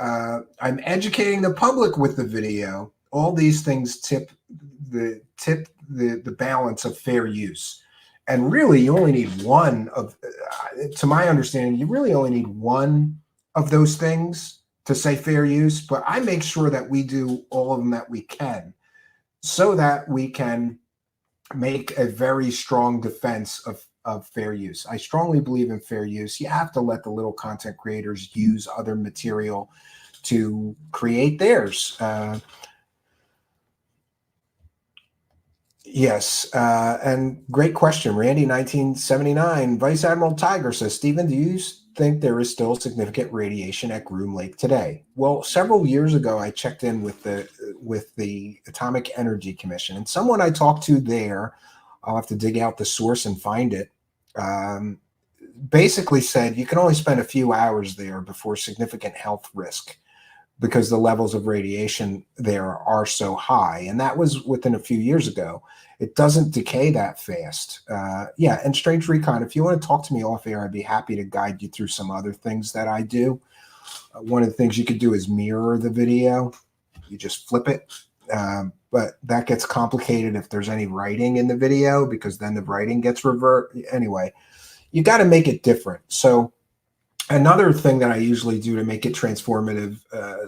I'm educating the public with the video. All these things tip the balance of fair use. And really, you only need one of, to my understanding, you really only need one of those things to say fair use, but I make sure that we do all of them that we can so that we can make a very strong defense of fair use. I strongly believe in fair use. You have to let the little content creators use other material to create theirs. Yes, and great question. Randy, 1979, Vice Admiral Tiger says, Stephen, do you think there is still significant radiation at Groom Lake today? Well, several years ago, I checked in with the Atomic Energy Commission, and someone I talked to there, I'll have to dig out the source and find it, basically said you can only spend a few hours there before significant health risk, because the levels of radiation there are so high. And that was within a few years ago. It doesn't decay that fast. Yeah, and Strange Recon, if you want to talk to me off air, I'd be happy to guide you through some other things that I do. One of the things you could do is mirror the video. You just flip it. But that gets complicated if there's any writing in the video, because then the writing gets revert. Anyway, you got to make it different. So another thing that I usually do to make it transformative,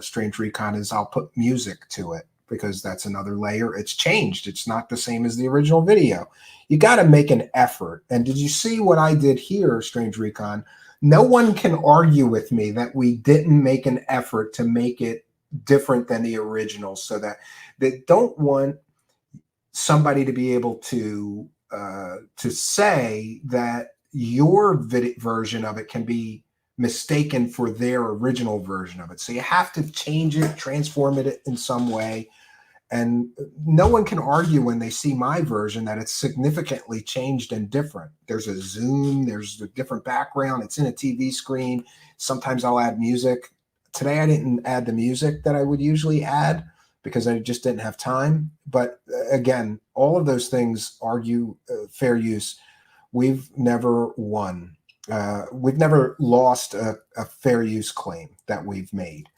Strange Recon, is I'll put music to it, because that's another layer. It's changed. It's not the same as the original video. You got to make an effort. And did you see what I did here, Strange Recon? No one can argue with me that we didn't make an effort to make it different than the original, so that they don't want somebody to be able to say that your version of it can be mistaken for their original version of it. So you have to change it, transform it in some way. And no one can argue when they see my version that it's significantly changed and different. There's a zoom, there's a different background, it's in a TV screen. Sometimes I'll add music. Today I didn't add the music that I would usually add because I just didn't have time. But again, all of those things argue fair use. We've never won. We've never lost a fair use claim that we've made.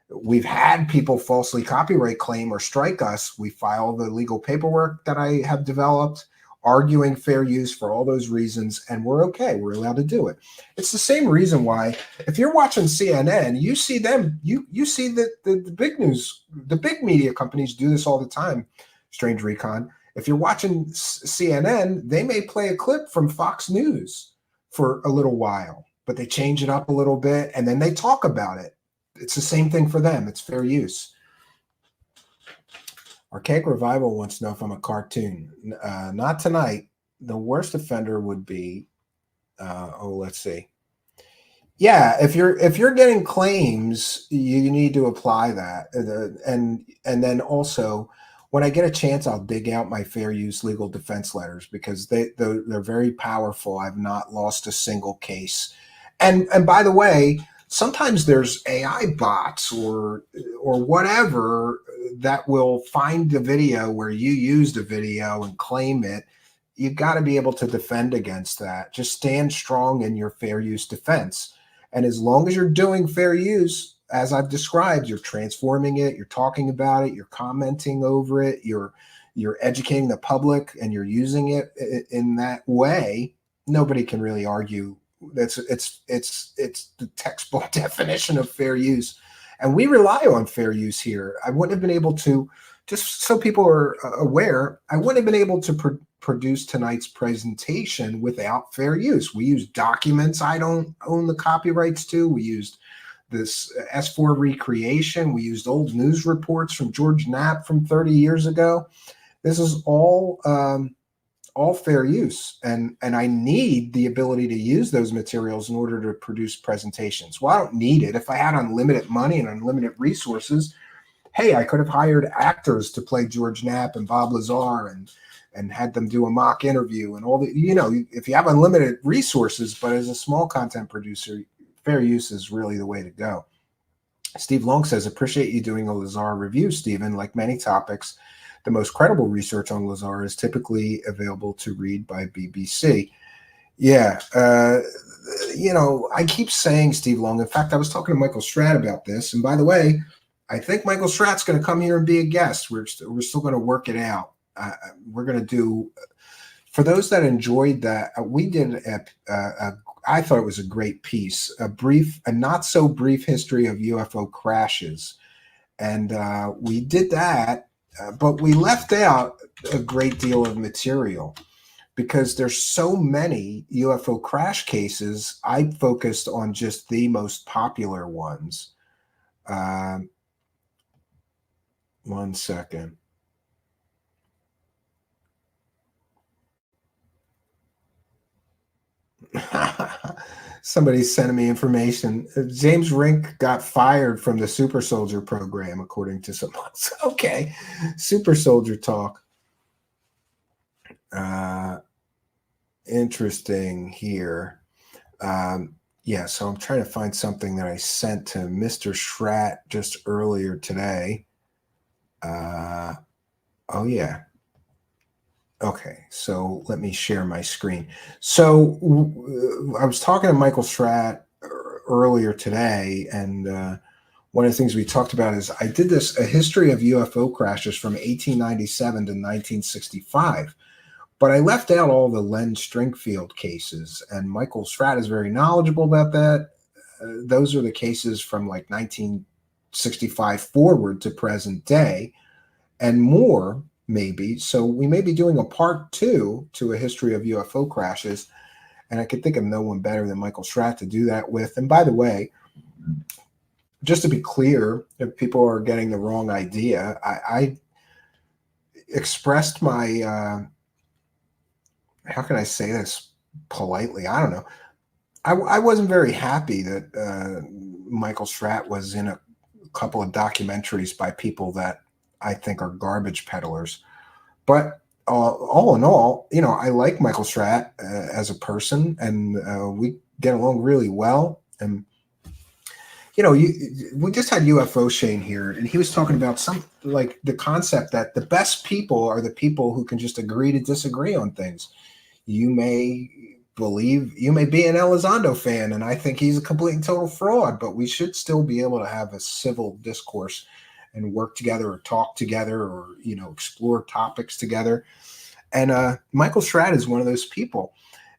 We've had people falsely copyright claim or strike us. We file the legal paperwork that I have developed, arguing fair use for all those reasons, and we're okay. We're allowed to do it. It's the same reason why, if you're watching CNN, you see them, you see that the big news, the big media companies do this all the time, Strange Recon. If you're watching CNN, they may play a clip from Fox News for a little while, but they change it up a little bit and then they talk about it. It's the same thing for them. It's fair use. Archaic Revival wants to know if I'm a cartoon. Not tonight. The worst offender would be, let's see. Yeah, if you're getting claims, you need to apply that. And then also, when I get a chance, I'll dig out my fair use legal defense letters, because they're very powerful. I've not lost a single case. And by the way, sometimes there's AI bots or whatever that will find the video where you used a video and claim it. You've got to be able to defend against that. Just stand strong in your fair use defense. And as long as you're doing fair use, as I've described, you're transforming it, you're talking about it, you're commenting over it, you're educating the public, and you're using it in that way, nobody can really argue. It's the textbook definition of fair use. And we rely on fair use here. I wouldn't have been able to, just so people are aware, I wouldn't have been able to produce tonight's presentation without fair use. We use documents I don't own the copyrights to. We used this S4 recreation. We used old news reports from George Knapp from 30 years ago. This is all fair use, and I need the ability to use those materials in order to produce presentations. Well, I don't need it. If I had unlimited money and unlimited resources, hey, I could have hired actors to play George Knapp and Bob Lazar and had them do a mock interview and all the, if you have unlimited resources. But as a small content producer, fair use is really the way to go. Steve Long says, appreciate you doing a Lazar review, Stephen. Like many topics, the most credible research on Lazar is typically available to read by BBC. Yeah, I keep saying Steve Long. In fact, I was talking to Michael Stratt about this. And by the way, I think Michael Stratt's going to come here and be a guest. We're still going to work it out. We're going to do for those that enjoyed that, we did I thought it was a great piece, a not so brief history of UFO crashes. And we did that, but we left out a great deal of material because there's so many UFO crash cases. I focused on just the most popular ones. 1 second. Somebody's sending me information. James Rink got fired from the Super Soldier program, according to someone. Okay, Super Soldier talk. Interesting here. Yeah, so I'm trying to find something that I sent to Mr. Schratt just earlier today. Oh, yeah. Okay, so let me share my screen. So I was talking to Michael Schratt earlier today, and one of the things we talked about is I did a history of UFO crashes from 1897 to 1965, but I left out all the Len Stringfield cases, and Michael Schratt is very knowledgeable about that. Those are the cases from like 1965 forward to present day, and more. Maybe. So we may be doing a part 2 to a history of UFO crashes. And I could think of no one better than Michael Schratt to do that with. And by the way, just to be clear, if people are getting the wrong idea, I expressed my, how can I say this politely? I don't know. I wasn't very happy that Michael Schratt was in a couple of documentaries by people that I think are garbage peddlers. But all in all, I like Michael Schratt as a person, and we get along really well. And, we just had UFO Shane here, and he was talking about the concept that the best people are the people who can just agree to disagree on things. You may be an Elizondo fan, and I think he's a complete and total fraud, but we should still be able to have a civil discourse and work together or talk together or, explore topics together. And Michael Schratt is one of those people.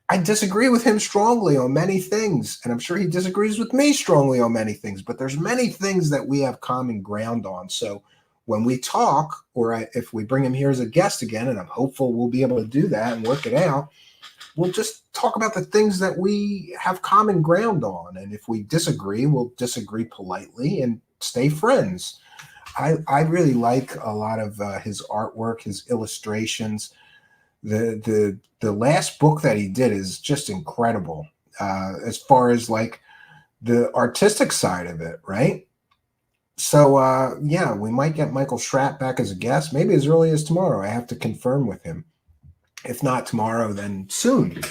I disagree with him strongly on many things, and I'm sure he disagrees with me strongly on many things, but there's many things that we have common ground on. So when we talk, or if we bring him here as a guest again, and I'm hopeful we'll be able to do that and work it out, we'll just talk about the things that we have common ground on. And if we disagree, we'll disagree politely and stay friends. I really like a lot of his artwork, his illustrations. The last book that he did is just incredible as far as like the artistic side of it, right? So yeah, we might get Michael Schratt back as a guest, maybe as early as tomorrow. I have to confirm with him. If not tomorrow, then soon.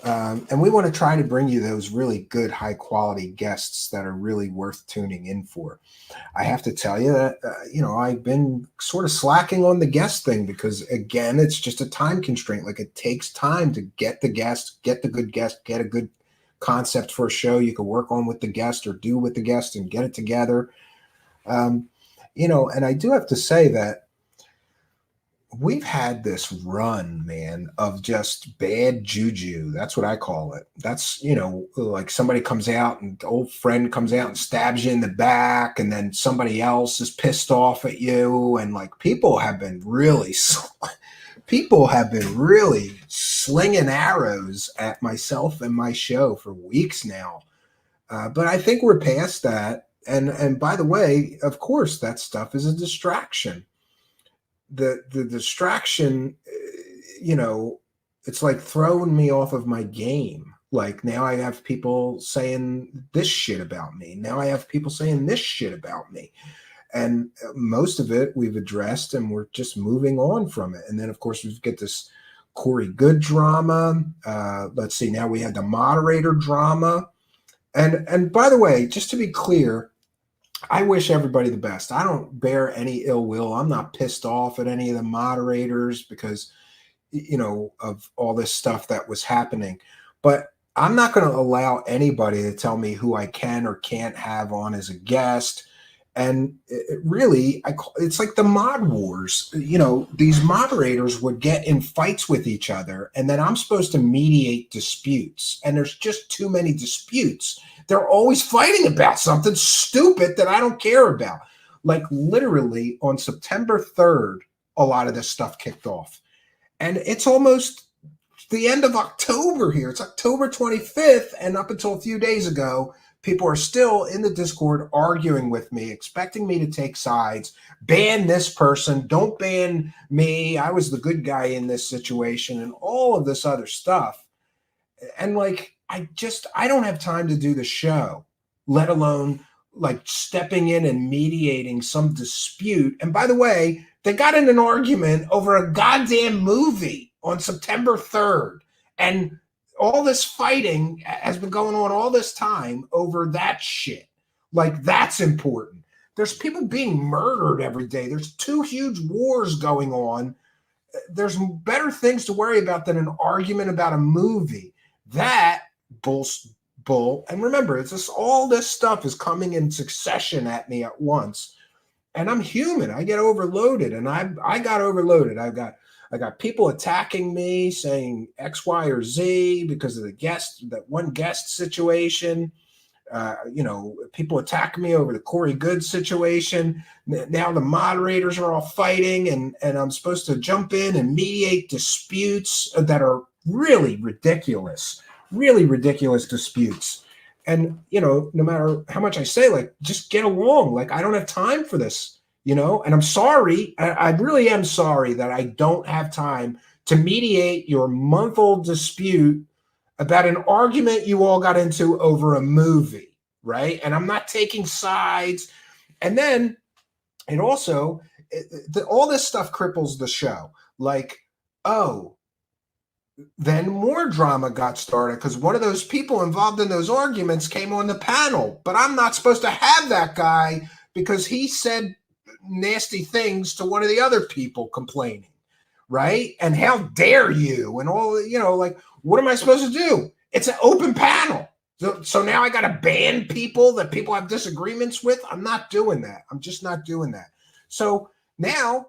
And we want to try to bring you those really good, high quality guests that are really worth tuning in for. I have to tell you that, I've been sort of slacking on the guest thing because, again, it's just a time constraint. Like, it takes time to get the guest, get the good guest, get a good concept for a show you can work on with the guest or do with the guest and get it together. And I do have to say that we've had this run, man, of just bad juju. That's what I call it. That's, like somebody comes out and old friend comes out and stabs you in the back, and then somebody else is pissed off at you. And like people have been really slinging arrows at myself and my show for weeks now. But I think we're past that. And by the way, of course, that stuff is a distraction. The distraction, it's like throwing me off of my game. Like now I have people saying this shit about me. Now I have people saying this shit about me. And most of it we've addressed and we're just moving on from it. And then of course we get this Corey Good drama. Let's see, now we had the moderator drama. And by the way, just to be clear, I wish everybody the best. I don't bear any ill will. I'm not pissed off at any of the moderators because, of all this stuff that was happening. But I'm not going to allow anybody to tell me who I can or can't have on as a guest. And really, it's like the mod wars. These moderators would get in fights with each other, and then I'm supposed to mediate disputes. And there's just too many disputes. They're always fighting about something stupid that I don't care about. Like literally on September 3rd, a lot of this stuff kicked off. And it's almost the end of October here. It's October 25th, and up until a few days ago, people are still in the Discord arguing with me, expecting me to take sides, ban this person, don't ban me, I was the good guy in this situation, and all of this other stuff. And like, I don't have time to do the show, let alone like stepping in and mediating some dispute. And by the way, they got in an argument over a goddamn movie on September 3rd. And all this fighting has been going on all this time over that shit. Like, that's important. There's people being murdered every day. There's 2 huge wars going on. There's better things to worry about than an argument about a movie. That bull. And remember, it's just all this stuff is coming in succession at me at once. And I'm human. I get overloaded, and I got overloaded. I got people attacking me, saying X, Y, or Z because of that one guest situation. People attacking me over the Corey Good situation. Now the moderators are all fighting, and I'm supposed to jump in and mediate disputes that are really ridiculous disputes. And, no matter how much I say, like, just get along. Like, I don't have time for this. And I'm sorry. I really am sorry that I don't have time to mediate your month-old dispute about an argument you all got into over a movie, right? And I'm not taking sides. And then it also, all this stuff cripples the show. Like, then more drama got started because one of those people involved in those arguments came on the panel. But I'm not supposed to have that guy because he said nasty things to one of the other people complaining, right? And how dare you? And all, like, what am I supposed to do? It's an open panel. So now I got to ban people that people have disagreements with. I'm not doing that. I'm just not doing that. So now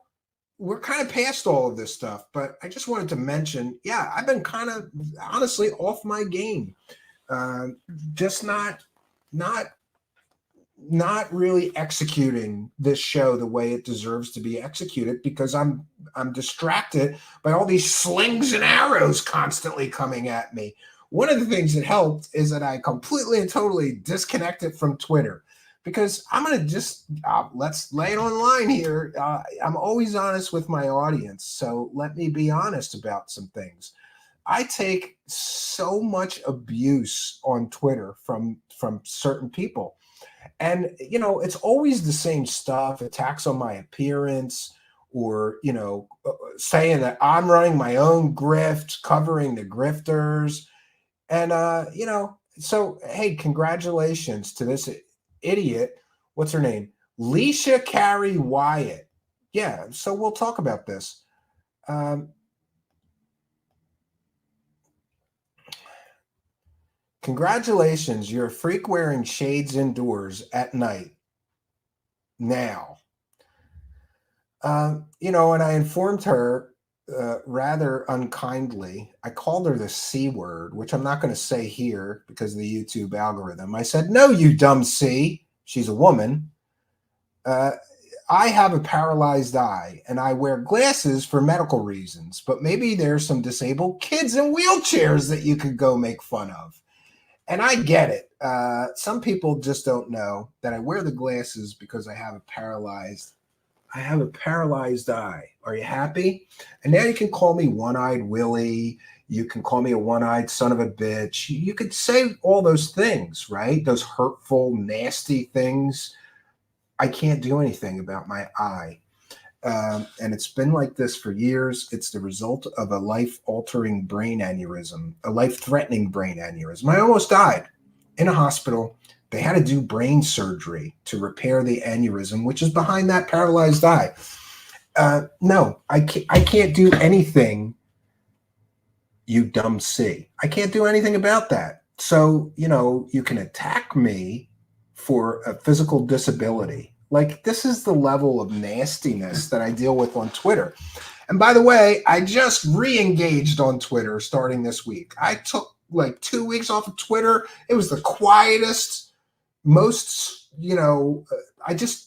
we're kind of past all of this stuff, but I just wanted to mention, I've been kind of honestly off my game. Just not really executing this show the way it deserves to be executed because I'm distracted by all these slings and arrows constantly coming at me. One of the things that helped is that I completely and totally disconnected from Twitter because I'm going to just, let's lay it on line here. I'm always honest with my audience. So let me be honest about some things. I take so much abuse on Twitter from certain people. And, it's always the same stuff, attacks on my appearance or, saying that I'm running my own grift, covering the grifters. And, so, hey, congratulations to this idiot. What's her name? Leisha Carey Wyatt. Yeah, so we'll talk about this. Congratulations, you're a freak wearing shades indoors at night. Now, and I informed her rather unkindly. I called her the C word, which I'm not going to say here because of the YouTube algorithm. I said, no, you dumb C. She's a woman. I have a paralyzed eye and I wear glasses for medical reasons, but maybe there's some disabled kids in wheelchairs that you could go make fun of. And I get it. Some people just don't know that I wear the glasses because I have a paralyzed eye. Are you happy? And now you can call me One-Eyed Willie. You can call me a one-eyed son of a bitch. You could say all those things, right? Those hurtful, nasty things. I can't do anything about my eye. And it's been like this for years. It's the result of a life-altering brain aneurysm, a life-threatening brain aneurysm. I almost died in a hospital. They had to do brain surgery to repair the aneurysm, which is behind that paralyzed eye. No, I can't do anything, you dumb C. I can't do anything about that. So, you can attack me for a physical disability Like, this is the level of nastiness that I deal with on Twitter. And by the way, I just re-engaged on Twitter starting this week. I took like 2 weeks off of Twitter. It was the quietest, most, I just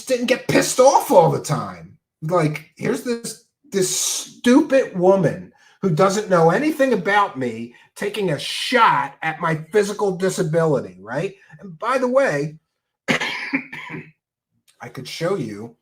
didn't get pissed off all the time. Like, here's this stupid woman who doesn't know anything about me taking a shot at my physical disability, right? And by the way, I could show you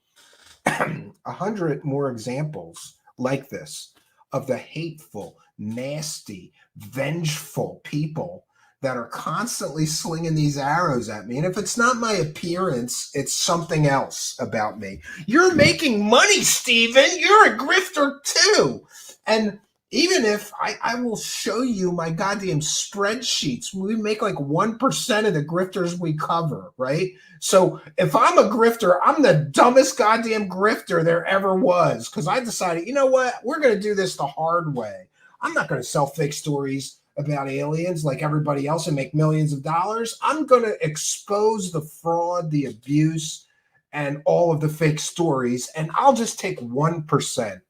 100 more examples like this of the hateful, nasty, vengeful people that are constantly slinging these arrows at me. And if it's not my appearance, it's something else about me. You're making money, Steven. You're a grifter too. And even if I will show you my goddamn spreadsheets, we make like 1% of the grifters we cover, right? So if I'm a grifter, I'm the dumbest goddamn grifter there ever was, because I decided, you know what? We're going to do this the hard way. I'm not going to sell fake stories about aliens like everybody else and make millions of dollars. I'm going to expose the fraud, the abuse, and all of the fake stories, and I'll just take 1%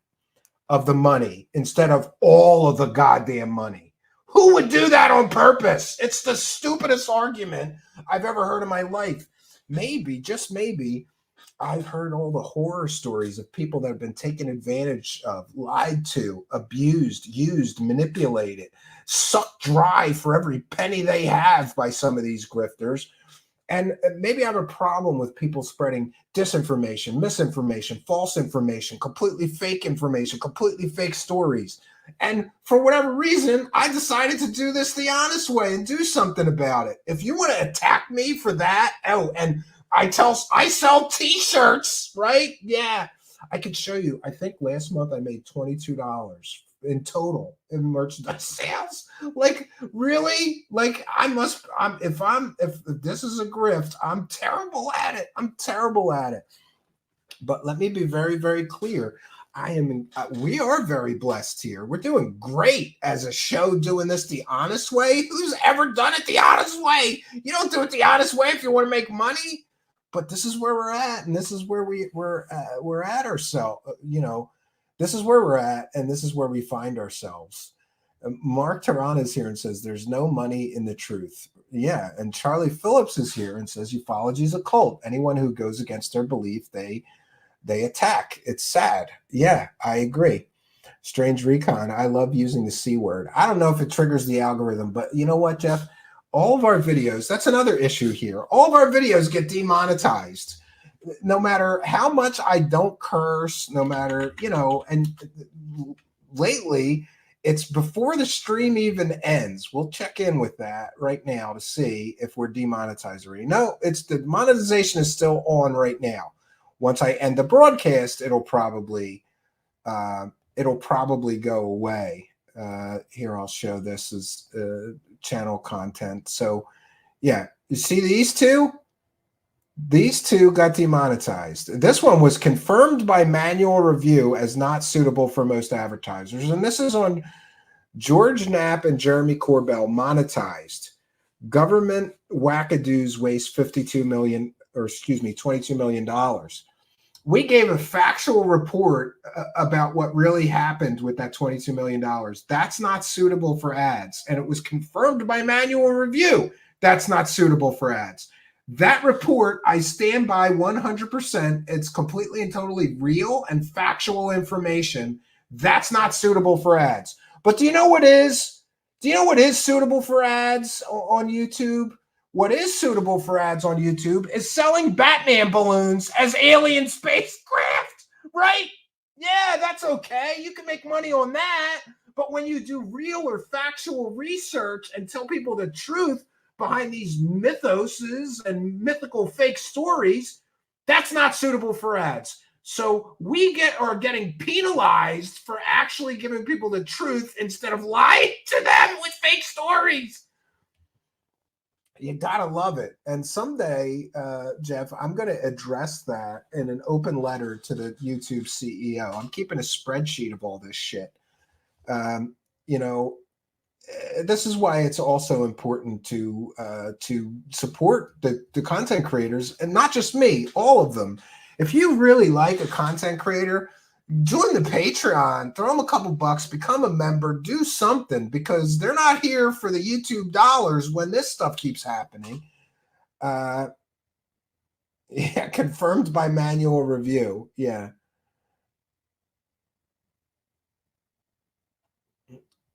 of the money instead of all of the goddamn money. Who would do that on purpose? It's the stupidest argument I've ever heard in my life. Maybe, just maybe, I've heard all the horror stories of people that have been taken advantage of, lied to, abused, used, manipulated, sucked dry for every penny they have by some of these grifters. And maybe I have a problem with people spreading disinformation, misinformation, false information, completely fake stories. And for whatever reason, I decided to do this the honest way and do something about it. If you want to attack me for that, and I sell t-shirts, right? Yeah, I could show you. I think last month I made $22 in total in merchandise sales. Like, really? Like, if this is a grift, I'm terrible at it. But let me be very, very clear. We are very blessed here. We're doing great as a show doing this the honest way. Who's ever done it the honest way? You don't do it the honest way if you want to make money. But this is where we're at, and this is where we're at ourselves. This is where we're at, and this is where we find ourselves. Mark Tarana is here and says there's no money in the truth. Yeah, and Charlie Phillips is here and says ufology is a cult. Anyone who goes against their belief, they attack. It's sad. Yeah, I agree. Strange Recon, I love using the C word. I don't know if it triggers the algorithm, but you know what, Jeff? All of our videos, that's another issue here. All of our videos get demonetized. No matter how much I don't curse, no matter, and lately it's before the stream even ends. We'll check in with that right now to see if we're demonetized already. No, it's the monetization is still on right now. Once I end the broadcast, it'll probably go away. Here, I'll show this as channel content. So yeah, you see these two? These two got demonetized. This one was confirmed by manual review as not suitable for most advertisers. And this is on George Knapp and Jeremy Corbell, monetized. Government wackadoos waste $22 million. We gave a factual report about what really happened with that $22 million. That's not suitable for ads. And it was confirmed by manual review. That's not suitable for ads. That report, I stand by 100%. It's completely and totally real and factual information. That's not suitable for ads. But do you know what is? Do you know what is suitable for ads on YouTube? What is suitable for ads on YouTube is selling Batman balloons as alien spacecraft, right? Yeah, that's okay. You can make money on that. But when you do real or factual research and tell people the truth behind these mythoses and mythical fake stories, that's not suitable for ads. So we are getting penalized for actually giving people the truth instead of lying to them with fake stories. You gotta love it. And someday, Jeff, I'm going to address that in an open letter to the YouTube CEO. I'm keeping a spreadsheet of all this shit. this is why it's also important to support the content creators, and not just me, all of them. If you really like a content creator, join the Patreon, throw them a couple bucks, become a member, do something, because they're not here for the YouTube dollars when this stuff keeps happening. Yeah, confirmed by manual review. Yeah.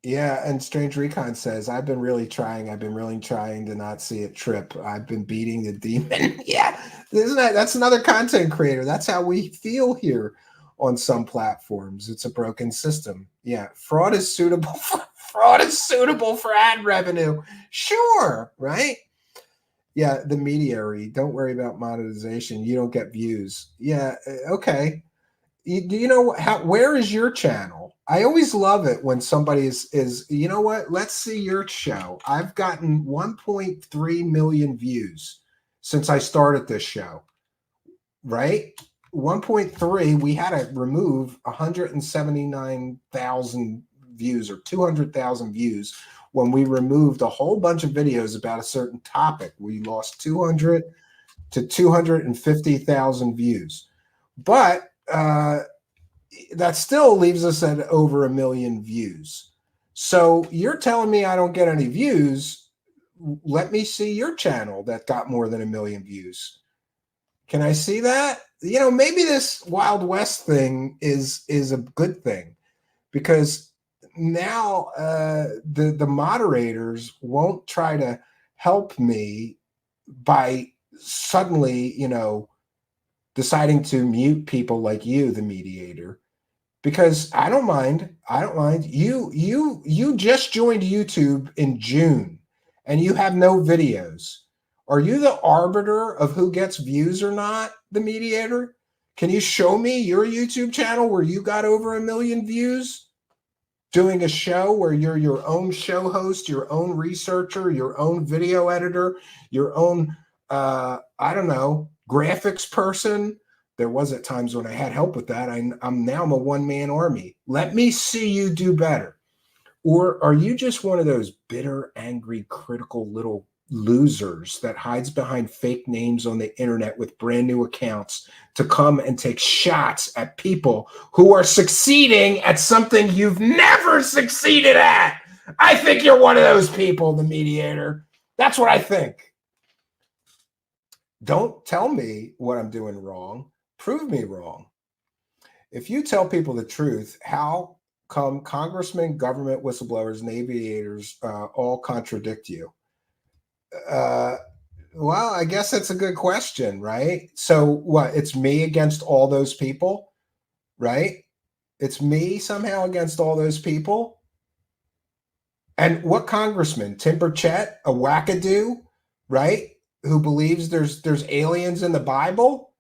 Yeah, and Strange Recon says, I've been really trying to not see it trip. I've been beating the demon. Yeah, that's another content creator. That's how we feel here on some platforms. It's a broken system. Yeah, fraud is suitable for ad revenue. Sure, right? Yeah, the mediary. Don't worry about monetization. You don't get views. Yeah, okay. Do you know where is your channel? I always love it when somebody is you know what? Let's see your show. I've gotten 1.3 million views since I started this show, right? 1.3. We had to remove 179,000 views or 200,000 views when we removed a whole bunch of videos about a certain topic. We lost 200 to 250,000 views, but that still leaves us at over 1 million views. So you're telling me I don't get any views? Let me see your channel that got more than 1 million views. Can I see that? You know, maybe this Wild West thing is a good thing, because now the moderators won't try to help me by suddenly, deciding to mute people like you, the mediator, because I don't mind. You just joined YouTube in June and you have no videos. Are you the arbiter of who gets views or not, the mediator? Can you show me your YouTube channel where you got over 1 million views doing a show where you're your own show host, your own researcher, your own video editor, your own, graphics person? There was at times when I had help with that. I'm a one-man army. Let me see you do better. Or are you just one of those bitter, angry, critical little losers that hides behind fake names on the internet with brand new accounts to come and take shots at people who are succeeding at something you've never succeeded at? I think you're one of those people, the mediator. That's what I think. Don't tell me what I'm doing wrong. Prove me wrong. If you tell people the truth, how come congressmen, government whistleblowers, and aviators all contradict you? Well, I guess that's a good question, right? So what? It's me against all those people, right? It's me somehow against all those people. And what congressman? Tim Burchett, a wackadoo, right? Who believes there's aliens in the Bible?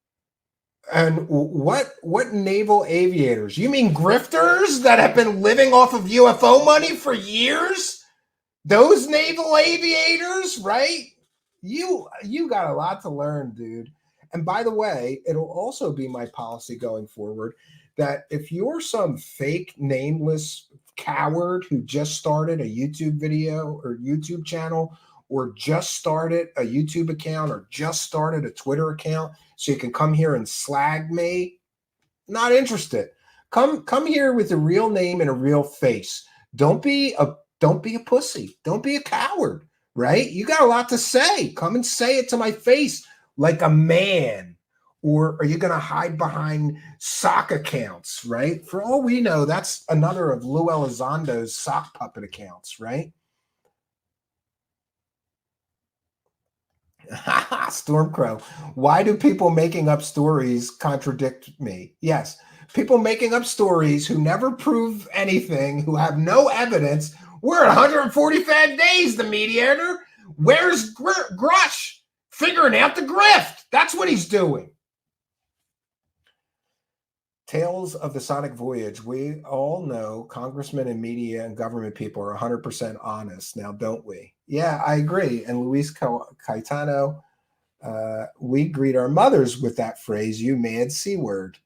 And what naval aviators? You mean grifters that have been living off of UFO money for years? Those naval aviators, right? You got a lot to learn, dude. And by the way, it'll also be my policy going forward that if you're some fake nameless coward who just started a YouTube video or YouTube channel, or just started a YouTube account, or just started a Twitter account so you can come here and slag me, not interested. Come here with a real name and a real face. Don't be a pussy. Don't be a coward, right? You got a lot to say. Come and say it to my face like a man. Or are you going to hide behind sock accounts, right? For all we know, that's another of Lou Elizondo's sock puppet accounts, right? Stormcrow. Why do people making up stories contradict me? Yes, people making up stories who never prove anything, who have no evidence. We're at 145 days, the mediator. Where's Grush? Figuring out the grift. That's what he's doing. Tales of the Sonic Voyage. We all know congressmen and media and government people are 100% honest now, don't we? Yeah, I agree. And Luis Caetano, we greet our mothers with that phrase, you mad C word.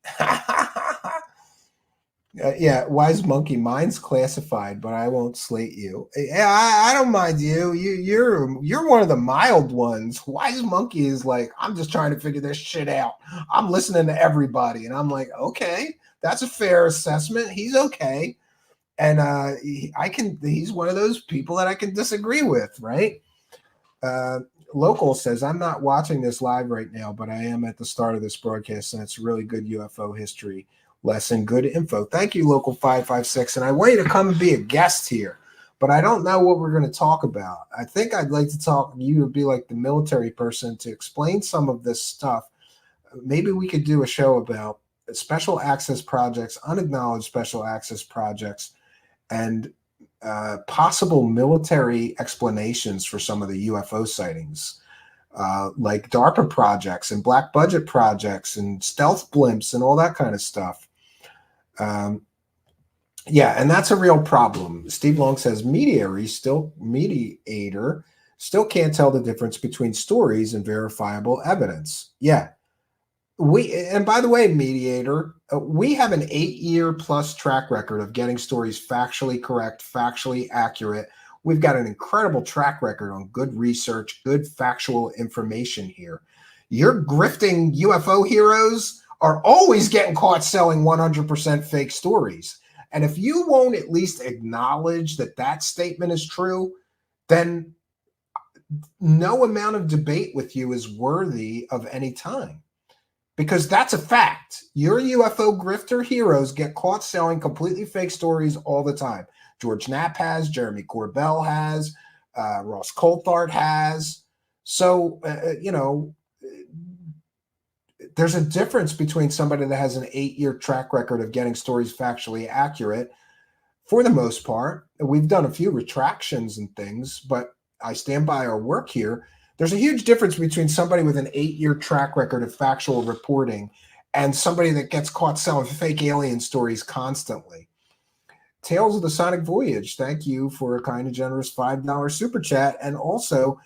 Yeah, wise monkey. Mine's classified, but I won't slate you. Yeah, I don't mind you. You're one of the mild ones. Wise monkey is like, I'm just trying to figure this shit out. I'm listening to everybody, and I'm like, okay, that's a fair assessment. He's okay, and he's one of those people that I can disagree with, right? Local says, I'm not watching this live right now, but I am at the start of this broadcast, and it's really good UFO history lesson, good info. Thank you, Local 556. And I want you to come and be a guest here, but I don't know what we're going to talk about. I think I'd like to talk, you would be like the military person to explain some of this stuff. Maybe we could do a show about special access projects, unacknowledged special access projects, and possible military explanations for some of the UFO sightings, like DARPA projects and black budget projects and stealth blimps and all that kind of stuff. Yeah, and that's a real problem. Steve Long says mediator still can't tell the difference between stories and verifiable evidence. Yeah. And by the way, mediator, we have an 8-year plus track record of getting stories factually correct, factually accurate. We've got an incredible track record on good research, good factual information here. Your grifting UFO heroes are always getting caught selling 100% fake stories. And if you won't at least acknowledge that that statement is true, then no amount of debate with you is worthy of any time. Because that's a fact. Your UFO grifter heroes get caught selling completely fake stories all the time. George Knapp has, Jeremy Corbell has, Ross Coulthard has. So, there's a difference between somebody that has an 8-year track record of getting stories factually accurate. For the most part, we've done a few retractions and things, but I stand by our work here. There's a huge difference between somebody with an 8-year track record of factual reporting and somebody that gets caught selling fake alien stories constantly. Tales of the Sonic Voyage, thank you for a kind and generous $5 super chat. And also,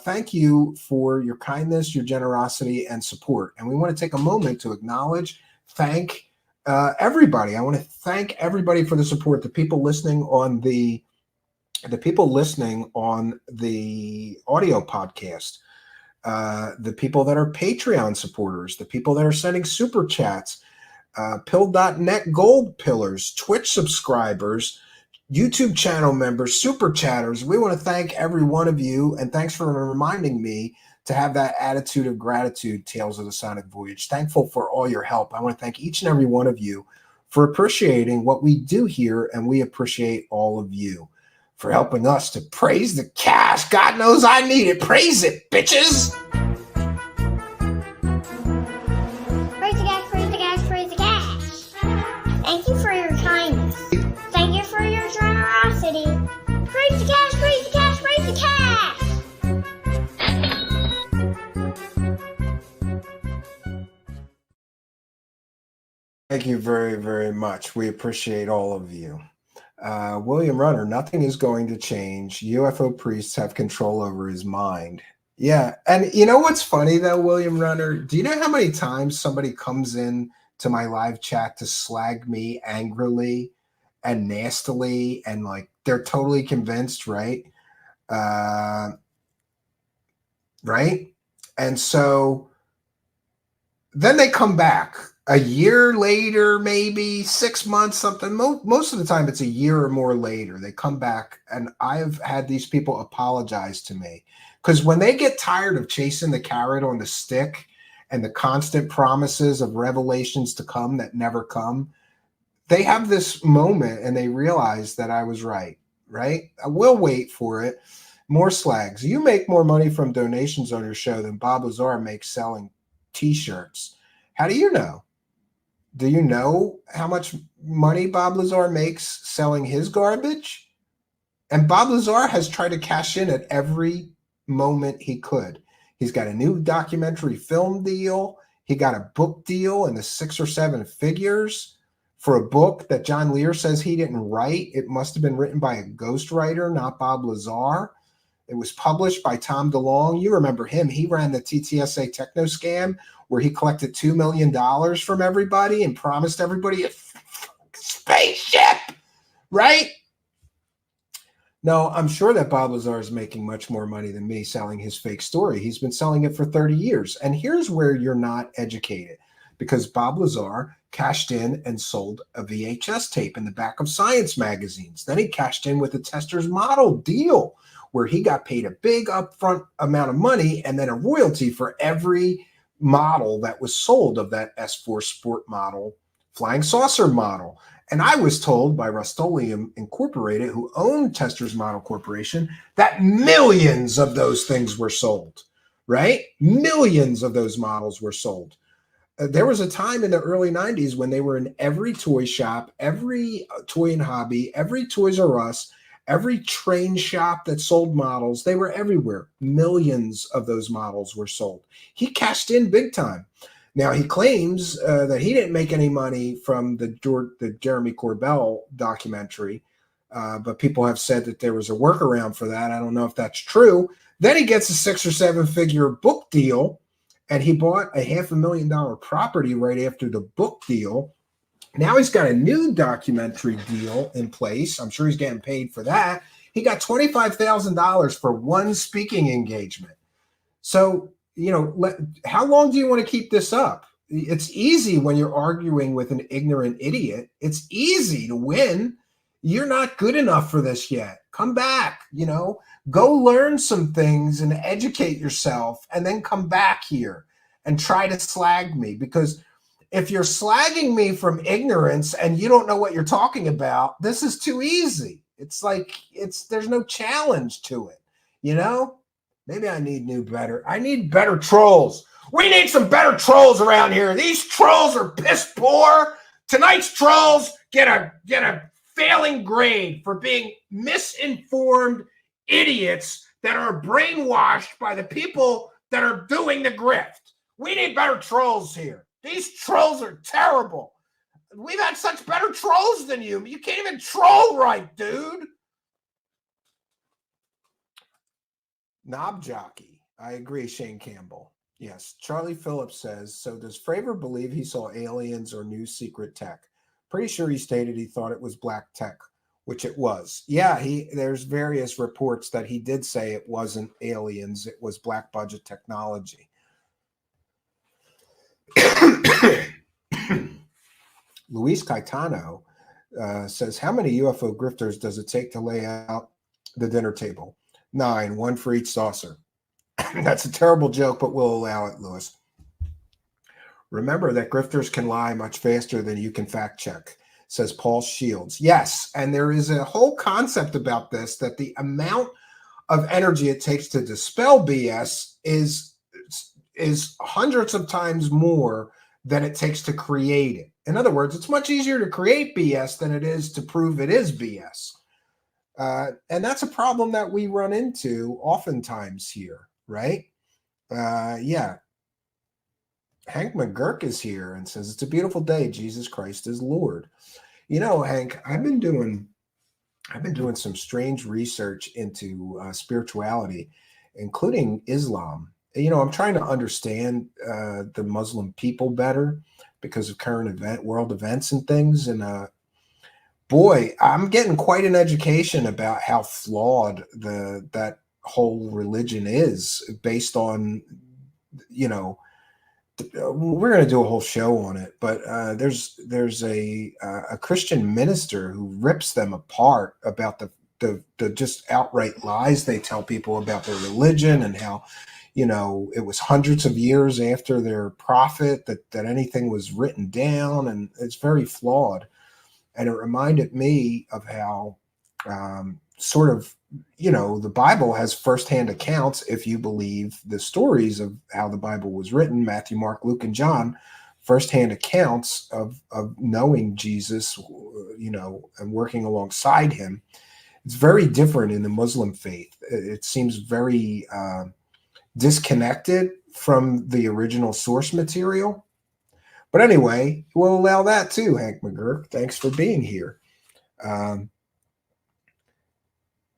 thank you for your kindness, your generosity, and support. And we want to take a moment to acknowledge, thank everybody. I want to thank everybody for the support. The people listening on the audio podcast, the people that are Patreon supporters, the people that are sending super chats, Pill.net Gold Pillars, Twitch subscribers, YouTube channel members, super chatters. We want to thank every one of you, and thanks for reminding me to have that attitude of gratitude, Tales of the Sonic Voyage. Thankful for all your help. I want to thank each and every one of you for appreciating what we do here, and we appreciate all of you for helping us to praise the cash. God knows I need it. Praise it, bitches. Praise the cash, praise the cash, praise the cash. Thank you for your kindness. Thank you for your generosity. Praise the cash, praise the cash, praise the cash. Thank you very, very much. We appreciate all of you. William Runner, nothing is going to change. UFO priests have control over his mind. Yeah. And you know what's funny though, William Runner? Do you know how many times somebody comes in to my live chat to slag me angrily and nastily and like they're totally convinced, right? Right? And so then they come back a year later, maybe 6 months, something. Most of the time, it's a year or more later. They come back, and I've had these people apologize to me because when they get tired of chasing the carrot on the stick and the constant promises of revelations to come that never come, they have this moment and they realize that I was right, right? I will wait for it. More slags. You make more money from donations on your show than Bob Lazar makes selling T-shirts. How do you know? Do you know how much money Bob Lazar makes selling his garbage? And Bob Lazar has tried to cash in at every moment he could. He's got a new documentary film deal. He got a book deal in the 6 or 7 figures for a book that John Lear says he didn't write. It must have been written by a ghostwriter, not Bob Lazar. It was published by Tom DeLonge. You remember him. He ran the TTSA techno scam where he collected $2 million from everybody and promised everybody spaceship, right? No, I'm sure that Bob Lazar is making much more money than me selling his fake story. He's been selling it for 30 years. And here's where you're not educated, because Bob Lazar cashed in and sold a VHS tape in the back of science magazines. Then he cashed in with a tester's model deal where he got paid a big upfront amount of money and then a royalty for every model that was sold of that S4 Sport model, flying saucer model. And I was told by Rust-Oleum Incorporated, who owned Tester's Model Corporation, that millions of those things were sold, right? Millions of those models were sold. There was a time in the early 90s when they were in every toy shop, every toy and hobby, every Toys R Us, every train shop that sold models. They were everywhere. Millions of those models were sold. He cashed in big time. Now, he claims that he didn't make any money from the Jeremy Corbell documentary, but people have said that there was a workaround for that. I don't know if that's true. Then he gets a 6 or 7 figure book deal, and he bought a $500,000 property right after the book deal. Now he's got a new documentary deal in place. I'm sure he's getting paid for that. He got $25,000 for one speaking engagement. So, you know, how long do you want to keep this up? It's easy when you're arguing with an ignorant idiot. It's easy to win. You're not good enough for this yet. Come back, you know, go learn some things and educate yourself, and then come back here and try to slag me. Because if you're slagging me from ignorance and you don't know what you're talking about, this is too easy. It's like, there's no challenge to it, you know? Maybe I need better trolls. We need some better trolls around here. These trolls are piss poor. Tonight's trolls get a failing grade for being misinformed idiots that are brainwashed by the people that are doing the grift. We need better trolls here. These trolls are terrible. We've had such better trolls than you. You can't even troll right, dude. Knob jockey. I agree, Shane Campbell. Yes. Charlie Phillips says, so does Fravor believe he saw aliens or new secret tech? Pretty sure he stated he thought it was black tech, which it was. Yeah, there's various reports that he did say it wasn't aliens, it was black budget technology. Luis Caetano says, how many UFO grifters does it take to lay out the dinner table? 9, 1 for each saucer. That's a terrible joke, but we'll allow it, Lewis. Remember that grifters can lie much faster than you can fact check, says Paul Shields. Yes, and there is a whole concept about this, that the amount of energy it takes to dispel BS is hundreds of times more than it takes to create it. In other words, it's much easier to create BS than it is to prove it is BS. And that's a problem that we run into oftentimes here, right? Yeah. Hank McGurk is here and says, it's a beautiful day. Jesus Christ is Lord. You know, Hank, I've been doing some strange research into spirituality, including Islam. You know, I'm trying to understand the Muslim people better because of current world events and things. And boy, I'm getting quite an education about how flawed that whole religion is based on, you know, we're going to do a whole show on it, but there's a Christian minister who rips them apart about the just outright lies they tell people about their religion, and how, you know, it was hundreds of years after their prophet that anything was written down, and it's very flawed. And it reminded me of how sort of, you know, the Bible has firsthand accounts, if you believe the stories of how the Bible was written, Matthew, Mark, Luke, and John, firsthand accounts of knowing Jesus, you know, and working alongside him. It's very different in the Muslim faith. It seems very disconnected from the original source material. But anyway, we'll allow that too, Hank McGurk. Thanks for being here.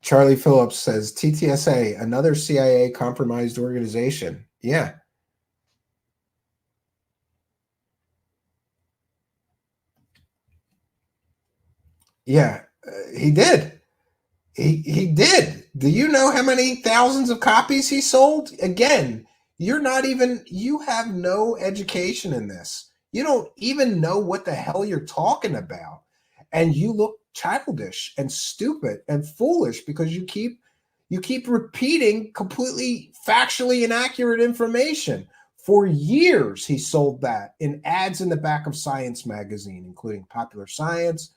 Charlie Phillips says, TTSA, another CIA compromised organization. Yeah. Yeah, he did. He did. Do you know how many thousands of copies he sold? Again, you have no education in this. You don't even know what the hell you're talking about. And you look childish and stupid and foolish because you keep repeating completely factually inaccurate information. For years, he sold that in ads in the back of Science magazine, including Popular Science.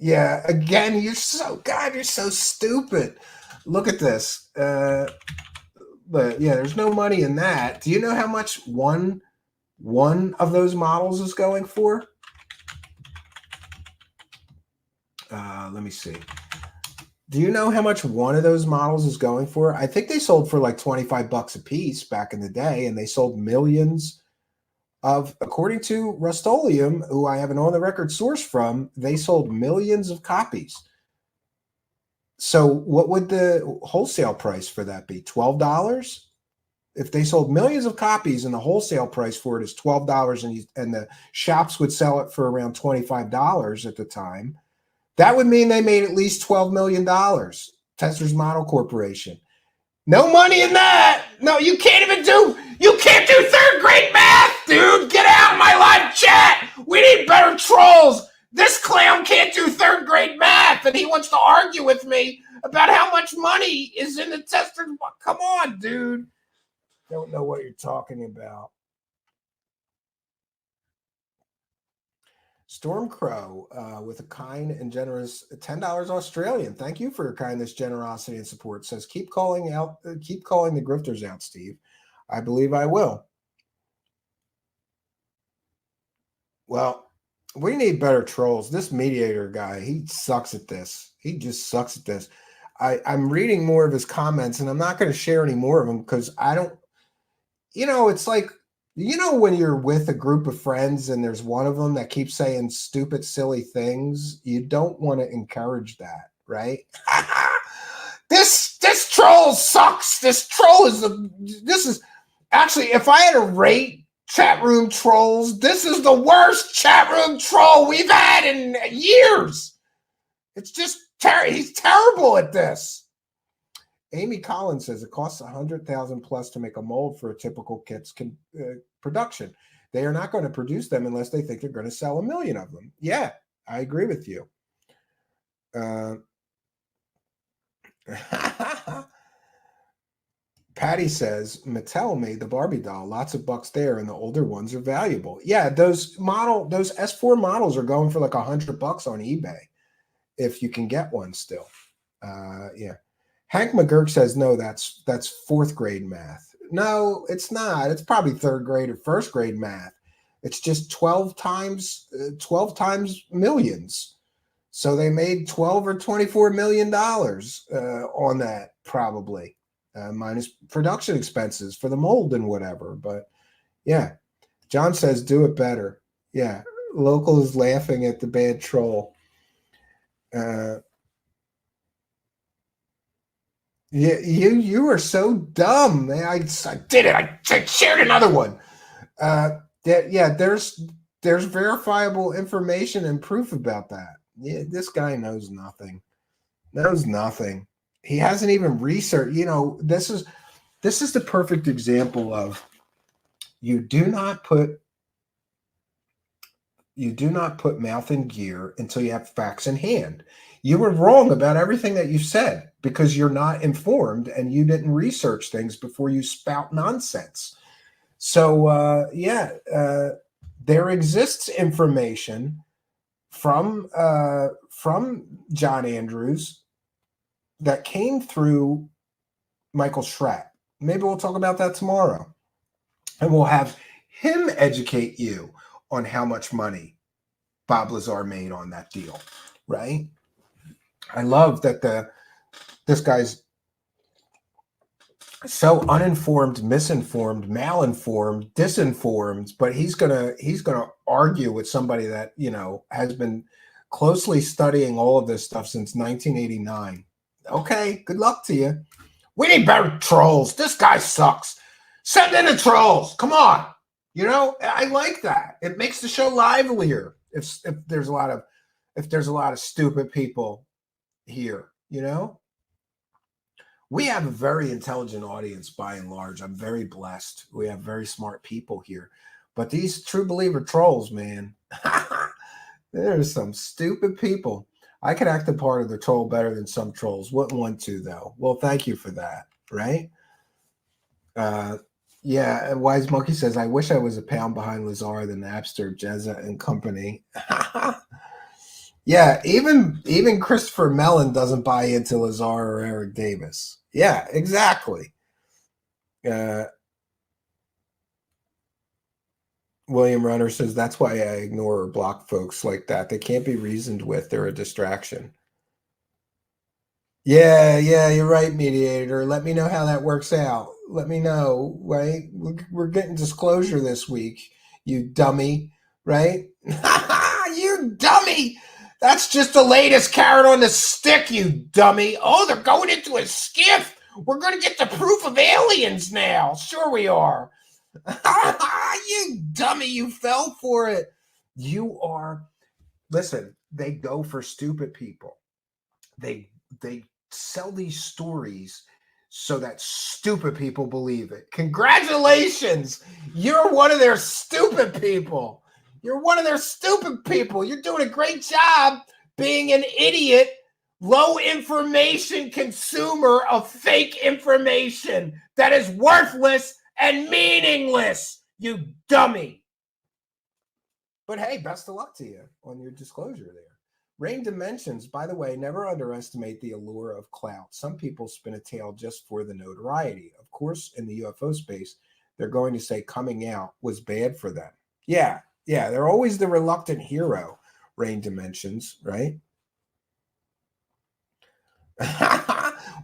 Yeah, again, you're so stupid. Look at this. But yeah, there's no money in that. Do you know how much one of those models is going for? Let me see. Do you know how much one of those models is going for? I think they sold for like $25 a piece back in the day, and they sold millions of, according to Rust-Oleum, who I have an on-the-record source from, they sold millions of copies. So what would the wholesale price for that be? $12? If they sold millions of copies and the wholesale price for it is $12 and the shops would sell it for around $25 at the time, that would mean they made at least $12 million. Testor's Model Corporation. No money in that. No, you can't do third grade math, dude. Get out of my live chat. We need better trolls. This clown can't do third grade math, and he wants to argue with me about how much money is in the Testor. Come on, dude. Don't know what you're talking about. Storm Crow with a kind and generous $10 Australian. Thank you for your kindness, generosity, and support. Says keep calling the grifters out, Steve. I believe I will. Well, we need better trolls. This mediator guy, he sucks at this. He just sucks at this. I'm reading more of his comments, and I'm not going to share any more of them because I don't. It's like. When you're with a group of friends and there's one of them that keeps saying stupid, silly things, you don't want to encourage that, right? This troll sucks. This is actually, if I had to rate chat room trolls, this is the worst chat room troll we've had in years. It's just he's terrible at this. Amy Collins says it costs $100,000 plus to make a mold for a typical kit's production. They are not going to produce them unless they think they're going to sell 1 million of them. Yeah, I agree with you. Patty says Mattel made the Barbie doll. Lots of bucks there, and the older ones are valuable. Yeah, those S4 models are going for like $100 on eBay if you can get one still. Yeah. Hank McGurk says, no, that's fourth grade math. No, it's not. It's probably third grade or first grade math. It's just 12 times millions. So they made $12 or $24 million on that probably, minus production expenses for the mold and whatever. But yeah, John says, do it better. Yeah, Local is laughing at the bad troll. Yeah, you are so dumb. I did it. I shared another one. There's verifiable information and proof about that. Yeah, this guy knows nothing. He hasn't even researched. This is the perfect example of you do not put mouth in gear until you have facts in hand. You were wrong about everything that you said because you're not informed and you didn't research things before you spout nonsense. So, there exists information from John Andrews that came through Michael Schratt. Maybe we'll talk about that tomorrow. And we'll have him educate you on how much money Bob Lazar made on that deal, right? I love that this guy's so uninformed, misinformed, malinformed, disinformed, but he's gonna argue with somebody that has been closely studying all of this stuff since 1989. Okay, good luck to you. We need better trolls. This guy sucks. Send in the trolls. Come on. I like that. It makes the show livelier. if there's a lot of stupid people here, you know? We have a very intelligent audience by and large. I'm very blessed. We have very smart people here. But these true believer trolls, man, there's some stupid people. I could act a part of the troll better than some trolls. Wouldn't want to, though. Well, thank you for that, right? Yeah, Wise Monkey says, I wish I was a pound behind Lazar than Napster, Jezza, and company. Yeah, even Christopher Mellon doesn't buy into Lazar or Eric Davis. Yeah, exactly. William Runner says, that's why I ignore or block folks like that. They can't be reasoned with. They're a distraction. Yeah, you're right, mediator. Let me know how that works out. Let me know, right? We're getting disclosure this week, you dummy, right? You dummy! That's just the latest carrot on the stick, you dummy. Oh, they're going into a skiff. We're going to get the proof of aliens now. Sure we are. You dummy, you fell for it. You are, listen, they go for stupid people. They sell these stories so that stupid people believe it. Congratulations. You're one of their stupid people. You're one of their stupid people. You're doing a great job being an idiot, low information consumer of fake information that is worthless and meaningless, you dummy. But hey, best of luck to you on your disclosure there. Rain Dimensions, by the way, never underestimate the allure of clout. Some people spin a tale just for the notoriety. Of course, in the UFO space, they're going to say coming out was bad for them. Yeah, they're always the reluctant hero, Rain Dimensions, right?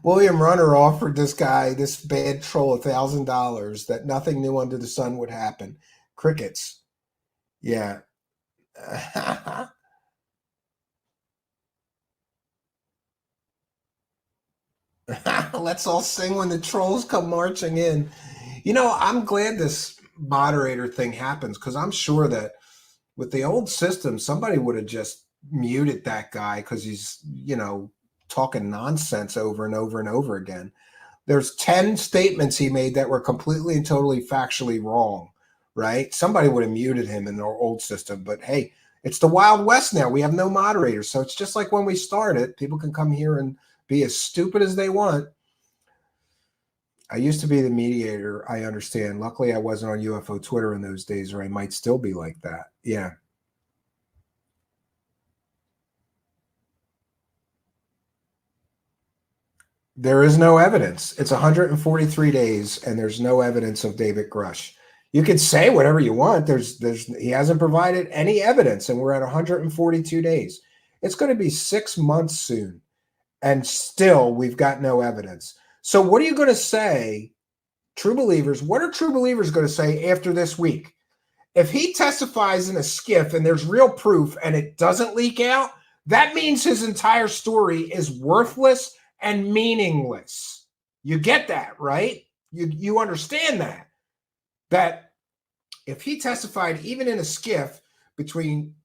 William Runner offered this bad troll $1,000 that nothing new under the sun would happen. Crickets. Yeah. Let's all sing when the trolls come marching in. You know, I'm glad this moderator thing happens because I'm sure that with the old system, somebody would have just muted that guy because he's, talking nonsense over and over and over again. There's 10 statements he made that were completely and totally factually wrong, right? Somebody would have muted him in our old system. But hey, it's the Wild West now. We have no moderators. So it's just like when we started. People can come here and be as stupid as they want. I used to be the mediator. I understand. Luckily, I wasn't on UFO Twitter in those days, or I might still be like that. Yeah. There is no evidence. It's 143 days, and there's no evidence of David Grush. You can say whatever you want. He hasn't provided any evidence, and we're at 142 days. It's going to be 6 months soon, and still we've got no evidence. So what are you going to say, true believers? What are true believers going to say after this week? If he testifies in a skiff and there's real proof and it doesn't leak out, that means his entire story is worthless and meaningless. You get that, right? You understand that. That if he testified even in a skiff between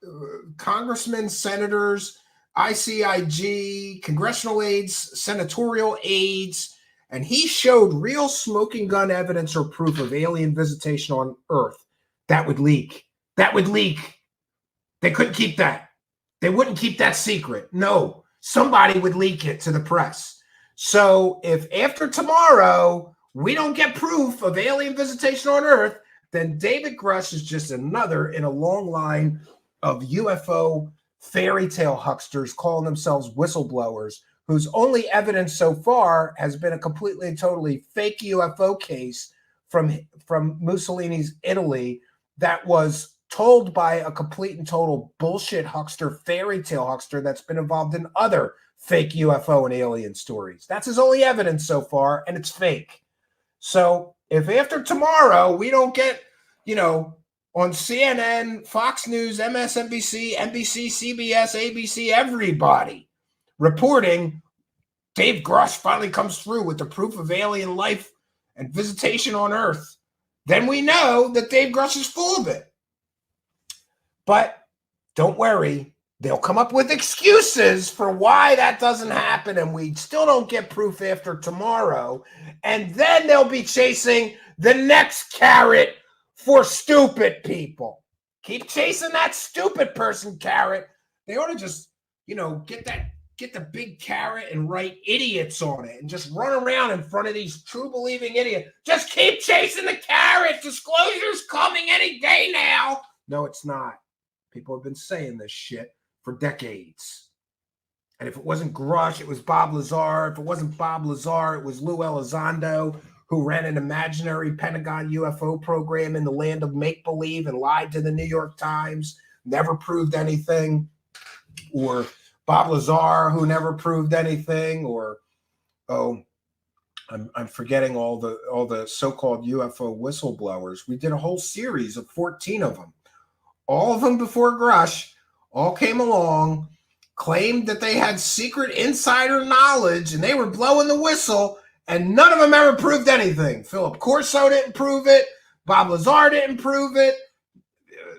congressmen, senators, ICIG, congressional aides, senatorial aides, and he showed real smoking gun evidence or proof of alien visitation on Earth, that would leak. That would leak. They couldn't keep that. They wouldn't keep that secret. No, somebody would leak it to the press. So if after tomorrow we don't get proof of alien visitation on Earth, then David Grush is just another in a long line of UFO fairy tale hucksters calling themselves whistleblowers, whose only evidence so far has been a completely and totally fake UFO case from Mussolini's Italy that was told by a complete and total bullshit huckster, fairy tale huckster that's been involved in other fake UFO and alien stories. That's his only evidence so far, and it's fake. So if after tomorrow we don't get, on CNN, Fox News, MSNBC, NBC, CBS, ABC, everybody reporting Dave Grush finally comes through with the proof of alien life and visitation on Earth, then we know that Dave Grush is full of it. But don't worry. They'll come up with excuses for why that doesn't happen, and we still don't get proof after tomorrow. And then they'll be chasing the next carrot for stupid people. Keep chasing that stupid person carrot. They ought to just, get the big carrot and write idiots on it and just run around in front of these true believing idiots. Just keep chasing the carrot. Disclosure's coming any day now. No, it's not. People have been saying this shit for decades. And if it wasn't Grush, it was Bob Lazar. If it wasn't Bob Lazar, it was Lou Elizondo, who ran an imaginary Pentagon UFO program in the land of make-believe and lied to the New York Times, never proved anything. Or Bob Lazar, who never proved anything. Or, I'm forgetting all the so-called UFO whistleblowers. We did a whole series of 14 of them. All of them before Grush all came along, claimed that they had secret insider knowledge and they were blowing the whistle, and none of them ever proved anything. Philip Corso didn't prove it. Bob Lazar didn't prove it.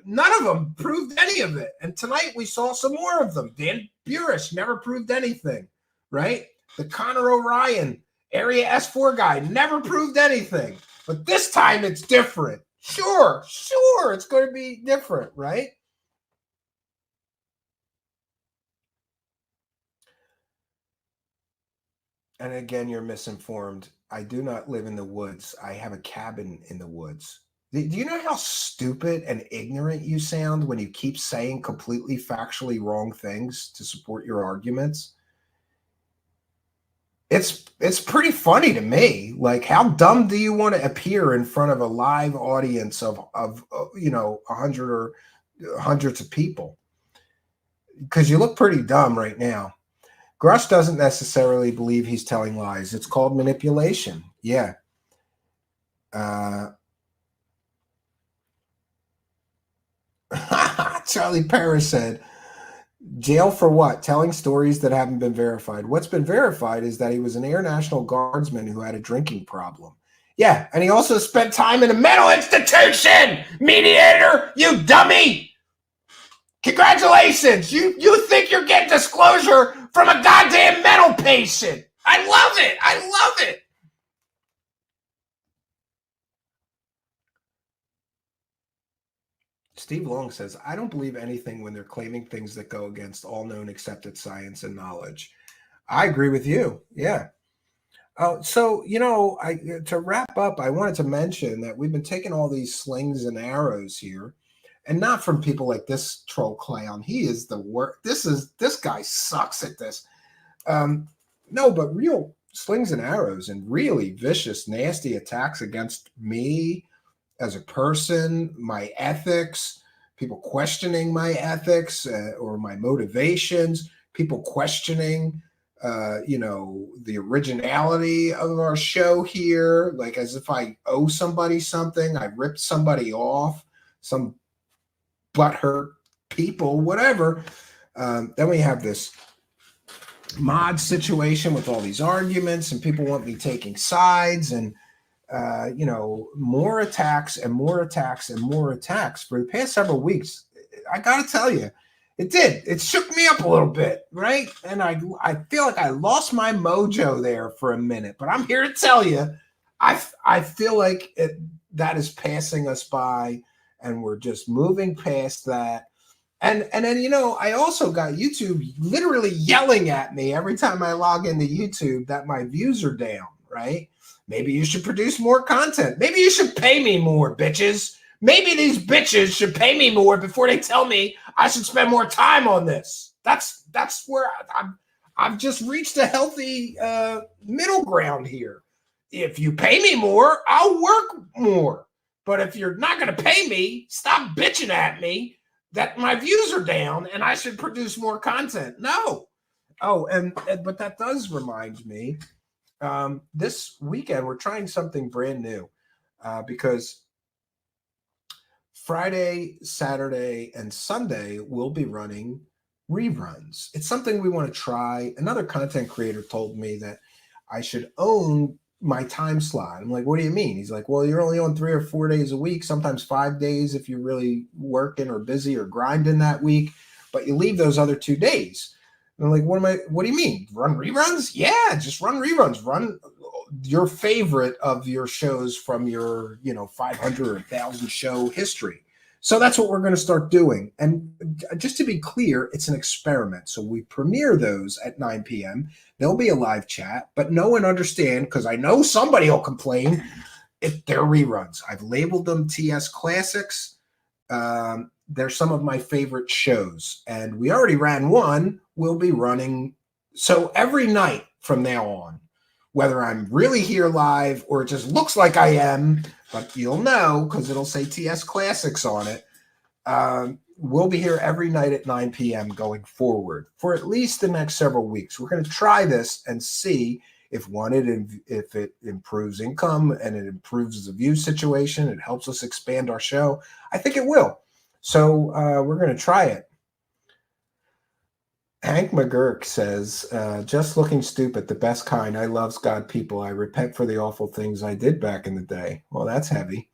None of them proved any of it. And tonight we saw some more of them. Dan Burish never proved anything, right? The Connor O'Ryan Area S4 guy never proved anything. But this time it's different. Sure, it's going to be different, right? And again, you're misinformed. I do not live in the woods. I have a cabin in the woods. Do you know how stupid and ignorant you sound when you keep saying completely factually wrong things to support your arguments? It's pretty funny to me. Like, how dumb do you want to appear in front of a live audience of 100 or hundreds of people? Because you look pretty dumb right now. Grush doesn't necessarily believe he's telling lies. It's called manipulation. Yeah. Charlie Paris said, jail for what? Telling stories that haven't been verified. What's been verified is that he was an Air National Guardsman who had a drinking problem. Yeah, and he also spent time in a mental institution! Mediator, you dummy! Congratulations! You think you're getting disclosure from a goddamn mental patient! I love it! I love it! Steve Long says, I don't believe anything when they're claiming things that go against all known accepted science and knowledge. I agree with you. Yeah. So, to wrap up, I wanted to mention that we've been taking all these slings and arrows here, and not from people like this troll clown. He is the worst. This guy sucks at this. No, but real slings and arrows and really vicious, nasty attacks against me as a person, my ethics, people questioning my ethics or my motivations, people questioning, the originality of our show here, like as if I owe somebody something, I ripped somebody off, some butthurt people, whatever. Then we have this mod situation with all these arguments and people want me taking sides and more attacks and more attacks and more attacks for the past several weeks. I gotta tell you, it shook me up a little bit, right? And I feel like I lost my mojo there for a minute, but I'm here to tell you, I feel like that is passing us by and we're just moving past that. And then, I also got YouTube literally yelling at me every time I log into YouTube that my views are down, right? Maybe you should produce more content. Maybe you should pay me more, bitches. Maybe these bitches should pay me more before they tell me I should spend more time on this. That's where I've just reached a healthy middle ground here. If you pay me more, I'll work more. But if you're not going to pay me, stop bitching at me that my views are down and I should produce more content. No. Oh, but that does remind me. This weekend, we're trying something brand new because Friday, Saturday, and Sunday, we'll be running reruns. It's something we want to try. Another content creator told me that I should own my time slot. I'm like, what do you mean? He's like, well, you're only on 3 or 4 days a week, sometimes 5 days if you're really working or busy or grinding that week, but you leave those other 2 days. And I'm like, what do you mean? Run reruns? Yeah, just run reruns. Run your favorite of your shows from your, 500 or 1,000 show history. So that's what we're going to start doing. And just to be clear, it's an experiment. So we premiere those at 9 p.m. There'll be a live chat, but no one understand, because I know somebody will complain if they're reruns. I've labeled them TS Classics. They're some of my favorite shows. And we already ran one. We'll be running. So every night from now on, whether I'm really here live or it just looks like I am, but you'll know because it'll say TS Classics on it. We'll be here every night at 9 p.m. going forward for at least the next several weeks. We're going to try this and see if if it improves income and it improves the view situation, it helps us expand our show. I think it will. So we're going to try it. Hank McGurk says, just looking stupid, the best kind. I loves God people. I repent for the awful things I did back in the day. Well, that's heavy.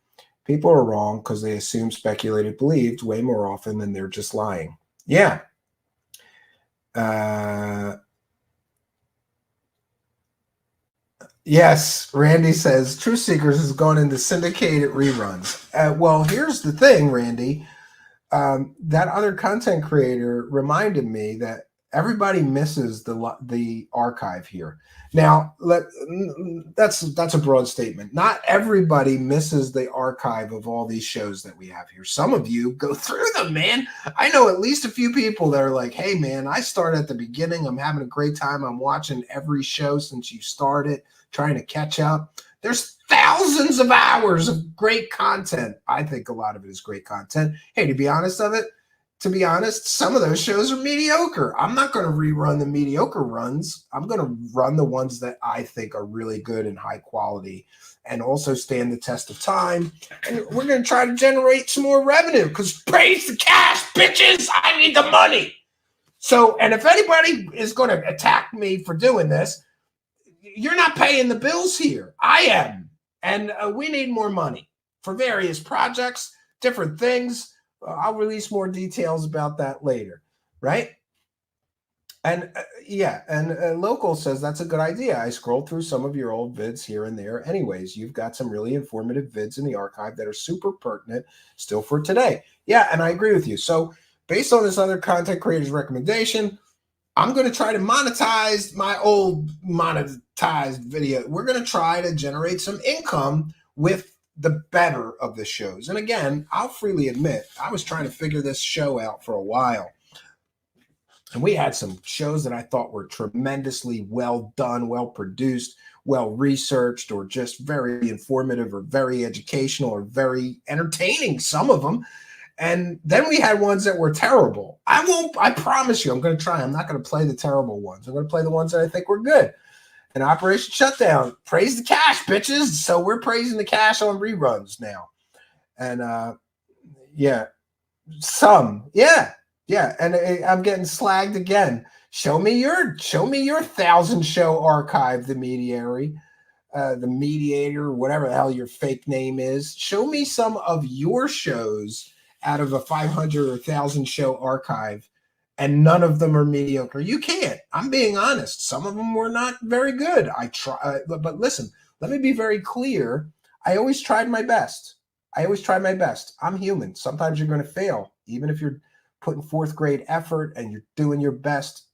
People are wrong because they assume, speculated, believed way more often than they're just lying. Yeah. Yes, Randy says, Truth Seekers has gone into syndicated reruns. Well, here's the thing, Randy. That other content creator reminded me that everybody misses the archive here. Now, that's a broad statement. Not everybody misses the archive of all these shows that we have here. Some of you go through them, man. I know at least a few people that are like, hey, man, I started at the beginning. I'm having a great time. I'm watching every show since you started, trying to catch up. There's thousands of hours of great content. I think a lot of it is great content. Hey, to be honest, some of those shows are mediocre. I'm not going to rerun the mediocre runs. I'm going to run the ones that I think are really good and high quality and also stand the test of time. And we're going to try to generate some more revenue because praise the cash, bitches. I need the money. So, and if anybody is going to attack me for doing this, you're not paying the bills here. I am. And we need more money for various projects, different things. I'll release more details about that later, right? And Local says that's a good idea. I scrolled through some of your old vids here and there. Anyways, you've got some really informative vids in the archive that are super pertinent still for today. Yeah, and I agree with you. So based on this other content creator's recommendation, I'm going to try to monetize my old monetized video. We're going to try to generate some income with the better of the shows. And again, I'll freely admit, I was trying to figure this show out for a while. And we had some shows that I thought were tremendously well done, well produced, well researched, or just very informative or very educational or very entertaining, some of them. And then we had ones that were terrible. I promise you, I'm going to try. I'm not going to play the terrible ones. I'm going to play the ones that I think were good. And Operation Shutdown, praise the cash, bitches. So we're praising the cash on reruns now. And yeah. And I'm getting slagged again. Show me your 1,000 show archive, the mediator, whatever the hell your fake name is. Show me some of your shows out of a 500 or 1,000 show archive, and none of them are mediocre. You can't. I'm being honest. Some of them were not very good. I try, but listen, let me be very clear. I always tried my best. I'm human. Sometimes you're going to fail. Even if you're putting fourth grade effort and you're doing your best,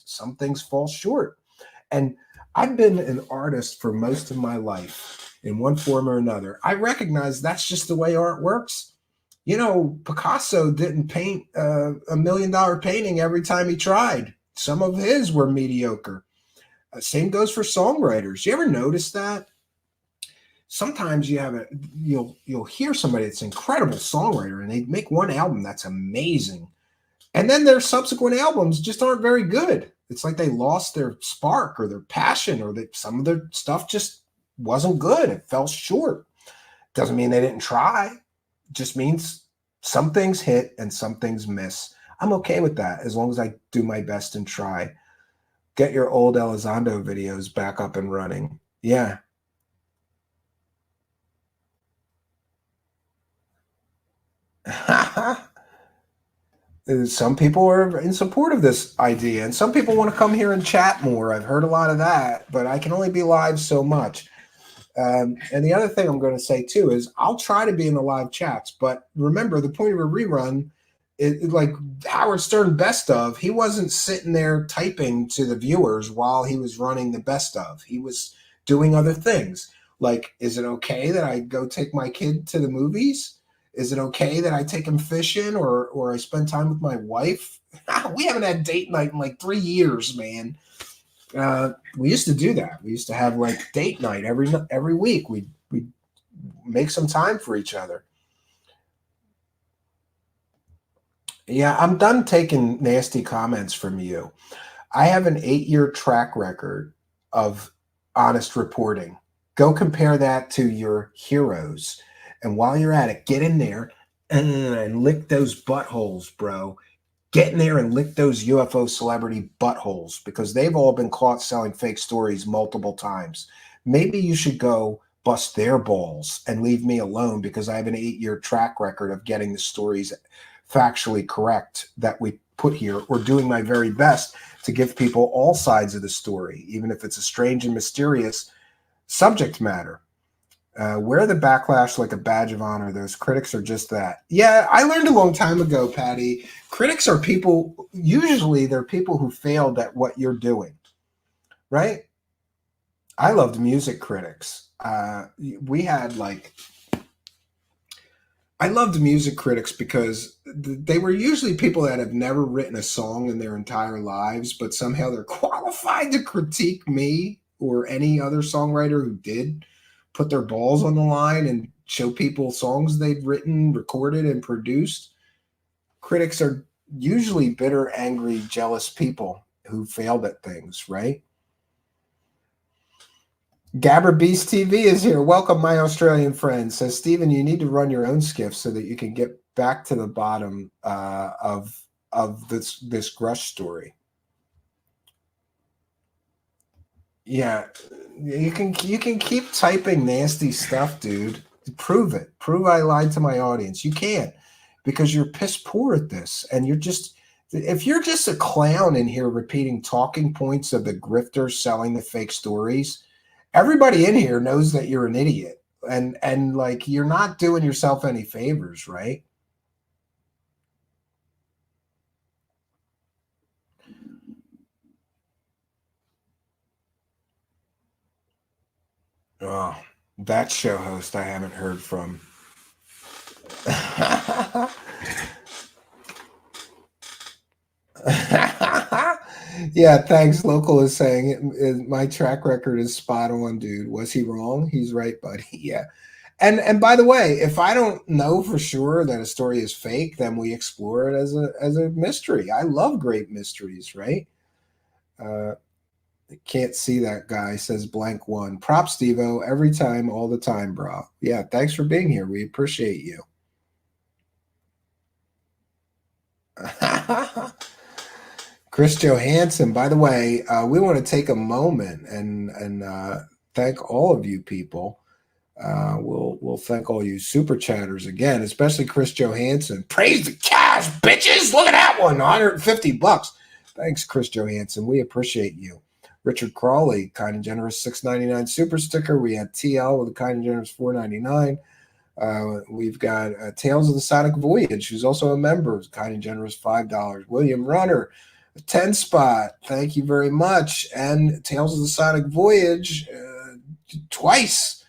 some things fall short. And I've been an artist for most of my life in one form or another. I recognize that's just the way art works. Picasso didn't paint a $1 million painting every time he tried. Some of his were mediocre. Same goes for songwriters. You ever notice that? Sometimes you'll hear somebody that's an incredible songwriter and they make one album that's amazing. And then their subsequent albums just aren't very good. It's like they lost their spark or their passion, or that some of their stuff just wasn't good. It fell short. Doesn't mean they didn't try. Just means some things hit and some things miss. I'm okay with that as long as I do my best and try. Get your old Elizondo videos back up and running. Yeah. Some people are in support of this idea, and some people want to come here and chat more. I've heard a lot of that, but I can only be live so much. And the other thing I'm going to say too is I'll try to be in the live chats, but remember the point of a rerun is like Howard Stern best of. He wasn't sitting there typing to the viewers while he was running the best of. He was doing other things. Like, is it okay that I go take my kid to the movies? Is it okay that I take him fishing or I spend time with my wife? We haven't had date night in like 3 years, man. We used to do that. We used to have like date night every week. We'd make some time for each other. Yeah, I'm done taking nasty comments from you. I have an 8-year track record of honest reporting. Go compare that to your heroes. And while you're at it, get in there and lick those buttholes, bro. Get in there and lick those UFO celebrity buttholes because they've all been caught selling fake stories multiple times. Maybe you should go bust their balls and leave me alone because I have an 8-year track record of getting the stories factually correct that we put here or doing my very best to give people all sides of the story, even if it's a strange and mysterious subject matter. Wear the backlash like a badge of honor. Those critics are just that. Yeah, I learned a long time ago, Patty. Critics are people, usually they're people who failed at what you're doing, right? I loved music critics. I loved music critics because they were usually people that have never written a song in their entire lives, but somehow they're qualified to critique me or any other songwriter who did put their balls on the line and show people songs they've written, recorded, and produced. Critics are usually bitter, angry, jealous people who failed at things, right? Gabber Beast TV is here. Welcome, my Australian friend. Says, Stephen, you need to run your own skiff so that you can get back to the bottom of this Grush story. Yeah, you can keep typing nasty stuff, dude. Prove it. Prove I lied to my audience. You can't because you're piss poor at this, and if you're just a clown in here repeating talking points of the grifters selling the fake stories. Everybody in here knows that you're an idiot and like you're not doing yourself any favors, right? Oh, that show host I haven't heard from. Yeah, thanks. Local is saying my track record is spot on, dude. Was he wrong? He's right, buddy. Yeah. And by the way, if I don't know for sure that a story is fake, then we explore it as a mystery. I love great mysteries, right? Can't see that guy, says blank one. Props, Stevo, every time, all the time, bro. Yeah, thanks for being here. We appreciate you. Chris Johansson, by the way, we want to take a moment and thank all of you people. We'll thank all you super chatters again, especially Chris Johansson. Praise the cash, bitches! Look at that one, $150. Thanks, Chris Johansson. We appreciate you. Richard Crawley, kind and generous $6.99 super sticker. We had TL with a kind and generous $4.99. We've got Tales of the Sonic Voyage, who's also a member, kind and generous $5. William Runner, a 10 spot. Thank you very much. And Tales of the Sonic Voyage twice.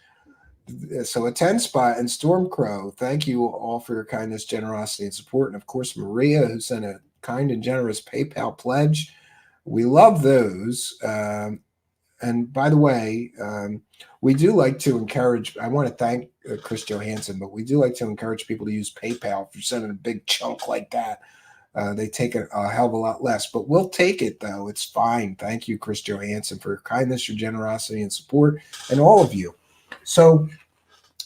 So a 10 spot. And Stormcrow, thank you all for your kindness, generosity, and support. And of course, Maria, who sent a kind and generous PayPal pledge. We love those. And by the way, we do like to encourage, I want to thank Chris Johansson, but we do like to encourage people to use PayPal. If you're sending a big chunk like that, they take a hell of a lot less, but we'll take it though. It's fine. Thank you, Chris Johansson, for your kindness, your generosity, and support, and all of you. So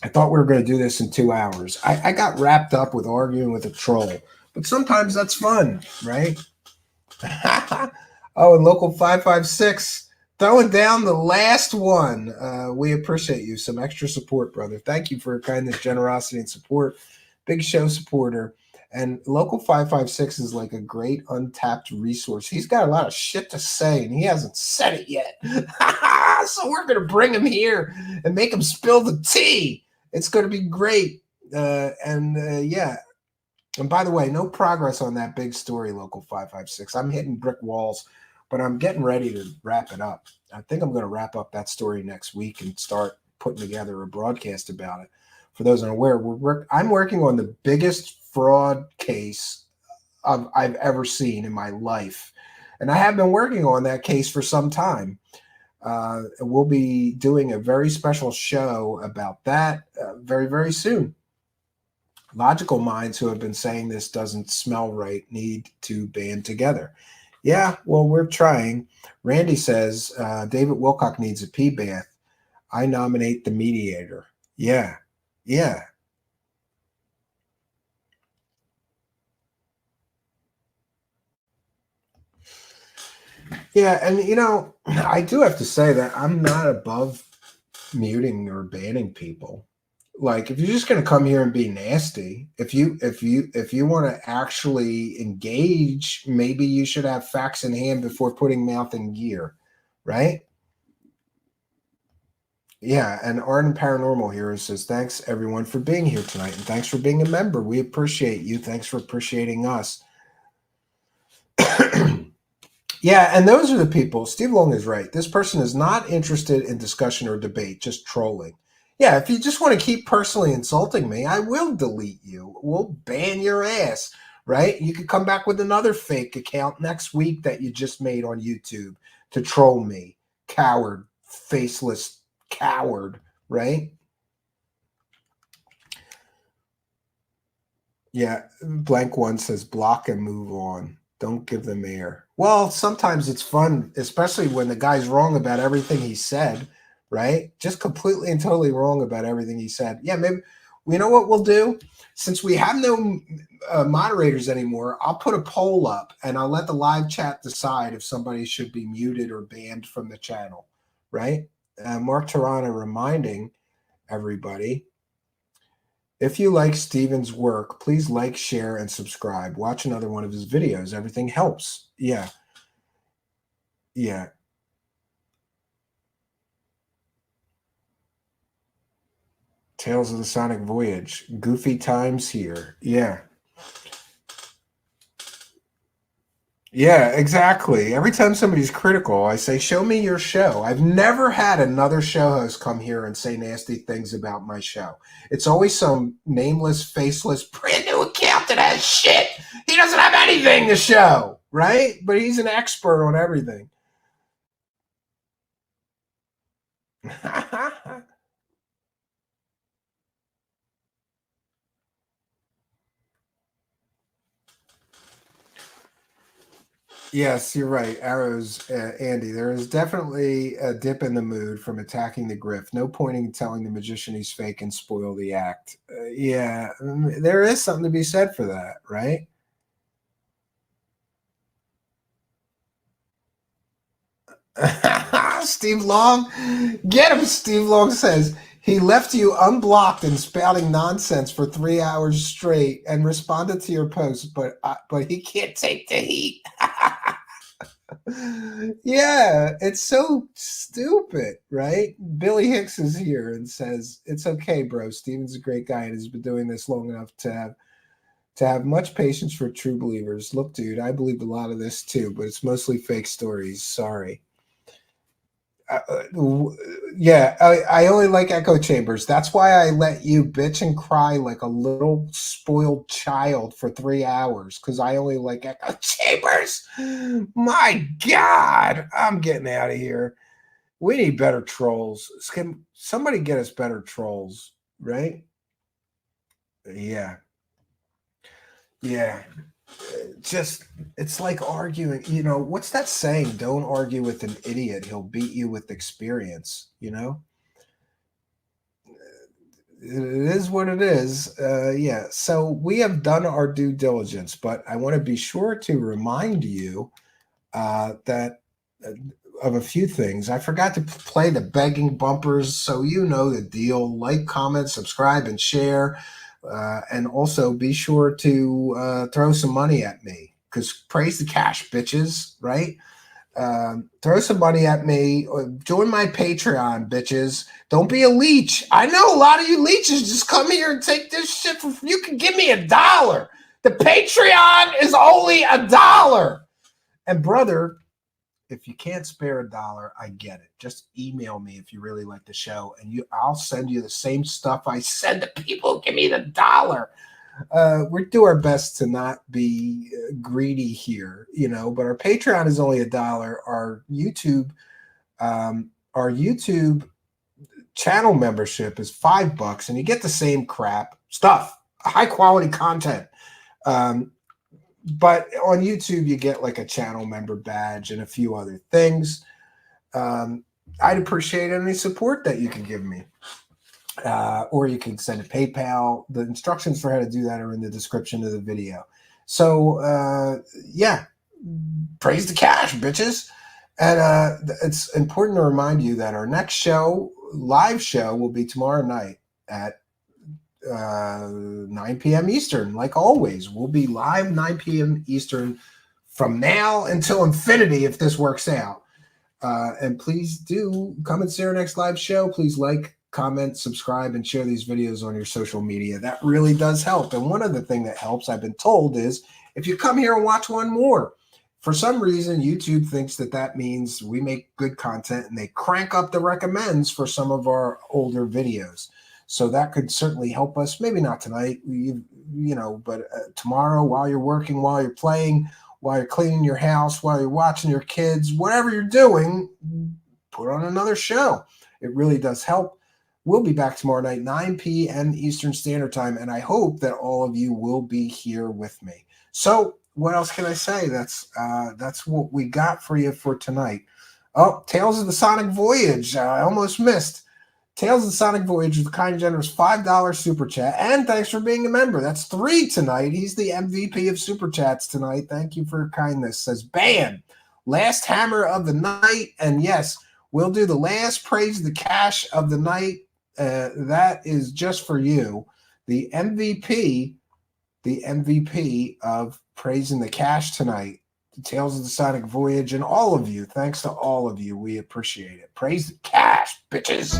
I thought we were going to do this in 2 hours. I got wrapped up with arguing with a troll, but sometimes that's fun, right? Oh, and Local 556 throwing down the last one. We appreciate you. Some extra support, brother. Thank you for your kindness, generosity, and support. big show supporter. And Local 556 is like a great untapped resource. He's got a lot of shit to say, and he hasn't said it yet. So we're going to bring him here and make him spill the tea. It's going to be great. Yeah. And by the way, no progress on that big story, Local 556. I'm hitting brick walls, but I'm getting ready to wrap it up. I think I'm going to wrap up that story next week and start putting together a broadcast about it. For those unaware, I'm working on the biggest fraud case I've ever seen in my life. And I have been working on that case for some time. We'll be doing a very special show about that very, very soon. Logical minds who have been saying this doesn't smell right need to band together. Yeah, well, we're trying. Randy says David Wilcock needs a pee bath. I nominate the mediator. Yeah. Yeah. Yeah, and I do have to say that I'm not above muting or banning people. Like, if you're just going to come here and be nasty, if you want to actually engage, maybe you should have facts in hand before putting mouth in gear, right? Yeah, and Arden Paranormal Hero says, thanks everyone for being here tonight, and thanks for being a member. We appreciate you. Thanks for appreciating us. Yeah, and those are the people. Steve Long is right. This person is not interested in discussion or debate, just trolling. Yeah, if you just want to keep personally insulting me, I will delete you. We'll ban your ass, right? You could come back with another fake account next week that you just made on YouTube to troll me. Coward, faceless coward, right? Yeah, blank one says block and move on. Don't give them air. Well, sometimes it's fun, especially when the guy's wrong about everything he said, right? Just completely and totally wrong about everything he said. Yeah, maybe, you know what we'll do? Since we have no moderators anymore, I'll put a poll up and I'll let the live chat decide if somebody should be muted or banned from the channel, right? Mark Tirana reminding everybody, if you like Steven's work, please like, share, and subscribe. Watch another one of his videos. Everything helps. Yeah. Yeah. Tales of the Sonic Voyage. Goofy times here. Yeah. Yeah, exactly. Every time somebody's critical, I say, show me your show. I've never had another show host come here and say nasty things about my show. It's always some nameless, faceless, brand new account that has shit. He doesn't have anything to show, right? But he's an expert on everything. Yes, you're right. Arrows, Andy. There is definitely a dip in the mood from attacking the grift. No pointing and telling the magician he's fake and spoil the act. Yeah, there is something to be said for that, right? Steve Long, get him. Steve Long says he left you unblocked and spouting nonsense for 3 hours straight and responded to your post, but he can't take the heat. Yeah, it's so stupid, right? Billy Hicks is here and says it's okay, bro. Steven's a great guy and has been doing this long enough to have much patience for true believers. Look, dude, I believe a lot of this too, but it's mostly fake stories. Sorry. Yeah, I only like echo chambers. That's why I let you bitch and cry like a little spoiled child for 3 hours, because I only like echo chambers. My God, I'm getting out of here. We need better trolls. Can somebody get us better trolls, right? Yeah. Yeah. Just, it's like arguing, what's that saying? Don't argue with an idiot. He'll beat you with experience, It is what it is. Yeah. So we have done our due diligence, but I want to be sure to remind you that of a few things. I forgot to play the begging bumpers, so you know the deal. Like, comment, subscribe, and share. And also be sure to throw some money at me, because praise the cash, bitches, right? Throw some money at me. Join my Patreon, bitches. Don't be a leech. I know a lot of you leeches just come here and take this shit for free. You can give me $1. The Patreon is only $1. And brother, if you can't spare $1, I get it. Just email me if you really like the show, and I'll send you the same stuff I send to people who give me the $1. We do our best to not be greedy here, but our Patreon is only $1. Our YouTube channel membership is $5, and you get the same crap stuff, high quality content. But on YouTube, you get like a channel member badge and a few other things. I'd appreciate any support that you can give me. Or you can send a PayPal. The instructions for how to do that are in the description of the video. So, yeah, praise the cash, bitches. And it's important to remind you that our next show, live show, will be tomorrow night at 9 p.m. Eastern. Like always, we'll be live 9 p.m. Eastern from now until infinity if this works out. And please do come and see our next live show. Please like, comment, subscribe, and share these videos on your social media. That really does help. And one other thing that helps, I've been told, is if you come here and watch one more. For some reason, YouTube thinks that means we make good content, and they crank up the recommends for some of our older videos. So that could certainly help us. Maybe not tonight, but tomorrow, while you're working, while you're playing, while you're cleaning your house, while you're watching your kids, whatever you're doing, put on another show. It really does help. We'll be back tomorrow night, 9 p.m. Eastern Standard Time, and I hope that all of you will be here with me. So what else can I say? That's what we got for you for tonight. Oh, Tales of the Sonic Voyage. I almost missed. Tales of the Sonic Voyage with the kind and generous $5 super chat. And thanks for being a member. That's 3 tonight. He's the MVP of super chats tonight. Thank you for your kindness. Says, bam, last hammer of the night. And yes, we'll do the last praise the cash of the night. That is just for you. The MVP of praising the cash tonight. The Tales of the Sonic Voyage, and all of you. Thanks to all of you. We appreciate it. Praise the cash, bitches.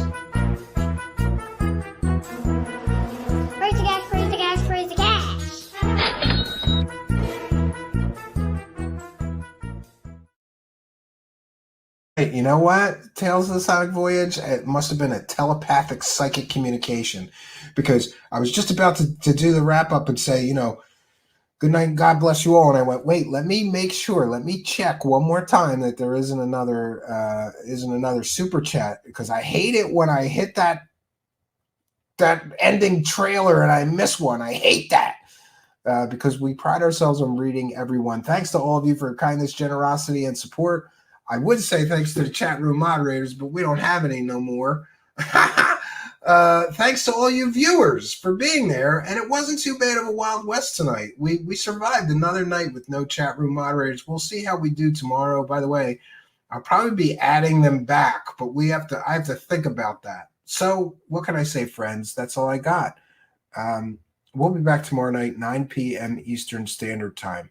Praise the cash, praise the cash, praise the cash. Hey, you know what? Tales of the Sonic Voyage, it must have been a telepathic psychic communication, because I was just about to do the wrap up and say, good night, God bless you all. And I went, wait, let me make sure. Let me check one more time that there isn't another super chat, because I hate it when I hit that ending trailer and I miss one. I hate that because we pride ourselves on reading everyone. Thanks to all of you for your kindness, generosity, and support. I would say thanks to the chat room moderators, but we don't have any no more. Thanks to all you viewers for being there. And it wasn't too bad of a Wild West tonight. We survived another night with no chat room moderators. We'll see how we do tomorrow. By the way, I'll probably be adding them back, but I have to think about that. So what can I say, friends? That's all I got. We'll be back tomorrow night, 9 p.m. Eastern Standard Time.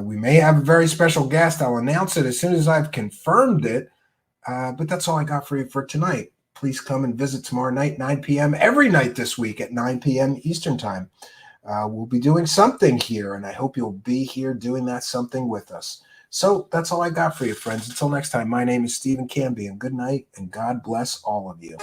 We may have a very special guest. I'll announce it as soon as I've confirmed it. But that's all I got for you for tonight. Please come and visit tomorrow night, 9 p.m. every night this week at 9 p.m. Eastern Time. We'll be doing something here, and I hope you'll be here doing that something with us. So that's all I got for you, friends. Until next time, my name is Stephen Cambion. Good night, and God bless all of you.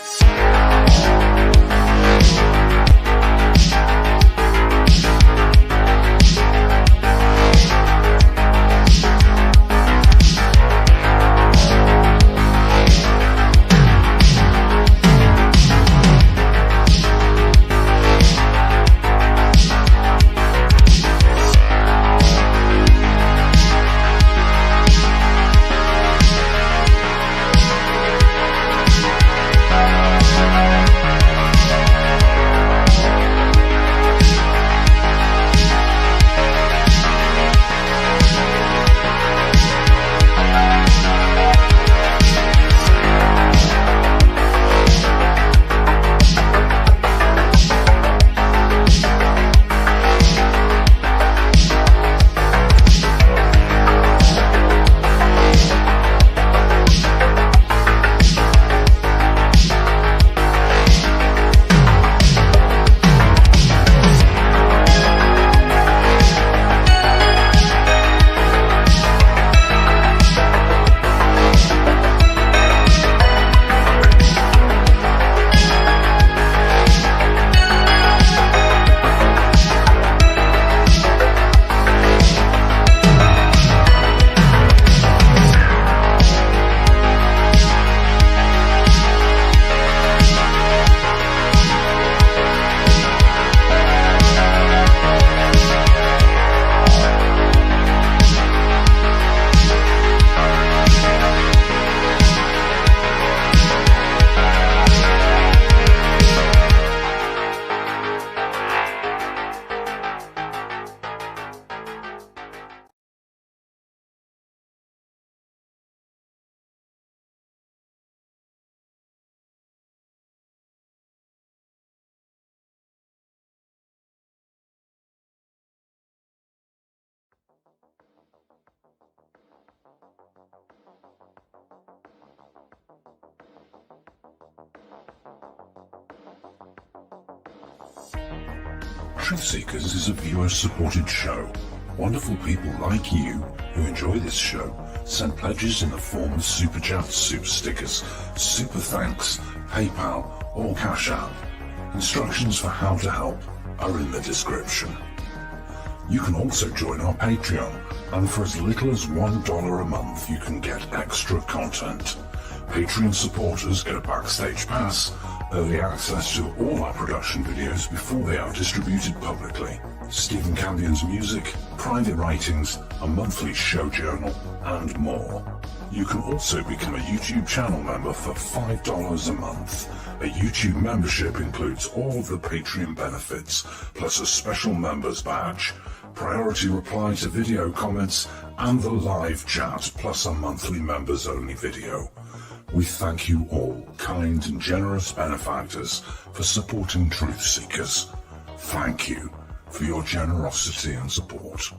Truth Seekers is a viewer-supported show. Wonderful people like you who enjoy this show send pledges in the form of super chats, super stickers, super thanks, PayPal, or Cash App. Instructions for how to help are in the description. You can also join our Patreon, and for as little as $1 a month you can get extra content. Patreon supporters get a backstage pass, early access to all our production videos before they are distributed publicly, Stephen Campion's music, private writings, a monthly show journal, and more. You can also become a YouTube channel member for $5 a month. A YouTube membership includes all of the Patreon benefits, plus a special members badge, priority reply to video comments, and the live chat, plus a monthly members only video. We thank you all, kind and generous benefactors, for supporting Truth Seekers. Thank you for your generosity and support.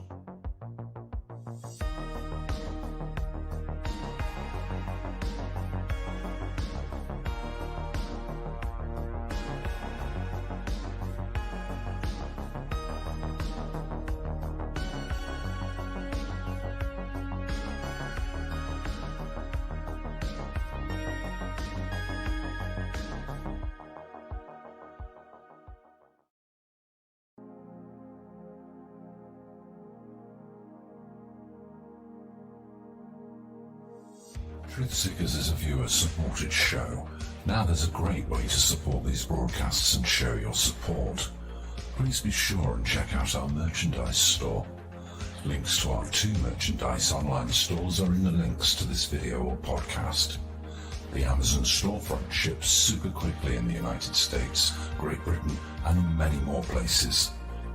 Truth Seekers is a viewer-supported show. Now there's a great way to support these broadcasts and show your support. Please be sure and check out our merchandise store. Links to our 2 merchandise online stores are in the links to this video or podcast. The Amazon storefront ships super quickly in the United States, Great Britain, and many more places.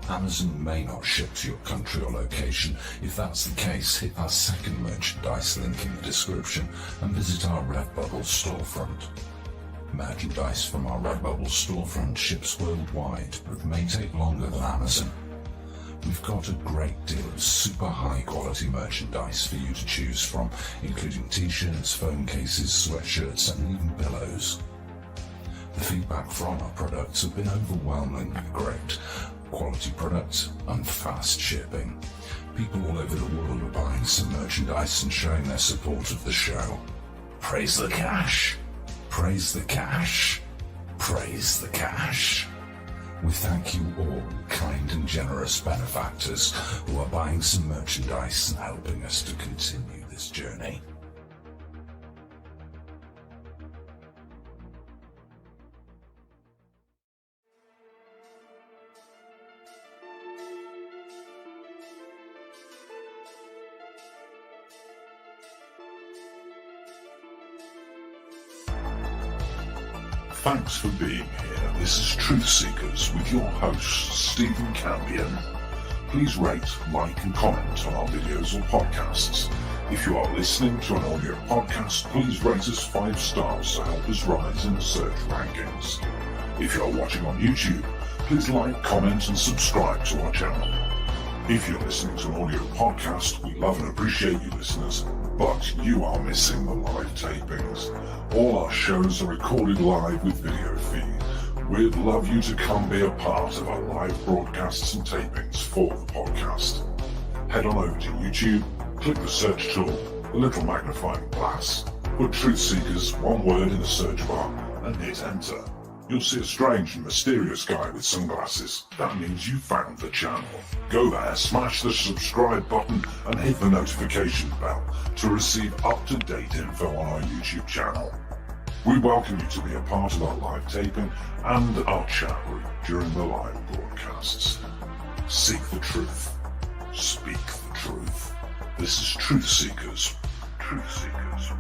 Amazon may not ship to your country or location. If that's the case, hit our second merchandise link in the description and visit our Redbubble storefront. Merchandise from our Redbubble storefront ships worldwide, but may take longer than Amazon. We've got a great deal of super high quality merchandise for you to choose from, including t-shirts, phone cases, sweatshirts, and even pillows. The feedback from our products have been overwhelmingly great. Quality products and fast shipping. People all over the world are buying some merchandise and showing their support of the show. Praise the cash! Praise the cash! Praise the cash! We thank you all, kind and generous benefactors, who are buying some merchandise and helping us to continue this journey. Thanks for being here. This is Truth Seekers with your host, Stephen Campion. Please rate, like, and comment on our videos or podcasts. If you are listening to an audio podcast, please rate us 5 stars to help us rise in the search rankings. If you are watching on YouTube, please like, comment, and subscribe to our channel. If you're listening to an audio podcast, we love and appreciate you listeners, but you are missing the live tapings. All our shows are recorded live with video feed. We'd love you to come be a part of our live broadcasts and tapings for the podcast. Head on over to YouTube, click the search tool, the little magnifying glass, put Truth Seekers, one word in the search bar, and hit enter. You'll see a strange and mysterious guy with sunglasses. That means you found the channel. Go there, smash the subscribe button, and hit the notification bell to receive up-to-date info on our YouTube channel. We welcome you to be a part of our live taping and our chat group during the live broadcasts. Seek the truth. Speak the truth. This is Truth Seekers. Truth Seekers.